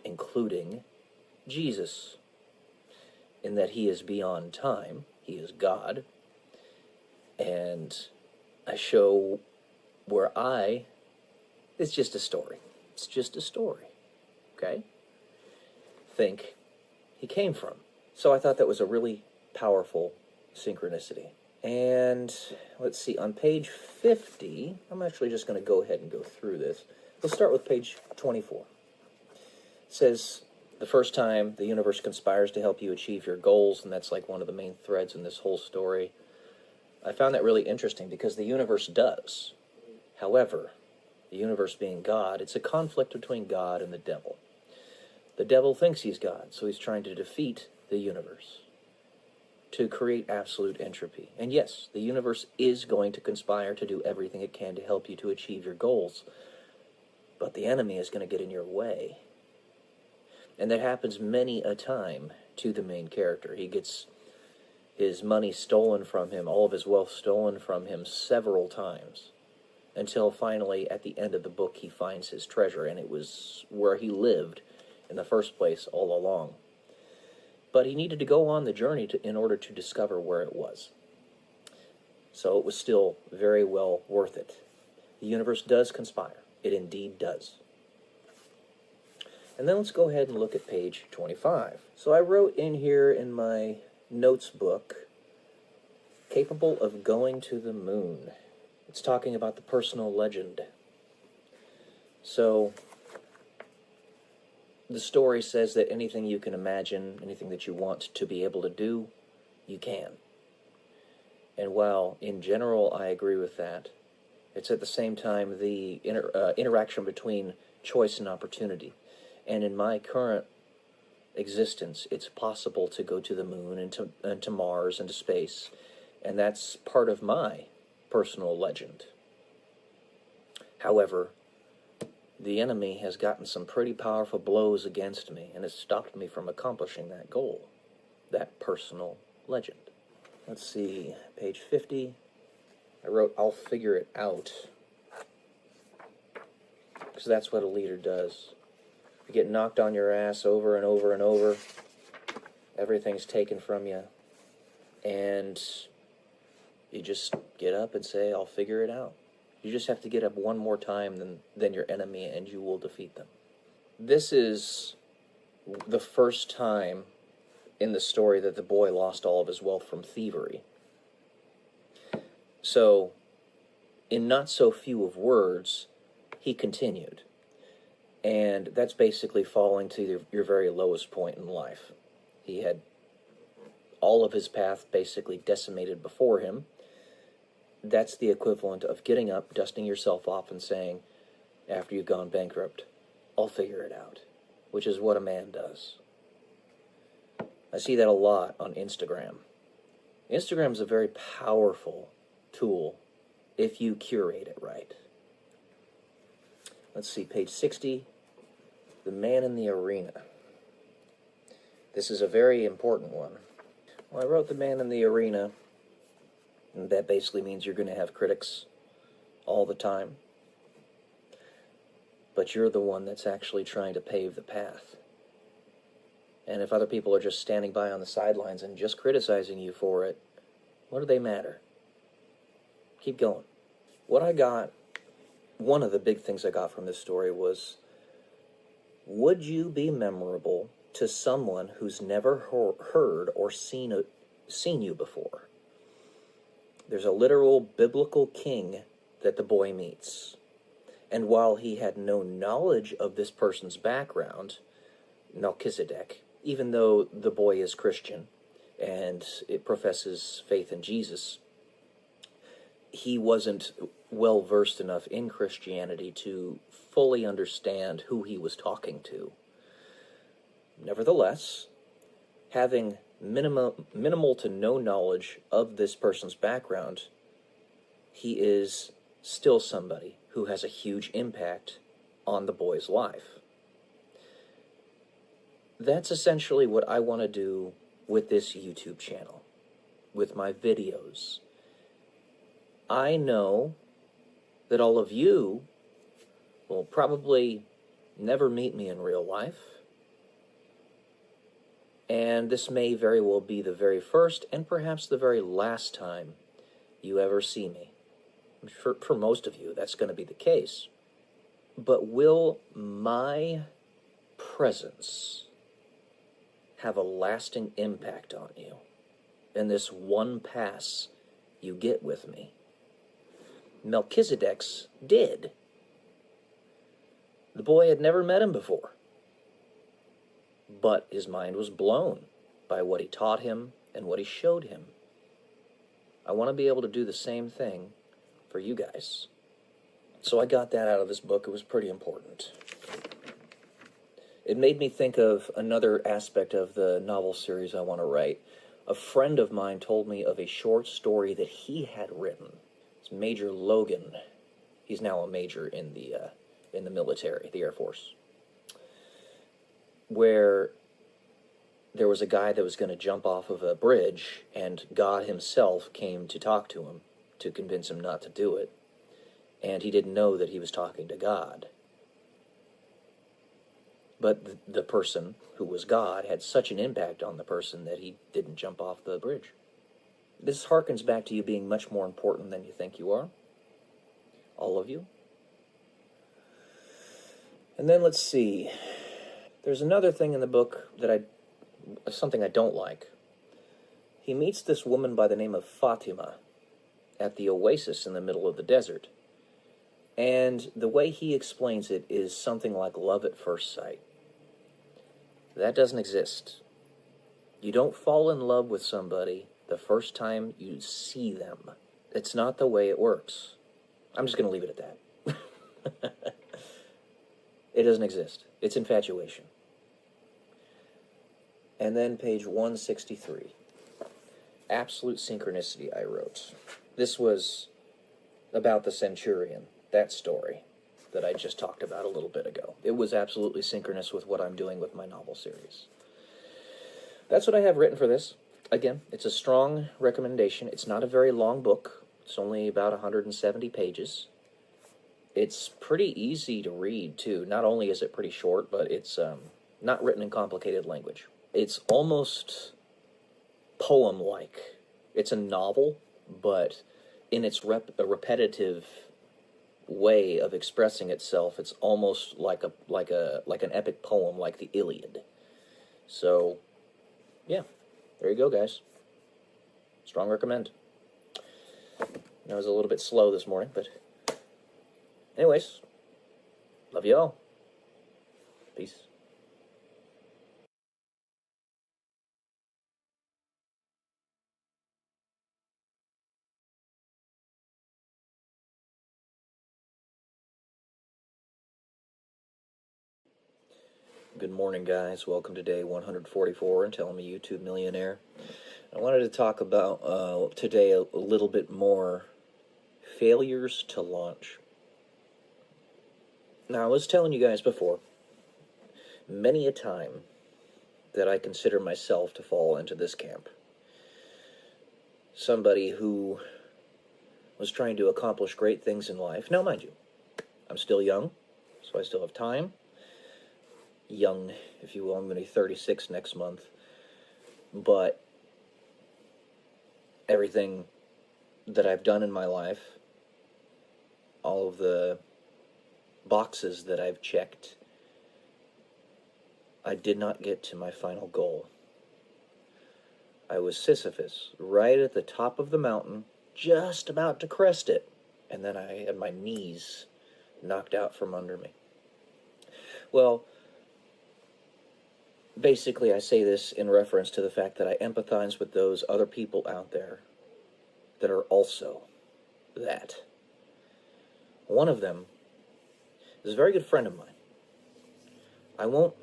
including Jesus, in that he is beyond time, he is God, and I show where it's just a story. It's just a story, okay? Think he came from. So I thought that was a really powerful synchronicity. And let's see, on page 50, I'm actually just going to go ahead and go through this. Let's start with page 24. It says, the first time the universe conspires to help you achieve your goals, and that's like one of the main threads in this whole story. I found that really interesting because the universe does. However, the universe being God, it's a conflict between God and the devil. The devil thinks he's God, so he's trying to defeat the universe to create absolute entropy. And yes, the universe is going to conspire to do everything it can to help you to achieve your goals, but the enemy is going to get in your way. And that happens many a time to the main character. He gets his money stolen from him, all of his wealth stolen from him several times, until finally, at the end of the book, he finds his treasure, and it was where he lived in the first place all along. But he needed to go on the journey in order to discover where it was. So it was still very well worth it. The universe does conspire. It indeed does. And then let's go ahead and look at page 25. So I wrote in here in my notes book, capable of going to the moon. It's talking about the personal legend. So the story says that anything you can imagine, anything that you want to be able to do, you can. And while in general I agree with that, it's at the same time the interaction between choice and opportunity. And in my current existence, it's possible to go to the moon and to Mars and to space, and that's part of my personal legend. However, the enemy has gotten some pretty powerful blows against me and has stopped me from accomplishing that goal. that personal legend. Let's see, page 50. I wrote, I'll figure it out. Because that's what a leader does. You get knocked on your ass over and over and over. Everything's taken from you. And you just get up and say, I'll figure it out. You just have to get up one more time than your enemy, and you will defeat them. This is the first time in the story that the boy lost all of his wealth from thievery. So, in not so few of words, he continued. And that's basically falling to your very lowest point in life. He had all of his path basically decimated before him. That's the equivalent of getting up, dusting yourself off, and saying, after you've gone bankrupt, I'll figure it out, which is what a man does. I see that a lot on Instagram. Instagram is a very powerful tool if you curate it right. Let's see, page 60, the man in the arena. This is a very important one. Well, I wrote the man in the arena, and that basically means you're going to have critics all the time. But you're the one that's actually trying to pave the path. And if other people are just standing by on the sidelines and just criticizing you for it, what do they matter? Keep going. What I got, one of the big things I got from this story was, would you be memorable to someone who's never heard or seen you before? There's a literal biblical king that the boy meets. And while he had no knowledge of this person's background, Melchizedek, even though the boy is Christian and it professes faith in Jesus, he wasn't well versed enough in Christianity to fully understand who he was talking to. Nevertheless, having minimal to no knowledge of this person's background, he is still somebody who has a huge impact on the boy's life. That's essentially what I want to do with this YouTube channel, with my videos. I know that all of you will probably never meet me in real life, and this may very well be the very first and perhaps the very last time you ever see me. For most of you, that's going to be the case. But will my presence have a lasting impact on you in this one pass you get with me? Melchizedek's did. The boy had never met him before, but his mind was blown by what he taught him and what he showed him. I want to be able to do the same thing for you guys. So I got that out of this book. It was pretty important. It made me think of another aspect of the novel series I want to write. A friend of mine told me of a short story that he had written. It's Major Logan. He's now a major in the military, the Air Force, where there was a guy that was going to jump off of a bridge, and God himself came to talk to him to convince him not to do it, and he didn't know that he was talking to God. But the person who was God had such an impact on the person that he didn't jump off the bridge. This harkens back to you being much more important than you think you are. All of you. And then let's see. There's another thing in the book that something I don't like. He meets this woman by the name of Fatima at the oasis in the middle of the desert. And the way he explains it is something like love at first sight. That doesn't exist. You don't fall in love with somebody the first time you see them. It's not the way it works. I'm just going to leave it at that. It doesn't exist. It's infatuation. And then page 163. Absolute synchronicity, I wrote. This was about the centurion, that story that I just talked about a little bit ago. It was absolutely synchronous with what I'm doing with my novel series. that's what I have written for this. Again, it's a strong recommendation. It's not a very long book. It's only about 170 pages. It's pretty easy to read, too. Not only is it pretty short, but it's not written in complicated language. It's almost poem-like. It's a novel, but in its repetitive way of expressing itself, it's almost like an epic poem, like the Iliad. So, yeah, there you go, guys. Strong recommend. I was a little bit slow this morning, but anyways, love you all. Peace. Good morning, guys. Welcome to day 144 and Tell Me YouTube Millionaire. I wanted to talk about today a little bit more failures to launch. Now, I was telling you guys before, many a time that I consider myself to fall into this camp. Somebody who was trying to accomplish great things in life. Now, mind you, I'm still young, so I still have time. Young, if you will. I'm going to be 36 next month. But everything that I've done in my life, all of the boxes that I've checked, I did not get to my final goal. I was Sisyphus, right at the top of the mountain, just about to crest it, and then I had my knees knocked out from under me. Well, basically I say this in reference to the fact that I empathize with those other people out there that are also that. One of them is a very good friend of mine. I won't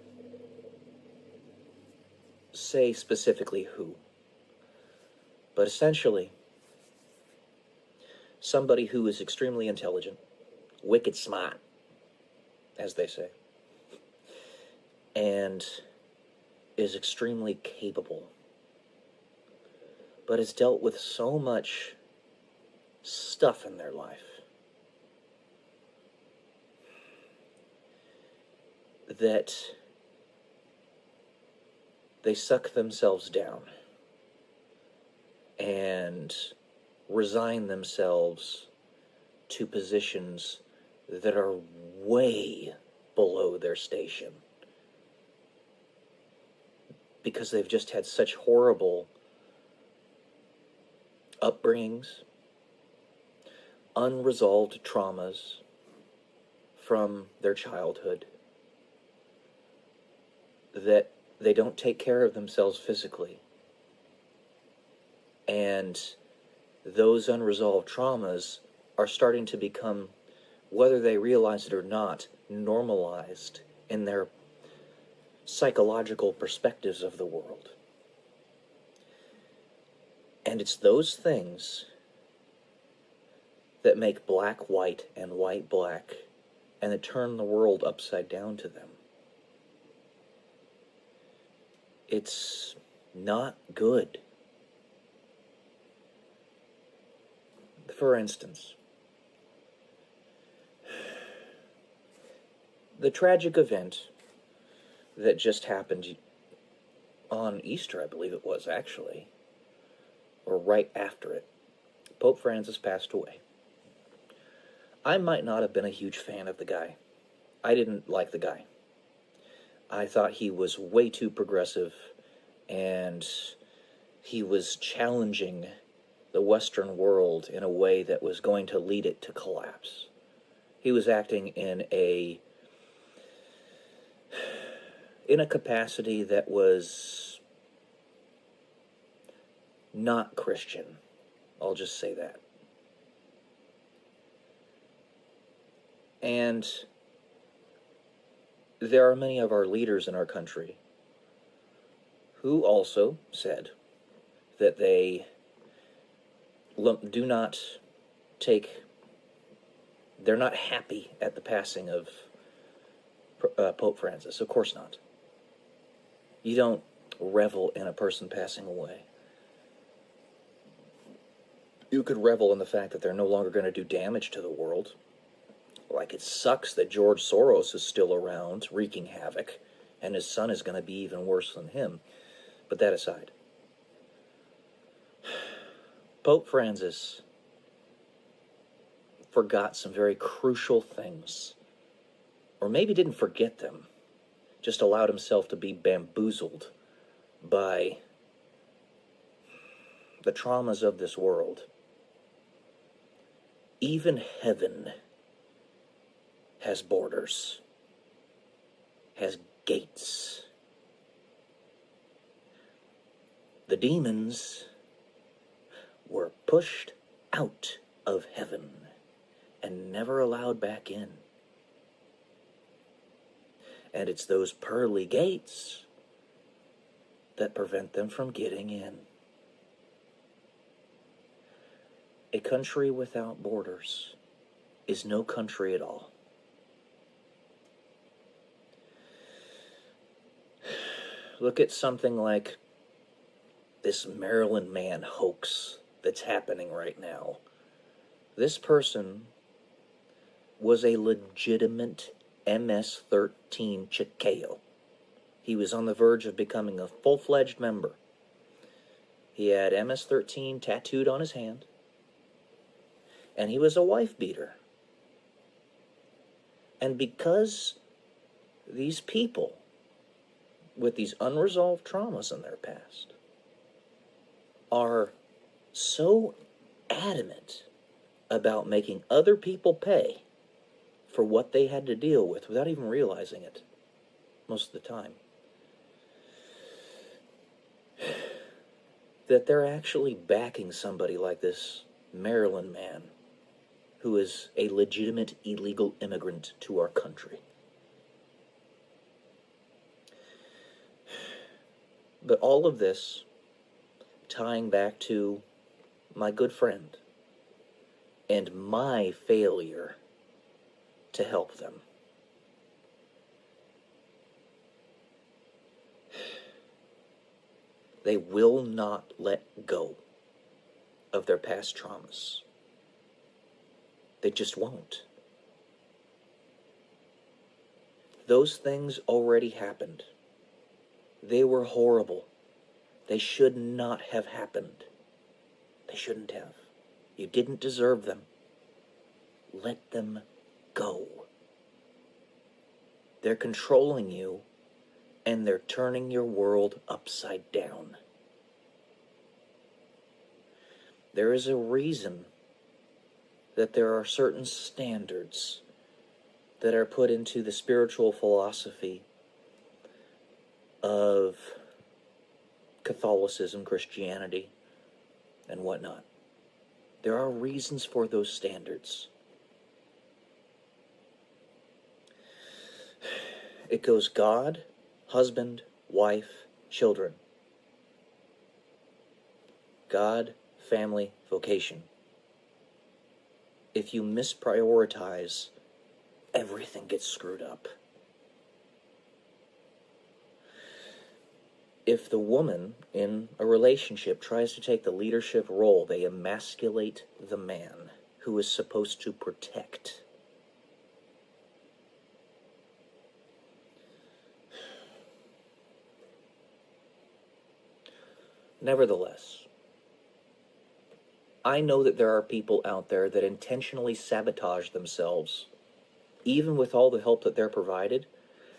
say specifically who, but essentially somebody who is extremely intelligent, wicked smart, as they say, and is extremely capable, but has dealt with so much stuff in their life that they suck themselves down and resign themselves to positions that are way below their station because they've just had such horrible upbringings, unresolved traumas from their childhood, that they don't take care of themselves physically. And those unresolved traumas are starting to become, whether they realize it or not, normalized in their psychological perspectives of the world. And it's those things that make black white and white black, and that turn the world upside down to them. It's not good. For instance, the tragic event that just happened on Easter, I believe it was, actually, or right after it. Pope Francis passed away. I might not have been a huge fan of the guy. I didn't like the guy. I thought he was way too progressive, and he was challenging the Western world in a way that was going to lead it to collapse. He was acting in a capacity that was not Christian. I'll just say that. And there are many of our leaders in our country who also said that they do not they're not happy at the passing of Pope Francis. Of course not. You don't revel in a person passing away. You could revel in the fact that they're no longer going to do damage to the world. Like, it sucks that George Soros is still around, wreaking havoc, and his son is going to be even worse than him. But that aside, Pope Francis forgot some very crucial things. Or maybe didn't forget them, just allowed himself to be bamboozled by the traumas of this world. Even heaven has borders, has gates. The demons were pushed out of heaven and never allowed back in. And it's those pearly gates that prevent them from getting in. A country without borders is no country at all. Look at something like this Maryland man hoax that's happening right now. This person was a legitimate MS-13 Chicao. He was on the verge of becoming a full-fledged member. He had MS-13 tattooed on his hand, and he was a wife beater. And because these people with these unresolved traumas in their past are so adamant about making other people pay for what they had to deal with without even realizing it most of the time, that they're actually backing somebody like this Maryland man who is a legitimate illegal immigrant to our country. But all of this tying back to my good friend and my failure to help them. They will not let go of their past traumas. They just won't. Those things already happened. They were horrible. They should not have happened. They shouldn't have. You didn't deserve them. Let them go. They're controlling you, and they're turning your world upside down. There is a reason that there are certain standards that are put into the spiritual philosophy of Catholicism, Christianity, and whatnot. There are reasons for those standards. It goes God, husband, wife, children. God, family, vocation. If you misprioritize, everything gets screwed up. If the woman in a relationship tries to take the leadership role, they emasculate the man who is supposed to protect. Nevertheless, I know that there are people out there that intentionally sabotage themselves, even with all the help that they're provided,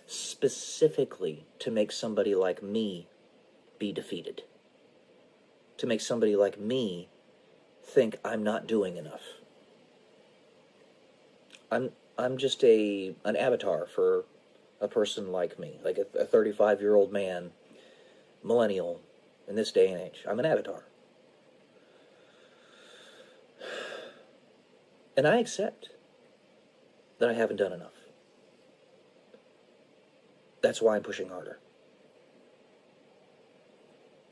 specifically to make somebody like me be defeated. To make somebody like me think I'm not doing enough. I'm just an avatar for a person like me, like a 35-year-old man, millennial, in this day and age. I'm an avatar. And I accept that I haven't done enough. That's why I'm pushing harder.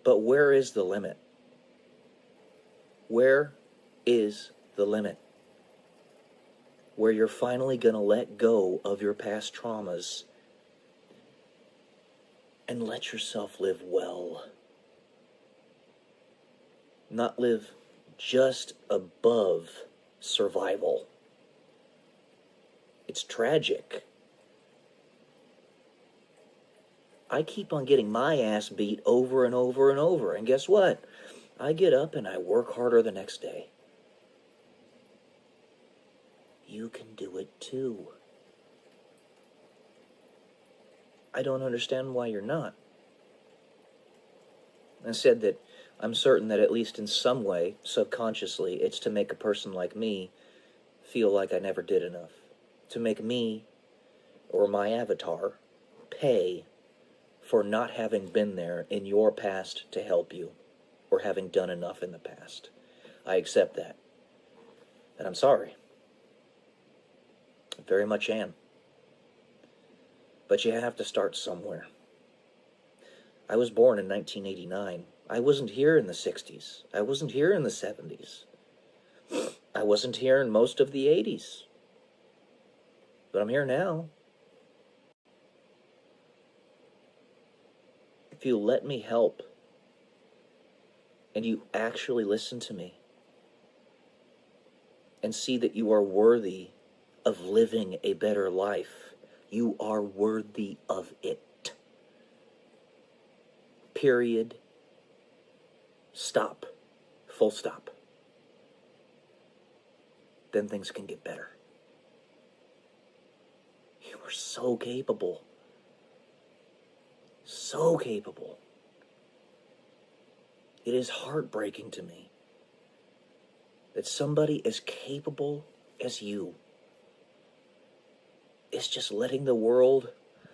But where is the limit? Where is the limit? Where you're finally going to let go of your past traumas and let yourself live well. Not live just above survival. It's tragic. I keep on getting my ass beat over and over and over, and guess what? I get up and I work harder the next day. You can do it too. I don't understand why you're not. I said that I'm certain that at least in some way, subconsciously, it's to make a person like me feel like I never did enough. To make me, or my avatar, pay for not having been there in your past to help you, or having done enough in the past. I accept that. And I'm sorry. I very much am. But you have to start somewhere. I was born in 1989. I wasn't here in the 60s. I wasn't here in the 70s. I wasn't here in most of the 80s. But I'm here now. If you let me help, and you actually listen to me, and see that you are worthy of living a better life, you are worthy of it. Period. Stop. Full stop. Then things can get better. You are so capable. So capable. It is heartbreaking to me that somebody as capable as you is just letting the world,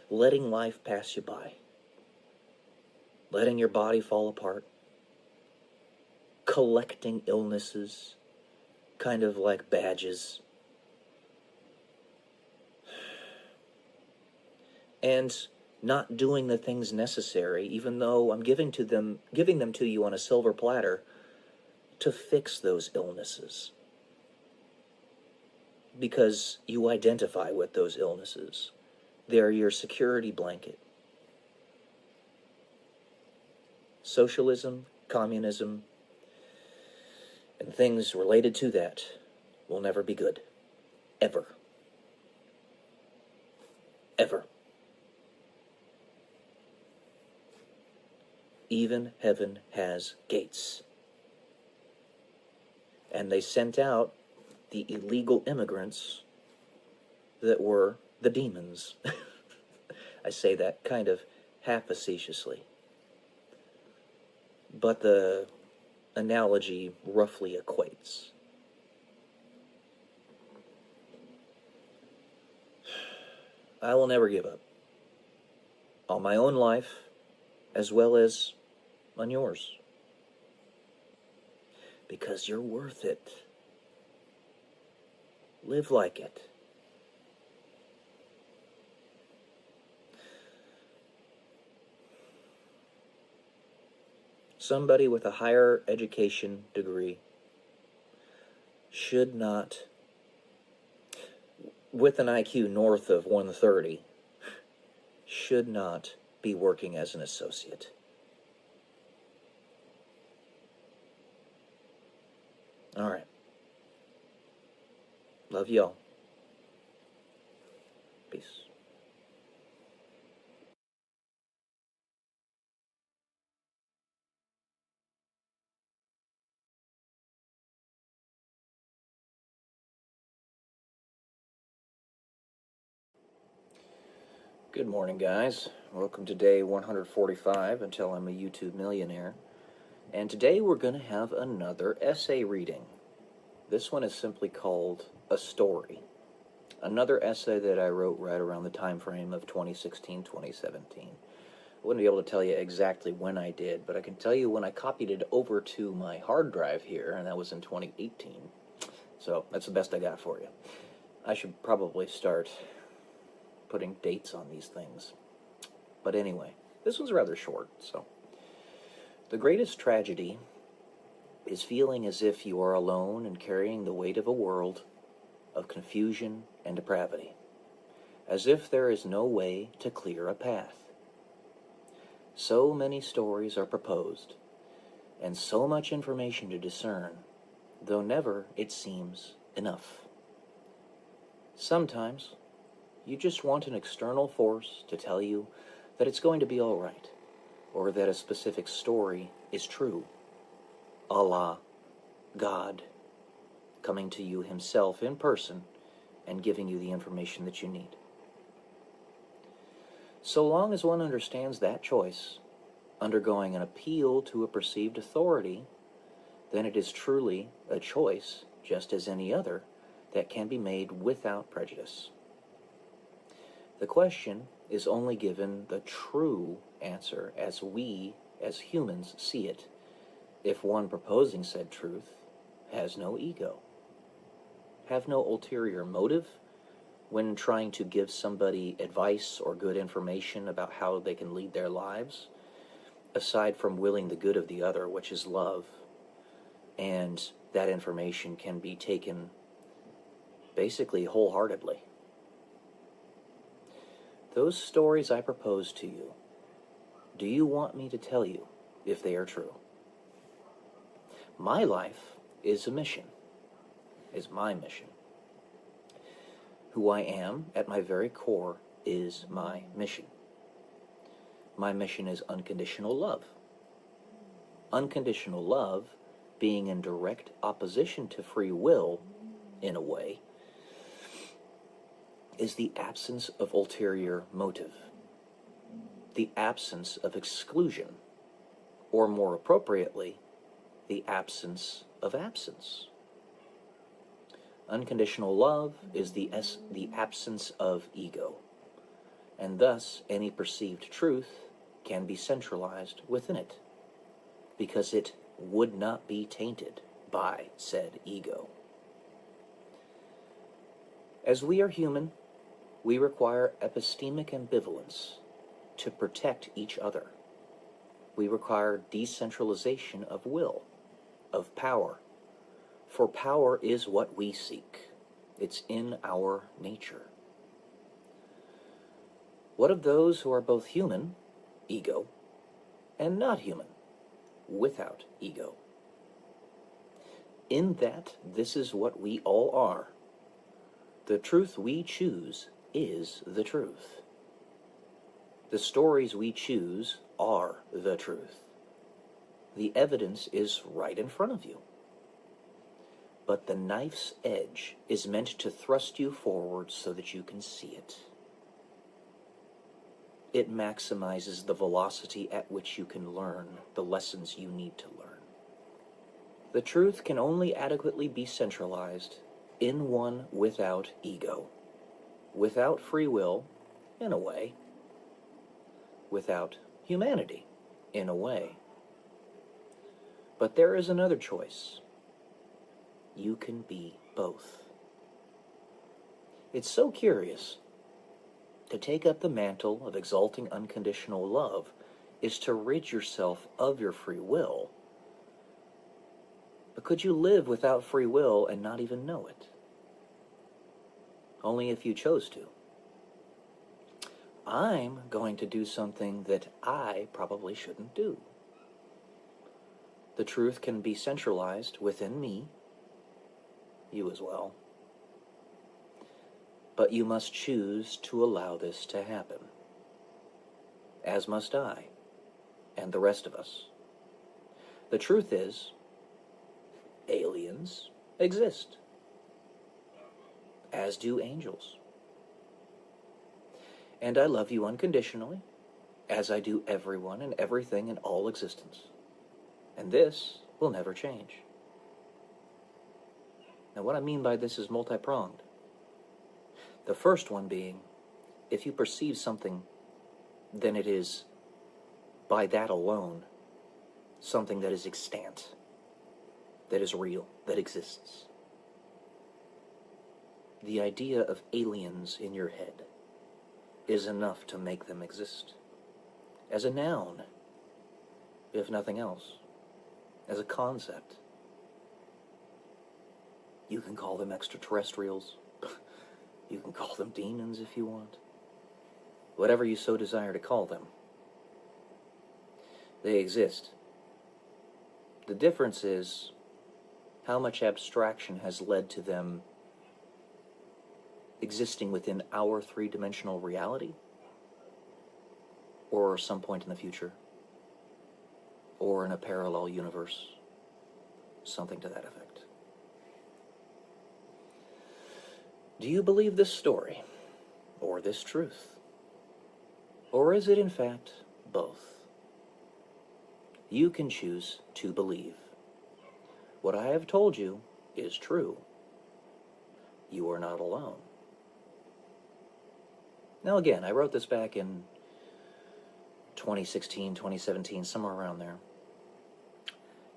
letting life pass you by. Letting your body fall apart. Collecting illnesses, kind of like badges. And not doing the things necessary, even though I'm giving them to you on a silver platter, to fix those illnesses. Because you identify with those illnesses. They're your security blanket. Socialism, communism, and things related to that will never be good. Ever. Ever. Even heaven has gates. And they sent out the illegal immigrants that were the demons. I say that kind of half-facetiously. But the analogy roughly equates. I will never give up. On my own life, as well as on yours. Because you're worth it. Live like it. Somebody with a higher education degree should not, with an IQ north of 130, should not be working as an associate. All right. Love y'all. Peace. Good morning, guys. Welcome to day 145 until I'm a YouTube millionaire. And today we're going to have another essay reading. This one is simply called A Story. Another essay that I wrote right around the time frame of 2016-2017. I wouldn't be able to tell you exactly when I did, but I can tell you when I copied it over to my hard drive here, and that was in 2018. So that's the best I got for you. I should probably start putting dates on these things. But anyway, this one's rather short, so. The greatest tragedy is feeling as if you are alone and carrying the weight of a world of confusion and depravity, as if there is no way to clear a path. So many stories are proposed, and so much information to discern, though never, it seems, enough. Sometimes, you just want an external force to tell you that it's going to be all right, or that a specific story is true. Allah, God, coming to you himself in person and giving you the information that you need. So long as one understands that choice, undergoing an appeal to a perceived authority, then it is truly a choice, just as any other, that can be made without prejudice. The question is only given the true answer as we, as humans, see it, if one proposing said truth has no ego, have no ulterior motive when trying to give somebody advice or good information about how they can lead their lives, aside from willing the good of the other, which is love, and that information can be taken basically wholeheartedly. Those stories I propose to you, do you want me to tell you if they are true? My life is a mission, is my mission. Who I am, at my very core, is my mission. My mission is unconditional love. Unconditional love being in direct opposition to free will, in a way, is the absence of ulterior motive, the absence of exclusion, or more appropriately, the absence of absence. Unconditional love is the absence of ego, and thus any perceived truth can be centralized within it, because it would not be tainted by said ego. As we are human, we require epistemic ambivalence to protect each other. We require decentralization of will, of power, for power is what we seek. It's in our nature. What of those who are both human, ego, and not human, without ego? In that this is what we all are. The truth we choose is the truth. The stories we choose are the truth. The evidence is right in front of you. But the knife's edge is meant to thrust you forward so that you can see it. It maximizes the velocity at which you can learn the lessons you need to learn. The truth can only adequately be centralized in one without ego, without free will, in a way, without humanity, in a way. But there is another choice. You can be both. It's so curious. To take up the mantle of exalting unconditional love is to rid yourself of your free will. But could you live without free will and not even know it? Only if you chose to. I'm going to do something that I probably shouldn't do. The truth can be centralized within me, you as well. But you must choose to allow this to happen. As must I, and the rest of us. The truth is, aliens exist. As do angels. And I love you unconditionally, as I do everyone and everything in all existence. And this will never change. Now, what I mean by this is multi-pronged. The first one being, if you perceive something, then it is, by that alone, something that is extant, that is real, that exists. The idea of aliens in your head is enough to make them exist. As a noun, if nothing else. As a concept. You can call them extraterrestrials. You can call them demons if you want. Whatever you so desire to call them. They exist. The difference is how much abstraction has led to them existing within our three-dimensional reality, or some point in the future, or in a parallel universe, something to that effect. Do you believe this story, or this truth? Or is it in fact both? You can choose to believe. What I have told you is true. You are not alone. Now again, I wrote this back in 2016, 2017, somewhere around there.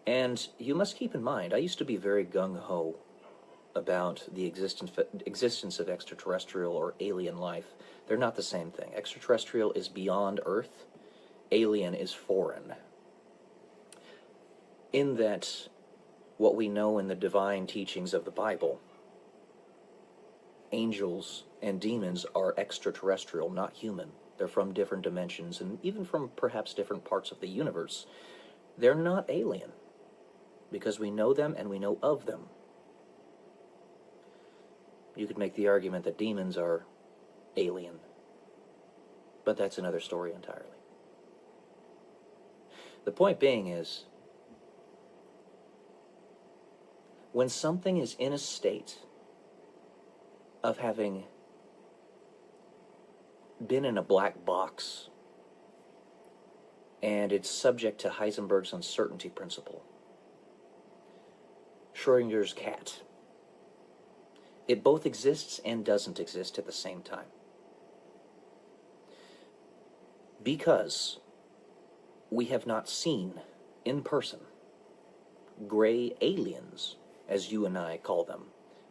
And you must keep in mind, I used to be very gung-ho about the existence of extraterrestrial or alien life. They're not the same thing. Extraterrestrial is beyond Earth. Alien is foreign. In that, what we know in the divine teachings of the Bible, angels and demons are extraterrestrial, not human. They're from different dimensions, and even from perhaps different parts of the universe. They're not alien, because we know them and we know of them. You could make the argument that demons are alien, but that's another story entirely. The point being is, when something is in a state of having been in a black box and it's subject to Heisenberg's uncertainty principle, Schrodinger's cat, it both exists and doesn't exist at the same time. Because we have not seen, in person, gray aliens, as you and I call them,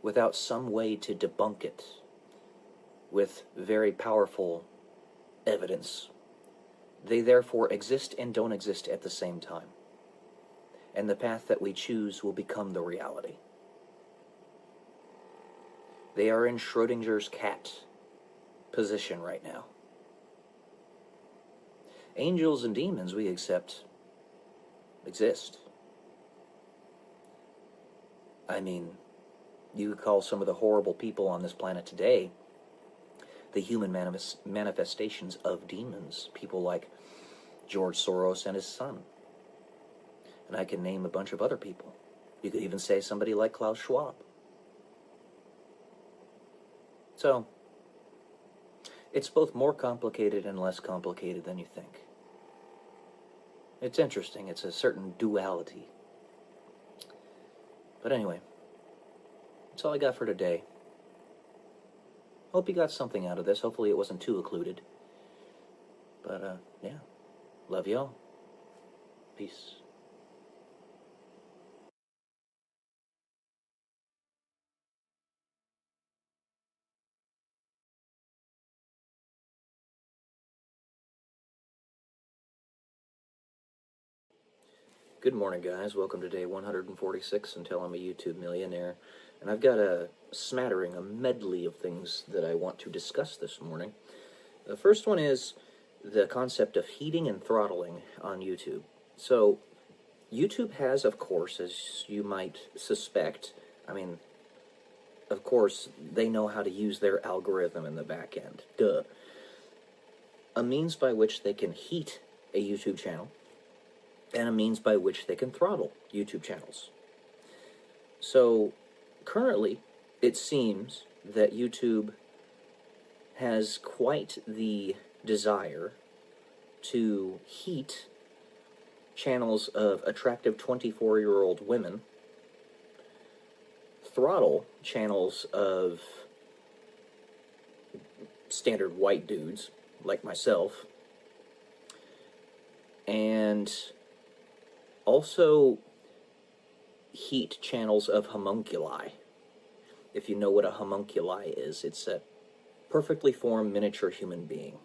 without some way to debunk it, with very powerful evidence. They therefore exist and don't exist at the same time. And the path that we choose will become the reality. They are in Schrodinger's cat position right now. Angels and demons, we accept, exist. I mean, you could call some of the horrible people on this planet today the human manifestations of demons. People like George Soros and his son. And I can name a bunch of other people. You could even say somebody like Klaus Schwab. So, it's both more complicated and less complicated than you think. It's interesting. It's a certain duality. But anyway, that's all I got for today. Hope you got something out of this. Hopefully it wasn't too occluded. But, yeah. Love y'all. Peace. Good morning, guys. Welcome to day 146 until I'm a YouTube millionaire. And I've got a smattering, a medley of things that I want to discuss this morning. The first one is the concept of heating and throttling on YouTube. So, YouTube has, of course, as you might suspect, I mean, of course, they know how to use their algorithm in the back end. Duh. A means by which they can heat a YouTube channel, and a means by which they can throttle YouTube channels. So, currently, it seems that YouTube has quite the desire to heat channels of attractive 24-year-old women, throttle channels of standard white dudes, like myself, and also heat channels of homunculi. If you know what a homunculi is, it's a perfectly formed miniature human being.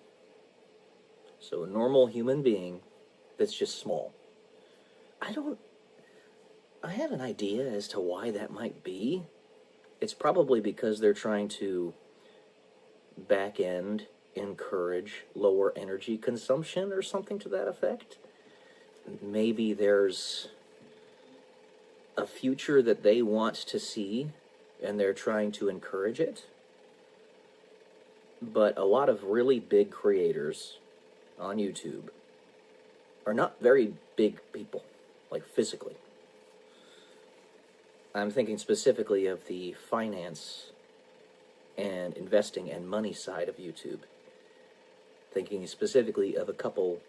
So a normal human being that's just small. I have an idea as to why that might be. It's probably because they're trying to back-end encourage lower energy consumption or something to that effect. maybe there's a future that they want to see and they're trying to encourage it. But a lot of really big creators on YouTube are not very big people, like physically. I'm thinking specifically of the finance and investing and money side of YouTube. Thinking specifically of a couple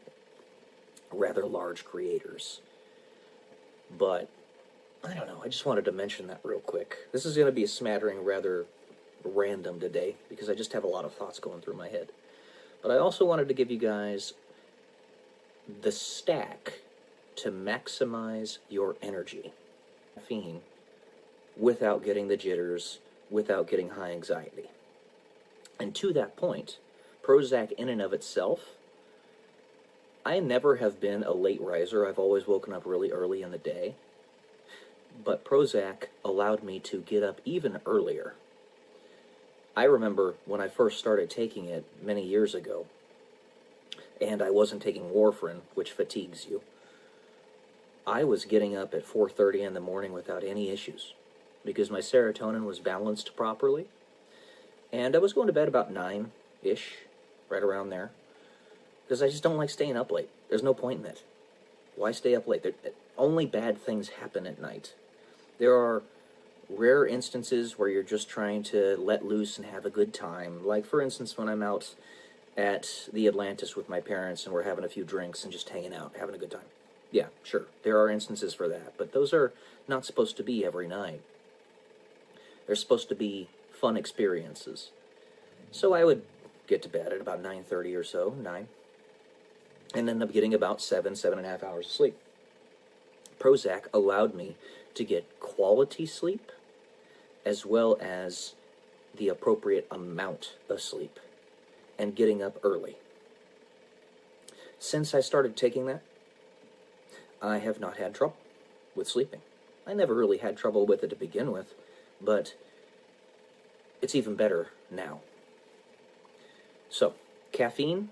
rather large creators. But, I don't know, I just wanted to mention that real quick. This is going to be a smattering rather random today, because I just have a lot of thoughts going through my head. But I also wanted to give you guys the stack to maximize your energy. Caffeine without getting the jitters, without getting high anxiety. And to that point, Prozac in and of itself, I never have been a late riser. I've always woken up really early in the day. But Prozac allowed me to get up even earlier. I remember when I first started taking it many years ago, and I wasn't taking warfarin, which fatigues you, I was getting up at 4:30 in the morning without any issues, because my serotonin was balanced properly, and I was going to bed about 9-ish, right around there, because I just don't like staying up late. There's no point in it. Why stay up late? Only bad things happen at night. There are rare instances where you're just trying to let loose and have a good time. Like, for instance, when I'm out at the Atlantis with my parents and we're having a few drinks and just hanging out, having a good time. Yeah, sure, there are instances for that, but those are not supposed to be every night. They're supposed to be fun experiences. So I would get to bed at about 9:30 or so, 9, and end up getting about 7.5 hours of sleep. Prozac allowed me to get quality sleep as well as the appropriate amount of sleep and getting up early. Since I started taking that, I have not had trouble with sleeping. I never really had trouble with it to begin with, but it's even better now. So, caffeine,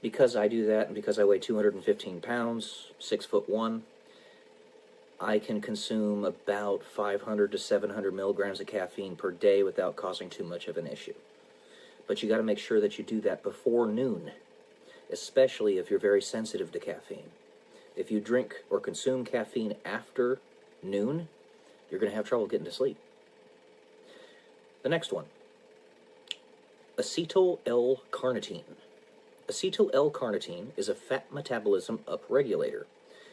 because I do that and because I weigh 215 pounds, 6'1", I can consume about 500 to 700 milligrams of caffeine per day without causing too much of an issue. But you got to make sure that you do that before noon, especially if you're very sensitive to caffeine. If you drink or consume caffeine after noon, you're going to have trouble getting to sleep. The next one, acetyl L-carnitine. Acetyl L-carnitine is a fat metabolism upregulator.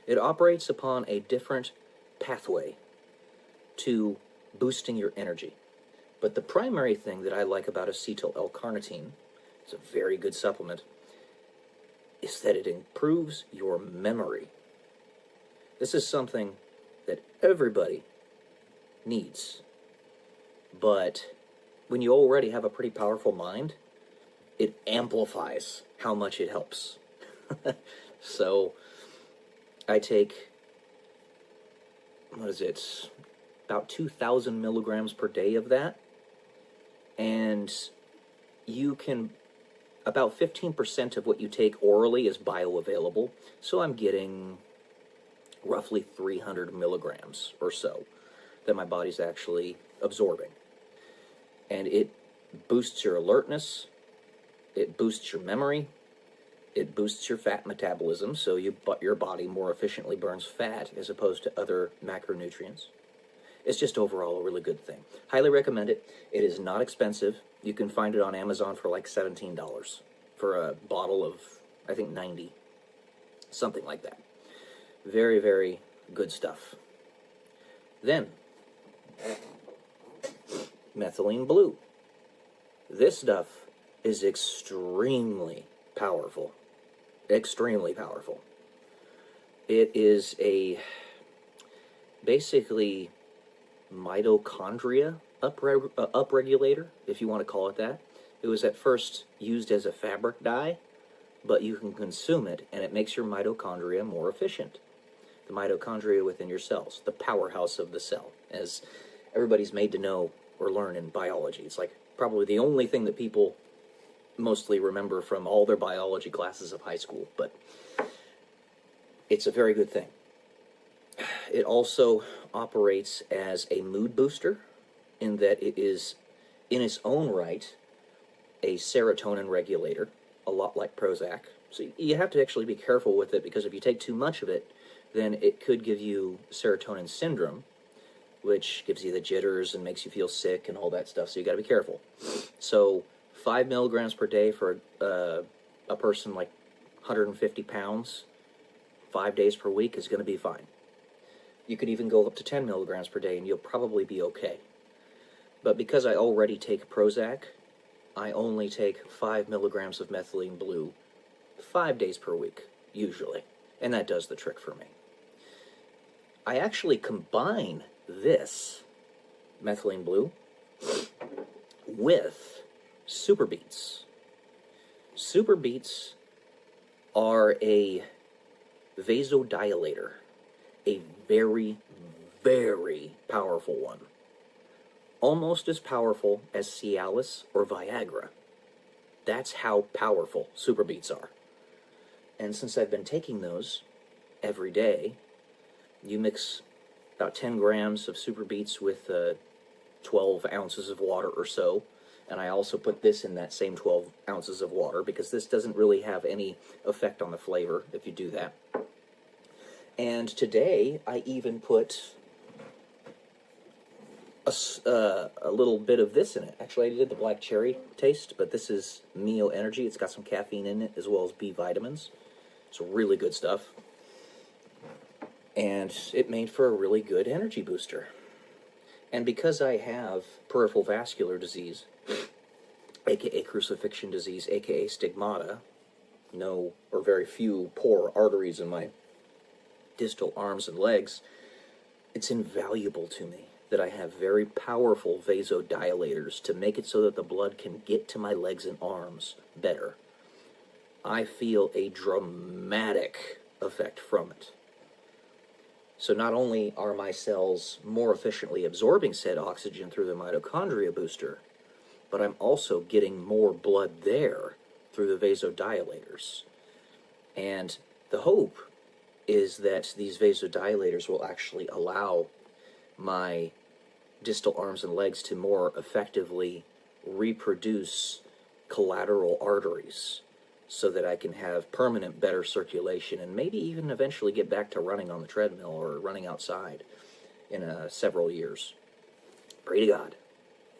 It operates upon a different pathway to boosting your energy. But the primary thing that I like about acetyl L-carnitine, it's a very good supplement, is that it improves your memory. This is something that everybody needs. But when you already have a pretty powerful mind, it amplifies how much it helps. So I take, about 2,000 milligrams per day of that, and you can, about 15% of what you take orally is bioavailable, so I'm getting roughly 300 milligrams or so that my body's actually absorbing. And it boosts your alertness, it boosts your memory, it boosts your fat metabolism, so your body more efficiently burns fat as opposed to other macronutrients. It's just overall a really good thing. Highly recommend it. It is not expensive. You can find it on Amazon for like $17 for a bottle of, I think, 90. Something like that. Very, very good stuff. Then, methylene blue. This stuff is extremely powerful. Extremely powerful. It is a basically mitochondria upregulator, if you want to call it that. It was at first used as a fabric dye, but you can consume it and it makes your mitochondria more efficient. The mitochondria within your cells, the powerhouse of the cell, as everybody's made to know or learn in biology. It's like probably the only thing that people mostly remember from all their biology classes of high school, but it's a very good thing. It also operates as a mood booster in that it is, in its own right, a serotonin regulator, a lot like Prozac. So you have to actually be careful with it, because if you take too much of it, then it could give you serotonin syndrome, which gives you the jitters and makes you feel sick and all that stuff, so you got to be careful. So 5 milligrams per day for a person like 150 pounds, 5 days per week is going to be fine. You could even go up to 10 milligrams per day and you'll probably be okay. But because I already take Prozac, I only take 5 milligrams of methylene blue 5 days per week, usually. And that does the trick for me. I actually combine this methylene blue with super beets. Super beets are a vasodilator, a very, very powerful one. Almost as powerful as Cialis or Viagra. That's how powerful super beets are. And since I've been taking those every day, you mix about 10 grams of super beets with 12 ounces of water or so. And I also put this in that same 12 ounces of water, because this doesn't really have any effect on the flavor if you do that. And today, I even put a little bit of this in it. Actually, I did the black cherry taste, but this is Mio Energy. It's got some caffeine in it, as well as B vitamins. It's really good stuff. And it made for a really good energy booster. And because I have peripheral vascular disease, aka crucifixion disease, aka stigmata, no or very few poor arteries in my distal arms and legs, it's invaluable to me that I have very powerful vasodilators to make it so that the blood can get to my legs and arms better. I feel a dramatic effect from it. So not only are my cells more efficiently absorbing said oxygen through the mitochondria booster, but I'm also getting more blood there through the vasodilators. And the hope is that these vasodilators will actually allow my distal arms and legs to more effectively reproduce collateral arteries, so that I can have permanent better circulation and maybe even eventually get back to running on the treadmill or running outside in several years. Pray to God.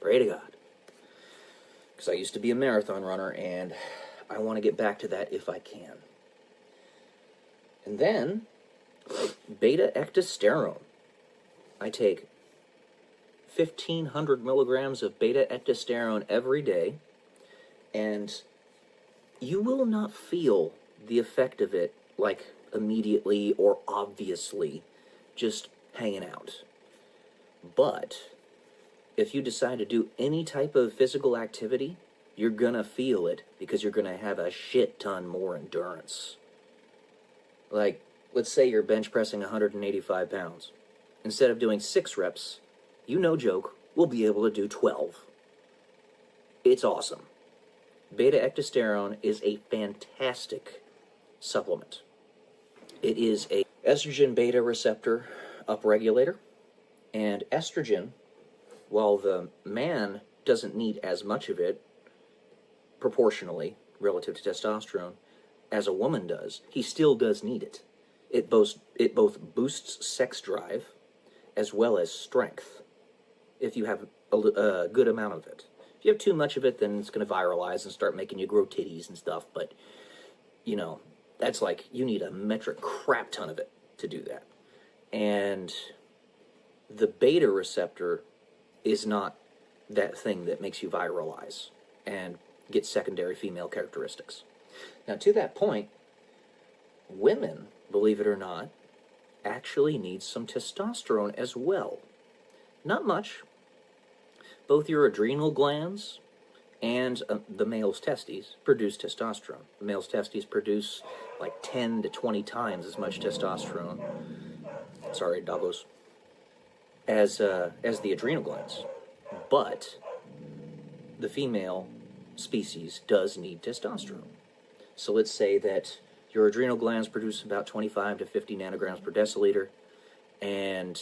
Pray to God. Because I used to be a marathon runner, and I want to get back to that if I can. And then, beta-ectosterone. I take 1,500 milligrams of beta-ectosterone every day, and you will not feel the effect of it, like, immediately or obviously, just hanging out. But if you decide to do any type of physical activity, you're gonna feel it, because you're gonna have a shit ton more endurance. Like, let's say you're bench pressing 185 pounds. Instead of doing 6 reps, you, no joke, will be able to do 12. It's awesome. Beta-ectosterone is a fantastic supplement. It is a estrogen beta receptor upregulator, and estrogen, while the man doesn't need as much of it proportionally relative to testosterone as a woman does, he still does need it. It both boosts sex drive as well as strength if you have a good amount of it. If you have too much of it, then it's going to viralize and start making you grow titties and stuff, but, you know, that's like, you need a metric crap ton of it to do that. And the beta receptor is not that thing that makes you viralize and get secondary female characteristics. Now, to that point, women, believe it or not, actually need some testosterone as well. Not much. Both your adrenal glands and the male's testes produce testosterone. The male's testes produce like 10 to 20 times as much testosterone, sorry, doggos, as the adrenal glands. But the female species does need testosterone. So let's say that Your adrenal glands produce about 25 to 50 nanograms per deciliter, and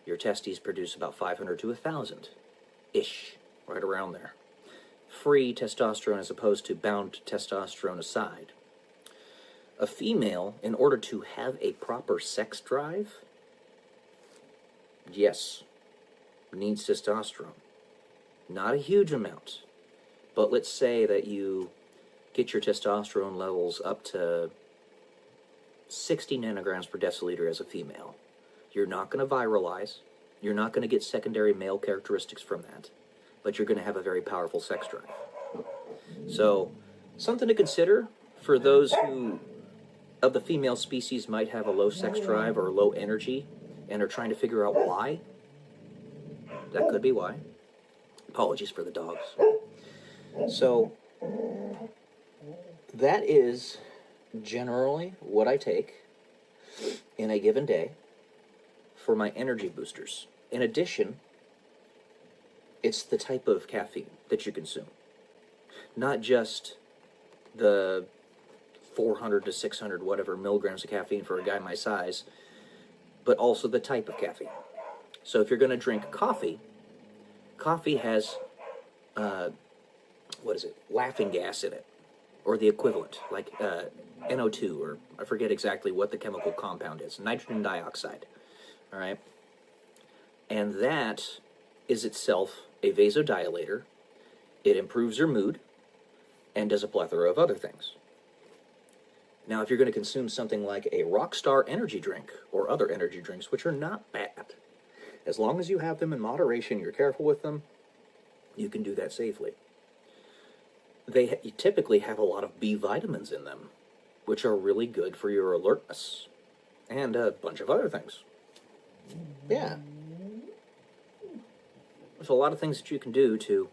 your testes produce about 500 to 1,000-ish, right around there. Free testosterone as opposed to bound testosterone aside. A female, in order to have a proper sex drive, yes, needs testosterone. Not a huge amount, but let's say that you get your testosterone levels up to 60 nanograms per deciliter as a female. You're not going to viralize. You're not going to get secondary male characteristics from that, but you're going to have a very powerful sex drive. So, something to consider for those who, of the female species, might have a low sex drive or low energy and are trying to figure out why. That could be why. Apologies for the dogs. So, that is generally what I take in a given day for my energy boosters. In addition, it's the type of caffeine that you consume. Not just the 400 to 600 whatever milligrams of caffeine for a guy my size, but also the type of caffeine. So if you're going to drink coffee, coffee has, laughing gas in it, or the equivalent, like NO2, or I forget exactly what the chemical compound is, nitrogen dioxide, all right? And that is itself a vasodilator. It improves your mood and does a plethora of other things. Now, if you're going to consume something like a Rockstar energy drink or other energy drinks, which are not bad, as long as you have them in moderation, you're careful with them, you can do that safely. They typically have a lot of B vitamins in them, which are really good for your alertness, and a bunch of other things. Yeah. There's a lot of things that you can do to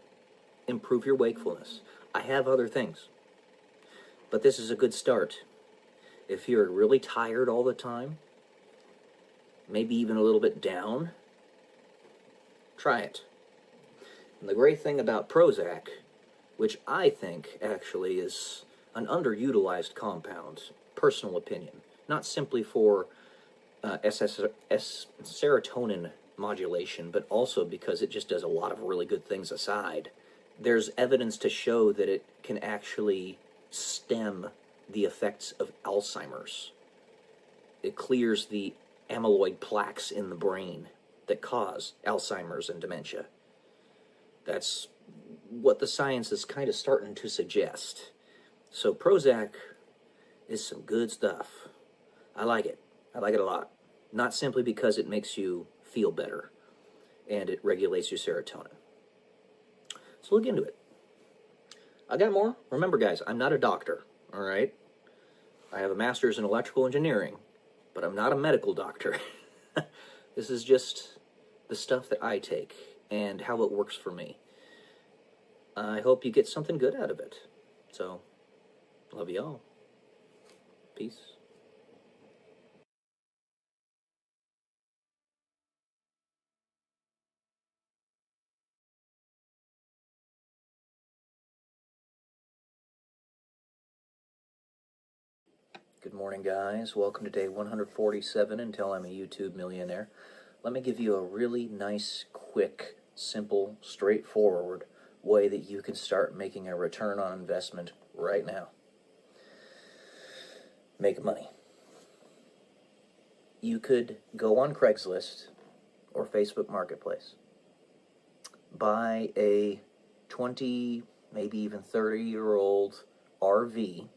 improve your wakefulness. I have other things, but this is a good start. If you're really tired all the time, maybe even a little bit down, try it. And the great thing about Prozac, which I think actually is an underutilized compound, personal opinion, not simply for serotonin modulation, but also because it just does a lot of really good things aside. There's evidence to show that it can actually stem the effects of Alzheimer's. It clears the amyloid plaques in the brain that cause Alzheimer's and dementia. That's what the science is kind of starting to suggest. So Prozac is some good stuff. I like it. I like it a lot. Not simply because it makes you feel better and it regulates your serotonin. So look into it. I got more. Remember, guys, I'm not a doctor, all right? I have a master's in electrical engineering, but I'm not a medical doctor. This is just the stuff that I take and how it works for me. I hope you get something good out of it. So, love y'all. Peace. Good morning, guys. Welcome to day 147 until I'm a YouTube millionaire. Let me give you a really nice, quick, simple, straightforward way that you can start making a return on investment right now. Make money. You could go on Craigslist or Facebook Marketplace, buy a 20, maybe even 30-year-old RV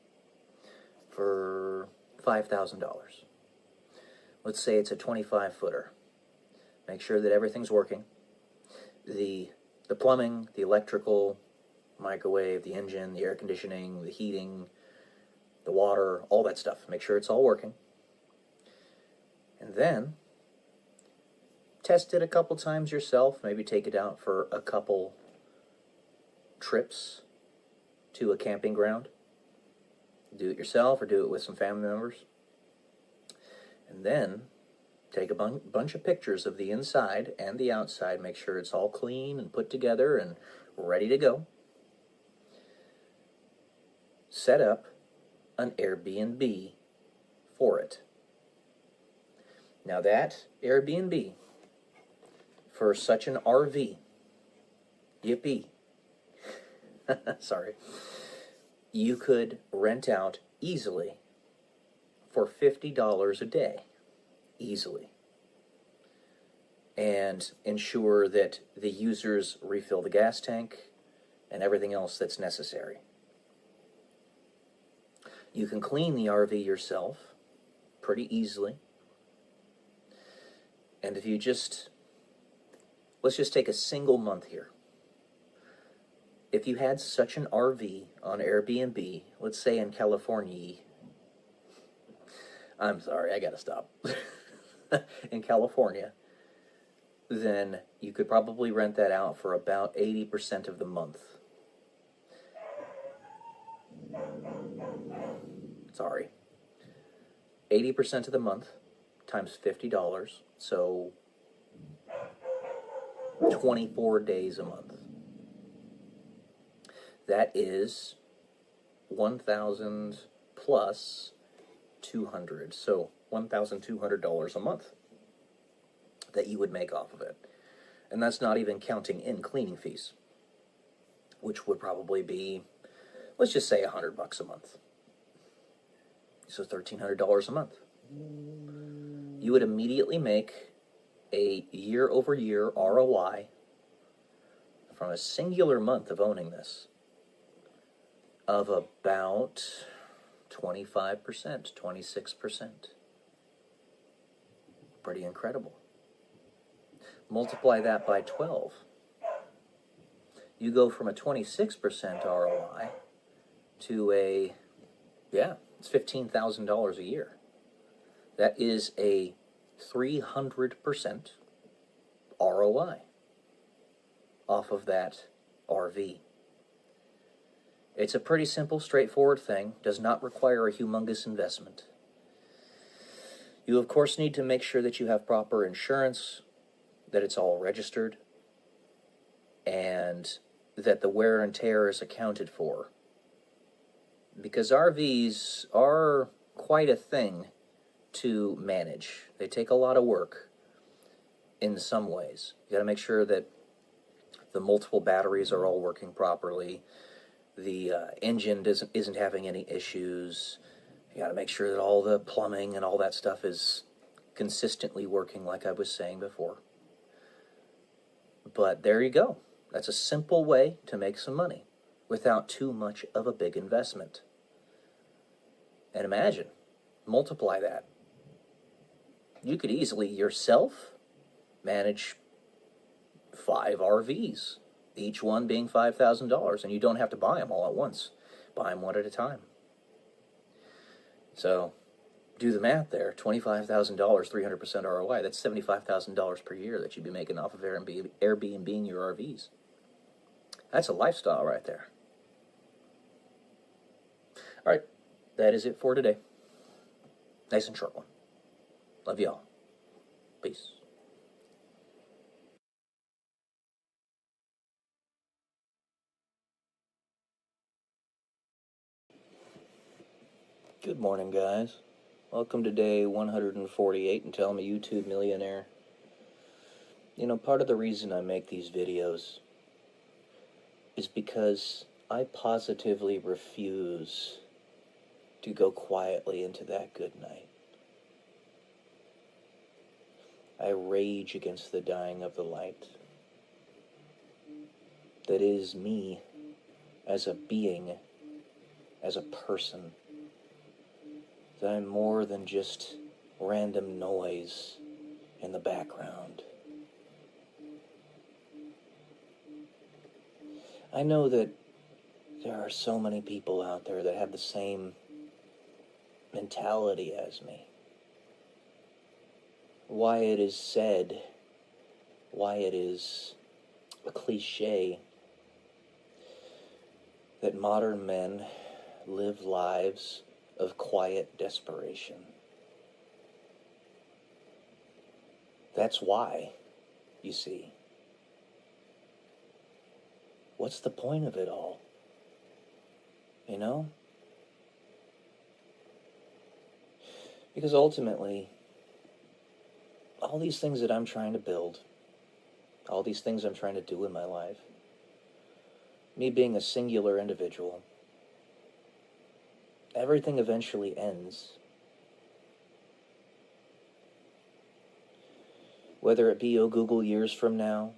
for $5,000. Let's say it's a 25-footer. Make sure that everything's working. The plumbing, the electrical, microwave, the engine, the air conditioning, the heating, the water, all that stuff. Make sure it's all working. And then test it a couple times yourself. Maybe take it out for a couple trips to a camping ground. Do it yourself or do it with some family members. And then take a bunch of pictures of the inside and the outside. Make sure it's all clean and put together and ready to go. Set up an Airbnb for it. Now that Airbnb for such an RV, yippee, sorry, you could rent out easily for $50 a day, easily, and ensure that the users refill the gas tank and everything else that's necessary. You can clean the RV yourself pretty easily. And if you let's just take a single month here. If you had such an RV on Airbnb, let's say in California, I'm sorry, I gotta stop. In California, then you could probably rent that out for about 80% of the month. Sorry. 80% of the month times $50, so 24 days a month. That is 1,000 plus 200, so $1,200 a month that you would make off of it. And that's not even counting in cleaning fees, which would probably be, let's just say $100 a month. So $1,300 a month. You would immediately make a year-over-year ROI from a singular month of owning this of about 25%, 26%. Pretty incredible. Multiply that by 12. You go from a 26% ROI to it's $15,000 a year. That is a 300% ROI off of that RV. It's a pretty simple, straightforward thing. Does not require a humongous investment. You, of course, need to make sure that you have proper insurance, that it's all registered, and that the wear and tear is accounted for. Because RVs are quite a thing to manage. They take a lot of work in some ways. You got to make sure that the multiple batteries are all working properly. The engine isn't having any issues. You got to make sure that all the plumbing and all that stuff is consistently working, like I was saying before. But there you go. That's a simple way to make some money without too much of a big investment. And imagine, multiply that. You could easily yourself manage 5 RVs, each one being $5,000, and you don't have to buy them all at once. Buy them one at a time. So, do the math there. $25,000, 300% ROI. That's $75,000 per year that you'd be making off of Airbnb your RVs. That's a lifestyle right there. All right, that is it for today. Nice and short one. Love y'all. Peace. Good morning, guys. Welcome to day 148 and Tell Me YouTube Millionaire. You know, part of the reason I make these videos is because I positively refuse to go quietly into that good night. I rage against the dying of the light. That is me as a being, as a person. That I'm more than just random noise in the background. I know that there are so many people out there that have the same mentality as me. Why it is said, why it is a cliche that modern men live lives of quiet desperation. That's why, you see. What's the point of it all? You know? Because ultimately, all these things that I'm trying to build, all these things I'm trying to do in my life, me being a singular individual, everything eventually ends. Whether it be Google years from now,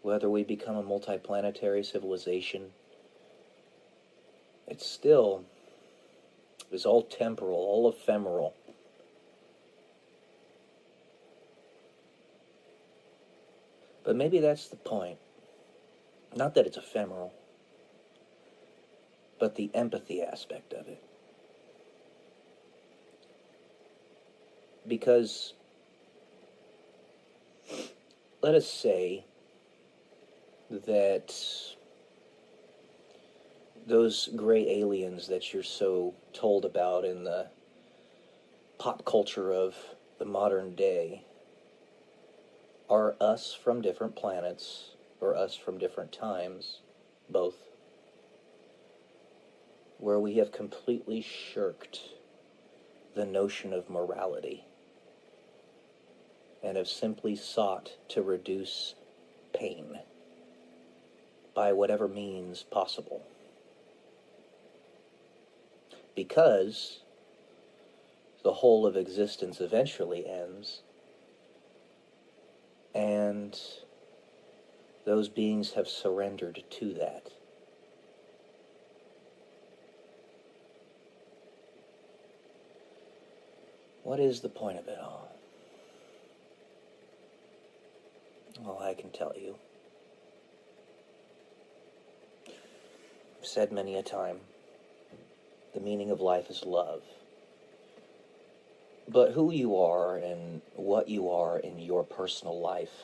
whether we become a multiplanetary civilization, it still is all temporal, all ephemeral. But maybe that's the point. Not that it's ephemeral, but the empathy aspect of it. Because, let us say that those gray aliens that you're so told about in the pop culture of the modern day are us from different planets, or us from different times, both, where we have completely shirked the notion of morality and have simply sought to reduce pain by whatever means possible. Because the whole of existence eventually ends, and those beings have surrendered to that. What is the point of it all? Well, I can tell you. I've said many a time, the meaning of life is love. But who you are and what you are in your personal life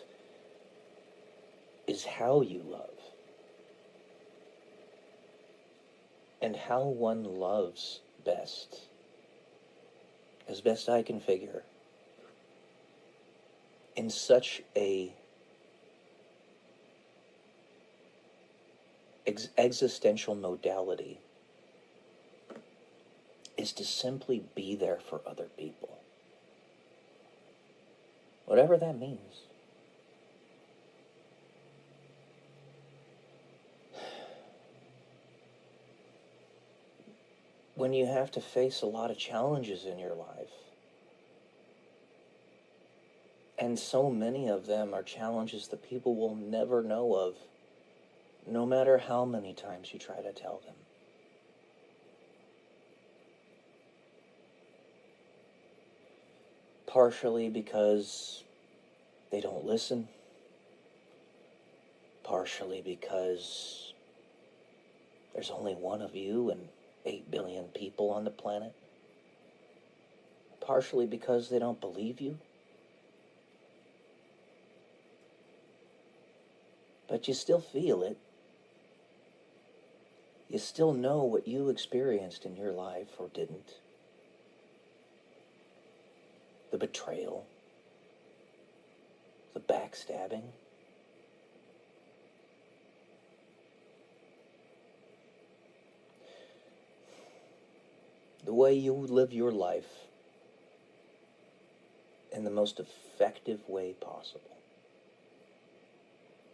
is how you love. And how one loves best, as best I can figure, in such a existential modality, is to simply be there for other people. Whatever that means. When you have to face a lot of challenges in your life, and so many of them are challenges that people will never know of, no matter how many times you try to tell them. Partially because they don't listen. Partially because there's only one of you and 8 billion people on the planet. Partially because they don't believe you. But you still feel it. You still know what you experienced in your life or didn't. The betrayal, the backstabbing. The way you live your life in the most effective way possible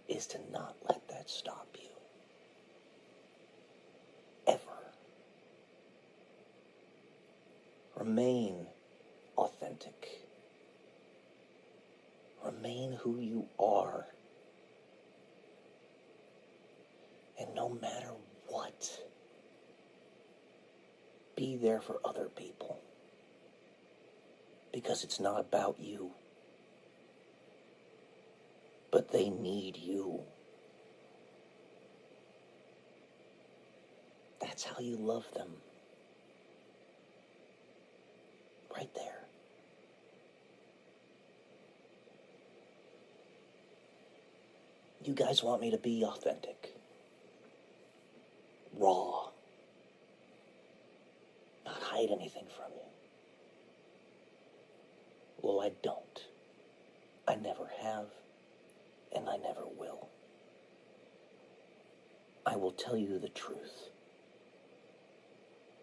is to not let that stop you. Ever. Remain authentic. Remain who you are. And no matter what, be there for other people. Because it's not about you. But they need you. That's how you love them. Right there. You guys want me to be authentic. Raw. Not hide anything from you. Well, I don't. I never have, and I never will. I will tell you the truth,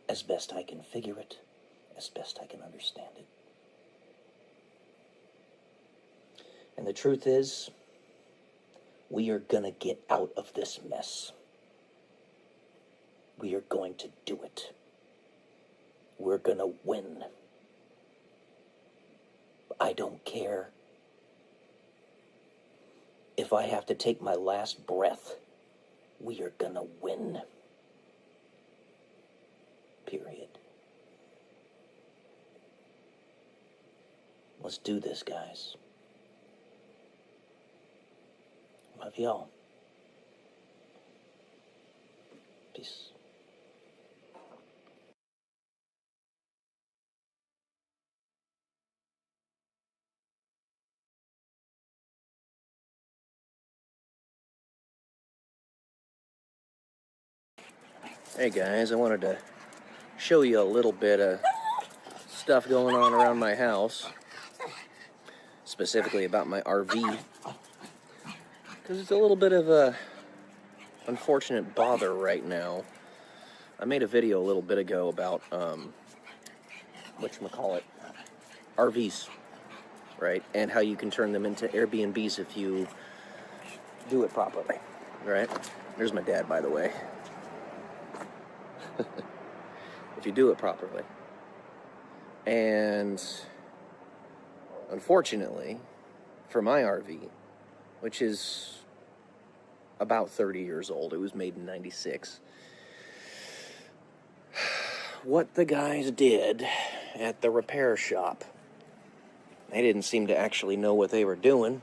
as best I can figure it, as best I can understand it. And the truth is, we are gonna get out of this mess. We are going to do it. We're gonna win. I don't care if I have to take my last breath. We are gonna win. Period. Let's do this, guys. Love y'all. Peace. Hey guys, I wanted to show you a little bit of stuff going on around my house, specifically about my RV, because it's a little bit of a unfortunate bother right now. I made a video a little bit ago about whatchamacallit, RVs, right, and how you can turn them into Airbnbs if you do it properly, right? There's my dad, by the way. If you do it properly. And unfortunately, for my RV, which is about 30 years old, it was made in 96, what the guys did at the repair shop, they didn't seem to actually know what they were doing,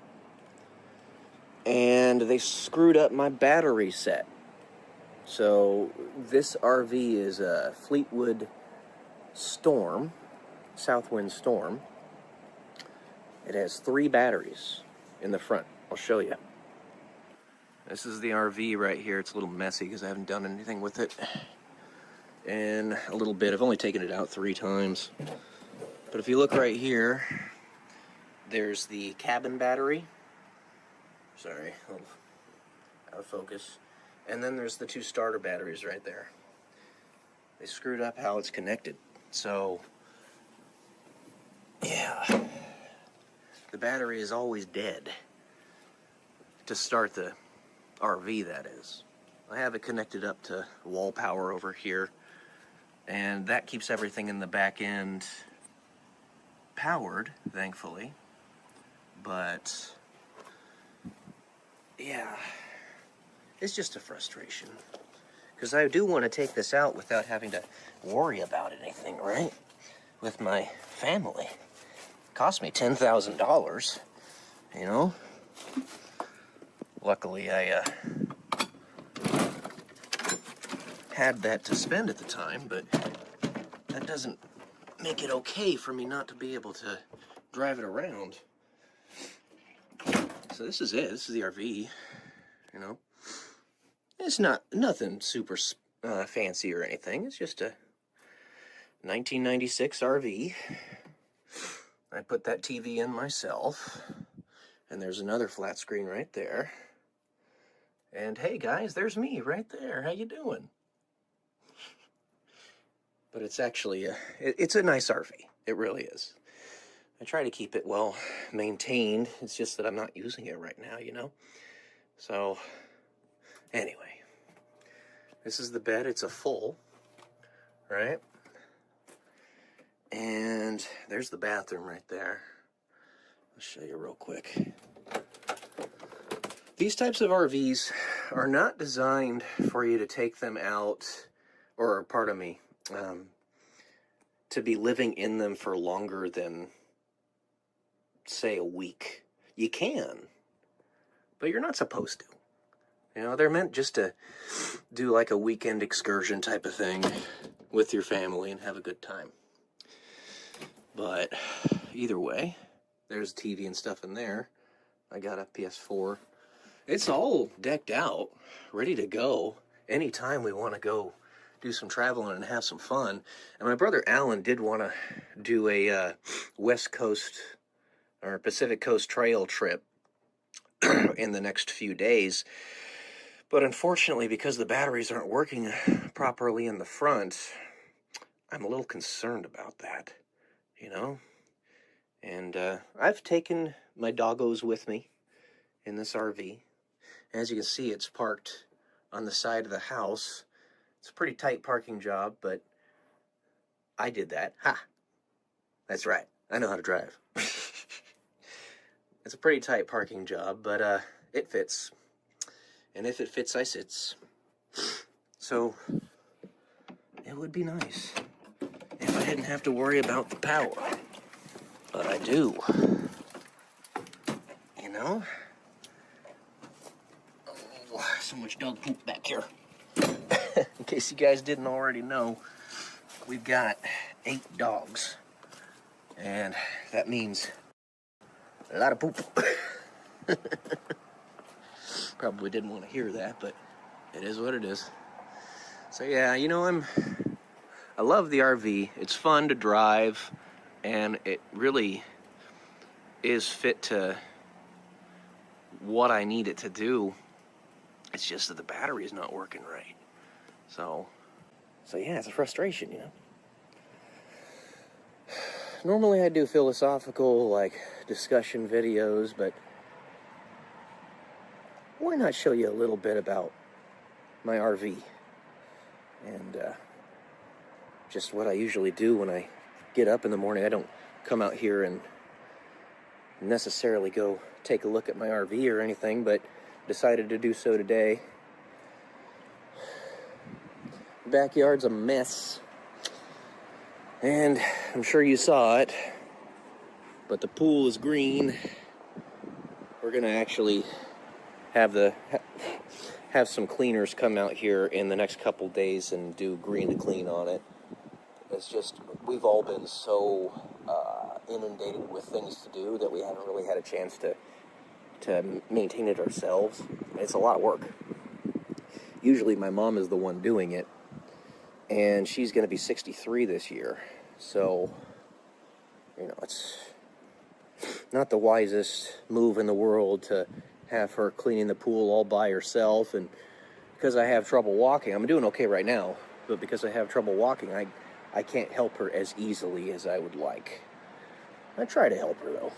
and they screwed up my battery set. So this RV is a Fleetwood Storm, Southwind Storm. It has 3 batteries in the front. I'll show you. This is the RV right here. It's a little messy because I haven't done anything with it in a little bit. I've only taken it out 3 times. But if you look right here, there's the cabin battery. Sorry, a little out of focus. And then there's the 2 starter batteries right there. They screwed up how it's connected. So, yeah. The battery is always dead. To start the RV, that is. I have it connected up to wall power over here. And that keeps everything in the back end powered, thankfully. But, yeah. It's just a frustration. Because I do want to take this out without having to worry about anything, right? With my family. It cost me $10,000, you know? Luckily, I had that to spend at the time, but that doesn't make it okay for me not to be able to drive it around. So this is it. This is the RV, you know? It's nothing super fancy or anything. It's just a 1996 RV. I put that TV in myself. And there's another flat screen right there. And hey guys, there's me right there. How you doing? But it's actually it's a nice RV. It really is. I try to keep it well maintained. It's just that I'm not using it right now, you know? So, anyway. This is the bed. It's a full, right? And there's the bathroom right there. I'll show you real quick. These types of RVs are not designed for you to take them out, or pardon me, to be living in them for longer than, say, a week. You can, but you're not supposed to. You know, they're meant just to do like a weekend excursion type of thing with your family and have a good time. But either way, there's TV and stuff in there. I got a PS4. It's all decked out, ready to go. Anytime we want to go do some traveling and have some fun. And my brother Alan did want to do a West Coast or Pacific Coast Trail trip in the next few days. But unfortunately, because the batteries aren't working properly in the front, I'm a little concerned about that, you know? And I've taken my doggos with me in this RV. As you can see, it's parked on the side of the house. It's a pretty tight parking job, but I did that. Ha! That's right. I know how to drive. It's a pretty tight parking job, but it fits. And if it fits, I sits. So, it would be nice if I didn't have to worry about the power. But I do. You know? Oh, so much dog poop back here. In case you guys didn't already know, we've got 8 dogs. And that means a lot of poop. Probably didn't want to hear that, but it is what it is. So yeah, you know, I love the RV. It's fun to drive, and it really is fit to what I need it to do. It's just that the battery is not working right. So yeah, it's a frustration, you know. Normally I do philosophical, like, discussion videos, but why not show you a little bit about my RV and just what I usually do when I get up in the morning. I don't come out here and necessarily go take a look at my RV or anything, but decided to do so today. The backyard's a mess, and I'm sure you saw it, but the pool is green. We're gonna actually have some cleaners come out here in the next couple days and do green to clean on it. It's just, we've all been so inundated with things to do that we haven't really had a chance to maintain it ourselves. It's a lot of work. Usually my mom is the one doing it, and she's going to be 63 this year. So, you know, it's not the wisest move in the world to have her cleaning the pool all by herself. And because I have trouble walking, I'm doing okay right now, but because I have trouble walking, I can't help her as easily as I would like. I try to help her, though.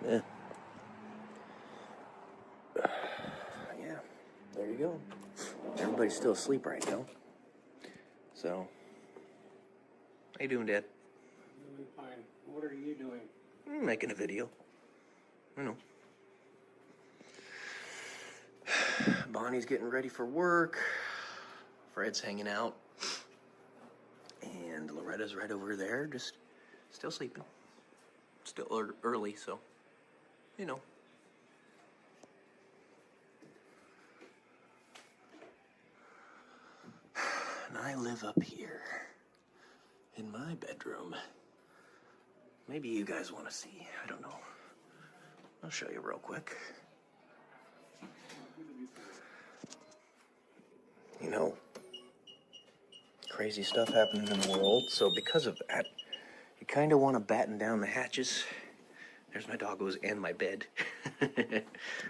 Yeah. Yeah, there you go. Everybody's still asleep right now. So, how you doing, Dad? Doing fine. What are you doing? I'm making a video. I know. Bonnie's getting ready for work. Fred's hanging out. And Loretta's right over there, just still sleeping. Still early, so, you know. And I live up here in my bedroom. Maybe you guys want to see. I don't know. I'll show you real quick. You know, crazy stuff happening in the world. So because of that, you kind of want to batten down the hatches. There's my doggos and my bed.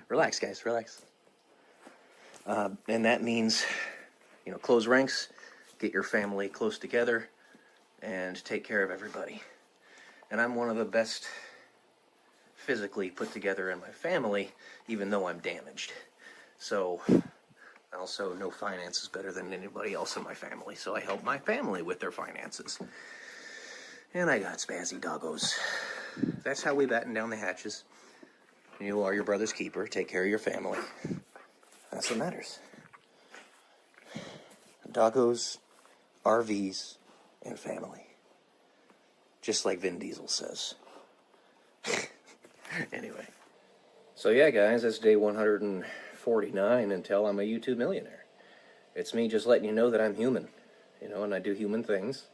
Relax, guys, relax. And that means, you know, close ranks, get your family close together, and take care of everybody. And I'm one of the best physically put together in my family, even though I'm damaged. So, I also know finances better than anybody else in my family, so I help my family with their finances. And I got spazzy doggos. That's how we batten down the hatches. You are your brother's keeper. Take care of your family. That's what matters. Doggos, RVs, and family. Just like Vin Diesel says. Anyway. So yeah, guys, that's day 149 until I'm a YouTube millionaire. It's me just letting you know that I'm human. You know, and I do human things.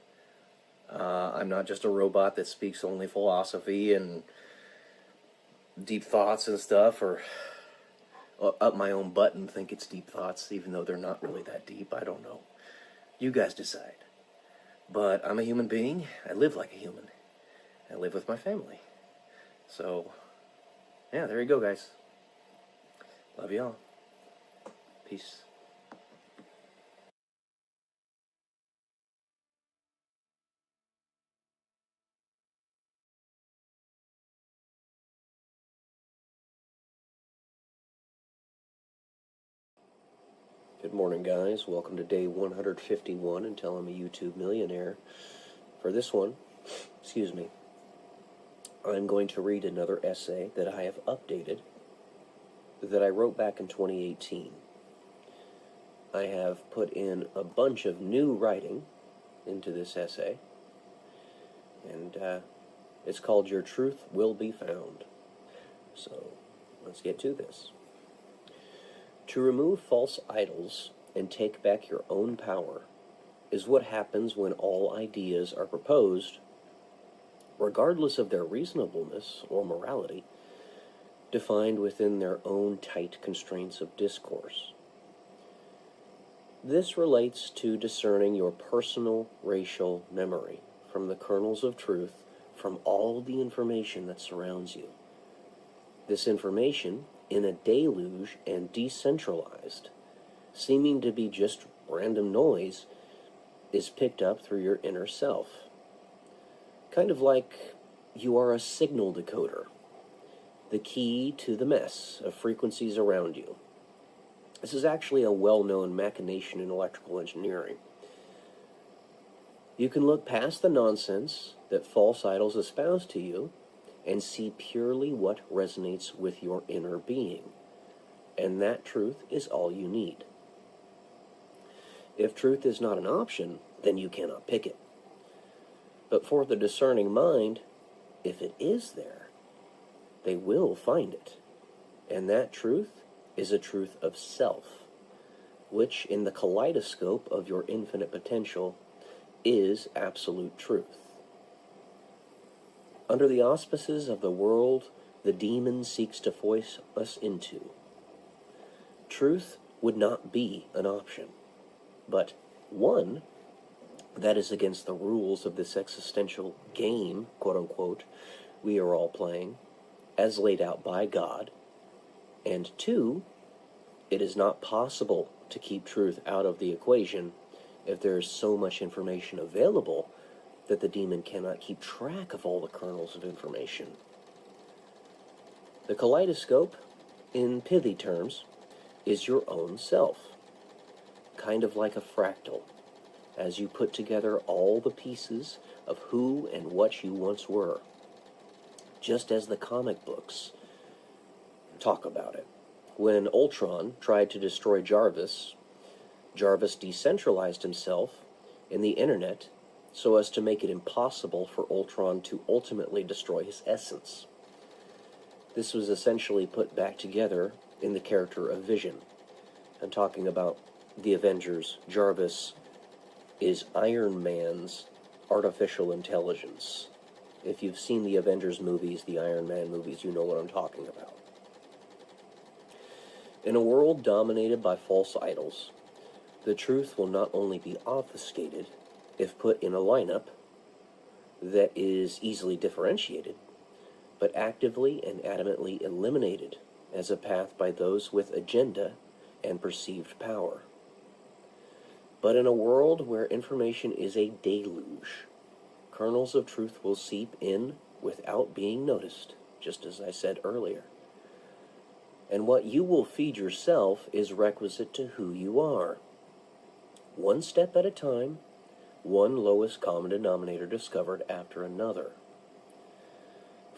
I'm not just a robot that speaks only philosophy and deep thoughts and stuff, or up my own butt and think it's deep thoughts, even though they're not really that deep. I don't know. You guys decide. But I'm a human being. I live like a human. I live with my family. So, yeah, there you go, guys. Love y'all. Peace. Good morning, guys. Welcome to day 151 until I'm a YouTube millionaire. For this one, excuse me, I'm going to read another essay that I have updated that I wrote back in 2018. I have put in a bunch of new writing into this essay, and it's called Your Truth Will Be Found. So, let's get to this. To remove false idols and take back your own power is what happens when all ideas are proposed, regardless of their reasonableness or morality, defined within their own tight constraints of discourse. This relates to discerning your personal racial memory from the kernels of truth from all the information that surrounds you. This information, in a deluge and decentralized, seeming to be just random noise, is picked up through your inner self. Kind of like you are a signal decoder, the key to the mess of frequencies around you. This is actually a well-known machination in electrical engineering. You can look past the nonsense that false idols espouse to you and see purely what resonates with your inner being. And that truth is all you need. If truth is not an option, then you cannot pick it. But for the discerning mind, if it is there, they will find it. And that truth is a truth of self, which in the kaleidoscope of your infinite potential is absolute truth. Under the auspices of the world the demon seeks to force us into, truth would not be an option, but one that is against the rules of this existential game, quote-unquote, we are all playing, as laid out by God, and two, it is not possible to keep truth out of the equation if there is so much information available that the demon cannot keep track of all the kernels of information. The kaleidoscope, in pithy terms, is your own self, kind of like a fractal, as you put together all the pieces of who and what you once were, just as the comic books talk about it. When Ultron tried to destroy Jarvis, Jarvis decentralized himself in the internet so as to make it impossible for Ultron to ultimately destroy his essence. This was essentially put back together in the character of Vision. I'm talking about the Avengers. Jarvis is Iron Man's artificial intelligence. If you've seen the Avengers movies, the Iron Man movies, you know what I'm talking about. In a world dominated by false idols, the truth will not only be obfuscated, if put in a lineup that is easily differentiated, but actively and adamantly eliminated as a path by those with agenda and perceived power. But in a world where information is a deluge, kernels of truth will seep in without being noticed, just as I said earlier. And what you will feed yourself is requisite to who you are. One step at a time, one lowest common denominator discovered after another.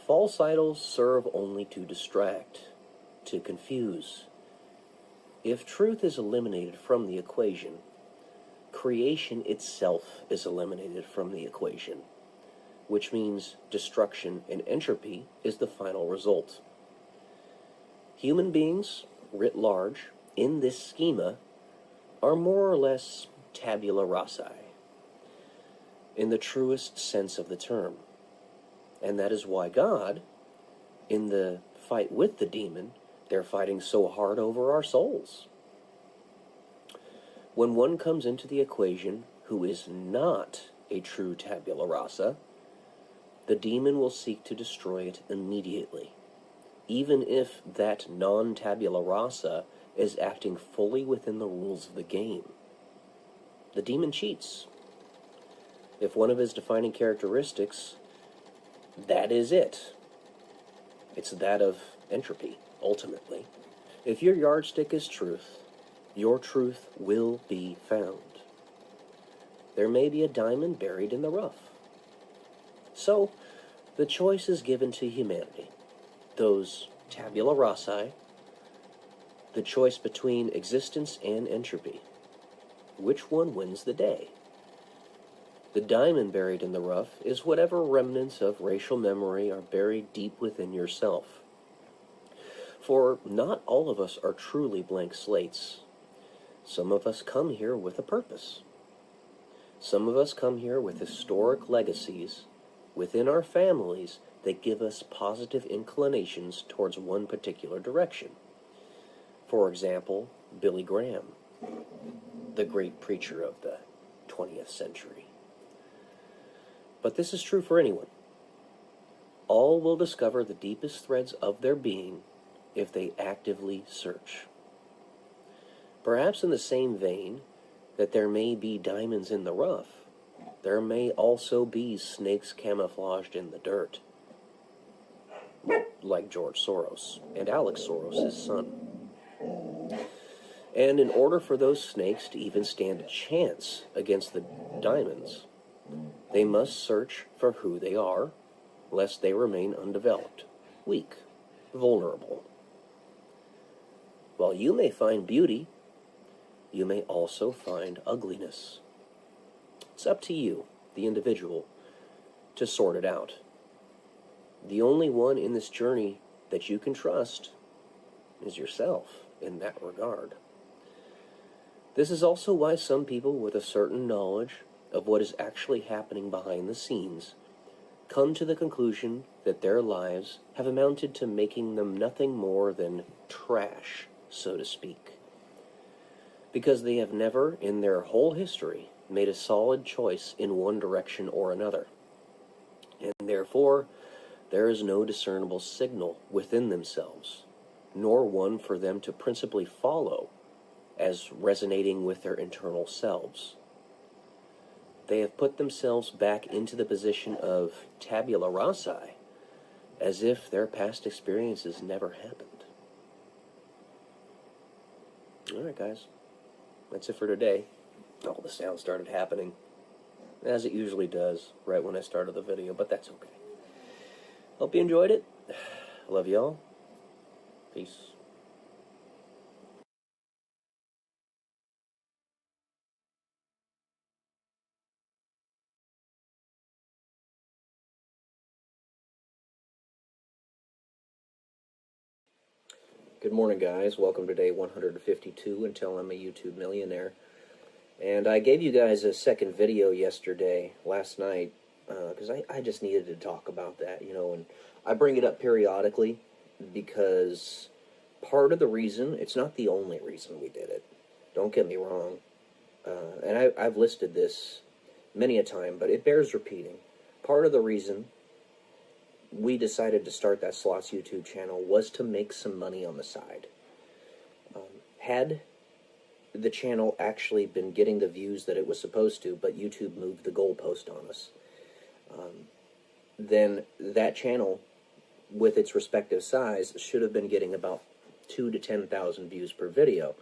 False idols serve only to distract, to confuse. If truth is eliminated from the equation, creation itself is eliminated from the equation, which means destruction and entropy is the final result. Human beings, writ large, in this schema, are more or less tabula rasa, in the truest sense of the term. And that is why God, in the fight with the demon, they're fighting so hard over our souls. When one comes into the equation who is not a true tabula rasa, the demon will seek to destroy it immediately, even if that non-tabula rasa is acting fully within the rules of the game. The demon cheats. If one of his defining characteristics, that is it. It's that of entropy, ultimately. If your yardstick is truth, your truth will be found. There may be a diamond buried in the rough. So, the choice is given to humanity. Those tabula rasa, the choice between existence and entropy. Which one wins the day? The diamond buried in the rough is whatever remnants of racial memory are buried deep within yourself. For not all of us are truly blank slates. Some of us come here with a purpose. Some of us come here with historic legacies within our families that give us positive inclinations towards one particular direction. For example, Billy Graham, the great preacher of the 20th century. But this is true for anyone. All will discover the deepest threads of their being if they actively search. Perhaps in the same vein that there may be diamonds in the rough, there may also be snakes camouflaged in the dirt. Like George Soros and Alex Soros, his son. And in order for those snakes to even stand a chance against the diamonds, they must search for who they are, lest they remain undeveloped, weak, vulnerable. While you may find beauty, you may also find ugliness. It's up to you, the individual, to sort it out. The only one in this journey that you can trust is yourself in that regard. This is also why some people with a certain knowledge of what is actually happening behind the scenes come to the conclusion that their lives have amounted to making them nothing more than trash, so to speak, because they have never in their whole history made a solid choice in one direction or another, and therefore there is no discernible signal within themselves, nor one for them to principally follow as resonating with their internal selves. They have put themselves back into the position of tabula rasa, as if their past experiences never happened. Alright guys, that's it for today. All the sound started happening, as it usually does, right when I started the video, but that's okay. Hope you enjoyed it. Love y'all. Peace. Good morning, guys. Welcome to day 152 until I'm a YouTube millionaire. And I gave you guys a second video last night, because I just needed to talk about that, and I bring it up periodically because part of the reason, it's not the only reason we did it, don't get me wrong, and I've listed this many a time, but it bears repeating. Part of the reason we decided to start that Slots YouTube channel was to make some money on the side. Had the channel actually been getting the views that it was supposed to, but YouTube moved the goalpost on us, then that channel, with its respective size, should have been getting about 2,000 to 10,000 views per video,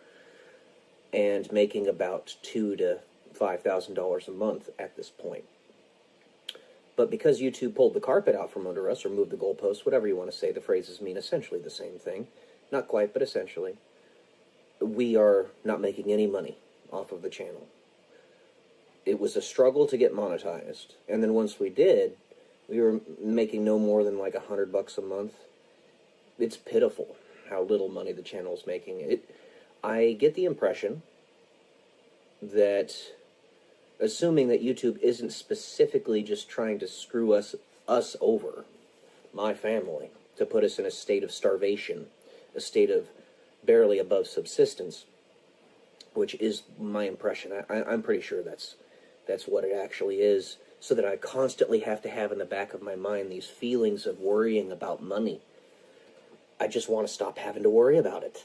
and making about $2,000 to $5,000 a month at this point. But because YouTube pulled the carpet out from under us, or moved the goalposts, whatever you want to say, the phrases mean essentially the same thing. Not quite, but essentially. We are not making any money off of the channel. It was a struggle to get monetized. And then once we did, we were making no more than like $100 a month. It's pitiful how little money the channel's making. I get the impression that, assuming that YouTube isn't specifically just trying to screw us over, my family, to put us in a state of starvation, a state of barely above subsistence, which is my impression. I'm pretty sure that's what it actually is, so that I constantly have to have in the back of my mind these feelings of worrying about money. I just want to stop having to worry about it,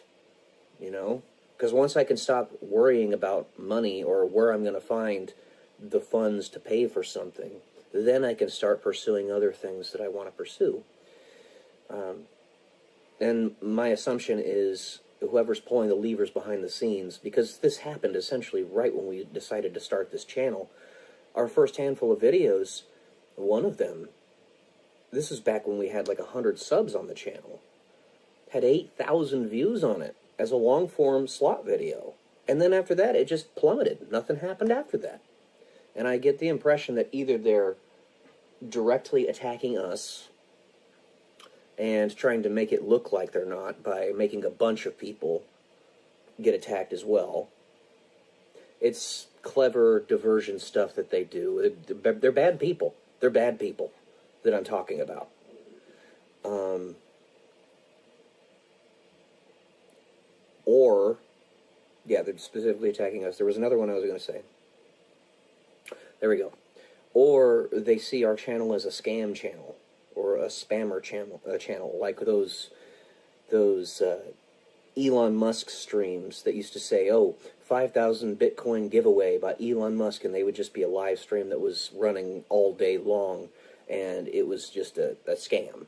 because once I can stop worrying about money or where I'm going to find the funds to pay for something, then I can start pursuing other things that I want to pursue. And my assumption is whoever's pulling the levers behind the scenes, because this happened essentially right when we decided to start this channel. Our first handful of videos, one of them, this is back when we had like 100 subs on the channel, had 8,000 views on it as a long-form slot video. And then after that, it just plummeted. Nothing happened after that. And I get the impression that either they're directly attacking us and trying to make it look like they're not by making a bunch of people get attacked as well. It's clever diversion stuff that they do. They're bad people. They're bad people that I'm talking about. Yeah, they're specifically attacking us. There was another one I was going to say. There we go. Or they see our channel as a scam channel or a spammer channel, like those Elon Musk streams that used to say, oh, 5,000 Bitcoin giveaway by Elon Musk, and they would just be a live stream that was running all day long, and it was just a scam.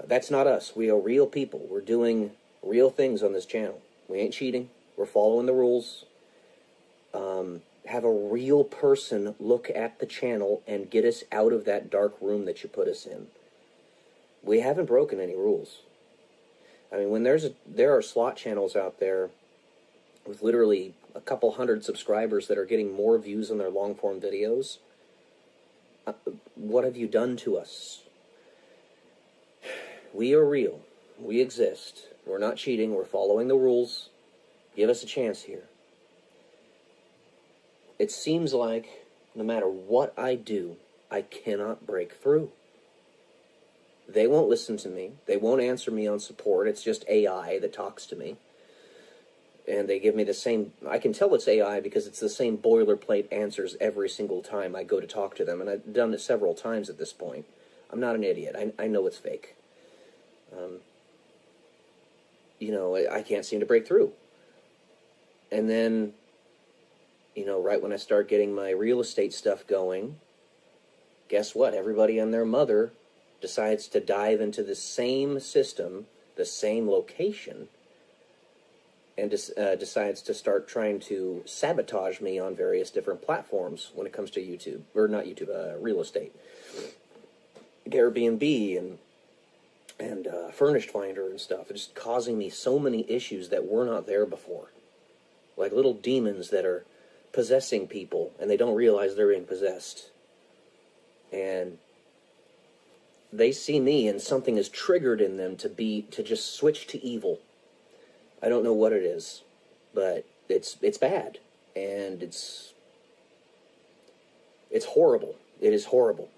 That's not us. We are real people. We're doing real things on this channel. We ain't cheating. We're following the rules. Have a real person look at the channel and get us out of that dark room that you put us in. We haven't broken any rules. I mean, when there are slot channels out there with literally a couple hundred subscribers that are getting more views on their long-form videos, what have you done to us? We are real. We exist. We're not cheating. We're following the rules. Give us a chance here. It seems like no matter what I do, I cannot break through. They won't listen to me. They won't answer me on support. It's just AI that talks to me. And they give me the same... I can tell it's AI because it's the same boilerplate answers every single time I go to talk to them. And I've done it several times at this point. I'm not an idiot. I know it's fake. I can't seem to break through. And then, right when I start getting my real estate stuff going, guess what? Everybody and their mother decides to dive into the same system, the same location, and decides to start trying to sabotage me on various different platforms when it comes to YouTube, or not YouTube, real estate. Airbnb and Furnished Finder and stuff. It's just causing me so many issues that were not there before. Like little demons that are possessing people, and they don't realize they're being possessed. And they see me, and something is triggered in them to just switch to evil. I don't know what it is, but it's bad, and it's horrible. It is horrible.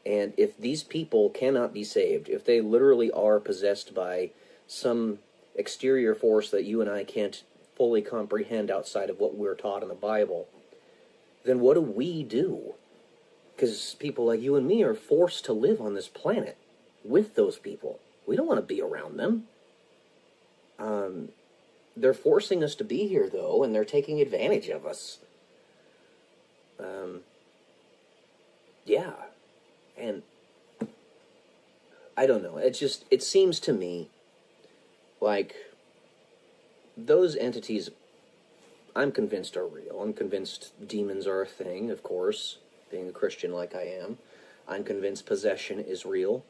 And if these people cannot be saved, if they literally are possessed by some exterior force that you and I can't fully comprehend outside of what we're taught in the Bible, then what do we do? Because people like you and me are forced to live on this planet with those people. We don't want to be around them. They're forcing us to be here, though, and they're taking advantage of us. Yeah. And I don't know. It seems to me like those entities, I'm convinced, are real. I'm convinced demons are a thing, of course, being a Christian like I am. I'm convinced possession is real.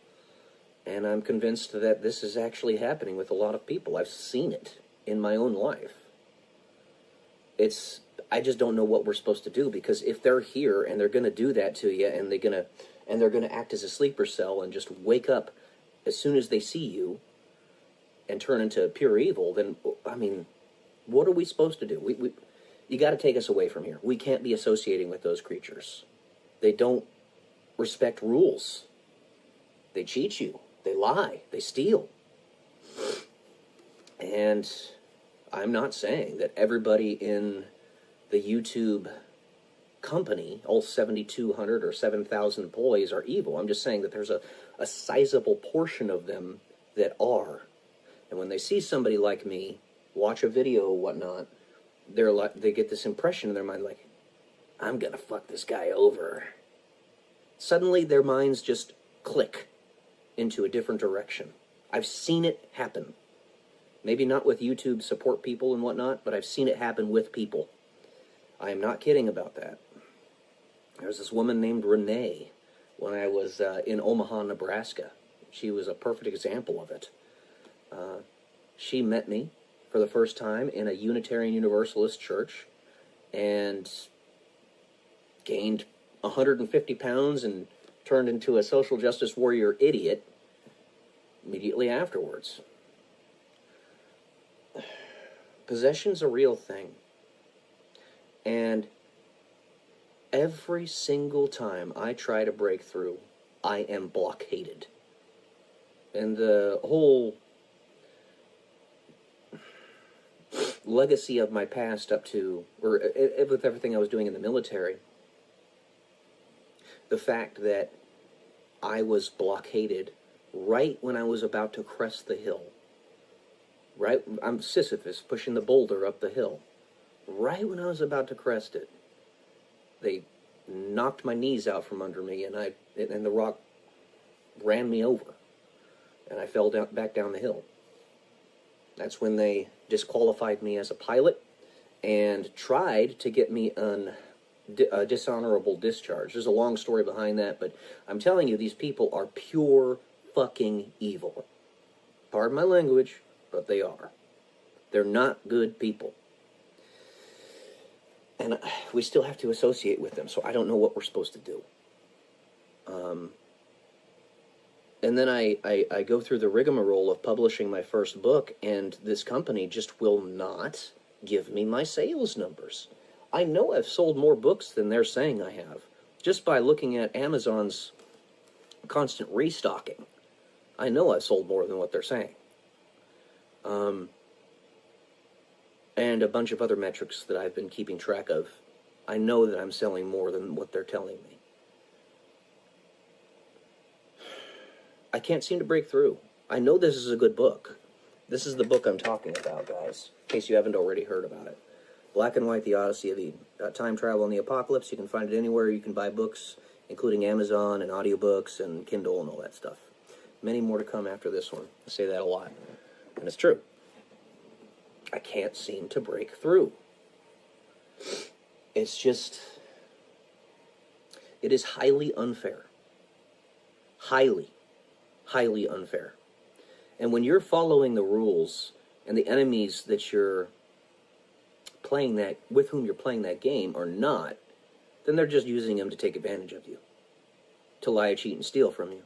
And I'm convinced that this is actually happening with a lot of people. I've seen it in my own life. I just don't know what we're supposed to do, because if they're here and they're going to do that to you, and they're going to act as a sleeper cell and just wake up as soon as they see you and turn into pure evil, then, I mean, what are we supposed to do? You got to take us away from here. We can't be associating with those creatures. They don't respect rules. They cheat you. They lie. They steal. And I'm not saying that everybody in the YouTube company, all 7,200 or 7,000 employees, are evil. I'm just saying that there's a sizable portion of them that are. And when they see somebody like me watch a video or whatnot, they get this impression in their mind like, I'm gonna fuck this guy over. Suddenly their minds just click into a different direction. I've seen it happen. Maybe not with YouTube support people and whatnot, but I've seen it happen with people. I am not kidding about that. There's this woman named Renee when I was in Omaha, Nebraska. She was a perfect example of it. She met me for the first time in a Unitarian Universalist church and gained 150 pounds and turned into a social justice warrior idiot immediately afterwards. Possession's a real thing. And every single time I try to break through, I am blockaded. And the whole legacy of my past up to, or with everything I was doing in the military, the fact that I was blockaded right when I was about to crest the hill. Right, I'm Sisyphus pushing the boulder up the hill. Right when I was about to crest it, they knocked my knees out from under me, and the rock ran me over, and I fell back down the hill. That's when they disqualified me as a pilot and tried to get me a dishonorable discharge. There's a long story behind that, but I'm telling you, these people are pure fucking evil. Pardon my language, but they are. They're not good people. And we still have to associate with them, so I don't know what we're supposed to do. And then I go through the rigmarole of publishing my first book, and this company just will not give me my sales numbers. I know I've sold more books than they're saying I have, just by looking at Amazon's constant restocking. I know I've sold more than what they're saying. And a bunch of other metrics that I've been keeping track of. I know that I'm selling more than what they're telling me. I can't seem to break through. I know this is a good book. This is the book I'm talking about, guys, in case you haven't already heard about it. Black and White, The Odyssey of Eden. Time Travel and the Apocalypse. You can find it anywhere you can buy books, including Amazon and audiobooks and Kindle and all that stuff. Many more to come after this one. I say that a lot, and it's true. I can't seem to break through. It's just, it is highly unfair. Highly unfair. And when you're following the rules and the enemies that you're playing that, with whom you're playing that game are not, then they're just using them to take advantage of you, to lie, cheat, and steal from you.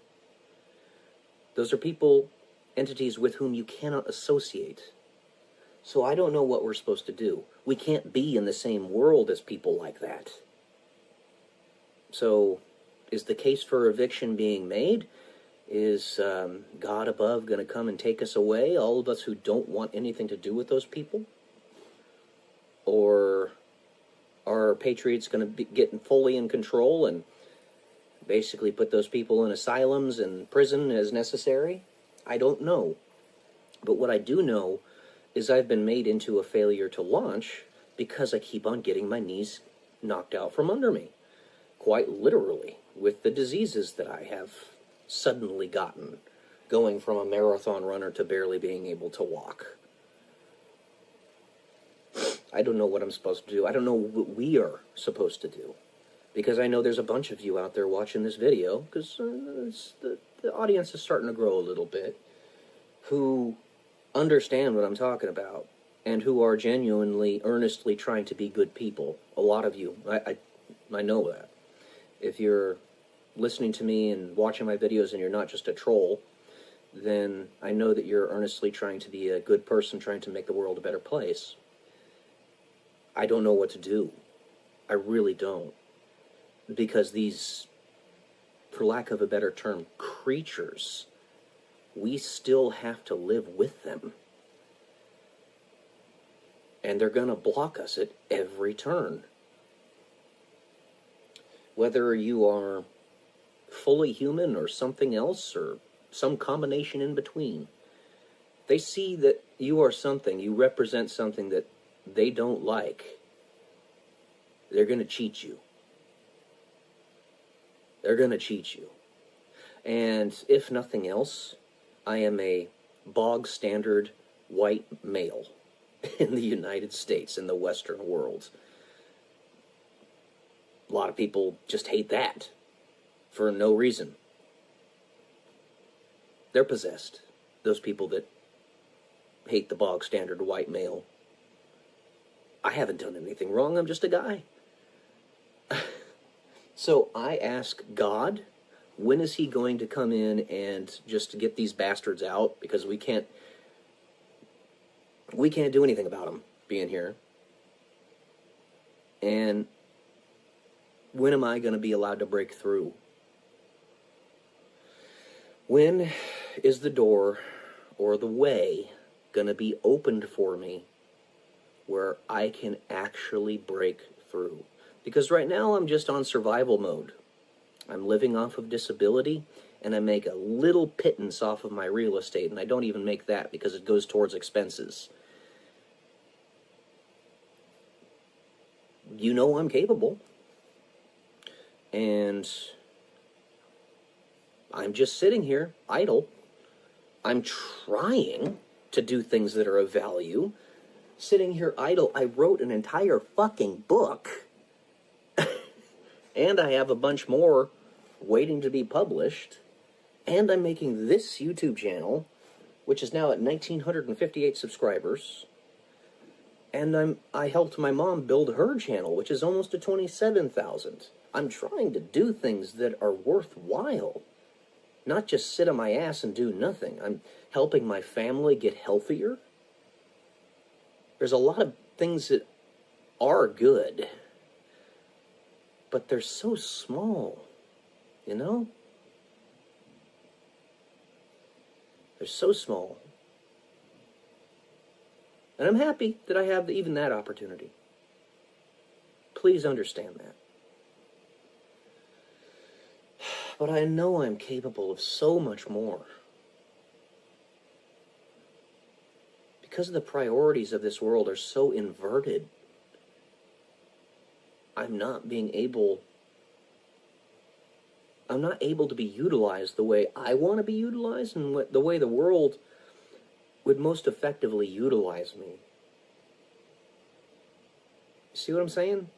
Those are people, entities with whom you cannot associate. So I don't know what we're supposed to do. We can't be in the same world as people like that. So, is the case for eviction being made? Is God above going to come and take us away, all of us who don't want anything to do with those people? Or are patriots going to be getting fully in control and basically put those people in asylums and prison as necessary? I don't know. But what I do know is I've been made into a failure to launch because I keep on getting my knees knocked out from under me. Quite literally, with the diseases that I have suddenly gotten, going from a marathon runner to barely being able to walk. I don't know what I'm supposed to do. I don't know what we are supposed to do. Because I know there's a bunch of you out there watching this video, because the audience is starting to grow a little bit, who understand what I'm talking about, and who are genuinely, earnestly trying to be good people. A lot of you. I know that. If you're listening to me and watching my videos and you're not just a troll, then I know that you're earnestly trying to be a good person, trying to make the world a better place. I don't know what to do. I really don't. Because these, for lack of a better term, creatures, we still have to live with them. And they're going to block us at every turn. Whether you are fully human or something else or some combination in between, they see that you are something, you represent something that they don't like. They're going to cheat you. They're going to cheat you. And if nothing else, I am a bog standard white male in the United States, in the Western world. A lot of people just hate that for no reason. They're possessed. Those people that hate the bog standard white male. I haven't done anything wrong. I'm just a guy. So I ask God, when is he going to come in and just get these bastards out? Because we can't do anything about them being here. And when am I going to be allowed to break through? When is the door or the way going to be opened for me where I can actually break through? Because right now I'm just on survival mode. I'm living off of disability, and I make a little pittance off of my real estate, and I don't even make that because it goes towards expenses. You know I'm capable. And I'm just sitting here, idle. I'm trying to do things that are of value. Sitting here idle, I wrote an entire fucking book. And I have a bunch more waiting to be published. And I'm making this YouTube channel, which is now at 1,958 subscribers. And I helped my mom build her channel, which is almost to 27,000. I'm trying to do things that are worthwhile. Not just sit on my ass and do nothing. I'm helping my family get healthier. There's a lot of things that are good. But they're so small, you know? They're so small. And I'm happy that I have even that opportunity. Please understand that. But I know I'm capable of so much more. Because the priorities of this world are so inverted, I'm not able to be utilized the way I want to be utilized and the way the world would most effectively utilize me. See what I'm saying?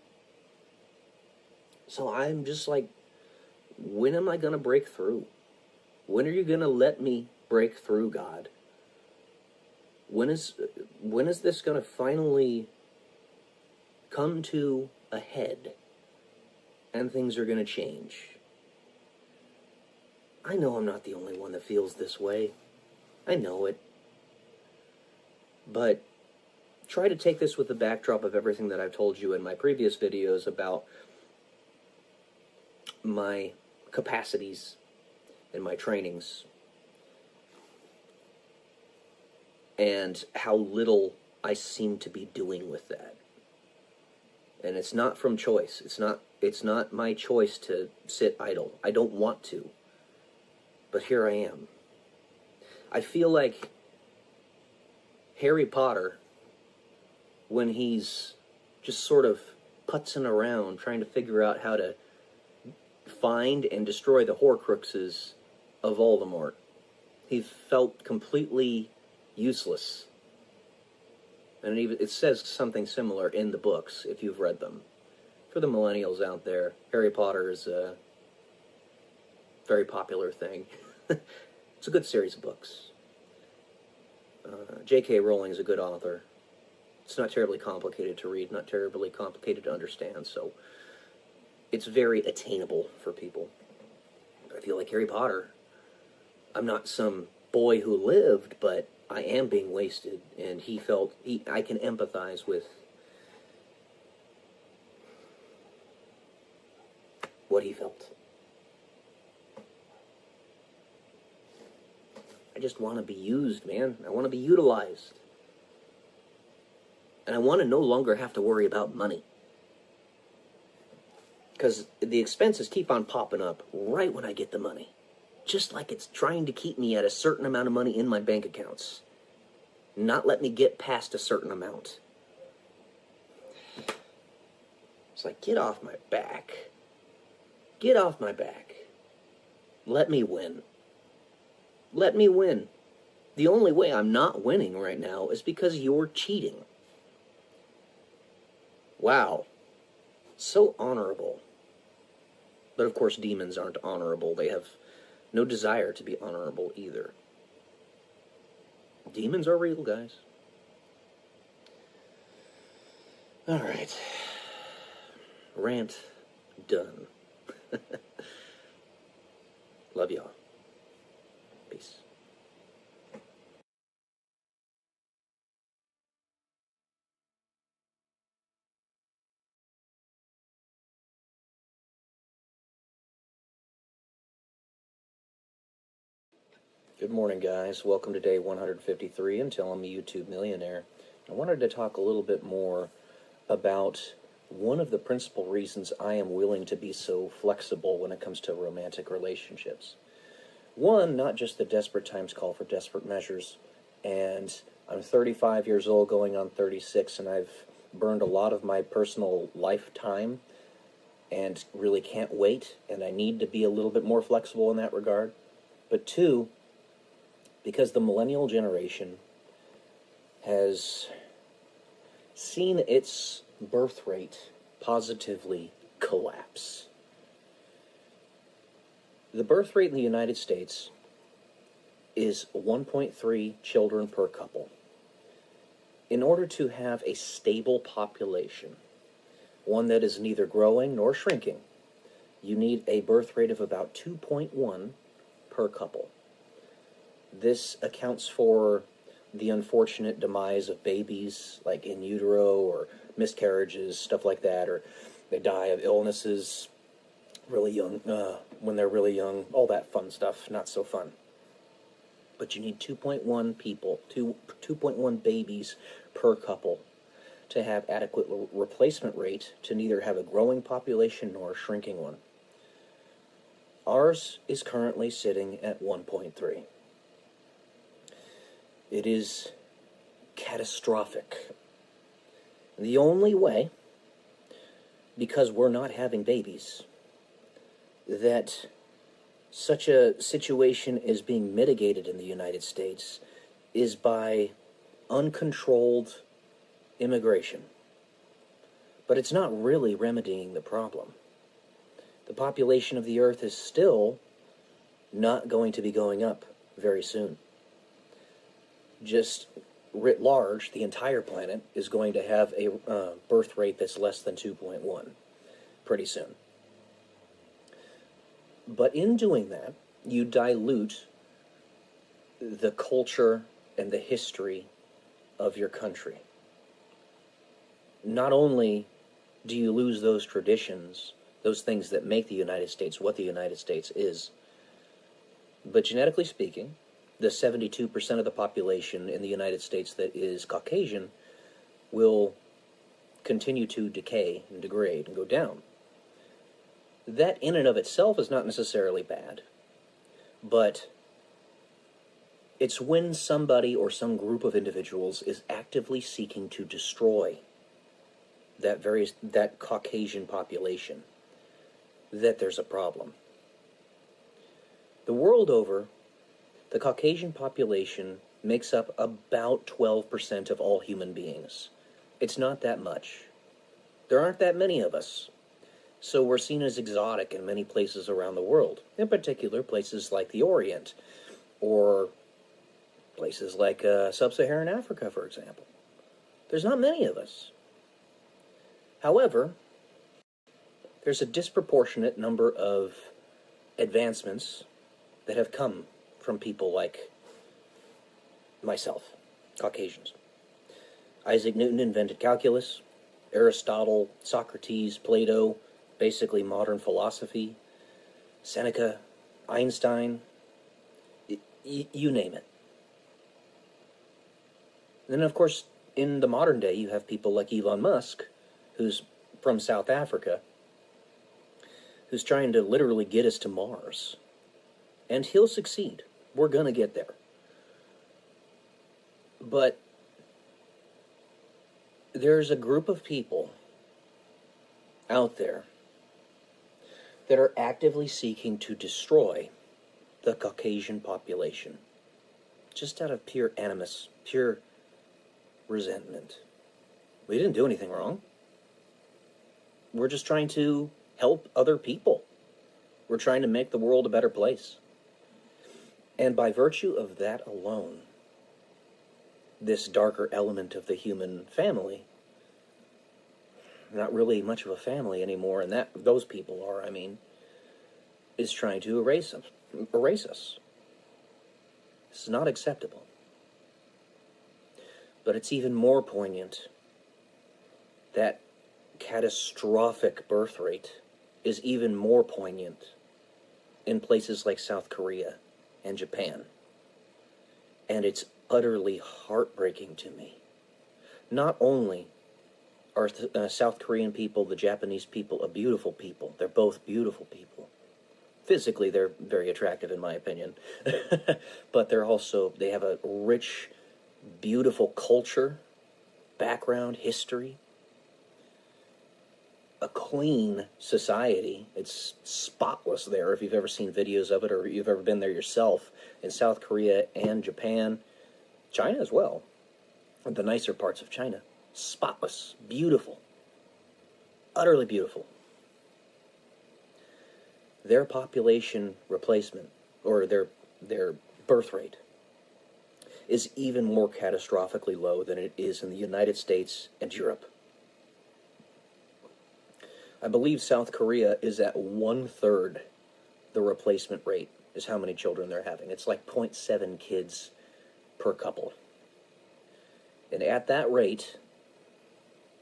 So I'm just like, when am I going to break through? When are you going to let me break through, God? When is this going to finally come to a head and things are going to change? I know I'm not the only one that feels this way. I know it. But try to take this with the backdrop of everything that I've told you in my previous videos about my capacities and my trainings and how little I seem to be doing with that. And it's not from choice. It's not my choice to sit idle. I don't want to. But here I am. I feel like Harry Potter, when he's just sort of putzing around trying to figure out how to find and destroy the Horcruxes of Voldemort. He felt completely useless. And it says something similar in the books, if you've read them. For the millennials out there, Harry Potter is a very popular thing. It's a good series of books. J.K. Rowling is a good author. It's not terribly complicated to read, not terribly complicated to understand, so it's very attainable for people. But I feel like Harry Potter, I'm not some boy who lived, but I am being wasted, and I can empathize with what he felt. I just want to be used, man. I want to be utilized. And I want to no longer have to worry about money. Because the expenses keep on popping up right when I get the money. Just like it's trying to keep me at a certain amount of money in my bank accounts. Not let me get past a certain amount. It's like, get off my back. Get off my back. Let me win. Let me win. The only way I'm not winning right now is because you're cheating. Wow. So honorable. But of course, demons aren't honorable. They have no desire to be honorable either. Demons are real, guys. Alright. Rant done. Love y'all. Peace. Good morning, guys. Welcome to day 153 until I'm a YouTube millionaire. I wanted to talk a little bit more about one of the principal reasons I am willing to be so flexible when it comes to romantic relationships. One, not just the desperate times call for desperate measures, and I'm 35 years old going on 36, and I've burned a lot of my personal lifetime and really can't wait, and I need to be a little bit more flexible in that regard. But two, because the millennial generation has seen its birth rate positively collapse. The birth rate in the United States is 1.3 children per couple. In order to have a stable population, one that is neither growing nor shrinking, you need a birth rate of about 2.1 per couple. This accounts for the unfortunate demise of babies, like in utero or miscarriages, stuff like that, or they die of illnesses really young, when they're really young, all that fun stuff, not so fun. But you need 2.1 people, 2.1 babies per couple to have adequate replacement rate to neither have a growing population nor a shrinking one. Ours is currently sitting at 1.3. It is catastrophic. The only way, because we're not having babies, that such a situation is being mitigated in the United States is by uncontrolled immigration. But it's not really remedying the problem. The population of the Earth is still not going to be going up very soon. Just writ large, the entire planet is going to have a birth rate that's less than 2.1 pretty soon. But in doing that, you dilute the culture and the history of your country. Not only do you lose those traditions, those things that make the United States what the United States is, but genetically speaking, the 72% of the population in the United States that is Caucasian will continue to decay and degrade and go down. That in and of itself is not necessarily bad, but it's when somebody or some group of individuals is actively seeking to destroy that Caucasian population that there's a problem. The world over, the Caucasian population makes up about 12% of all human beings. It's not that much. There aren't that many of us. So we're seen as exotic in many places around the world, in particular places like the Orient, or places like sub-Saharan Africa, for example. There's not many of us. However, there's a disproportionate number of advancements that have come from people like myself, Caucasians. Isaac Newton invented calculus. Aristotle, Socrates, Plato, basically modern philosophy. Seneca, Einstein, you name it. And then, of course, in the modern day, you have people like Elon Musk, who's from South Africa, who's trying to literally get us to Mars. And he'll succeed. We're going to get there. But there's a group of people out there that are actively seeking to destroy the Caucasian population. just out of pure animus, pure resentment. We didn't do anything wrong. We're just trying to help other people. We're trying to make the world a better place. And by virtue of that alone, this darker element of the human family, not really much of a family anymore, and those people are, is trying to erase us. This is not acceptable. But it's even more poignant that catastrophic birth rate is even more poignant in places like South Korea and Japan. And it's utterly heartbreaking to me. Not only are South Korean people, the Japanese people, a beautiful people. They're both beautiful people. Physically, they're very attractive, in my opinion. But they have a rich, beautiful culture, background, history, a clean society. It's spotless there, if you've ever seen videos of it or you've ever been there yourself, in South Korea and Japan, China as well, the nicer parts of China. Spotless, beautiful, utterly beautiful. Their population replacement, or their birth rate, is even more catastrophically low than it is in the United States and Europe. I believe South Korea is at 1/3 the replacement rate is how many children they're having. It's like 0.7 kids per couple. And at that rate,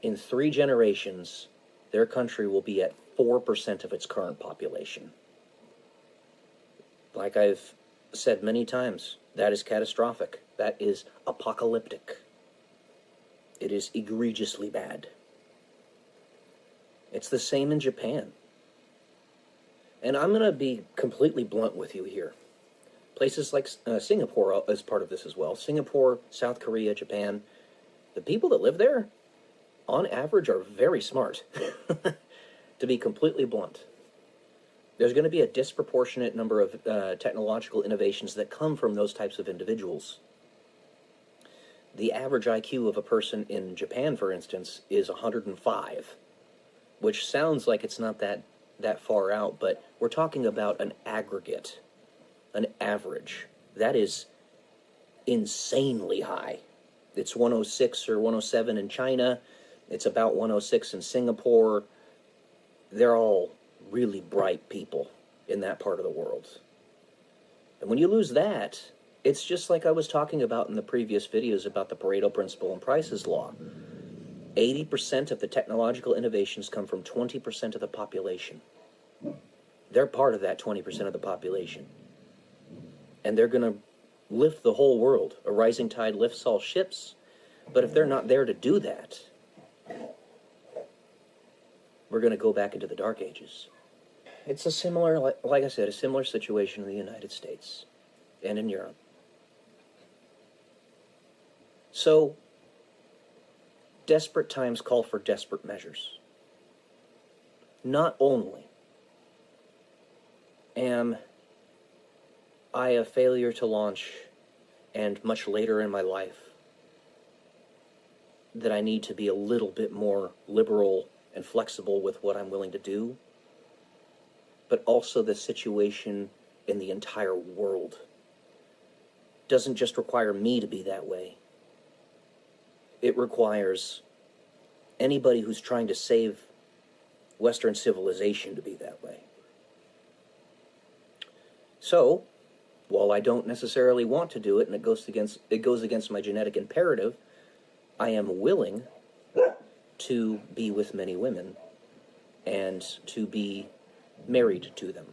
in 3 generations, their country will be at 4% of its current population. Like I've said many times, that is catastrophic. That is apocalyptic. It is egregiously bad. It's the same in Japan. And I'm going to be completely blunt with you here. Places like Singapore is part of this as well. Singapore, South Korea, Japan. The people that live there, on average, are very smart. To be completely blunt. There's going to be a disproportionate number of technological innovations that come from those types of individuals. The average IQ of a person in Japan, for instance, is 105, which sounds like it's not that far out, but we're talking about an aggregate, an average. That is insanely high. It's 106 or 107 in China. It's about 106 in Singapore. They're all really bright people in that part of the world. And when you lose that, it's just like I was talking about in the previous videos about the Pareto principle and Price's law. 80% of the technological innovations come from 20% of the population. They're part of that 20% of the population. And they're going to lift the whole world. A rising tide lifts all ships. But if they're not there to do that, we're going to go back into the Dark Ages. It's a similar, like I said, a similar situation in the United States and in Europe. So, desperate times call for desperate measures. Not only am I a failure to launch, and much later in my life, that I need to be a little bit more liberal and flexible with what I'm willing to do, but also the situation in the entire world doesn't just require me to be that way. It requires anybody who's trying to save Western civilization to be that way. So, while I don't necessarily want to do it, and it goes against my genetic imperative, I am willing to be with many women and to be married to them.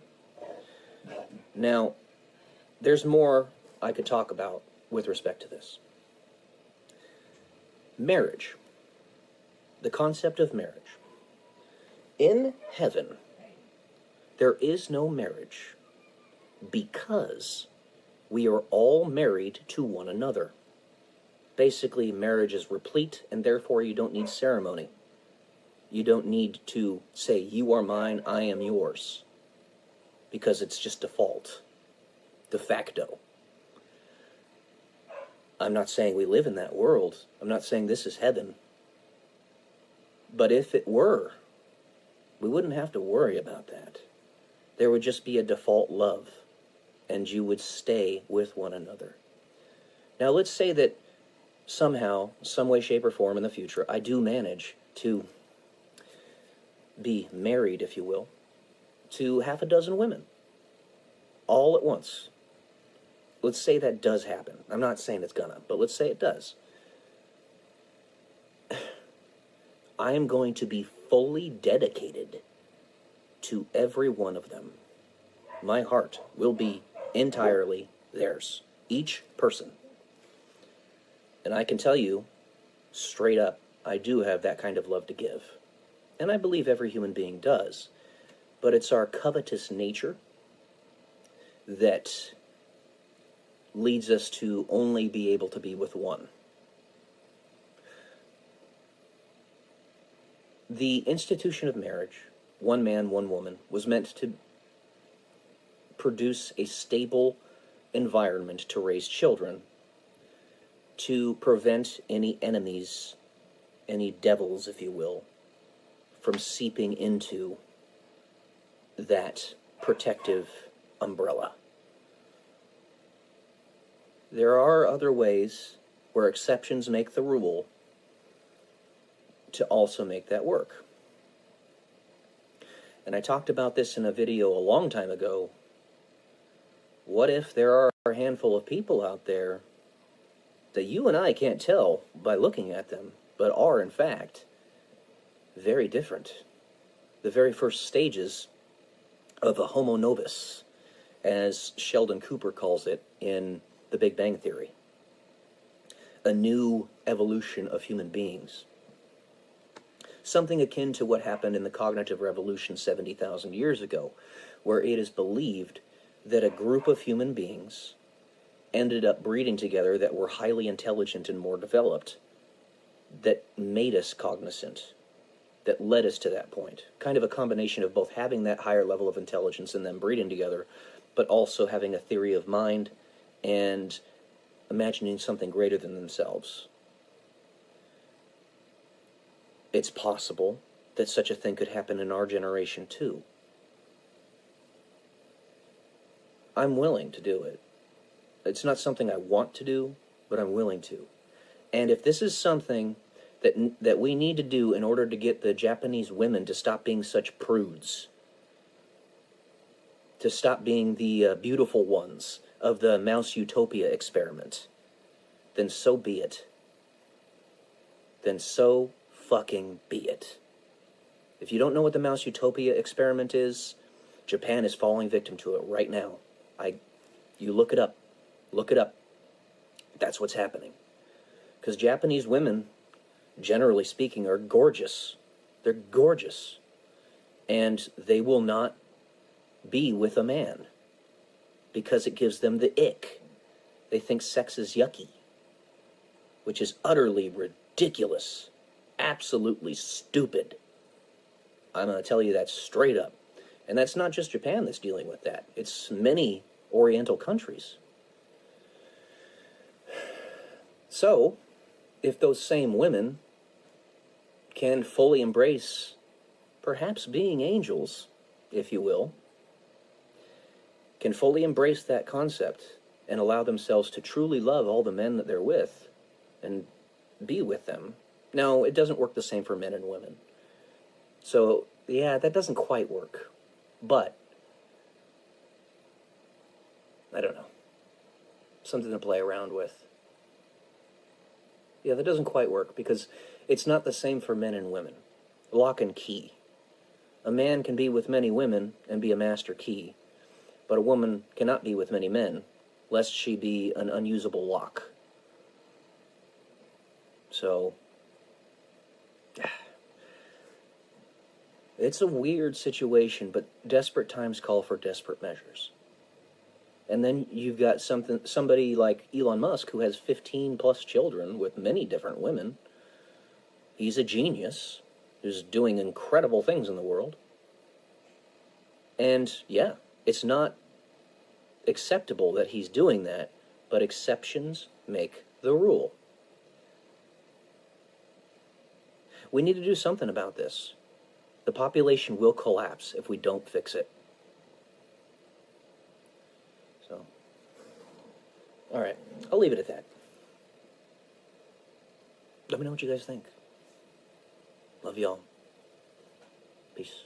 Now, there's more I could talk about with respect to this. Marriage. The concept of marriage. In heaven, there is no marriage because we are all married to one another. Basically, marriage is replete, and therefore you don't need ceremony. You don't need to say, you are mine, I am yours, because it's just default, de facto. I'm not saying we live in that world. I'm not saying this is heaven. But if it were, we wouldn't have to worry about that. There would just be a default love, and you would stay with one another. Now, let's say that somehow, some way, shape, or form in the future, I do manage to be married, if you will, to half a dozen women, all at once. Let's say that does happen. I'm not saying it's gonna, but let's say it does. I am going to be fully dedicated to every one of them. My heart will be entirely theirs, each person. And I can tell you, straight up, I do have that kind of love to give. And I believe every human being does. But it's our covetous nature that leads us to only be able to be with one. The institution of marriage, one man, one woman, was meant to produce a stable environment to raise children, to prevent any enemies, any devils, if you will, from seeping into that protective umbrella. There are other ways where exceptions make the rule to also make that work. And I talked about this in a video a long time ago. What if there are a handful of people out there that you and I can't tell by looking at them, but are, in fact, very different? The very first stages of a homo novus, as Sheldon Cooper calls it in The Big Bang Theory. A new evolution of human beings. Something akin to what happened in the cognitive revolution 70,000 years ago, where it is believed that a group of human beings ended up breeding together that were highly intelligent and more developed, that made us cognizant, that led us to that point. Kind of a combination of both having that higher level of intelligence and them breeding together, but also having a theory of mind and imagining something greater than themselves. It's possible that such a thing could happen in our generation too. I'm willing to do it. It's not something I want to do, but I'm willing to. And if this is something that we need to do in order to get the Japanese women to stop being such prudes, to stop being the beautiful ones of the Mouse Utopia experiment, then so be it. Then so fucking be it. If you don't know what the Mouse Utopia experiment is, Japan is falling victim to it right now. You look it up. Look it up. That's what's happening. Because Japanese women, generally speaking, are gorgeous. They're gorgeous. And they will not be with a man because it gives them the ick. They think sex is yucky, which is utterly ridiculous. Absolutely stupid. I'm going to tell you that straight up. And that's not just Japan that's dealing with that. It's many Oriental countries. So, if those same women can fully embrace perhaps being angels, if you will, can fully embrace that concept and allow themselves to truly love all the men that they're with and be with them. Now, it doesn't work the same for men and women. So, yeah, that doesn't quite work. But, I don't know. Something to play around with. Yeah, that doesn't quite work because it's not the same for men and women. Lock and key. A man can be with many women and be a master key, but a woman cannot be with many men, lest she be an unusable lock. So, it's a weird situation, but desperate times call for desperate measures. And then you've got somebody like Elon Musk who has 15 plus children with many different women. He's a genius who's doing incredible things in the world. And yeah, it's not acceptable that he's doing that, but exceptions make the the rule. We need to do something about this. The population will collapse if we don't fix it. So, all right, I'll leave it at that. Let me know what you guys think. Love y'all. Peace.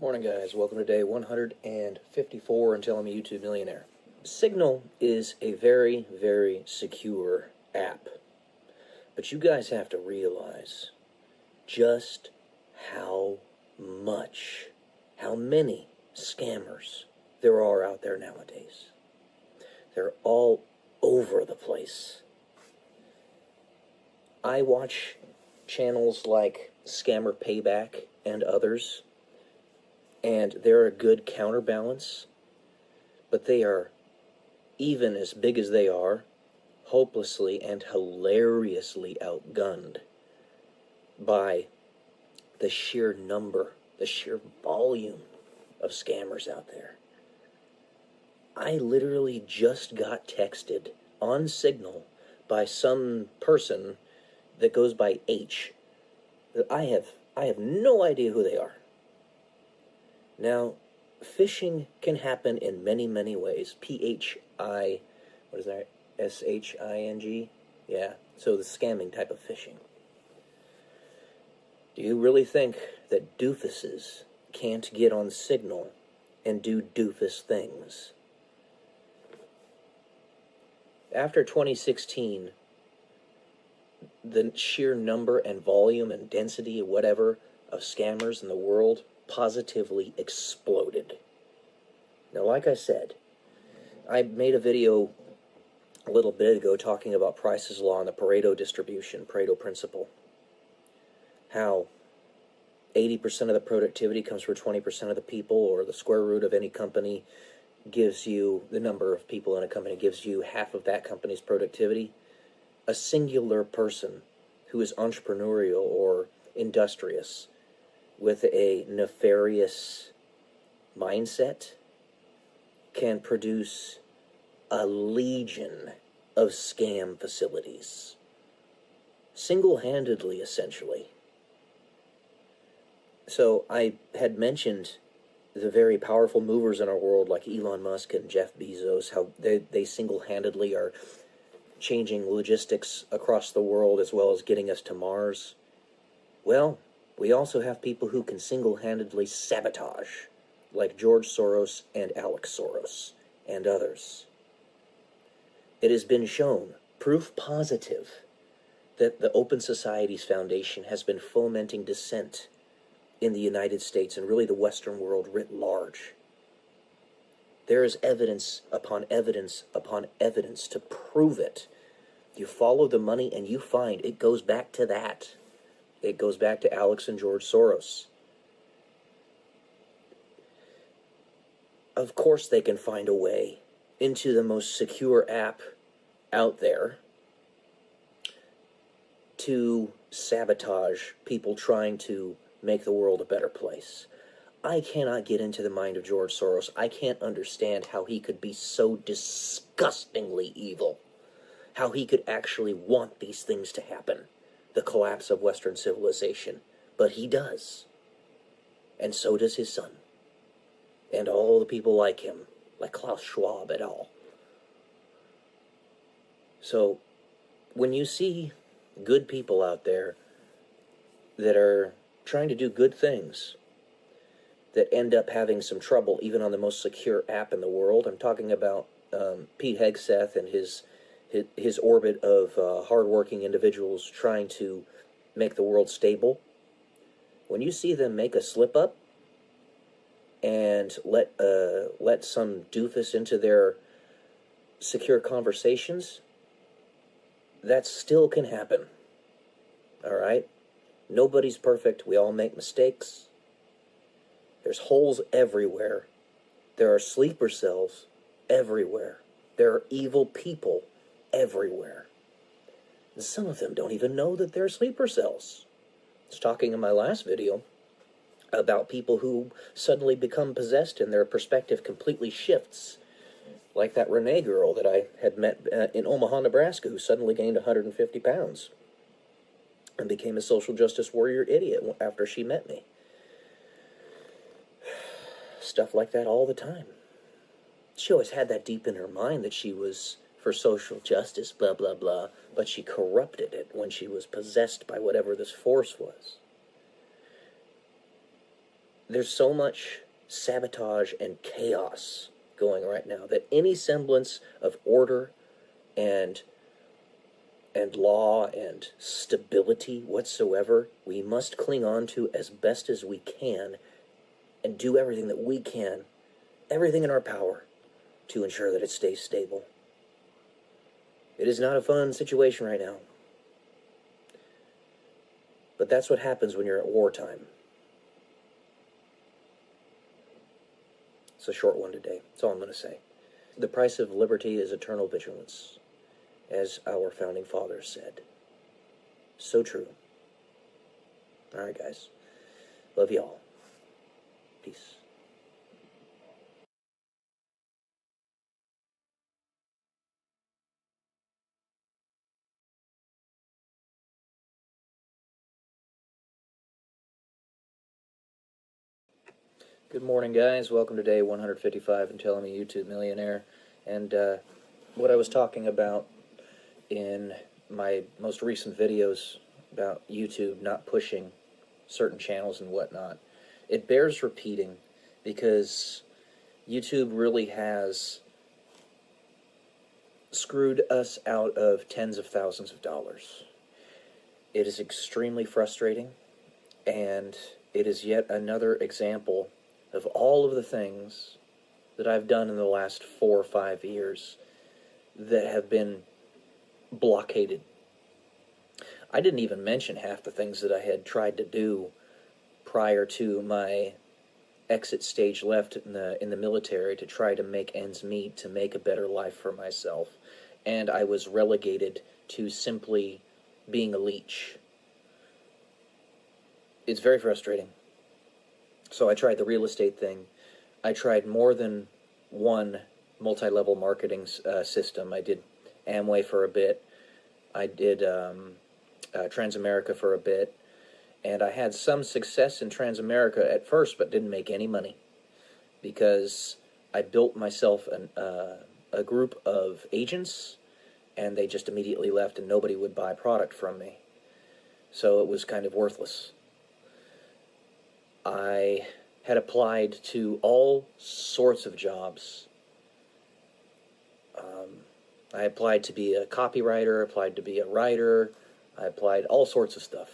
Morning, guys. Welcome to day 154 until I'm a YouTube millionaire. Signal is a very, very secure app. But you guys have to realize just how many scammers there are out there nowadays. They're all over the place. I watch channels like Scammer Payback and others, and they're a good counterbalance, but they are, even as big as they are, hopelessly and hilariously outgunned by the sheer number, the sheer volume of scammers out there. I literally just got texted on Signal by some person that goes by H. I have no idea who they are. Now, phishing can happen in many, many ways. P-H-I, what is that? S-H-I-N-G? Yeah, so the scamming type of phishing. Do you really think that doofuses can't get on Signal and do doofus things? After 2016, the sheer number and volume and density or whatever of scammers in the world positively exploded. Now, like I said, I made a video a little bit ago talking about Price's Law and the Pareto distribution, Pareto principle. How 80% of the productivity comes from 20% of the people, or the square root of any company gives you, the number of people in a company gives you half of that company's productivity. A singular person who is entrepreneurial or industrious with a nefarious mindset can produce a legion of scam facilities. Single-handedly, essentially. So I had mentioned the very powerful movers in our world like Elon Musk and Jeff Bezos, how they single-handedly are changing logistics across the world as well as getting us to Mars. Well, we also have people who can single-handedly sabotage, like George Soros and Alex Soros and others. It has been shown, proof positive, that the Open Societies Foundation has been fomenting dissent in the United States and really the Western world writ large. There is evidence upon evidence upon evidence to prove it. You follow the money and you find it goes back to that. It goes back to Alex and George Soros. Of course they can find a way into the most secure app out there to sabotage people trying to make the world a better place. I cannot get into the mind of George Soros. I can't understand how he could be so disgustingly evil. How he could actually want these things to happen. The collapse of Western civilization. But he does. And so does his son. And all the people like him. Like Klaus Schwab et al. So, when you see good people out there that are trying to do good things, that end up having some trouble even on the most secure app in the world, I'm talking about Pete Hegseth and his orbit of hardworking individuals trying to make the world stable. When you see them make a slip-up and let some doofus into their secure conversations, that still can happen. All right? Nobody's perfect. We all make mistakes. There's holes everywhere. There are sleeper cells everywhere. There are evil people everywhere. And some of them don't even know that they're sleeper cells. I was talking in my last video about people who suddenly become possessed and their perspective completely shifts. Like that Renee girl that I had met in Omaha, Nebraska, who suddenly gained 150 pounds and became a social justice warrior idiot after she met me. Stuff like that all the time. She always had that deep in her mind that she was for social justice, blah, blah, blah, but she corrupted it when she was possessed by whatever this force was. There's so much sabotage and chaos going right now that any semblance of order and law and stability whatsoever, we must cling on to as best as we can and do everything that we can, everything in our power, to ensure that it stays stable. It is not a fun situation right now. But that's what happens when you're at wartime. It's a short one today. That's all I'm going to say. The price of liberty is eternal vigilance, as our founding fathers said. So true. All right, guys. Love y'all. Peace. Good morning, guys. Welcome to day 155 and Telling Me YouTube Millionaire. And what I was talking about in my most recent videos about YouTube not pushing certain channels and whatnot, it bears repeating because YouTube really has screwed us out of tens of thousands of dollars. It is extremely frustrating, and it is yet another example of all of the things that I've done in the last 4 or 5 years that have been blockaded. I didn't even mention half the things that I had tried to do prior to my exit stage left in the military to try to make ends meet, to make a better life for myself. And I was relegated to simply being a leech. It's very frustrating. So I tried the real estate thing. I tried more than one multi-level marketing system. I did Amway for a bit. I did Transamerica for a bit. And I had some success in Transamerica at first, but didn't make any money because I built myself a group of agents, and they just immediately left, and nobody would buy product from me. So it was kind of worthless. I had applied to all sorts of jobs. I applied to be a copywriter, applied to be a writer, I applied all sorts of stuff.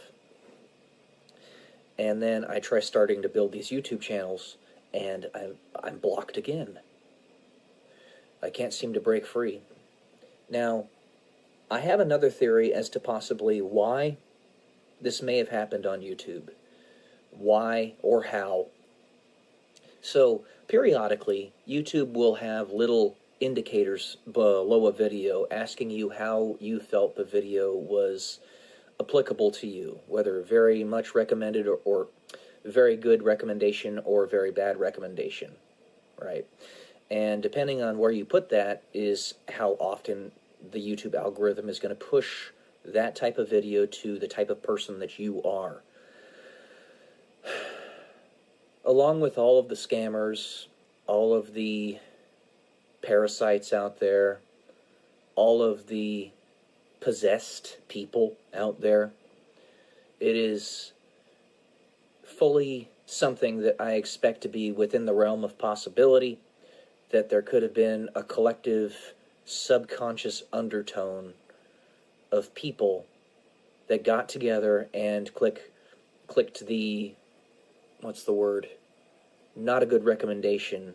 And then I try starting to build these YouTube channels, and I'm blocked again. I can't seem to break free. Now, I have another theory as to possibly why this may have happened on YouTube. Why or how. So, periodically, YouTube will have little indicators below a video asking you how you felt the video was applicable to you, whether very much recommended or very good recommendation or very bad recommendation, right? And depending on where you put that is how often the YouTube algorithm is going to push that type of video to the type of person that you are. Along with all of the scammers, all of the parasites out there, all of the possessed people out there, it is fully something that I expect to be within the realm of possibility, that there could have been a collective subconscious undertone of people that got together and clicked the, what's the word, not a good recommendation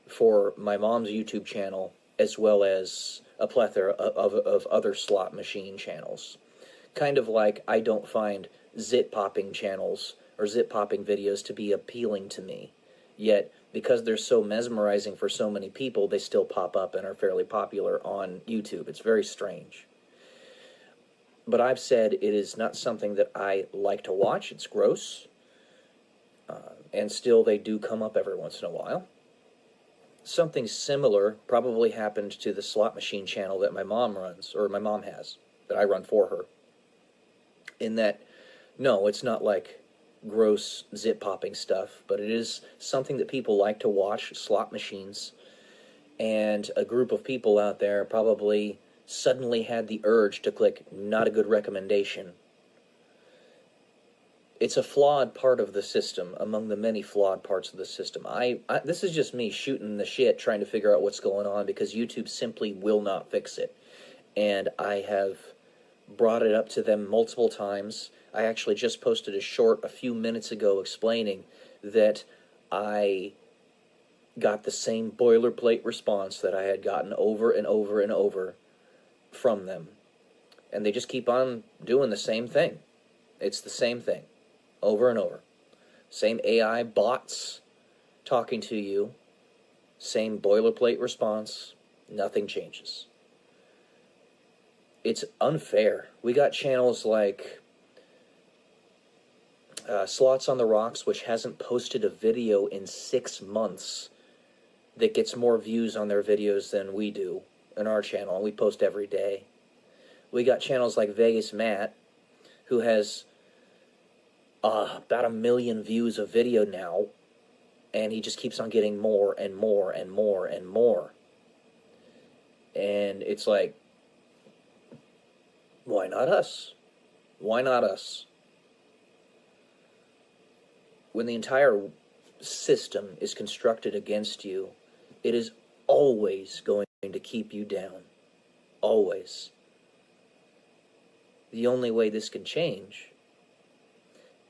for my mom's YouTube channel, as well as a plethora of other slot machine channels. Kind of like I don't find zit-popping channels or zit-popping videos to be appealing to me. Yet, because they're so mesmerizing for so many people, they still pop up and are fairly popular on YouTube. It's very strange. But I've said it is not something that I like to watch. It's gross. And still, they do come up every once in a while. Something similar probably happened to the slot machine channel that my mom runs, or my mom has, that I run for her. In that, no, it's not like gross zip-popping stuff, but it is something that people like to watch, slot machines. And a group of people out there probably suddenly had the urge to click not a good recommendation. It's a flawed part of the system, among the many flawed parts of the system. This is just me shooting the shit, trying to figure out what's going on, because YouTube simply will not fix it. And I have brought it up to them multiple times. I actually just posted a short a few minutes ago explaining that I got the same boilerplate response that I had gotten over and over and over from them. And they just keep on doing the same thing. It's the same thing, over and over. Same AI bots talking to you, same boilerplate response, nothing changes. It's unfair. We got channels like Slots on the Rocks, which hasn't posted a video in 6 months, that gets more views on their videos than we do in our channel. We post every day. We got channels like Vegas Matt, who has about 1 million views a video now, and he just keeps on getting more and more and more and more. And it's like, why not us? Why not us? When the entire system is constructed against you, it is always going to keep you down. Always. The only way this can change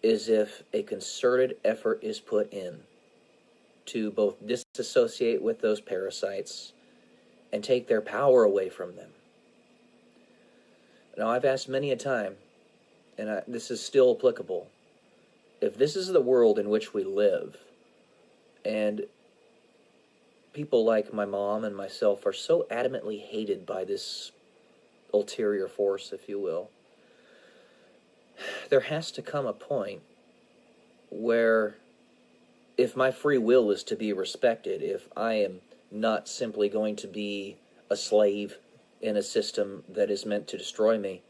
is if a concerted effort is put in to both disassociate with those parasites and take their power away from them. Now, I've asked many a time, and this is still applicable, if this is the world in which we live, and people like my mom and myself are so adamantly hated by this ulterior force, if you will, there has to come a point where, if my free will is to be respected, if I am not simply going to be a slave in a system that is meant to destroy me,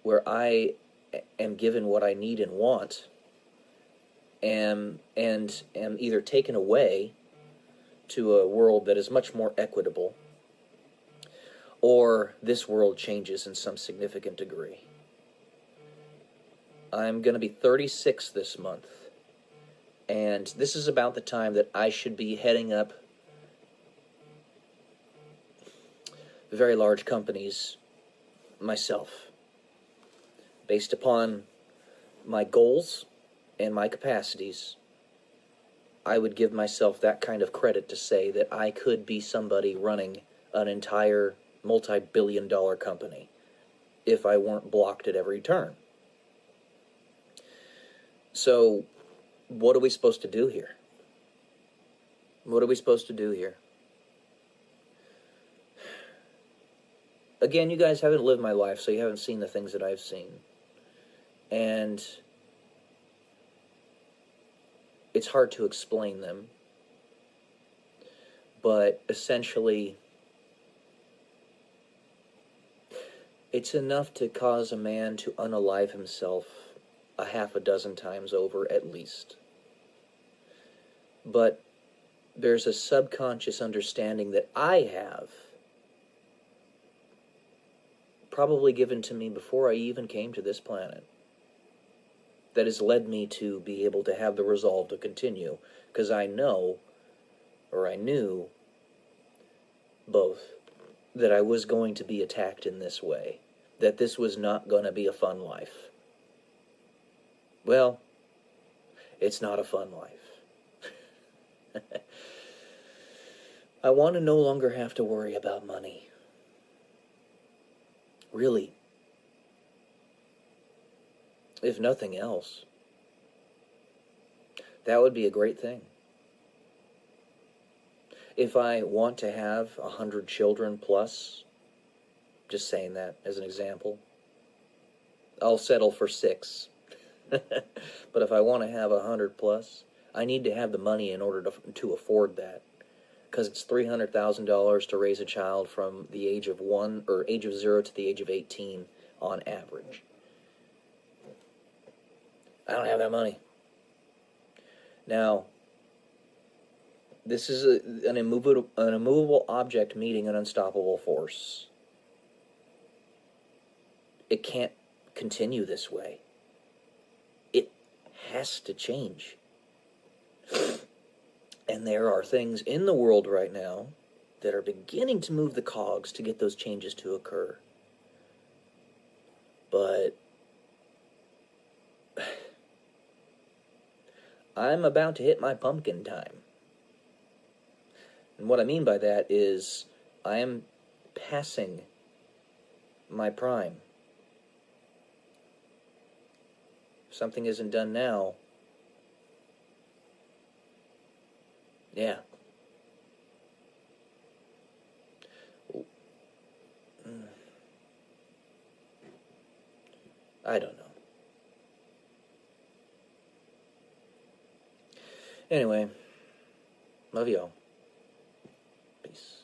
where I am given what I need and want, and am either taken away to a world that is much more equitable, or this world changes in some significant degree. I'm going to be 36 this month, and this is about the time that I should be heading up very large companies myself, based upon my goals and my capacities. I would give myself that kind of credit to say that I could be somebody running an entire multi-billion-dollar company if I weren't blocked at every turn. So, what are we supposed to do here? What are we supposed to do here? Again, you guys haven't lived my life, so you haven't seen the things that I've seen. And it's hard to explain them. But essentially, it's enough to cause a man to unalive himself a half a dozen times over at least. But there's a subconscious understanding that I have, probably given to me before I even came to this planet, that has led me to be able to have the resolve to continue, because I know, or I knew, both, that I was going to be attacked in this way, that this was not going to be a fun life. Well, it's not a fun life. I want to no longer have to worry about money. Really. If nothing else, that would be a great thing. If I want to have 100 children plus, just saying that as an example, I'll settle for 6. But if I want to have 100 plus, I need to have the money in order to afford that. Because it's $300,000 to raise a child from the age of 1 or age of 0 to the age of 18 on average. I don't have that money. Now, this is an immovable object meeting an unstoppable force. It can't continue this way. It has to change. And there are things in the world right now that are beginning to move the cogs to get those changes to occur. But I'm about to hit my pumpkin time. And what I mean by that is I am passing my prime. If something isn't done now, yeah. I don't know. Anyway, love y'all. Peace.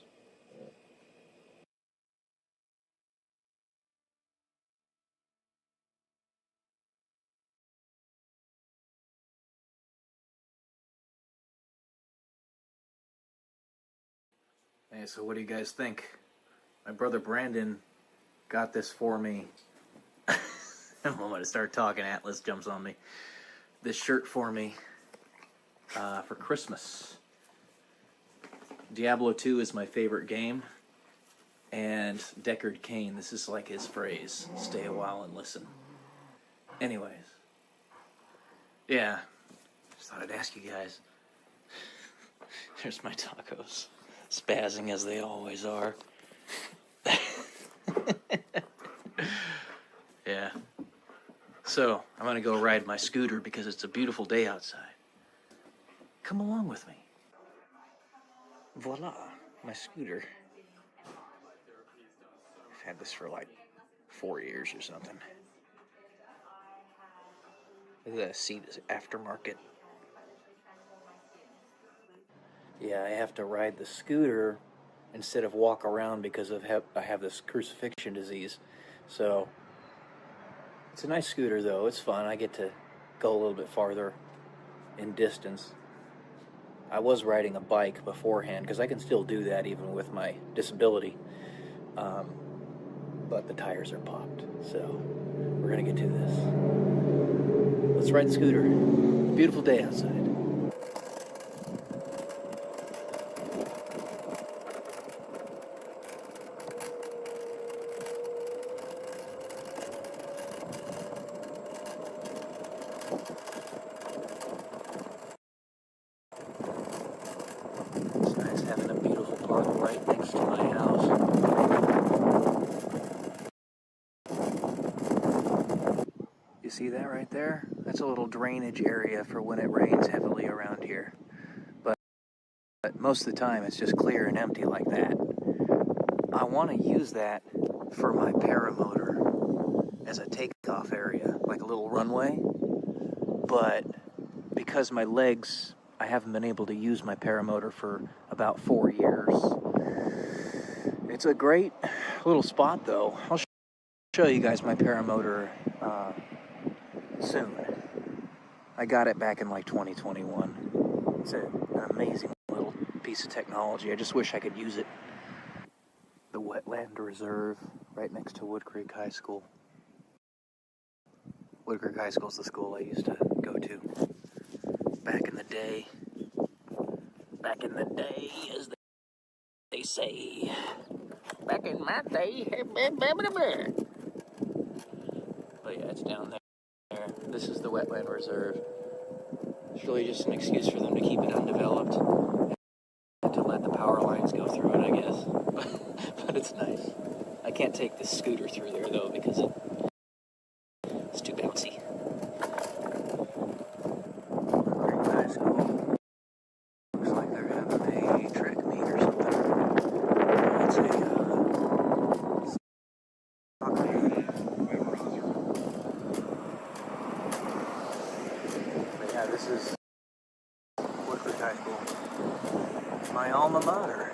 Hey, so what do you guys think? My brother Brandon got this for me. The moment I start talking, Atlas jumps on me. This shirt for me for Christmas. Diablo II is my favorite game. And Deckard Cain, this is like his phrase. Stay a while and listen. Anyways. Yeah. Just thought I'd ask you guys. There's my tacos. Spazzing as they always are. Yeah. So, I'm going to go ride my scooter because it's a beautiful day outside. Come along with me. Voila, my scooter. I've had this for like 4 years or something. The seat is aftermarket. Yeah, I have to ride the scooter instead of walk around because I have this crucifixion disease. So, it's a nice scooter though. It's fun. I get to go a little bit farther in distance. I was riding a bike beforehand because I can still do that even with my disability. But the tires are popped. So, we're going to get to this. Let's ride the scooter. Beautiful day outside. It's nice having a beautiful park right next to my house. You see that right there? That's a little drainage area for when it rains heavily around here. But most of the time it's just clear and empty like that. I want to use that for my paramotor as a takeoff area, like a little runway. But because my legs, I haven't been able to use my paramotor for about 4 years. It's a great little spot though. I'll show you guys my paramotor soon. I got it back in like 2021. It's an amazing little piece of technology. I just wish I could use it. The wetland reserve right next to Wood Creek High School. Wood Creek High School is the school I used to go to back in the day. Back in the day, as they say. Back in my day. But yeah, it's down there. This is the wetland reserve. It's really just an excuse for them to keep it undeveloped and to let the power lines go through it, I guess. But it's nice. I can't take this scooter through there though because it's too bouncy. Great high school. Looks like they're having a track meet or something. It's a soccer. This is Woodbridge High School. My alma mater.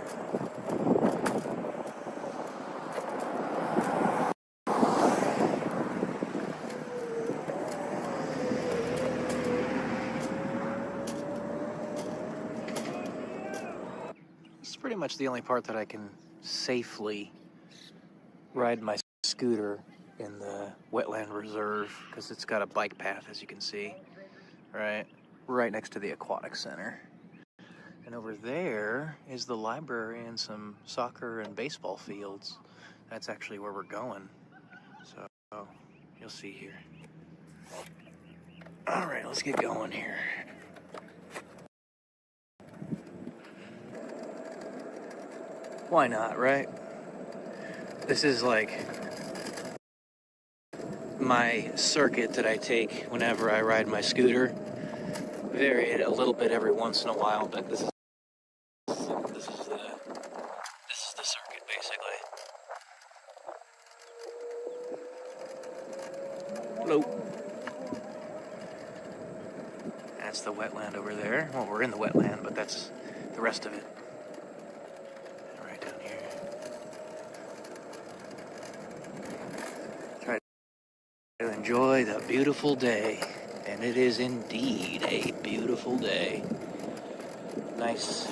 This is pretty much the only part that I can safely ride my scooter in the wetland reserve, because it's got a bike path, as you can see, right next to the aquatic center. And over there is the library and some soccer and baseball fields. That's actually where we're going. So you'll see here. All right, let's get going here. Why not, right? This is like my circuit that I take whenever I ride my scooter. Vary it a little bit every once in a while, but this is the circuit basically. Hello. That's the wetland over there. Well, we're in the wetland, but that's the rest of it. Right down here. Try to enjoy the beautiful day. And it is indeed a beautiful day. Nice,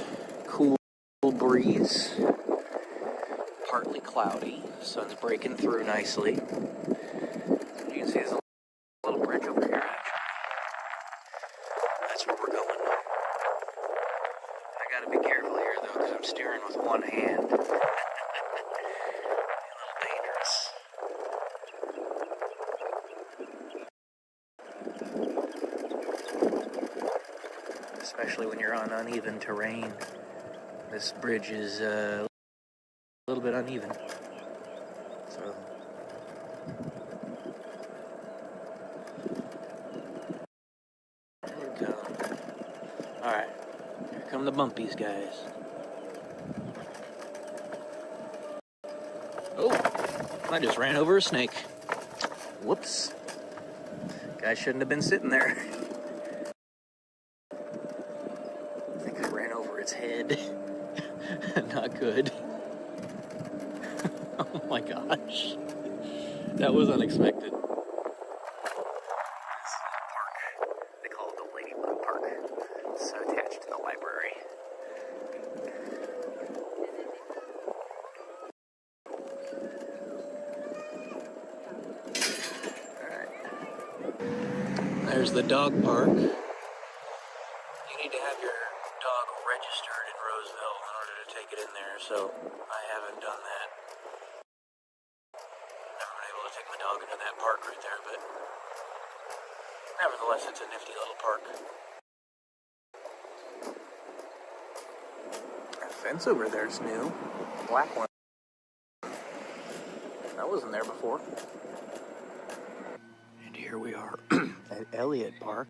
cool breeze. Partly cloudy. Sun's breaking through nicely. You can see there's a little bridge over here, actually. That's where we're going. I gotta be careful here, though, because I'm steering with one hand. A little dangerous. Especially when you're on uneven terrain. This bridge is a little bit uneven. So here we go. Alright. Here come the bumpies, guys. Oh, I just ran over a snake. Whoops. Guy shouldn't have been sitting there. Its head. Not good. Oh my gosh. That was unexpected. This is a park. They call it the Ladybug Park. It's attached to the library. Alright. There's the dog park. You need to have your dog registered in Roseville in order to take it in there, so I haven't done that. Never been able to take my dog into that park right there, but nevertheless, it's a nifty little park. That fence over there is new. Black one. That wasn't there before. And here we are at Elliott Park.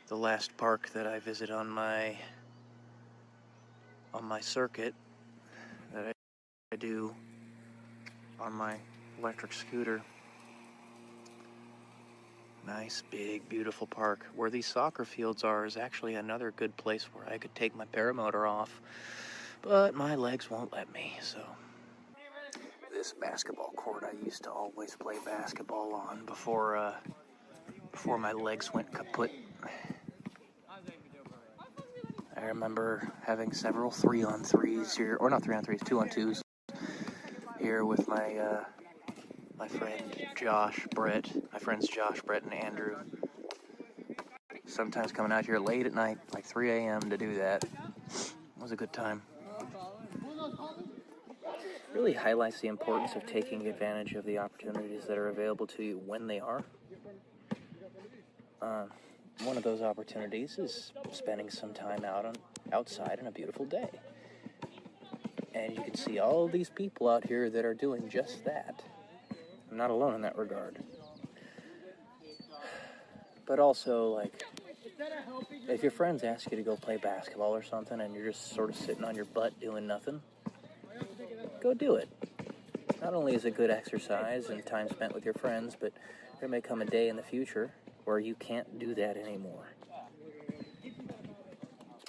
The last park that I visit on my circuit that I do on my electric scooter. Nice, big, beautiful park. Where these soccer fields are is actually another good place where I could take my paramotor off, but my legs won't let me, so. This basketball court I used to always play basketball on before my legs went kaput. I remember having several 3-on-3s here, or not 3-on-3s, 2-on-2s here with my friend Josh, Brett, my friends Josh, Brett, and Andrew. Sometimes coming out here late at night, like 3 a.m. to do that. It was a good time. Really highlights the importance of taking advantage of the opportunities that are available to you when they are. One of those opportunities is spending some time outside on a beautiful day. And you can see all these people out here that are doing just that. I'm not alone in that regard. But also, like, if your friends ask you to go play basketball or something and you're just sort of sitting on your butt doing nothing, go do it. Not only is it good exercise and time spent with your friends, but there may come a day in the future where you can't do that anymore.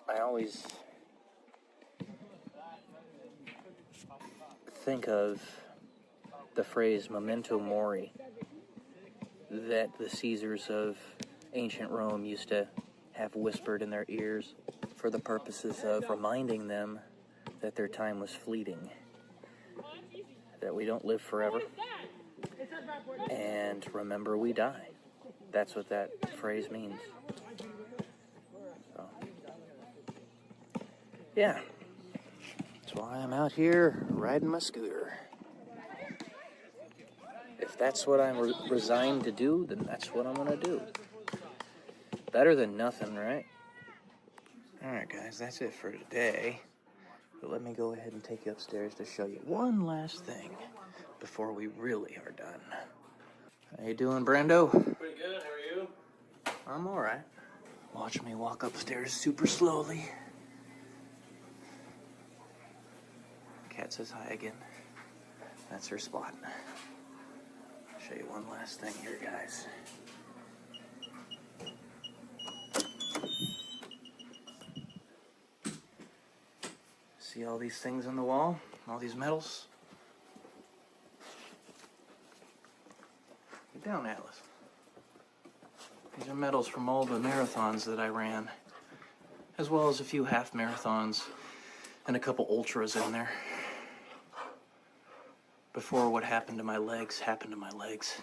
I always think of the phrase memento mori that the Caesars of ancient Rome used to have whispered in their ears for the purposes of reminding them that their time was fleeting, that we don't live forever, and remember we die. That's what that phrase means. So, yeah, that's why I'm out here riding my scooter. If that's what I'm resigned to do, then that's what I'm gonna do. Better than nothing, right? Alright guys, that's it for today. But let me go ahead and take you upstairs to show you one last thing before we really are done. How you doing, Brando? Pretty good, how are you? I'm alright. Watch me walk upstairs super slowly. Cat says hi again. That's her spot. I'll show you one last thing here, guys. See all these things on the wall? All these medals? Get down, Atlas. These are medals from all the marathons that I ran, as well as a few half marathons and a couple ultras in there. Before what happened to my legs happened to my legs.